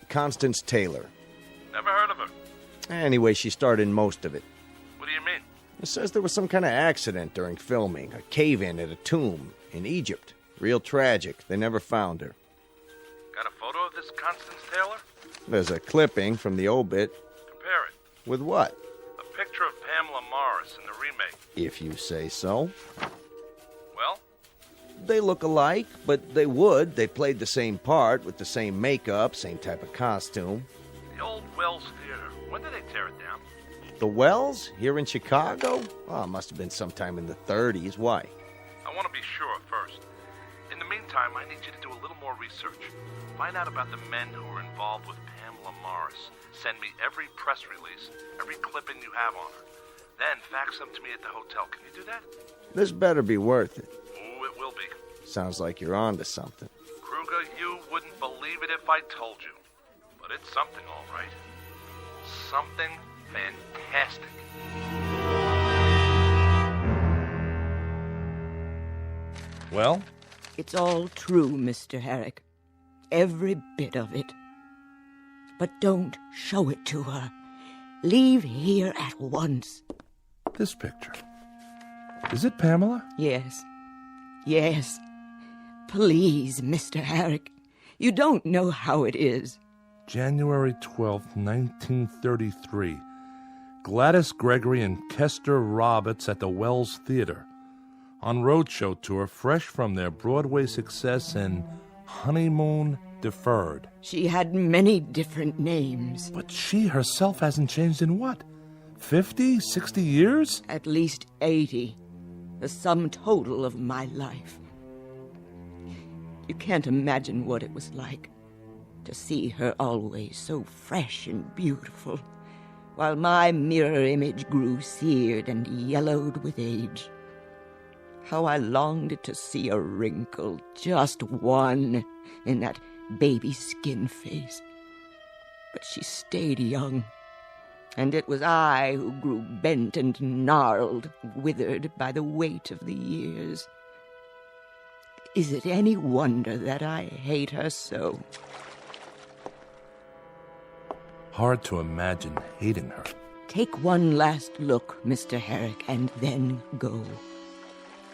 Constance Taylor. Never heard of her. Anyway, she starred in most of it. What do you mean? It says there was some kind of accident during filming. A cave-in at a tomb in Egypt. Real tragic. They never found her. Got a photo of this Constance Taylor? There's a clipping from the obit. Compare it. With what? A picture of Pamela Morris in the remake. If you say so. Well? They look alike, but they played the same part with the same makeup, same type of costume. The old Wells Theater. When did they tear it down? The Wells? Here in Chicago? Oh, it must have been sometime in the 30s. Why? I want to be sure first. In the meantime, I need you to do a little more research. Find out about the men who were involved with Pamela Morris. Send me every press release, every clipping you have on her. Then fax them to me at the hotel. Can you do that? This better be worth it. Ooh, it will be. Sounds like you're on to something. Kruger, you wouldn't believe it if I told you. But it's something, all right. Something fantastic. Well? It's all true, Mr. Herrick. Every bit of it. But don't show it to her. Leave here at once. This picture. Is it Pamela? Yes. Yes. Please, Mr. Herrick. You don't know how it is. January 12th, 1933. Gladys Gregory and Kester Roberts at the Wells Theater. On roadshow tour, fresh from their Broadway success in Honeymoon Deferred. She had many different names. But she herself hasn't changed in what? 50, 60 years? At least 80. The sum total of my life. You can't imagine what it was like to see her always so fresh and beautiful, while my mirror image grew seared and yellowed with age. How I longed to see a wrinkle, just one, in that baby skin face. But she stayed young, and it was I who grew bent and gnarled, withered by the weight of the years. Is it any wonder that I hate her so? Hard to imagine hating her. Take one last look, Mr. Herrick, and then go.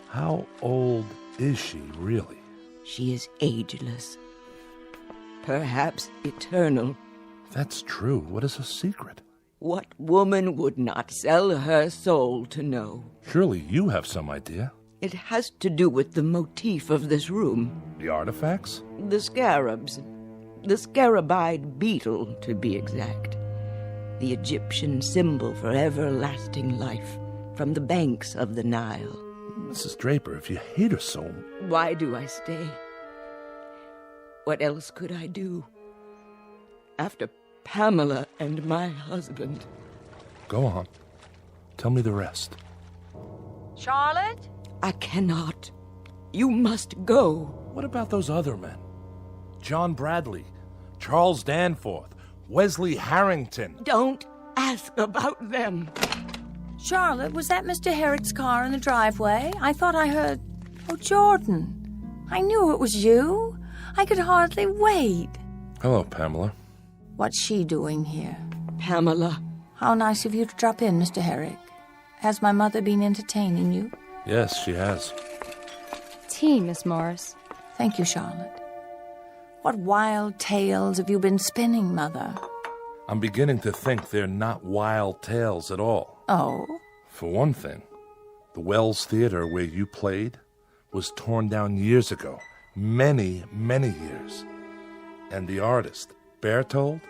How old is she, really? She is ageless. Perhaps eternal. That's true. What is her secret? What woman would not sell her soul to know? Surely you have some idea. It has to do with the motif of this room. The artifacts? The scarabs. The scarabide beetle, to be exact. The Egyptian symbol for everlasting life from the banks of the Nile. Mrs. Draper, if you hate her so... Why do I stay? What else could I do? After Pamela and my husband. Go on. Tell me the rest. Charlotte? I cannot. You must go. What about those other men? John Bradley, Charles Danforth, Wesley Harrington. Don't ask about them. Charlotte, was that Mr. Herrick's car in the driveway? I thought I heard... Oh, Jordan. I knew it was you. I could hardly wait. Hello, Pamela. What's she doing here? Pamela. How nice of you to drop in, Mr. Herrick. Has my mother been entertaining you? Yes, she has. Tea, Miss Morris. Thank you, Charlotte. What wild tales have you been spinning, Mother? I'm beginning to think they're not wild tales at all. Oh? For one thing, the Wells Theater where you played was torn down years ago. Many, many years. And the artist, Berthold,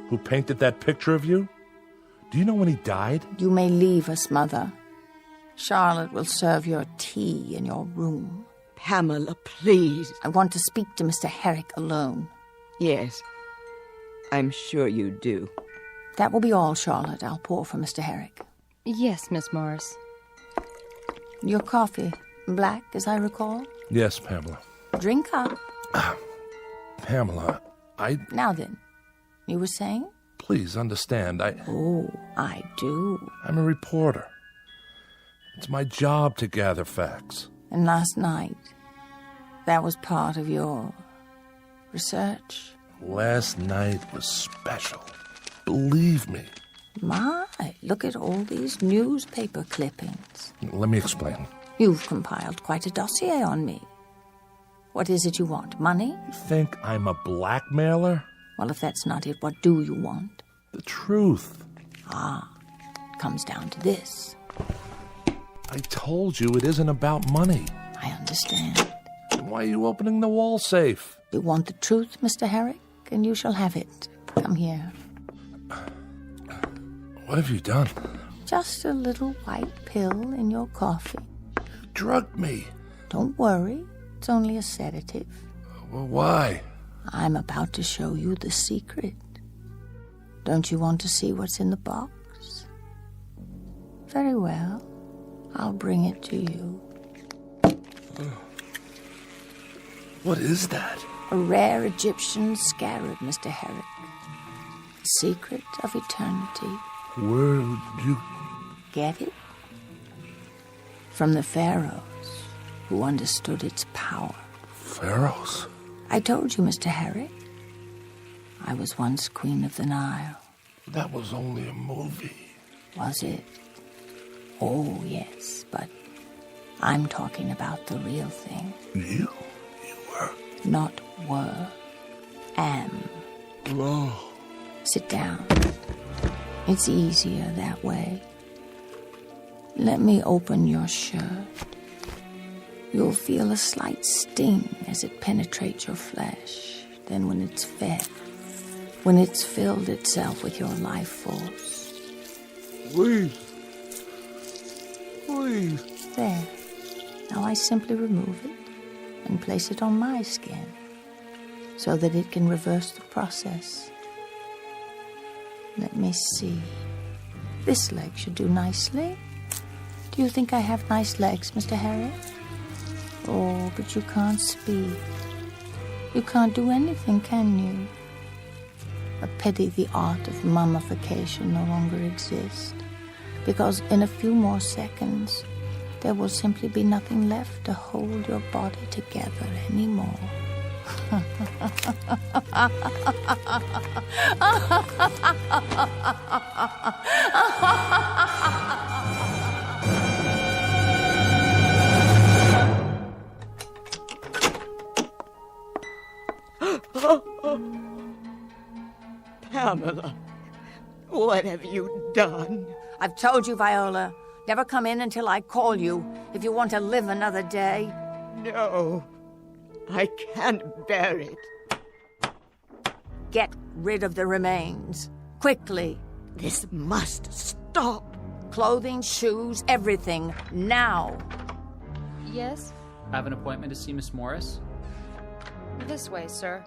who painted that picture of you, do you know when he died? You may leave us, Mother. Charlotte will serve your tea in your room. Pamela, please. I want to speak to Mr. Herrick alone. Yes, I'm sure you do. That will be all, Charlotte. I'll pour for Mr. Herrick. Yes, Miss Morris. Your coffee, black, as I recall? Yes, Pamela. Drink up. Pamela, Now then, you were saying? Please understand, Oh, I do. I'm a— it's my job to gather facts. And last night, That was part of your research? Last night was special. Believe me. My, look at all these newspaper clippings. Let me explain. You've compiled quite a dossier on me. What is it you want? Money? You think I'm a blackmailer? Well, if that's not it, what do you want? The truth. Ah, it comes down to this. I told you it isn't about money. I understand. Then why are you opening the wall safe? You want the truth, Mr. Herrick, and you shall have it. Come here. What have you done? Just a little white pill in your coffee. You drugged me. Don't worry. It's only a sedative. Well, why? I'm about to show you the secret. Don't you want to see what's in the box? Very well. I'll bring it to you. What is that? A rare Egyptian scarab, Mr. Herrick. The secret of eternity. Where would you get it? From the pharaohs, who understood its power. Pharaohs? I told you, Mr. Herrick. I was once Queen of the Nile. That was only a movie. Was it? Oh, yes, but I'm talking about the real thing. You were? Not were. Am. Oh. Sit down. It's easier that way. Let me open your shirt. You'll feel a slight sting as it penetrates your flesh. Then when it's fed, when it's filled itself with your life force. Please. Please. There. Now I simply remove it and place it on my skin so that it can reverse the process. Let me see. This leg should do nicely. Do you think I have nice legs, Mr. Harry? Oh, but you can't speak. You can't do anything, can you? A pity the art of mummification no longer exists, because in a few more seconds, there will simply be nothing left to hold your body together anymore. Pamela, what have you done? I've told you, Viola. Never come in until I call you if you want to live another day. No, I can't bear it. Get rid of the remains. Quickly. This must stop. Clothing, shoes, everything. Now. Yes? I have an appointment to see Miss Morris. This way, sir.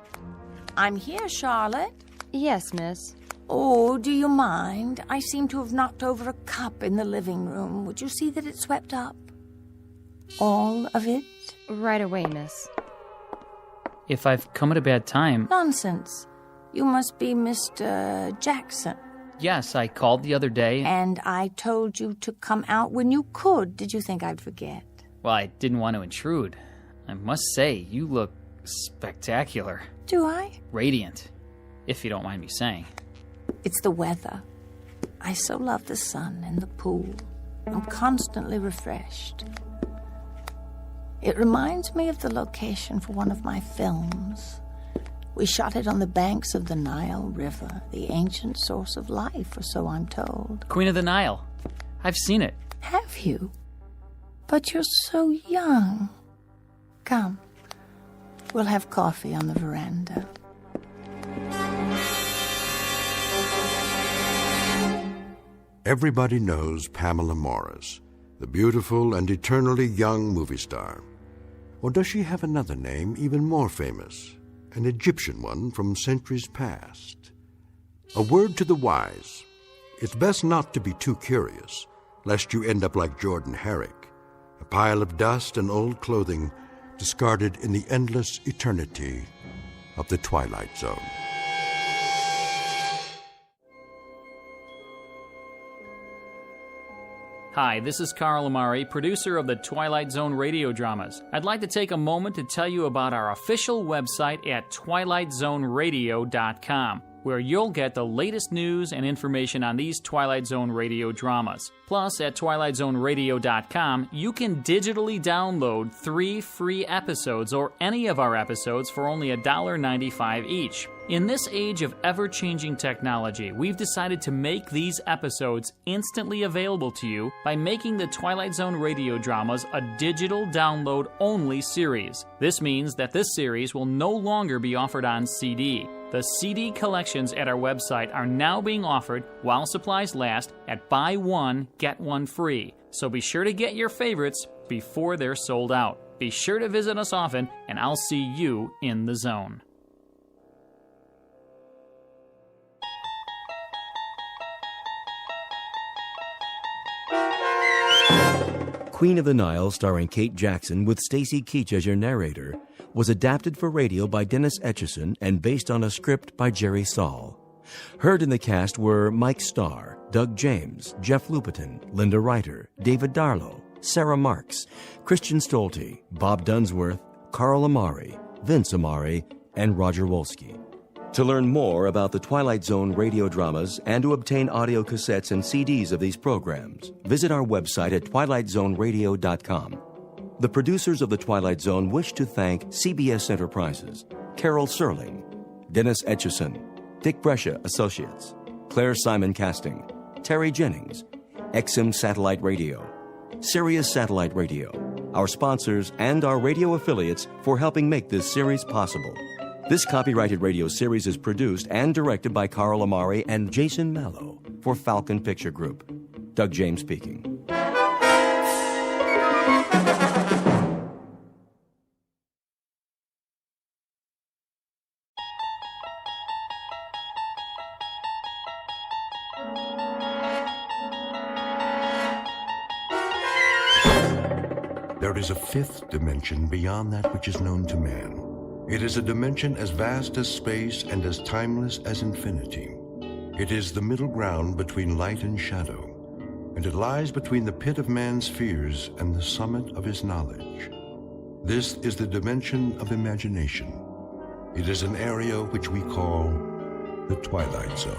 I'm here, Charlotte. Yes, miss. Oh, do you mind? I seem to have knocked over a cup in the living room. Would you see that it's swept up? All of it? Right away, miss. If I've come at a bad time... Nonsense. You must be Mr. Jackson. Yes, I called the other day. And I told you to come out when you could. Did you think I'd forget? Well, I didn't want to intrude. I must say, you look spectacular. Do I? Radiant, if you don't mind me saying. It's the weather. I so love the sun and the pool. I'm constantly refreshed. It reminds me of the location for one of my films. We shot it on the banks of the Nile River, the ancient source of life, or so I'm told. Queen of the Nile. I've seen it. Have you? But you're so young. Come. We'll have coffee on the veranda. Everybody knows Pamela Morris, the beautiful and eternally young movie star. Or does she have another name even more famous, an Egyptian one from centuries past? A word to the wise. It's best not to be too curious, lest you end up like Jordan Herrick, a pile of dust and old clothing discarded in the endless eternity of the Twilight Zone. Hi, this is Carl Amari, producer of the Twilight Zone radio dramas. I'd like to take a moment to tell you about our official website at twilightzoneradio.com, where you'll get the latest news and information on these Twilight Zone radio dramas. Plus, at twilightzoneradio.com, you can digitally download 3 free episodes or any of our episodes for only $1.95 each. In this age of ever-changing technology, we've decided to make these episodes instantly available to you by making the Twilight Zone radio dramas a digital download-only series. This means that this series will no longer be offered on CD. The CD collections at our website are now being offered while supplies last at buy one, get one free. So be sure to get your favorites before they're sold out. Be sure to visit us often, and I'll see you in the zone. Queen of the Nile, starring Kate Jackson with Stacy Keach as your narrator, was adapted for radio by Dennis Etchison and based on a script by Jerry Saul. Heard in the cast were Mike Starr, Doug James, Jeff Lupetin, Linda Ryder, David Darlow, Sarah Marks, Christian Stolte, Bob Dunsworth, Carl Amari, Vince Amari, and Roger Wolski. To learn more about the Twilight Zone radio dramas and to obtain audio cassettes and CDs of these programs, visit our website at twilightzoneradio.com. The producers of The Twilight Zone wish to thank CBS Enterprises, Rod Serling, Dennis Etchison, Dick Brescia Associates, Claire Simon Casting, Terry Jennings, XM Satellite Radio, Sirius Satellite Radio, our sponsors, and our radio affiliates for helping make this series possible. This copyrighted radio series is produced and directed by Carl Amari and Jason Mallow for Falcon Picture Group. Doug James speaking. There is a fifth dimension beyond that which is known to man. It is a dimension as vast as space and as timeless as infinity. It is the middle ground between light and shadow, and it lies between the pit of man's fears and the summit of his knowledge. This is the dimension of imagination. It is an area which we call the Twilight Zone.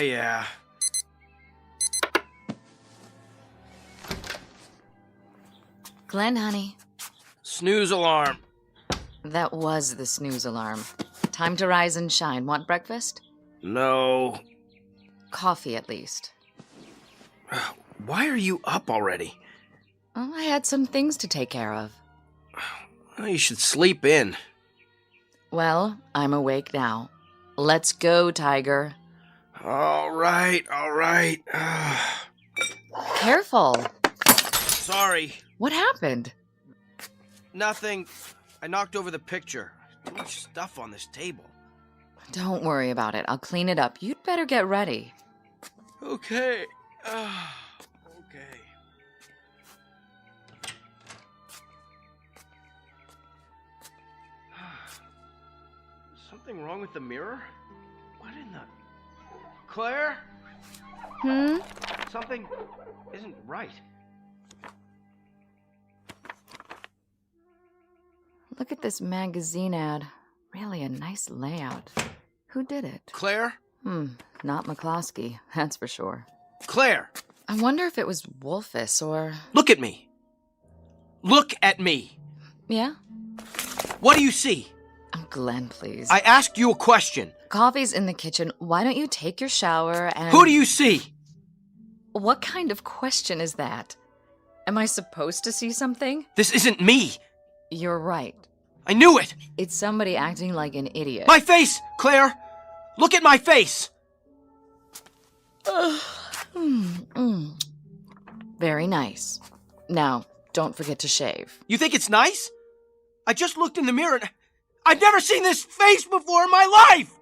Yeah. Glenn, honey. Snooze alarm. That was the snooze alarm. Time to rise and shine. Want breakfast? No. Coffee, at least. Why are you up already? Well, I had some things to take care of. Well, you should sleep in. Well, I'm awake now. Let's go, Tiger. All right. Careful. Sorry. What happened? Nothing. I knocked over the picture. Too much stuff on this table. Don't worry about it. I'll clean it up. You'd better get ready. Okay. Okay. Something wrong with the mirror? What in the... Claire? Something isn't right. Look at this magazine ad. Really a nice layout. Who did it? Claire? Not McCloskey, that's for sure. Claire! I wonder if it was Wolfus or... Look at me! Look at me! Yeah? What do you see? Oh, Glenn, please. I asked you a question. Coffee's in the kitchen. Why don't you take your shower and... Who do you see? What kind of question is that? Am I supposed to see something? This isn't me! You're right. I knew it! It's somebody acting like an idiot. My face, Claire! Look at my face! Very nice. Now, don't forget to shave. You think it's nice? I just looked in the mirror and I've never seen this face before in my life!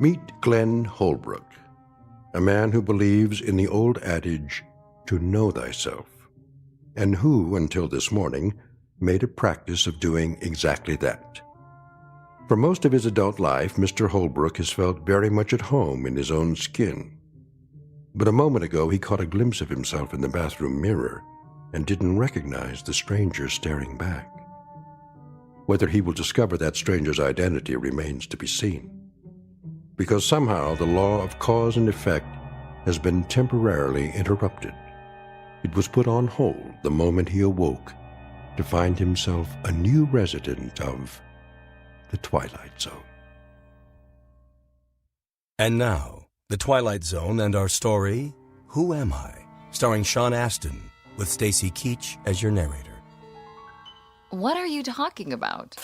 Meet Glenn Holbrook, a man who believes in the old adage, to know thyself, and who, until this morning, made a practice of doing exactly that. For most of his adult life, Mr. Holbrook has felt very much at home in his own skin. But a moment ago, he caught a glimpse of himself in the bathroom mirror and didn't recognize the stranger staring back. Whether he will discover that stranger's identity remains to be seen, because somehow the law of cause and effect has been temporarily interrupted. It was put on hold the moment he awoke to find himself a new resident of the Twilight Zone. And now, The Twilight Zone and our story, Who Am I? Starring Sean Astin, with Stacy Keach as your narrator. What are you talking about?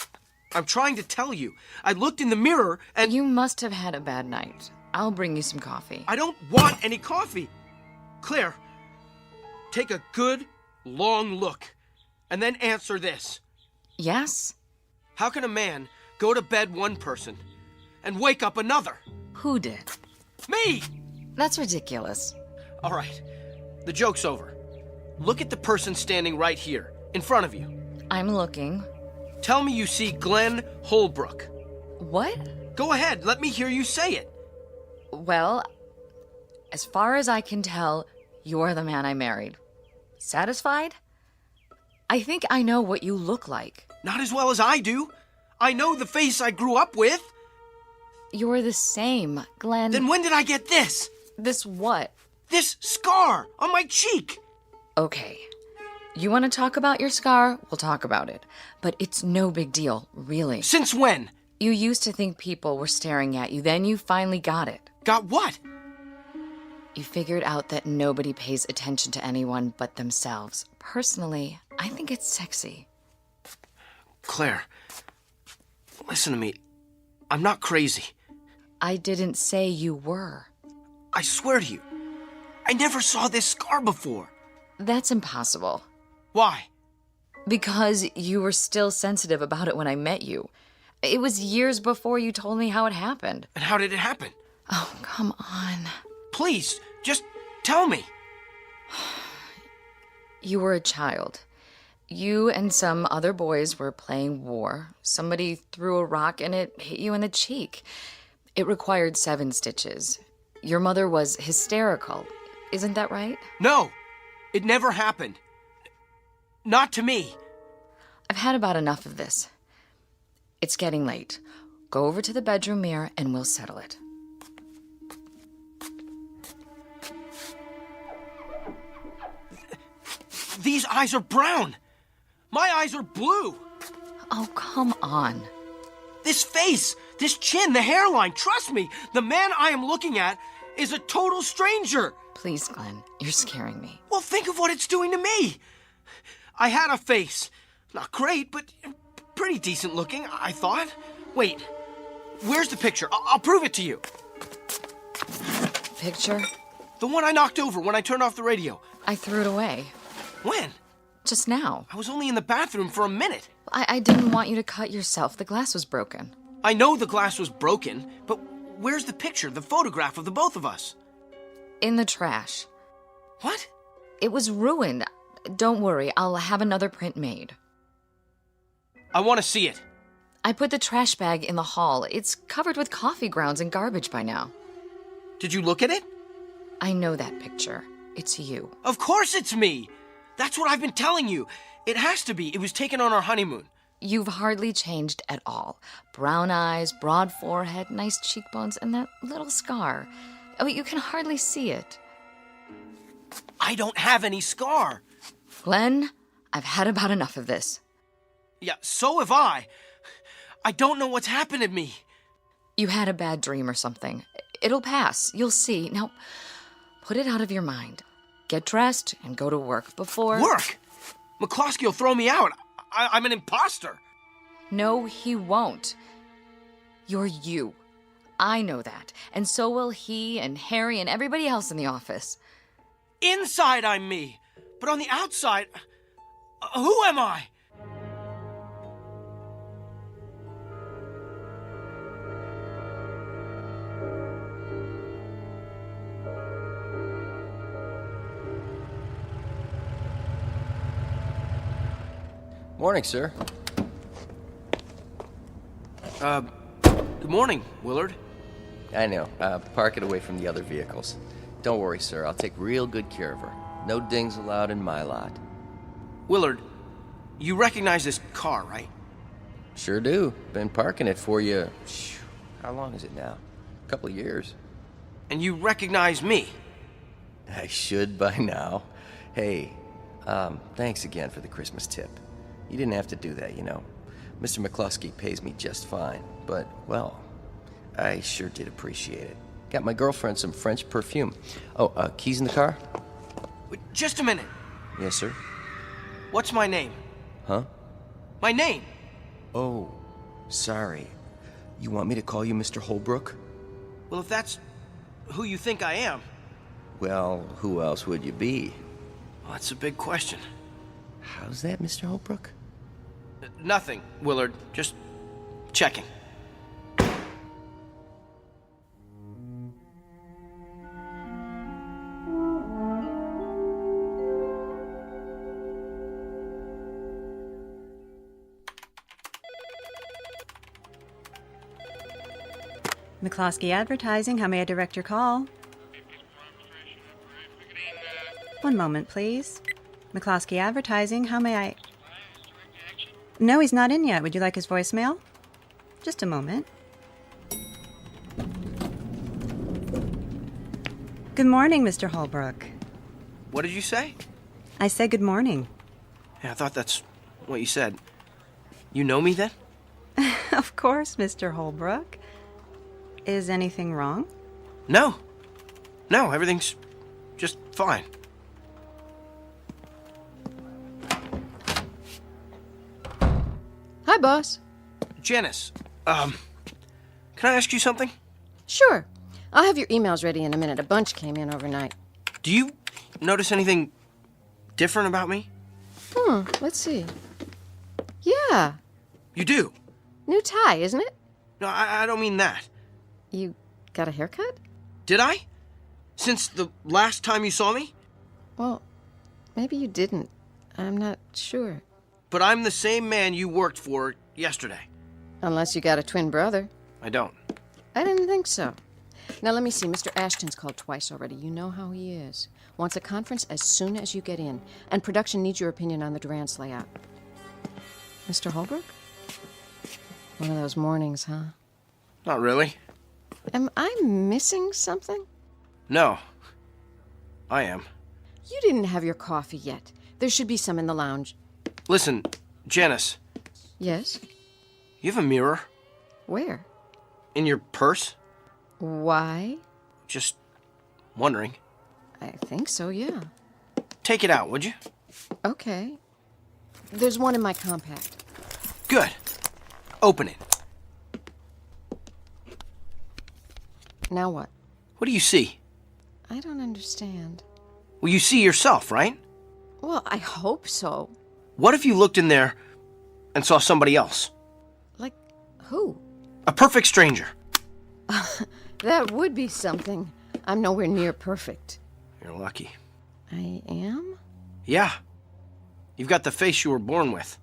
I'm trying to tell you. I looked in the mirror and... You must have had a bad night. I'll bring you some coffee. I don't want any coffee. Claire, take a good, long look, and then answer this. Yes? How can a man go to bed one person and wake up another? Who did? Me! That's ridiculous. All right, the joke's over. Look at the person standing right here, in front of you. I'm looking. Tell me you see Glenn Holbrook. What? Go ahead, let me hear you say it. Well, as far as I can tell, you're the man I married. Satisfied? I think I know what you look like. Not as well as I do. I know the face I grew up with. You're the same, Glenn. Then when did I get this? This what? This scar on my cheek. Okay. You want to talk about your scar? We'll talk about it. But it's no big deal, really. Since when? You used to think people were staring at you, then you finally got it. Got what? You figured out that nobody pays attention to anyone but themselves. Personally, I think it's sexy. Claire, listen to me. I'm not crazy. I didn't say you were. I swear to you, I never saw this scar before. That's impossible. Why? Because you were still sensitive about it when I met you. It was years before you told me how it happened. And how did it happen? Oh, come on. Please, just tell me. You were a child. You and some other boys were playing war. Somebody threw a rock and it hit you in the cheek. It required 7 stitches. Your mother was hysterical. Isn't that right? No, it never happened. Not to me. I've had about enough of this. It's getting late. Go over to the bedroom mirror and we'll settle it. These eyes are brown. My eyes are blue. Oh, come on. This face, this chin, the hairline, trust me, the man I am looking at is a total stranger. Please, Glenn, you're scaring me. Well, think of what it's doing to me. I had a face. Not great, but pretty decent looking, I thought. Wait, where's the picture? I'll prove it to you. Picture? The one I knocked over when I turned off the radio. I threw it away. When? Just now. I was only in the bathroom for a minute. I didn't want you to cut yourself. The glass was broken. I know the glass was broken, but where's the picture, the photograph of the both of us? In the trash. What? It was ruined. Don't worry, I'll have another print made. I want to see it. I put the trash bag in the hall. It's covered with coffee grounds and garbage by now. Did you look at it? I know that picture. It's you. Of course it's me! That's what I've been telling you. It has to be. It was taken on our honeymoon. You've hardly changed at all. Brown eyes, broad forehead, nice cheekbones, and that little scar. Oh, you can hardly see it. I don't have any scar. Glenn, I've had about enough of this. Yeah, so have I. I don't know what's happened to me. You had a bad dream or something. It'll pass. You'll see. Now, put it out of your mind. Get dressed and go to work before... Work? McCloskey will throw me out. I'm an imposter. No, he won't. You're you. I know that. And so will he and Harry and everybody else in the office. Inside, I'm me. But on the outside, who am I? Morning, sir. Good morning, Willard. I know. Park it away from the other vehicles. Don't worry, sir. I'll take real good care of her. No dings allowed in my lot. Willard, you recognize this car, right? Sure do. Been parking it for you. How long is it now? A couple of years. And you recognize me? I should by now. Hey, thanks again for the Christmas tip. You didn't have to do that, you know. Mr. McCluskey pays me just fine, but, well, I sure did appreciate it. Got my girlfriend some French perfume. Oh, keys in the car? Wait, just a minute. Yes, sir. What's my name? Huh? My name? Oh, sorry. You want me to call you Mr. Holbrook? Well, if that's who you think I am... Well, who else would you be? Well, that's a big question. How's that, Mr. Holbrook? Nothing, Willard. Just checking. McCloskey Advertising, how may I direct your call? One moment, please. McCloskey Advertising, how may I... No, he's not in yet. Would you like his voicemail? Just a moment. Good morning, Mr. Holbrook. What did you say? I said good morning. Yeah, I thought that's what you said. You know me then? Of course, Mr. Holbrook. Is anything wrong? No. No, everything's just fine. Hi, boss. Janice, can I ask you something? Sure. I'll have your emails ready in a minute. A bunch came in overnight. Do you notice anything different about me? Let's see. Yeah. You do? New tie, isn't it? No, I don't mean that. You got a haircut? Did I? Since the last time you saw me? Well, maybe you didn't. I'm not sure. But I'm the same man you worked for yesterday. Unless you got a twin brother. I don't. I didn't think so. Now, let me see. Mr. Ashton's called twice already. You know how he is. Wants a conference as soon as you get in. And production needs your opinion on the Durant's layout. Mr. Holbrook? One of those mornings, huh? Not really. Am I missing something? No. I am. You didn't have your coffee yet. There should be some in the lounge. Listen, Janice. Yes? You have a mirror? Where? In your purse? Why? Just wondering. I think so, yeah. Take it out, would you? Okay. There's one in my compact. Good. Open it. Now what? What do you see? I don't understand. Well, you see yourself, right? Well, I hope so. What if you looked in there and saw somebody else? Like who? A perfect stranger. That would be something. I'm nowhere near perfect. You're lucky. I am? Yeah. You've got the face you were born with.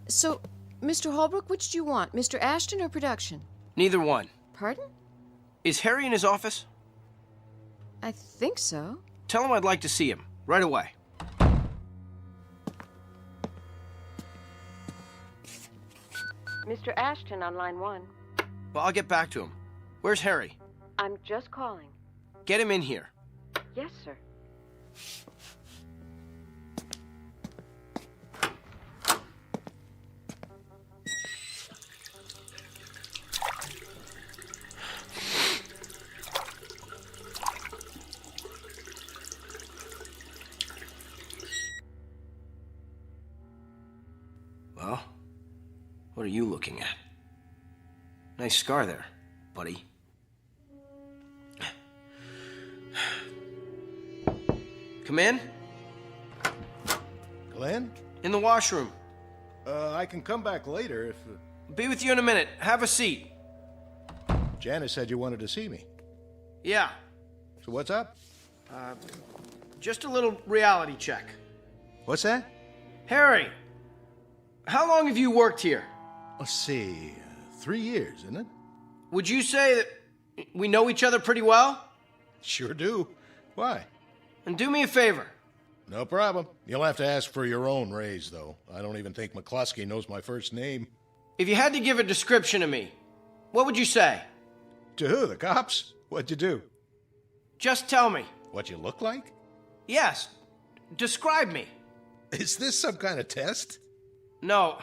So, Mr. Holbrook, which do you want? Mr. Ashton or production? Neither one. Pardon? Is Harry in his office? I think so. Tell him I'd like to see him. Right away. Mr. Ashton on line 1. Well, I'll get back to him. Where's Harry? I'm just calling. Get him in here. Yes, sir. Well, what are you looking at? Nice scar there, buddy. Come in. Glenn? In the washroom. I can come back later if... Be with you in a minute. Have a seat. Janice said you wanted to see me. Yeah. So what's up? Just a little reality check. What's that? Harry, how long have you worked here? Let's see, 3 years, isn't it? Would you say that we know each other pretty well? Sure do. Why? And do me a favor. No problem. You'll have to ask for your own raise, though. I don't even think McCluskey knows my first name. If you had to give a description of me, what would you say? To who? The cops? What'd you do? Just tell me. What you look like? Yes. Describe me. Is this some kind of test? No.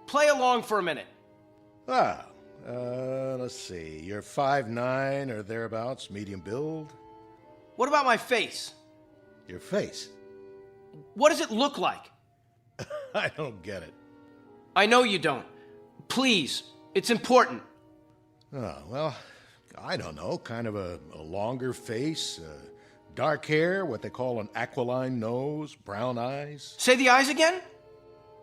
Play along for a minute. Let's see. You're 5'9" or thereabouts, medium build. What about my face? Your face? What does it look like? I don't get it. I know you don't. Please, it's important. Oh, well, I don't know. Kind of a longer face, dark hair, what they call an aquiline nose, brown eyes. Say the eyes again?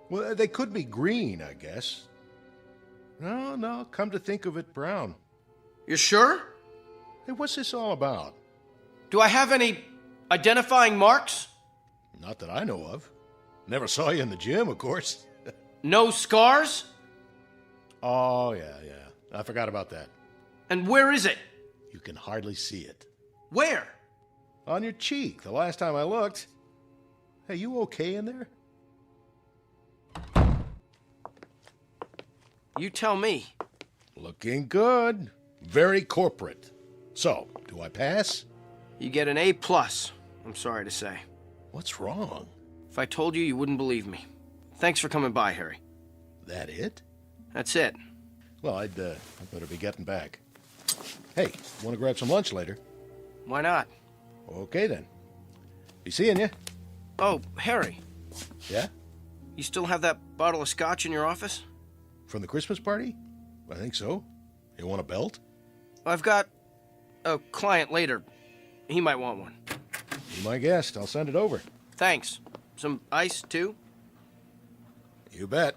Well, they could be green, I guess. No, come to think of it, brown. You're sure? Hey, what's this all about? Do I have any identifying marks? Not that I know of. Never saw you in the gym, of course. No scars? Oh, yeah. I forgot about that. And where is it? You can hardly see it. Where? On your cheek, the last time I looked. Hey, you okay in there? You tell me. Looking good. Very corporate. So, do I pass? You get an A+, I'm sorry to say. What's wrong? If I told you, you wouldn't believe me. Thanks for coming by, Harry. That it? That's it. Well, I'd better be getting back. Hey, want to grab some lunch later? Why not? Okay, then. Be seeing you. Oh, Harry. Yeah? You still have that bottle of scotch in your office? From the Christmas party? I think so. You want a belt? I've got a client later. He might want one. Be my guest. I'll send it over. Thanks. Some ice, too? You bet.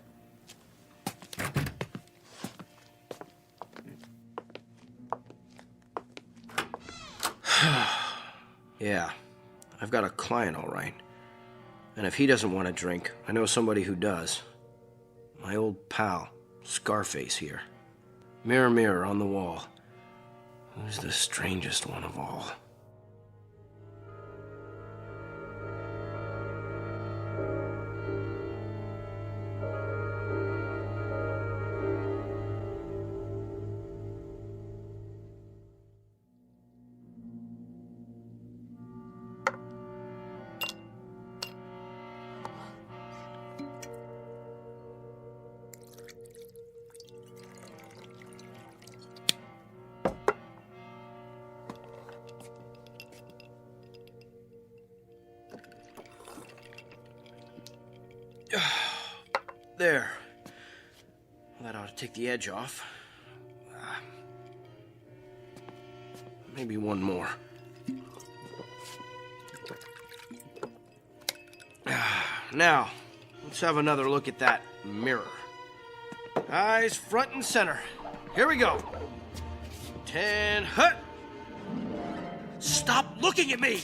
Yeah, I've got a client, all right. And if he doesn't want a drink, I know somebody who does. My old pal, Scarface here. Mirror, mirror on the wall. Who's the strangest one of all? There. That ought to take the edge off. Maybe one more. Now, let's have another look at that mirror. Eyes front and center. Here we go. 10, hut! Stop looking at me!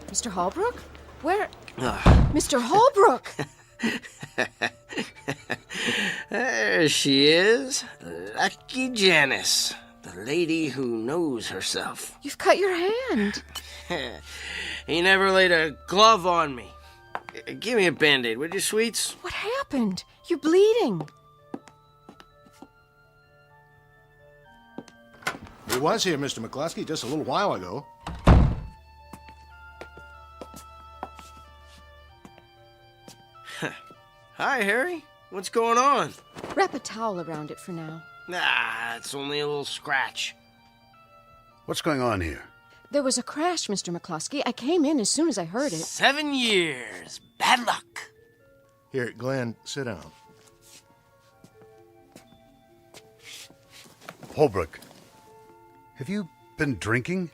Mr. Holbrook? Where? Mr. Holbrook! There she is. Lucky Janice. The lady who knows herself. You've cut your hand. He never laid a glove on me. Give me a Band-Aid, would you, sweets? What happened? You're bleeding. He was here, Mr. McCluskey, just a little while ago. Hi, Harry. What's going on? Wrap a towel around it for now. Nah, it's only a little scratch. What's going on here? There was a crash, Mr. McCluskey. I came in as soon as I heard it. 7 years. Bad luck. Here, Glenn, sit down. Holbrook, have you been drinking?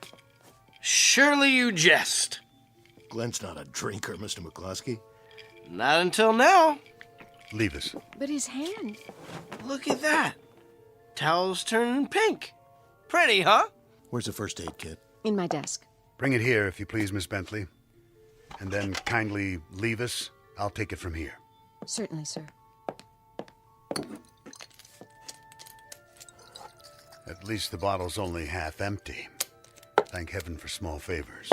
Surely you jest. Glenn's not a drinker, Mr. McCluskey. Not until now. Leave us. But his hand. Look at that. Towel's turning pink. Pretty, huh? Where's the first aid kit? In my desk. Bring it here, if you please, Miss Bentley. And then kindly leave us. I'll take it from here. Certainly, sir. At least the bottle's only half empty. Thank heaven for small favors.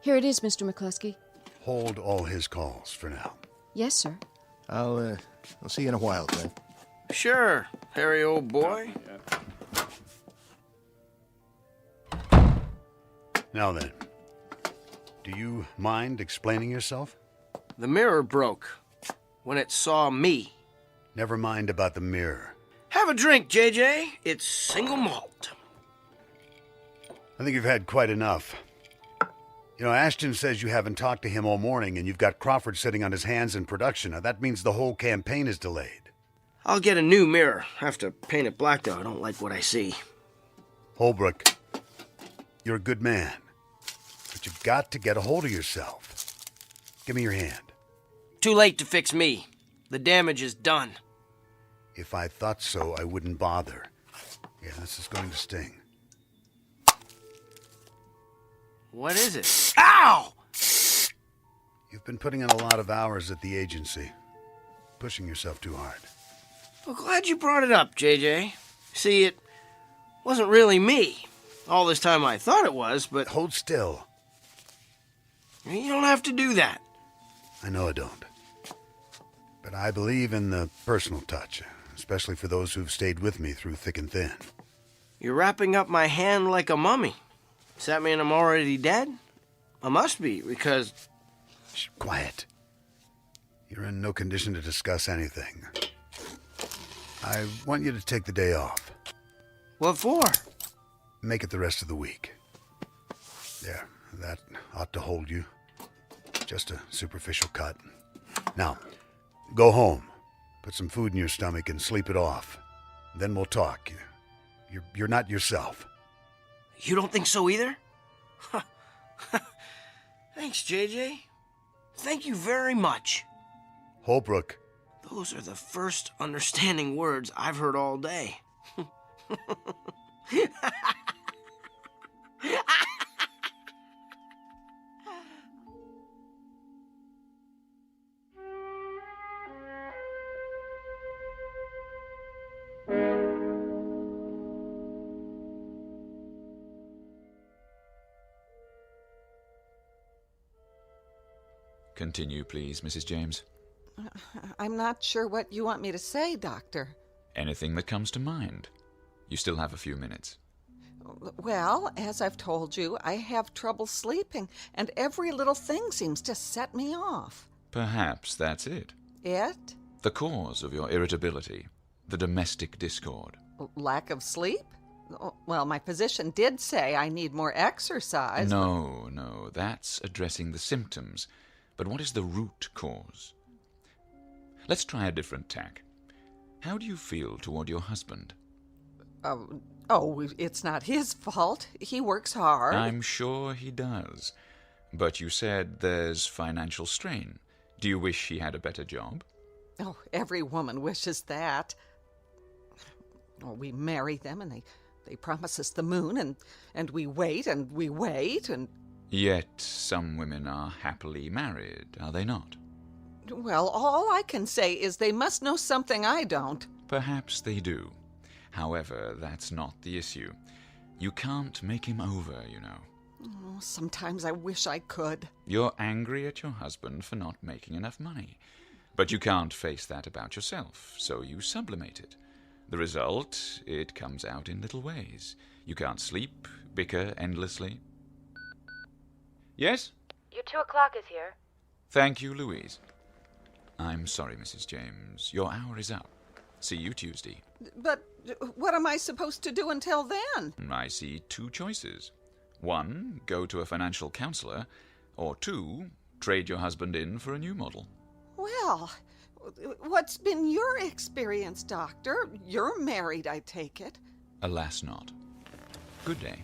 Here it is, Mr. McCluskey. Hold all his calls for now. Yes, sir. I'll see you in a while, Clint. Sure, Harry, old boy. Now then, do you mind explaining yourself? The mirror broke when it saw me. Never mind about the mirror. Have a drink, JJ. It's single malt. I think you've had quite enough. You know, Ashton says you haven't talked to him all morning and you've got Crawford sitting on his hands in production. Now, that means the whole campaign is delayed. I'll get a new mirror. Have to paint it black, though. I don't like what I see. Holbrook, you're a good man. But you've got to get a hold of yourself. Give me your hand. Too late to fix me. The damage is done. If I thought so, I wouldn't bother. Yeah, this is going to sting. What is it? Ow! You've been putting in a lot of hours at the agency. Pushing yourself too hard. Well, glad you brought it up, JJ. See, it wasn't really me. All this time I thought it was, but... Hold still. You don't have to do that. I know I don't. But I believe in the personal touch, especially for those who've stayed with me through thick and thin. You're wrapping up my hand like a mummy. Does that mean I'm already dead? I must be, because... Shh, quiet. You're in no condition to discuss anything. I want you to take the day off. What for? Make it the rest of the week. There, that ought to hold you. Just a superficial cut. Now, go home. Put some food in your stomach and sleep it off. Then we'll talk. You're not yourself. You don't think so either? Thanks, JJ. Thank you very much. Holbrook. Those are the first understanding words I've heard all day. Continue, please, Mrs. James. I'm not sure what you want me to say, Doctor. Anything that comes to mind. You still have a few minutes. Well, as I've told you, I have trouble sleeping, and every little thing seems to set me off. Perhaps that's it. It? The cause of your irritability. The domestic discord. Lack of sleep? Well, my physician did say I need more exercise. No, that's addressing the symptoms. But what is the root cause? Let's try a different tack. How do you feel toward your husband? It's not his fault. He works hard. I'm sure he does. But you said there's financial strain. Do you wish he had a better job? Oh, every woman wishes that. We marry them and they promise us the moon and we wait and we wait and... Yet some women are happily married, are they not? Well, all I can say is they must know something I don't. Perhaps they do. However, that's not the issue. You can't make him over, you know. Oh, sometimes I wish I could. You're angry at your husband for not making enough money. But you can't face that about yourself, so you sublimate it. The result, it comes out in little ways. You can't sleep, bicker endlessly. Yes? Your 2 o'clock is here. Thank you, Louise. I'm sorry, Mrs. James. Your hour is up. See you Tuesday. But what am I supposed to do until then? I see 2 choices. 1, go to a financial counselor. Or 2, trade your husband in for a new model. Well, what's been your experience, Doctor? You're married, I take it. Alas not. Good day.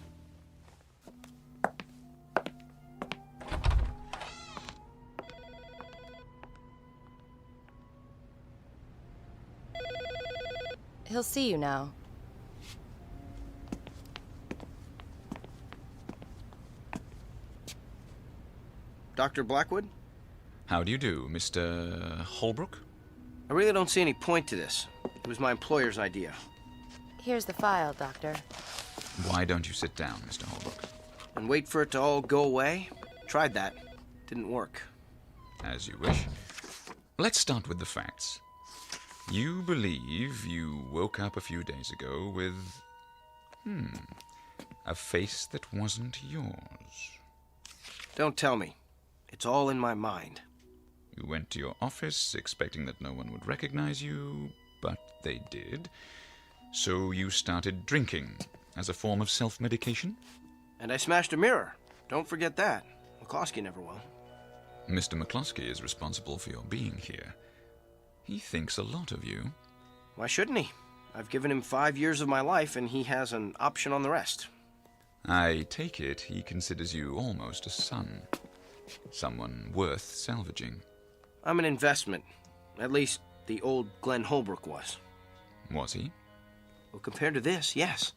He'll see you now. Dr. Blackwood? How do you do, Mr. Holbrook? I really don't see any point to this. It was my employer's idea. Here's the file, Doctor. Why don't you sit down, Mr. Holbrook? And wait for it to all go away? Tried that. Didn't work. As you wish. Let's start with the facts. You believe you woke up a few days ago with... a face that wasn't yours. Don't tell me. It's all in my mind. You went to your office expecting that no one would recognize you, but they did. So you started drinking as a form of self-medication? And I smashed a mirror. Don't forget that. McCloskey never will. Mr. McCloskey is responsible for your being here. He thinks a lot of you. Why shouldn't he? I've given him 5 years of my life, and he has an option on the rest. I take it he considers you almost a son. Someone worth salvaging. I'm an investment. At least the old Glenn Holbrook was. Was he? Well, compared to this, yes.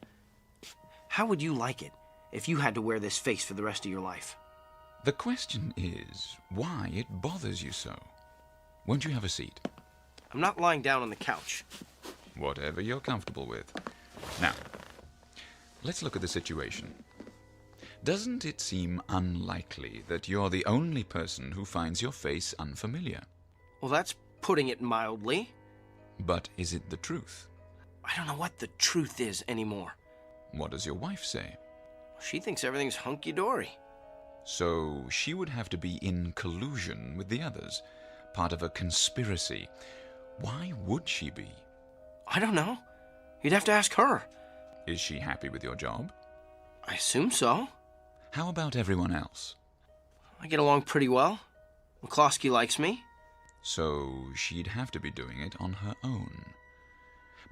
How would you like it if you had to wear this face for the rest of your life? The question is why it bothers you so. Won't you have a seat? I'm not lying down on the couch. Whatever you're comfortable with. Now, let's look at the situation. Doesn't it seem unlikely that you're the only person who finds your face unfamiliar? Well, that's putting it mildly. But is it the truth? I don't know what the truth is anymore. What does your wife say? She thinks everything's hunky-dory. So she would have to be in collusion with the others, part of a conspiracy. Why would she be? I don't know. You'd have to ask her. Is she happy with your job? I assume so. How about everyone else? I get along pretty well. McCloskey likes me. So she'd have to be doing it on her own.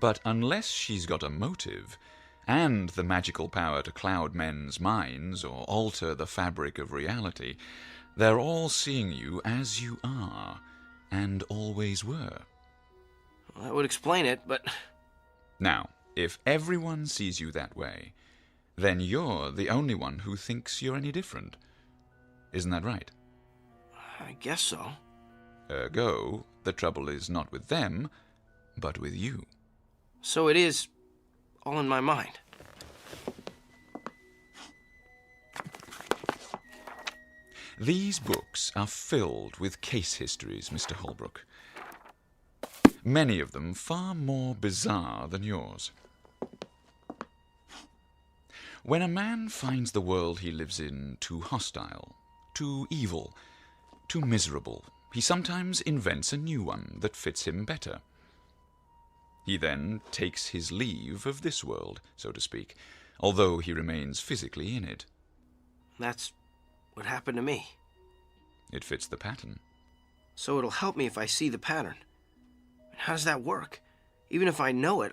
But unless she's got a motive, and the magical power to cloud men's minds or alter the fabric of reality, they're all seeing you as you are, and always were. Well, that would explain it, but... Now, if everyone sees you that way, then you're the only one who thinks you're any different. Isn't that right? I guess so. Ergo, the trouble is not with them, but with you. So it is all in my mind. These books are filled with case histories, Mr. Holbrook. Many of them far more bizarre than yours. When a man finds the world he lives in too hostile, too evil, too miserable, he sometimes invents a new one that fits him better. He then takes his leave of this world, so to speak, although he remains physically in it. That's what happened to me. It fits the pattern. So it'll help me if I see the pattern. How does that work? Even if I know it,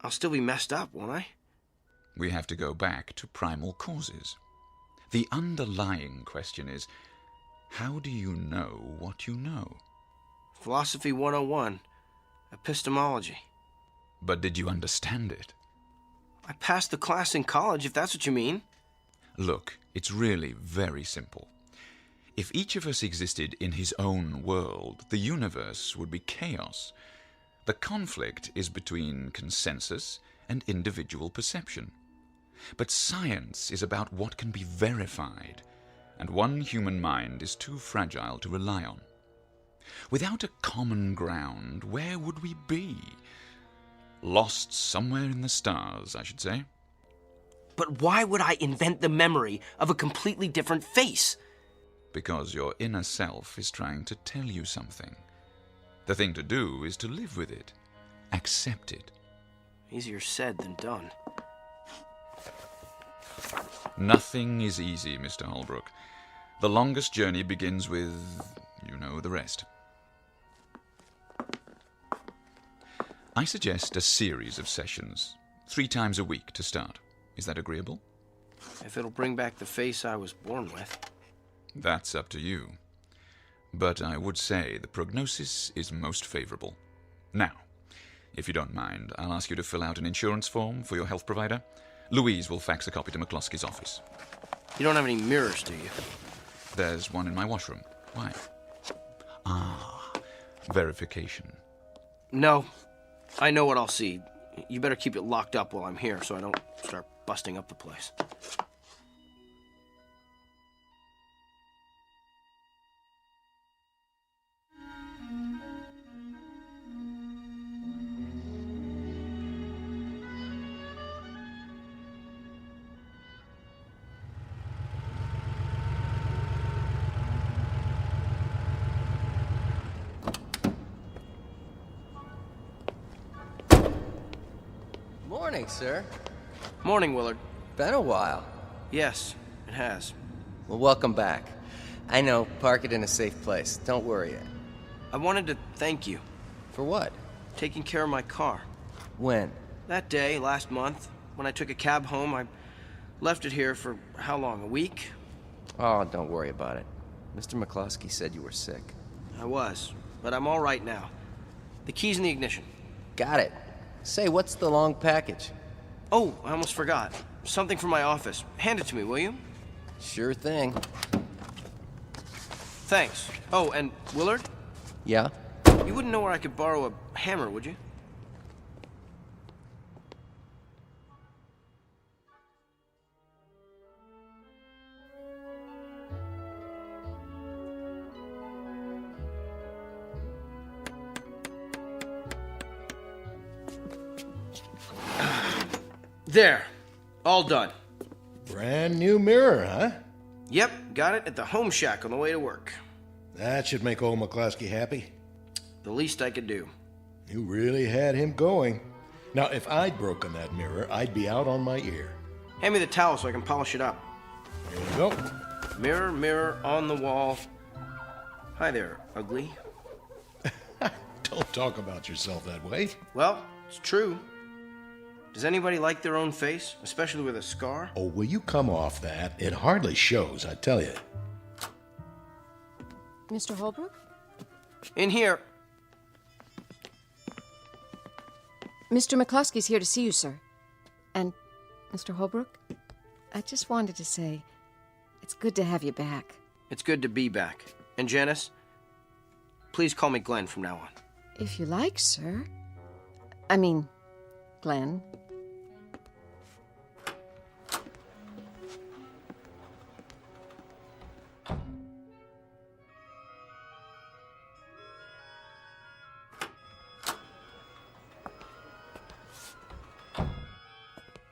I'll still be messed up, won't I? We have to go back to primal causes. The underlying question is, how do you know what you know? Philosophy 101. Epistemology. But did you understand it? I passed the class in college, if that's what you mean. Look, it's really very simple. If each of us existed in his own world, the universe would be chaos. The conflict is between consensus and individual perception. But science is about what can be verified, and one human mind is too fragile to rely on. Without a common ground, where would we be? Lost somewhere in the stars, I should say. But why would I invent the memory of a completely different face? Because your inner self is trying to tell you something. The thing to do is to live with it. Accept it. Easier said than done. Nothing is easy, Mr. Holbrook. The longest journey begins with, you know, the rest. I suggest a series of sessions, 3 times a week to start. Is that agreeable? If it'll bring back the face I was born with. That's up to you. But I would say the prognosis is most favorable. Now, if you don't mind, I'll ask you to fill out an insurance form for your health provider. Louise will fax a copy to McCloskey's office. You don't have any mirrors, do you? There's one in my washroom. Why? Ah, verification. No, I know what I'll see. You better keep it locked up while I'm here so I don't start busting up the place. Morning, sir. Morning, Willard. Been a while. Yes, it has. Well, welcome back. I know, park it in a safe place. Don't worry. I wanted to thank you. For what? Taking care of my car. When? That day, last month, when I took a cab home, I left it here for how long, a week? Oh, don't worry about it. Mr. McCloskey said you were sick. I was, but I'm all right now. The key's in the ignition. Got it. Say, what's the long package? Oh, I almost forgot. Something from my office. Hand it to me, will you? Sure thing. Thanks. Oh, and Willard? Yeah? You wouldn't know where I could borrow a hammer, would you? There. All done. Brand new mirror, huh? Yep, got it at the home shack on the way to work. That should make old McCloskey happy. The least I could do. You really had him going. Now, if I'd broken that mirror, I'd be out on my ear. Hand me the towel so I can polish it up. Here you go. Mirror, mirror on the wall. Hi there, ugly. Don't talk about yourself that way. Well, it's true. Does anybody like their own face, especially with a scar? Oh, will you come off that? It hardly shows, I tell you. Mr. Holbrook? In here. Mr. McCloskey's here to see you, sir. And, Mr. Holbrook, I just wanted to say, it's good to have you back. It's good to be back. And Janice, please call me Glenn from now on. If you like, sir. I mean, Glenn.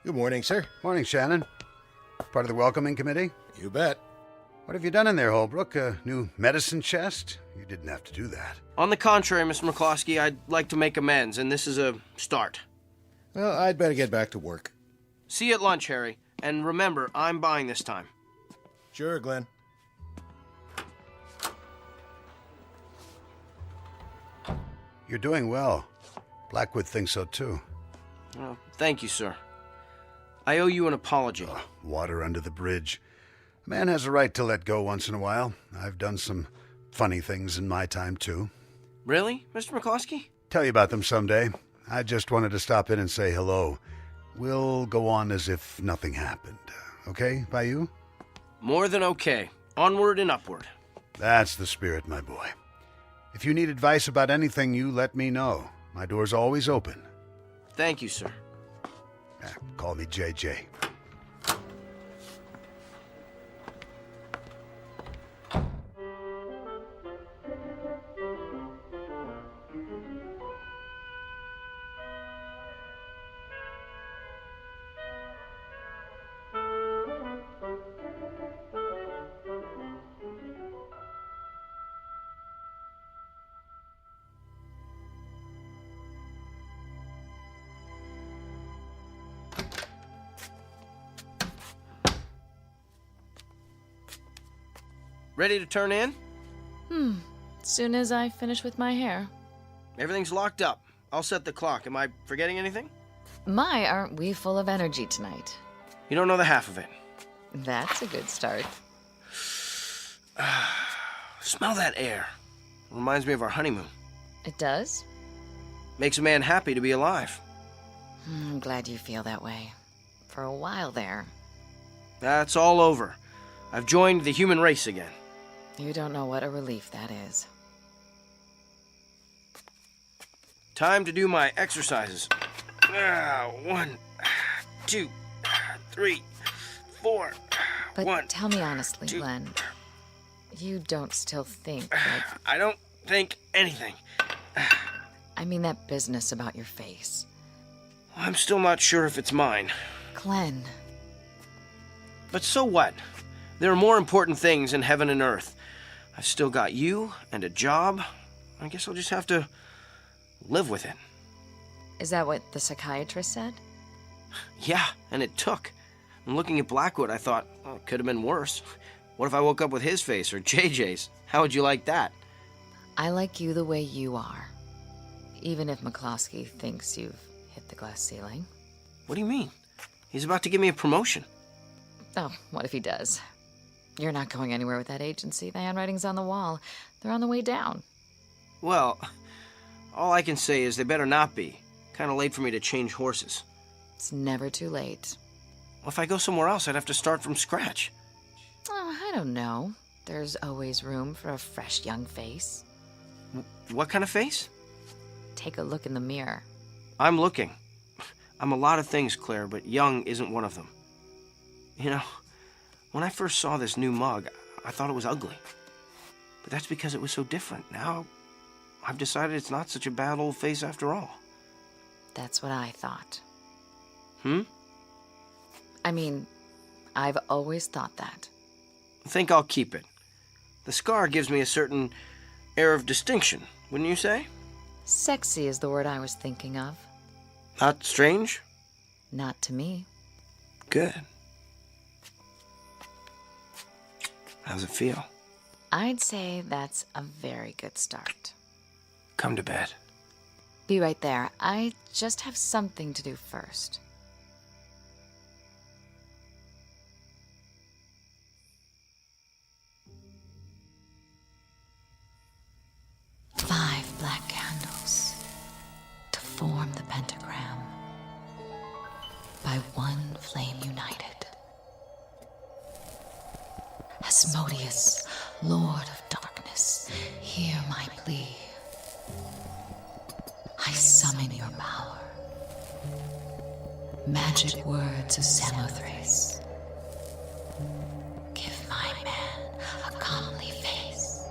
Good morning, sir. Morning, Shannon. Part of the welcoming committee? You bet. What have you done in there, Holbrook? A new medicine chest? You didn't have to do that. On the contrary, Mr. McCloskey, I'd like to make amends, and this is a start. Well, I'd better get back to work. See you at lunch, Harry. And remember, I'm buying this time. Sure, Glenn. You're doing well. Blackwood thinks so, too. Well, thank you, sir. I owe you an apology. Water under the bridge. A man has a right to let go once in a while. I've done some funny things in my time, too. Really, Mr. McCloskey? Tell you about them someday. I just wanted to stop in and say hello. We'll go on as if nothing happened. Okay, by you? More than okay. Onward and upward. That's the spirit, my boy. If you need advice about anything, you let me know. My door's always open. Thank you, sir. Call me JJ. Ready to turn in? Soon as I finish with my hair. Everything's locked up. I'll set the clock. Am I forgetting anything? My, aren't we full of energy tonight? You don't know the half of it. That's a good start. Smell that air. Reminds me of our honeymoon. It does? Makes a man happy to be alive. I'm glad you feel that way. For a while there. That's all over. I've joined the human race again. You don't know what a relief that is. Time to do my exercises. 1, 2, 3, 4. But tell me honestly, Glenn. You don't still think like... I don't think anything. I mean that business about your face. I'm still not sure if it's mine. Glenn. But so what? There are more important things in heaven and earth. I've still got you and a job. I guess I'll just have to live with it. Is that what the psychiatrist said? Yeah, and it took. And looking at Blackwood, I thought, oh, it could have been worse. What if I woke up with his face or JJ's? How would you like that? I like you the way you are. Even if McCloskey thinks you've hit the glass ceiling. What do you mean? He's about to give me a promotion. Oh, what if he does? You're not going anywhere with that agency. The handwriting's on the wall. They're on the way down. Well, all I can say is they better not be. Kind of late for me to change horses. It's never too late. Well, if I go somewhere else, I'd have to start from scratch. Oh, I don't know. There's always room for a fresh young face. What kind of face? Take a look in the mirror. I'm looking. I'm a lot of things, Claire, but young isn't one of them. You know, when I first saw this new mug, I thought it was ugly. But that's because it was so different. Now, I've decided it's not such a bad old face after all. That's what I thought. I mean, I've always thought that. I think I'll keep it. The scar gives me a certain air of distinction, wouldn't you say? Sexy is the word I was thinking of. Not strange? Not to me. Good. How's it feel? I'd say that's a very good start. Come to bed. Be right there. I just have something to do first. Five black candles to form the pentagram. By one flame united. Asmodeus, Lord of Darkness, hear my plea. I summon your power. Magic words of Samothrace. Give my man a comely face.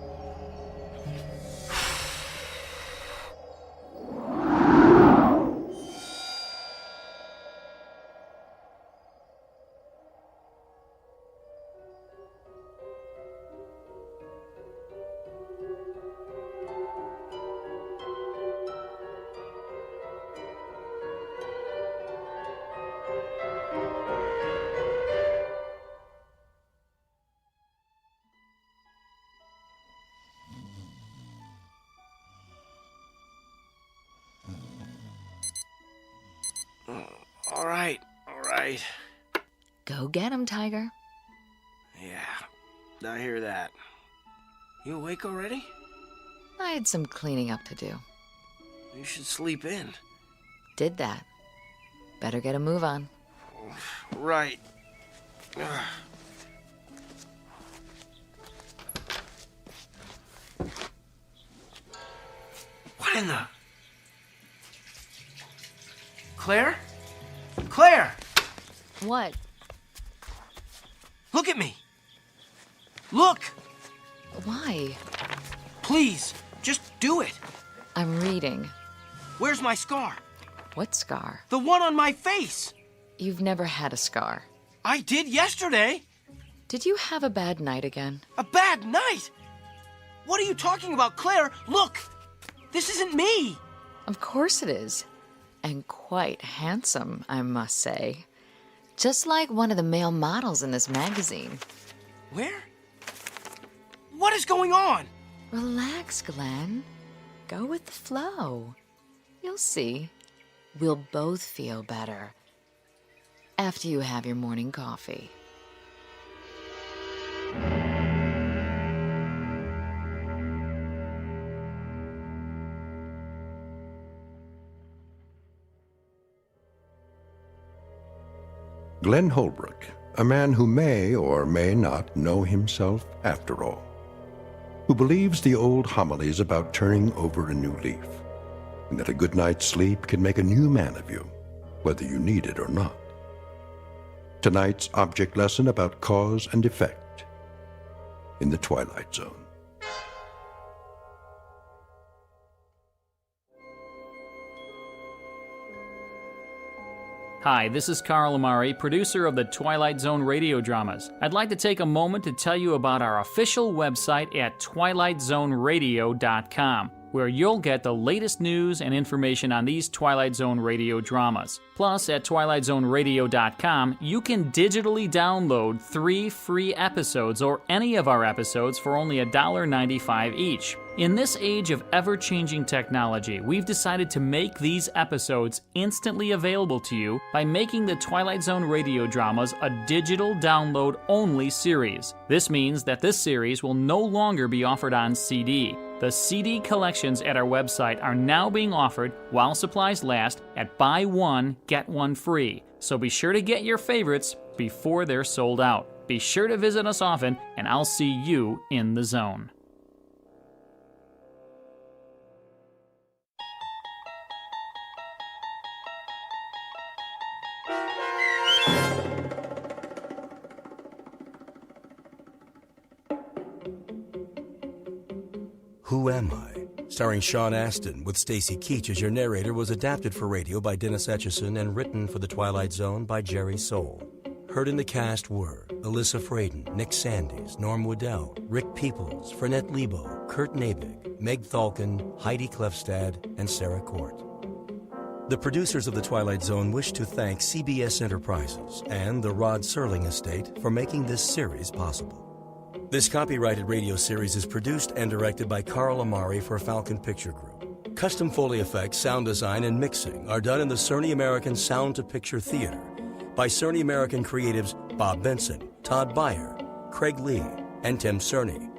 All right. Go get him, Tiger. Yeah, I hear that. You awake already? I had some cleaning up to do. You should sleep in. Did that. Better get a move on. Right. What in the... Claire? Claire! What? Look at me! Look! Why? Please, just do it. I'm reading. Where's my scar? What scar? The one on my face. You've never had a scar. I did yesterday. Did you have a bad night again? A bad night? What are you talking about, Claire? Look! This isn't me! Of course it is. And quite handsome, I must say. Just like one of the male models in this magazine. Where? What is going on? Relax, Glenn. Go with the flow. You'll see. We'll both feel better after you have your morning coffee. Glenn Holbrook, a man who may or may not know himself after all. who believes the old homilies about turning over a new leaf, and that a good night's sleep can make a new man of you, whether you need it or not. Tonight's object lesson about cause and effect in the Twilight Zone. Hi, this is Carl Amari, producer of the Twilight Zone radio dramas. I'd like to take a moment to tell you about our official website at twilightzoneradio.com, where you'll get the latest news and information on these Twilight Zone radio dramas. Plus, at twilightzoneradio.com, you can digitally download 3 free episodes or any of our episodes for only $1.95 each. In this age of ever-changing technology, we've decided to make these episodes instantly available to you by making the Twilight Zone radio dramas a digital download-only series. This means that this series will no longer be offered on CD. The CD collections at our website are now being offered, while supplies last, at buy one, get one free. So be sure to get your favorites before they're sold out. Be sure to visit us often, and I'll see you in the zone. Who Am I? Starring Sean Astin with Stacy Keach as your narrator, was adapted for radio by Dennis Etchison and written for The Twilight Zone by Jerry Soule. Heard in the cast were Alyssa Fraden, Nick Sandys, Norm Waddell, Rick Peoples, Fernette Lebo, Kurt Nabig, Meg Thalken, Heidi Klefstad, and Sarah Court. The producers of The Twilight Zone wish to thank CBS Enterprises and the Rod Serling Estate for making this series possible. This copyrighted radio series is produced and directed by Carl Amari for Falcon Picture Group. Custom Foley effects, sound design, and mixing are done in the Cerny American Sound to Picture Theater by Cerny American creatives Bob Benson, Todd Beyer, Craig Lee, and Tim Cerny.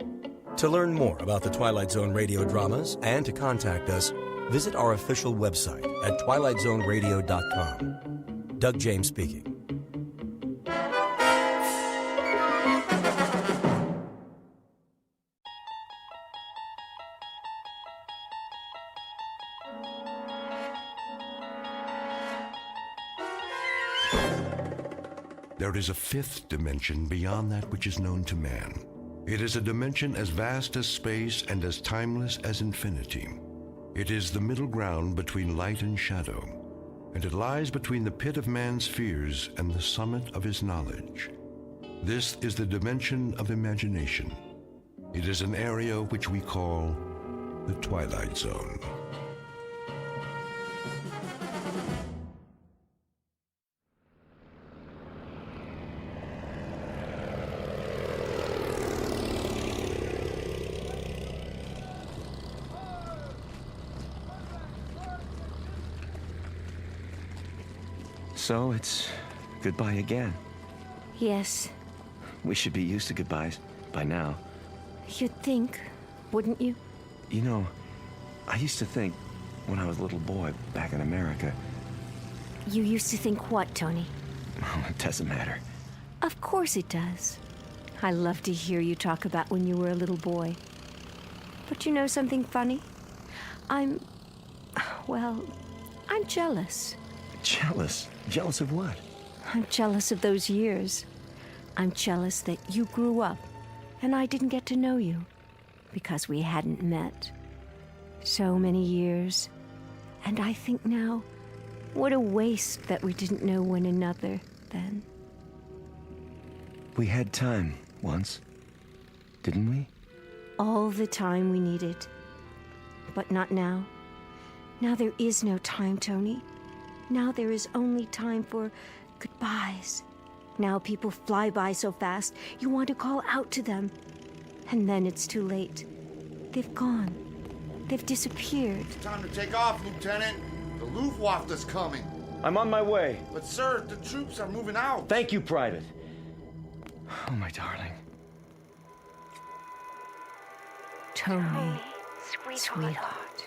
To learn more about the Twilight Zone radio dramas and to contact us, visit our official website at twilightzoneradio.com. Doug James speaking. There is a fifth dimension beyond that which is known to man. It is a dimension as vast as space and as timeless as infinity. It is the middle ground between light and shadow, and it lies between the pit of man's fears and the summit of his knowledge. This is the dimension of imagination. It is an area which we call the Twilight Zone. So it's goodbye again. Yes, We should be used to goodbyes by now. you'd think, wouldn't you? You know, I used to think when I was a little boy back in America. You used to think what, Tony? Oh, it doesn't matter. Of course it does. I love to hear you talk about when you were a little boy. But you know something funny? I'm jealous. Jealous? Jealous of what? I'm jealous of those years. I'm jealous that you grew up and I didn't get to know you because we hadn't met. So many years. And I think now, what a waste that we didn't know one another then. We had time once, didn't we? All the time we needed. But not now. Now there is no time, Tony. Now there is only time for goodbyes. Now people fly by so fast, you want to call out to them. And then it's too late. They've gone. They've disappeared. It's time to take off, Lieutenant. The Luftwaffe is coming. I'm on my way. But, sir, the troops are moving out. Thank you, Private. Oh, my darling. Tony, sweetheart.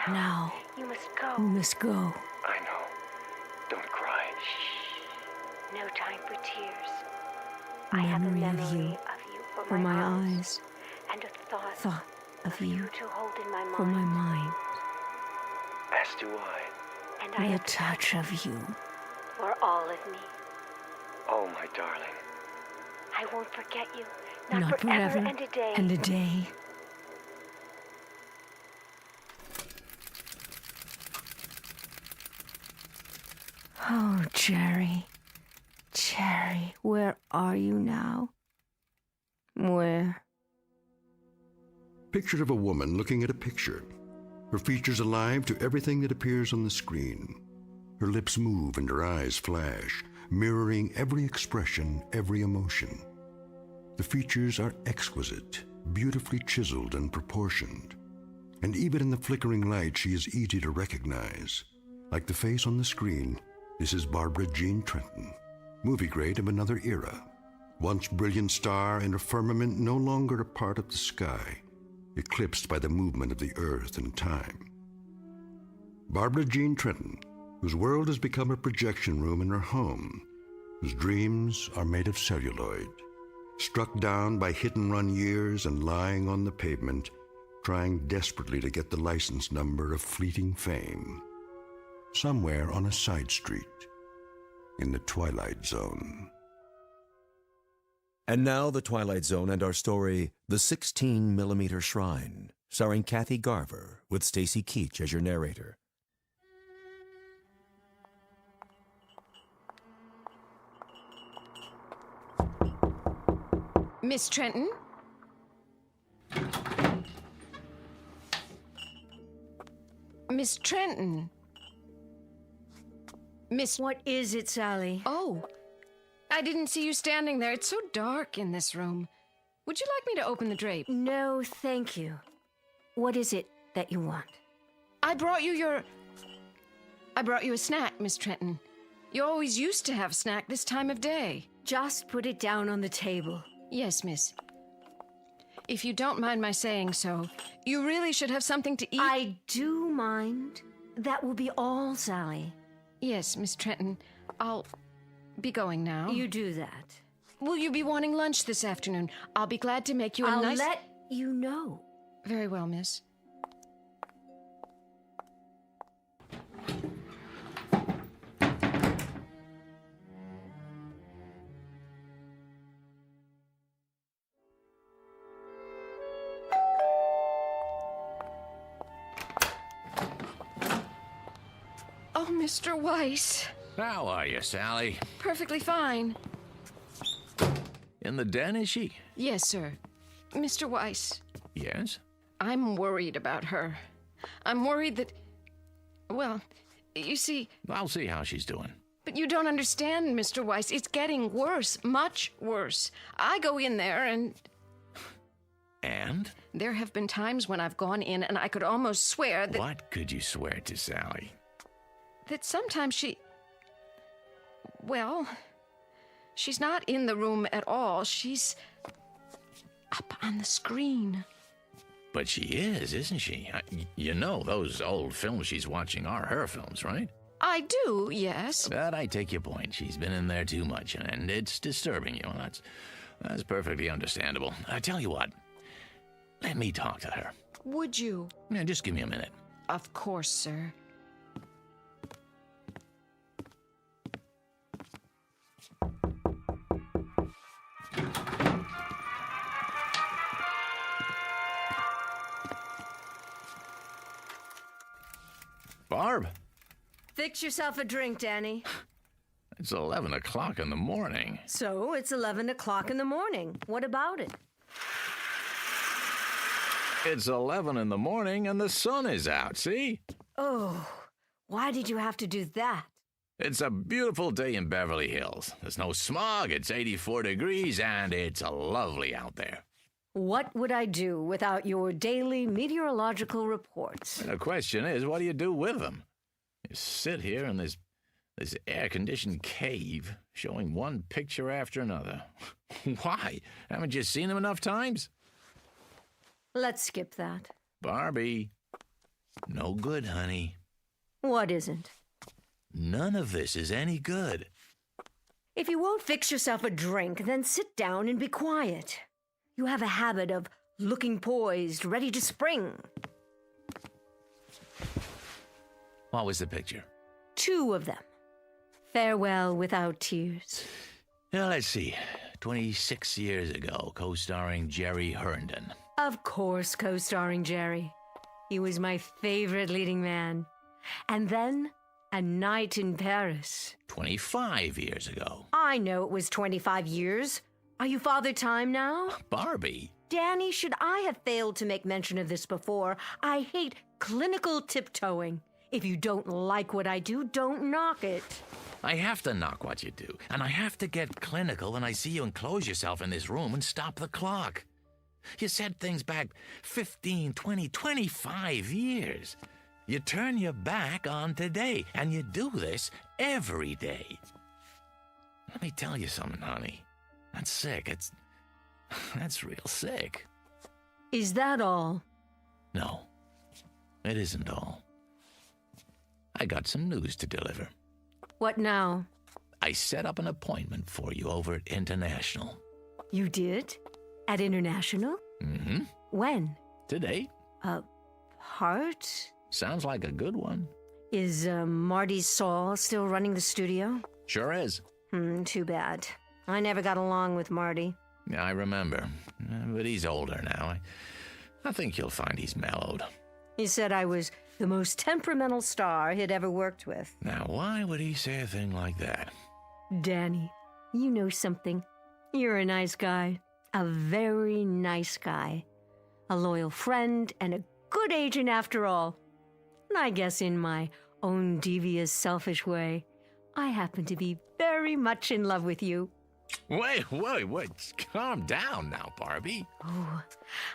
Now, you must go. you must go. I know. Don't cry. No time for tears. I have a memory of you for my eyes, and a thought of you to hold in my for my mind, As do I. and the touch of you. for all of me. Oh, my darling. I won't forget you, Not forever and a day. and a day. Oh, Jerry, Jerry, where are you now? Where? Picture of a woman looking at a picture, her features alive to everything that appears on the screen. Her lips move and her eyes flash, mirroring every expression, every emotion. The features are exquisite, beautifully chiseled and proportioned. And even in the flickering light, she is easy to recognize. Like the face on the screen, this is Barbara Jean Trenton, movie great of another era. Once brilliant star in a firmament no longer a part of the sky, eclipsed by the movement of the earth and time. Barbara Jean Trenton, whose world has become a projection room in her home, whose dreams are made of celluloid, struck down by hit-and-run years and lying on the pavement, trying desperately to get the license number of fleeting fame, somewhere on a side street in the Twilight Zone. And now the Twilight Zone and our story, The 16mm Shrine, starring Kathy Garver with Stacy Keach as your narrator. Miss Trenton? Miss Trenton? Miss... What is it, Sally? Oh, I didn't see you standing there. It's so dark in this room. Would you like me to open the drape? No, thank you. What is it that you want? I brought you a snack, Miss Trenton. You always used to have snack this time of day. Just put it down on the table. Yes, miss. If you don't mind my saying so, you really should have something to eat. I do mind. That will be all, Sally. Yes, Miss Trenton. I'll be going now. You do that. Will you be wanting lunch this afternoon? I'll be glad to make you a nice... I'll let you know. Very well, miss. Oh, Mr. Weiss. How are you, Sally? Perfectly fine. In the den, is she? Yes, sir. Mr. Weiss. Yes? I'm worried about her. I'm worried that... Well, you see... I'll see how she's doing. But you don't understand, Mr. Weiss. It's getting worse. Much worse. I go in there and... And? There have been times when I've gone in and I could almost swear that... What could you swear to, Sally? That sometimes she... Well, she's not in the room at all. She's up on the screen. But she is, isn't she? You know those old films she's watching are her films, right? I do, yes. But I take your point. She's been in there too much, and it's disturbing you. That's perfectly understandable. I tell you what. Let me talk to her. Would you? Yeah, just give me a minute. Of course, sir. Barb? Fix yourself a drink, Danny. It's 11 o'clock in the morning. So, it's 11 o'clock in the morning. What about it? It's 11 in the morning and the sun is out, see? Oh, why did you have to do that? It's a beautiful day in Beverly Hills. There's no smog, it's 84 degrees, and it's lovely out there. What would I do without your daily meteorological reports? And the question is, what do you do with them? You sit here in this air-conditioned cave, showing one picture after another. Why? Haven't you seen them enough times? Let's skip that. Barbie. No good, honey. What isn't? None of this is any good. If you won't fix yourself a drink, then sit down and be quiet. You have a habit of looking poised, ready to spring. What was the picture? 2 of them. Farewell Without Tears. Now, let's see. 26 years ago, co-starring Jerry Herndon. Of course, co-starring Jerry. He was my favorite leading man. And then, A Night in Paris. 25 years ago. I know it was 25 years. Are you Father Time now? Barbie. Danny, should I have failed to make mention of this before? I hate clinical tiptoeing. If you don't like what I do, don't knock it. I have to knock what you do, and I have to get clinical when I see you enclose yourself in this room and stop the clock. You said things back 15, 20, 25 years. You turn your back on today, and you do this every day. Let me tell you something, honey. That's sick. That's real sick. Is that all? No, it isn't all. I got some news to deliver. What now? I set up an appointment for you over at International. You did? At International? Mm-hmm. When? Today. Part? Sounds like a good one. Is Marty Saul still running the studio? Sure is. Too bad. I never got along with Marty. Yeah, I remember. But he's older now. I think you'll find he's mellowed. He said I was the most temperamental star he'd ever worked with. Now, why would he say a thing like that? Danny, you know something. You're a nice guy. A very nice guy. A loyal friend and a good agent after all. And I guess in my own devious, selfish way, I happen to be very much in love with you. Wait. Calm down now, Barbie. Oh,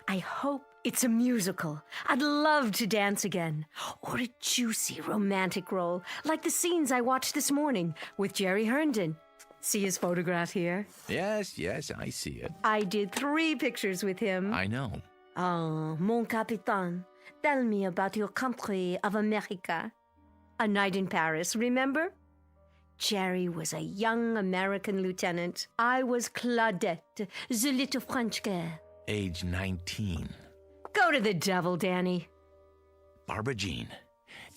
I hope it's a musical. I'd love to dance again. Or a juicy romantic role, like the scenes I watched this morning with Jerry Herndon. See his photograph here? Yes, I see it. I did 3 pictures with him. I know. Oh, mon capitaine, tell me about your country of America. A Night in Paris, remember? Jerry was a young American lieutenant. I was Claudette, the little French girl. Age 19. Go to the devil, Danny. Barbara Jean,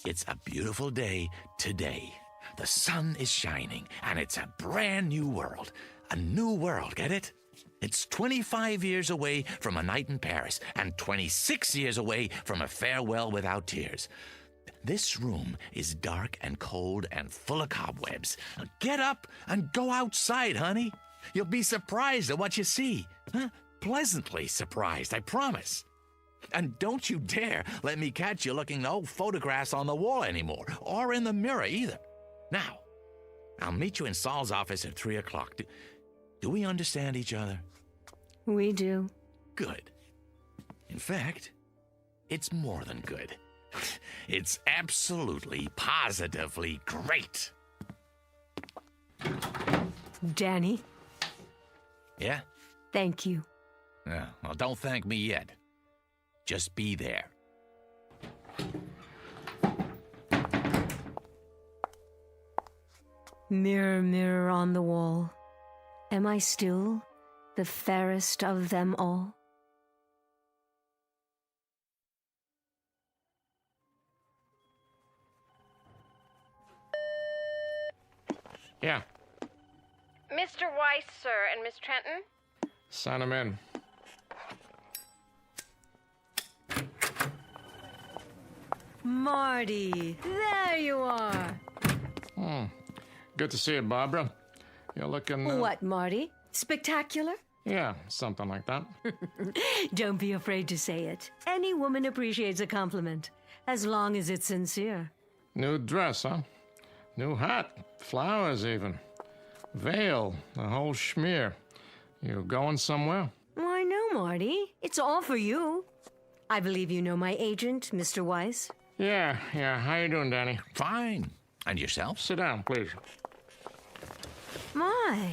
it's a beautiful day today. The sun is shining, and it's a brand new world. A new world, get it? It's 25 years away from A Night in Paris, and 26 years away from A Farewell Without Tears. This room is dark and cold and full of cobwebs. Now get up and go outside, honey. You'll be surprised at what you see. Huh? Pleasantly surprised, I promise. And don't you dare let me catch you looking at old photographs on the wall anymore, or in the mirror either. Now, I'll meet you in Saul's office at 3 o'clock. Do we understand each other? We do. Good. In fact, it's more than good. It's absolutely, positively great. Danny? Yeah? Thank you. Well, don't thank me yet. Just be there. Mirror, mirror on the wall, am I still the fairest of them all? Yeah. Mr. Weiss, sir, and Miss Trenton? Sign him in. Marty, there you are. Good to see you, Barbara. You're looking... What, Marty? Spectacular? Yeah, something like that. Don't be afraid to say it. Any woman appreciates a compliment, as long as it's sincere. New dress, huh? New hat. Flowers, even. Veil. The whole schmear. You going somewhere? Why, no, Marty. It's all for you. I believe you know my agent, Mr. Weiss. Yeah. How you doing, Danny? Fine. And yourself? Sit down, please. My,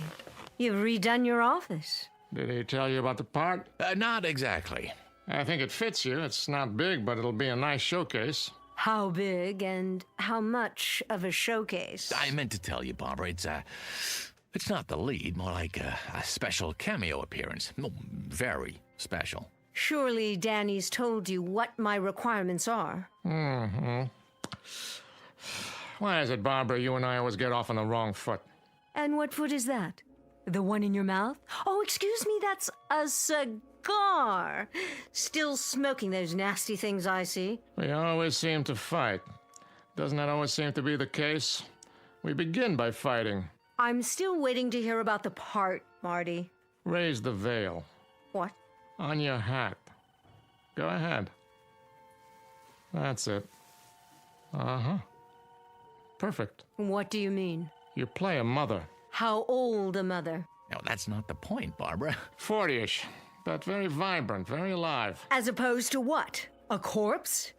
you've redone your office. Did he tell you about the part? Not exactly. I think it fits you. It's not big, but it'll be a nice showcase. How big and how much of a showcase? I meant to tell you, Barbara, it's not the lead, more like a special cameo appearance. Very special. Surely Danny's told you what my requirements are. Mm-hmm. Why is it, Barbara, you and I always get off on the wrong foot? And what foot is that? The one in your mouth? Oh, excuse me, that's a cigar. Still smoking those nasty things I see. We always seem to fight. Doesn't that always seem to be the case? We begin by fighting. I'm still waiting to hear about the part, Marty. Raise the veil. What? On your hat. Go ahead. That's it. Uh-huh. Perfect. What do you mean? You play a mother. How old a mother? No, that's not the point, Barbara. 40-ish. But very vibrant, very alive. As opposed to what? A corpse?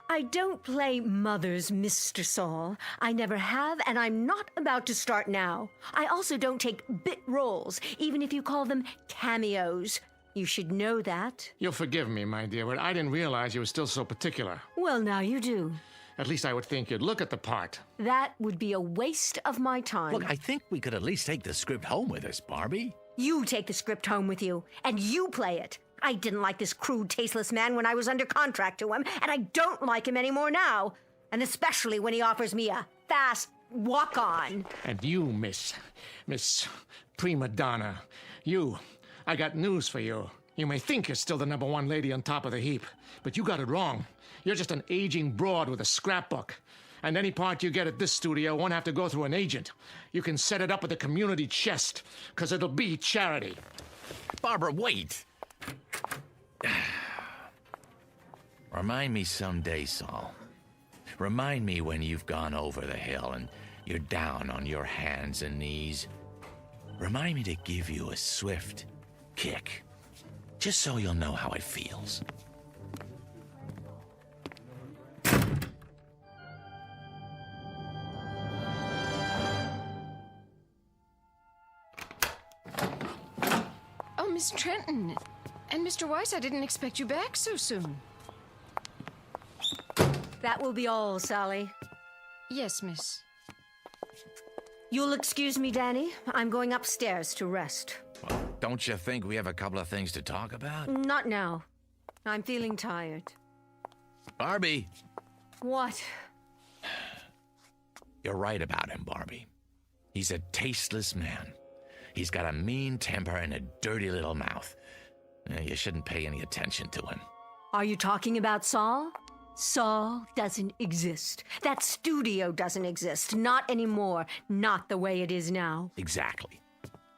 I don't play mothers, Mr. Saul. I never have, and I'm not about to start now. I also don't take bit roles, even if you call them cameos. You should know that. You'll forgive me, my dear, but I didn't realize you were still so particular. Well, now you do. At least I would think you'd look at the part. That would be a waste of my time. Look, I think we could at least take the script home with us, Barbie. You take the script home with you, and you play it. I didn't like this crude, tasteless man when I was under contract to him, and I don't like him anymore now. And especially when he offers me a fast walk-on. And you, Miss Prima Donna, I got news for you. You may think you're still the #1 lady on top of the heap, but you got it wrong. You're just an aging broad with a scrapbook. And any part you get at this studio won't have to go through an agent. You can set it up at the community chest, because it'll be charity. Barbara, wait! Remind me someday, Saul. Remind me when you've gone over the hill and you're down on your hands and knees. Remind me to give you a swift kick, just so you'll know how it feels. Oh, Miss Trenton. And Mr. Weiss, I didn't expect you back so soon. That will be all, Sally. Yes, miss. You'll excuse me, Danny. I'm going upstairs to rest. Well, don't you think we have a couple of things to talk about? Not now. I'm feeling tired. Barbie! What? You're right about him, Barbie. He's a tasteless man. He's got a mean temper and a dirty little mouth. You shouldn't pay any attention to him. Are you talking about Saul? Saul doesn't exist. That studio doesn't exist. Not anymore. Not the way it is now. Exactly.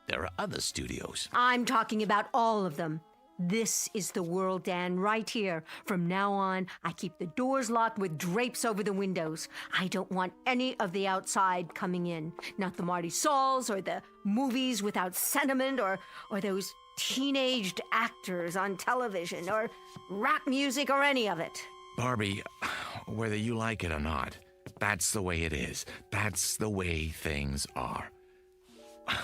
There are other studios. I'm talking about all of them. This is the world, Dan, right here. From now on, I keep the doors locked with drapes over the windows. I don't want any of the outside coming in. Not the Marty Sauls or the movies without sentiment or those teenaged actors on television or rap music or any of it. Barbie, whether you like it or not, that's the way it is. That's the way things are.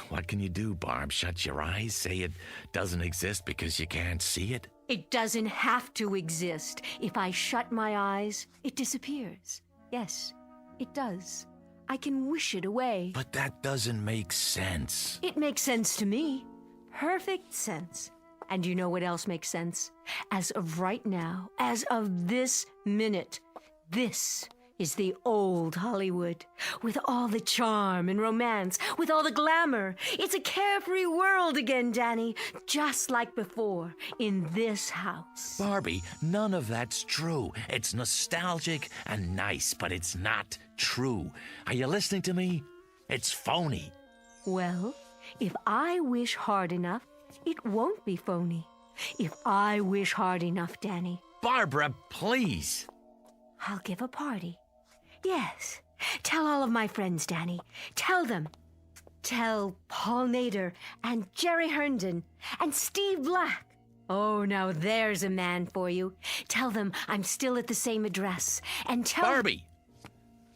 What can you do, Barb? Shut your eyes? Say it doesn't exist because you can't see it? It doesn't have to exist. If I shut my eyes, it disappears. Yes, it does. I can wish it away. But that doesn't make sense. It makes sense to me. Perfect sense. And you know what else makes sense? As of right now, as of this minute, this is the old Hollywood, with all the charm and romance, with all the glamour. It's a carefree world again, Danny, just like before, in this house. Barbie, none of that's true. It's nostalgic and nice, but it's not true. Are you listening to me? It's phony. Well, if I wish hard enough, it won't be phony. If I wish hard enough, Danny. Barbara, please. I'll give a party. Yes. Tell all of my friends, Danny. Tell them. Tell Paul Nader and Jerry Herndon and Steve Black. Oh, now there's a man for you. Tell them I'm still at the same address. And tell Barbie!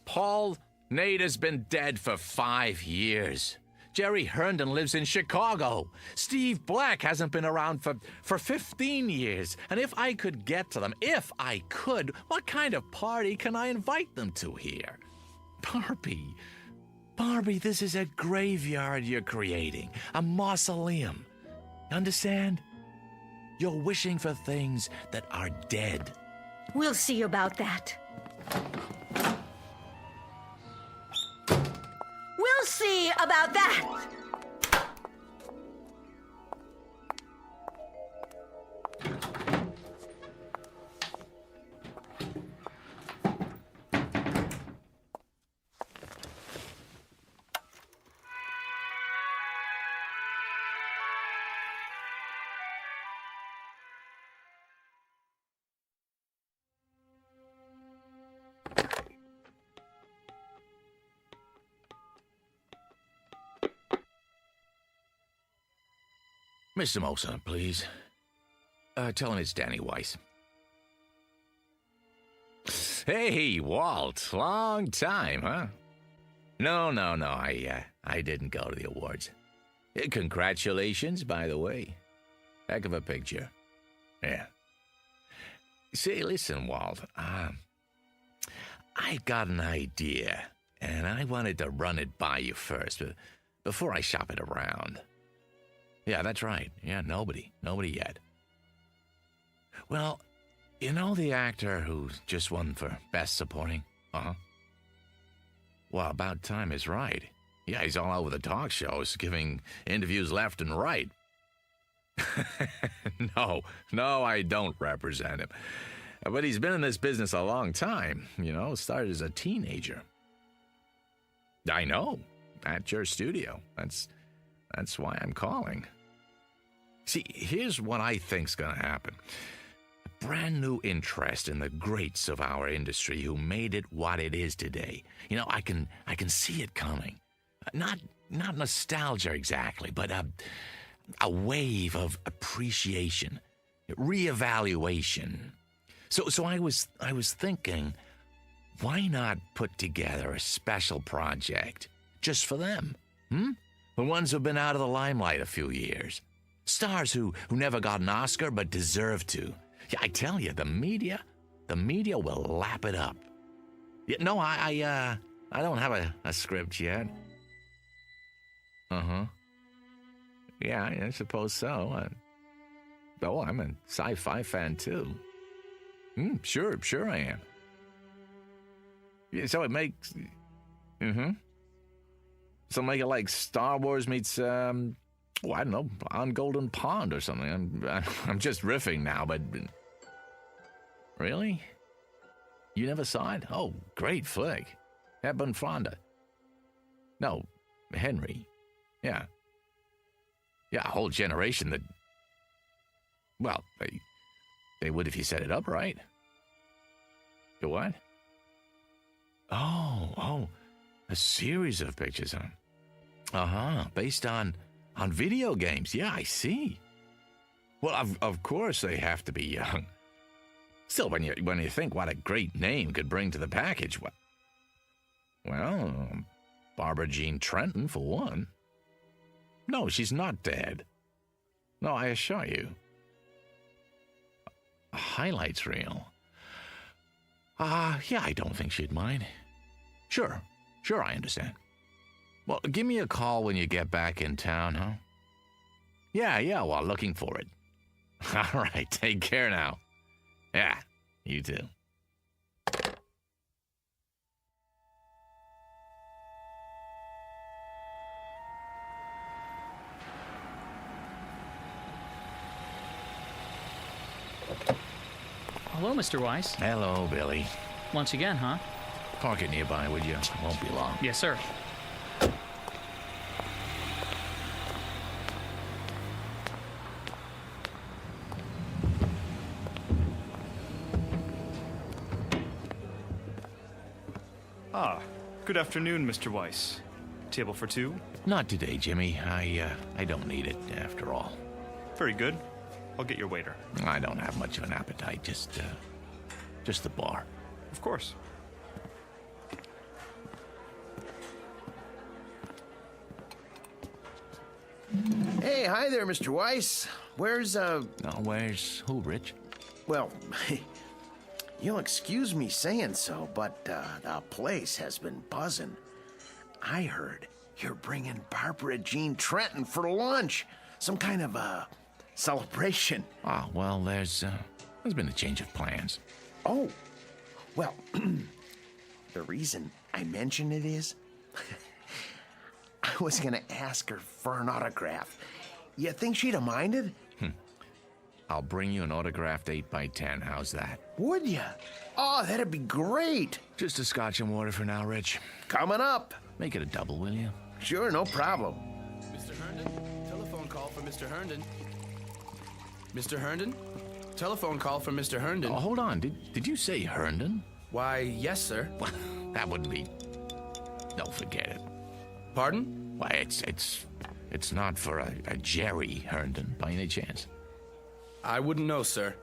Paul Nader's been dead for 5 years. Jerry Herndon lives in Chicago. Steve Black hasn't been around for 15 years. And if I could get to them, if I could, what kind of party can I invite them to here? Barbie, this is a graveyard you're creating. A mausoleum. Understand? You're wishing for things that are dead. We'll see about that. We'll see about that. Mr. Mosa, please. Tell him it's Danny Weiss. Hey, Walt. Long time, huh? No. I didn't go to the awards. Congratulations, by the way. Heck of a picture. Yeah. Say, listen, Walt. I got an idea, and I wanted to run it by you first, before I shop it around. Yeah, that's right. Yeah, nobody yet. Well, you know the actor who just won for Best Supporting? Uh-huh. Well, About Time is right. Yeah, he's all over the talk shows, giving interviews left and right. No, I don't represent him. But he's been in this business a long time, started as a teenager. I know, at your studio. That's why I'm calling. See, here's what I think's gonna happen. A brand new interest in the greats of our industry who made it what it is today. I can see it coming. Not nostalgia exactly, but a wave of appreciation, reevaluation. So I was thinking, why not put together a special project just for them? The ones who've been out of the limelight a few years. Stars who never got an Oscar but deserve to. Yeah, I tell you, the media will lap it up. Yeah, no, I don't have a script yet. Uh-huh. Yeah, I suppose so. I'm a sci-fi fan too. Sure I am. Yeah, so it makes... So make it like Star Wars meets, I don't know, On Golden Pond or something. I'm just riffing now, but... Really? You never saw it? Oh, great flick. Hepburn Fonda. No, Henry. Yeah. Yeah, a whole generation that... Well, they would if you set it up right. You what? Oh, a series of pictures, huh? Uh-huh, based on video games. Yeah, I see. Well, of course they have to be young. Still, when you think what a great name could bring to the package, well, Barbara Jean Trenton, for one. No, she's not dead. No, I assure you. A highlights reel. Yeah, I don't think she'd mind. Sure, I understand. Well, give me a call when you get back in town, huh? Yeah, well, looking for it. All right, take care now. Yeah, you too. Hello, Mr. Weiss. Hello, Billy. Once again, huh? Park it nearby, would you? Won't be long. Yes, sir. Good afternoon, Mr. Weiss. Table for two? Not today, Jimmy. I don't need it, after all. Very good. I'll get your waiter. I don't have much of an appetite, just the bar. Of course. Hey, hi there, Mr. Weiss. Where's where's who, Rich? Well, you'll excuse me saying so, but the place has been buzzing. I heard you're bringing Barbara Jean Trenton for lunch. Some kind of celebration. Ah, well, there's been a change of plans. Oh, well, the reason I mention it is I was going to ask her for an autograph. You think she'd have minded? I'll bring you an autographed 8x10. How's that? Would ya? Oh, that'd be great. Just a scotch and water for now, Rich. Coming up. Make it a double, will you? Sure, no problem. Mr. Herndon, telephone call for Mr. Herndon. Mr. Herndon? Telephone call for Mr. Herndon. Oh, hold on. Did you say Herndon? Why, yes, sir. That wouldn't be... No, forget it. Pardon? Why, it's not for a Jerry Herndon, by any chance. I wouldn't know, sir.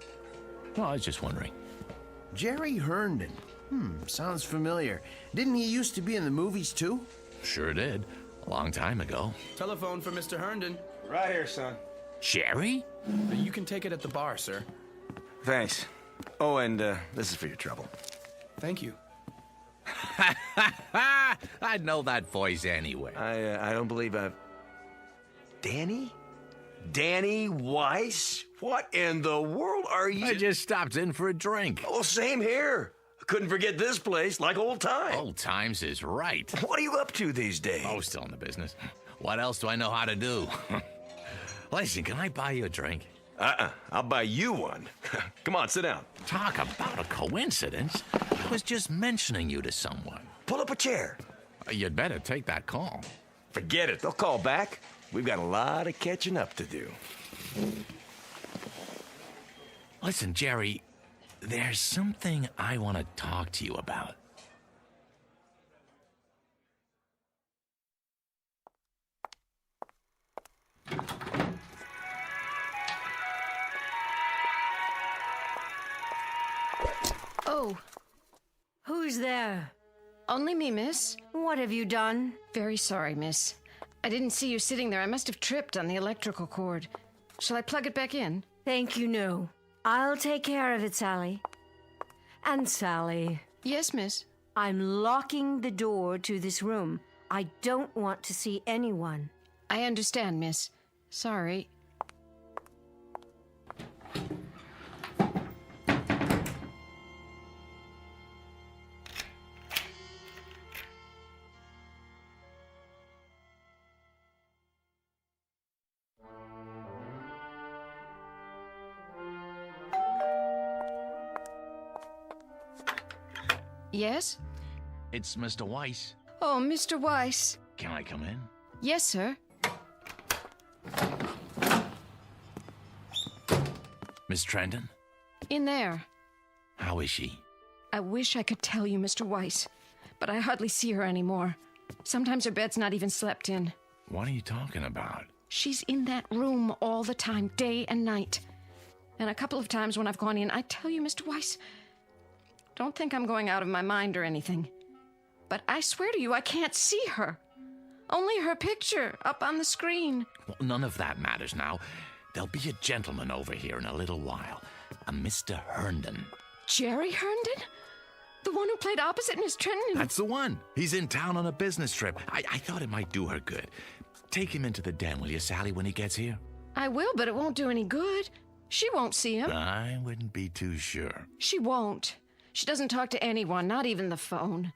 Well, I was just wondering. Jerry Herndon. Sounds familiar. Didn't he used to be in the movies, too? Sure did. A long time ago. Telephone for Mr. Herndon. Right here, son. Jerry? You can take it at the bar, sir. Thanks. Oh, and this is for your trouble. Thank you. I'd know that voice anyway. I don't believe I've... Danny? Danny Weiss? What in the world are you... I just stopped in for a drink. Oh, same here. Couldn't forget this place, like old times. Old times is right. What are you up to these days? Oh, still in the business. What else do I know how to do? Listen, can I buy you a drink? I'll buy you one. Come on, sit down. Talk about a coincidence. I was just mentioning you to someone. Pull up a chair. You'd better take that call. Forget it. They'll call back. We've got a lot of catching up to do. Listen, Jerry, there's something I want to talk to you about. Oh. Who's there? Only me, miss. What have you done? Very sorry, miss. I didn't see you sitting there. I must have tripped on the electrical cord. Shall I plug it back in? Thank you, no. I'll take care of it, Sally. And Sally. Yes, miss. I'm locking the door to this room. I don't want to see anyone. I understand, miss. Sorry. Yes? It's Mr. Weiss. Oh, Mr. Weiss. Can I come in? Yes, sir. Miss Trendon? In there. How is she? I wish I could tell you, Mr. Weiss, but I hardly see her anymore. Sometimes her bed's not even slept in. What are you talking about? She's in that room all the time, day and night. And a couple of times when I've gone in, I tell you, Mr. Weiss, don't think I'm going out of my mind or anything. But I swear to you, I can't see her. Only her picture up on the screen. Well, none of that matters now. There'll be a gentleman over here in a little while. A Mr. Herndon. Jerry Herndon? The one who played opposite Miss Trenton? That's the one. He's in town on a business trip. I thought it might do her good. Take him into the den, will you, Sally, when he gets here? I will, but it won't do any good. She won't see him. I wouldn't be too sure. She won't. She doesn't talk to anyone, not even the phone.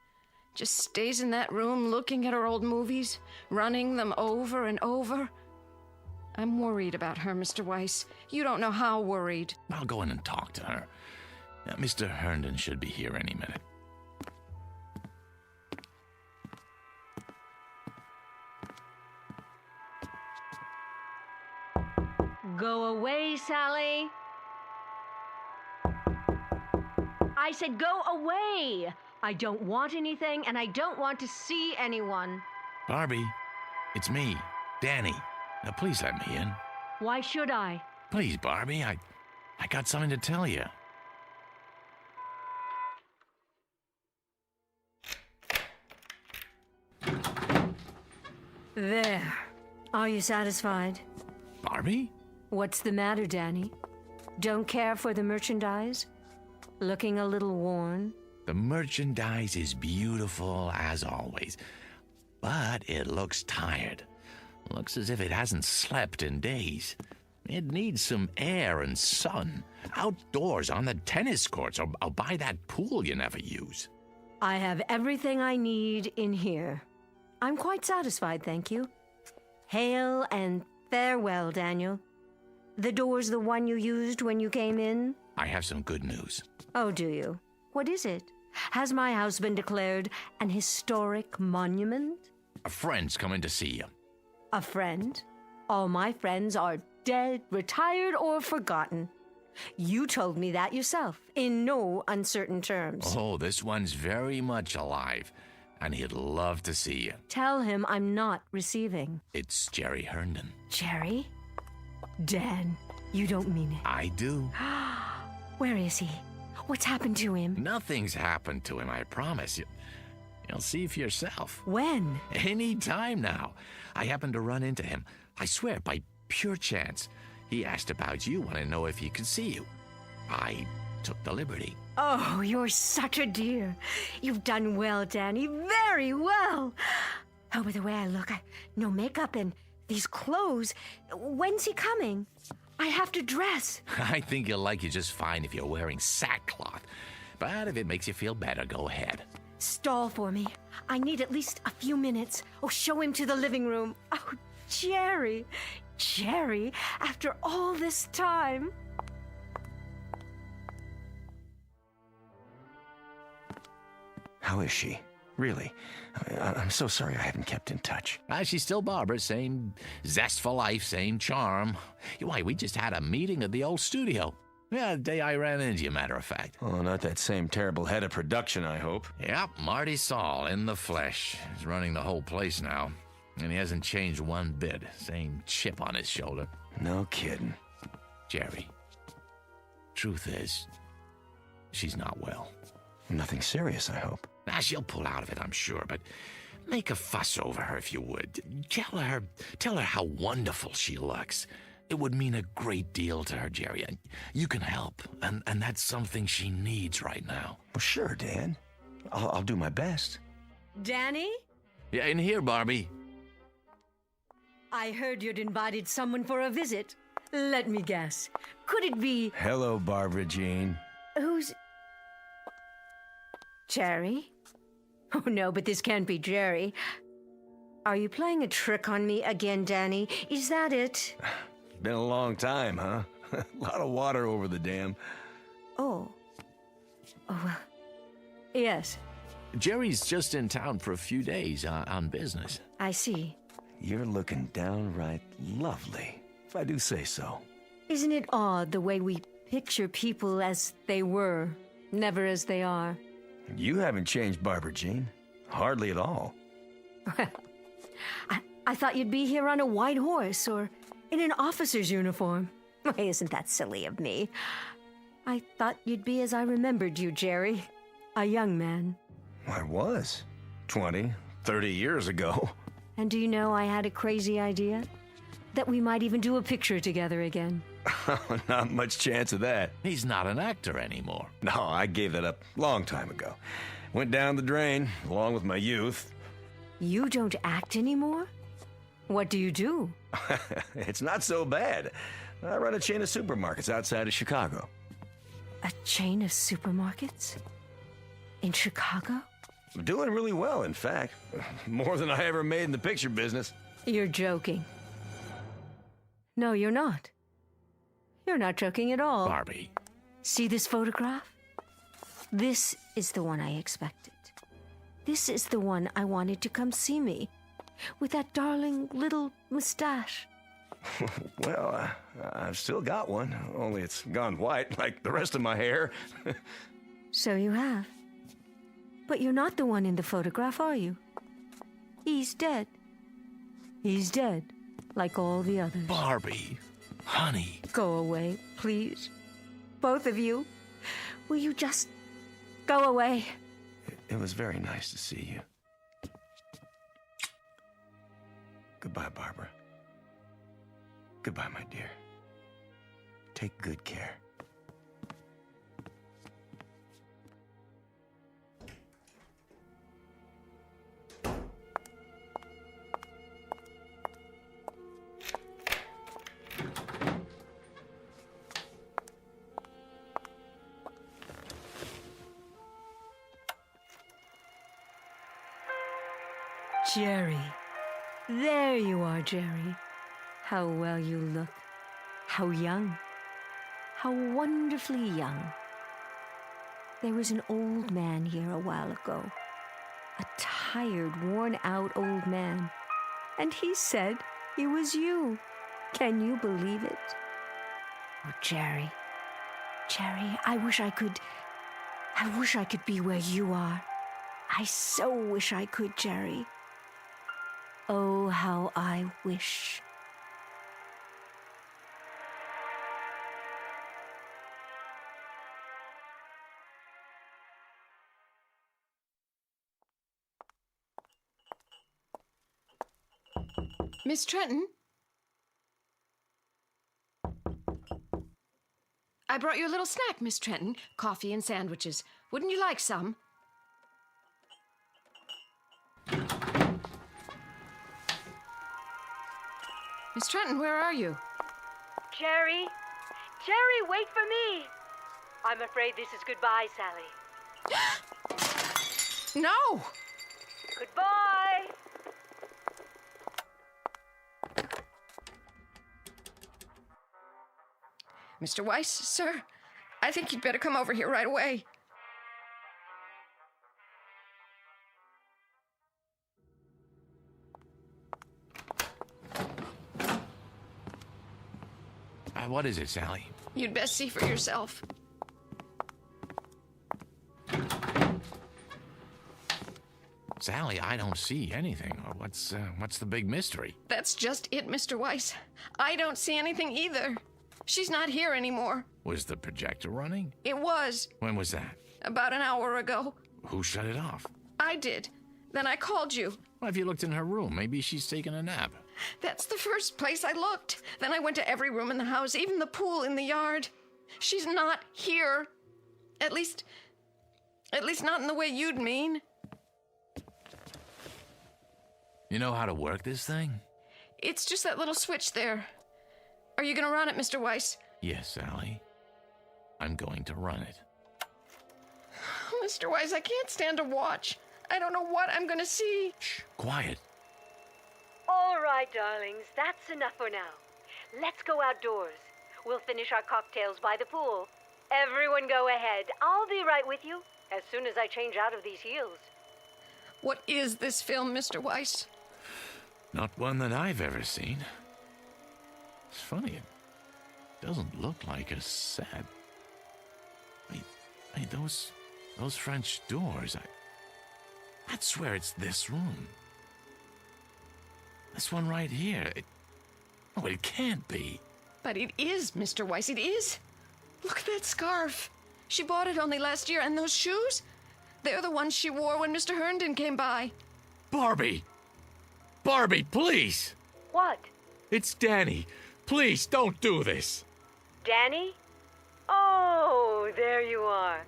Just stays in that room looking at her old movies, running them over and over. I'm worried about her, Mr. Weiss. You don't know how worried. I'll go in and talk to her. Now, Mr. Herndon should be here any minute. Go away, Sally. I said go away. I don't want anything, and I don't want to see anyone. Barbie, it's me, Danny. Now, please let me in. Why should I? Please, Barbie, I got something to tell you. There. Are you satisfied? Barbie? What's the matter, Danny? Don't care for the merchandise? Looking a little worn? The merchandise is beautiful as always, but it looks tired. Looks as if it hasn't slept in days. It needs some air and sun. Outdoors on the tennis courts or by that pool you never use. I have everything I need in here. I'm quite satisfied, thank you. Hail and farewell, Daniel. The door's the one you used when you came in? I have some good news. Oh, do you? What is it? Has my house been declared an historic monument? A friend's coming to see you. A friend? All my friends are dead, retired, or forgotten. You told me that yourself, in no uncertain terms. Oh, this one's very much alive, and he'd love to see you. Tell him I'm not receiving. It's Jerry Herndon. Jerry? Dan, you don't mean it. I do. Where is he? What's happened to him? Nothing's happened to him, I promise you. You'll see for yourself. When? Any time now. I happened to run into him. I swear, by pure chance. He asked about you, wanted to know if he could see you. I took the liberty. Oh, you're such a dear. You've done well, Danny. Very well. Oh, by the way I look, no makeup and these clothes. When's he coming? I have to dress. I think he'll like you just fine if you're wearing sackcloth. But if it makes you feel better, go ahead. Stall for me. I need at least a few minutes. Oh, show him to the living room. Oh, Jerry. Jerry, after all this time. How is she? Really? I'm so sorry I haven't kept in touch. She's still Barbara, same zest for life, same charm. Why, we just had a meeting at the old studio. Yeah, the day I ran into you, matter of fact. Oh, not that same terrible head of production, I hope. Yep, Marty Saul in the flesh. He's running the whole place now. And he hasn't changed one bit. Same chip on his shoulder. No kidding. Jerry, truth is, she's not well. Nothing serious, I hope. She'll pull out of it, I'm sure, but make a fuss over her if you would. Tell her how wonderful she looks. It would mean a great deal to her, Jerry, and you can help, and that's something she needs right now. Well, sure, Dan. I'll do my best. Danny? Yeah, in here, Barbie. I heard you'd invited someone for a visit. Let me guess. Could it be... Hello, Barbara Jean. Who's... Jerry? Oh, no, but this can't be Jerry. Are you playing a trick on me again, Danny? Is that it? Been a long time, huh? A lot of water over the dam. Oh. Oh, well. Yes. Jerry's just in town for a few days on business. I see. You're looking downright lovely, if I do say so. Isn't it odd the way we picture people as they were, never as they are? You haven't changed, Barbara Jean. Hardly at all. Well, I thought you'd be here on a white horse or in an officer's uniform. Why, isn't that silly of me? I thought you'd be as I remembered you, Jerry. A young man. I was. 20, 30 years ago. And do you know I had a crazy idea? That we might even do a picture together again. Not much chance of that. He's not an actor anymore. No, I gave that up a long time ago. Went down the drain, along with my youth. You don't act anymore? What do you do? It's not so bad. I run a chain of supermarkets outside of Chicago. A chain of supermarkets? In Chicago? I'm doing really well, in fact. More than I ever made in the picture business. You're joking. No, you're not. You're not joking at all. Barbie. See this photograph? This is the one I expected. This is the one I wanted to come see me. With that darling little mustache. Well, I've still got one. Only it's gone white, like the rest of my hair. So you have. But you're not the one in the photograph, are you? He's dead. He's dead, like all the others. Barbie, honey. Go away, please. Both of you. Will you just go away? It was very nice to see you. Goodbye, Barbara. Goodbye, my dear. Take good care. Jerry. There you are, Jerry. How well you look. How young. How wonderfully young. There was an old man here a while ago. A tired, worn-out old man. And he said it was you. Can you believe it? Oh, Jerry. Jerry, I wish I could be where you are. I so wish I could, Jerry. Oh, how I wish. Miss Trenton? I brought you a little snack, Miss Trenton. Coffee and sandwiches. Wouldn't you like some? Miss Trenton, where are you? Jerry? Jerry, wait for me! I'm afraid this is goodbye, Sally. No! Goodbye! Mr. Weiss, sir, I think you'd better come over here right away. What is it, Sally? You'd best see for yourself. Sally, I don't see anything. What's the big mystery? That's just it, Mr. Weiss. I don't see anything either. She's not here anymore. Was the projector running? It was. When was that? About an hour ago. Who shut it off? I did. Then I called you. Well, if you looked in her room, maybe she's taking a nap. That's the first place I looked. Then I went to every room in the house, even the pool in the yard. She's not here. At least not in the way you'd mean. You know how to work this thing? It's just that little switch there. Are you going to run it, Mr. Weiss? Yes, Sally. I'm going to run it. Mr. Weiss, I can't stand to watch. I don't know what I'm going to see. Shh, quiet. All right, darlings, that's enough for now. Let's go outdoors. We'll finish our cocktails by the pool. Everyone go ahead. I'll be right with you as soon as I change out of these heels. What is this film, Mr. Weiss? Not one that I've ever seen. It's funny, it doesn't look like a set. Wait, those French doors, I'd swear it's this room. This one right here. It can't be. But it is, Mr. Weiss, it is. Look at that scarf. She bought it only last year, and those shoes? They're the ones she wore when Mr. Herndon came by. Barbie! Barbie, please! What? It's Danny. Please, don't do this. Danny? Oh, there you are.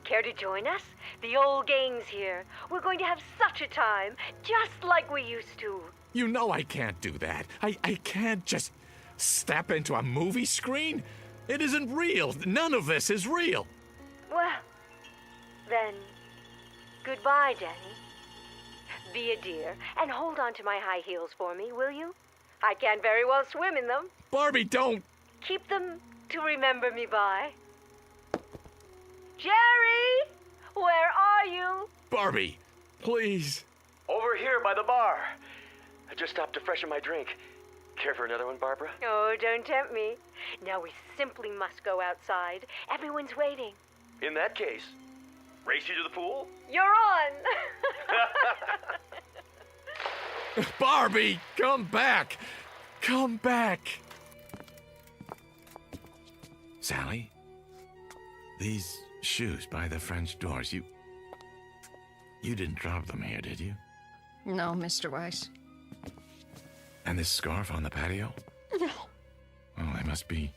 Care to join us? The old gang's here. We're going to have such a time, just like we used to. You know I can't do that. I can't just step into a movie screen. It isn't real. None of this is real. Well, then, goodbye, Danny. Be a dear and hold on to my high heels for me, will you? I can't very well swim in them. Barbie, don't! Keep them to remember me by. Jerry! Where are you? Barbie, please. Over here by the bar. I just stopped to freshen my drink. Care for another one, Barbara? Oh, don't tempt me. Now we simply must go outside. Everyone's waiting. In that case, race you to the pool? You're on! Barbie, come back! Come back! Sally, these shoes by the French doors, you didn't drop them here, did you? No, Mr. Weiss. And this scarf on the patio? No. Well, they must be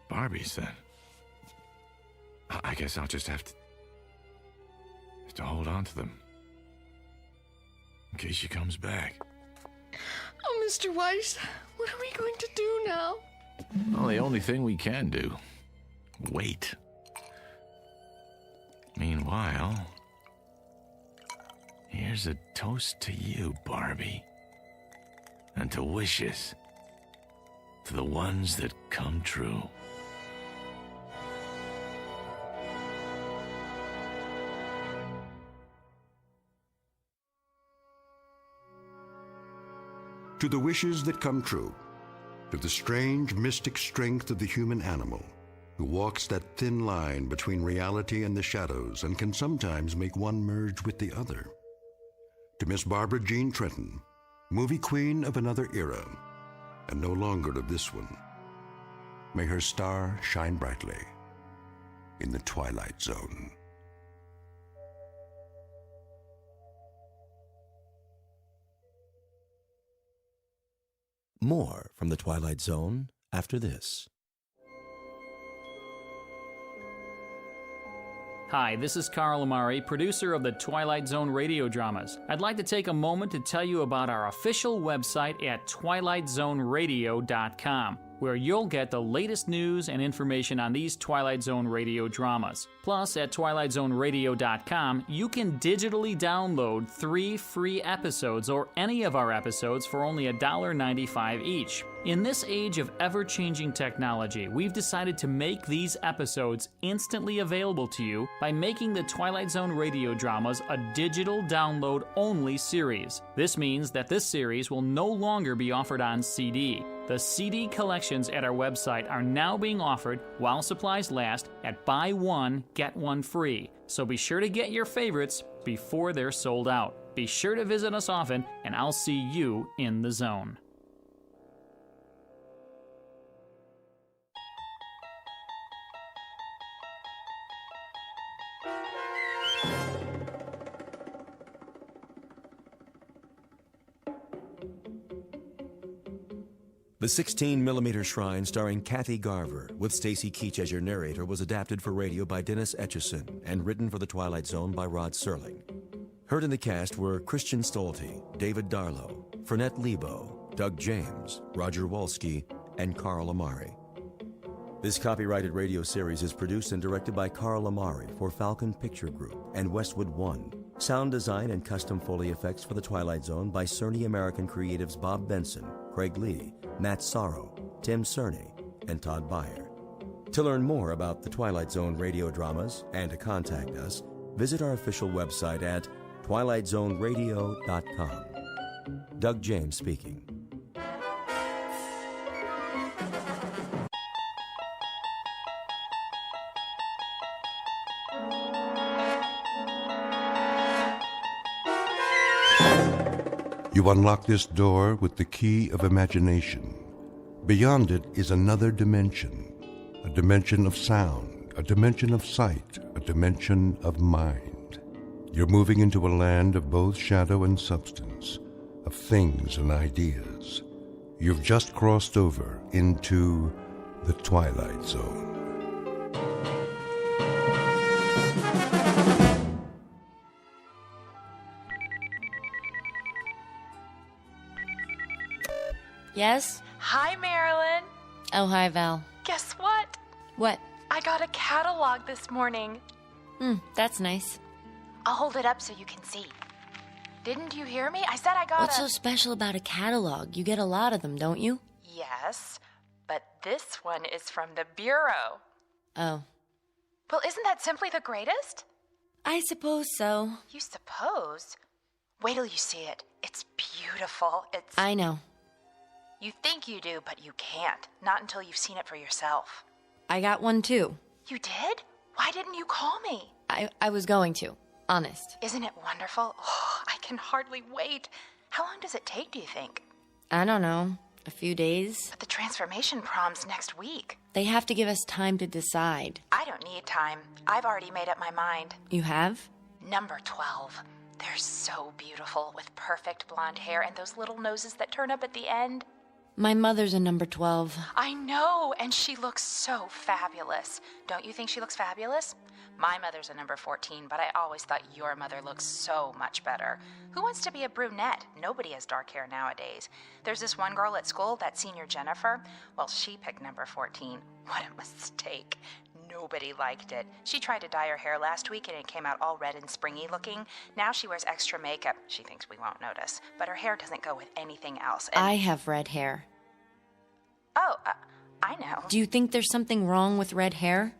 Barbie's then. I guess I'll just have to hold on to them. In case she comes back. Oh, Mr. Weiss, what are we going to do now? Well, the only thing we can do. Wait. Meanwhile, Here's a toast to you, Barbie. And to wishes. To the ones that come true. To the wishes that come true. To the strange, mystic strength of the human animal, who walks that thin line between reality and the shadows and can sometimes make one merge with the other. To Miss Barbara Jean Trenton, movie queen of another era, and no longer of this one. May her star shine brightly in the Twilight Zone. More from the Twilight Zone after this. Hi, this is Carl Amari, producer of the Twilight Zone radio dramas. I'd like to take a moment to tell you about our official website at twilightzoneradio.com, where you'll get the latest news and information on these Twilight Zone radio dramas. Plus, at twilightzoneradio.com, you can digitally download 3 free episodes or any of our episodes for only $1.95 each. In this age of ever-changing technology, we've decided to make these episodes instantly available to you by making the Twilight Zone radio dramas a digital download-only series. This means that this series will no longer be offered on CD. The CD collections at our website are now being offered while supplies last at buy one, get one free. So be sure to get your favorites before they're sold out. Be sure to visit us often, and I'll see you in the zone. The 16mm Shrine starring Kathy Garver with Stacy Keach as your narrator was adapted for radio by Dennis Etchison and written for The Twilight Zone by Rod Serling. Heard in the cast were Christian Stolte, David Darlow, Fernette Lebo, Doug James, Roger Wolski, and Carl Amari. This copyrighted radio series is produced and directed by Carl Amari for Falcon Picture Group and Westwood One. Sound design and custom Foley effects for The Twilight Zone by Cerny American creatives Bob Benson, Craig Lee, Matt Sorrow, Tim Cerny, and Todd Beyer. To learn more about the Twilight Zone radio dramas and to contact us, visit our official website at twilightzoneradio.com. Doug James speaking. You unlock this door with the key of imagination. Beyond it is another dimension, a dimension of sound, a dimension of sight, a dimension of mind. You're moving into a land of both shadow and substance, of things and ideas. You've just crossed over into the Twilight Zone. Yes? Hi, Marilyn. Oh, hi, Val. Guess what? What? I got a catalog this morning. That's nice. I'll hold it up so you can see. Didn't you hear me? I said I got What's so special about a catalog? You get a lot of them, don't you? Yes, but this one is from the Bureau. Oh. Well, isn't that simply the greatest? I suppose so. You suppose? Wait till you see it. It's beautiful. I know. You think you do, but you can't. Not until you've seen it for yourself. I got one, too. You did? Why didn't you call me? I was going to. Honest. Isn't it wonderful? Oh, I can hardly wait. How long does it take, do you think? I don't know. A few days. But the transformation prom's next week. They have to give us time to decide. I don't need time. I've already made up my mind. You have? Number 12. They're so beautiful, with perfect blonde hair and those little noses that turn up at the end. My mother's a number 12. I know, and she looks so fabulous. Don't you think she looks fabulous? My mother's a number 14, but I always thought your mother looks so much better. Who wants to be a brunette? Nobody has dark hair nowadays. There's this one girl at school, that senior Jennifer. Well, she picked number 14. What a mistake. nobody liked it. She tried to dye her hair last week and it came out all red and springy looking. Now she wears extra makeup. She thinks we won't notice. But her hair doesn't go with anything else. And... I have red hair. Oh, I know. Do you think there's something wrong with red hair?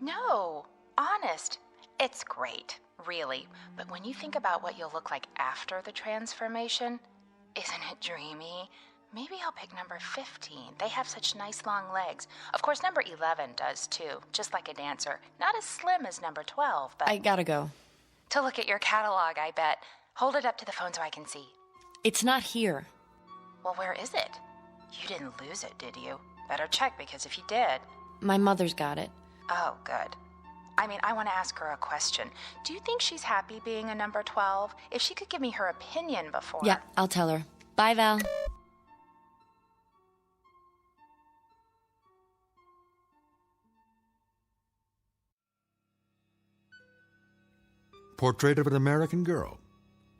No, honest. It's great, really. But when you think about what you'll look like after the transformation, isn't it dreamy? Maybe I'll pick number 15. They have such nice long legs. Of course, number 11 does too, just like a dancer. Not as slim as number 12, but... I gotta go. To look at your catalog, I bet. Hold it up to the phone so I can see. It's not here. Well, where is it? You didn't lose it, did you? Better check, because if you did... My mother's got it. Oh, good. I mean, I want to ask her a question. Do you think she's happy being a number 12? If she could give me her opinion before... Yeah, I'll tell her. Bye, Val. Portrait of an American girl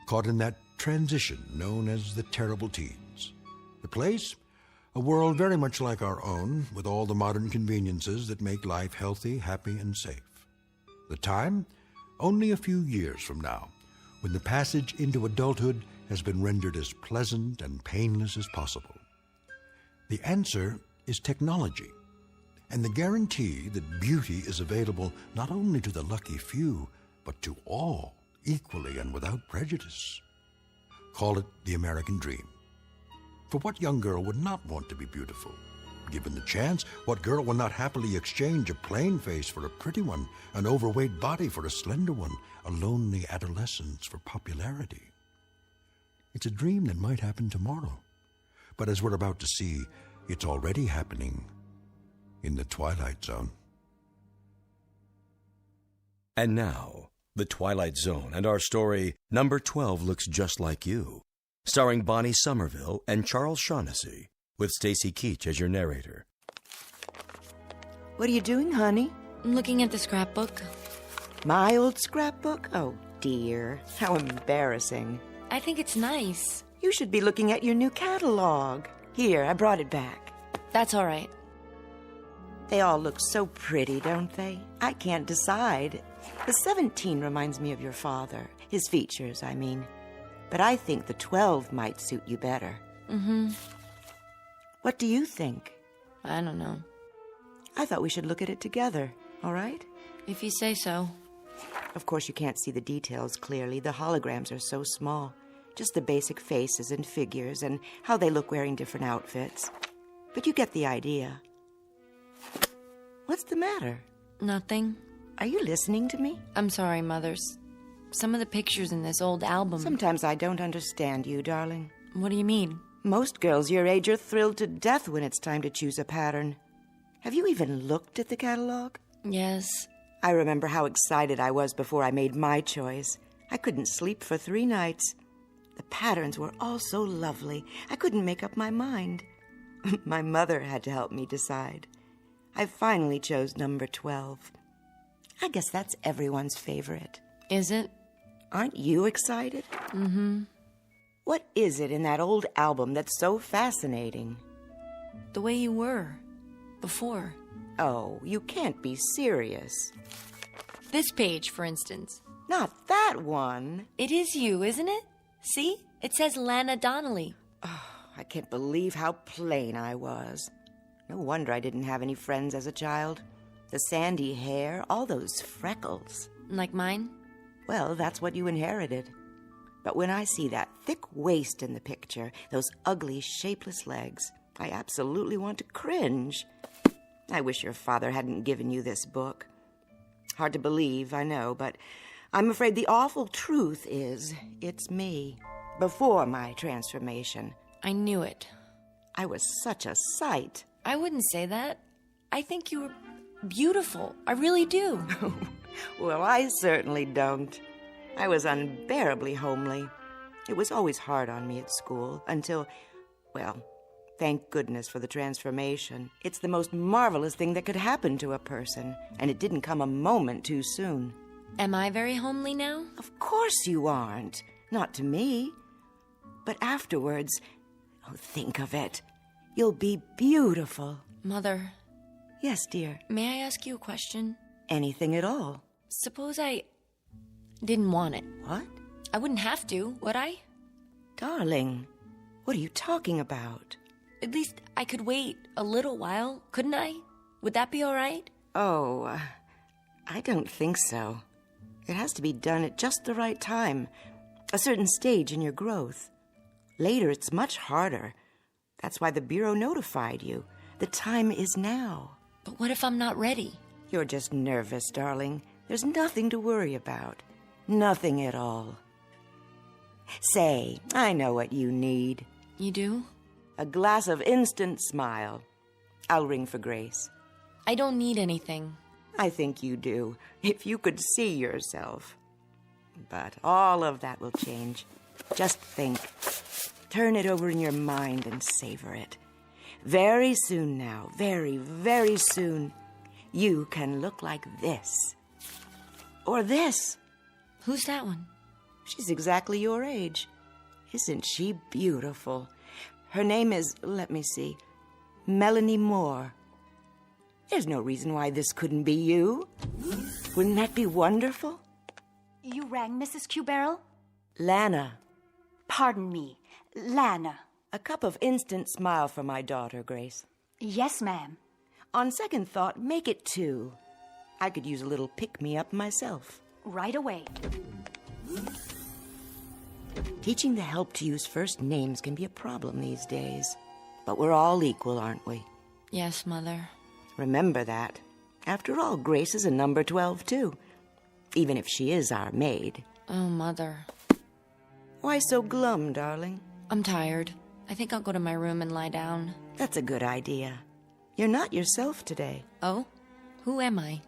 caught in that transition known as the terrible teens. The place? A world very much like our own, with all the modern conveniences that make life healthy, happy, and safe. The time? Only a few years from now, when the passage into adulthood has been rendered as pleasant and painless as possible. The answer is technology, and the guarantee that beauty is available not only to the lucky few, but to all, equally and without prejudice. Call it the American dream. For what young girl would not want to be beautiful? Given the chance, what girl will not happily exchange a plain face for a pretty one, an overweight body for a slender one, a lonely adolescence for popularity? It's a dream that might happen tomorrow. But as we're about to see, it's already happening in the Twilight Zone. And now, The Twilight Zone and our story, Number 12 Looks Just Like You, starring Bonnie Somerville and Charles Shaughnessy, with Stacy Keach as your narrator. What are you doing, honey? I'm looking at the scrapbook. My old scrapbook? Oh, dear. How embarrassing. I think it's nice. You should be looking at your new catalog. Here, I brought it back. That's all right. They all look so pretty, don't they? I can't decide. The 17 reminds me of your father. His features, I mean. But I think the 12 might suit you better. Mm-hmm. What do you think? I don't know. I thought we should look at it together, all right? If you say so. Of course, you can't see the details clearly. The holograms are so small. Just the basic faces and figures and how they look wearing different outfits. But you get the idea. What's the matter? Nothing. Are you listening to me? I'm sorry, Mothers. Some of the pictures in this old album... Sometimes I don't understand you, darling. What do you mean? Most girls your age are thrilled to death when it's time to choose a pattern. Have you even looked at the catalog? Yes. I remember how excited I was before I made my choice. I couldn't sleep for 3 nights. The patterns were all so lovely, I couldn't make up my mind. My mother had to help me decide. I finally chose number 12. I guess that's everyone's favorite. Is it? Aren't you excited? Mm-hmm. What is it in that old album that's so fascinating? The way you were. Before. Oh, you can't be serious. This page, for instance. Not that one. It is you, isn't it? See? It says Lana Donnelly. Oh, I can't believe how plain I was. No wonder I didn't have any friends as a child. The sandy hair, all those freckles. Like mine? Well, that's what you inherited. But when I see that thick waist in the picture, those ugly, shapeless legs, I absolutely want to cringe. I wish your father hadn't given you this book. Hard to believe, I know, but I'm afraid the awful truth is it's me, before my transformation. I knew it. I was such a sight. I wouldn't say that. I think you were beautiful. I really do. Well, I certainly don't. I was unbearably homely. It was always hard on me at school until, well, thank goodness for the transformation. It's the most marvelous thing that could happen to a person, and it didn't come a moment too soon. Am I very homely now? Of course you aren't. Not to me. But afterwards, oh, think of it. You'll be beautiful. Mother, Yes, dear. May I ask you a question? Anything at all. Suppose I didn't want it. What? I wouldn't have to, would I? Darling, what are you talking about? At least I could wait a little while, couldn't I? Would that be all right? Oh, I don't think so. It has to be done at just the right time, a certain stage in your growth. Later, it's much harder. That's why the Bureau notified you. The time is now. But what if I'm not ready? You're just nervous, darling. There's nothing to worry about. Nothing at all. Say, I know what you need. You do? A glass of instant smile. I'll ring for Grace. I don't need anything. I think you do, if you could see yourself. But all of that will change. Just think. Turn it over in your mind and savor it. Very soon now, very, very soon, you can look like this. Or this. Who's that one? She's exactly your age. Isn't she beautiful? Her name is, let me see, Melanie Moore. There's no reason why this couldn't be you. Wouldn't that be wonderful? You rang, Mrs. Q-Barrel? Lana. Pardon me, Lana. A cup of instant smile for my daughter, Grace. Yes, ma'am. On second thought, make it 2. I could use a little pick-me-up myself. Right away. Teaching the help to use first names can be a problem these days. But we're all equal, aren't we? Yes, Mother. Remember that. After all, Grace is a number 12, too. Even if she is our maid. Oh, Mother. Why so glum, darling? I'm tired. I think I'll go to my room and lie down. That's a good idea. You're not yourself today. Oh? Who am I?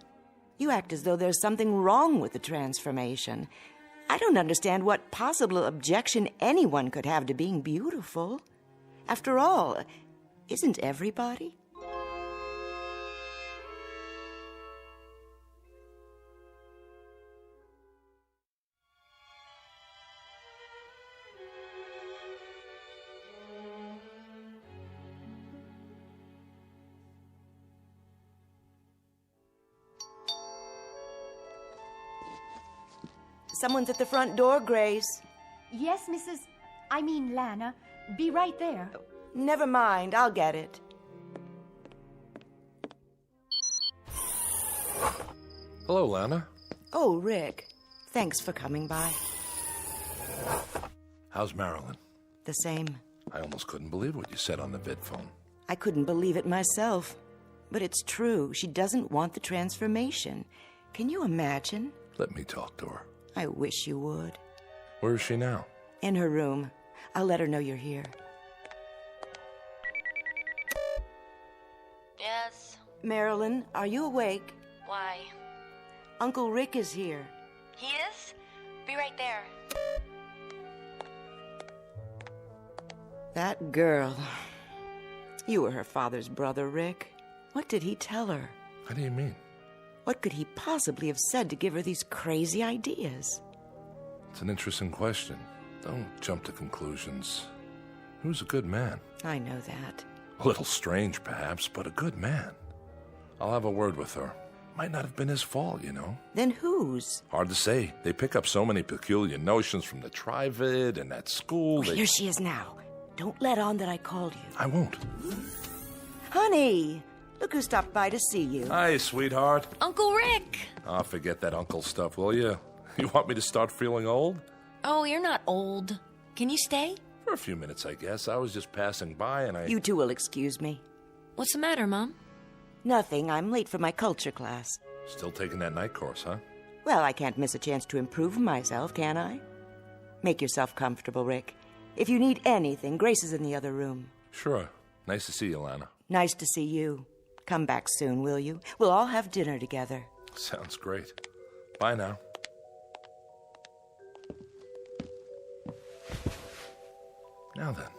You act as though there's something wrong with the transformation. I don't understand what possible objection anyone could have to being beautiful. After all, isn't everybody? Someone's at the front door, Grace. Yes, Lana. Be right there. Never mind, I'll get it. Hello, Lana. Oh, Rick. Thanks for coming by. How's Marilyn? The same. I almost couldn't believe what you said on the vidphone. I couldn't believe it myself. But it's true. She doesn't want the transformation. Can you imagine? Let me talk to her. I wish you would. Where is she now? In her room. I'll let her know you're here. Yes. Marilyn, are you awake? Why? Uncle Rick is here. He is? Be right there. That girl. You were her father's brother, Rick. What did he tell her? How do you mean? What could he possibly have said to give her these crazy ideas? It's an interesting question. Don't jump to conclusions. He was a good man. I know that. A little strange, perhaps, but a good man. I'll have a word with her. Might not have been his fault, you know. Then whose? Hard to say. They pick up so many peculiar notions from the Trivid and at school. Here she is now. Don't let on that I called you. I won't. Honey, look who stopped by to see you. Hi, sweetheart. Uncle Rick! Oh, forget that uncle stuff, will you? You want me to start feeling old? Oh, you're not old. Can you stay? For a few minutes, I guess. I was just passing by and I... You two will excuse me. What's the matter, Mom? Nothing. I'm late for my culture class. Still taking that night course, huh? Well, I can't miss a chance to improve myself, can I? Make yourself comfortable, Rick. If you need anything, Grace is in the other room. Sure. Nice to see you, Lana. Nice to see you. Come back soon, will you? We'll all have dinner together. Sounds great. Bye now. Now then,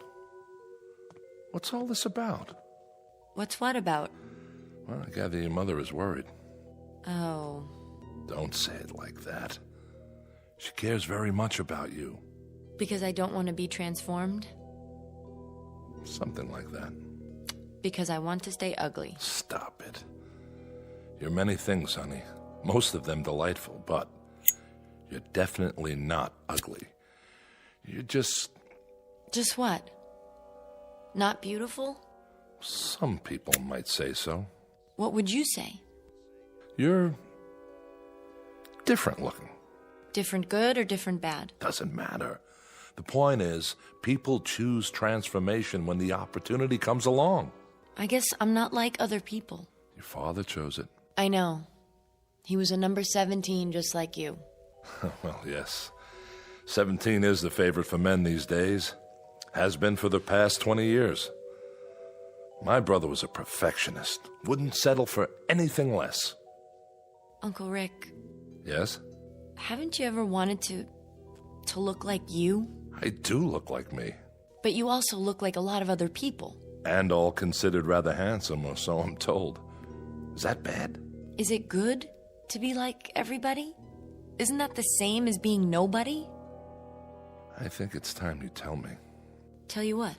what's all this about? What's what about? Well, I gather your mother is worried. Oh. Don't say it like that. She cares very much about you. Because I don't want to be transformed? Something like that. Because I want to stay ugly. Stop it. You're many things, honey. Most of them delightful, but you're definitely not ugly. You're just... Just what? Not beautiful? Some people might say so. What would you say? You're different looking. Different good or different bad? Doesn't matter. The point is, people choose transformation when the opportunity comes along. I guess I'm not like other people. Your father chose it. I know. He was a number 17 just like you. Well, yes. 17 is the favorite for men these days. Has been for the past 20 years. My brother was a perfectionist. Wouldn't settle for anything less. Uncle Rick. Yes? Haven't you ever wanted to look like you? I do look like me. But you also look like a lot of other people. And all considered rather handsome, or so I'm told. Is that bad? Is it good to be like everybody? Isn't that the same as being nobody? I think it's time you tell me. Tell you what?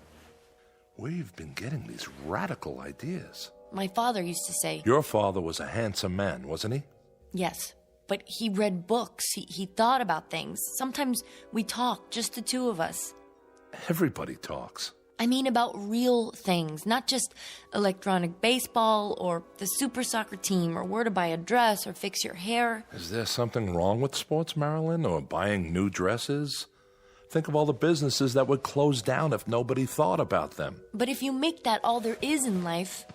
Where you've been getting these radical ideas. My father used to say... Your father was a handsome man, wasn't he? Yes, but he read books. He thought about things. Sometimes we talk, just the two of us. Everybody talks. I mean about real things, not just electronic baseball or the super soccer team or where to buy a dress or fix your hair. Is there something wrong with sports, Marilyn, or buying new dresses? Think of all the businesses that would close down if nobody thought about them. But if you make that all there is in life...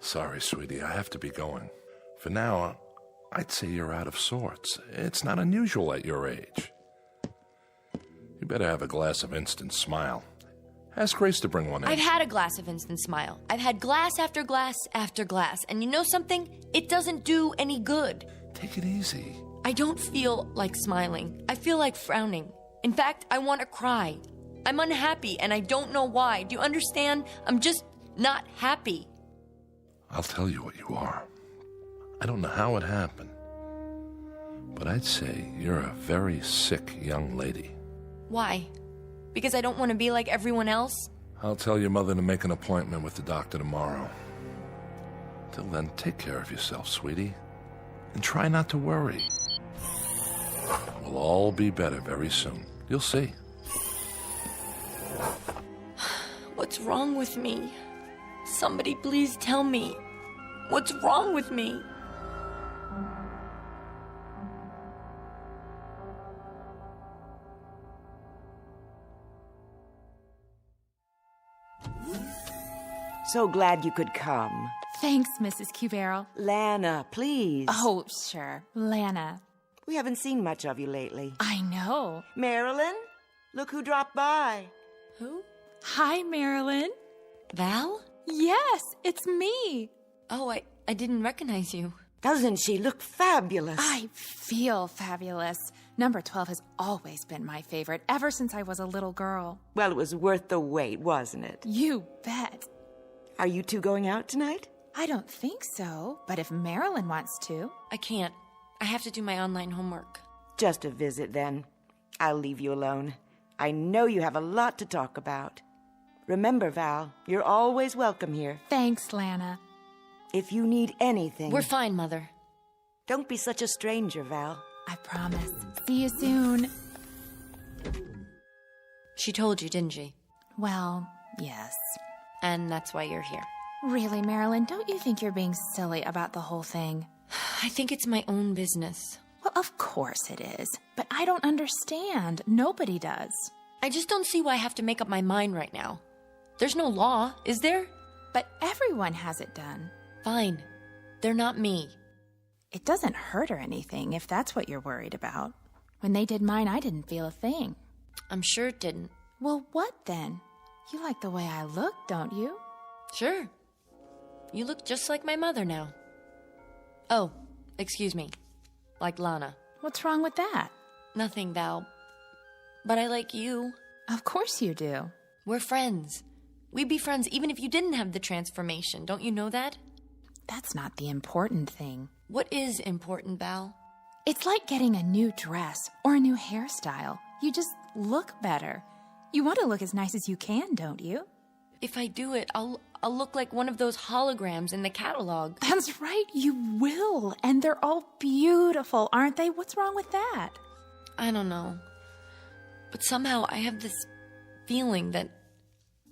Sorry, sweetie, I have to be going. For now, I'd say you're out of sorts. It's not unusual at your age. You better have a glass of instant smile. Ask Grace to bring one in. I've had a glass of instant smile. I've had glass after glass after glass. And you know something? It doesn't do any good. Take it easy. I don't feel like smiling. I feel like frowning. In fact, I want to cry. I'm unhappy and I don't know why. Do you understand? I'm just not happy. I'll tell you what you are. I don't know how it happened, but I'd say you're a very sick young lady. Why? Because I don't want to be like everyone else? I'll tell your mother to make an appointment with the doctor tomorrow. Till then, take care of yourself, sweetie. And try not to worry. We'll all be better very soon. You'll see. What's wrong with me? Somebody please tell me. What's wrong with me? So glad you could come. Thanks, Mrs. Q-Barrel. Lana, please. Oh, sure. Lana. We haven't seen much of you lately. I know. Marilyn, look who dropped by. Who? Hi, Marilyn. Val? Yes, it's me. Oh, I didn't recognize you. Doesn't she look fabulous? I feel fabulous. Number 12 has always been my favorite, ever since I was a little girl. Well, it was worth the wait, wasn't it? You bet. Are you two going out tonight? I don't think so, but if Marilyn wants to. I can't. I have to do my online homework. Just a visit, then. I'll leave you alone. I know you have a lot to talk about. Remember, Val, you're always welcome here. Thanks, Lana. If you need anything... We're fine, Mother. Don't be such a stranger, Val. I promise. See you soon. She told you, didn't she? Well, yes. And that's why you're here. Really, Marilyn, don't you think you're being silly about the whole thing? I think it's my own business. Well, of course it is. But I don't understand. Nobody does. I just don't see why I have to make up my mind right now. There's no law, is there? But everyone has it done. Fine. They're not me. It doesn't hurt or anything, if that's what you're worried about. When they did mine, I didn't feel a thing. I'm sure it didn't. Well, what then? You like the way I look, don't you? Sure. You look just like my mother now. Oh, excuse me. Like Lana. What's wrong with that? Nothing, Val. But I like you. Of course you do. We're friends. We'd be friends even if you didn't have the transformation. Don't you know that? That's not the important thing. What is important, Val? It's like getting a new dress or a new hairstyle. You just look better. You want to look as nice as you can, don't you? If I do it, I'll look like one of those holograms in the catalog. That's right, you will. And they're all beautiful, aren't they? What's wrong with that? I don't know. But somehow I have this feeling that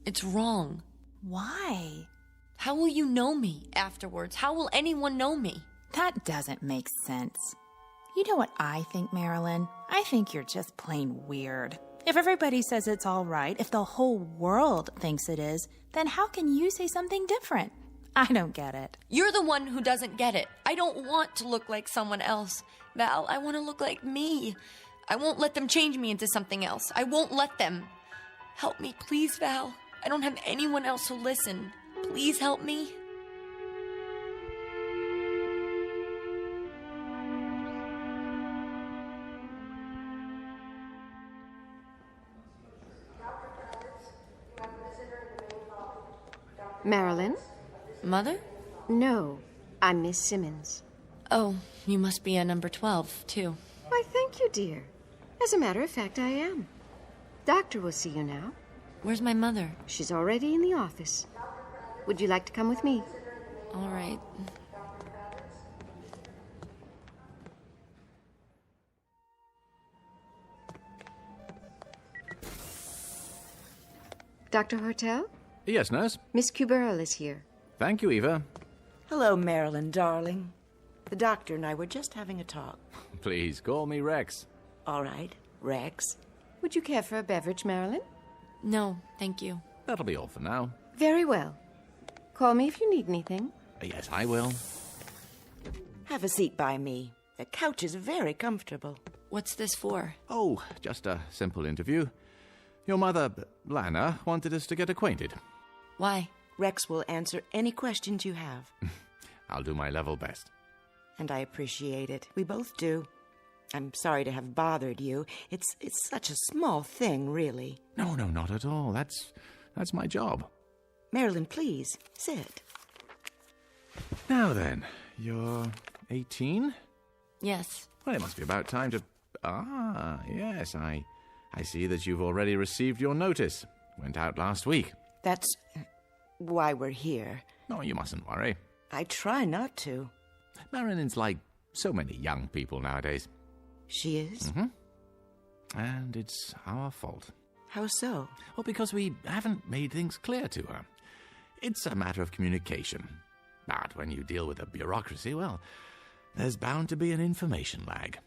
it's wrong. Why? How will you know me afterwards? How will anyone know me? That doesn't make sense. You know what I think, Marilyn? I think you're just plain weird. If everybody says it's all right, if the whole world thinks it is, then how can you say something different? I don't get it. You're the one who doesn't get it. I don't want to look like someone else. Val, I want to look like me. I won't let them change me into something else. I won't let them. Help me, please, Val. I don't have anyone else who'll listen. Please help me. Marilyn? Mother? No, I'm Miss Simmons. Oh, you must be a number 12, too. Why, thank you, dear. As a matter of fact, I am. Doctor will see you now. Where's my mother? She's already in the office. Would you like to come with me? All right. Dr. Hortel? Yes, nurse. Miss Cuberl is here. Thank you, Eva. Hello, Marilyn, darling. The doctor and I were just having a talk. Please, call me Rex. All right, Rex. Would you care for a beverage, Marilyn? No, thank you. That'll be all for now. Very well. Call me if you need anything. Yes, I will. Have a seat by me. The couch is very comfortable. What's this for? Oh, just a simple interview. Your mother, Lana, wanted us to get acquainted. Why? Rex will answer any questions you have. I'll do my level best. And I appreciate it. We both do. I'm sorry to have bothered you. It's such a small thing, really. No, not at all. That's my job. Marilyn, please, sit. Now then, you're 18? Yes. Well, it must be about time to... Ah, yes, I see that you've already received your notice. Went out last week. That's why we're here. No, you mustn't worry. I try not to. Marilyn's like so many young people nowadays. She is? Mm-hmm. And it's our fault. How so? Well, because we haven't made things clear to her. It's a matter of communication. But when you deal with a bureaucracy, well, there's bound to be an information lag.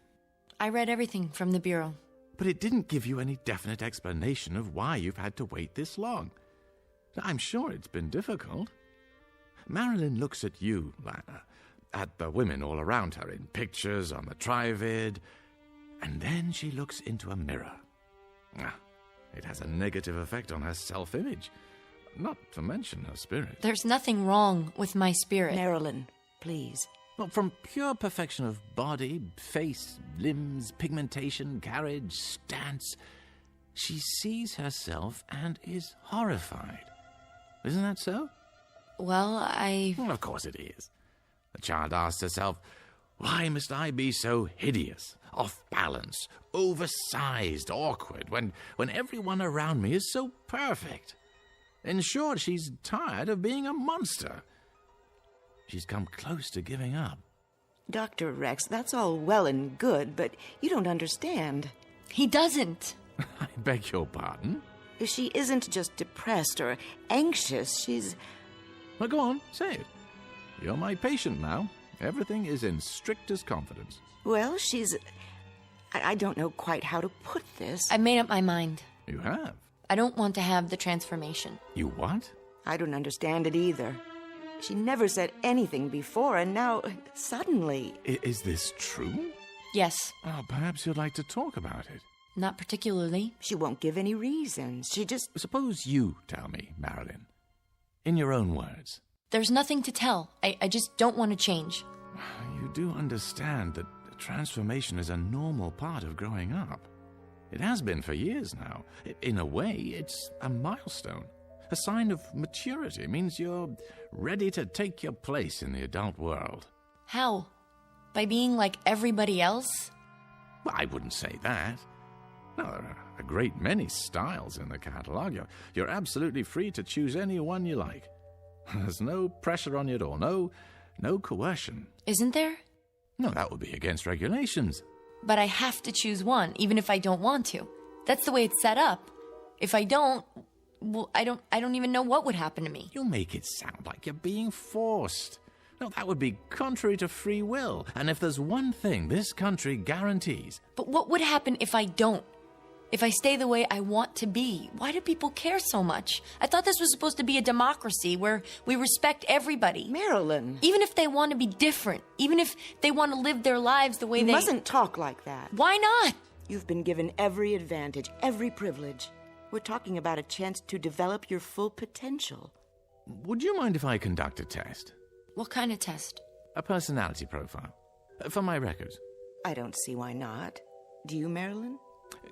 I read everything from the Bureau. But it didn't give you any definite explanation of why you've had to wait this long. I'm sure it's been difficult. Marilyn looks at you, Lana, at the women all around her in pictures on the Trivid, and then she looks into a mirror. It has a negative effect on her self-image, not to mention her spirit. There's nothing wrong with my spirit. Marilyn, please. Well, from pure perfection of body, face, limbs, pigmentation, carriage, stance, she sees herself and is horrified. Isn't that so? Well, Well, of course it is. The child asks herself, why must I be so hideous, off balance, oversized, awkward, when everyone around me is so perfect? In short, she's tired of being a monster. She's come close to giving up. Dr. Rex, that's all well and good, but you don't understand. He doesn't. I beg your pardon? She isn't just depressed or anxious, she's... Well, go on, say it. You're my patient now. Everything is in strictest confidence. Well, she's... I don't know quite how to put this. I've made up my mind. You have? I don't want to have the transformation. You what? I don't understand it either. She never said anything before, and now, suddenly... Is this true? Yes. Oh, perhaps you'd like to talk about it. Not particularly. She won't give any reasons. She just... Suppose you tell me, Marilyn. In your own words. There's nothing to tell. I just don't want to change. You do understand that transformation is a normal part of growing up. It has been for years now. In a way, it's a milestone. A sign of maturity. It means you're ready to take your place in the adult world. How? By being like everybody else? Well, I wouldn't say that. Now, there are a great many styles in the catalog. You're absolutely free to choose any one you like. There's no pressure on you at all. No coercion. Isn't there? No, that would be against regulations. But I have to choose one, even if I don't want to. That's the way it's set up. If I don't, well, I don't even know what would happen to me. You make it sound like you're being forced. No, that would be contrary to free will. And if there's one thing this country guarantees... But what would happen if I don't? If I stay the way I want to be? Why do people care so much? I thought this was supposed to be a democracy where we respect everybody. Marilyn. Even if they want to be different. Even if they want to live their lives the way You they... mustn't talk like that. Why not? You've been given every advantage, every privilege. We're talking about a chance to develop your full potential. Would you mind if I conduct a test? What kind of test? A personality profile. For my records. I don't see why not. Do you, Marilyn?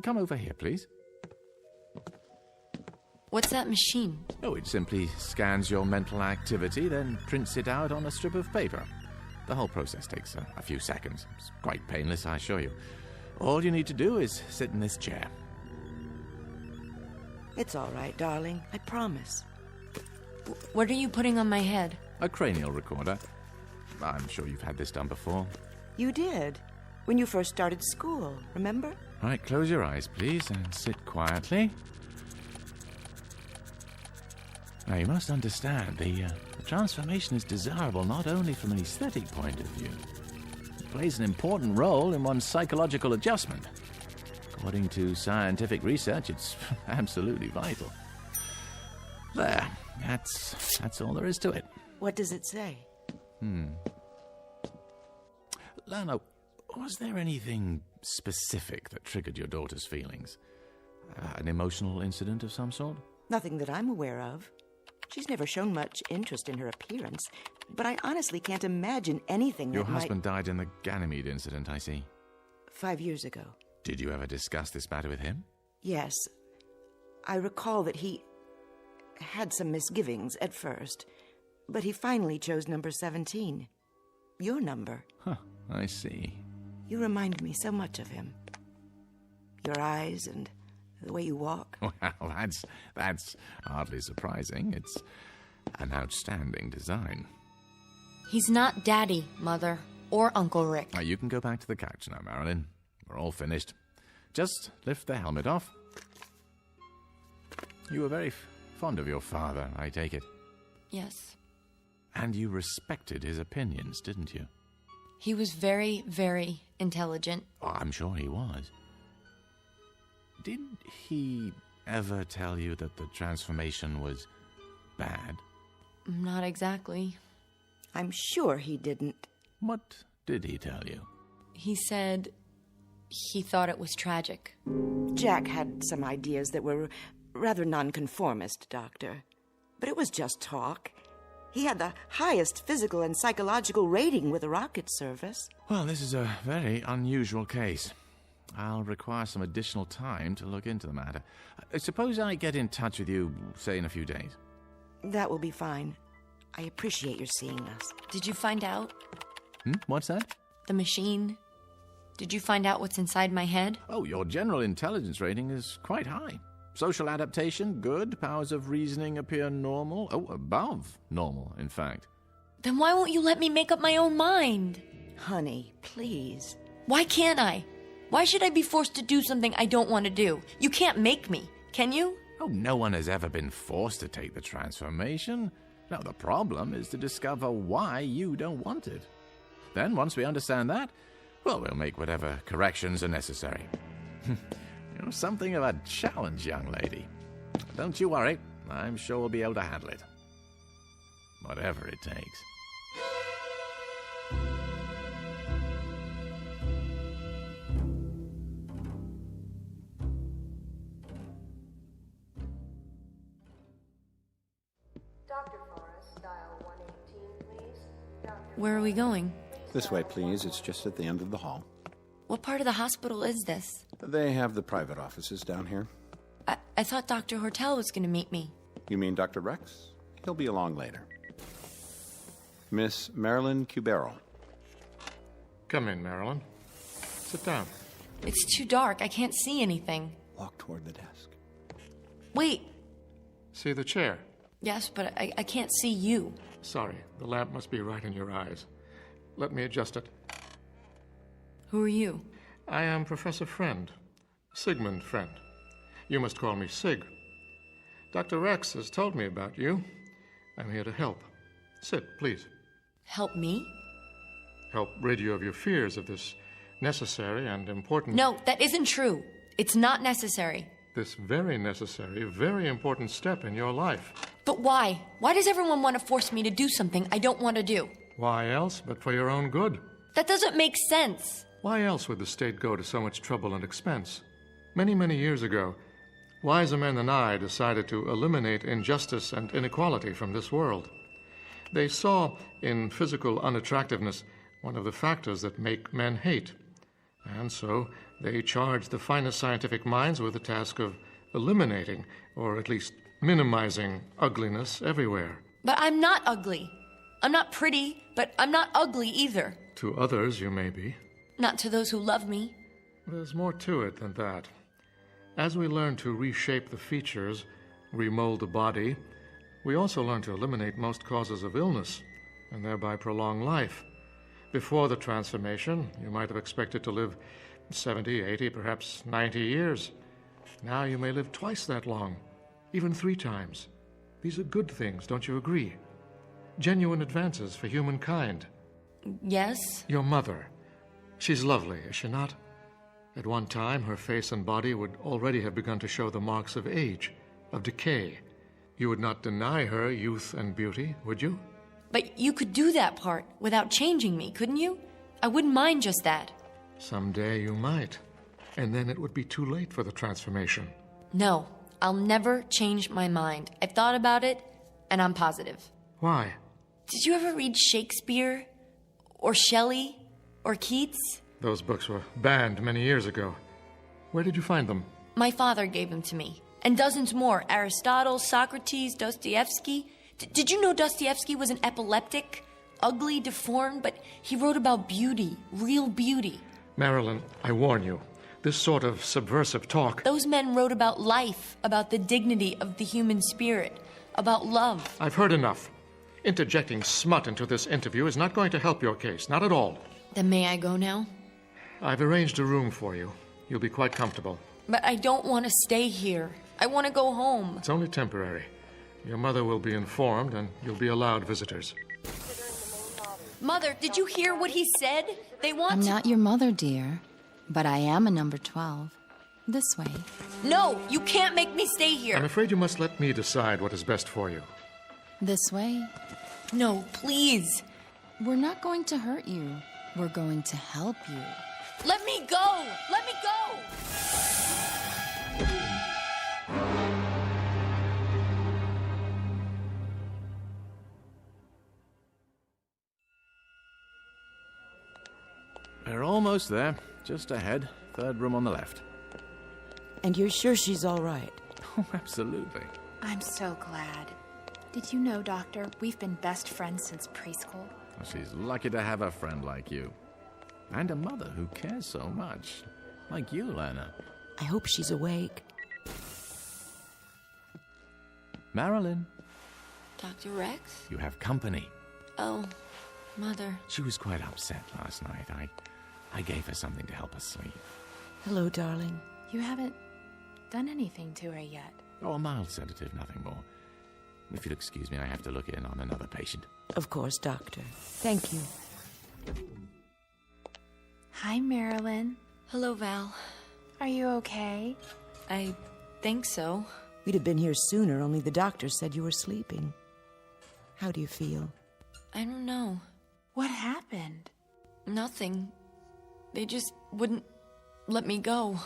Come over here, please. What's that machine? Oh, it simply scans your mental activity, then prints it out on a strip of paper. The whole process takes a few seconds. It's quite painless, I assure you. All you need to do is sit in this chair. It's all right, darling. I promise. What are you putting on my head? A cranial recorder. I'm sure you've had this done before. You did. When you first started school, remember? All right, close your eyes, please, and sit quietly. Now, you must understand, the transformation is desirable not only from an aesthetic point of view. It plays an important role in one's psychological adjustment. According to scientific research, it's absolutely vital. There. That's all there is to it. What does it say? Lana, was there anything specific that triggered your daughter's feelings? An emotional incident of some sort? Nothing that I'm aware of. She's never shown much interest in her appearance, but I honestly can't imagine anything Your that husband died in the Ganymede incident, I see. 5 years ago. Did you ever discuss this matter with him? Yes. I recall that he had some misgivings at first, but he finally chose number 17. Your number. Huh, I see. You remind me so much of him. Your eyes and the way you walk. Well, that's hardly surprising. It's an outstanding design. He's not Daddy, Mother, or Uncle Rick. Now, you can go back to the couch now, Marilyn. We're all finished. Just lift the helmet off. You were very fond of your father, I take it. Yes. And you respected his opinions, didn't you? He was very, very intelligent. Oh, I'm sure he was. Did he ever tell you that the transformation was bad? Not exactly. I'm sure he didn't. What did he tell you? He said he thought it was tragic. Jack had some ideas that were rather nonconformist, Doctor. But it was just talk. He had the highest physical and psychological rating with the rocket service. Well, this is a very unusual case. I'll require some additional time to look into the matter. Suppose I get in touch with you, say, in a few days. That will be fine. I appreciate your seeing us. Did you find out? What's that? The machine. Did you find out what's inside my head? Oh, your general intelligence rating is quite high. Social adaptation, good. Powers of reasoning appear normal. Oh, above normal, in fact. Then why won't you let me make up my own mind? Honey, please. Why can't I? Why should I be forced to do something I don't want to do? You can't make me, can you? Oh, no one has ever been forced to take the transformation. Now, the problem is to discover why you don't want it. Then, once we understand that, well, we'll make whatever corrections are necessary. You're something of a challenge, young lady. Don't you worry. I'm sure we'll be able to handle it. Whatever it takes. Where are we going? This way, please. It's just at the end of the hall. What part of the hospital is this? They have the private offices down here. I thought Dr. Hortel was going to meet me. You mean Dr. Rex? He'll be along later. Miss Marilyn Cubero. Come in, Marilyn. Sit down. It's too dark. I can't see anything. Walk toward the desk. Wait. See the chair? Yes, but I can't see you. Sorry, the lamp must be right in your eyes. Let me adjust it. Who are you? I am Professor Friend. Sigmund Friend. You must call me Sig. Dr. Rex has told me about you. I'm here to help. Sit, please. Help me? Help rid you of your fears of this necessary and important... No, that isn't true. It's not necessary. This very necessary, very important step in your life. But why? Why does everyone want to force me to do something I don't want to do? Why else but for your own good? That doesn't make sense. Why else would the state go to so much trouble and expense? Many, many years ago, wiser men than I decided to eliminate injustice and inequality from this world. They saw in physical unattractiveness one of the factors that make men hate. And so they charged the finest scientific minds with the task of eliminating, or at least minimizing, ugliness everywhere. But I'm not ugly. I'm not pretty, but I'm not ugly either. To others, you may be. Not to those who love me. There's more to it than that. As we learn to reshape the features, remold the body, we also learn to eliminate most causes of illness, and thereby prolong life. Before the transformation, you might have expected to live 70, 80, perhaps 90 years. Now you may live twice that long, even 3 times. These are good things, don't you agree? Genuine advances for humankind. Yes? Your mother. She's lovely, is she not? At one time, her face and body would already have begun to show the marks of age, of decay. You would not deny her youth and beauty, would you? But you could do that part without changing me, couldn't you? I wouldn't mind just that. Someday you might. And then it would be too late for the transformation. No, I'll never change my mind. I've thought about it, and I'm positive. Why? Did you ever read Shakespeare? Or Shelley? Or Keats? Those books were banned many years ago. Where did you find them? My father gave them to me. And dozens more. Aristotle, Socrates, Dostoevsky. Did you know Dostoevsky was an epileptic? Ugly, deformed, but he wrote about beauty. Real beauty. Marilyn, I warn you. This sort of subversive talk... Those men wrote about life, about the dignity of the human spirit, about love. I've heard enough. Interjecting smut into this interview is not going to help your case, not at all. Then may I go now? I've arranged a room for you. You'll be quite comfortable. But I don't want to stay here. I want to go home. It's only temporary. Your mother will be informed, and you'll be allowed visitors. Mother, did you hear what he said? They want I'm not your mother, dear, but I am a number 12. This way. No, you can't make me stay here. I'm afraid you must let me decide what is best for you. This way. No, please. We're not going to hurt you. We're going to help you. Let me go! Let me go! We're almost there. Just ahead. 3rd room on the left. And you're sure she's all right? Oh, absolutely. I'm so glad. Did you know, Doctor, we've been best friends since preschool? Well, she's lucky to have a friend like you. And a mother who cares so much. Like you, Lana. I hope she's awake. Marilyn. Dr. Rex? You have company. Oh, Mother. She was quite upset last night. I gave her something to help her sleep. Hello, darling. You haven't done anything to her yet. Oh, a mild sedative, nothing more. If you'll excuse me, I have to look in on another patient. Of course, Doctor. Thank you. Hi, Marilyn. Hello, Val. Are you okay? I think so. We'd have been here sooner, only the doctor said you were sleeping. How do you feel? I don't know. What happened? Nothing. They just wouldn't let me go.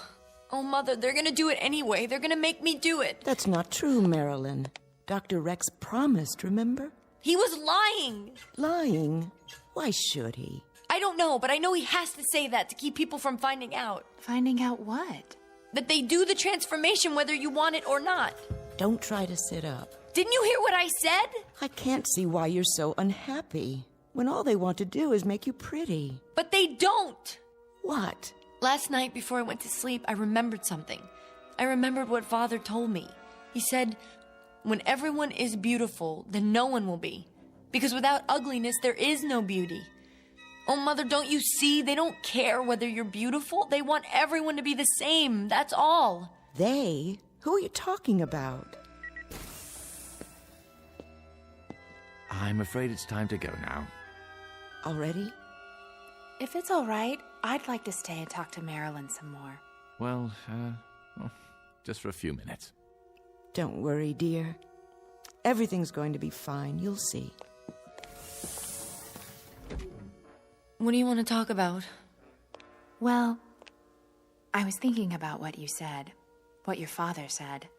Oh, Mother, they're gonna do it anyway. They're gonna make me do it. That's not true, Marilyn. Dr. Rex promised, remember? He was lying. Lying? Why should he? I don't know, but I know he has to say that to keep people from finding out. Finding out what? That they do the transformation whether you want it or not. Don't try to sit up. Didn't you hear what I said? I can't see why you're so unhappy, when all they want to do is make you pretty. But they don't. What? Last night, before I went to sleep, I remembered something. I remembered what Father told me. He said, when everyone is beautiful, then no one will be. Because without ugliness, there is no beauty. Oh, Mother, don't you see? They don't care whether you're beautiful. They want everyone to be the same. That's all. They? Who are you talking about? I'm afraid it's time to go now. Already? If it's all right, I'd like to stay and talk to Marilyn some more. Well, just for a few minutes. Don't worry, dear. Everything's going to be fine. You'll see. What do you want to talk about? Well, I was thinking about what you said, what your father said.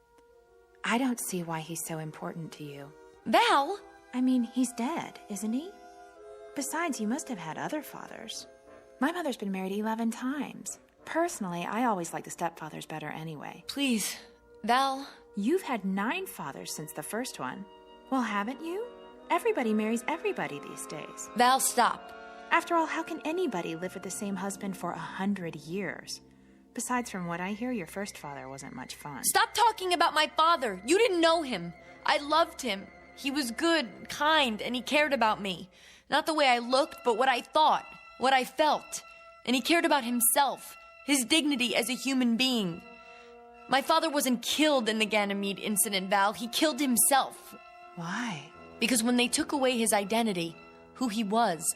I don't see why he's so important to you. Val! I mean, he's dead, isn't he? Besides, you must have had other fathers. My mother's been married 11 times. Personally, I always like the stepfathers better anyway. Please, Val. You've had 9 fathers since the first one. Well, haven't you? Everybody marries everybody these days. Val, stop. After all, how can anybody live with the same husband for 100 years? Besides, from what I hear, your first father wasn't much fun. Stop talking about my father. You didn't know him. I loved him. He was good, kind, and he cared about me. Not the way I looked, but what I thought, what I felt. And he cared about himself, his dignity as a human being. My father wasn't killed in the Ganymede incident, Val. He killed himself. Why? Because when they took away his identity, who he was,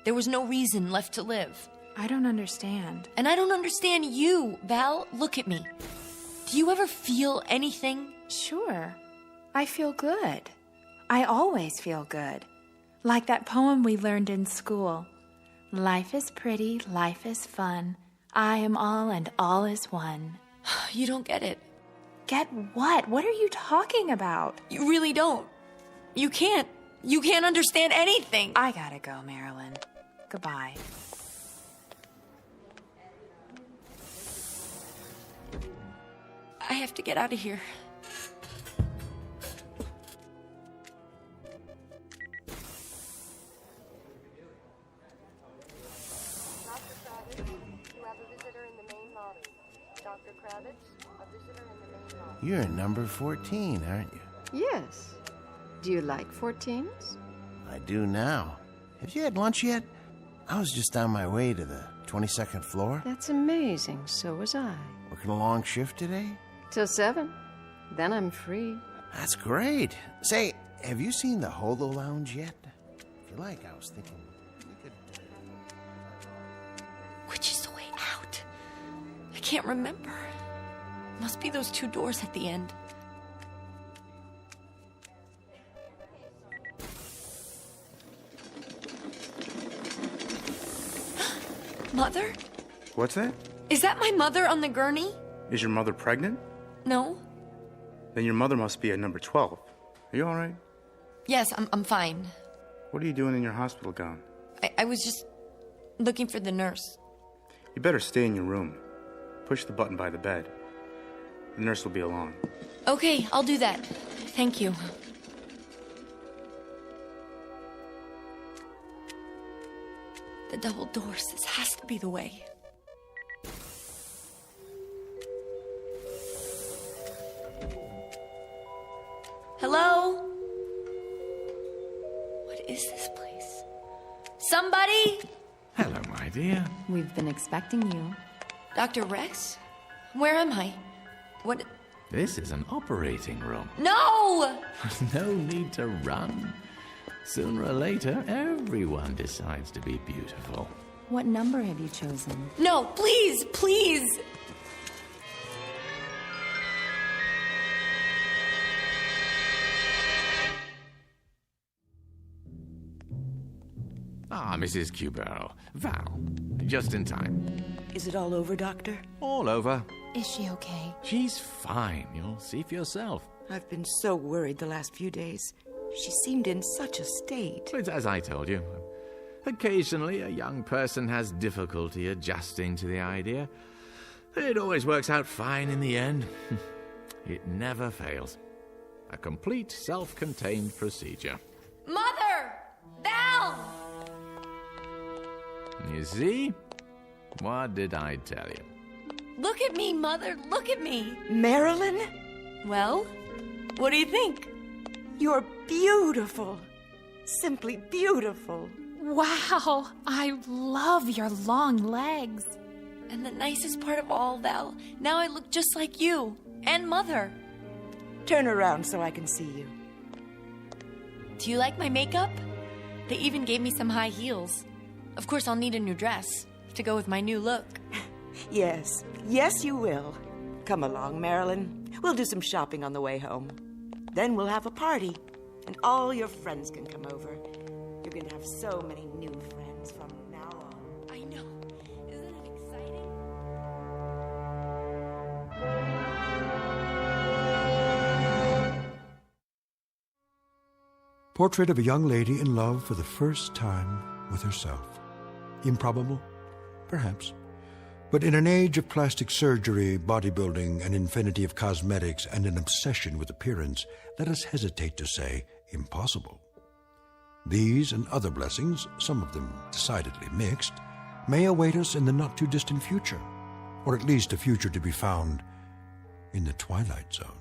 there was no reason left to live. I don't understand. And I don't understand you, Val. Look at me. Do you ever feel anything? Sure. I feel good. I always feel good. Like that poem we learned in school. Life is pretty, life is fun. I am all and all is one. You don't get it. Get what? What are you talking about? You really don't. You can't. You can't understand anything. I gotta go, Marilyn. Goodbye. I have to get out of here. You're number 14, aren't you? Yes. Do you like 14s? I do now. Have you had lunch yet? I was just on my way to the 22nd floor. That's amazing. So was I. Working a long shift today? Till 7. Then I'm free. That's great. Say, have you seen the Holo Lounge yet? If you like, I was thinking we could... Which is the way out? I can't remember. Must be those 2 doors at the end. Mother? What's that? Is that my mother on the gurney? Is your mother pregnant? No. Then your mother must be at number 12. Are you all right? Yes, I'm fine. What are you doing in your hospital gown? I was just looking for the nurse. You better stay in your room. Push the button by the bed. The nurse will be along. Okay, I'll do that. Thank you. The double doors. This has to be the way. Hello? What is this place? Somebody? Hello, my dear. We've been expecting you. Dr. Rex? Where am I? What? This is an operating room. No! No need to run. Sooner or later, everyone decides to be beautiful. What number have you chosen? No, please, please! Ah, Mrs. Cubero. Val. Just in time. Is it all over, Doctor? All over. Is she okay? She's fine. You'll see for yourself. I've been so worried the last few days. She seemed in such a state. It's as I told you. Occasionally, a young person has difficulty adjusting to the idea. It always works out fine in the end. It never fails. A complete self-contained procedure. Mother! Val! You see? What did I tell you? Look at me, Mother. Look at me. Marilyn? Well, what do you think? You're beautiful. Simply beautiful. Wow, I love your long legs. And the nicest part of all, Val, now I look just like you and Mother. Turn around so I can see you. Do you like my makeup? They even gave me some high heels. Of course, I'll need a new dress to go with my new look. Yes, yes you will. Come along, Marilyn. We'll do some shopping on the way home. Then we'll have a party, and all your friends can come over. You're going to have so many new friends from now on. I know. Isn't it exciting? Portrait of a young lady in love for the first time with herself. Improbable? Perhaps. But in an age of plastic surgery, bodybuilding, an infinity of cosmetics, and an obsession with appearance, let us hesitate to say impossible. These and other blessings, some of them decidedly mixed, may await us in the not-too-distant future, or at least a future to be found in the Twilight Zone.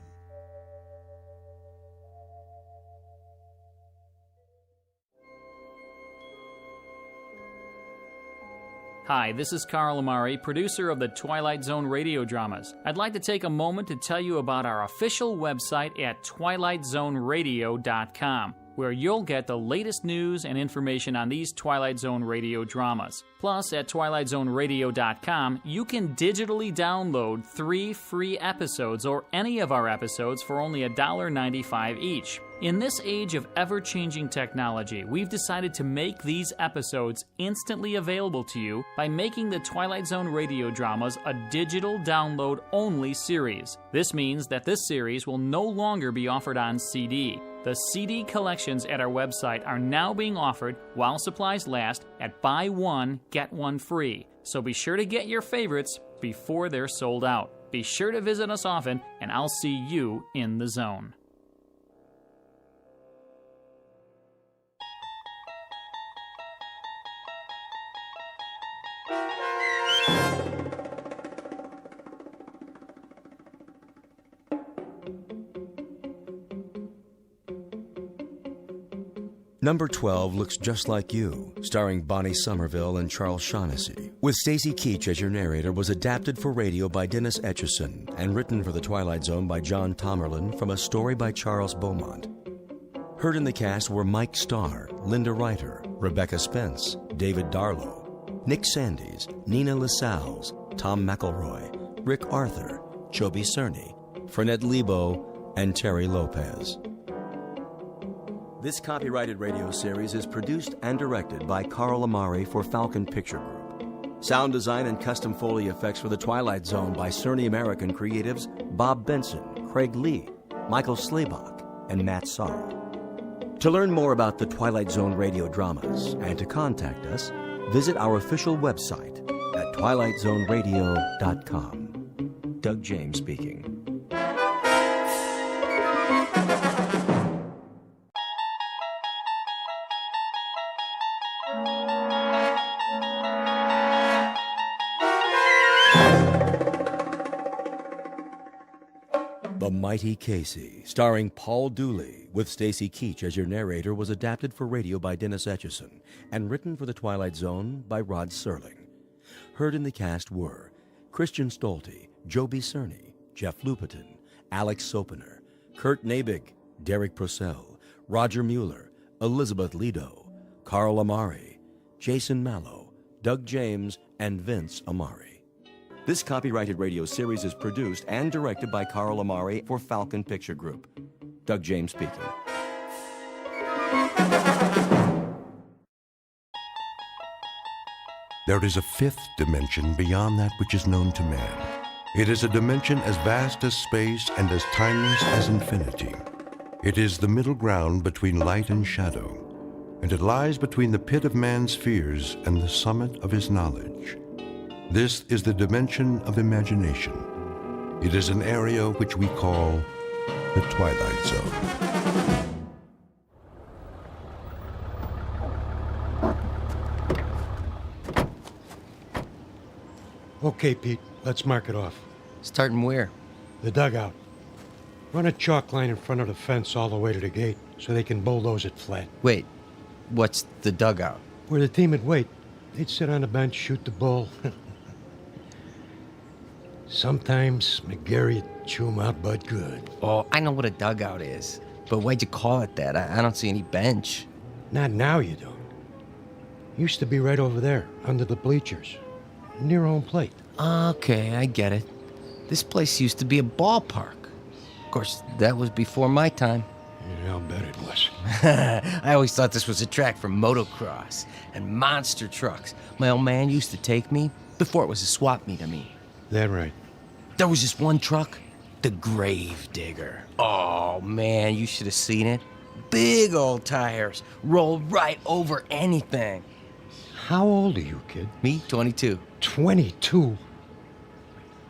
Hi, this is Carl Amari, producer of the Twilight Zone radio dramas. I'd like to take a moment to tell you about our official website at twilightzoneradio.com, where you'll get the latest news and information on these Twilight Zone radio dramas. Plus, at twilightzoneradio.com, you can digitally download 3 free episodes or any of our episodes for only $1.95 each. In this age of ever-changing technology, we've decided to make these episodes instantly available to you by making the Twilight Zone radio dramas a digital download-only series. This means that this series will no longer be offered on CD. The CD collections at our website are now being offered while supplies last at buy one, get one free. So be sure to get your favorites before they're sold out. Be sure to visit us often, and I'll see you in the zone. Number 12 Looks Just Like You, starring Bonnie Somerville and Charles Shaughnessy, with Stacy Keach as your narrator, was adapted for radio by Dennis Etchison and written for The Twilight Zone by John Tomerlin from a story by Charles Beaumont. Heard in the cast were Mike Starr, Linda Reiter, Rebecca Spence, David Darlow, Nick Sandys, Nina LaSalle's, Tom McElroy, Rick Arthur, Chobi Cerny, Fernette Lebo, and Terry Lopez. This copyrighted radio series is produced and directed by Carl Amari for Falcon Picture Group. Sound design and custom Foley effects for The Twilight Zone by Cerny American creatives Bob Benson, Craig Lee, Michael Slaybach, and Matt Sorrow. To learn more about the Twilight Zone radio dramas and to contact us, visit our official website at twilightzoneradio.com. Doug James speaking. The Mighty Casey, starring Paul Dooley, with Stacy Keach as your narrator, was adapted for radio by Dennis Etchison and written for The Twilight Zone by Rod Serling. Heard in the cast were Christian Stolte, Joby Cerny, Jeff Lupetin, Alex Sopener, Kurt Nabig, Derek Purcell, Roger Mueller, Elizabeth Lido, Carl Amari, Jason Mallow, Doug James, and Vince Amari. This copyrighted radio series is produced and directed by Carl Amari for Falcon Picture Group. Doug James speaking. There is a fifth dimension beyond that which is known to man. It is a dimension as vast as space and as timeless as infinity. It is the middle ground between light and shadow, and it lies between the pit of man's fears and the summit of his knowledge. This is the dimension of imagination. It is an area which we call the Twilight Zone. Okay, Pete, let's mark it off. Starting where? The dugout. Run a chalk line in front of the fence all the way to the gate so they can bulldoze it flat. Wait, what's the dugout? Where the team would wait. They'd sit on the bench, shoot the bull. Sometimes McGarry'd chew 'em out, but good. Oh, I know what a dugout is. But why'd you call it that? I don't see any bench. Not now, you don't. Used to be right over there, under the bleachers, near home plate. Okay, I get it. This place used to be a ballpark. Of course, that was before my time. Yeah, I'll bet it was. I always thought this was a track for motocross and monster trucks. My old man used to take me before it was a swap meet of me. That right. There was this one truck, the Grave Digger. Oh, man, you should have seen it. Big old tires, rolled right over anything. How old are you, kid? Me, 22. 22?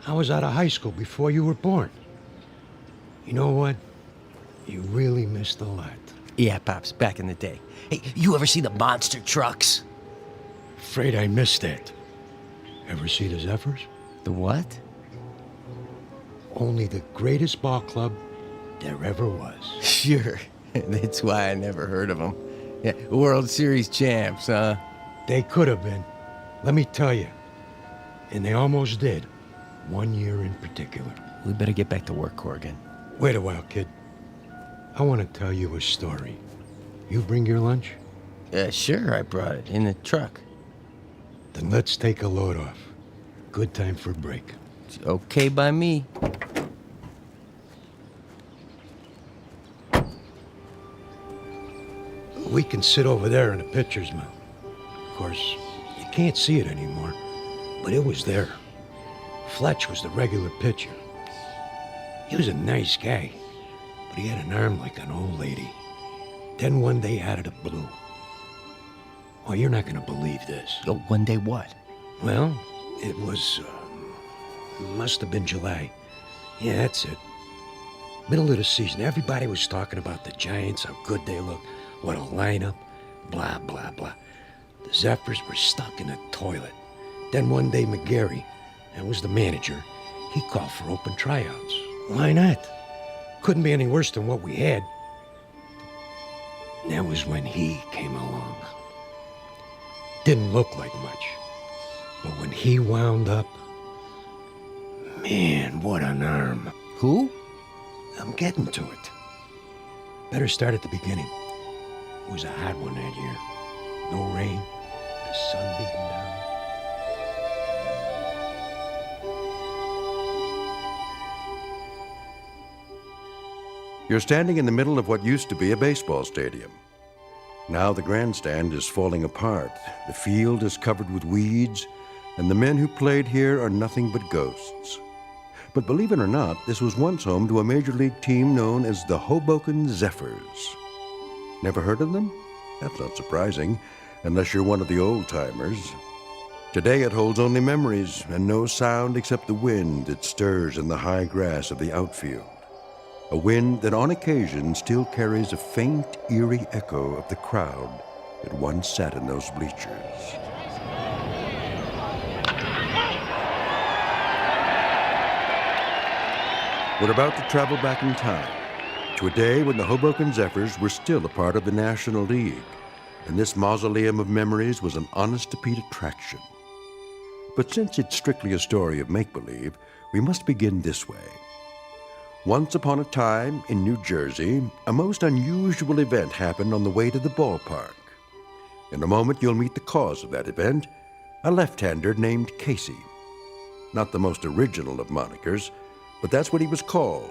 I was out of high school before you were born. You know what? You really missed a lot. Yeah, Pops, back in the day. Hey, you ever see the monster trucks? Afraid I missed that. Ever see the Zephyrs? The what? Only the greatest ball club there ever was. Sure. That's why I never heard of them. Yeah, World Series champs, huh? They could have been. Let me tell you. And they almost did. 1 year in particular. We better get back to work, Corrigan. Wait a while, kid. I want to tell you a story. You bring your lunch? Sure, I brought it in the truck. Then let's take a load off. Good time for a break. It's okay by me. We can sit over there in the pitcher's mound. Of course, you can't see it anymore, but it was there. Fletch was the regular pitcher. He was a nice guy, but he had an arm like an old lady. Then one day out of the blue. Oh, you're not going to believe this. Oh, one day what? Well, it was, must have been July. Yeah, that's it. Middle of the season, everybody was talking about the Giants, how good they look, what a lineup, blah, blah, blah. The Zephyrs were stuck in a toilet. Then one day, McGarry, that was the manager, he called for open tryouts. Why not? Couldn't be any worse than what we had. And that was when he came along. Didn't look like much. But when he wound up, man, what an arm. Who? I'm getting to it. Better start at the beginning. It was a hot one that year. No rain, the sun beating down. You're standing in the middle of what used to be a baseball stadium. Now the grandstand is falling apart, the field is covered with weeds, and the men who played here are nothing but ghosts. But believe it or not, this was once home to a major league team known as the Hoboken Zephyrs. Never heard of them? That's not surprising, unless you're one of the old-timers. Today it holds only memories and no sound except the wind that stirs in the high grass of the outfield. A wind that on occasion still carries a faint, eerie echo of the crowd that once sat in those bleachers. We're about to travel back in time to a day when the Hoboken Zephyrs were still a part of the National League, and this mausoleum of memories was an honest-to-Pete attraction. But since it's strictly a story of make-believe, we must begin this way. Once upon a time, in New Jersey, a most unusual event happened on the way to the ballpark. In a moment, you'll meet the cause of that event, a left-hander named Casey. Not the most original of monikers, but that's what he was called.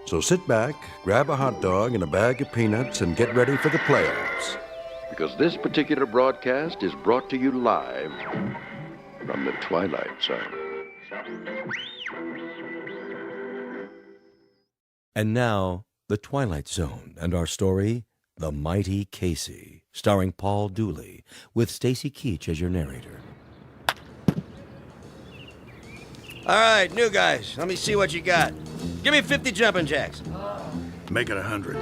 So sit back, grab a hot dog and a bag of peanuts, and get ready for the playoffs. Because this particular broadcast is brought to you live from the Twilight Zone. And now, The Twilight Zone and our story, The Mighty Casey, starring Paul Dooley, with Stacy Keach as your narrator. All right, new guys, let me see what you got. Give me 50 jumping jacks. Make it 100.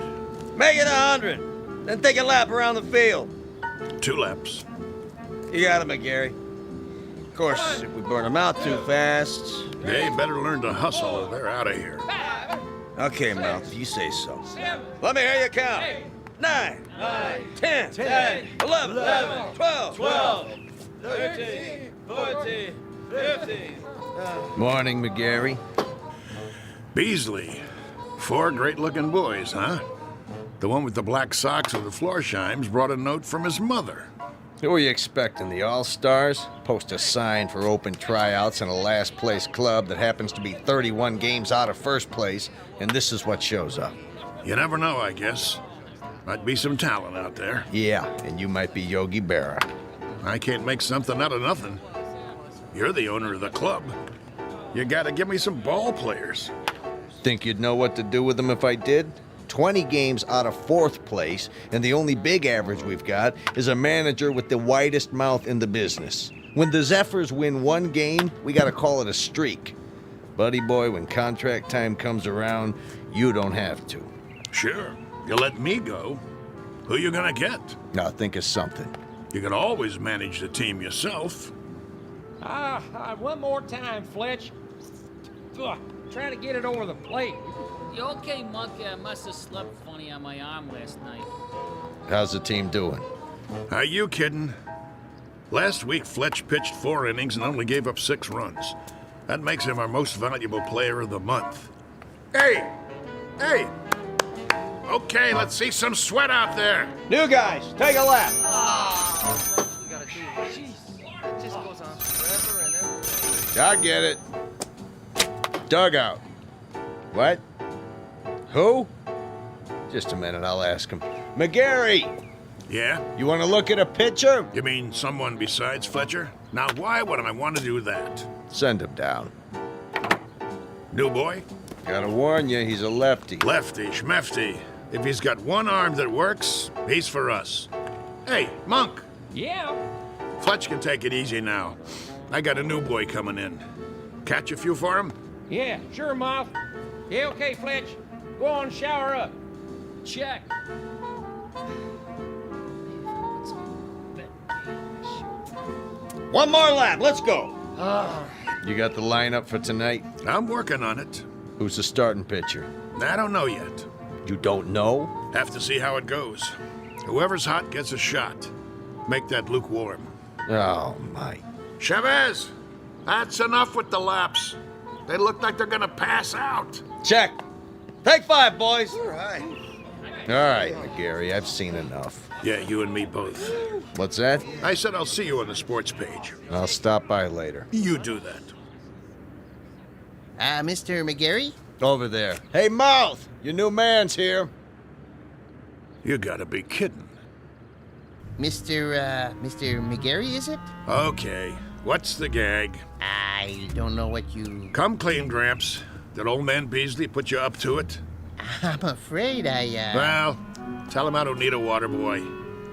Make it 100. Then take a lap around the field. 2 laps. You got it, McGarry. course, if we burn them out too fast... They better learn to hustle or they're out of here. Okay, Mouth, if you say so. Let me hear you count. 9, 10, 11, 12, 13, 14, 15. Morning, McGarry. Beasley. 4 great-looking boys, huh? The one with the black socks and the Florsheim's brought a note from his mother. Who are you expecting, the All-Stars? Post a sign for open tryouts in a last-place club that happens to be 31 games out of first place, and this is what shows up. You never know, I guess. Might be some talent out there. Yeah, and you might be Yogi Berra. I can't make something out of nothing. You're the owner of the club. You gotta give me some ball players. Think you'd know what to do with them if I did? 20 games out of 4th place, and the only big average we've got is a manager with the widest mouth in the business. When the Zephyrs win 1 game, we gotta call it a streak. Buddy boy, when contract time comes around, you don't have to. Sure. You let me go. Who you gonna get? Now think of something. You can always manage the team yourself. One more time, Fletch. Ugh, trying to get it over the plate. You okay, Monkey? I must have slept funny on my arm last night. How's the team doing? Are you kidding? Last week, Fletch pitched 4 innings and only gave up 6 runs. That makes him our most valuable player of the month. Hey! Hey! Okay, let's see some sweat out there. New guys, take a lap. We gotta do it. Jeez, it just goes on forever and ever. I get it. Dugout. What? Who? Just a minute, I'll ask him. McGarry! Yeah? You want to look at a pitcher? You mean someone besides Fletcher? Now, why would I want to do that? Send him down. New boy? Gotta warn you, he's a lefty. Lefty, schmefty. If he's got one arm that works, he's for us. Hey, Monk! Yeah? Fletch can take it easy now. I got a new boy coming in. Catch a few for him? Yeah, sure, Moth. Yeah, okay, Fletch. Go on, shower up. Check. One more lap, let's go. You got the lineup for tonight? I'm working on it. Who's the starting pitcher? I don't know yet. You don't know? Have to see how it goes. Whoever's hot gets a shot. Make that lukewarm. Oh, my. Chavez! That's enough with the laps. They look like they're gonna pass out. Check. Take 5, boys. All right, McGarry, I've seen enough. Yeah, you and me both. What's that? I said I'll see you on the sports page. I'll stop by later. You do that. Mr. McGarry? Over there. Hey, Mouth! Your new man's here. You gotta be kidding. Mr. McGarry, is it? Okay. What's the gag? I don't know what you... Come clean, Gramps. Did old man Beasley put you up to it? I'm afraid Well, tell him I don't need a water boy.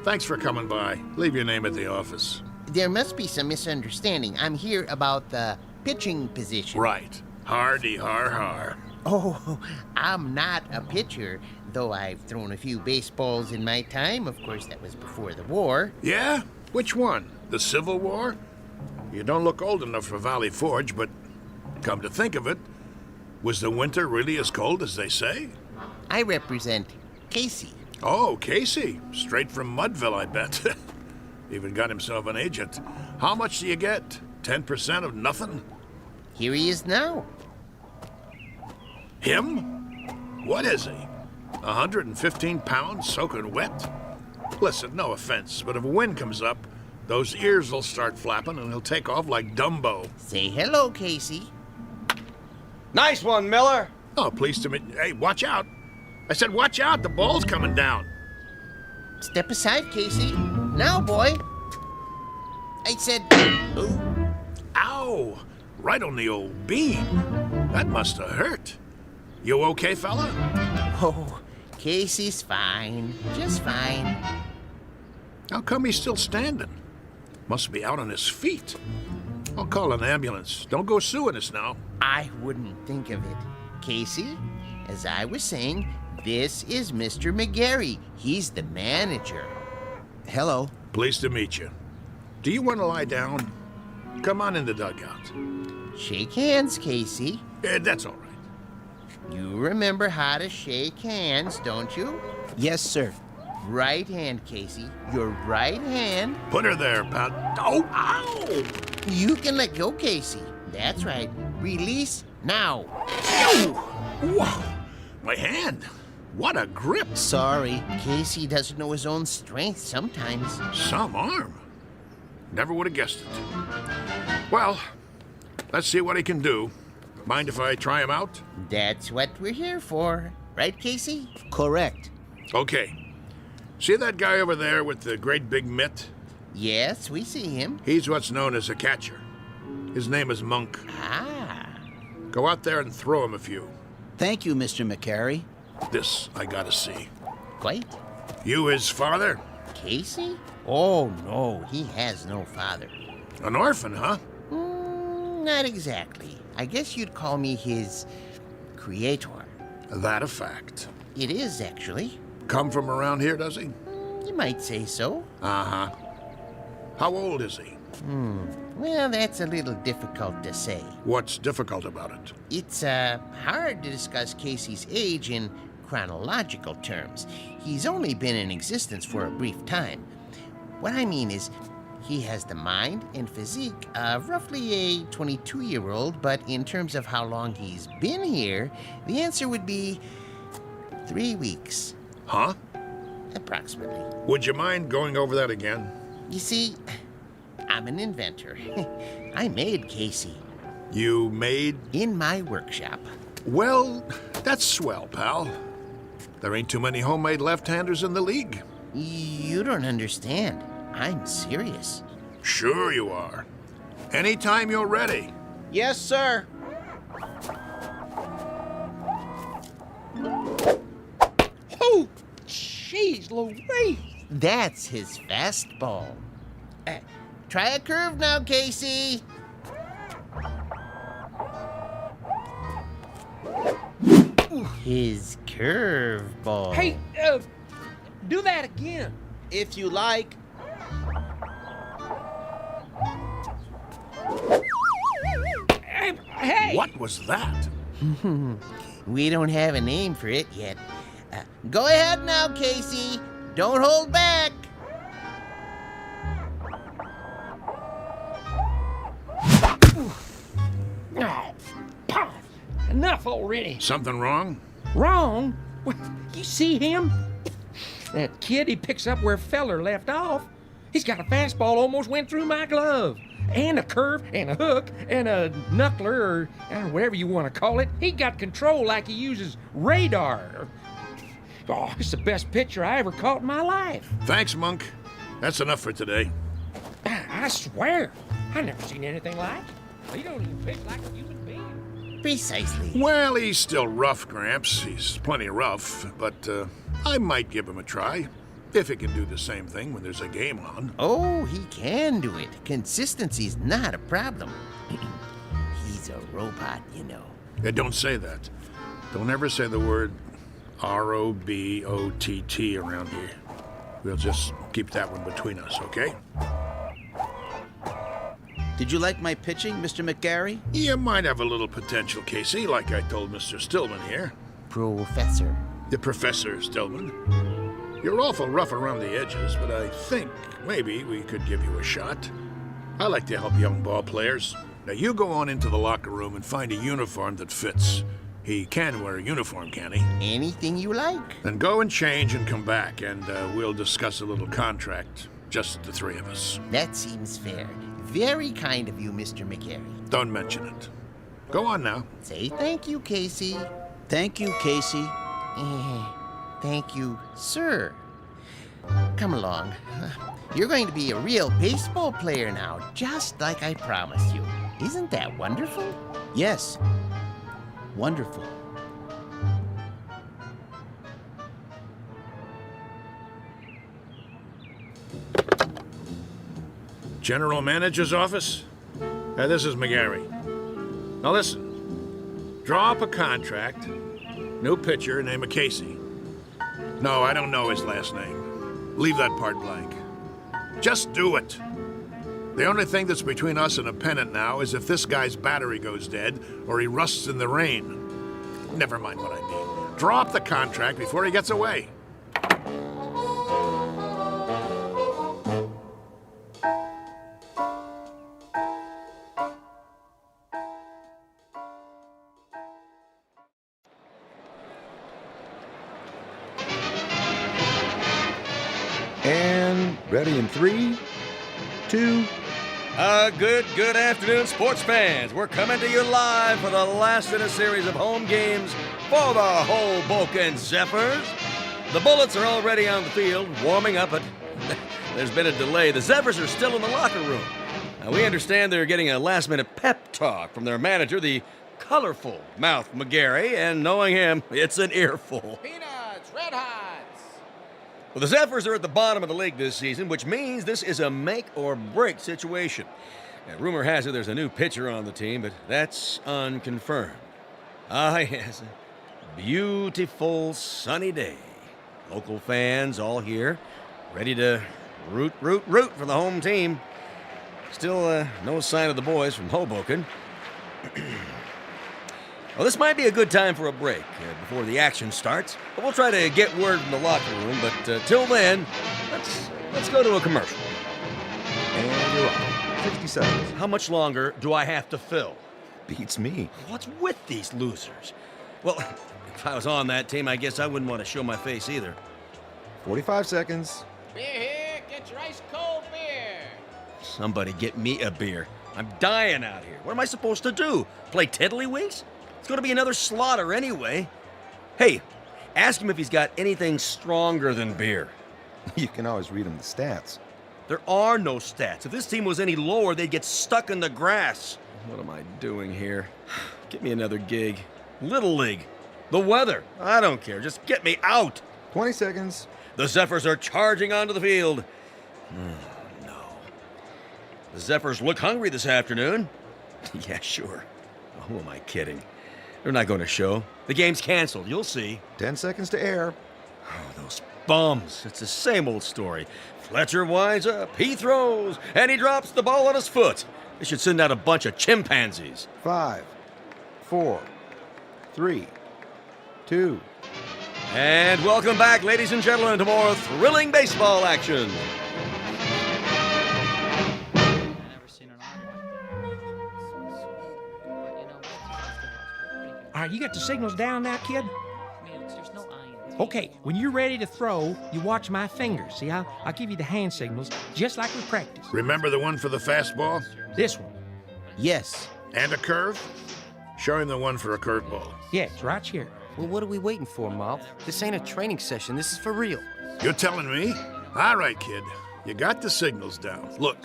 Thanks for coming by. Leave your name at the office. There must be some misunderstanding. I'm here about the pitching position. Right. Hardy har har. Oh, I'm not a pitcher, though I've thrown a few baseballs in my time. Of course, that was before the war. Yeah? Which one? The Civil War? You don't look old enough for Valley Forge, but come to think of it, was the winter really as cold as they say? I represent Casey. Oh, Casey. Straight from Mudville, I bet. Even got himself an agent. How much do you get? 10% of nothing? Here he is now. Him? What is he? 115 pounds soaking wet? Listen, no offense, but if a wind comes up, those ears will start flapping and he'll take off like Dumbo. Say hello, Casey. Nice one, Miller. Oh, pleased to meet you. Hey, watch out. I said watch out, the ball's coming down. Step aside, Casey. Now, boy. I said... Ooh. Ow! Right on the old beam. That must have hurt. You okay, fella? Oh, Casey's fine. Just fine. How come he's still standing? Must be out on his feet. I'll call an ambulance. Don't go suing us now. I wouldn't think of it. Casey, as I was saying, this is Mr. McGarry. He's the manager. Hello. Pleased to meet you. Do you want to lie down? Come on in the dugout. Shake hands, Casey. That's all right. You remember how to shake hands, don't you? Yes, sir. Right hand, Casey. Your right hand. Put her there, pal. Oh, ow! You can let go, Casey. That's right. Release now. Wow! My hand. What a grip. Sorry, Casey doesn't know his own strength sometimes. Some arm. Never would have guessed it. Well, let's see what he can do. Mind if I try him out? That's what we're here for. Right, Casey? Correct. Okay. See that guy over there with the great big mitt? Yes, we see him. He's what's known as a catcher. His name is Monk. Ah. Go out there and throw him a few. Thank you, Mr. McCary. This I gotta see. Quite. You his father? Casey? Oh, no, he has no father. An orphan, huh? Not exactly. I guess you'd call me his creator. That a fact. It is, actually. Come from around here, does he? You might say so. Uh-huh. How old is he? Well, that's a little difficult to say. What's difficult about it? It's hard to discuss Casey's age in chronological terms. He's only been in existence for a brief time. What I mean is, he has the mind and physique of roughly a 22-year-old, but in terms of how long he's been here, the answer would be 3 weeks. Huh? Approximately. Would you mind going over that again? You see, I'm an inventor. I made Casey. You made? In my workshop. Well, that's swell, pal. There ain't too many homemade left-handers in the league. You don't understand. I'm serious. Sure you are. Anytime you're ready. Yes, sir. Oh, jeez Louise. That's his fastball. Try a curve now, Casey. His curveball. Hey, do that again. If you like. Hey! What was that? We don't have a name for it yet. Go ahead now, Casey. Don't hold back. Oh, pah, enough already. Something wrong? Wrong? What, you see him? That kid, he picks up where Feller left off. He's got a fastball almost went through my glove. And a curve, and a hook, and a knuckler, or whatever you want to call it. He got control like he uses radar. Oh, it's the best pitcher I ever caught in my life. Thanks, Monk. That's enough for today. I swear, I never seen anything like it. He don't even pitch like a human being. Precisely. Well, he's still rough, Gramps. He's plenty rough, but I might give him a try. If he can do the same thing when there's a game on. Oh, he can do it. Consistency's not a problem. He's a robot, you know. Yeah, don't say that. Don't ever say the word R-O-B-O-T-T around here. We'll just keep that one between us, okay? Did you like my pitching, Mr. McGarry? You might have a little potential, Casey, like I told Mr. Stillman here. Professor. The Professor Stillman. You're awful rough around the edges, but I think maybe we could give you a shot. I like to help young ball players. Now you go on into the locker room and find a uniform that fits. He can wear a uniform, can he? Anything you like. Then go and change and come back, and we'll discuss a little contract. Just the three of us. That seems fair. Very kind of you, Mr. McCary. Don't mention it. Go on now. Say thank you, Casey. Thank you, Casey. Thank you, sir. Come along. You're going to be a real baseball player now, just like I promised you. Isn't that wonderful? Yes. Wonderful. General Manager's office? This is McGarry. Now listen. Draw up a contract. New pitcher, name of Casey. No, I don't know his last name. Leave that part blank. Just do it. The only thing that's between us and a pennant now is if this guy's battery goes dead or he rusts in the rain. Never mind what I mean. Drop the contract before he gets away. And ready in 3, 2. Good afternoon, sports fans. We're coming to you live for the last in a series of home games for the Hoboken Zephyrs. The Bullets are already on the field, warming up, but there's been a delay. The Zephyrs are still in the locker room. Now, we understand they're getting a last-minute pep talk from their manager, the colorful Mouth McGarry, and knowing him, it's an earful. Peanuts, Red Hots. Well, the Zephyrs are at the bottom of the league this season, which means this is a make-or-break situation. And rumor has it there's a new pitcher on the team, but that's unconfirmed. Ah, yes, a beautiful sunny day. Local fans all here, ready to root for the home team. Still, no sign of the boys from Hoboken. Well, this might be a good time for a break before the action starts, but we'll try to get word from the locker room. But till then, let's go to a commercial. And you're on. 60 seconds. How much longer do I have to fill? Beats me. What's with these losers? Well, if I was on that team, I guess I wouldn't want to show my face either. 45 seconds. Beer here, get your ice cold beer. Somebody get me a beer. I'm dying out here. What am I supposed to do? Play tiddlywinks? It's going to be another slaughter anyway. Hey, ask him if he's got anything stronger than beer. You can always read him the stats. There are no stats. If this team was any lower, they'd get stuck in the grass. What am I doing here? Get me another gig. Little League. The weather. I don't care. Just get me out. 20 seconds. The Zephyrs are charging onto the field. No. The Zephyrs look hungry this afternoon. Yeah, sure. Who am I kidding? They're not going to show. The game's canceled. You'll see. 10 seconds to air. Oh, those bums. It's the same old story. Fletcher winds up, he throws, and he drops the ball on his foot. They should send out a bunch of chimpanzees. 5, 4, 3, 2. And welcome back, ladies and gentlemen, to more thrilling baseball action. All right, you got the signals down now, kid? There's no iron. Okay, when you're ready to throw, you watch my fingers. See, I'll give you the hand signals, just like we practice. Remember the one for the fastball? This one. Yes. And a curve? Show him the one for a curveball. Yeah, it's right here. Well, what are we waiting for, Mouth? This ain't a training session. This is for real. You're telling me? All right, kid. You got the signals down. Look,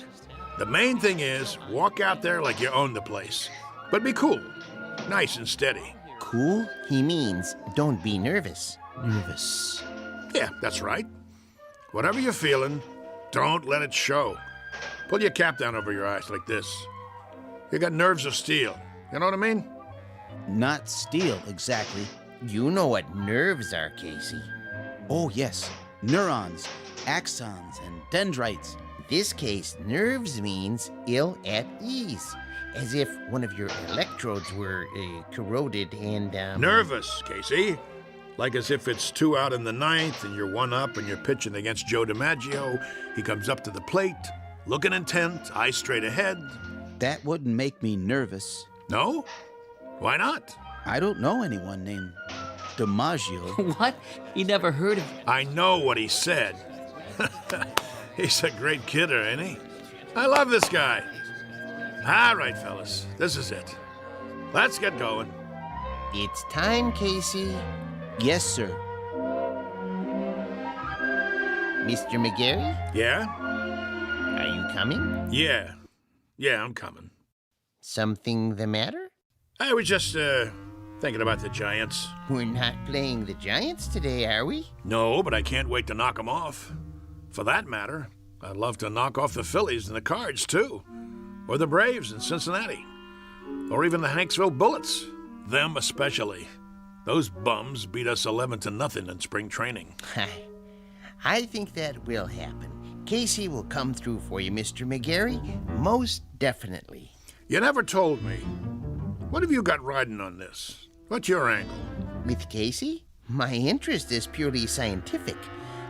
the main thing is walk out there like you own the place. But be cool. Nice and steady. Cool? He means don't be nervous. Nervous. Yeah, that's right. Whatever you're feeling, don't let it show. Pull your cap down over your eyes like this. You got nerves of steel. You know what I mean? Not steel, exactly. You know what nerves are, Casey. Oh, yes. Neurons, axons, and dendrites. This case, nerves means ill at ease. As if one of your electrodes were corroded and, Nervous, Casey. Like as if it's 2 out in the 9th and you're 1 up and you're pitching against Joe DiMaggio. He comes up to the plate, looking intent, eyes straight ahead. That wouldn't make me nervous. No? Why not? I don't know anyone named DiMaggio. What? You never heard of... I know what he said. He's a great kidder, ain't he? I love this guy. All right, fellas, this is it. Let's get going. It's time, Casey. Yes, sir. Mr. McGarry? Yeah? Are you coming? Yeah, I'm coming. Something the matter? I was just, thinking about the Giants. We're not playing the Giants today, are we? No, but I can't wait to knock them off. For that matter, I'd love to knock off the Phillies and the Cards, too. Or the Braves in Cincinnati. Or even the Hanksville Bullets. Them especially. Those bums beat us 11-0 in spring training. I think that will happen. Casey will come through for you, Mr. McGarry. Most definitely. You never told me. What have you got riding on this? What's your angle? With Casey? My interest is purely scientific.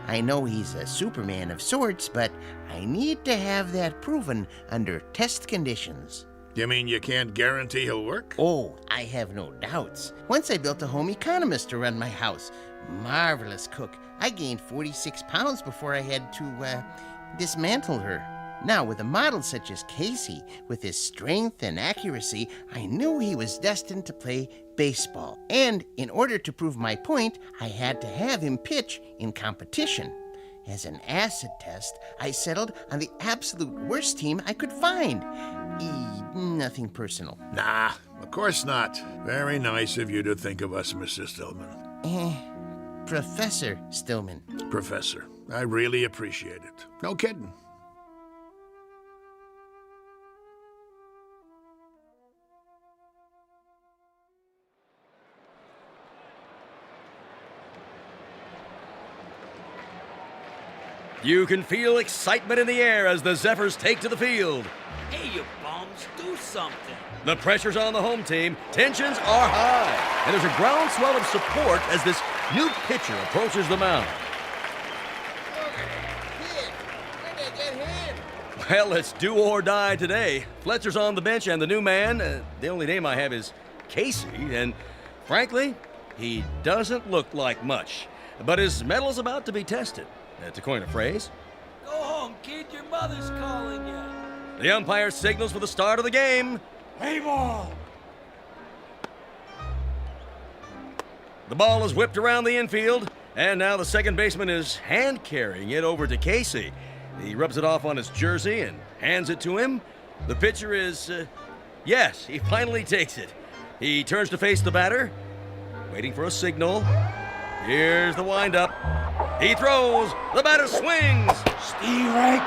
I know he's a Superman of sorts, but I need to have that proven under test conditions. You mean you can't guarantee he'll work? Oh, I have no doubts. Once I built a home economist to run my house. Marvelous cook. I gained 46 pounds before I had to, dismantle her. Now, with a model such as Casey, with his strength and accuracy, I knew he was destined to play baseball. And in order to prove my point, I had to have him pitch in competition. As an acid test, I settled on the absolute worst team I could find. Nothing personal. Nah, of course not. Very nice of you to think of us, Mr. Stillman. Professor Stillman. Professor, I really appreciate it. No kidding. You can feel excitement in the air as the Zephyrs take to the field. Hey, you bums, do something. The pressure's on the home team, tensions are high, and there's a groundswell of support as this new pitcher approaches the mound. Well, it's do or die today. Fletcher's on the bench, and the new man, the only name I have is Casey, and frankly, he doesn't look like much. But his metal's about to be tested. To coin a phrase. Go home, kid. Your mother's calling you. The umpire signals for the start of the game. Play ball. The ball is whipped around the infield, and now the second baseman is hand-carrying it over to Casey. He rubs it off on his jersey and hands it to him. The pitcher is, yes, he finally takes it. He turns to face the batter, waiting for a signal. Here's the windup. He throws. The batter swings. Steve right.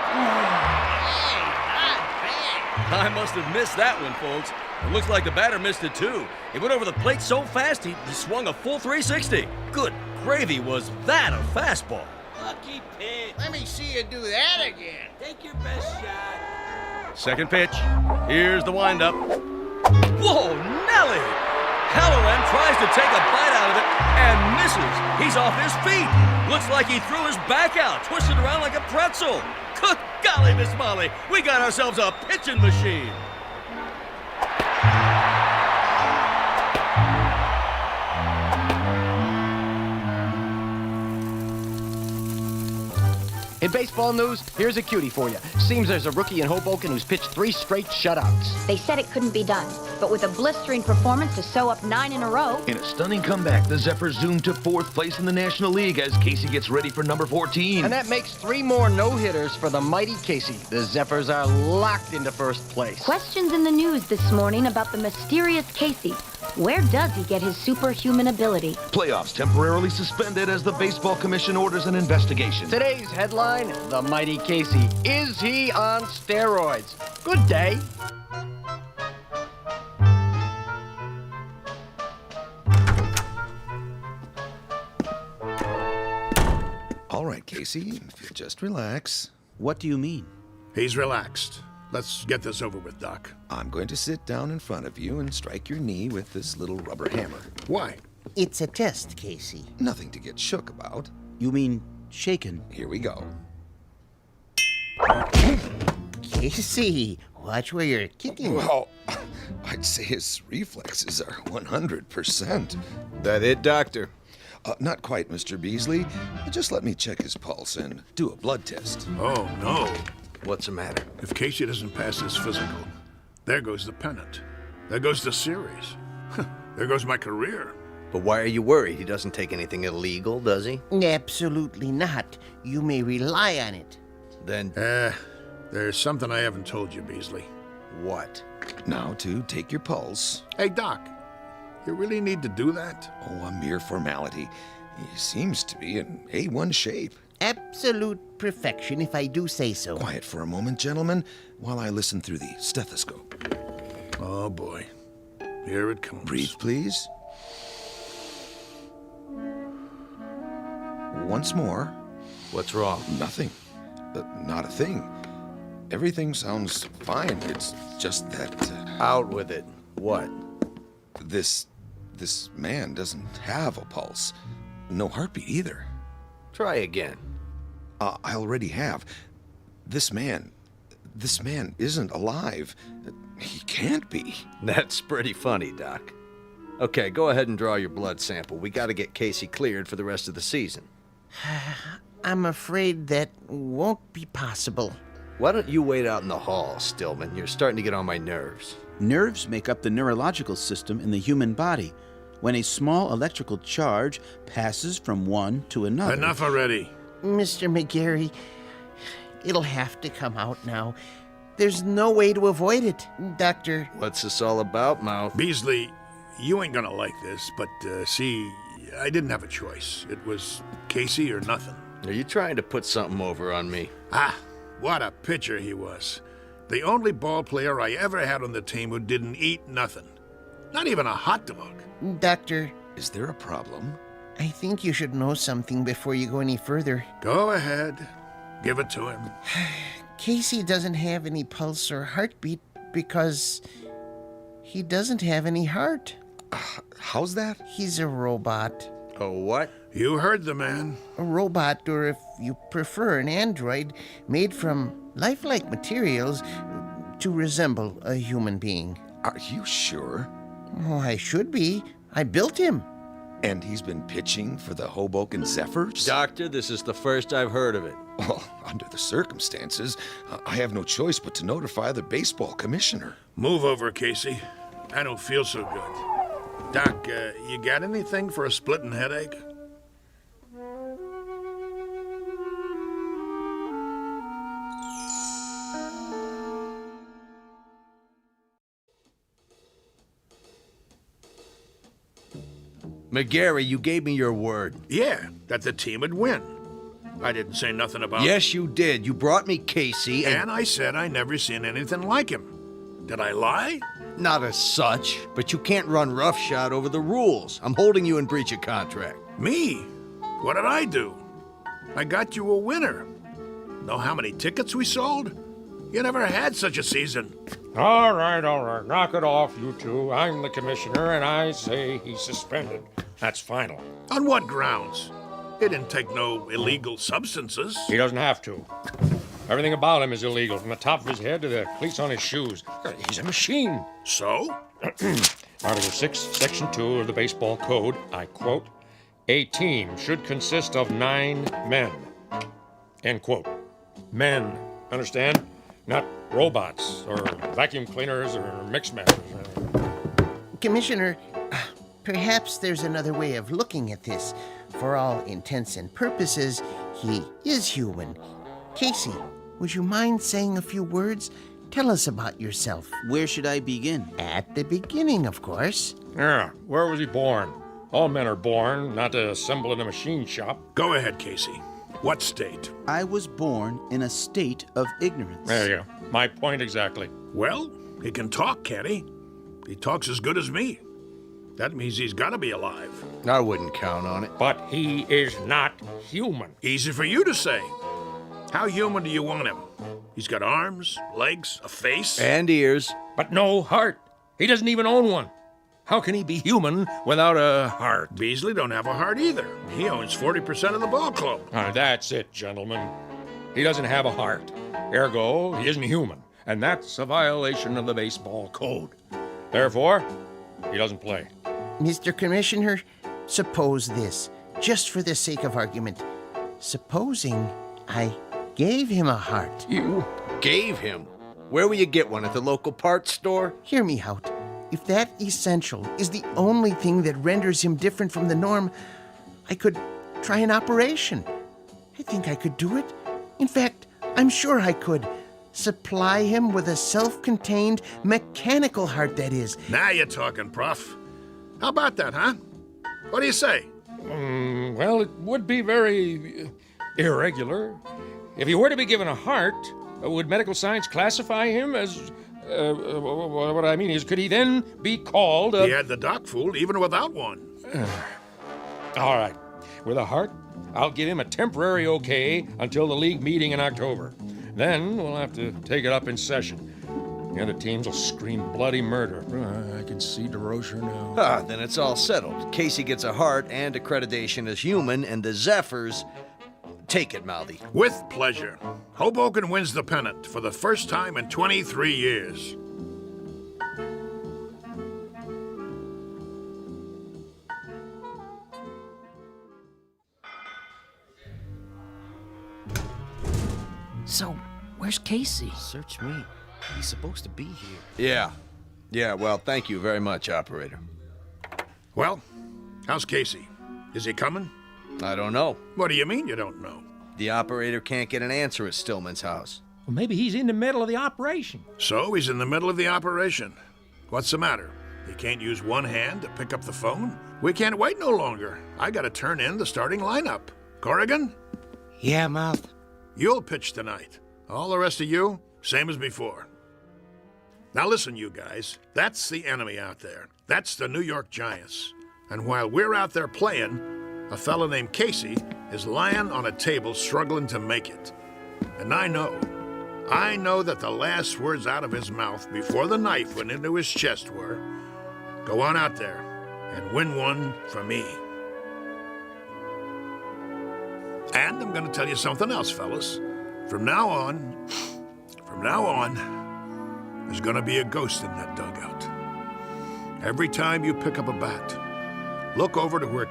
I must have missed that one, folks. It looks like the batter missed it, too. He went over the plate so fast, he swung a full 360. Good gravy, was that a fastball? Lucky pitch. Let me see you do that again. Take your best shot. Second pitch. Here's the windup. Whoa, Nelly! Halloran tries to take a bite out of it and misses. He's off his feet. Looks like he threw his back out, twisted around like a pretzel. Good golly, Miss Molly, we got ourselves a pitching machine. In baseball news, here's a cutie for you. Seems there's a rookie in Hoboken who's pitched 3 straight shutouts. They said it couldn't be done, but with a blistering performance to sew up 9 in a row. In a stunning comeback, the Zephyrs zoom to 4th place in the National League as Casey gets ready for number 14. And that makes 3 more no-hitters for the mighty Casey. The Zephyrs are locked into 1st place. Questions in the news this morning about the mysterious Casey. Where does he get his superhuman ability? Playoffs temporarily suspended as the Baseball Commission orders an investigation. Today's headline, the mighty Casey. Is he on steroids? Good day. All right, Casey, if you just relax. What do you mean? He's relaxed. Let's get this over with, Doc. I'm going to sit down in front of you and strike your knee with this little rubber hammer. Why? It's a test, Casey. Nothing to get shook about. You mean shaken? Here we go. Casey, watch where you're kicking. Well, I'd say his reflexes are 100%. That it, Doctor? Not quite, Mr. Beasley. Just let me check his pulse and do a blood test. Oh, no. What's the matter? If Casey doesn't pass his physical, there goes the pennant. There goes the series. There goes my career. But why are you worried? He doesn't take anything illegal, does he? Absolutely not. You may rely on it. Then... there's something I haven't told you, Beasley. What? Now to take your pulse. Hey, Doc, you really need to do that? Oh, a mere formality. He seems to be in A1 shape. Absolute perfection, if I do say so. Quiet for a moment, gentlemen, while I listen through the stethoscope. Oh, boy. Here it comes. Breathe, please. Once more. What's wrong? Nothing. Not a thing. Everything sounds fine. It's just that... Out with it. What? This man doesn't have a pulse. No heartbeat either. Try again. I already have. This man isn't alive. He can't be. That's pretty funny, Doc. Okay, go ahead and draw your blood sample. We gotta get Casey cleared for the rest of the season. I'm afraid that won't be possible. Why don't you wait out in the hall, Stillman? You're starting to get on my nerves. Nerves make up the neurological system in the human body. When a small electrical charge passes from one to another... Enough already. Mr. McGarry, it'll have to come out now. There's no way to avoid it, Doctor. What's this all about, Mouth? Beasley, you ain't gonna like this, but see, I didn't have a choice. It was Casey or nothing. Are you trying to put something over on me? What a pitcher he was. The only ball player I ever had on the team who didn't eat nothing. Not even a hot dog. Doctor. Is there a problem? I think you should know something before you go any further. Go ahead. Give it to him. Casey doesn't have any pulse or heartbeat because he doesn't have any heart. How's that? He's a robot. A what? You heard the man. A robot, or if you prefer, an android made from lifelike materials to resemble a human being. Are you sure? Oh, I should be. I built him. And he's been pitching for the Hoboken Zephyrs? Doctor, this is the first I've heard of it. Well, under the circumstances, I have no choice but to notify the baseball commissioner. Move over, Casey. I don't feel so good. Doc, you got anything for a splitting headache? McGarry, you gave me your word. Yeah, that the team would win. I didn't say nothing about... Yes, you did. You brought me Casey and I said I never seen anything like him. Did I lie? Not as such, but you can't run roughshod over the rules. I'm holding you in breach of contract. Me? What did I do? I got you a winner. Know how many tickets we sold? You never had such a season. All right. Knock it off, you two. I'm the commissioner, and I say he's suspended. That's final. On what grounds? He didn't take no illegal substances. He doesn't have to. Everything about him is illegal, from the top of his head to the cleats on his shoes. He's a machine. So? Article 6, Section 2 of the Baseball Code, I quote, "A team should consist of 9 men." End quote. Men, understand? Not robots, or vacuum cleaners, or mixmasters. Commissioner, perhaps there's another way of looking at this. For all intents and purposes, he is human. Casey, would you mind saying a few words? Tell us about yourself. Where should I begin? At the beginning, of course. Yeah, where was he born? All men are born, not to assemble in a machine shop. Go ahead, Casey. What state? I was born in a state of ignorance. There you go. My point exactly. Well, he can talk, can't he? He talks as good as me. That means he's got to be alive. I wouldn't count on it. But he is not human. Easy for you to say. How human do you want him? He's got arms, legs, a face. And ears. But no heart. He doesn't even own one. How can he be human without a heart? Beasley don't have a heart either. He owns 40% of the ball club. That's it, gentlemen. He doesn't have a heart. Ergo, he isn't human. And that's a violation of the baseball code. Therefore, he doesn't play. Mr. Commissioner, suppose this, just for the sake of argument. Supposing I gave him a heart. You gave him? Where will you get one? At the local parts store? Hear me out. If that essential is the only thing that renders him different from the norm, I could try an operation. I think I could do it. In fact, I'm sure I could. Supply him with a self-contained mechanical heart, that is. Now you're talking, Prof. How about that, huh? What do you say? Well, it would be very irregular. If he were to be given a heart, would medical science classify him as... what I mean is, could he then be called He had the doc fooled even without one. All right. With a heart, I'll give him a temporary okay until the league meeting in October. Then we'll have to take it up in session. The other teams will scream bloody murder. I can see DeRocher now. Ah, then it's all settled. Casey gets a heart and accreditation as human, and the Zephyrs... Take it, Mouthy. With pleasure. Hoboken wins the pennant for the first time in 23 years. So, where's Casey? Search me. He's supposed to be here. Yeah, well, thank you very much, operator. Well, how's Casey? Is he coming? I don't know. What do you mean you don't know? The operator can't get an answer at Stillman's house. Well, maybe he's in the middle of the operation. So he's in the middle of the operation. What's the matter? He can't use one hand to pick up the phone? We can't wait no longer. I gotta turn in the starting lineup. Corrigan? Yeah, Mouth. You'll pitch tonight. All the rest of you, same as before. Now listen, you guys. That's the enemy out there. That's the New York Giants. And while we're out there playing, a fella named Casey is lying on a table struggling to make it. And I know that the last words out of his mouth before the knife went into his chest were, "Go on out there and win one for me." And I'm gonna tell you something else, fellas. From now on, there's gonna be a ghost in that dugout. Every time you pick up a bat, look over to where